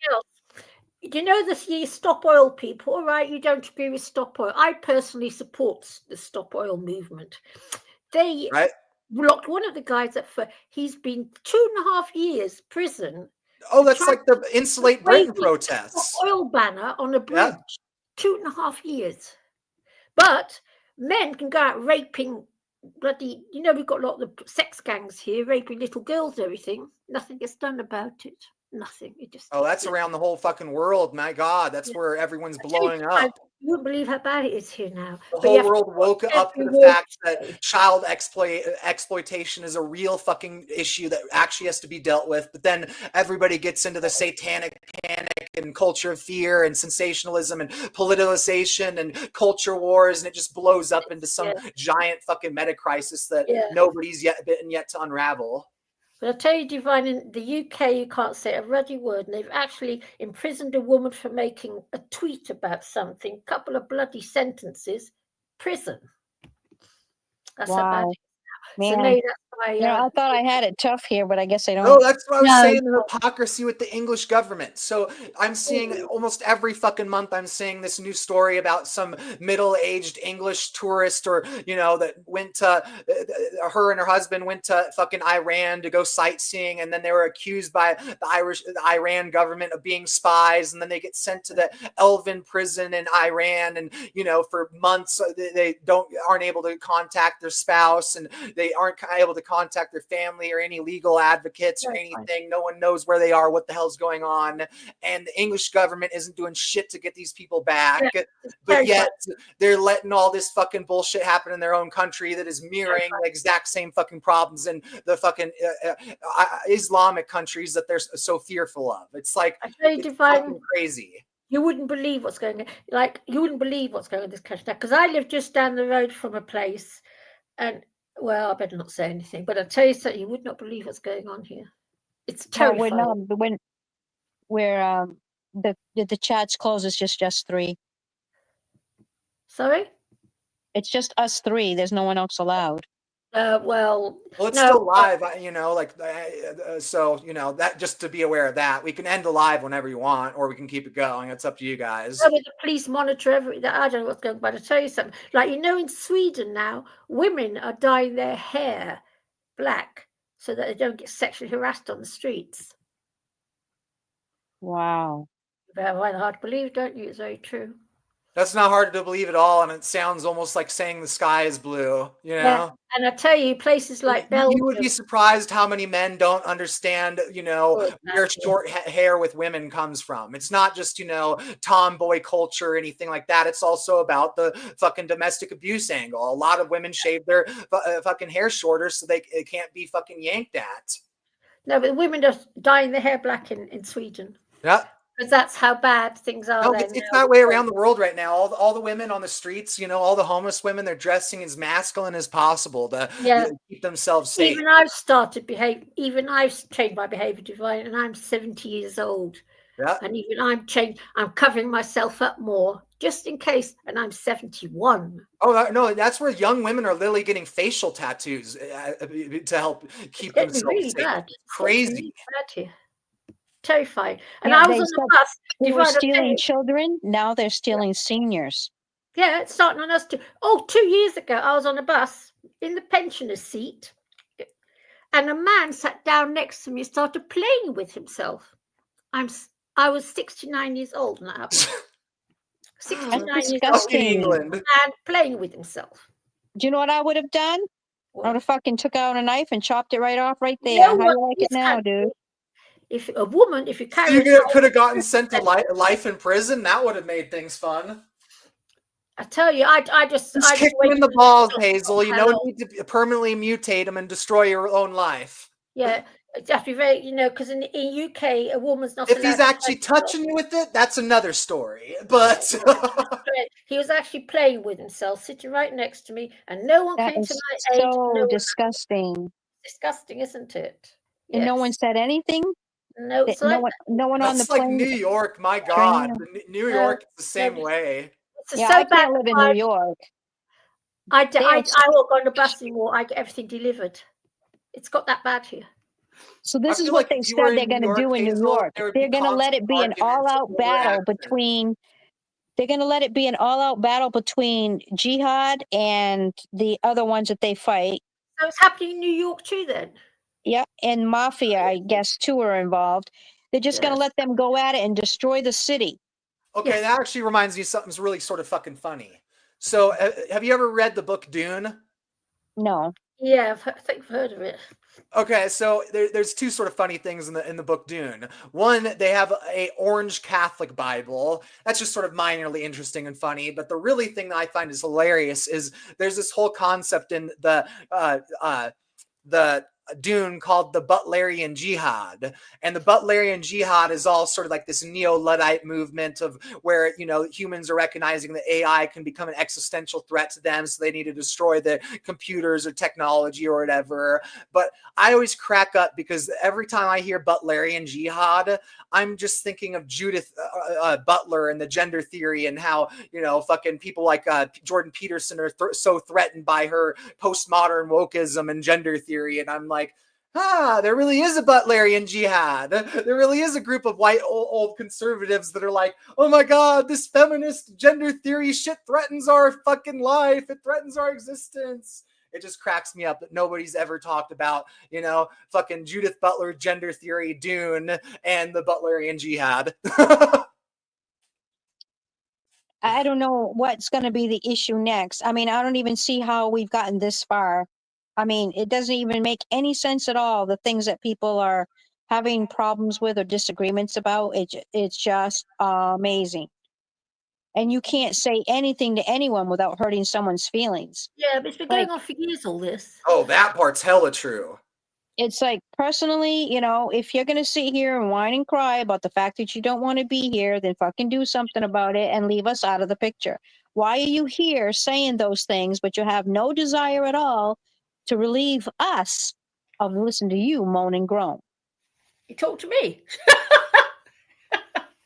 You know the Stop Oil people, all right? You don't agree with Stop Oil. I personally support the Stop Oil movement. They locked one of the guys up for, he's been 2.5 years prison. Oh, that's like the Insulate Britain protests. Oil banner on a bridge. 2.5 years. But men can go out raping bloody, you know, we've got a lot of the sex gangs here, raping little girls and everything. Nothing gets done about it. Nothing. It just. Oh, that's around the whole fucking world. My God, that's where everyone's blowing up. You wouldn't believe how bad it is here now. The whole world woke up to the fact that child exploitation is a real fucking issue that actually has to be dealt with. But then everybody gets into the satanic panic and culture of fear and sensationalism and politicization and culture wars, and it just blows up into some giant fucking meta crisis that nobody's yet to unravel. But I'll tell you, Divine, in the UK, you can't say a ruddy word. And they've actually imprisoned a woman for making a tweet about something, a couple of bloody sentences, prison. That's how bad it is now. So maybe that's why, I thought I had it tough here, but I guess I don't. No, that's what I was saying, the hypocrisy with the English government. So I'm seeing almost every fucking month, I'm seeing this new story about some middle-aged English tourist or, you know, that went to, her and her husband went to fucking Iran to go sightseeing. And then they were accused by the Iran government of being spies. And then they get sent to the Elven prison in Iran. And, you know, for months, they aren't able to contact their spouse and they aren't able to contact their family or any legal advocates or anything. No one knows where they are, what the hell's going on. And the English government isn't doing shit to get these people back. But yet they're letting all this fucking bullshit happen in their own country that is mirroring the exact same fucking problems in the fucking Islamic countries that they're so fearful of. It's like, it's fucking crazy. You wouldn't believe what's going on. Like, you wouldn't believe what's going on in this country now. Because I live just down the road from a place and well, I better not say anything, but I'll tell you something, you would not believe what's going on here. It's terrifying. The chat's closed, it's just three. Sorry? It's just us three. There's no one else allowed. Well, it's no, still live, you know, like, so, you know, that just to be aware of that. We can end the live whenever you want, or we can keep it going. It's up to you guys. the police monitor everything. I don't know what's going on, but I'll tell you something. Like, you know, in Sweden now, women are dyeing their hair black so that they don't get sexually harassed on the streets. Wow. Very hard to believe, don't you? It's very true. That's not hard to believe at all, and it sounds almost like saying the sky is blue, you know? Yeah, and I tell you, places like Belgium. You would be surprised how many men don't understand, you know, where short hair with women comes from. It's not just, you know, tomboy culture or anything like that. It's also about the fucking domestic abuse angle. A lot of women shave their fucking hair shorter so it can't be fucking yanked at. No, but women are dyeing their hair black in Sweden. Yeah. Because that's how bad things are. No, it's that way around the world right now. All the women on the streets, you know, all the homeless women, they're dressing as masculine as possible to keep themselves safe. Even I've changed my behavior divine, and I'm 70 years old. Yeah. And even I'm covering myself up more just in case, and I'm 71. Oh no, that's where young women are literally getting facial tattoos to help keep themselves really safe. bad. Crazy. Really bad here. Terrifying. And Yeah, I was on the bus. They were Divine, I'll tell stealing you. children. Now they're stealing seniors. Yeah, it's starting on us too. Oh, 2 years ago, I was on a bus in the pensioner's seat, and a man sat down next to me and started playing with himself. I was 69 years old when that happened. 69 years old. England. And playing with himself. Do you know what I would have done? I would have fucking took out a knife and chopped it right off right there. How do you like it now, dude? If a woman, if you carry You could have gotten sent to life in prison. That would have made things fun. I tell you, I just kick him in the balls, Hazel. You don't need to permanently mutate him and destroy your own life. Yeah, you have to be very, you know, because in UK, a woman's not. If he's actually touching you with it, that's another story. But he was actually playing with himself, sitting right next to me, and no one came to my aid. So disgusting. Disgusting, isn't it? And no one said anything. No, no one on the that's like plane. New York. My God, New York is the same way. Yeah, I can't live in New York. I won't go on the bus anymore. I get everything delivered. It's got that bad here. So this is what they said they're going to do in New York. They're going to let it be an all-out battle between. They're going to let it be an all-out battle between jihad and the other ones that they fight. So it's happening in New York too, then. Yeah, and mafia, I guess, too, are involved. They're just going to let them go at it and destroy the city. Okay, that actually reminds me of something's really sort of fucking funny. So, have you ever read the book Dune? No. Yeah, I think I've heard of it. Okay, so there's two sort of funny things in the book Dune. One, they have a orange Catholic Bible. That's just sort of minorly interesting and funny. But the really thing that I find is hilarious is there's this whole concept in the Dune called the Butlerian Jihad, and the Butlerian Jihad is all sort of like this neo-Luddite movement of where, you know, humans are recognizing that AI can become an existential threat to them, so they need to destroy the computers or technology or whatever. But I always crack up because every time I hear Butlerian Jihad, I'm just thinking of Judith Butler and the gender theory and how, you know, fucking people like Jordan Peterson are so threatened by her postmodern wokeism and gender theory, and I'm like, there really is a Butlerian Jihad. There really is a group of white old conservatives that are like, oh my God, this feminist gender theory shit threatens our fucking life. It threatens our existence. It just cracks me up that nobody's ever talked about, you know, fucking Judith Butler, gender theory, Dune, and the Butlerian Jihad. I don't know what's going to be the issue next. I mean, I don't even see how we've gotten this far. I mean, it doesn't even make any sense at all, the things that people are having problems with or disagreements about. It's just amazing. And you can't say anything to anyone without hurting someone's feelings. Yeah, but it's been going on for years, all this. Oh, that part's hella true. It's like, personally, you know, if you're going to sit here and whine and cry about the fact that you don't want to be here, then fucking do something about it and leave us out of the picture. Why are you here saying those things, but you have no desire at all to relieve us of listening to you moan and groan? You talk to me.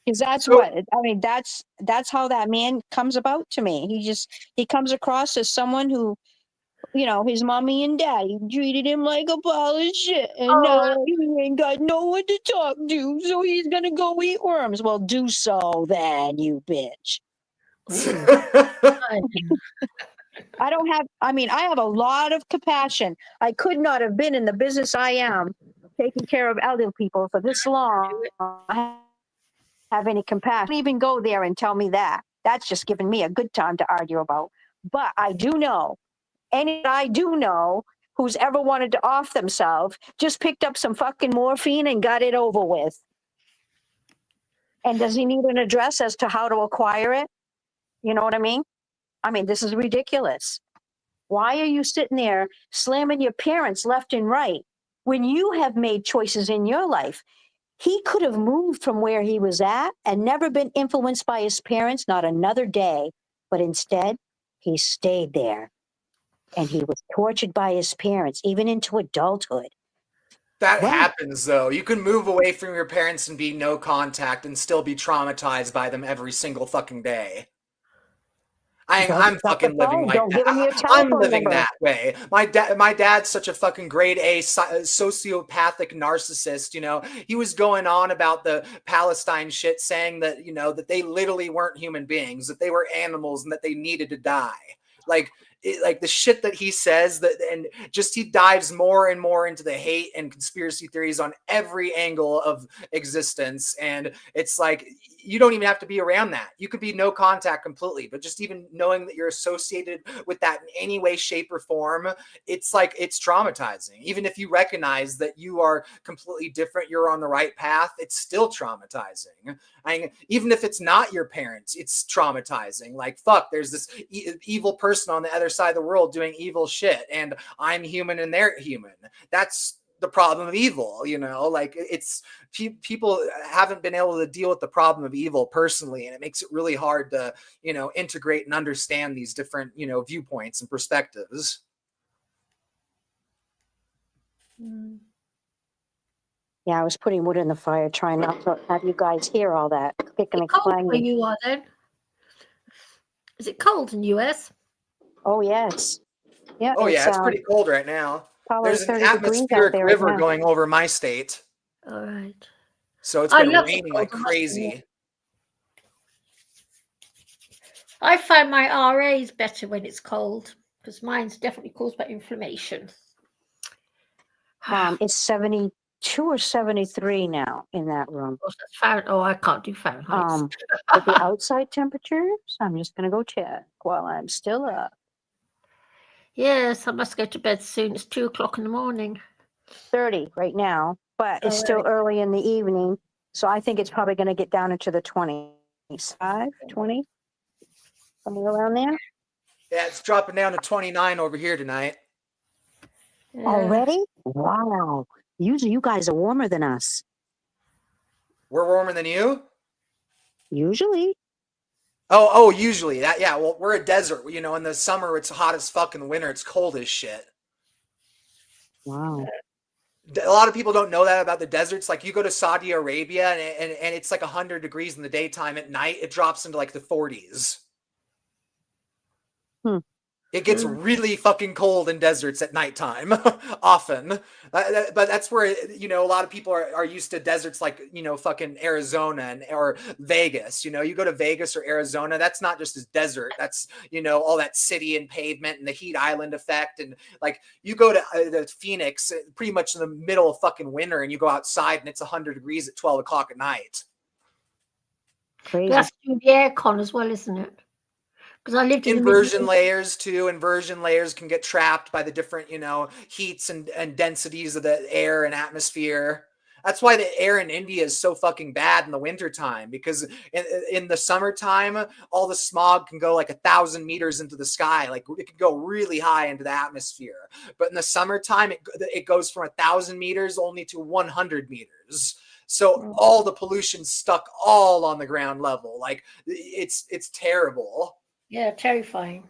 Because that's what, I mean, that's how that man comes about to me. He comes across as someone who his mommy and daddy treated him like a pile of shit, and Oh, now he ain't got no one to talk to, so he's gonna go eat worms. Well, do so then, you bitch. I have a lot of compassion. I could not have been in the business I am, taking care of elderly people for this long. I have any compassion. Don't even go there and tell me that. That's just giving me a good time to argue about. But I do know, who's ever wanted to off themselves just picked up some fucking morphine and got it over with. And does he need an address as to how to acquire it? You know what I mean? This is ridiculous. Why are you sitting there slamming your parents left and right when you have made choices in your life? He could have moved from where he was at and never been influenced by his parents, not another day. But instead, he stayed there. And he was tortured by his parents, even into adulthood. That happens, though. You can move away from your parents and be no contact and still be traumatized by them every single fucking day. I'm fucking living I'm living that way. My dad's such a fucking grade A sociopathic narcissist. He was going on about the Palestine shit, saying that that they literally weren't human beings, that they were animals, and that they needed to die. Like the shit that he says, and just he dives more and more into the hate and conspiracy theories on every angle of existence. And it's like, you don't even have to be around that. You could be no contact completely, but just even knowing that you're associated with that in any way, shape, or form, it's like, it's traumatizing. Even if you recognize that you are completely different, you're on the right path, it's still traumatizing. Even if it's not your parents, it's traumatizing. Like, fuck, there's this evil person on the other side of the world doing evil shit, and I'm human and they're human. That's the problem of evil. Like, it's people haven't been able to deal with the problem of evil personally, and it makes it really hard to integrate and understand these different viewpoints and perspectives. Yeah, I was putting wood in the fire, trying not to have you guys hear all that clicking and cold clanging. where you are then? Is it cold in the US? Oh yes. Yeah. Oh yeah, it's pretty cold right now. Probably There's an 30 degrees out atmospheric there right river now. going over my state. All right. So it's I been love the raining cold, like I must admit. crazy. I find my RAs better when it's cold because mine's definitely caused by inflammation. It's 72 or 73 now in that room. Oh, I can't do Fahrenheit. With the outside temperatures, I'm just gonna go check while I'm still up. Yes, I must go to bed soon. It's 2:00 in the morning. 30 right now, but it's still early in the evening, so I think it's probably going to get down into the 25, 20, somewhere around there. Yeah, it's dropping down to 29 over here tonight. Already? Wow. Usually you guys are warmer than us. We're warmer than you? Usually. Oh, usually. Well, we're a desert. In the summer it's hot as fuck, in the winter it's cold as shit. Wow. A lot of people don't know that about the deserts. Like, you go to Saudi Arabia and it's like 100 degrees in the daytime. At night it drops into like the 40s. It gets really fucking cold in deserts at nighttime, often. But that's where, a lot of people are used to deserts like, fucking Arizona or Vegas. You go to Vegas or Arizona, that's not just a desert. That's, all that city and pavement and the heat island effect. And like, you go to Phoenix pretty much in the middle of fucking winter, and you go outside and it's 100 degrees at 12 o'clock at night. Crazy. That's through the aircon as well, isn't it? Because I lived in inversion layers too. Inversion layers can get trapped by the different, heats and densities of the air and atmosphere. That's why the air in India is so fucking bad in the wintertime, because in the summertime, all the smog can go like 1,000 meters into the sky. Like, it can go really high into the atmosphere. But in the summertime, it goes from 1,000 meters only to 100 meters. So all the pollution's stuck all on the ground level. Like, it's terrible. Yeah, terrifying.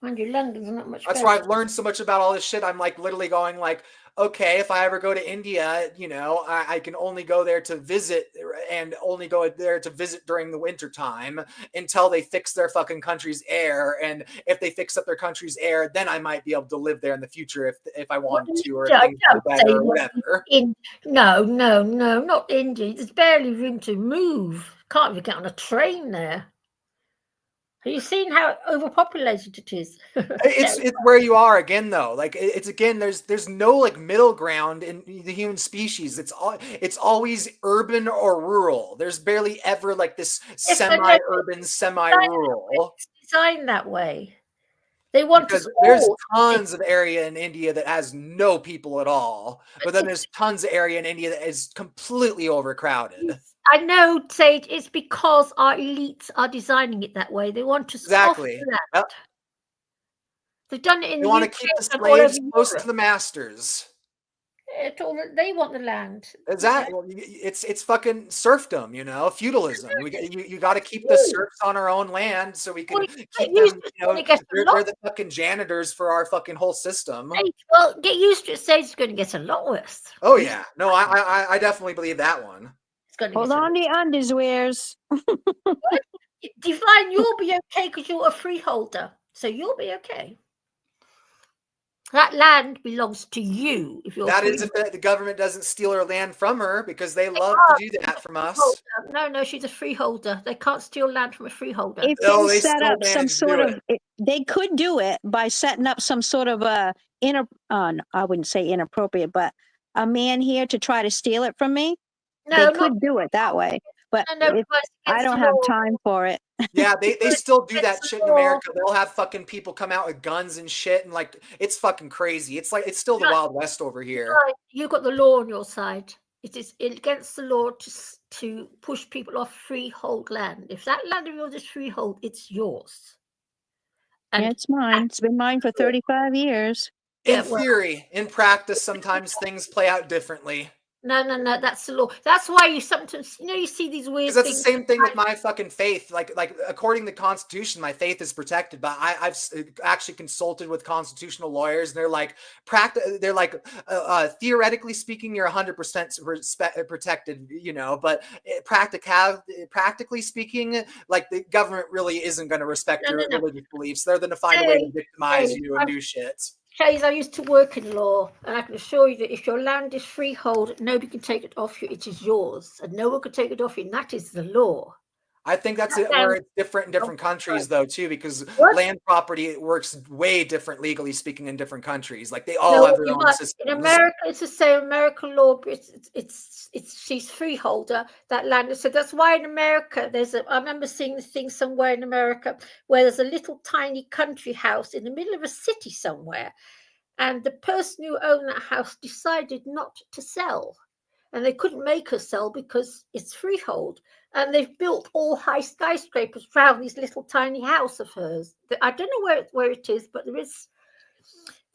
Mind you, London's not much That's better. why I've learned so much about all this shit. I'm like literally going like, okay, if I ever go to India, you know, I can only go there to visit and only go there to visit during the winter time until they fix their fucking country's air. And if they fix up their country's air, then I might be able to live there in the future if I wanted to, or if things go better or whatever. No, not India. There's barely room to move. Can't even get on a train there. Have you seen how overpopulated it is? It's where you are again, though. Like it's again, there's no like middle ground in the human species. It's always urban or rural. There's barely ever like this semi-urban, semi-rural. It's designed that way. They want because us there's all. tons of area in India that has no people at all, but then there's tons of area in India that is completely overcrowded. I know, Sage, it's because our elites are designing it that way. They want us Exactly. off that. Yep. They've done it in They the want UK to keep the and all over slaves close Europe. to the masters. They want the land. Exactly. Well, it's fucking serfdom, you know, feudalism. You got to keep the serfs on our own land so we can keep them. You know, they're the fucking janitors for our fucking whole system. Well, get used to it. Sage is going to get a lot worse. Oh yeah, no, I definitely believe that one. Hold on the underwears. Divine, you'll be okay because you're a freeholder, so you'll be okay. That land belongs to you. If you're that is if the government doesn't steal her land from her, because they love to do that from us. No, she's a freeholder. They can't steal land from a freeholder. If they set up some sort of, they could do it by setting up some sort of I wouldn't say inappropriate, but a man here to try to steal it from me. They could do it that way, but I don't have time for it. Yeah, they still do that shit in America. They'll have fucking people come out with guns and shit, and like it's fucking crazy. It's like it's still the Wild West over here. You've got the law on your side. It is against the law to push people off freehold land. If that land of yours is freehold, it's yours. And it's mine. It's been mine for 35 years. In theory, in practice, sometimes things play out differently. No, that's the law. That's why you sometimes, you see these weird things. That's the same thing with my fucking faith. Like according to the Constitution, my faith is protected. But I've actually consulted with constitutional lawyers, and they're like, theoretically speaking, you're 100% protected, you know. But practically speaking, like the government really isn't going to respect your religious beliefs. They're going to find a way to victimize you and do shit. Shays, I used to work in law, and I can assure you that if your land is freehold, nobody can take it off you. It is yours, and no one can take it off you. And that is the law. I think that's where it's different in different countries, though, too, because land property works way different, legally speaking, in different countries. Like they all have their own systems. In America, it's the same. American law, she's freeholder. That land. So that's why in America, I remember seeing this thing somewhere in America where there's a little tiny country house in the middle of a city somewhere, and the person who owned that house decided not to sell. And they couldn't make her sell because it's freehold. And they've built all high skyscrapers around this little tiny house of hers. I don't know where it is, but there is.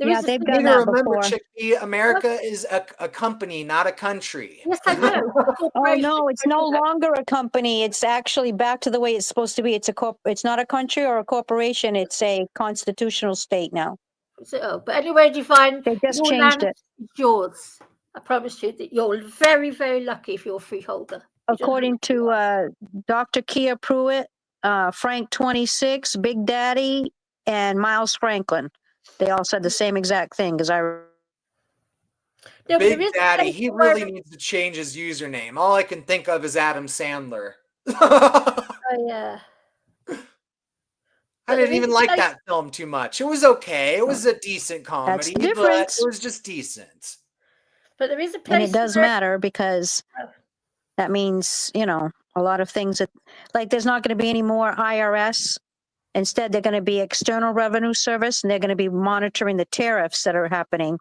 They've done that before. Chickpea, America is a company, not a country. Yes, I know. Oh no, it's no longer a company. It's actually back to the way it's supposed to be. It's not a country or a corporation. It's a constitutional state now. So, but anyway, Divine, they just changed it. It's yours. I promise you that you're very, very lucky if you're a freeholder. According to Dr. Kia Pruitt, Frank 26, Big Daddy, and Miles Franklin, they all said the same exact thing. Big Daddy, he really needs to change his username. All I can think of is Adam Sandler. Oh yeah. I didn't even like that film too much. It was okay. It was a decent comedy, but it was just decent. But there is a place. And it does matter because that means, a lot of things like there's not going to be any more IRS. Instead, they're going to be External Revenue Service, and they're going to be monitoring the tariffs that are happening.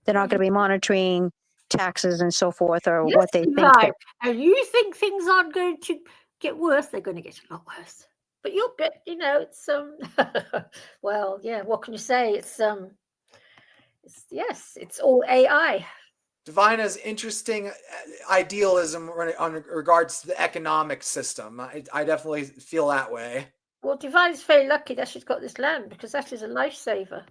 They're not going to be monitoring taxes and so forth or what they think. Right. And you think things aren't going to get worse, they're going to get a lot worse. But you'll get, it's well, yeah, what can you say? It's all AI. Divina's interesting idealism on regards to the economic system. I definitely feel that way. Well, Divine is very lucky that she's got this land because that is a lifesaver.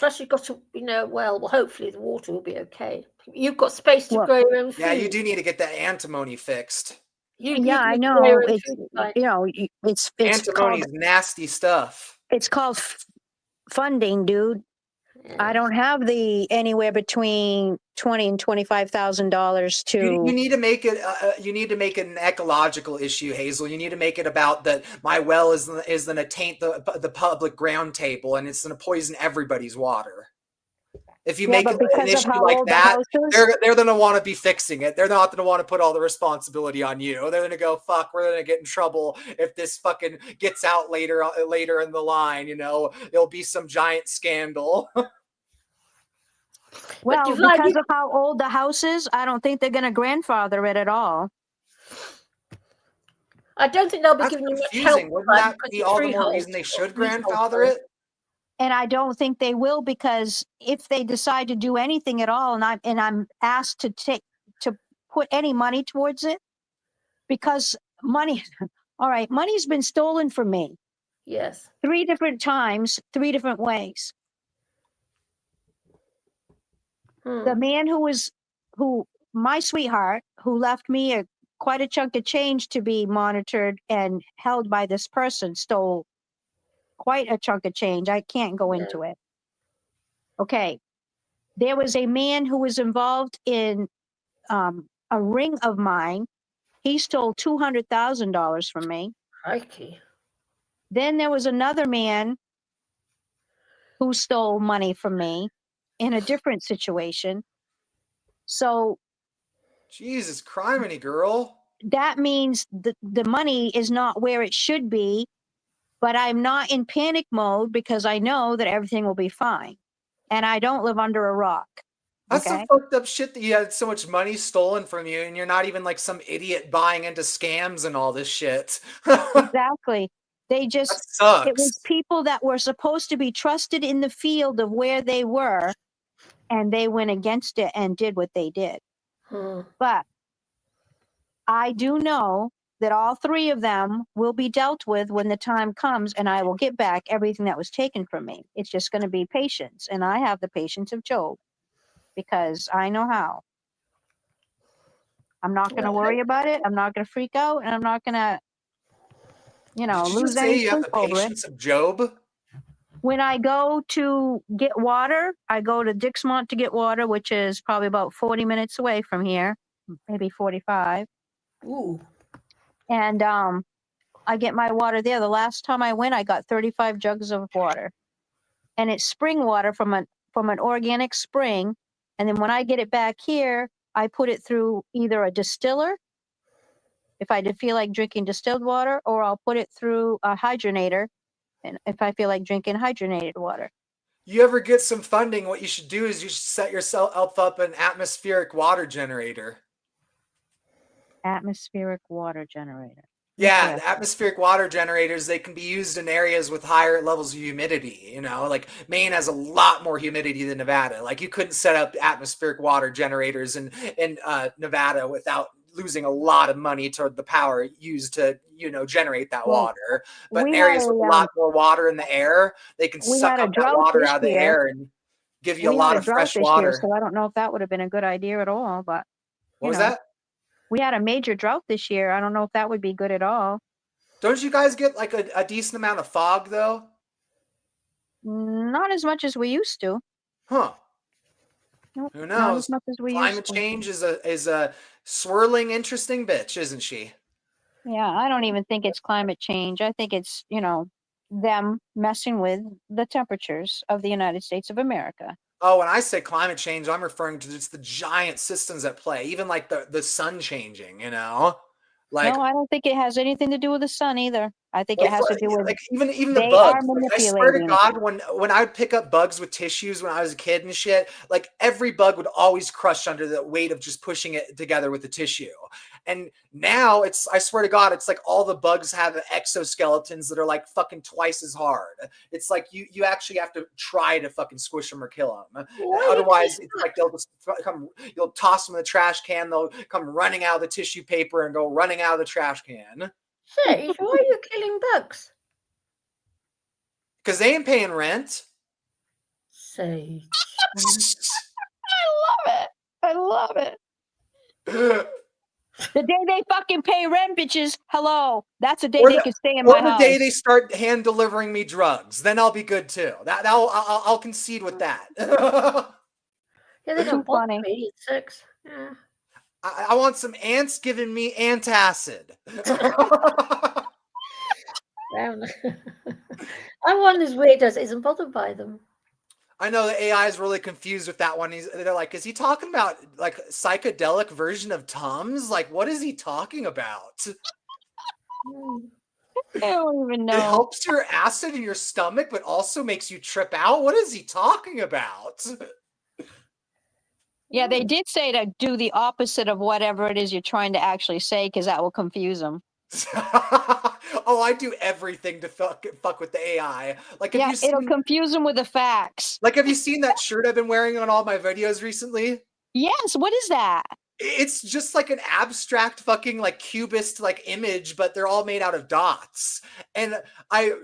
Plus, you've got to, well, hopefully the water will be okay. You've got space to Well, grow your own food. Yeah, you do need to get that antimony fixed. Yeah, I can grow know. your own It's food, right? it's Antimony called is nasty stuff. it's called funding, dude. I don't have the anywhere between $20,000 and $25,000 to. You need to make it. You need to make it an ecological issue, Hazel. You need to make it about that. My well is going to taint the public ground table, and it's going to poison everybody's water. If you make it an issue like that, they're going to want to be fixing it. They're not going to want to put all the responsibility on you. They're going to go, fuck, we're going to get in trouble if this fucking gets out later in the line. There'll be some giant scandal. Well, because of how old the house is, I don't think they're going to grandfather it at all. I don't think they'll be giving you much help. Wouldn't that be all the more reason they should grandfather it? And I don't think they will, because if they decide to do anything at all, and I'm asked to put any money towards it, because money, all right, money's been stolen from me. Yes. 3 different times, 3 different ways. The man my sweetheart, who left me quite a chunk of change to be monitored and held by this person, stole quite a chunk of change. I can't go into it. Okay. There was a man who was involved in a ring of mine. He stole $200,000 from me. Crikey. Then there was another man who stole money from me in a different situation. So, Jesus, criminy girl. that means the money is not where it should be, but I'm not in panic mode because I know that everything will be fine. And I don't live under a rock. That's some fucked up shit that you had so much money stolen from you, and you're not even like some idiot buying into scams and all this shit. Exactly. They just, that sucks. It was people that were supposed to be trusted in the field of where they were, and they went against it and did what they did. But I do know that all 3 of them will be dealt with when the time comes, and I will get back everything that was taken from me. It's just going to be patience, and I have the patience of Job because I know how. I'm not going to worry about it. I'm not going to freak out, and I'm not going to, lose any you have sleep the over it. patience of Job? When I go to get water, I go to Dixmont to get water, which is probably about 40 minutes away from here, maybe 45. Ooh. And I get my water there. The last time I went, I got 35 jugs of water, and it's spring water from an organic spring. And then when I get it back here, I put it through either a distiller, if I feel like drinking distilled water, or I'll put it through a hydrogenator, and if I feel like drinking hydrogenated water. You ever get some funding, what you should do is you should set yourself up an atmospheric water generator. Atmospheric water generator. Yeah, the atmospheric water generators, they can be used in areas with higher levels of humidity. Like Maine has a lot more humidity than Nevada. Like you couldn't set up atmospheric water generators in Nevada without losing a lot of money toward the power used to, generate that water. But in areas with a lot more water in the air, they can suck up that water out of the air and give you a lot of fresh water. So I don't know if that would have been a good idea at all. But what was that? We had a major drought this year. I don't know if that would be good at all. Don't you guys get like a decent amount of fog though? Not as much as we used to. Huh. Nope, who knows? Not as much as we Climate used to. change is a swirling, interesting bitch, isn't she? Yeah, I don't even think it's climate change. I think it's, them messing with the temperatures of the United States of America. Oh, when I say climate change, I'm referring to just the giant systems at play, even like the sun changing, Like, no, I don't think it has anything to do with the sun either. I think it has to do with like even the they bugs. are Like, I swear to manipulating. God, when I would pick up bugs with tissues when I was a kid and shit, like every bug would always crush under the weight of just pushing it together with the tissue. And now I swear to God, it's like all the bugs have exoskeletons that are like fucking twice as hard. It's like you actually have to try to fucking squish them or kill them. Otherwise, it's like you'll toss them in the trash can. They'll come running out of the tissue paper and go running out of the trash can. Sage, why are you killing bugs? Because they ain't paying rent. Sage. I love it. I love it. The day they fucking pay rent, bitches. Hello. That's the day they can stay in or my the day house. they start hand delivering me drugs, then I'll be good too. I'll concede with that. Yeah, they Too don't want funny. to be 86. Yeah. I want some ants giving me antacid. I'm one of those weirdos that isn't bothered by them. I know the AI is really confused with that one. They're like, is he talking about like psychedelic version of Tums? Like, what is he talking about? I don't even know. It helps your acid in your stomach, but also makes you trip out. What is he talking about? Yeah, they did say to do the opposite of whatever it is you're trying to actually say, because that will confuse them. Oh, I do everything to fuck with the AI. Like, yeah, it'll confuse them with the facts. Like, have you seen that shirt I've been wearing on all my videos recently? Yes. What is that? It's just like an abstract fucking like cubist like image, but they're all made out of dots. And I've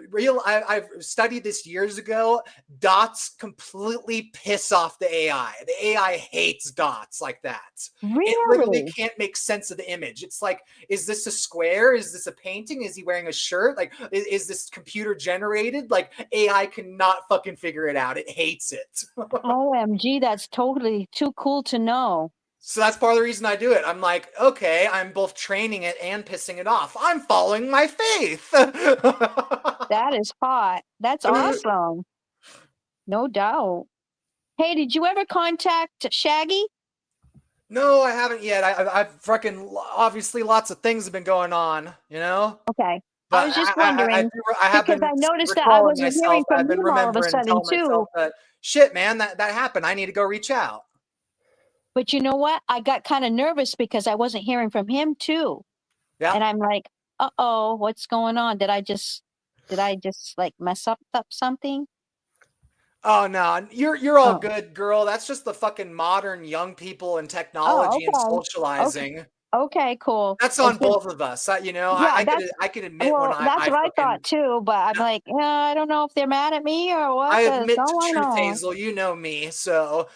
studied this years ago. Dots completely piss off the AI. The AI hates dots like that. Really? It literally can't make sense of the image. It's like, is this a square? Is this a painting? Is he wearing a shirt? Like, is this computer generated? Like, AI cannot fucking figure it out. It hates it. OMG, that's totally too cool to know. So that's part of the reason I do it. I'm like, okay, I'm both training it and pissing it off. I'm following my faith. That is hot. That's awesome. No doubt. Hey, did you ever contact Shaggy? No, I haven't yet. I've fucking obviously lots of things have been going on, you know. Okay. But I was just wondering I have because been I noticed that I recalling wasn't hearing myself. from I've been him all of a remembering and sudden telling too. myself that shit, man, that happened. I need to go reach out. But you know what? I got kind of nervous because I wasn't hearing from him too. Yeah. And I'm like, uh-oh, what's going on? Did I just like mess up something? Oh no, you're all good, girl. That's just the fucking modern young people and technology and socializing. Okay, cool. That's on both of us. You know, Yeah, I could admit well, when that's what I fucking, thought too. But I'm like, I don't know if they're mad at me or what. I 'cause admit to going truth, on? Hazel. You know me, so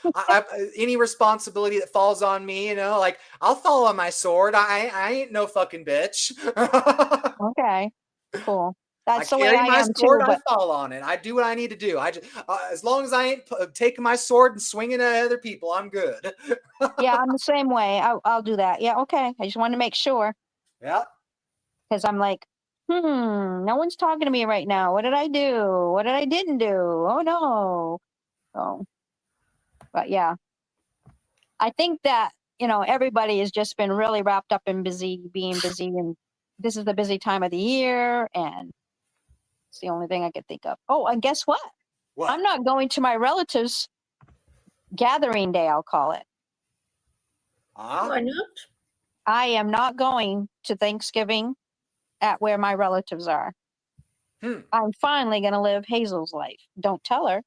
any responsibility that falls on me, you know, like I'll fall on my sword. I ain't no fucking bitch. Okay, cool. That's the way carry I my am sword. too. But I fall on it. I do what I need to do. I just, as long as I ain't taking my sword and swinging at other people, I'm good. yeah, I'm the same way. I'll do that. Yeah, okay. I just want to make sure. Yeah. Because I'm like, no one's talking to me right now. What did I do? What did I didn't do? Oh no. Oh, but yeah, I think that everybody has just been really wrapped up in being busy, and this is the busy time of the year, and it's the only thing I could think of. Oh, and guess what? What? I'm not going to my relatives' gathering day. I'll call it. Why not? I am not going to Thanksgiving at where my relatives are. I'm finally going to live Hazel's life. Don't tell her.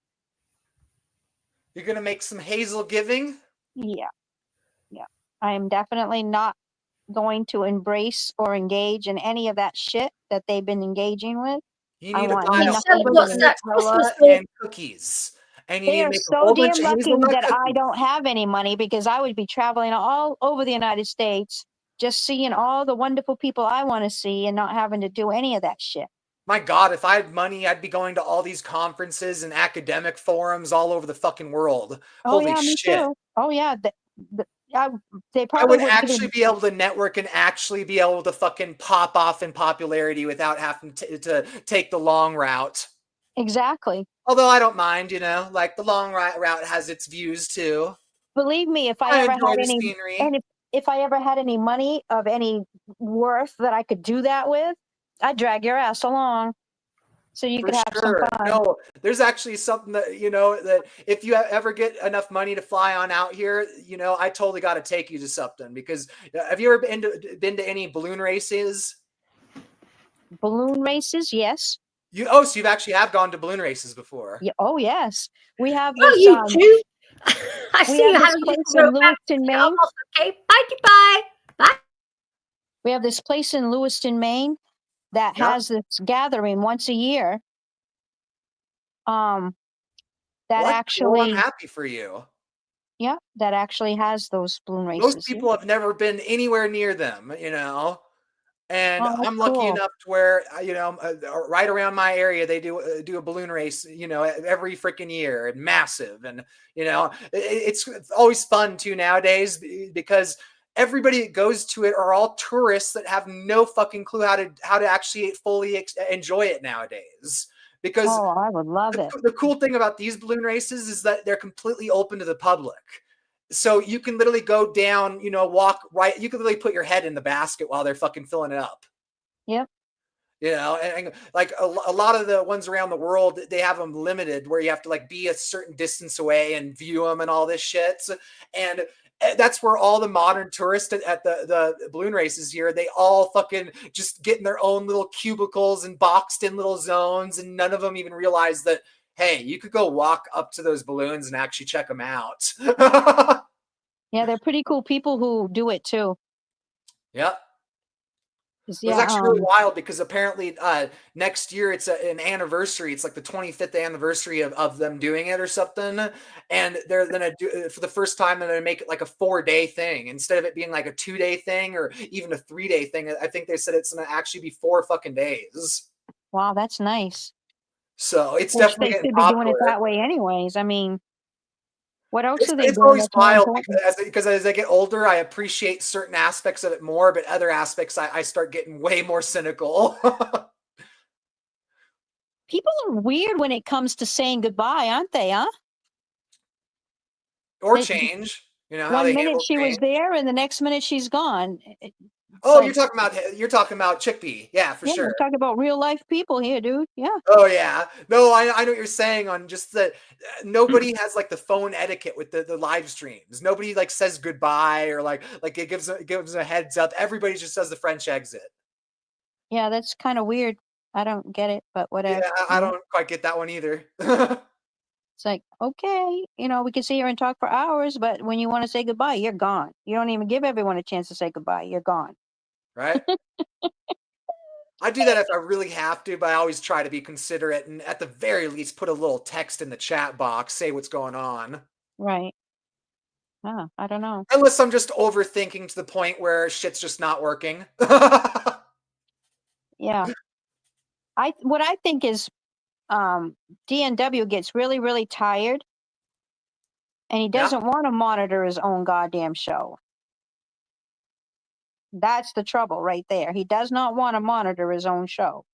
You're going to make some Hazel giving? Yeah. Yeah. I'm definitely not going to embrace or engage in any of that shit that they've been engaging with. You need to buy nothing a to whole do bunch with of it. Nutella and cookies. And you They need to are make a so whole bunch damn of lucky hazelnut that cookies. I don't have any money, because I would be traveling all over the United States just seeing all the wonderful people I want to see and not having to do any of that shit. My God, if I had money, I'd be going to all these conferences and academic forums all over the fucking world. Oh, Holy yeah, me shit. too. Oh, yeah. They I probably would would actually be able to network and actually be able to fucking pop off in popularity without having to take the long route. Exactly. Although I don't mind, you know, like the long route has its views too. Believe me, if I I ever enjoy had the any, scenery. and if I ever had any money of any worth that I could do that with, I'd drag your ass along so you For could have some sure. fun. No, there's actually something that, you know, that if you ever get enough money to fly on out here, you know, I totally got to take you to something. Because have you ever been to any balloon races? Balloon races, yes. So you've actually have gone to balloon races before. Yeah. Oh, yes. We have Oh, this. you too. I we see have you this having place a in Lewiston, Maine. Okay, bye. We have this place in Lewiston, Maine that has this gathering once a year. that Well, that's cool. I'm actually, happy for you. yeah, that actually has those balloon Most races. Yeah. people have never been anywhere near them, you know. And Oh, that's I'm lucky cool. enough to where right around my area they do a balloon race, every freaking year, and massive, and it's always fun too nowadays because everybody that goes to it are all tourists that have no fucking clue how to actually fully enjoy it nowadays. Because Oh, I would love it. the cool thing about these balloon races is that they're completely open to the public. So you can literally go down, walk right. You can literally put your head in the basket while they're fucking filling it up. Yep. And like a lot of the ones around the world, they have them limited where you have to like be a certain distance away and view them and all this shit. And that's where all the modern tourists at the balloon races here, they all fucking just get in their own little cubicles and boxed in little zones. And none of them even realize that, hey, you could go walk up to those balloons and actually check them out. Yeah, they're pretty cool people who do it too. Yep. It was Yeah, actually really wild because apparently next year it's an anniversary. It's like the 25th anniversary of them doing it or something. And they're going to do for the first time, they're going to make it like a 4-day thing instead of it being like a 2-day thing or even a 3-day thing. I think they said it's going to actually be 4 fucking days. wow, that's nice. So it's Which definitely they getting should be doing it popular. that way anyways. I mean, what else are they It's doing always that's more wild important? because as I get older, I appreciate certain aspects of it more, but other aspects I start getting way more cynical. People are weird when it comes to saying goodbye, aren't they, huh? Or They, change, how one they minute handle she was change. there and the next minute she's gone. It's Oh, like, you're talking about Chickpea. Yeah, for yeah, sure. we're talking about real life people here, dude. Yeah. Oh yeah. No, I know what you're saying on just that nobody has like the phone etiquette with the live streams. Nobody like says goodbye or like it gives a heads up. Everybody just does the French exit. Yeah, that's kind of weird. I don't get it, but Yeah, whatever. I don't quite get that one either. It's like, okay, we can sit here and talk for hours, but when you want to say goodbye, you're gone. You don't even give everyone a chance to say goodbye. You're gone. Right? I do that if I really have to, but I always try to be considerate and at the very least put a little text in the chat box, say what's going on. Right. Oh, I don't know. Unless I'm just overthinking to the point where shit's just not working. Yeah. What I think is DNW gets really, really tired and he Yeah. doesn't want to monitor his own goddamn show. That's the trouble right there. He does not want to monitor his own show.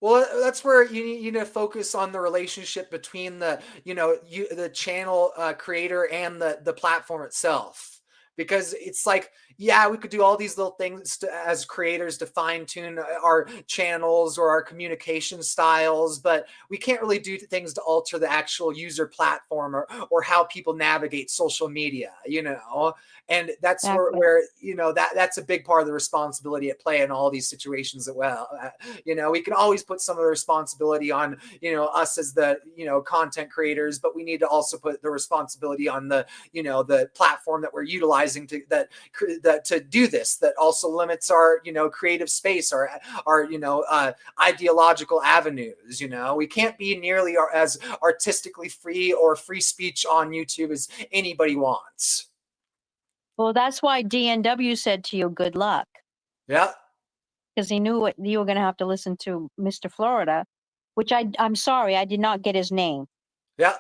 Well, that's where you need to focus on the relationship between the the channel creator and the platform itself, because it's like, yeah, we could do all these little things as creators to fine tune our channels or our communication styles, but we can't really do things to alter the actual user platform or how people navigate social media, and that's Exactly. where that's a big part of the responsibility at play in all these situations as well. We can always put some of the responsibility on us as the content creators, but we need to also put the responsibility on the the platform that we're utilizing to to do this, that also limits our creative space, our ideological avenues. We can't be nearly as artistically free or free speech on YouTube as anybody wants. Well, that's why DNW said to you, good luck. Yeah. Because he knew you were going to have to listen to Mr. Florida, which I'm sorry, I did not get his name. Yeah.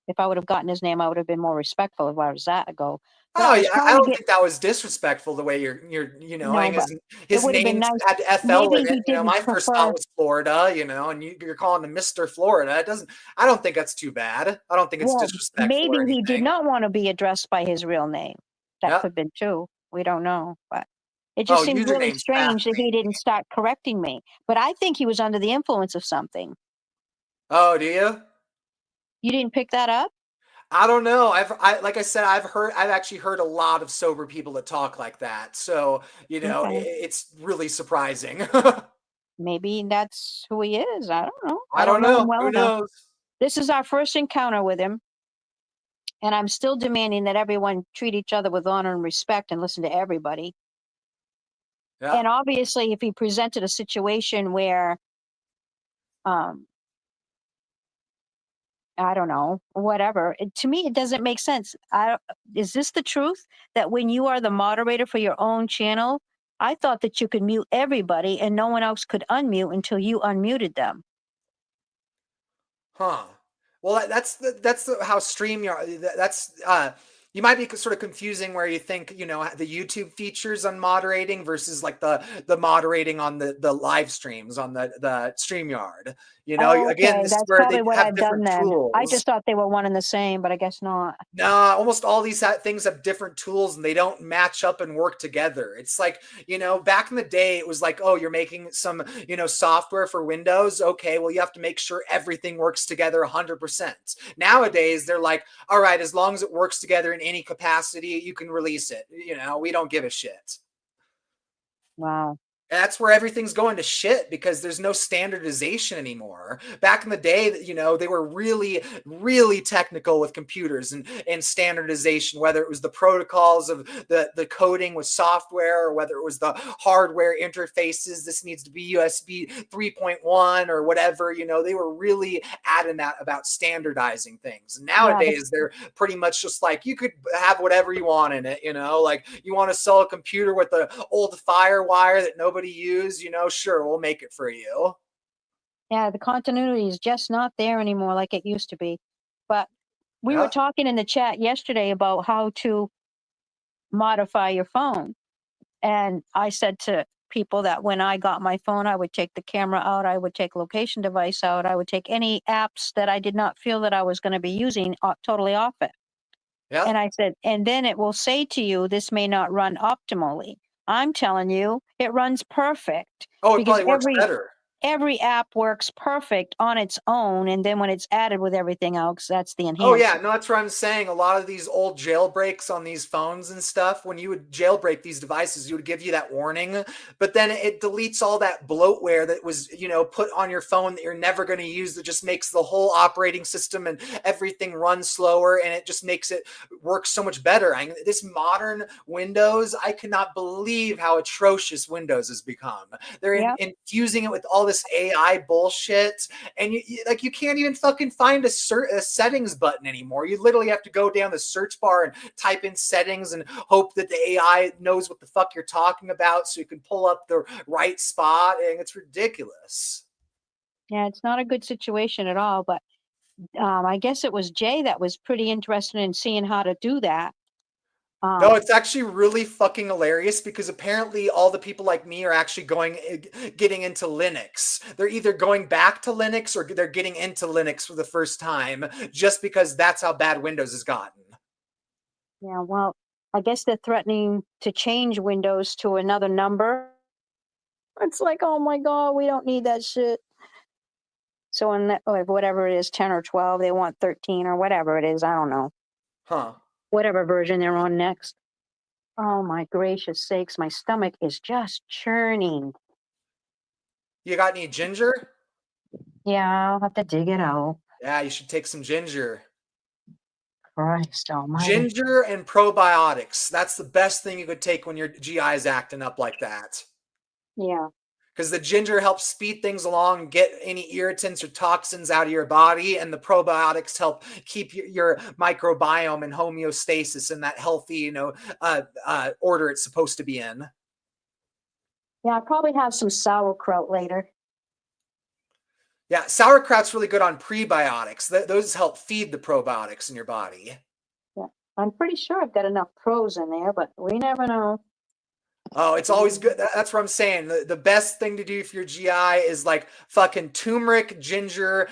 If I would have gotten his name, I would have been more respectful of where I was at ago. But Oh yeah, I don't think that was disrespectful the way you're No, but his it would have been name nice. had FL Maybe in he it. didn't My first thought prefer. was Florida, and you're calling him Mr. Florida. I don't think that's too bad. I don't think it's Well, disrespectful maybe or he did anything. not want to be addressed by his real name. That Yeah. could have been too. We don't know, but it just seems really username's strange that he didn't start correcting me. But I think he was under the influence of something. Oh, do you? You didn't pick that up? I don't know. Like I said, I've actually heard a lot of sober people that talk like that. So, Okay. it's really surprising. Maybe that's who he is. I don't know. I don't don't know. him well Who enough. knows? This is our first encounter with him. And I'm still demanding that everyone treat each other with honor and respect and listen to everybody. Yeah. And obviously, if he presented a situation where I don't know, whatever. To me, it doesn't make sense. Is this the truth that when you are the moderator for your own channel, I thought that you could mute everybody and no one else could unmute until you unmuted them. Huh. Well, that's how StreamYard. That's you might be sort of confusing where you think the YouTube features on moderating versus like the moderating on the live streams on the StreamYard. Oh, Again, okay, this is that's where they probably what have I've done different then. I tools. just thought they were one and the same, but I guess not. Nah, almost all these things have different tools and they don't match up and work together. It's like, back in the day, it was like, oh, you're making some, software for Windows. Okay, well, you have to make sure everything works together 100%. Nowadays, they're like, all right, as long as it works together in any capacity, you can release it. We don't give a shit. Wow. That's where everything's going to shit because there's no standardization anymore. Back in the day, they were really, really technical with computers and standardization, whether it was the protocols of the coding with software or whether it was the hardware interfaces. This needs to be USB 3.1 or whatever. They were really adamant about standardizing things. And nowadays, they're pretty much just like, you could have whatever you want in it. Like you want to sell a computer with an old FireWire that nobody use, sure, we'll make it for you. Yeah, the continuity is just not there anymore like it used to be. But we were talking in the chat yesterday about how to modify your phone. And I said to people that when I got my phone, I would take the camera out, I would take location device out, I would take any apps that I did not feel that I was going to be using totally off it. Yeah. And I said, and then it will say to you, this may not run optimally. I'm telling you, it runs perfect. Oh, it probably works better. Every app works perfect on its own, and then when it's added with everything else, that's the enhancement. Oh yeah, no, that's what I'm saying. A lot of these old jailbreaks on these phones and stuff, when you would jailbreak these devices, you would give you that warning, but then it deletes all that bloatware that was, put on your phone that you're never going to use, that just makes the whole operating system and everything run slower, and it just makes it work so much better. This modern Windows, I cannot believe how atrocious Windows has become. They're infusing it with all this AI bullshit, and you can't even fucking find a settings button anymore. You literally have to go down the search bar and type in settings and hope that the AI knows what the fuck you're talking about so you can pull up the right spot, and it's ridiculous. Yeah, it's not a good situation at all, but I guess it was Jay that was pretty interested in seeing how to do that. No, it's actually really fucking hilarious because apparently all the people like me are actually getting into Linux. They're either going back to Linux or they're getting into Linux for the first time just because that's how bad Windows has gotten. Yeah, well, I guess they're threatening to change Windows to another number. It's like, oh my God, we don't need that shit. So in that, whatever it is, 10 or 12, they want 13 or whatever it is. I don't know. Huh. Whatever version they're on next. Oh my gracious sakes, my stomach is just churning. You got any ginger? Yeah, I'll have to dig it out. Yeah, you should take some ginger. Christ almighty. Ginger and probiotics. That's the best thing you could take when your GI is acting up like that. Yeah. Because the ginger helps speed things along, get any irritants or toxins out of your body, and the probiotics help keep your microbiome in homeostasis in that healthy, order it's supposed to be in. Yeah, I'll probably have some sauerkraut later. Yeah, sauerkraut's really good on prebiotics. Those help feed the probiotics in your body. Yeah, I'm pretty sure I've got enough pros in there, but we never know. Oh, it's always good. That's what I'm saying. The best thing to do for your GI is like fucking turmeric, ginger,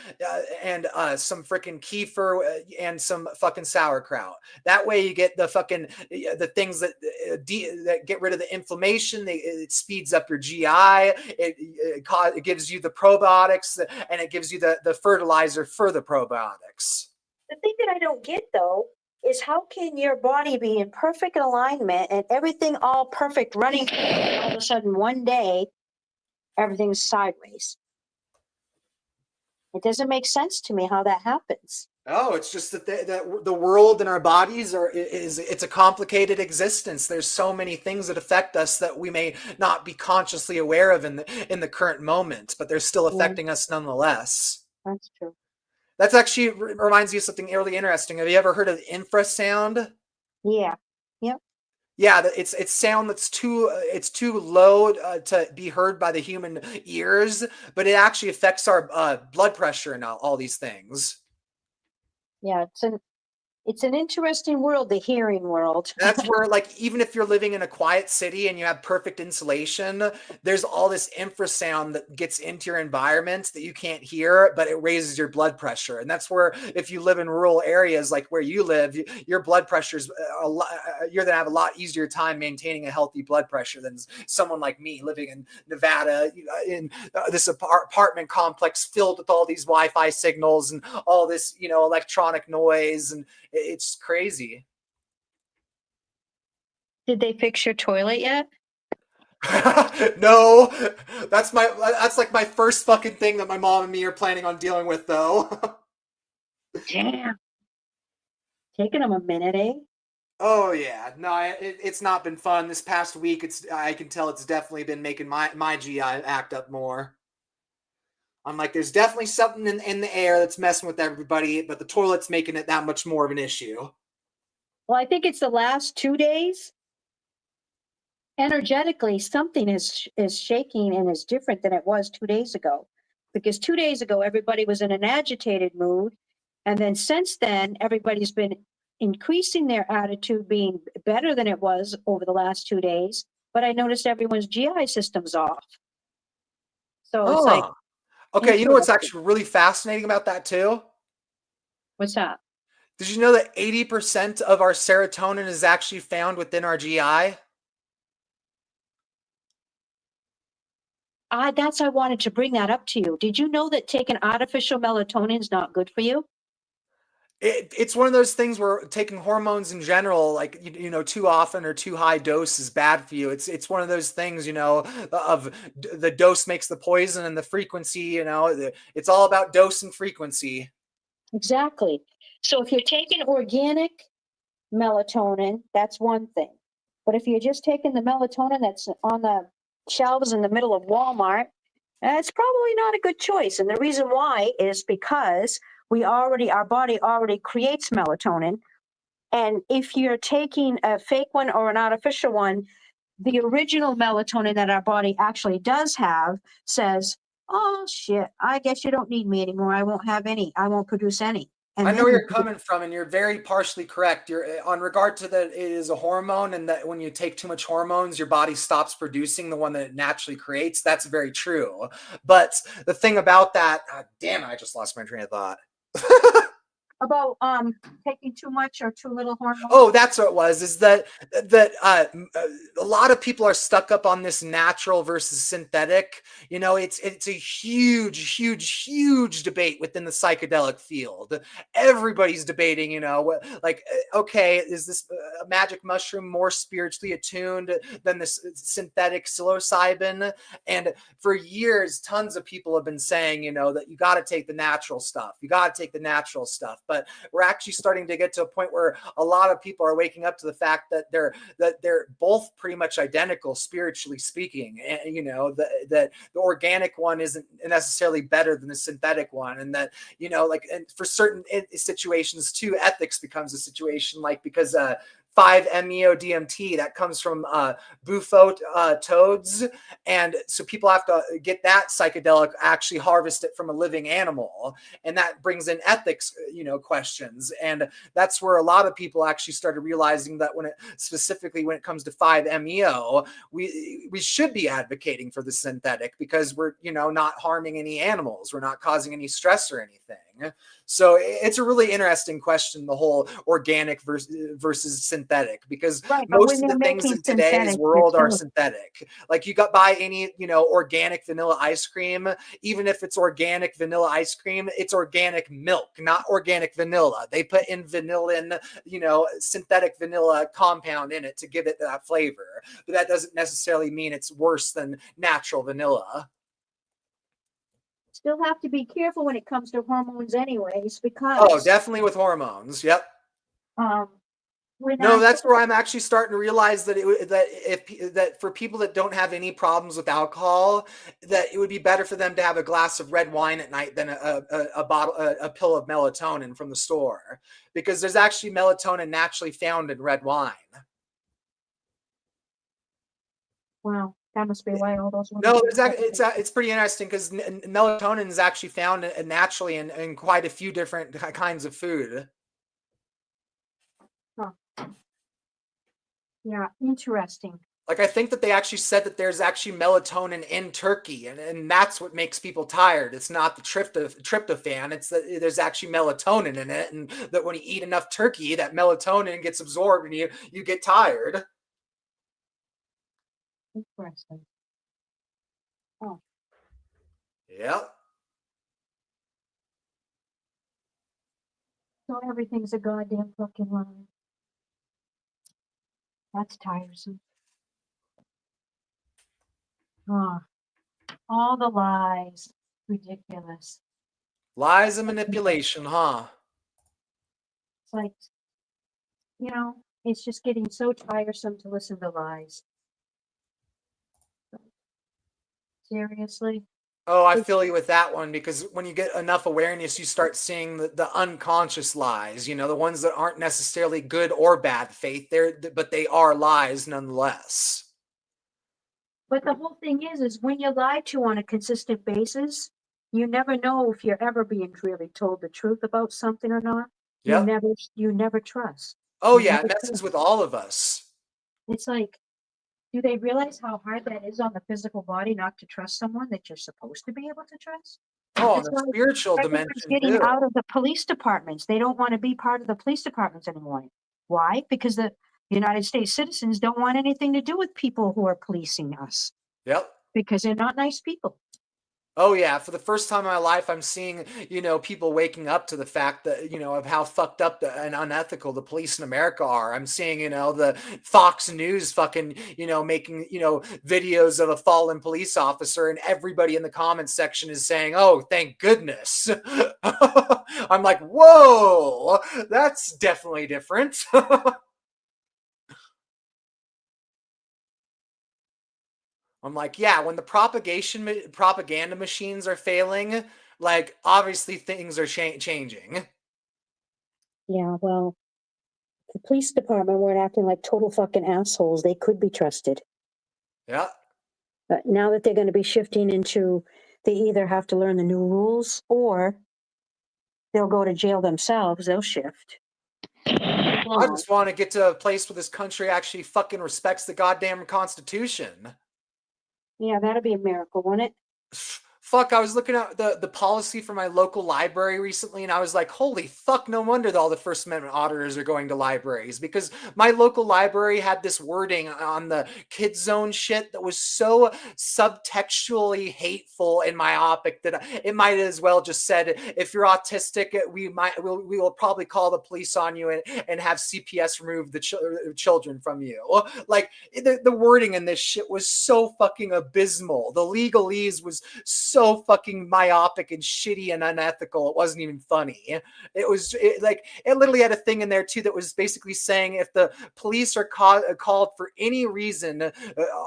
and some freaking kefir and some fucking sauerkraut. That way you get the fucking the things that get rid of the inflammation. It speeds up your GI. It gives you the probiotics and it gives you the fertilizer for the probiotics. The thing that I don't get though is how can your body be in perfect alignment and everything all perfect running, all of a sudden one day everything's sideways? It doesn't make sense to me how that happens. Oh, it's just that the world and our bodies it's a complicated existence. There's so many things that affect us that we may not be consciously aware of in the current moment, but they're still affecting us nonetheless. That's true. That's actually reminds you of something really interesting. Have you ever heard of infrasound? Yeah. Yep. Yeah, it's sound that's too low to be heard by the human ears, but it actually affects our blood pressure and all these things. Yeah, it's an interesting world, the hearing world. That's where, like, even if you're living in a quiet city and you have perfect insulation, there's all this infrasound that gets into your environment that you can't hear, but it raises your blood pressure. And that's where, if you live in rural areas like where you live, your blood pressure's a lot, you're gonna have a lot easier time maintaining a healthy blood pressure than someone like me living in Nevada, in this apartment complex filled with all these Wi-Fi signals and all this, electronic noise, and it's crazy. Did they fix your toilet yet? No, that's like my first fucking thing that my mom and me are planning on dealing with, though. Damn. Taking them a minute, eh? Oh yeah, no, it's not been fun this past week. I can tell it's definitely been making my GI act up more. I'm like, there's definitely something in the air that's messing with everybody, but the toilet's making it that much more of an issue. Well, I think it's the last 2 days. Energetically, something is shaking and is different than it was 2 days ago. Because 2 days ago, everybody was in an agitated mood. And then since then, everybody's been increasing their attitude, being better than it was over the last 2 days. But I noticed everyone's GI system's off. So it's like, okay, you know what's actually really fascinating about that too? What's that? Did you know that 80% of our serotonin is actually found within our GI? I wanted to bring that up to you. Did you know that taking artificial melatonin is not good for you? It's one of those things where taking hormones in general, like, too often or too high dose is bad for you. It's one of those things, of the dose makes the poison, and the frequency, it's all about dose and frequency. Exactly. So if you're taking organic melatonin, that's one thing. But if you're just taking the melatonin that's on the shelves in the middle of Walmart, it's probably not a good choice. And the reason why is because our body already creates melatonin. And if you're taking a fake one or an artificial one, the original melatonin that our body actually does have says, oh shit, I guess you don't need me anymore. I won't produce any. And I know where you're coming from, and you're very partially correct. You're on regard to that it is a hormone, and that when you take too much hormones, your body stops producing the one that it naturally creates. That's very true. But the thing about that, damn it, I just lost my train of thought. About taking too much or too little hormone. Oh, that's what it was. Is that a lot of people are stuck up on this natural versus synthetic. It's a huge debate within the psychedelic field. Everybody's debating. Okay, is this magic mushroom more spiritually attuned than this synthetic psilocybin? And for years, tons of people have been saying, that you got to take the natural stuff. You got to take the natural stuff. But we're actually starting to get to a point where a lot of people are waking up to the fact that they're both pretty much identical, spiritually speaking. And that the organic one isn't necessarily better than the synthetic one, and that and for certain situations too, ethics becomes a situation, like because 5-MeO-DMT that comes from bufo toads, and so people have to get that psychedelic, actually harvest it from a living animal, and that brings in ethics questions. And that's where a lot of people actually started realizing that specifically when it comes to 5-MeO, we should be advocating for the synthetic, because we're not harming any animals, we're not causing any stress or anything. So it's a really interesting question, the whole organic versus synthetic, because most of the things in today's world are synthetic. Like, you got buy any, organic vanilla ice cream, even if it's organic vanilla ice cream, it's organic milk, not organic vanilla. They put in vanillin, synthetic vanilla compound in it to give it that flavor. But that doesn't necessarily mean it's worse than natural vanilla. Still have to be careful when it comes to hormones anyways, because definitely with hormones. Yep. No, that's where I'm actually starting to realize that that for people that don't have any problems with alcohol, that it would be better for them to have a glass of red wine at night than a pill of melatonin from the store, because there's actually melatonin naturally found in red wine. Wow, that must be why all those. No, it's pretty interesting because melatonin is actually found naturally in quite a few different kinds of food. Huh. Yeah, interesting. Like, I think that they actually said that there's actually melatonin in turkey, and that's what makes people tired. It's not the tryptophan, it's that there's actually melatonin in it, and that when you eat enough turkey, that melatonin gets absorbed and you get tired. Interesting. Oh. Yep. So everything's a goddamn fucking lie. That's tiresome. Oh, all the lies. Ridiculous. Lies and manipulation, huh? It's like, it's just getting so tiresome to listen to lies. Seriously? Oh, I feel you with that one, because when you get enough awareness, you start seeing the unconscious lies, the ones that aren't necessarily good or bad faith, but they are lies nonetheless. But the whole thing is when you lie to on a consistent basis, you never know if you're ever being really told the truth about something or not. Yep. You never trust. Oh, You yeah, never it messes trust. with all of us. It's like, do they realize how hard that is on the physical body not to trust someone that you're supposed to be able to trust? Oh, It's on the like spiritual everyone's dimension, getting too. out of the police departments. They don't want to be part of the police departments anymore. Why? Because the United States citizens don't want anything to do with people who are policing us. Yep. Because they're not nice people. Oh, yeah. For the first time in my life, I'm seeing, people waking up to the fact that, of how fucked up and unethical the police in America are. I'm seeing, the Fox News fucking, making, videos of a fallen police officer, and everybody in the comments section is saying, oh, thank goodness. I'm like, whoa, that's definitely different. I'm like, yeah, when the propaganda machines are failing, like, obviously things are changing. Yeah, well, the police department weren't acting like total fucking assholes. They could be trusted. Yeah. But now that they're going to be shifting into, they either have to learn the new rules or they'll go to jail themselves. They'll shift. I just want to get to a place where this country actually fucking respects the goddamn Constitution. Yeah, that'd be a miracle, wouldn't it? Fuck, I was looking at the policy for my local library recently, and I was like, holy fuck, no wonder that all the First Amendment auditors are going to libraries, because my local library had this wording on the kid zone shit that was so subtextually hateful and myopic that it might as well just said, if you're autistic, we will probably call the police on you and have CPS remove the children from you. Like, the wording in this shit was so fucking abysmal. The legalese was so fucking myopic and shitty and unethical. It wasn't even funny. It literally had a thing in there too that was basically saying if the police are called for any reason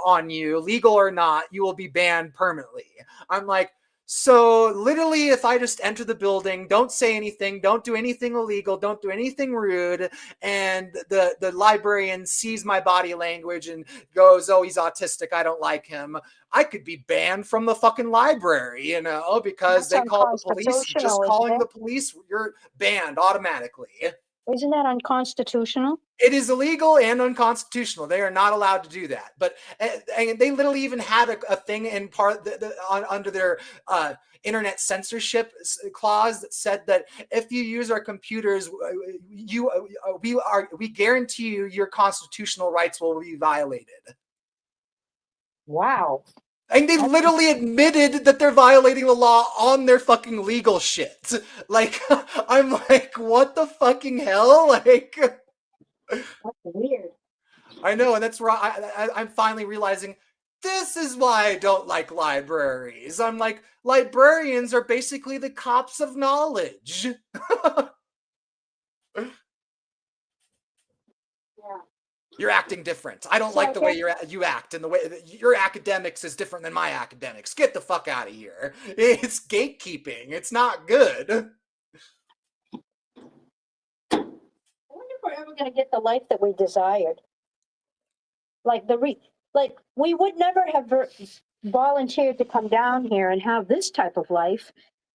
on you, legal or not, you will be banned permanently. I'm like, so literally, if I just enter the building, don't say anything, don't do anything illegal, don't do anything rude, and the librarian sees my body language and goes, oh, he's autistic, I don't like him, I could be banned from the fucking library, because they call the police. Just calling the police, you're banned automatically. Isn't that unconstitutional? It is illegal and unconstitutional. They are not allowed to do that. But and they literally even had a thing in under their internet censorship clause that said that if you use our computers, we guarantee you your constitutional rights will be violated. Wow. And they literally admitted that they're violating the law on their fucking legal shit. Like, I'm like, what the fucking hell? Like, that's weird. I know, and that's where I'm finally realizing this is why I don't like libraries. I'm like, librarians are basically the cops of knowledge. You're acting different. I don't like the way you act, and the way your academics is different than my academics. Get the fuck out of here. It's gatekeeping. It's not good. I wonder if we're ever going to get the life that we desired. Like we would never have volunteered to come down here and have this type of life.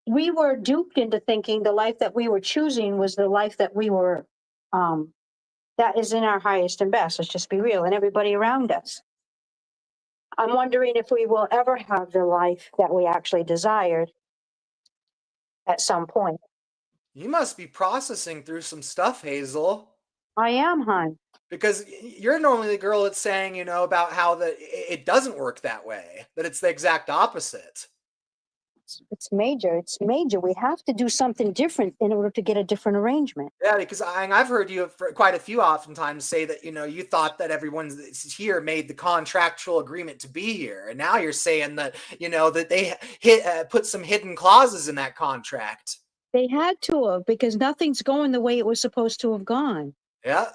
We were duped into thinking the life that we were choosing was the life that we were, that is in our highest and best. Let's just be real, and everybody around us. I'm wondering if we will ever have the life that we actually desired at some point. You must be processing through some stuff, Hazel. I am, hon. Because you're normally the girl that's saying, you know, about how it doesn't work that way, that it's the exact opposite. It's major. It's major. We have to do something different in order to get a different arrangement. Yeah, because I've heard you quite a few oftentimes say that, you know, you thought that everyone that's here made the contractual agreement to be here. And now you're saying that, you know, that they put some hidden clauses in that contract. They had to have, because nothing's going the way it was supposed to have gone. Yeah.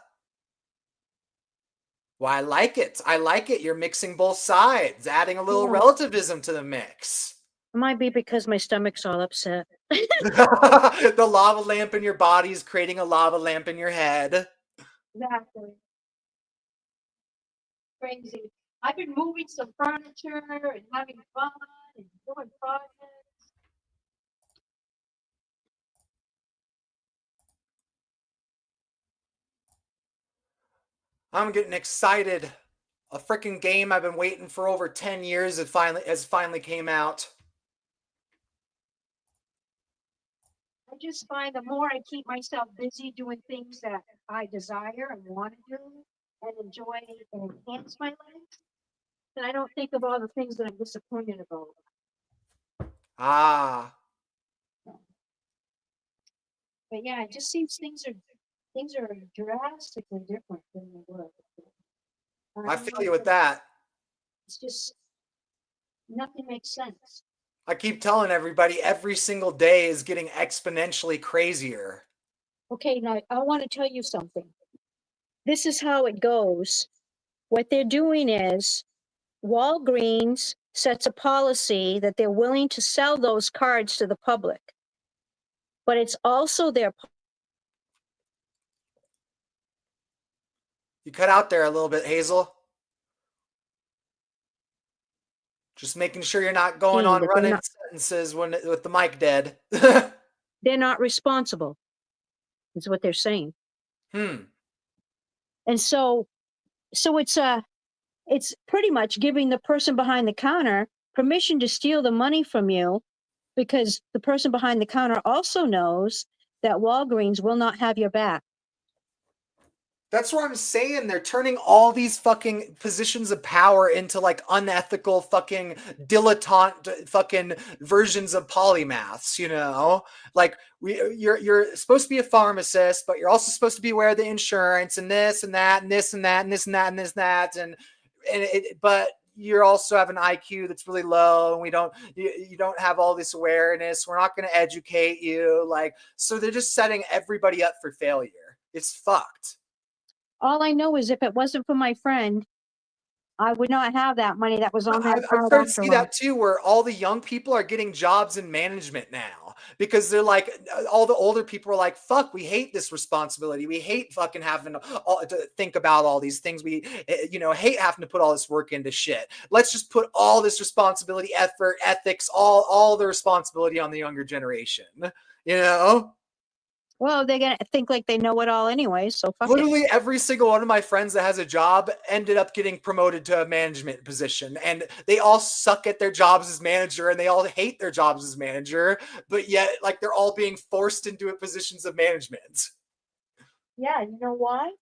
Well, I like it. I like it. You're mixing both sides, adding a little relativism to the mix. It might be because my stomach's all upset. The lava lamp in your body is creating a lava lamp in your head. Exactly. Crazy. I've been moving some furniture and having fun and doing projects. I'm getting excited. A freaking game I've been waiting for over 10 years has finally came out. I just find the more I keep myself busy doing things that I desire and want to do and enjoy and enhance my life, then I don't think of all the things that I'm disappointed about. Ah. But yeah, it just seems things are drastically different than they were before. I feel you with that. It's just nothing makes sense. I keep telling everybody every single day is getting exponentially crazier. Okay, now I want to tell you something. This is how it goes. What they're doing is Walgreens sets a policy that they're willing to sell those cards to the public. But it's also their. You cut out there a little bit, Hazel. Just making sure you're not going on running sentences with the mic dead. They're not responsible, is what they're saying. And so it's pretty much giving the person behind the counter permission to steal the money from you, because the person behind the counter also knows that Walgreens will not have your back. That's what I'm saying. They're turning all these fucking positions of power into like unethical fucking dilettante fucking versions of polymaths, you know? Like you're supposed to be a pharmacist, but you're also supposed to be aware of the insurance and this and that and this and that and this and that and this and that but you also have an IQ that's really low, and you don't have all this awareness. We're not going to educate you, like, so they're just setting everybody up for failure. It's fucked. All I know is if it wasn't for my friend, I would not have that money that was on that I've started to see that too, where all the young people are getting jobs in management now, because they're like, all the older people are like, fuck, we hate this responsibility. We hate fucking having to think about all these things. We, hate having to put all this work into shit. Let's just put all this responsibility, effort, ethics, all the responsibility on the younger generation, you know? Well, they're going to think like they know it all anyway, so fuck Literally it. every single one of my friends that has a job ended up getting promoted to a management position, and they all suck at their jobs as manager, and they all hate their jobs as manager, but yet like they're all being forced into positions of management. Yeah, you know why?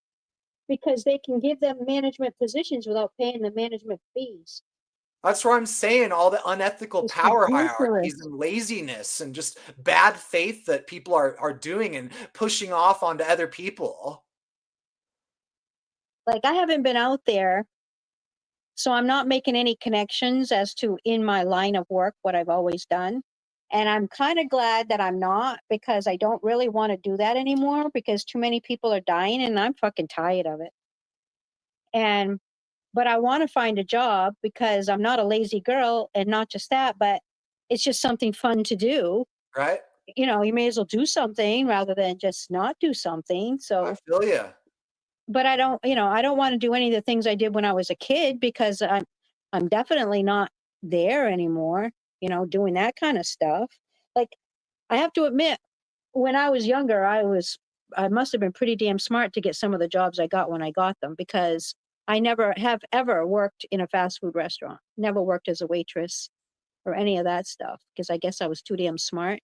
Because they can give them management positions without paying the management fees. That's what I'm saying. All the unethical power hierarchies and laziness and just bad faith that people are doing and pushing off onto other people. Like, I haven't been out there, so I'm not making any connections as to in my line of work, what I've always done. And I'm kind of glad that I'm not, because I don't really want to do that anymore, because too many people are dying and I'm fucking tired of it. But I want to find a job because I'm not a lazy girl, and not just that, but it's just something fun to do. Right. You know, you may as well do something rather than just not do something. I So, feel you. but I don't want to do any of the things I did when I was a kid because I'm definitely not there anymore, doing that kind of stuff. Like, I have to admit, when I was younger, I must have been pretty damn smart to get some of the jobs I got when I got them, because I never have ever worked in a fast food restaurant, never worked as a waitress or any of that stuff, because I guess I was too damn smart.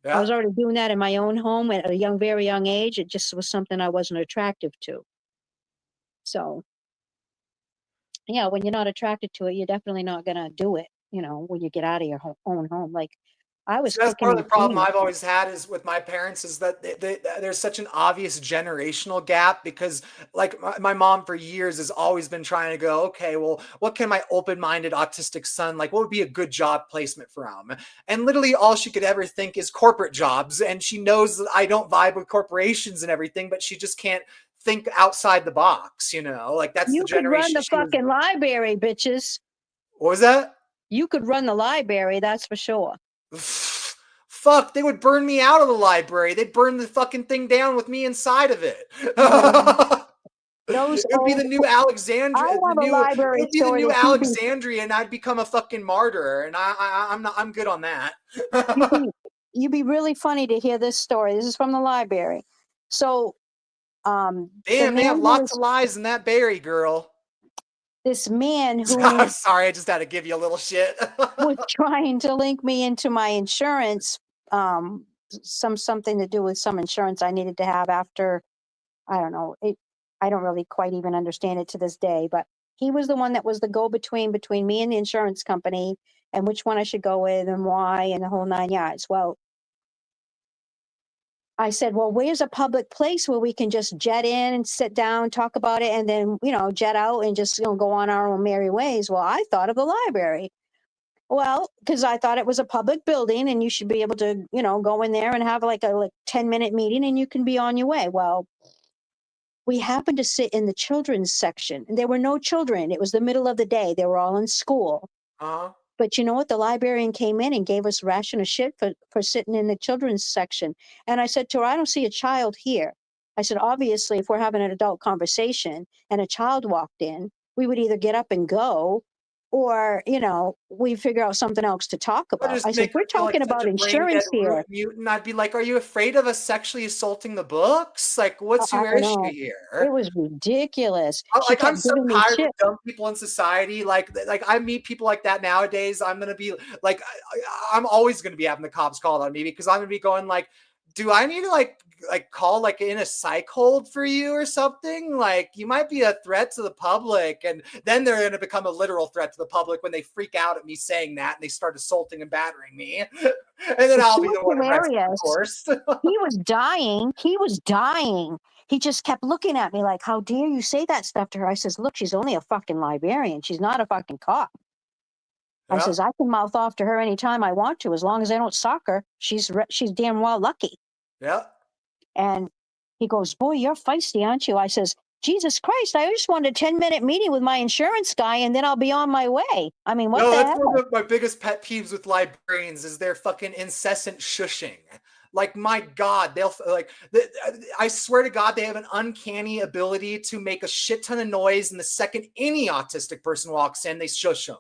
I was Yeah. already doing that in my own home at a very young age. It just was something I wasn't attractive to. So, yeah, when you're not attracted to it, you're definitely not going to do it, when you get out of your own home. Like, I was So that's cooking part of in the problem pain. I've always had is with my parents is that there's such an obvious generational gap, because like my mom for years has always been trying to go, okay, well, what can my open-minded autistic son, like, what would be a good job placement for him? And literally all she could ever think is corporate jobs. And she knows that I don't vibe with corporations and everything, but she just can't think outside the box, like that's the You could run generation the she was. fucking library, bitches. What was that? You could run the library, that's for sure. Fuck, they would burn me out of the library. They'd burn the fucking thing down with me inside of it. Those It would be the new Alexandria. I have a library It would be the story new that Alexandria, and I'd become a fucking martyr. And I'm good on that. you'd be really funny to hear this story. This is from the library. So, the Damn, they man have who lots was, of lies in that berry, girl. this man who I'm sorry, I just had to give you a little shit. was trying to link me into my insurance, something to do with some insurance I needed to have after, I don't know, I don't really quite even understand it to this day, but he was the one that was the go-between between me and the insurance company and which one I should go with and why and the whole 9 yards. Well, I said, well, where's a public place where we can just jet in and sit down, talk about it, and then, jet out and just, go on our own merry ways. Well, I thought of the library. Well, because I thought it was a public building and you should be able to, go in there and have like a 10-minute meeting and you can be on your way. Well, we happened to sit in the children's section and there were no children. It was the middle of the day. They were all in school. Uh-huh. But you know what? The librarian came in and gave us a ration of shit for sitting in the children's section. And I said to her, I don't see a child here. I said, obviously, if we're having an adult conversation and a child walked in, we would either get up and go or, we figure out something else to talk I'd about. just I said, make her we're feel like talking such about a brain dead insurance here. mutant. I'd be like, are you afraid of us sexually assaulting the books? Like, what's I your don't issue know. here? It was ridiculous. She Like, I'm kept so giving me tired shit. of dumb people in society. Like I meet people like that nowadays. I'm gonna be like, I'm always gonna be having the cops called on me because I'm gonna be going like, do I need to like call like in a psych hold for you or something? Like, you might be a threat to the public, and then they're gonna become a literal threat to the public when they freak out at me saying that and they start assaulting and battering me, and then I'll She be was the one arrested, of hilarious. course. He was dying. He was dying. He just kept looking at me like, how dare you say that stuff to her? I says, look, she's only a fucking librarian. She's not a fucking cop. I Yeah. says, I can mouth off to her anytime I want to, as long as I don't sock her. She's damn well lucky. Yeah. And he goes, boy, you're feisty, aren't you? I says, Jesus Christ, I just wanted a 10-minute meeting with my insurance guy and then I'll be on my way. I mean, what No, the that's hell? one of my biggest pet peeves with librarians is their fucking incessant shushing. Like, my God, they'll like, I swear to God, they have an uncanny ability to make a shit ton of noise. And the second any autistic person walks in, they shush them.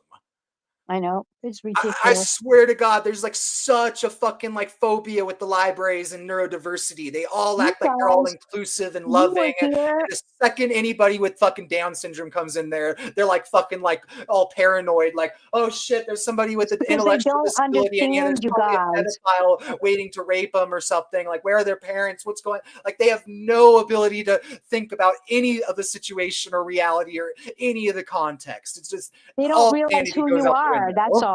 I know. It's I ridiculous. swear to God, there's like such a fucking like phobia with the libraries and neurodiversity. They all You act like they're all guys, inclusive and you were loving. And here. the second anybody with fucking Down syndrome comes in there, they're like fucking like all paranoid, like, oh shit, there's somebody with an Because they intellectual don't disability, and yeah, there's understand you probably a guys. pedophile waiting to rape them or something. Like, where are their parents? What's going? Like, they have no ability to think about any of the situation or reality or any of the context. It's just They don't all realize sanity who goes you out the are. window. That's all.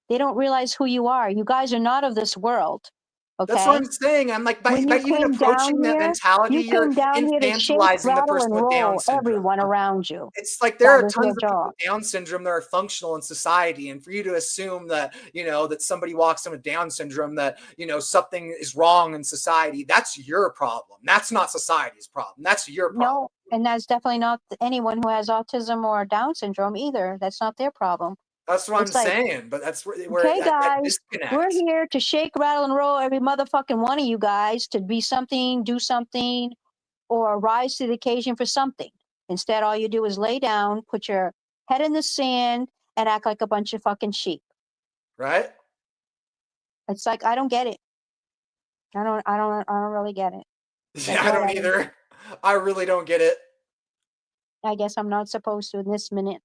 They don't realize who you are. You guys are not of this world. That's what Okay. I'm saying. I'm like, When by you even came down approaching that here, mentality, you you're came down here to shake, infantilizing the rattle, person and with Down roll syndrome. everyone around you. It's like there That are was tons your of people job. with Down syndrome that are functional in society, and for you to assume that that somebody walks in with Down syndrome, that something is wrong in society, that's your problem. That's not society's problem. That's your problem. No, And that's definitely not anyone who has autism or Down syndrome either. That's not their problem. That's what I'm It's like, saying. But that's where okay, that guys, we're disconnect. here to shake, rattle, and roll every motherfucking one of you guys to be something, do something, or rise to the occasion for something. Instead, all you do is lay down, put your head in the sand, and act like a bunch of fucking sheep. Right? It's like, I don't get it. I don't really get it. Yeah, I don't either. I really don't get it. I guess I'm not supposed to in this minute.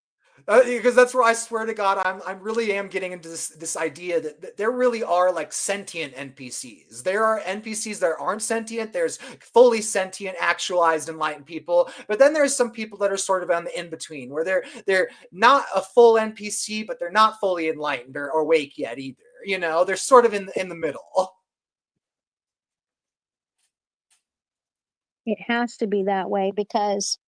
Because that's where I swear to God, I really am getting into this idea that there really are like sentient NPCs. There are NPCs that aren't sentient. There's fully sentient, actualized, enlightened people. But then there's some people that are sort of on the in between, where they're not a full NPC, but they're not fully enlightened or awake yet either. You know, they're sort of in the middle. It has to be that way because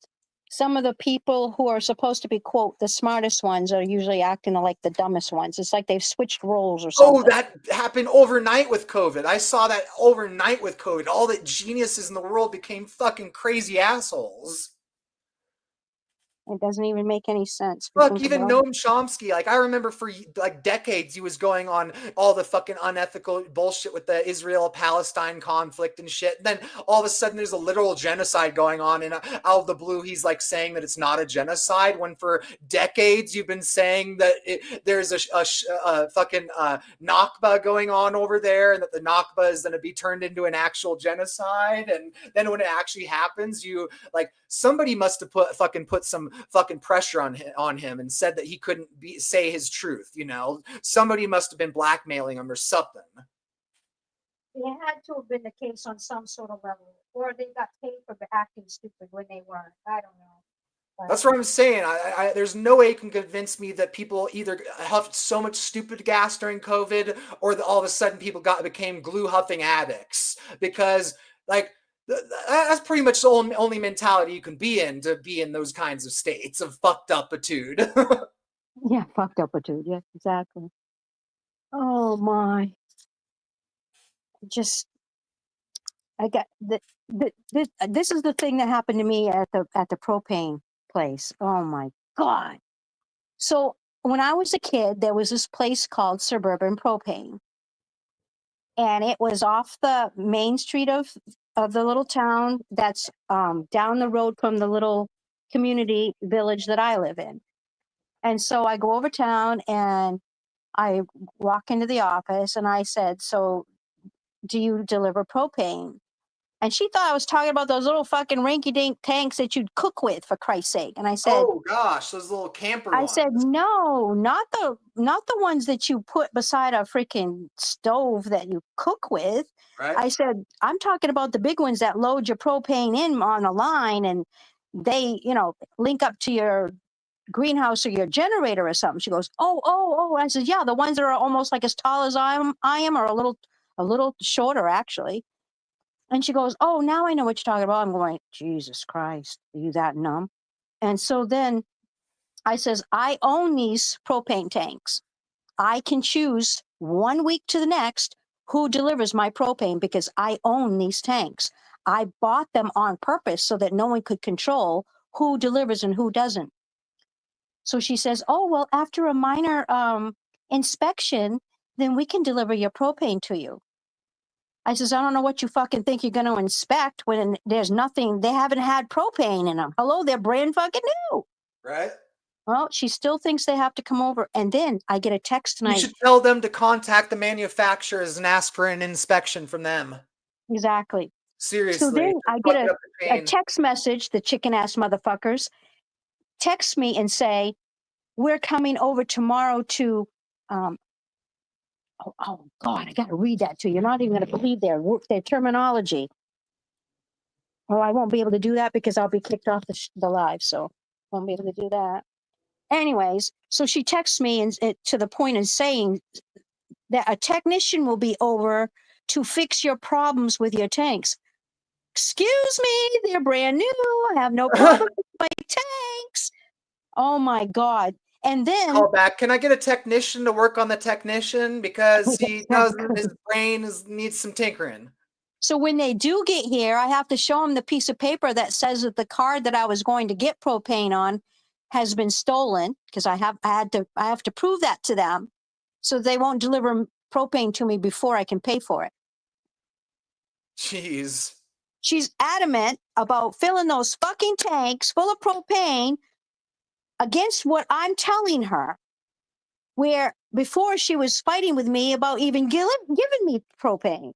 some of the people who are supposed to be, quote, the smartest ones are usually acting like the dumbest ones. It's like they've switched roles or something. Oh, that happened overnight with COVID. I saw that overnight with COVID. All the geniuses in the world became fucking crazy assholes. It doesn't even make any sense. Look, even Noam Chomsky, like I remember for like decades, he was going on all the fucking unethical bullshit with the Israel-Palestine conflict and shit. And then all of a sudden there's a literal genocide going on, and out of the blue, he's like saying that it's not a genocide, when for decades you've been saying that there's a fucking Nakba going on over there, and that the Nakba is going to be turned into an actual genocide. And then when it actually happens, you like somebody must have put some fucking pressure on him and said that he couldn't say his truth. You know, somebody must have been blackmailing him or something. It had to have been the case on some sort of level, or they got paid for acting stupid when they weren't. I don't know. But that's what I'm saying. There's no way you can convince me that people either huffed so much stupid gas during COVID, or that all of a sudden people became glue huffing addicts, because like that's pretty much the only mentality you can be in, to be in those kinds of states of fucked upitude. Yeah, fucked upitude. Yeah, exactly. Oh my! Just I got this is the thing that happened to me at the propane place. Oh my God! So when I was a kid, there was this place called Suburban Propane, and it was off the main street of the little town that's down the road from the little community village that I live in. And so I go over town and I walk into the office and I said, "So do you deliver propane?" And she thought I was talking about those little fucking rinky-dink tanks that you'd cook with, for Christ's sake. And I said, oh gosh, those little camper ones. I said, no, not the ones that you put beside a freaking stove that you cook with. Right. I said, I'm talking about the big ones that load your propane in on a line, and they, link up to your greenhouse or your generator or something. She goes, oh. I said, yeah, the ones that are almost like as tall as I am, or a little shorter actually. And she goes, oh, now I know what you're talking about. I'm going, Jesus Christ, are you that numb? And so then I says, I own these propane tanks. I can choose 1 week to the next who delivers my propane because I own these tanks. I bought them on purpose so that no one could control who delivers and who doesn't. So she says, oh, well, after a minor inspection, then we can deliver your propane to you. I says, I don't know what you fucking think you're going to inspect when there's nothing. They haven't had propane in them. Hello, they're brand fucking new. Right. Well, she still thinks they have to come over. And then I get a text tonight. You should tell them to contact the manufacturers and ask for an inspection from them. Exactly. Seriously. So then I get a text message, the chicken ass motherfuckers text me and say, we're coming over tomorrow to, oh God, I got to read that to you. You're not even going to believe their terminology. Well, I won't be able to do that because I'll be kicked off the live. So I won't be able to do that. Anyways, so she texts me and to the point of saying that a technician will be over to fix your problems with your tanks. Excuse me, they're brand new. I have no problem with my tanks. Oh my God. And then call back. Can I get a technician to work on the technician? Because he doesn't, his brain needs some tinkering. So when they do get here, I have to show them the piece of paper that says that the card that I was going to get propane on has been stolen, because I have to prove that to them, so they won't deliver propane to me before I can pay for it. Jeez. She's adamant about filling those fucking tanks full of propane against what I'm telling her, where before she was fighting with me about even giving me propane.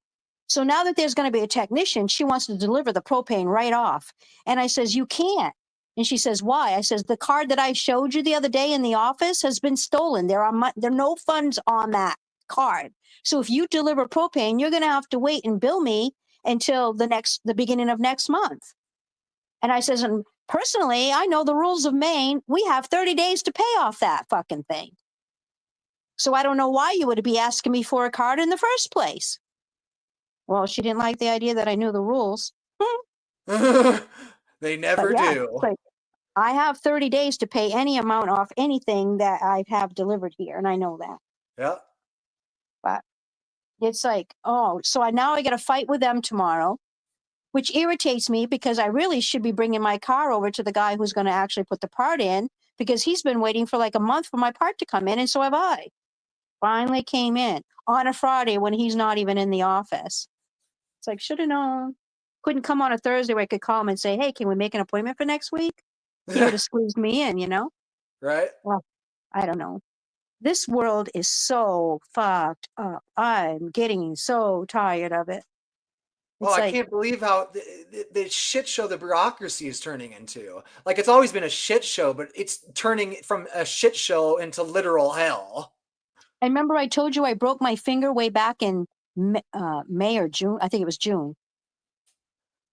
So now that there's going to be a technician, she wants to deliver the propane right off. And I says, you can't. And she says, why? I says, the card that I showed you the other day in the office has been stolen. There are no funds on that card. So if you deliver propane, you're going to have to wait and bill me until the beginning of next month. And I says, and personally, I know the rules of Maine. We have 30 days to pay off that fucking thing. So I don't know why you would be asking me for a card in the first place. Well, she didn't like the idea that I knew the rules. They never do. Like, I have 30 days to pay any amount off anything that I have delivered here, and I know that. Yeah. But it's like, oh, so now I got to fight with them tomorrow, which irritates me because I really should be bringing my car over to the guy who's going to actually put the part in, because he's been waiting for like a month for my part to come in, and so have I. Finally came in on a Friday when he's not even in the office. It's like, should have known. Couldn't come on a Thursday where I could call him and say, hey, can we make an appointment for next week? He would have squeezed me in, you know? Right? Well, I don't know. This world is so fucked up. I'm getting so tired of it. Well, I can't believe how the shit show the bureaucracy is turning into. Like, it's always been a shit show, but it's turning from a shit show into literal hell. I remember I told you I broke my finger way back in May or June. I think it was June.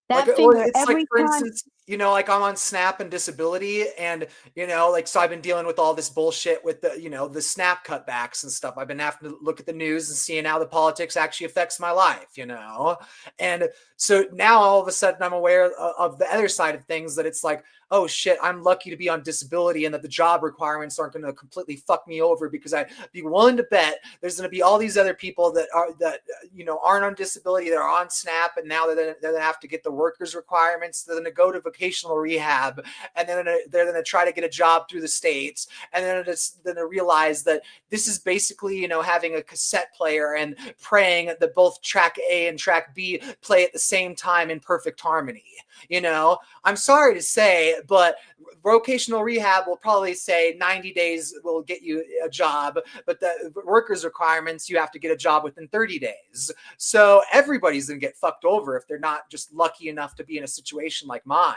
That Like, finger, it's every like, for time. instance, you know, like I'm on SNAP and disability, and you know, like, so I've been dealing with all this bullshit with the, you know, the SNAP cutbacks and stuff. I've been having to look at the news and seeing how the politics actually affects my life, you know. And so now all of a sudden I'm aware of the other side of things, that it's like, oh shit, I'm lucky to be on disability and that the job requirements aren't going to completely fuck me over, because I'd be willing to bet there's going to be all these other people that you know, aren't on disability, that are on SNAP, and now they're going to have to get the workers requirements. They're going to go to vocational rehab, and then they're going to try to get a job through the states, and then then to realize that this is basically, you know, having a cassette player and praying that both track A and track B play at the same time in perfect harmony. You know, I'm sorry to say, but vocational rehab will probably say 90 days will get you a job, but the workers requirements, you have to get a job within 30 days. So everybody's going to get fucked over if they're not just lucky enough to be in a situation like mine.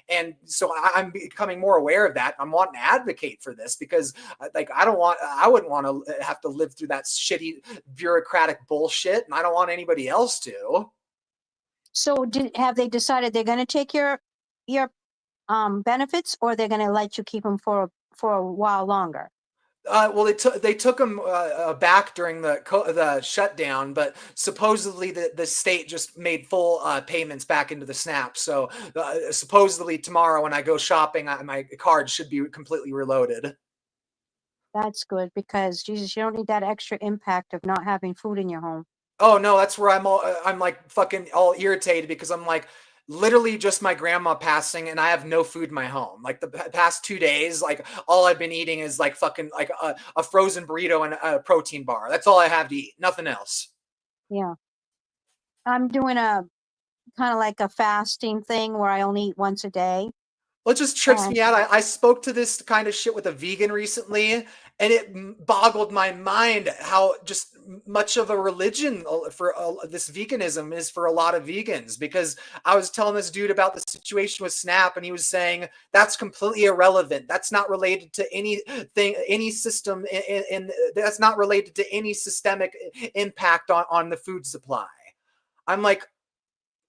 And so I'm becoming more aware of that. I'm wanting to advocate for this, because like, I wouldn't want to have to live through that shitty bureaucratic bullshit, and I don't want anybody else to. So have they decided they're going to take your benefits, or they're going to let you keep them for a while longer? Well, they took them back during the shutdown, but supposedly the state just made full payments back into the SNAP. So supposedly tomorrow when I go shopping, my card should be completely reloaded. That's good, because Jesus, you don't need that extra impact of not having food in your home. Oh no, that's where I'm like fucking all irritated, because I'm like, literally just my grandma passing, and I have no food in my home. Like the past 2 days, like all I've been eating is like fucking like a frozen burrito and a protein bar. That's all I have to eat, nothing else. Yeah. I'm doing a kind of like a fasting thing where I only eat once a day. Well, it just trips me out. I spoke to this kind of shit with a vegan recently, and it boggled my mind how just much of a religion for this veganism is for a lot of vegans. Because I was telling this dude about the situation with SNAP, and he was saying that's completely irrelevant. That's not related to anything, any system, and that's not related to any systemic impact on the food supply. I'm like,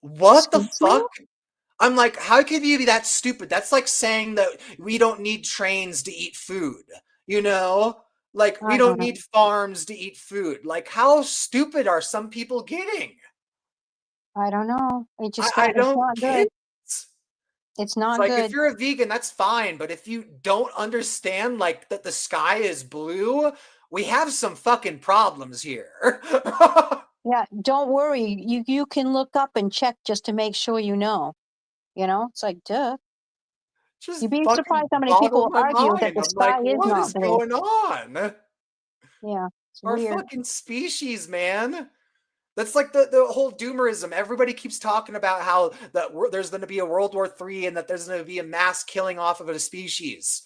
what the fuck? I'm like, how could you be that stupid? That's like saying that we don't need trains to eat food, you know? Like, we don't need farms to eat food. Like, how stupid are some people getting? I don't know. It just I don't it's not get good. it. It's not Like, good. if you're a vegan, that's fine. But if you don't understand, like, that the sky is blue, we have some fucking problems here. Yeah, don't worry. You can look up and check just to make sure you know. You know, it's like, duh. Just You'd be fucking surprised how many boggle people my argue that mind. the I'm like, sky is what not is blue. going on? Yeah, it's Our weird. fucking species, man. That's like the whole doomerism. Everybody keeps talking about how there's going to be a World War III and that there's going to be a mass killing off of a species.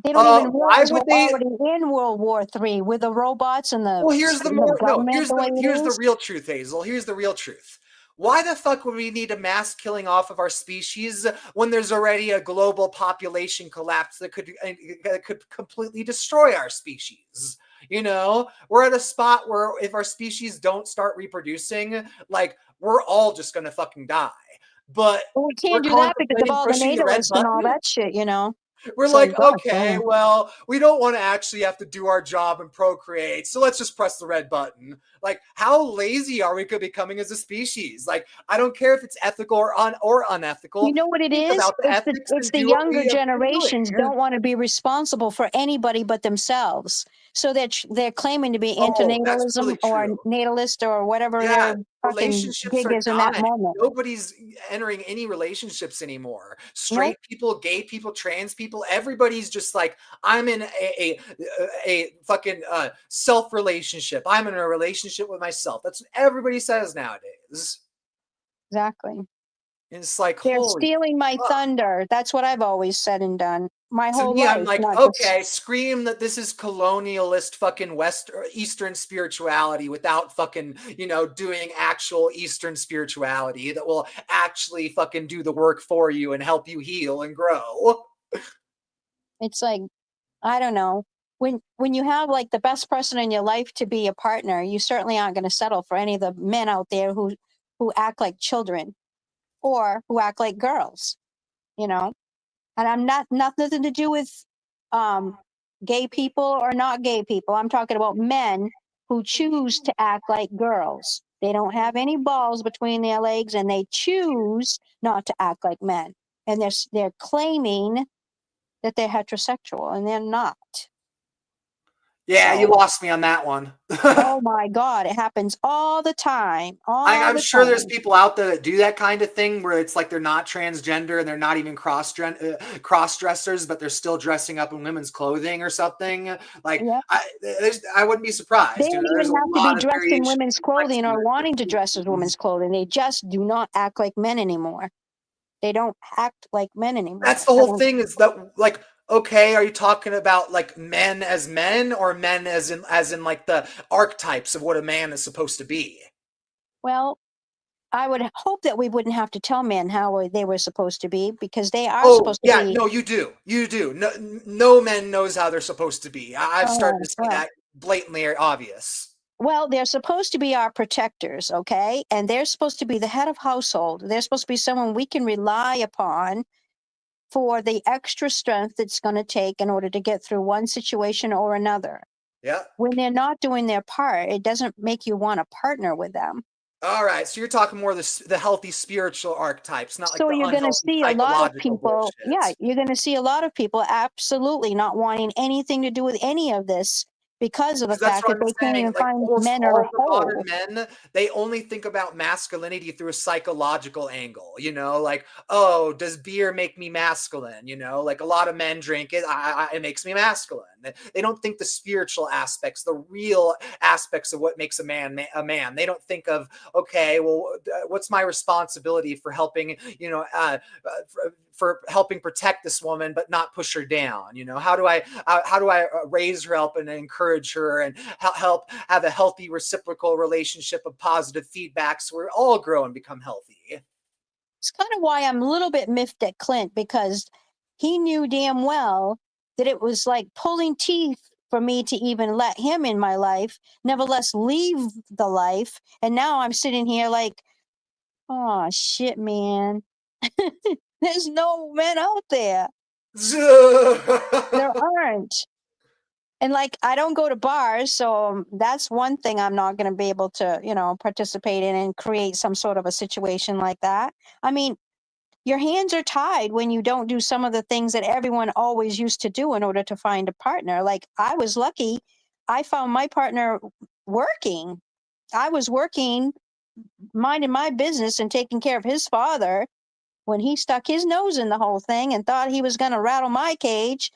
They don't even Why realize we're would they? already in World War III with the robots and the, Well, here's the the government here's the way here's it the is. real truth, Hazel. Here's the real truth. Why the fuck would we need a mass killing off of our species when there's already a global population collapse that could completely destroy our species? You know, we're at a spot where if our species don't start reproducing, like we're all just gonna fucking die. But Well, we we're can't do that because of contemplating all the pushing the red natalists and all button. that shit, you know. We're It's like, gosh, okay, damn. well, we don't want to actually have to do our job and procreate, so let's just press the red button. Like, how lazy are we becoming as a species? Like, I don't care if it's ethical or unethical. You know what it Think is? about the It's ethics it's and the do what younger we have been generations doing. don't want to be responsible for anybody but themselves. So they're claiming to be Oh, that's antinatalism really or true. natalist or whatever Yeah, their fucking relationships gig are is in that dying. moment. Nobody's entering any relationships anymore. Nope. Straight people, gay people, trans people, everybody's just like, I'm in a fucking self relationship. I'm in a relationship with myself. That's what everybody says nowadays. Exactly. And it's like, They're holy stealing my fuck. thunder. That's what I've always said and done my To whole me, I'm life. like, Not just okay, scream that this is colonialist fucking West or Eastern spirituality without fucking, doing actual Eastern spirituality that will actually fucking do the work for you and help you heal and grow. it's like, I don't know. When you have like the best person in your life to be a partner, you certainly aren't going to settle for any of the men out there who act like children or who act like girls, you know. And I'm nothing to do with gay people or not gay people. I'm talking about men who choose to act like girls. They don't have any balls between their legs and they choose not to act like men. And they're claiming that they're heterosexual and they're not. Yeah, you So, lost me on that one. oh my God, it happens all the time. All I'm the sure there's time. people out there that do that kind of thing where it's like they're not transgender and they're not even cross dressers, but they're still dressing up in women's clothing or something. Like, Yeah. I wouldn't be They surprised. don't There's even a have to be lot of dressed in variation women's and clothing or complexity wanting to dress as women's clothing. They just do not act like men anymore. They don't act like men anymore. That's the whole thing, is that, like, okay, are you talking about like men as men or men as in like the archetypes of what a man is supposed to be? Well, I would hope that we wouldn't have to tell men how they were supposed to be because they are Oh, supposed to yeah, be. no, you do. No man knows how they're supposed to be. I've started to see Well, that blatantly obvious. well, they're supposed to be our protectors, okay? And they're supposed to be the head of household. They're supposed to be someone we can rely upon for the extra strength it's going to take in order to get through one situation or another. Yeah. When they're not doing their part, it doesn't make you want to partner with them. All right, so you're talking more the healthy spiritual archetypes, not like So the you're going to unhealthy see a lot of psychological people, bullshit. yeah, you're going to see a lot of people absolutely not wanting anything to do with any of this because of the Because that's fact what that I'm they can't saying. even Like find almost men all are of the modern whole. men, they only think about masculinity through a psychological angle. Like, oh, does beer make me masculine? Like a lot of men drink it. It makes me masculine. They don't think the spiritual aspects, the real aspects of what makes a man a man. They don't think of, okay, well, what's my responsibility for helping? For helping protect this woman but not push her down. How do I raise her up and encourage her and help have a healthy reciprocal relationship of positive feedback so we all grow and become healthy? It's kind of why I'm a little bit miffed at Clint, because he knew damn well that it was like pulling teeth for me to even let him in my life, nevertheless leave the life. And now I'm sitting here like, oh shit, man. There's no men out there. There aren't. And like, I don't go to bars, so that's one thing I'm not going to be able to, participate in and create some sort of a situation like that. I mean, your hands are tied when you don't do some of the things that everyone always used to do in order to find a partner. Like, I was lucky. I found my partner working. I was working, minding my business and taking care of his father when he stuck his nose in the whole thing and thought he was going to rattle my cage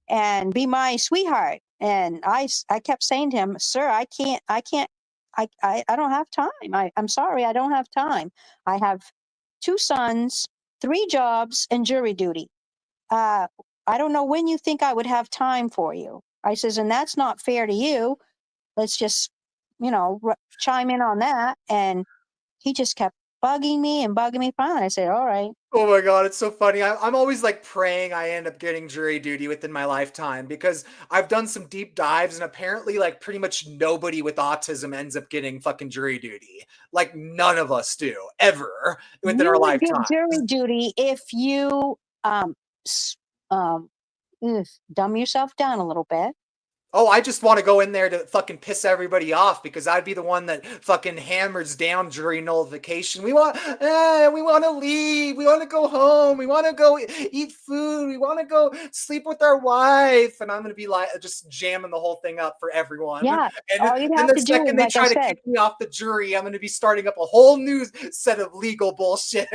and be my sweetheart. And I kept saying to him, sir, I don't have time. I'm sorry, I don't have time. I have 2 sons, 3 jobs, and jury duty. I don't know when you think I would have time for you. I says, and that's not fair to you. Let's just, chime in on that. And he just kept bugging me and bugging me. Fine. I said, all right. Oh my God, it's so funny. I'm always like praying I end up getting jury duty within my lifetime because I've done some deep dives and apparently like pretty much nobody with autism ends up getting fucking jury duty. Like none of us do ever within You our would get lifetime. jury duty if you dumb yourself down a little bit. Oh, I just want to go in there to fucking piss everybody off because I'd be the one that fucking hammers down jury nullification. We want to leave. We want to go home. We want to go eat food. We want to go sleep with our wife. And I'm going to be like just jamming the whole thing up for everyone. Yeah. And All you'd then have the to do, second they like I try to said, kick me off the jury, I'm going to be starting up a whole new set of legal bullshit.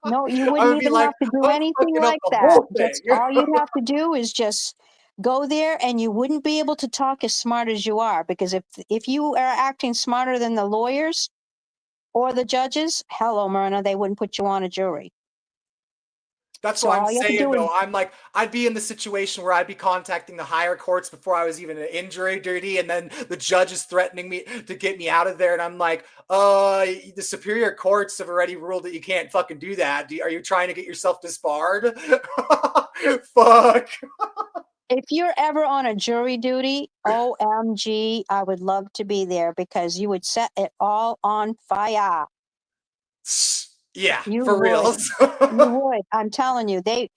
no, you I'm wouldn't going to be even like, have to do I'm anything fucking up like the that. whole thing. Just all you'd have to do is just go there, and you wouldn't be able to talk as smart as you are, because if you are acting smarter than the lawyers or the judges, hello, Myrna, they wouldn't put you on a jury. That's So what I'm all you have to saying, do is, though. I'm like, I'd be in the situation where I'd be contacting the higher courts before I was even in jury duty, and then the judge is threatening me to get me out of there, and I'm like, the superior courts have already ruled that you can't fucking do that. Are you trying to get yourself disbarred? Fuck. if you're ever on a jury duty, OMG, I would love to be there, because you would set it all on fire. Yeah, You for would. reals. You would. I'm telling you, they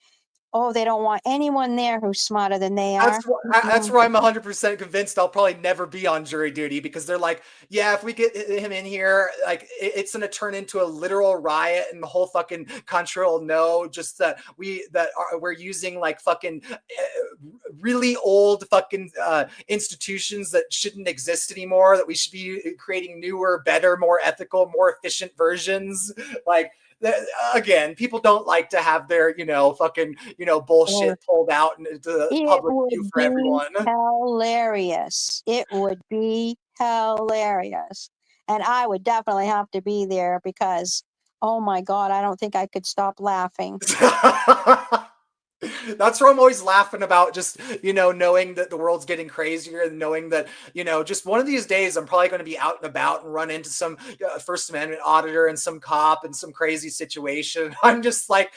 don't want anyone there who's smarter than they are. That's where I'm 100% convinced I'll probably never be on jury duty, because they're like, yeah, if we get him in here, like it's going to turn into a literal riot, and the whole fucking country will know just that we're using like fucking really old fucking institutions that shouldn't exist anymore, that we should be creating newer, better, more ethical, more efficient versions. Like, again, people don't like to have their, fucking, bullshit pulled out into the It public view would for be everyone. hilarious. It would be hilarious. And I would definitely have to be there, because, oh my God, I don't think I could stop laughing. That's where I'm always laughing about, just, knowing that the world's getting crazier, and knowing that, just one of these days I'm probably going to be out and about and run into some First Amendment auditor and some cop and some crazy situation. I'm just like,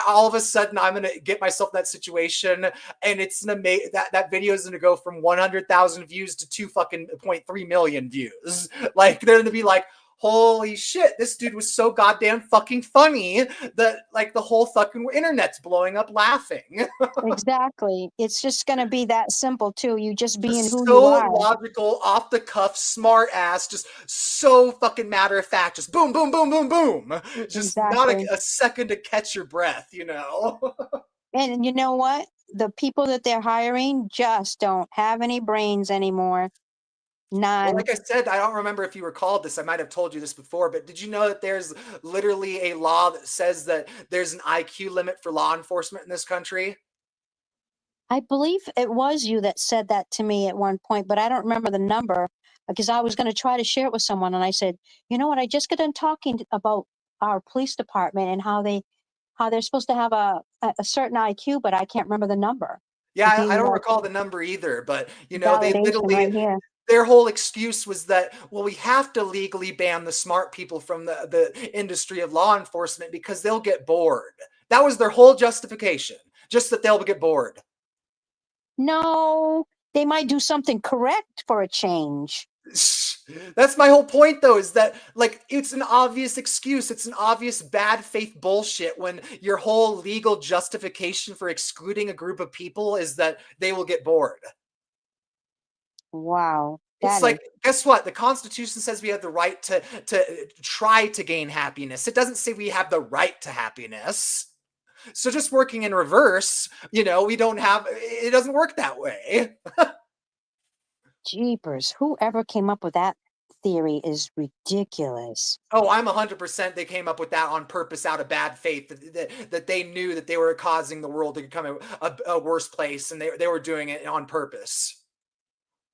all of a sudden I'm going to get myself in that situation, and it's an amazing that video is going to go from 100,000 views to 2.3 million views. Like, they're going to be like, holy shit, this dude was so goddamn fucking funny that like the whole fucking internet's blowing up laughing. Exactly. It's just going to be that simple too. You just being who you So are. logical, off the cuff, smart ass, just so fucking matter of fact, just boom, boom, boom, boom, boom. Just not Exactly. a second to catch your breath, And you know what? The people that they're hiring just don't have any brains anymore. None. Well, like I said, I don't remember if you recalled this. I might have told you this before, but did you know that there's literally a law that says that there's an IQ limit for law enforcement in this country? I believe it was you that said that to me at one point, but I don't remember the number, because I was going to try to share it with someone. And I said, you know what? I just got done talking about our police department and how they're supposed to have a certain IQ, but I can't remember the number. Yeah, I don't recall the number either, but they Validation right literally, here. their whole excuse was that, well, we have to legally ban the smart people from the industry of law enforcement because they'll get bored. That was their whole justification, just that they'll get bored. No, they might do something correct for a change. That's my whole point, though, is that like it's an obvious excuse. It's an obvious bad faith bullshit when your whole legal justification for excluding a group of people is that they will get bored. Wow. It's like, guess what? The Constitution says we have the right to try to gain happiness. It doesn't say we have the right to happiness. So just working in reverse, we don't have, it doesn't work that way. Jeepers, whoever came up with that theory is ridiculous. Oh, I'm 100% they came up with that on purpose out of bad faith, that they knew that they were causing the world to become a worse place, and they were doing it on purpose.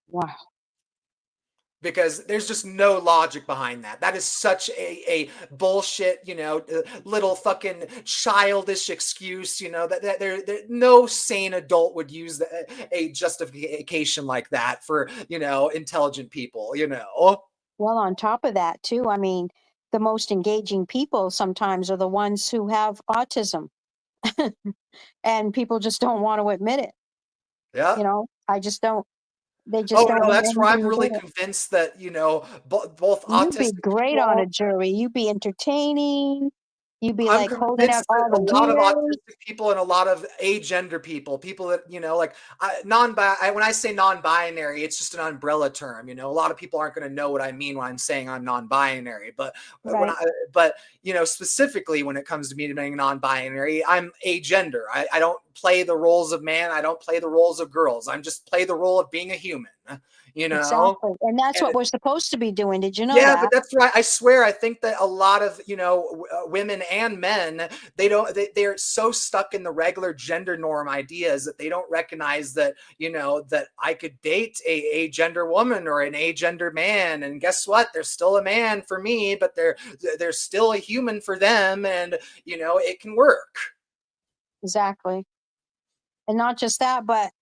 Wow. Because there's just no logic behind that. That is such a bullshit, little fucking childish excuse, that there no sane adult would use a justification like that for, intelligent people, Well, on top of that, too, I mean, the most engaging people sometimes are the ones who have autism. And people just don't want to admit it. Yeah. I just don't. They just Oh don't no, want that's where I'm anything to really do with it. convinced that both You'd be autistic great on people. a jury. You'd be entertaining. You'd be I'm like holding out convinced that all a the lot of gear. autistic people and a lot of agender people that like when I say non-binary, it's just an umbrella term. A lot of people aren't going to know what I mean when I'm saying I'm non-binary, but Right. specifically when it comes to me being non-binary, I'm agender. I don't play the roles of man. I don't play the roles of girls. I'm just play the role of being a human. Exactly, and that's what we're supposed to be doing. Did you know Yeah, that? but that's right. I swear, I think that a lot of women and men, they're so stuck in the regular gender norm ideas that they don't recognize that that I could date a gender woman or an agender man, and guess what? They're still a man for me, but they're still a human for them, and it can work. Exactly, and not just that, but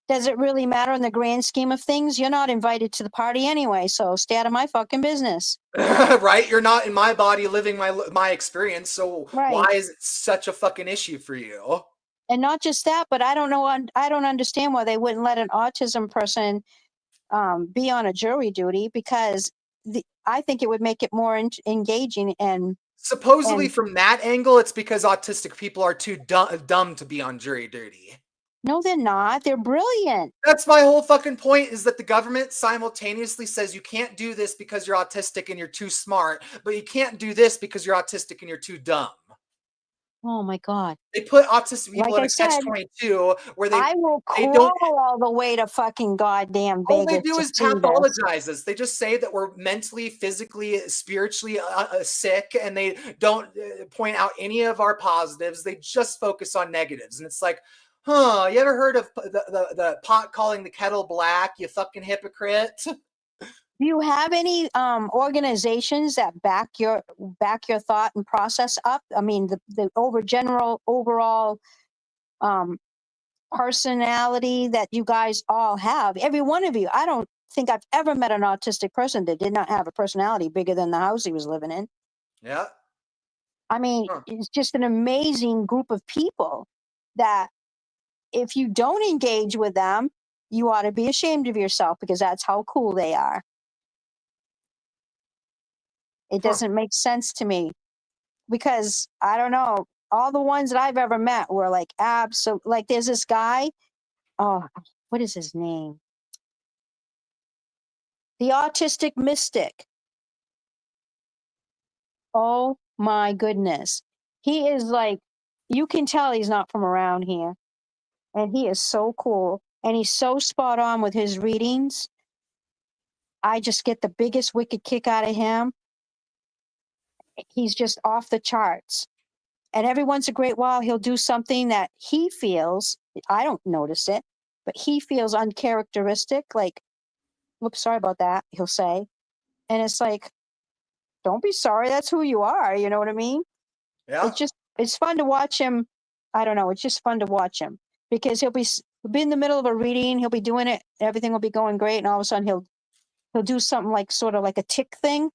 does it really matter in the grand scheme of things? You're not invited to the party anyway, so stay out of my fucking business. Right? You're not in my body living my experience, so Right. why is it such a fucking issue for you? And not just that, but I don't know. I don't understand why they wouldn't let an autism person be on a jury duty, because I think it would make it more engaging. And Supposedly, from that angle, it's because autistic people are too dumb to be on jury duty. No, they're not. They're brilliant. That's my whole fucking point, is that the government simultaneously says you can't do this because you're autistic and you're too smart, but you can't do this because you're autistic and you're too dumb. Oh my God. They put autistic people Like in I a said, catch-22 where I will they crawl don't. all the way to fucking goddamn All Vegas they do to is see this. pathologize us. They just say that we're mentally, physically, spiritually sick, and they don't point out any of our positives. They just focus on negatives. And it's like, you ever heard of the pot calling the kettle black, you fucking hypocrite? Do you have any organizations that back your thought and process up? I mean, the overall personality that you guys all have, every one of you. I don't think I've ever met an autistic person that did not have a personality bigger than the house he was living in. Yeah. I mean, it's just an amazing group of people that if you don't engage with them, you ought to be ashamed of yourself, because that's how cool they are. It doesn't make sense to me, because I don't know, all the ones that I've ever met were like like there's this guy, oh, what is his name? The autistic mystic. Oh my goodness. He is like, you can tell he's not from around here. And he is so cool. And he's so spot on with his readings. I just get the biggest wicked kick out of him. He's just off the charts. And every once in a great while, he'll do something that he feels, I don't notice it, but he feels uncharacteristic. Like, whoops, sorry about that, he'll say. And it's like, don't be sorry, that's who you are. You know what I mean? Yeah. It's fun to watch him. I don't know. It's just fun to watch him, because he'll be in the middle of a reading. He'll be doing it. Everything will be going great. And all of a sudden he'll do something like sort of like a tick thing.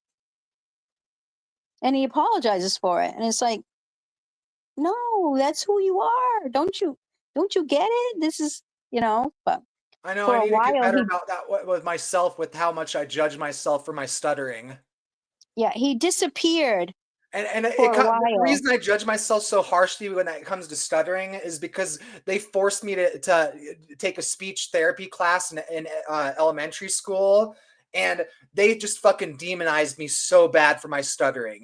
And he apologizes for it. And it's like, no, that's who you are. Don't you get it? This is, but I know. for I a need to get while better about that with myself, with how much I judge myself for my stuttering. he disappeared. And the reason I judge myself so harshly when it comes to stuttering is because they forced me to take a speech therapy class in elementary school, and they just fucking demonized me so bad for my stuttering.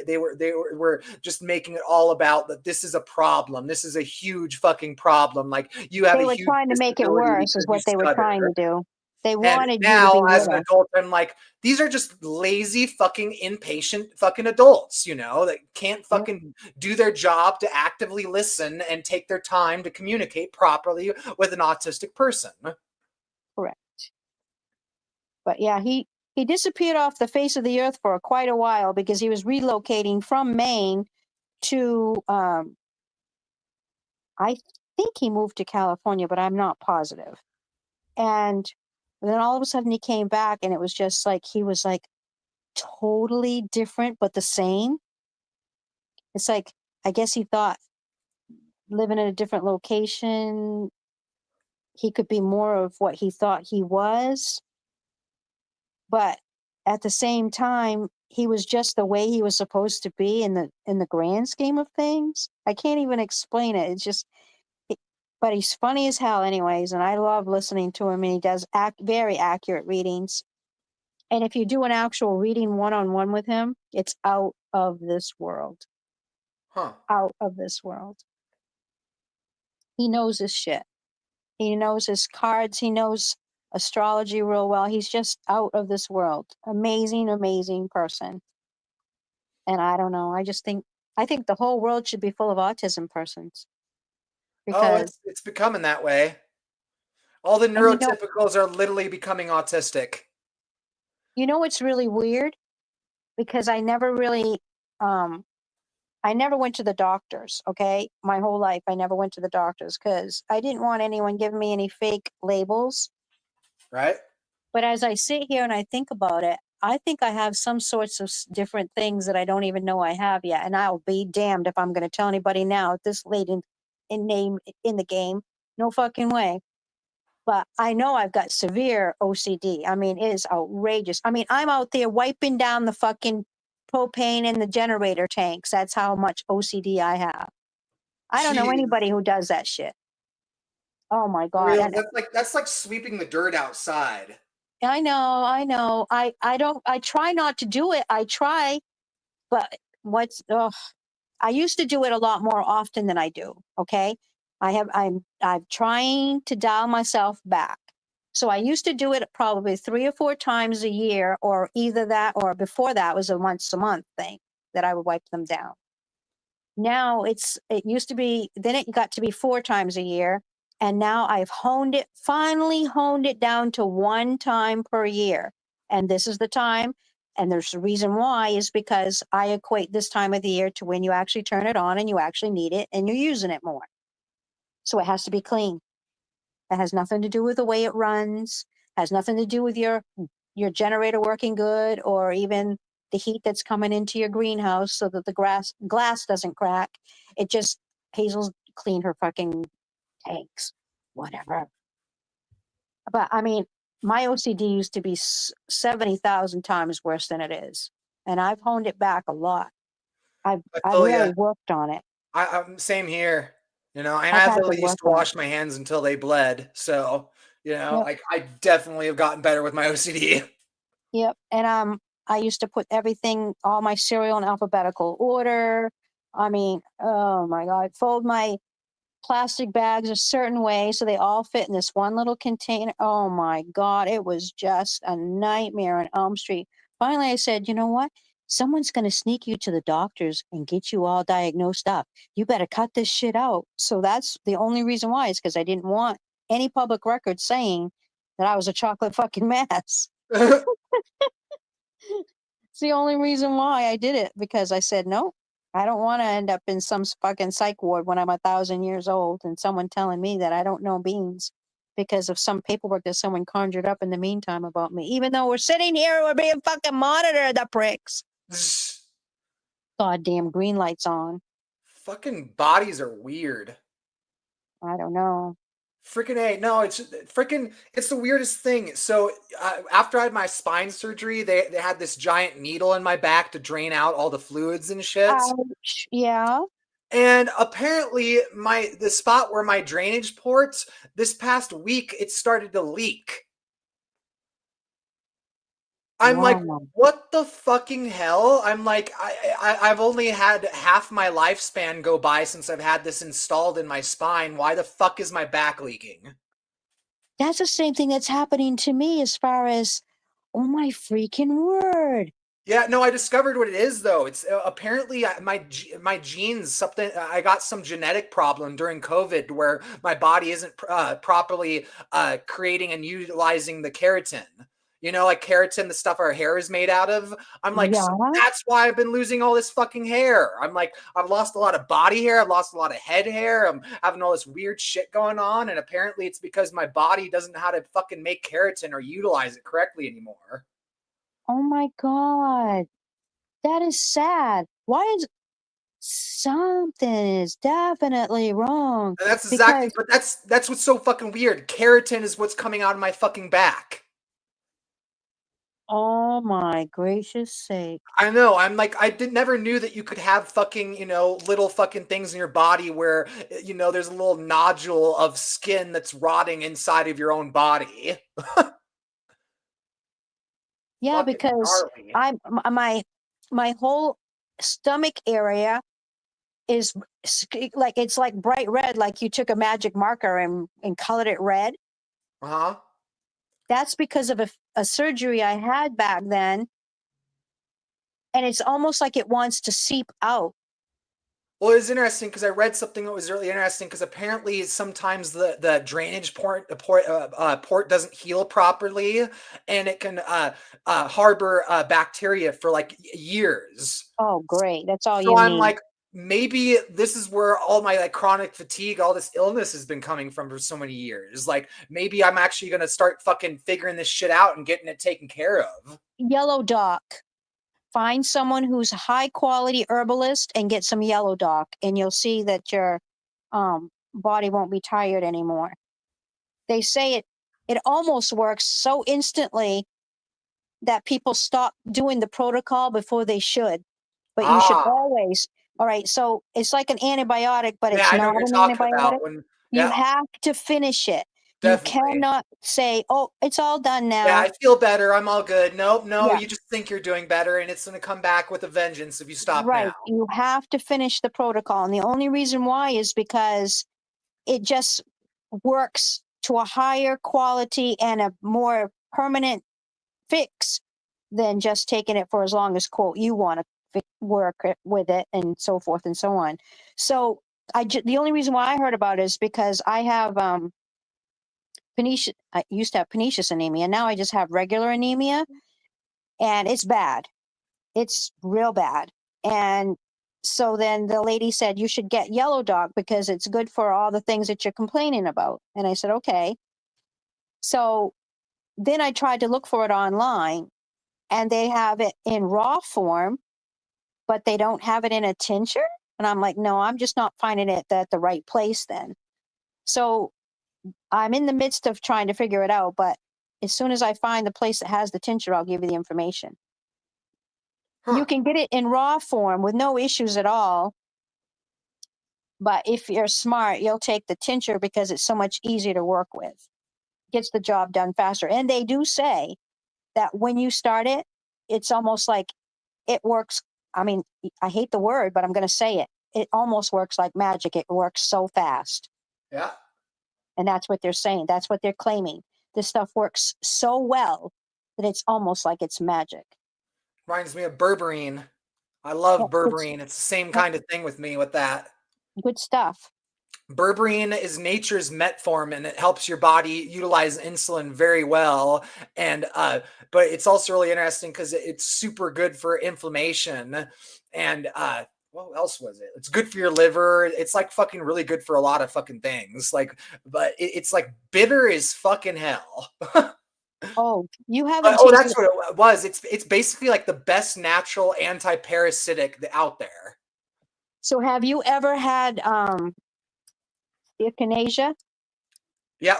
They were just making it all about that this is a problem. This is a huge fucking problem. Like, you have They a were huge trying to make it disability worse, is because you what they were trying to stutter. do. They And wanted you to now, be as with an them. adult, I'm like, these are just lazy, fucking impatient, fucking adults, you know, that can't fucking do their job to actively listen and take their time to communicate properly with an autistic person. Correct. But yeah, he disappeared off the face of the earth for quite a while because he was relocating from Maine to I think he moved to California, but I'm not positive. And then all of a sudden he came back and it was just like he was like totally different but the same. It's like I guess he thought living in a different location he could be more of what he thought he was. But at the same time, he was just the way he was supposed to be in the grand scheme of things. I can't even explain it. It's just but he's funny as hell anyways, and I love listening to him, and he does very accurate readings. And if you do an actual reading one-on-one with him, it's out of this world. Huh. Out of this world. He knows his shit. He knows his cards. He knows astrology real well. He's just out of this world. Amazing, amazing person. And I don't know. I think the whole world should be full of autism persons. Oh, Because it's becoming that way. All the and you know, neurotypicals are literally becoming autistic. you know what's really weird? Because I never really I never went to the doctors, okay? My whole life I never went to the doctors because I didn't want anyone giving me any fake labels. Right? But as I sit here and I think about it, I think I have some sorts of different things that I don't even know I have yet. And I'll be damned if I'm going to tell anybody now at this late in the game. No fucking way. But I know I've got severe OCD. I mean, it is outrageous. I mean, I'm out there wiping down the fucking propane in the generator tanks. That's how much OCD I have. I don't know Jeez. anybody who does that shit. Oh my For God. real, And that's like sweeping the dirt outside. I know. I try not to do it. I try, but I used to do it a lot more often than I do. Okay. I'm trying to dial myself back. So I used to do it probably 3 or 4 times a year, or either that or before that was a once a month thing that I would wipe them down. Now it used to be, then it got to be 4 times a year. And now I've finally honed it down to 1 time per year. And this is the time. And there's a reason why is because I equate this time of the year to when you actually turn it on and you actually need it and you're using it more. So it has to be clean. It has nothing to do with the way it runs, has nothing to do with your generator working good or even the heat that's coming into your greenhouse so that the glass doesn't crack. It just, Hazel's cleaned her fucking tanks, whatever. But I mean, my OCD used to be 70,000 times worse than it is. And I've honed it back a lot. I've feel ya. really worked on it. I'm same here. You know, and I've I had to literally used work to on it. wash my hands until they bled. So, you know, Yep. like I definitely have gotten better with my OCD. Yep. And I used to put all my cereal in alphabetical order. I mean, oh my God, fold my plastic bags a certain way so they all fit in this one little container. Oh my God, it was just a nightmare on Elm Street. Finally, I said, you know what? Someone's going to sneak you to the doctors and get you all diagnosed up. You better cut this shit out. So that's the only reason why, is because I didn't want any public record saying that I was a chocolate fucking mess. It's the only reason why I did it, because I said, no, I don't want to end up in some fucking psych ward when I'm 1,000 years old and someone telling me that I don't know beans because of some paperwork that someone conjured up in the meantime about me. Even though we're sitting here, we're being fucking monitored, the pricks. Goddamn green lights on. Fucking bodies are weird. I don't know. Freaking A. No, it's the weirdest thing. So after I had my spine surgery, they had this giant needle in my back to drain out all the fluids and shit. Ouch. Yeah. And apparently the spot where my drainage ports, this past week, it started to leak. I'm like, what the fucking hell? I'm like, I've only had half my lifespan go by since I've had this installed in my spine. Why the fuck is my back leaking? That's the same thing that's happening to me as far as, oh my freaking word. Yeah, no, I discovered what it is though. It's apparently my genes something. I got some genetic problem during COVID where my body isn't properly creating and utilizing the keratin. You know, like keratin, the stuff our hair is made out of. I'm like, so that's why I've been losing all this fucking hair. I'm like, I've lost a lot of body hair. I've lost a lot of head hair. I'm having all this weird shit going on. And apparently it's because my body doesn't know how to fucking make keratin or utilize it correctly anymore. Oh my God. That is sad. Why is something is definitely wrong? And that's exactly, but that's what's so fucking weird. Keratin is what's coming out of my fucking back. Oh my gracious sake. I know. I'm like, never knew that you could have fucking, little fucking things in your body where, there's a little nodule of skin that's rotting inside of your own body. Yeah, because my whole stomach area is like, it's like bright red, like you took a magic marker and colored it red. Uh-huh. That's because of a surgery I had back then. And it's almost like it wants to seep out. Well, it was interesting because I read something that was really interesting because apparently sometimes the drainage port doesn't heal properly, and it can harbor bacteria for like years. Oh, great! That's all So you I'm need. like, maybe this is where all my like chronic fatigue, all this illness has been coming from for so many years. Like maybe I'm actually gonna start fucking figuring this shit out and getting it taken care of. Yellow dock. Find someone who's a high quality herbalist and get some yellow dock, and you'll see that your body won't be tired anymore. They say it almost works so instantly that people stop doing the protocol before they should. But you should always, all right, so it's like an antibiotic, but Yeah, it's I know not what an you're talking antibiotic. about. You have to finish it. Definitely. You cannot say, oh, it's all done now. Yeah, I feel better. I'm all good. Nope, no, Yeah. you just think you're doing better, and it's going to come back with a vengeance if you stop Right. now. You have to finish the protocol. And the only reason why is because it just works to a higher quality and a more permanent fix than just taking it for as long as, quote, you want to work with it and so forth and so on. So the only reason why I heard about it is because I have I used to have pernicious anemia. Now I just have regular anemia, and it's bad. It's real bad. And so then the lady said, you should get yellow dog because it's good for all the things that you're complaining about. And I said, okay. So then I tried to look for it online, and they have it in raw form, but they don't have it in a tincture. And I'm like, no, I'm just not finding it at the right place then. So I'm in the midst of trying to figure it out, but as soon as I find the place that has the tincture, I'll give you the information. You can get it in raw form with no issues at all. But if you're smart, you'll take the tincture because it's so much easier to work with. Gets the job done faster. And they do say that when you start it, it's almost like it works. I mean, I hate the word, but I'm going to say it. It almost works like magic. It works so fast. Yeah. And that's what they're saying. That's what they're claiming. This stuff works so well that it's almost like it's magic. Reminds me of berberine. I love berberine. It's the same kind of thing with me with that. Good stuff. Berberine is nature's metformin, and it helps your body utilize insulin very well. And but it's also really interesting because it's super good for inflammation. And what else was it? It's good for your liver. It's like fucking really good for a lot of fucking things. Like, but it's like bitter as fucking hell. Oh, you haven't. Oh, that's what it was. It's basically like the best natural anti-parasitic out there. So, have you ever had echinacea? Yeah.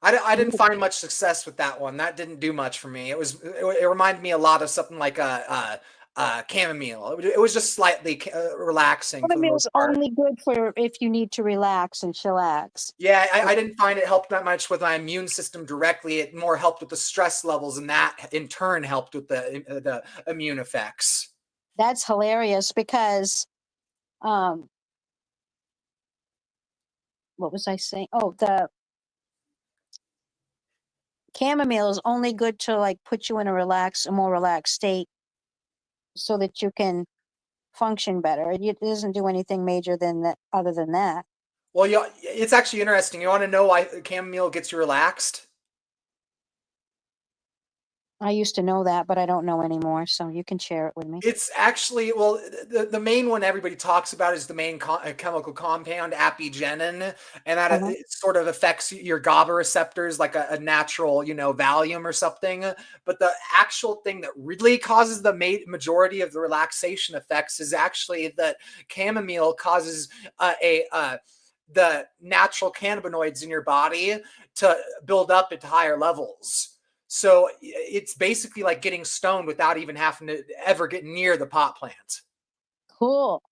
I didn't find much success with that one. That didn't do much for me. It reminded me a lot of something like chamomile. It was just slightly relaxing. Chamomile is only good for if you need to relax and chillax. Yeah, I didn't find it helped that much with my immune system directly. It more helped with the stress levels, and that in turn helped with the immune effects. That's hilarious because, what was I saying? Oh, chamomile is only good to like put you in a more relaxed state so that you can function better. It doesn't do anything major than that other than that. Well, it's actually interesting. You want to know why chamomile gets you relaxed? I used to know that, but I don't know anymore. So you can share it with me. It's actually, well, the main one everybody talks about is the main chemical compound, apigenin, and that it sort of affects your GABA receptors like a natural, Valium or something. But the actual thing that really causes the majority of the relaxation effects is actually that chamomile causes the natural cannabinoids in your body to build up at higher levels. So it's basically like getting stoned without even having to ever get near the pot plant. Cool.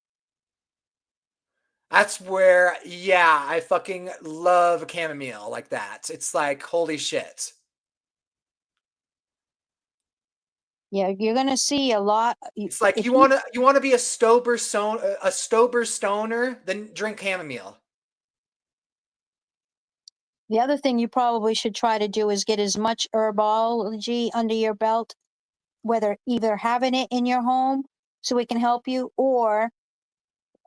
That's where, yeah, I fucking love chamomile like that. It's like, holy shit. Yeah, you're gonna see a lot. It's like you want to be a sober stoner, then drink chamomile. The other thing you probably should try to do is get as much herbology under your belt, whether either having it in your home so it can help you, or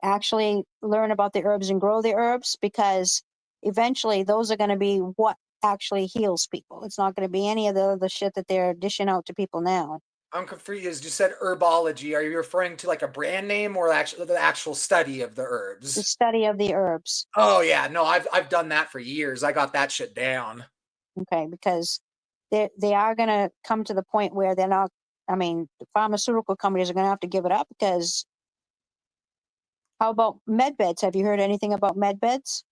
actually learn about the herbs and grow the herbs, because eventually those are going to be what actually heals people. It's not going to be any of the shit that they're dishing out to people now. I'm confused. You said herbology. Are you referring to like a brand name or the actual study of the herbs? The study of the herbs. Oh yeah, no, I've done that for years. I got that shit down. Okay, because they are going to come to the point where they're not. I mean, the pharmaceutical companies are going to have to give it up, because how about med beds? Have you heard anything about med beds?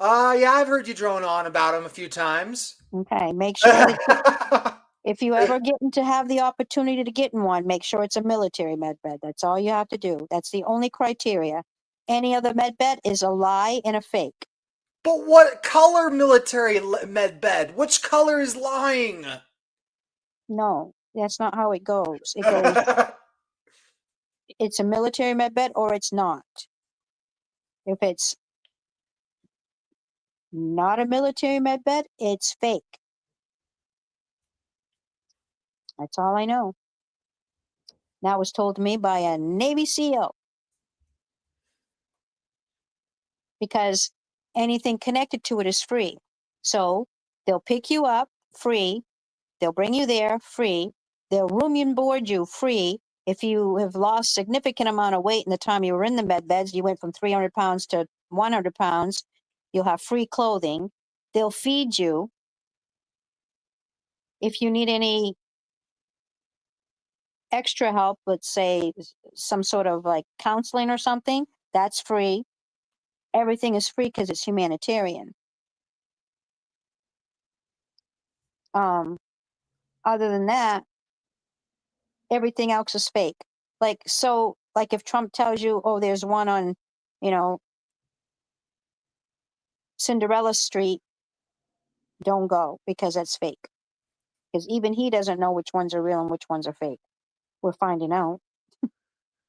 Yeah, I've heard you drone on about them a few times. Okay, make sure that if you ever get to have the opportunity to get in one, make sure it's a military med bed. That's all you have to do. That's the only criteria. Any other med bed is a lie and a fake. But what color military med bed? Which color is lying? No, that's not how it goes. It goes, it's a military med bed or it's not. If it's not a military med bed, it's fake. That's all I know. That was told to me by a Navy SEAL. Because anything connected to it is free. So they'll pick you up free. They'll bring you there free. They'll room and board you free. If you have lost significant amount of weight in the time you were in the med beds, you went from 300 pounds to 100 pounds, you'll have free clothing. They'll feed you. If you need any extra help, let's say some sort of like counseling or something, that's free. Everything is free because it's humanitarian. Other than that, everything else is fake. Like if Trump tells you, oh, there's one on, Cinderella Street, don't go, because that's fake. Because even he doesn't know which ones are real and which ones are fake. We're finding out.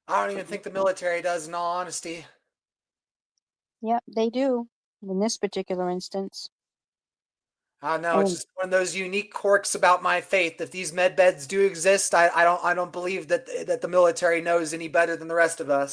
I don't even think the military does, in all honesty. Yep, they do. In this particular instance. I don't know. It's just one of those unique quirks about my faith. If these med beds do exist, I don't believe that the military knows any better than the rest of us.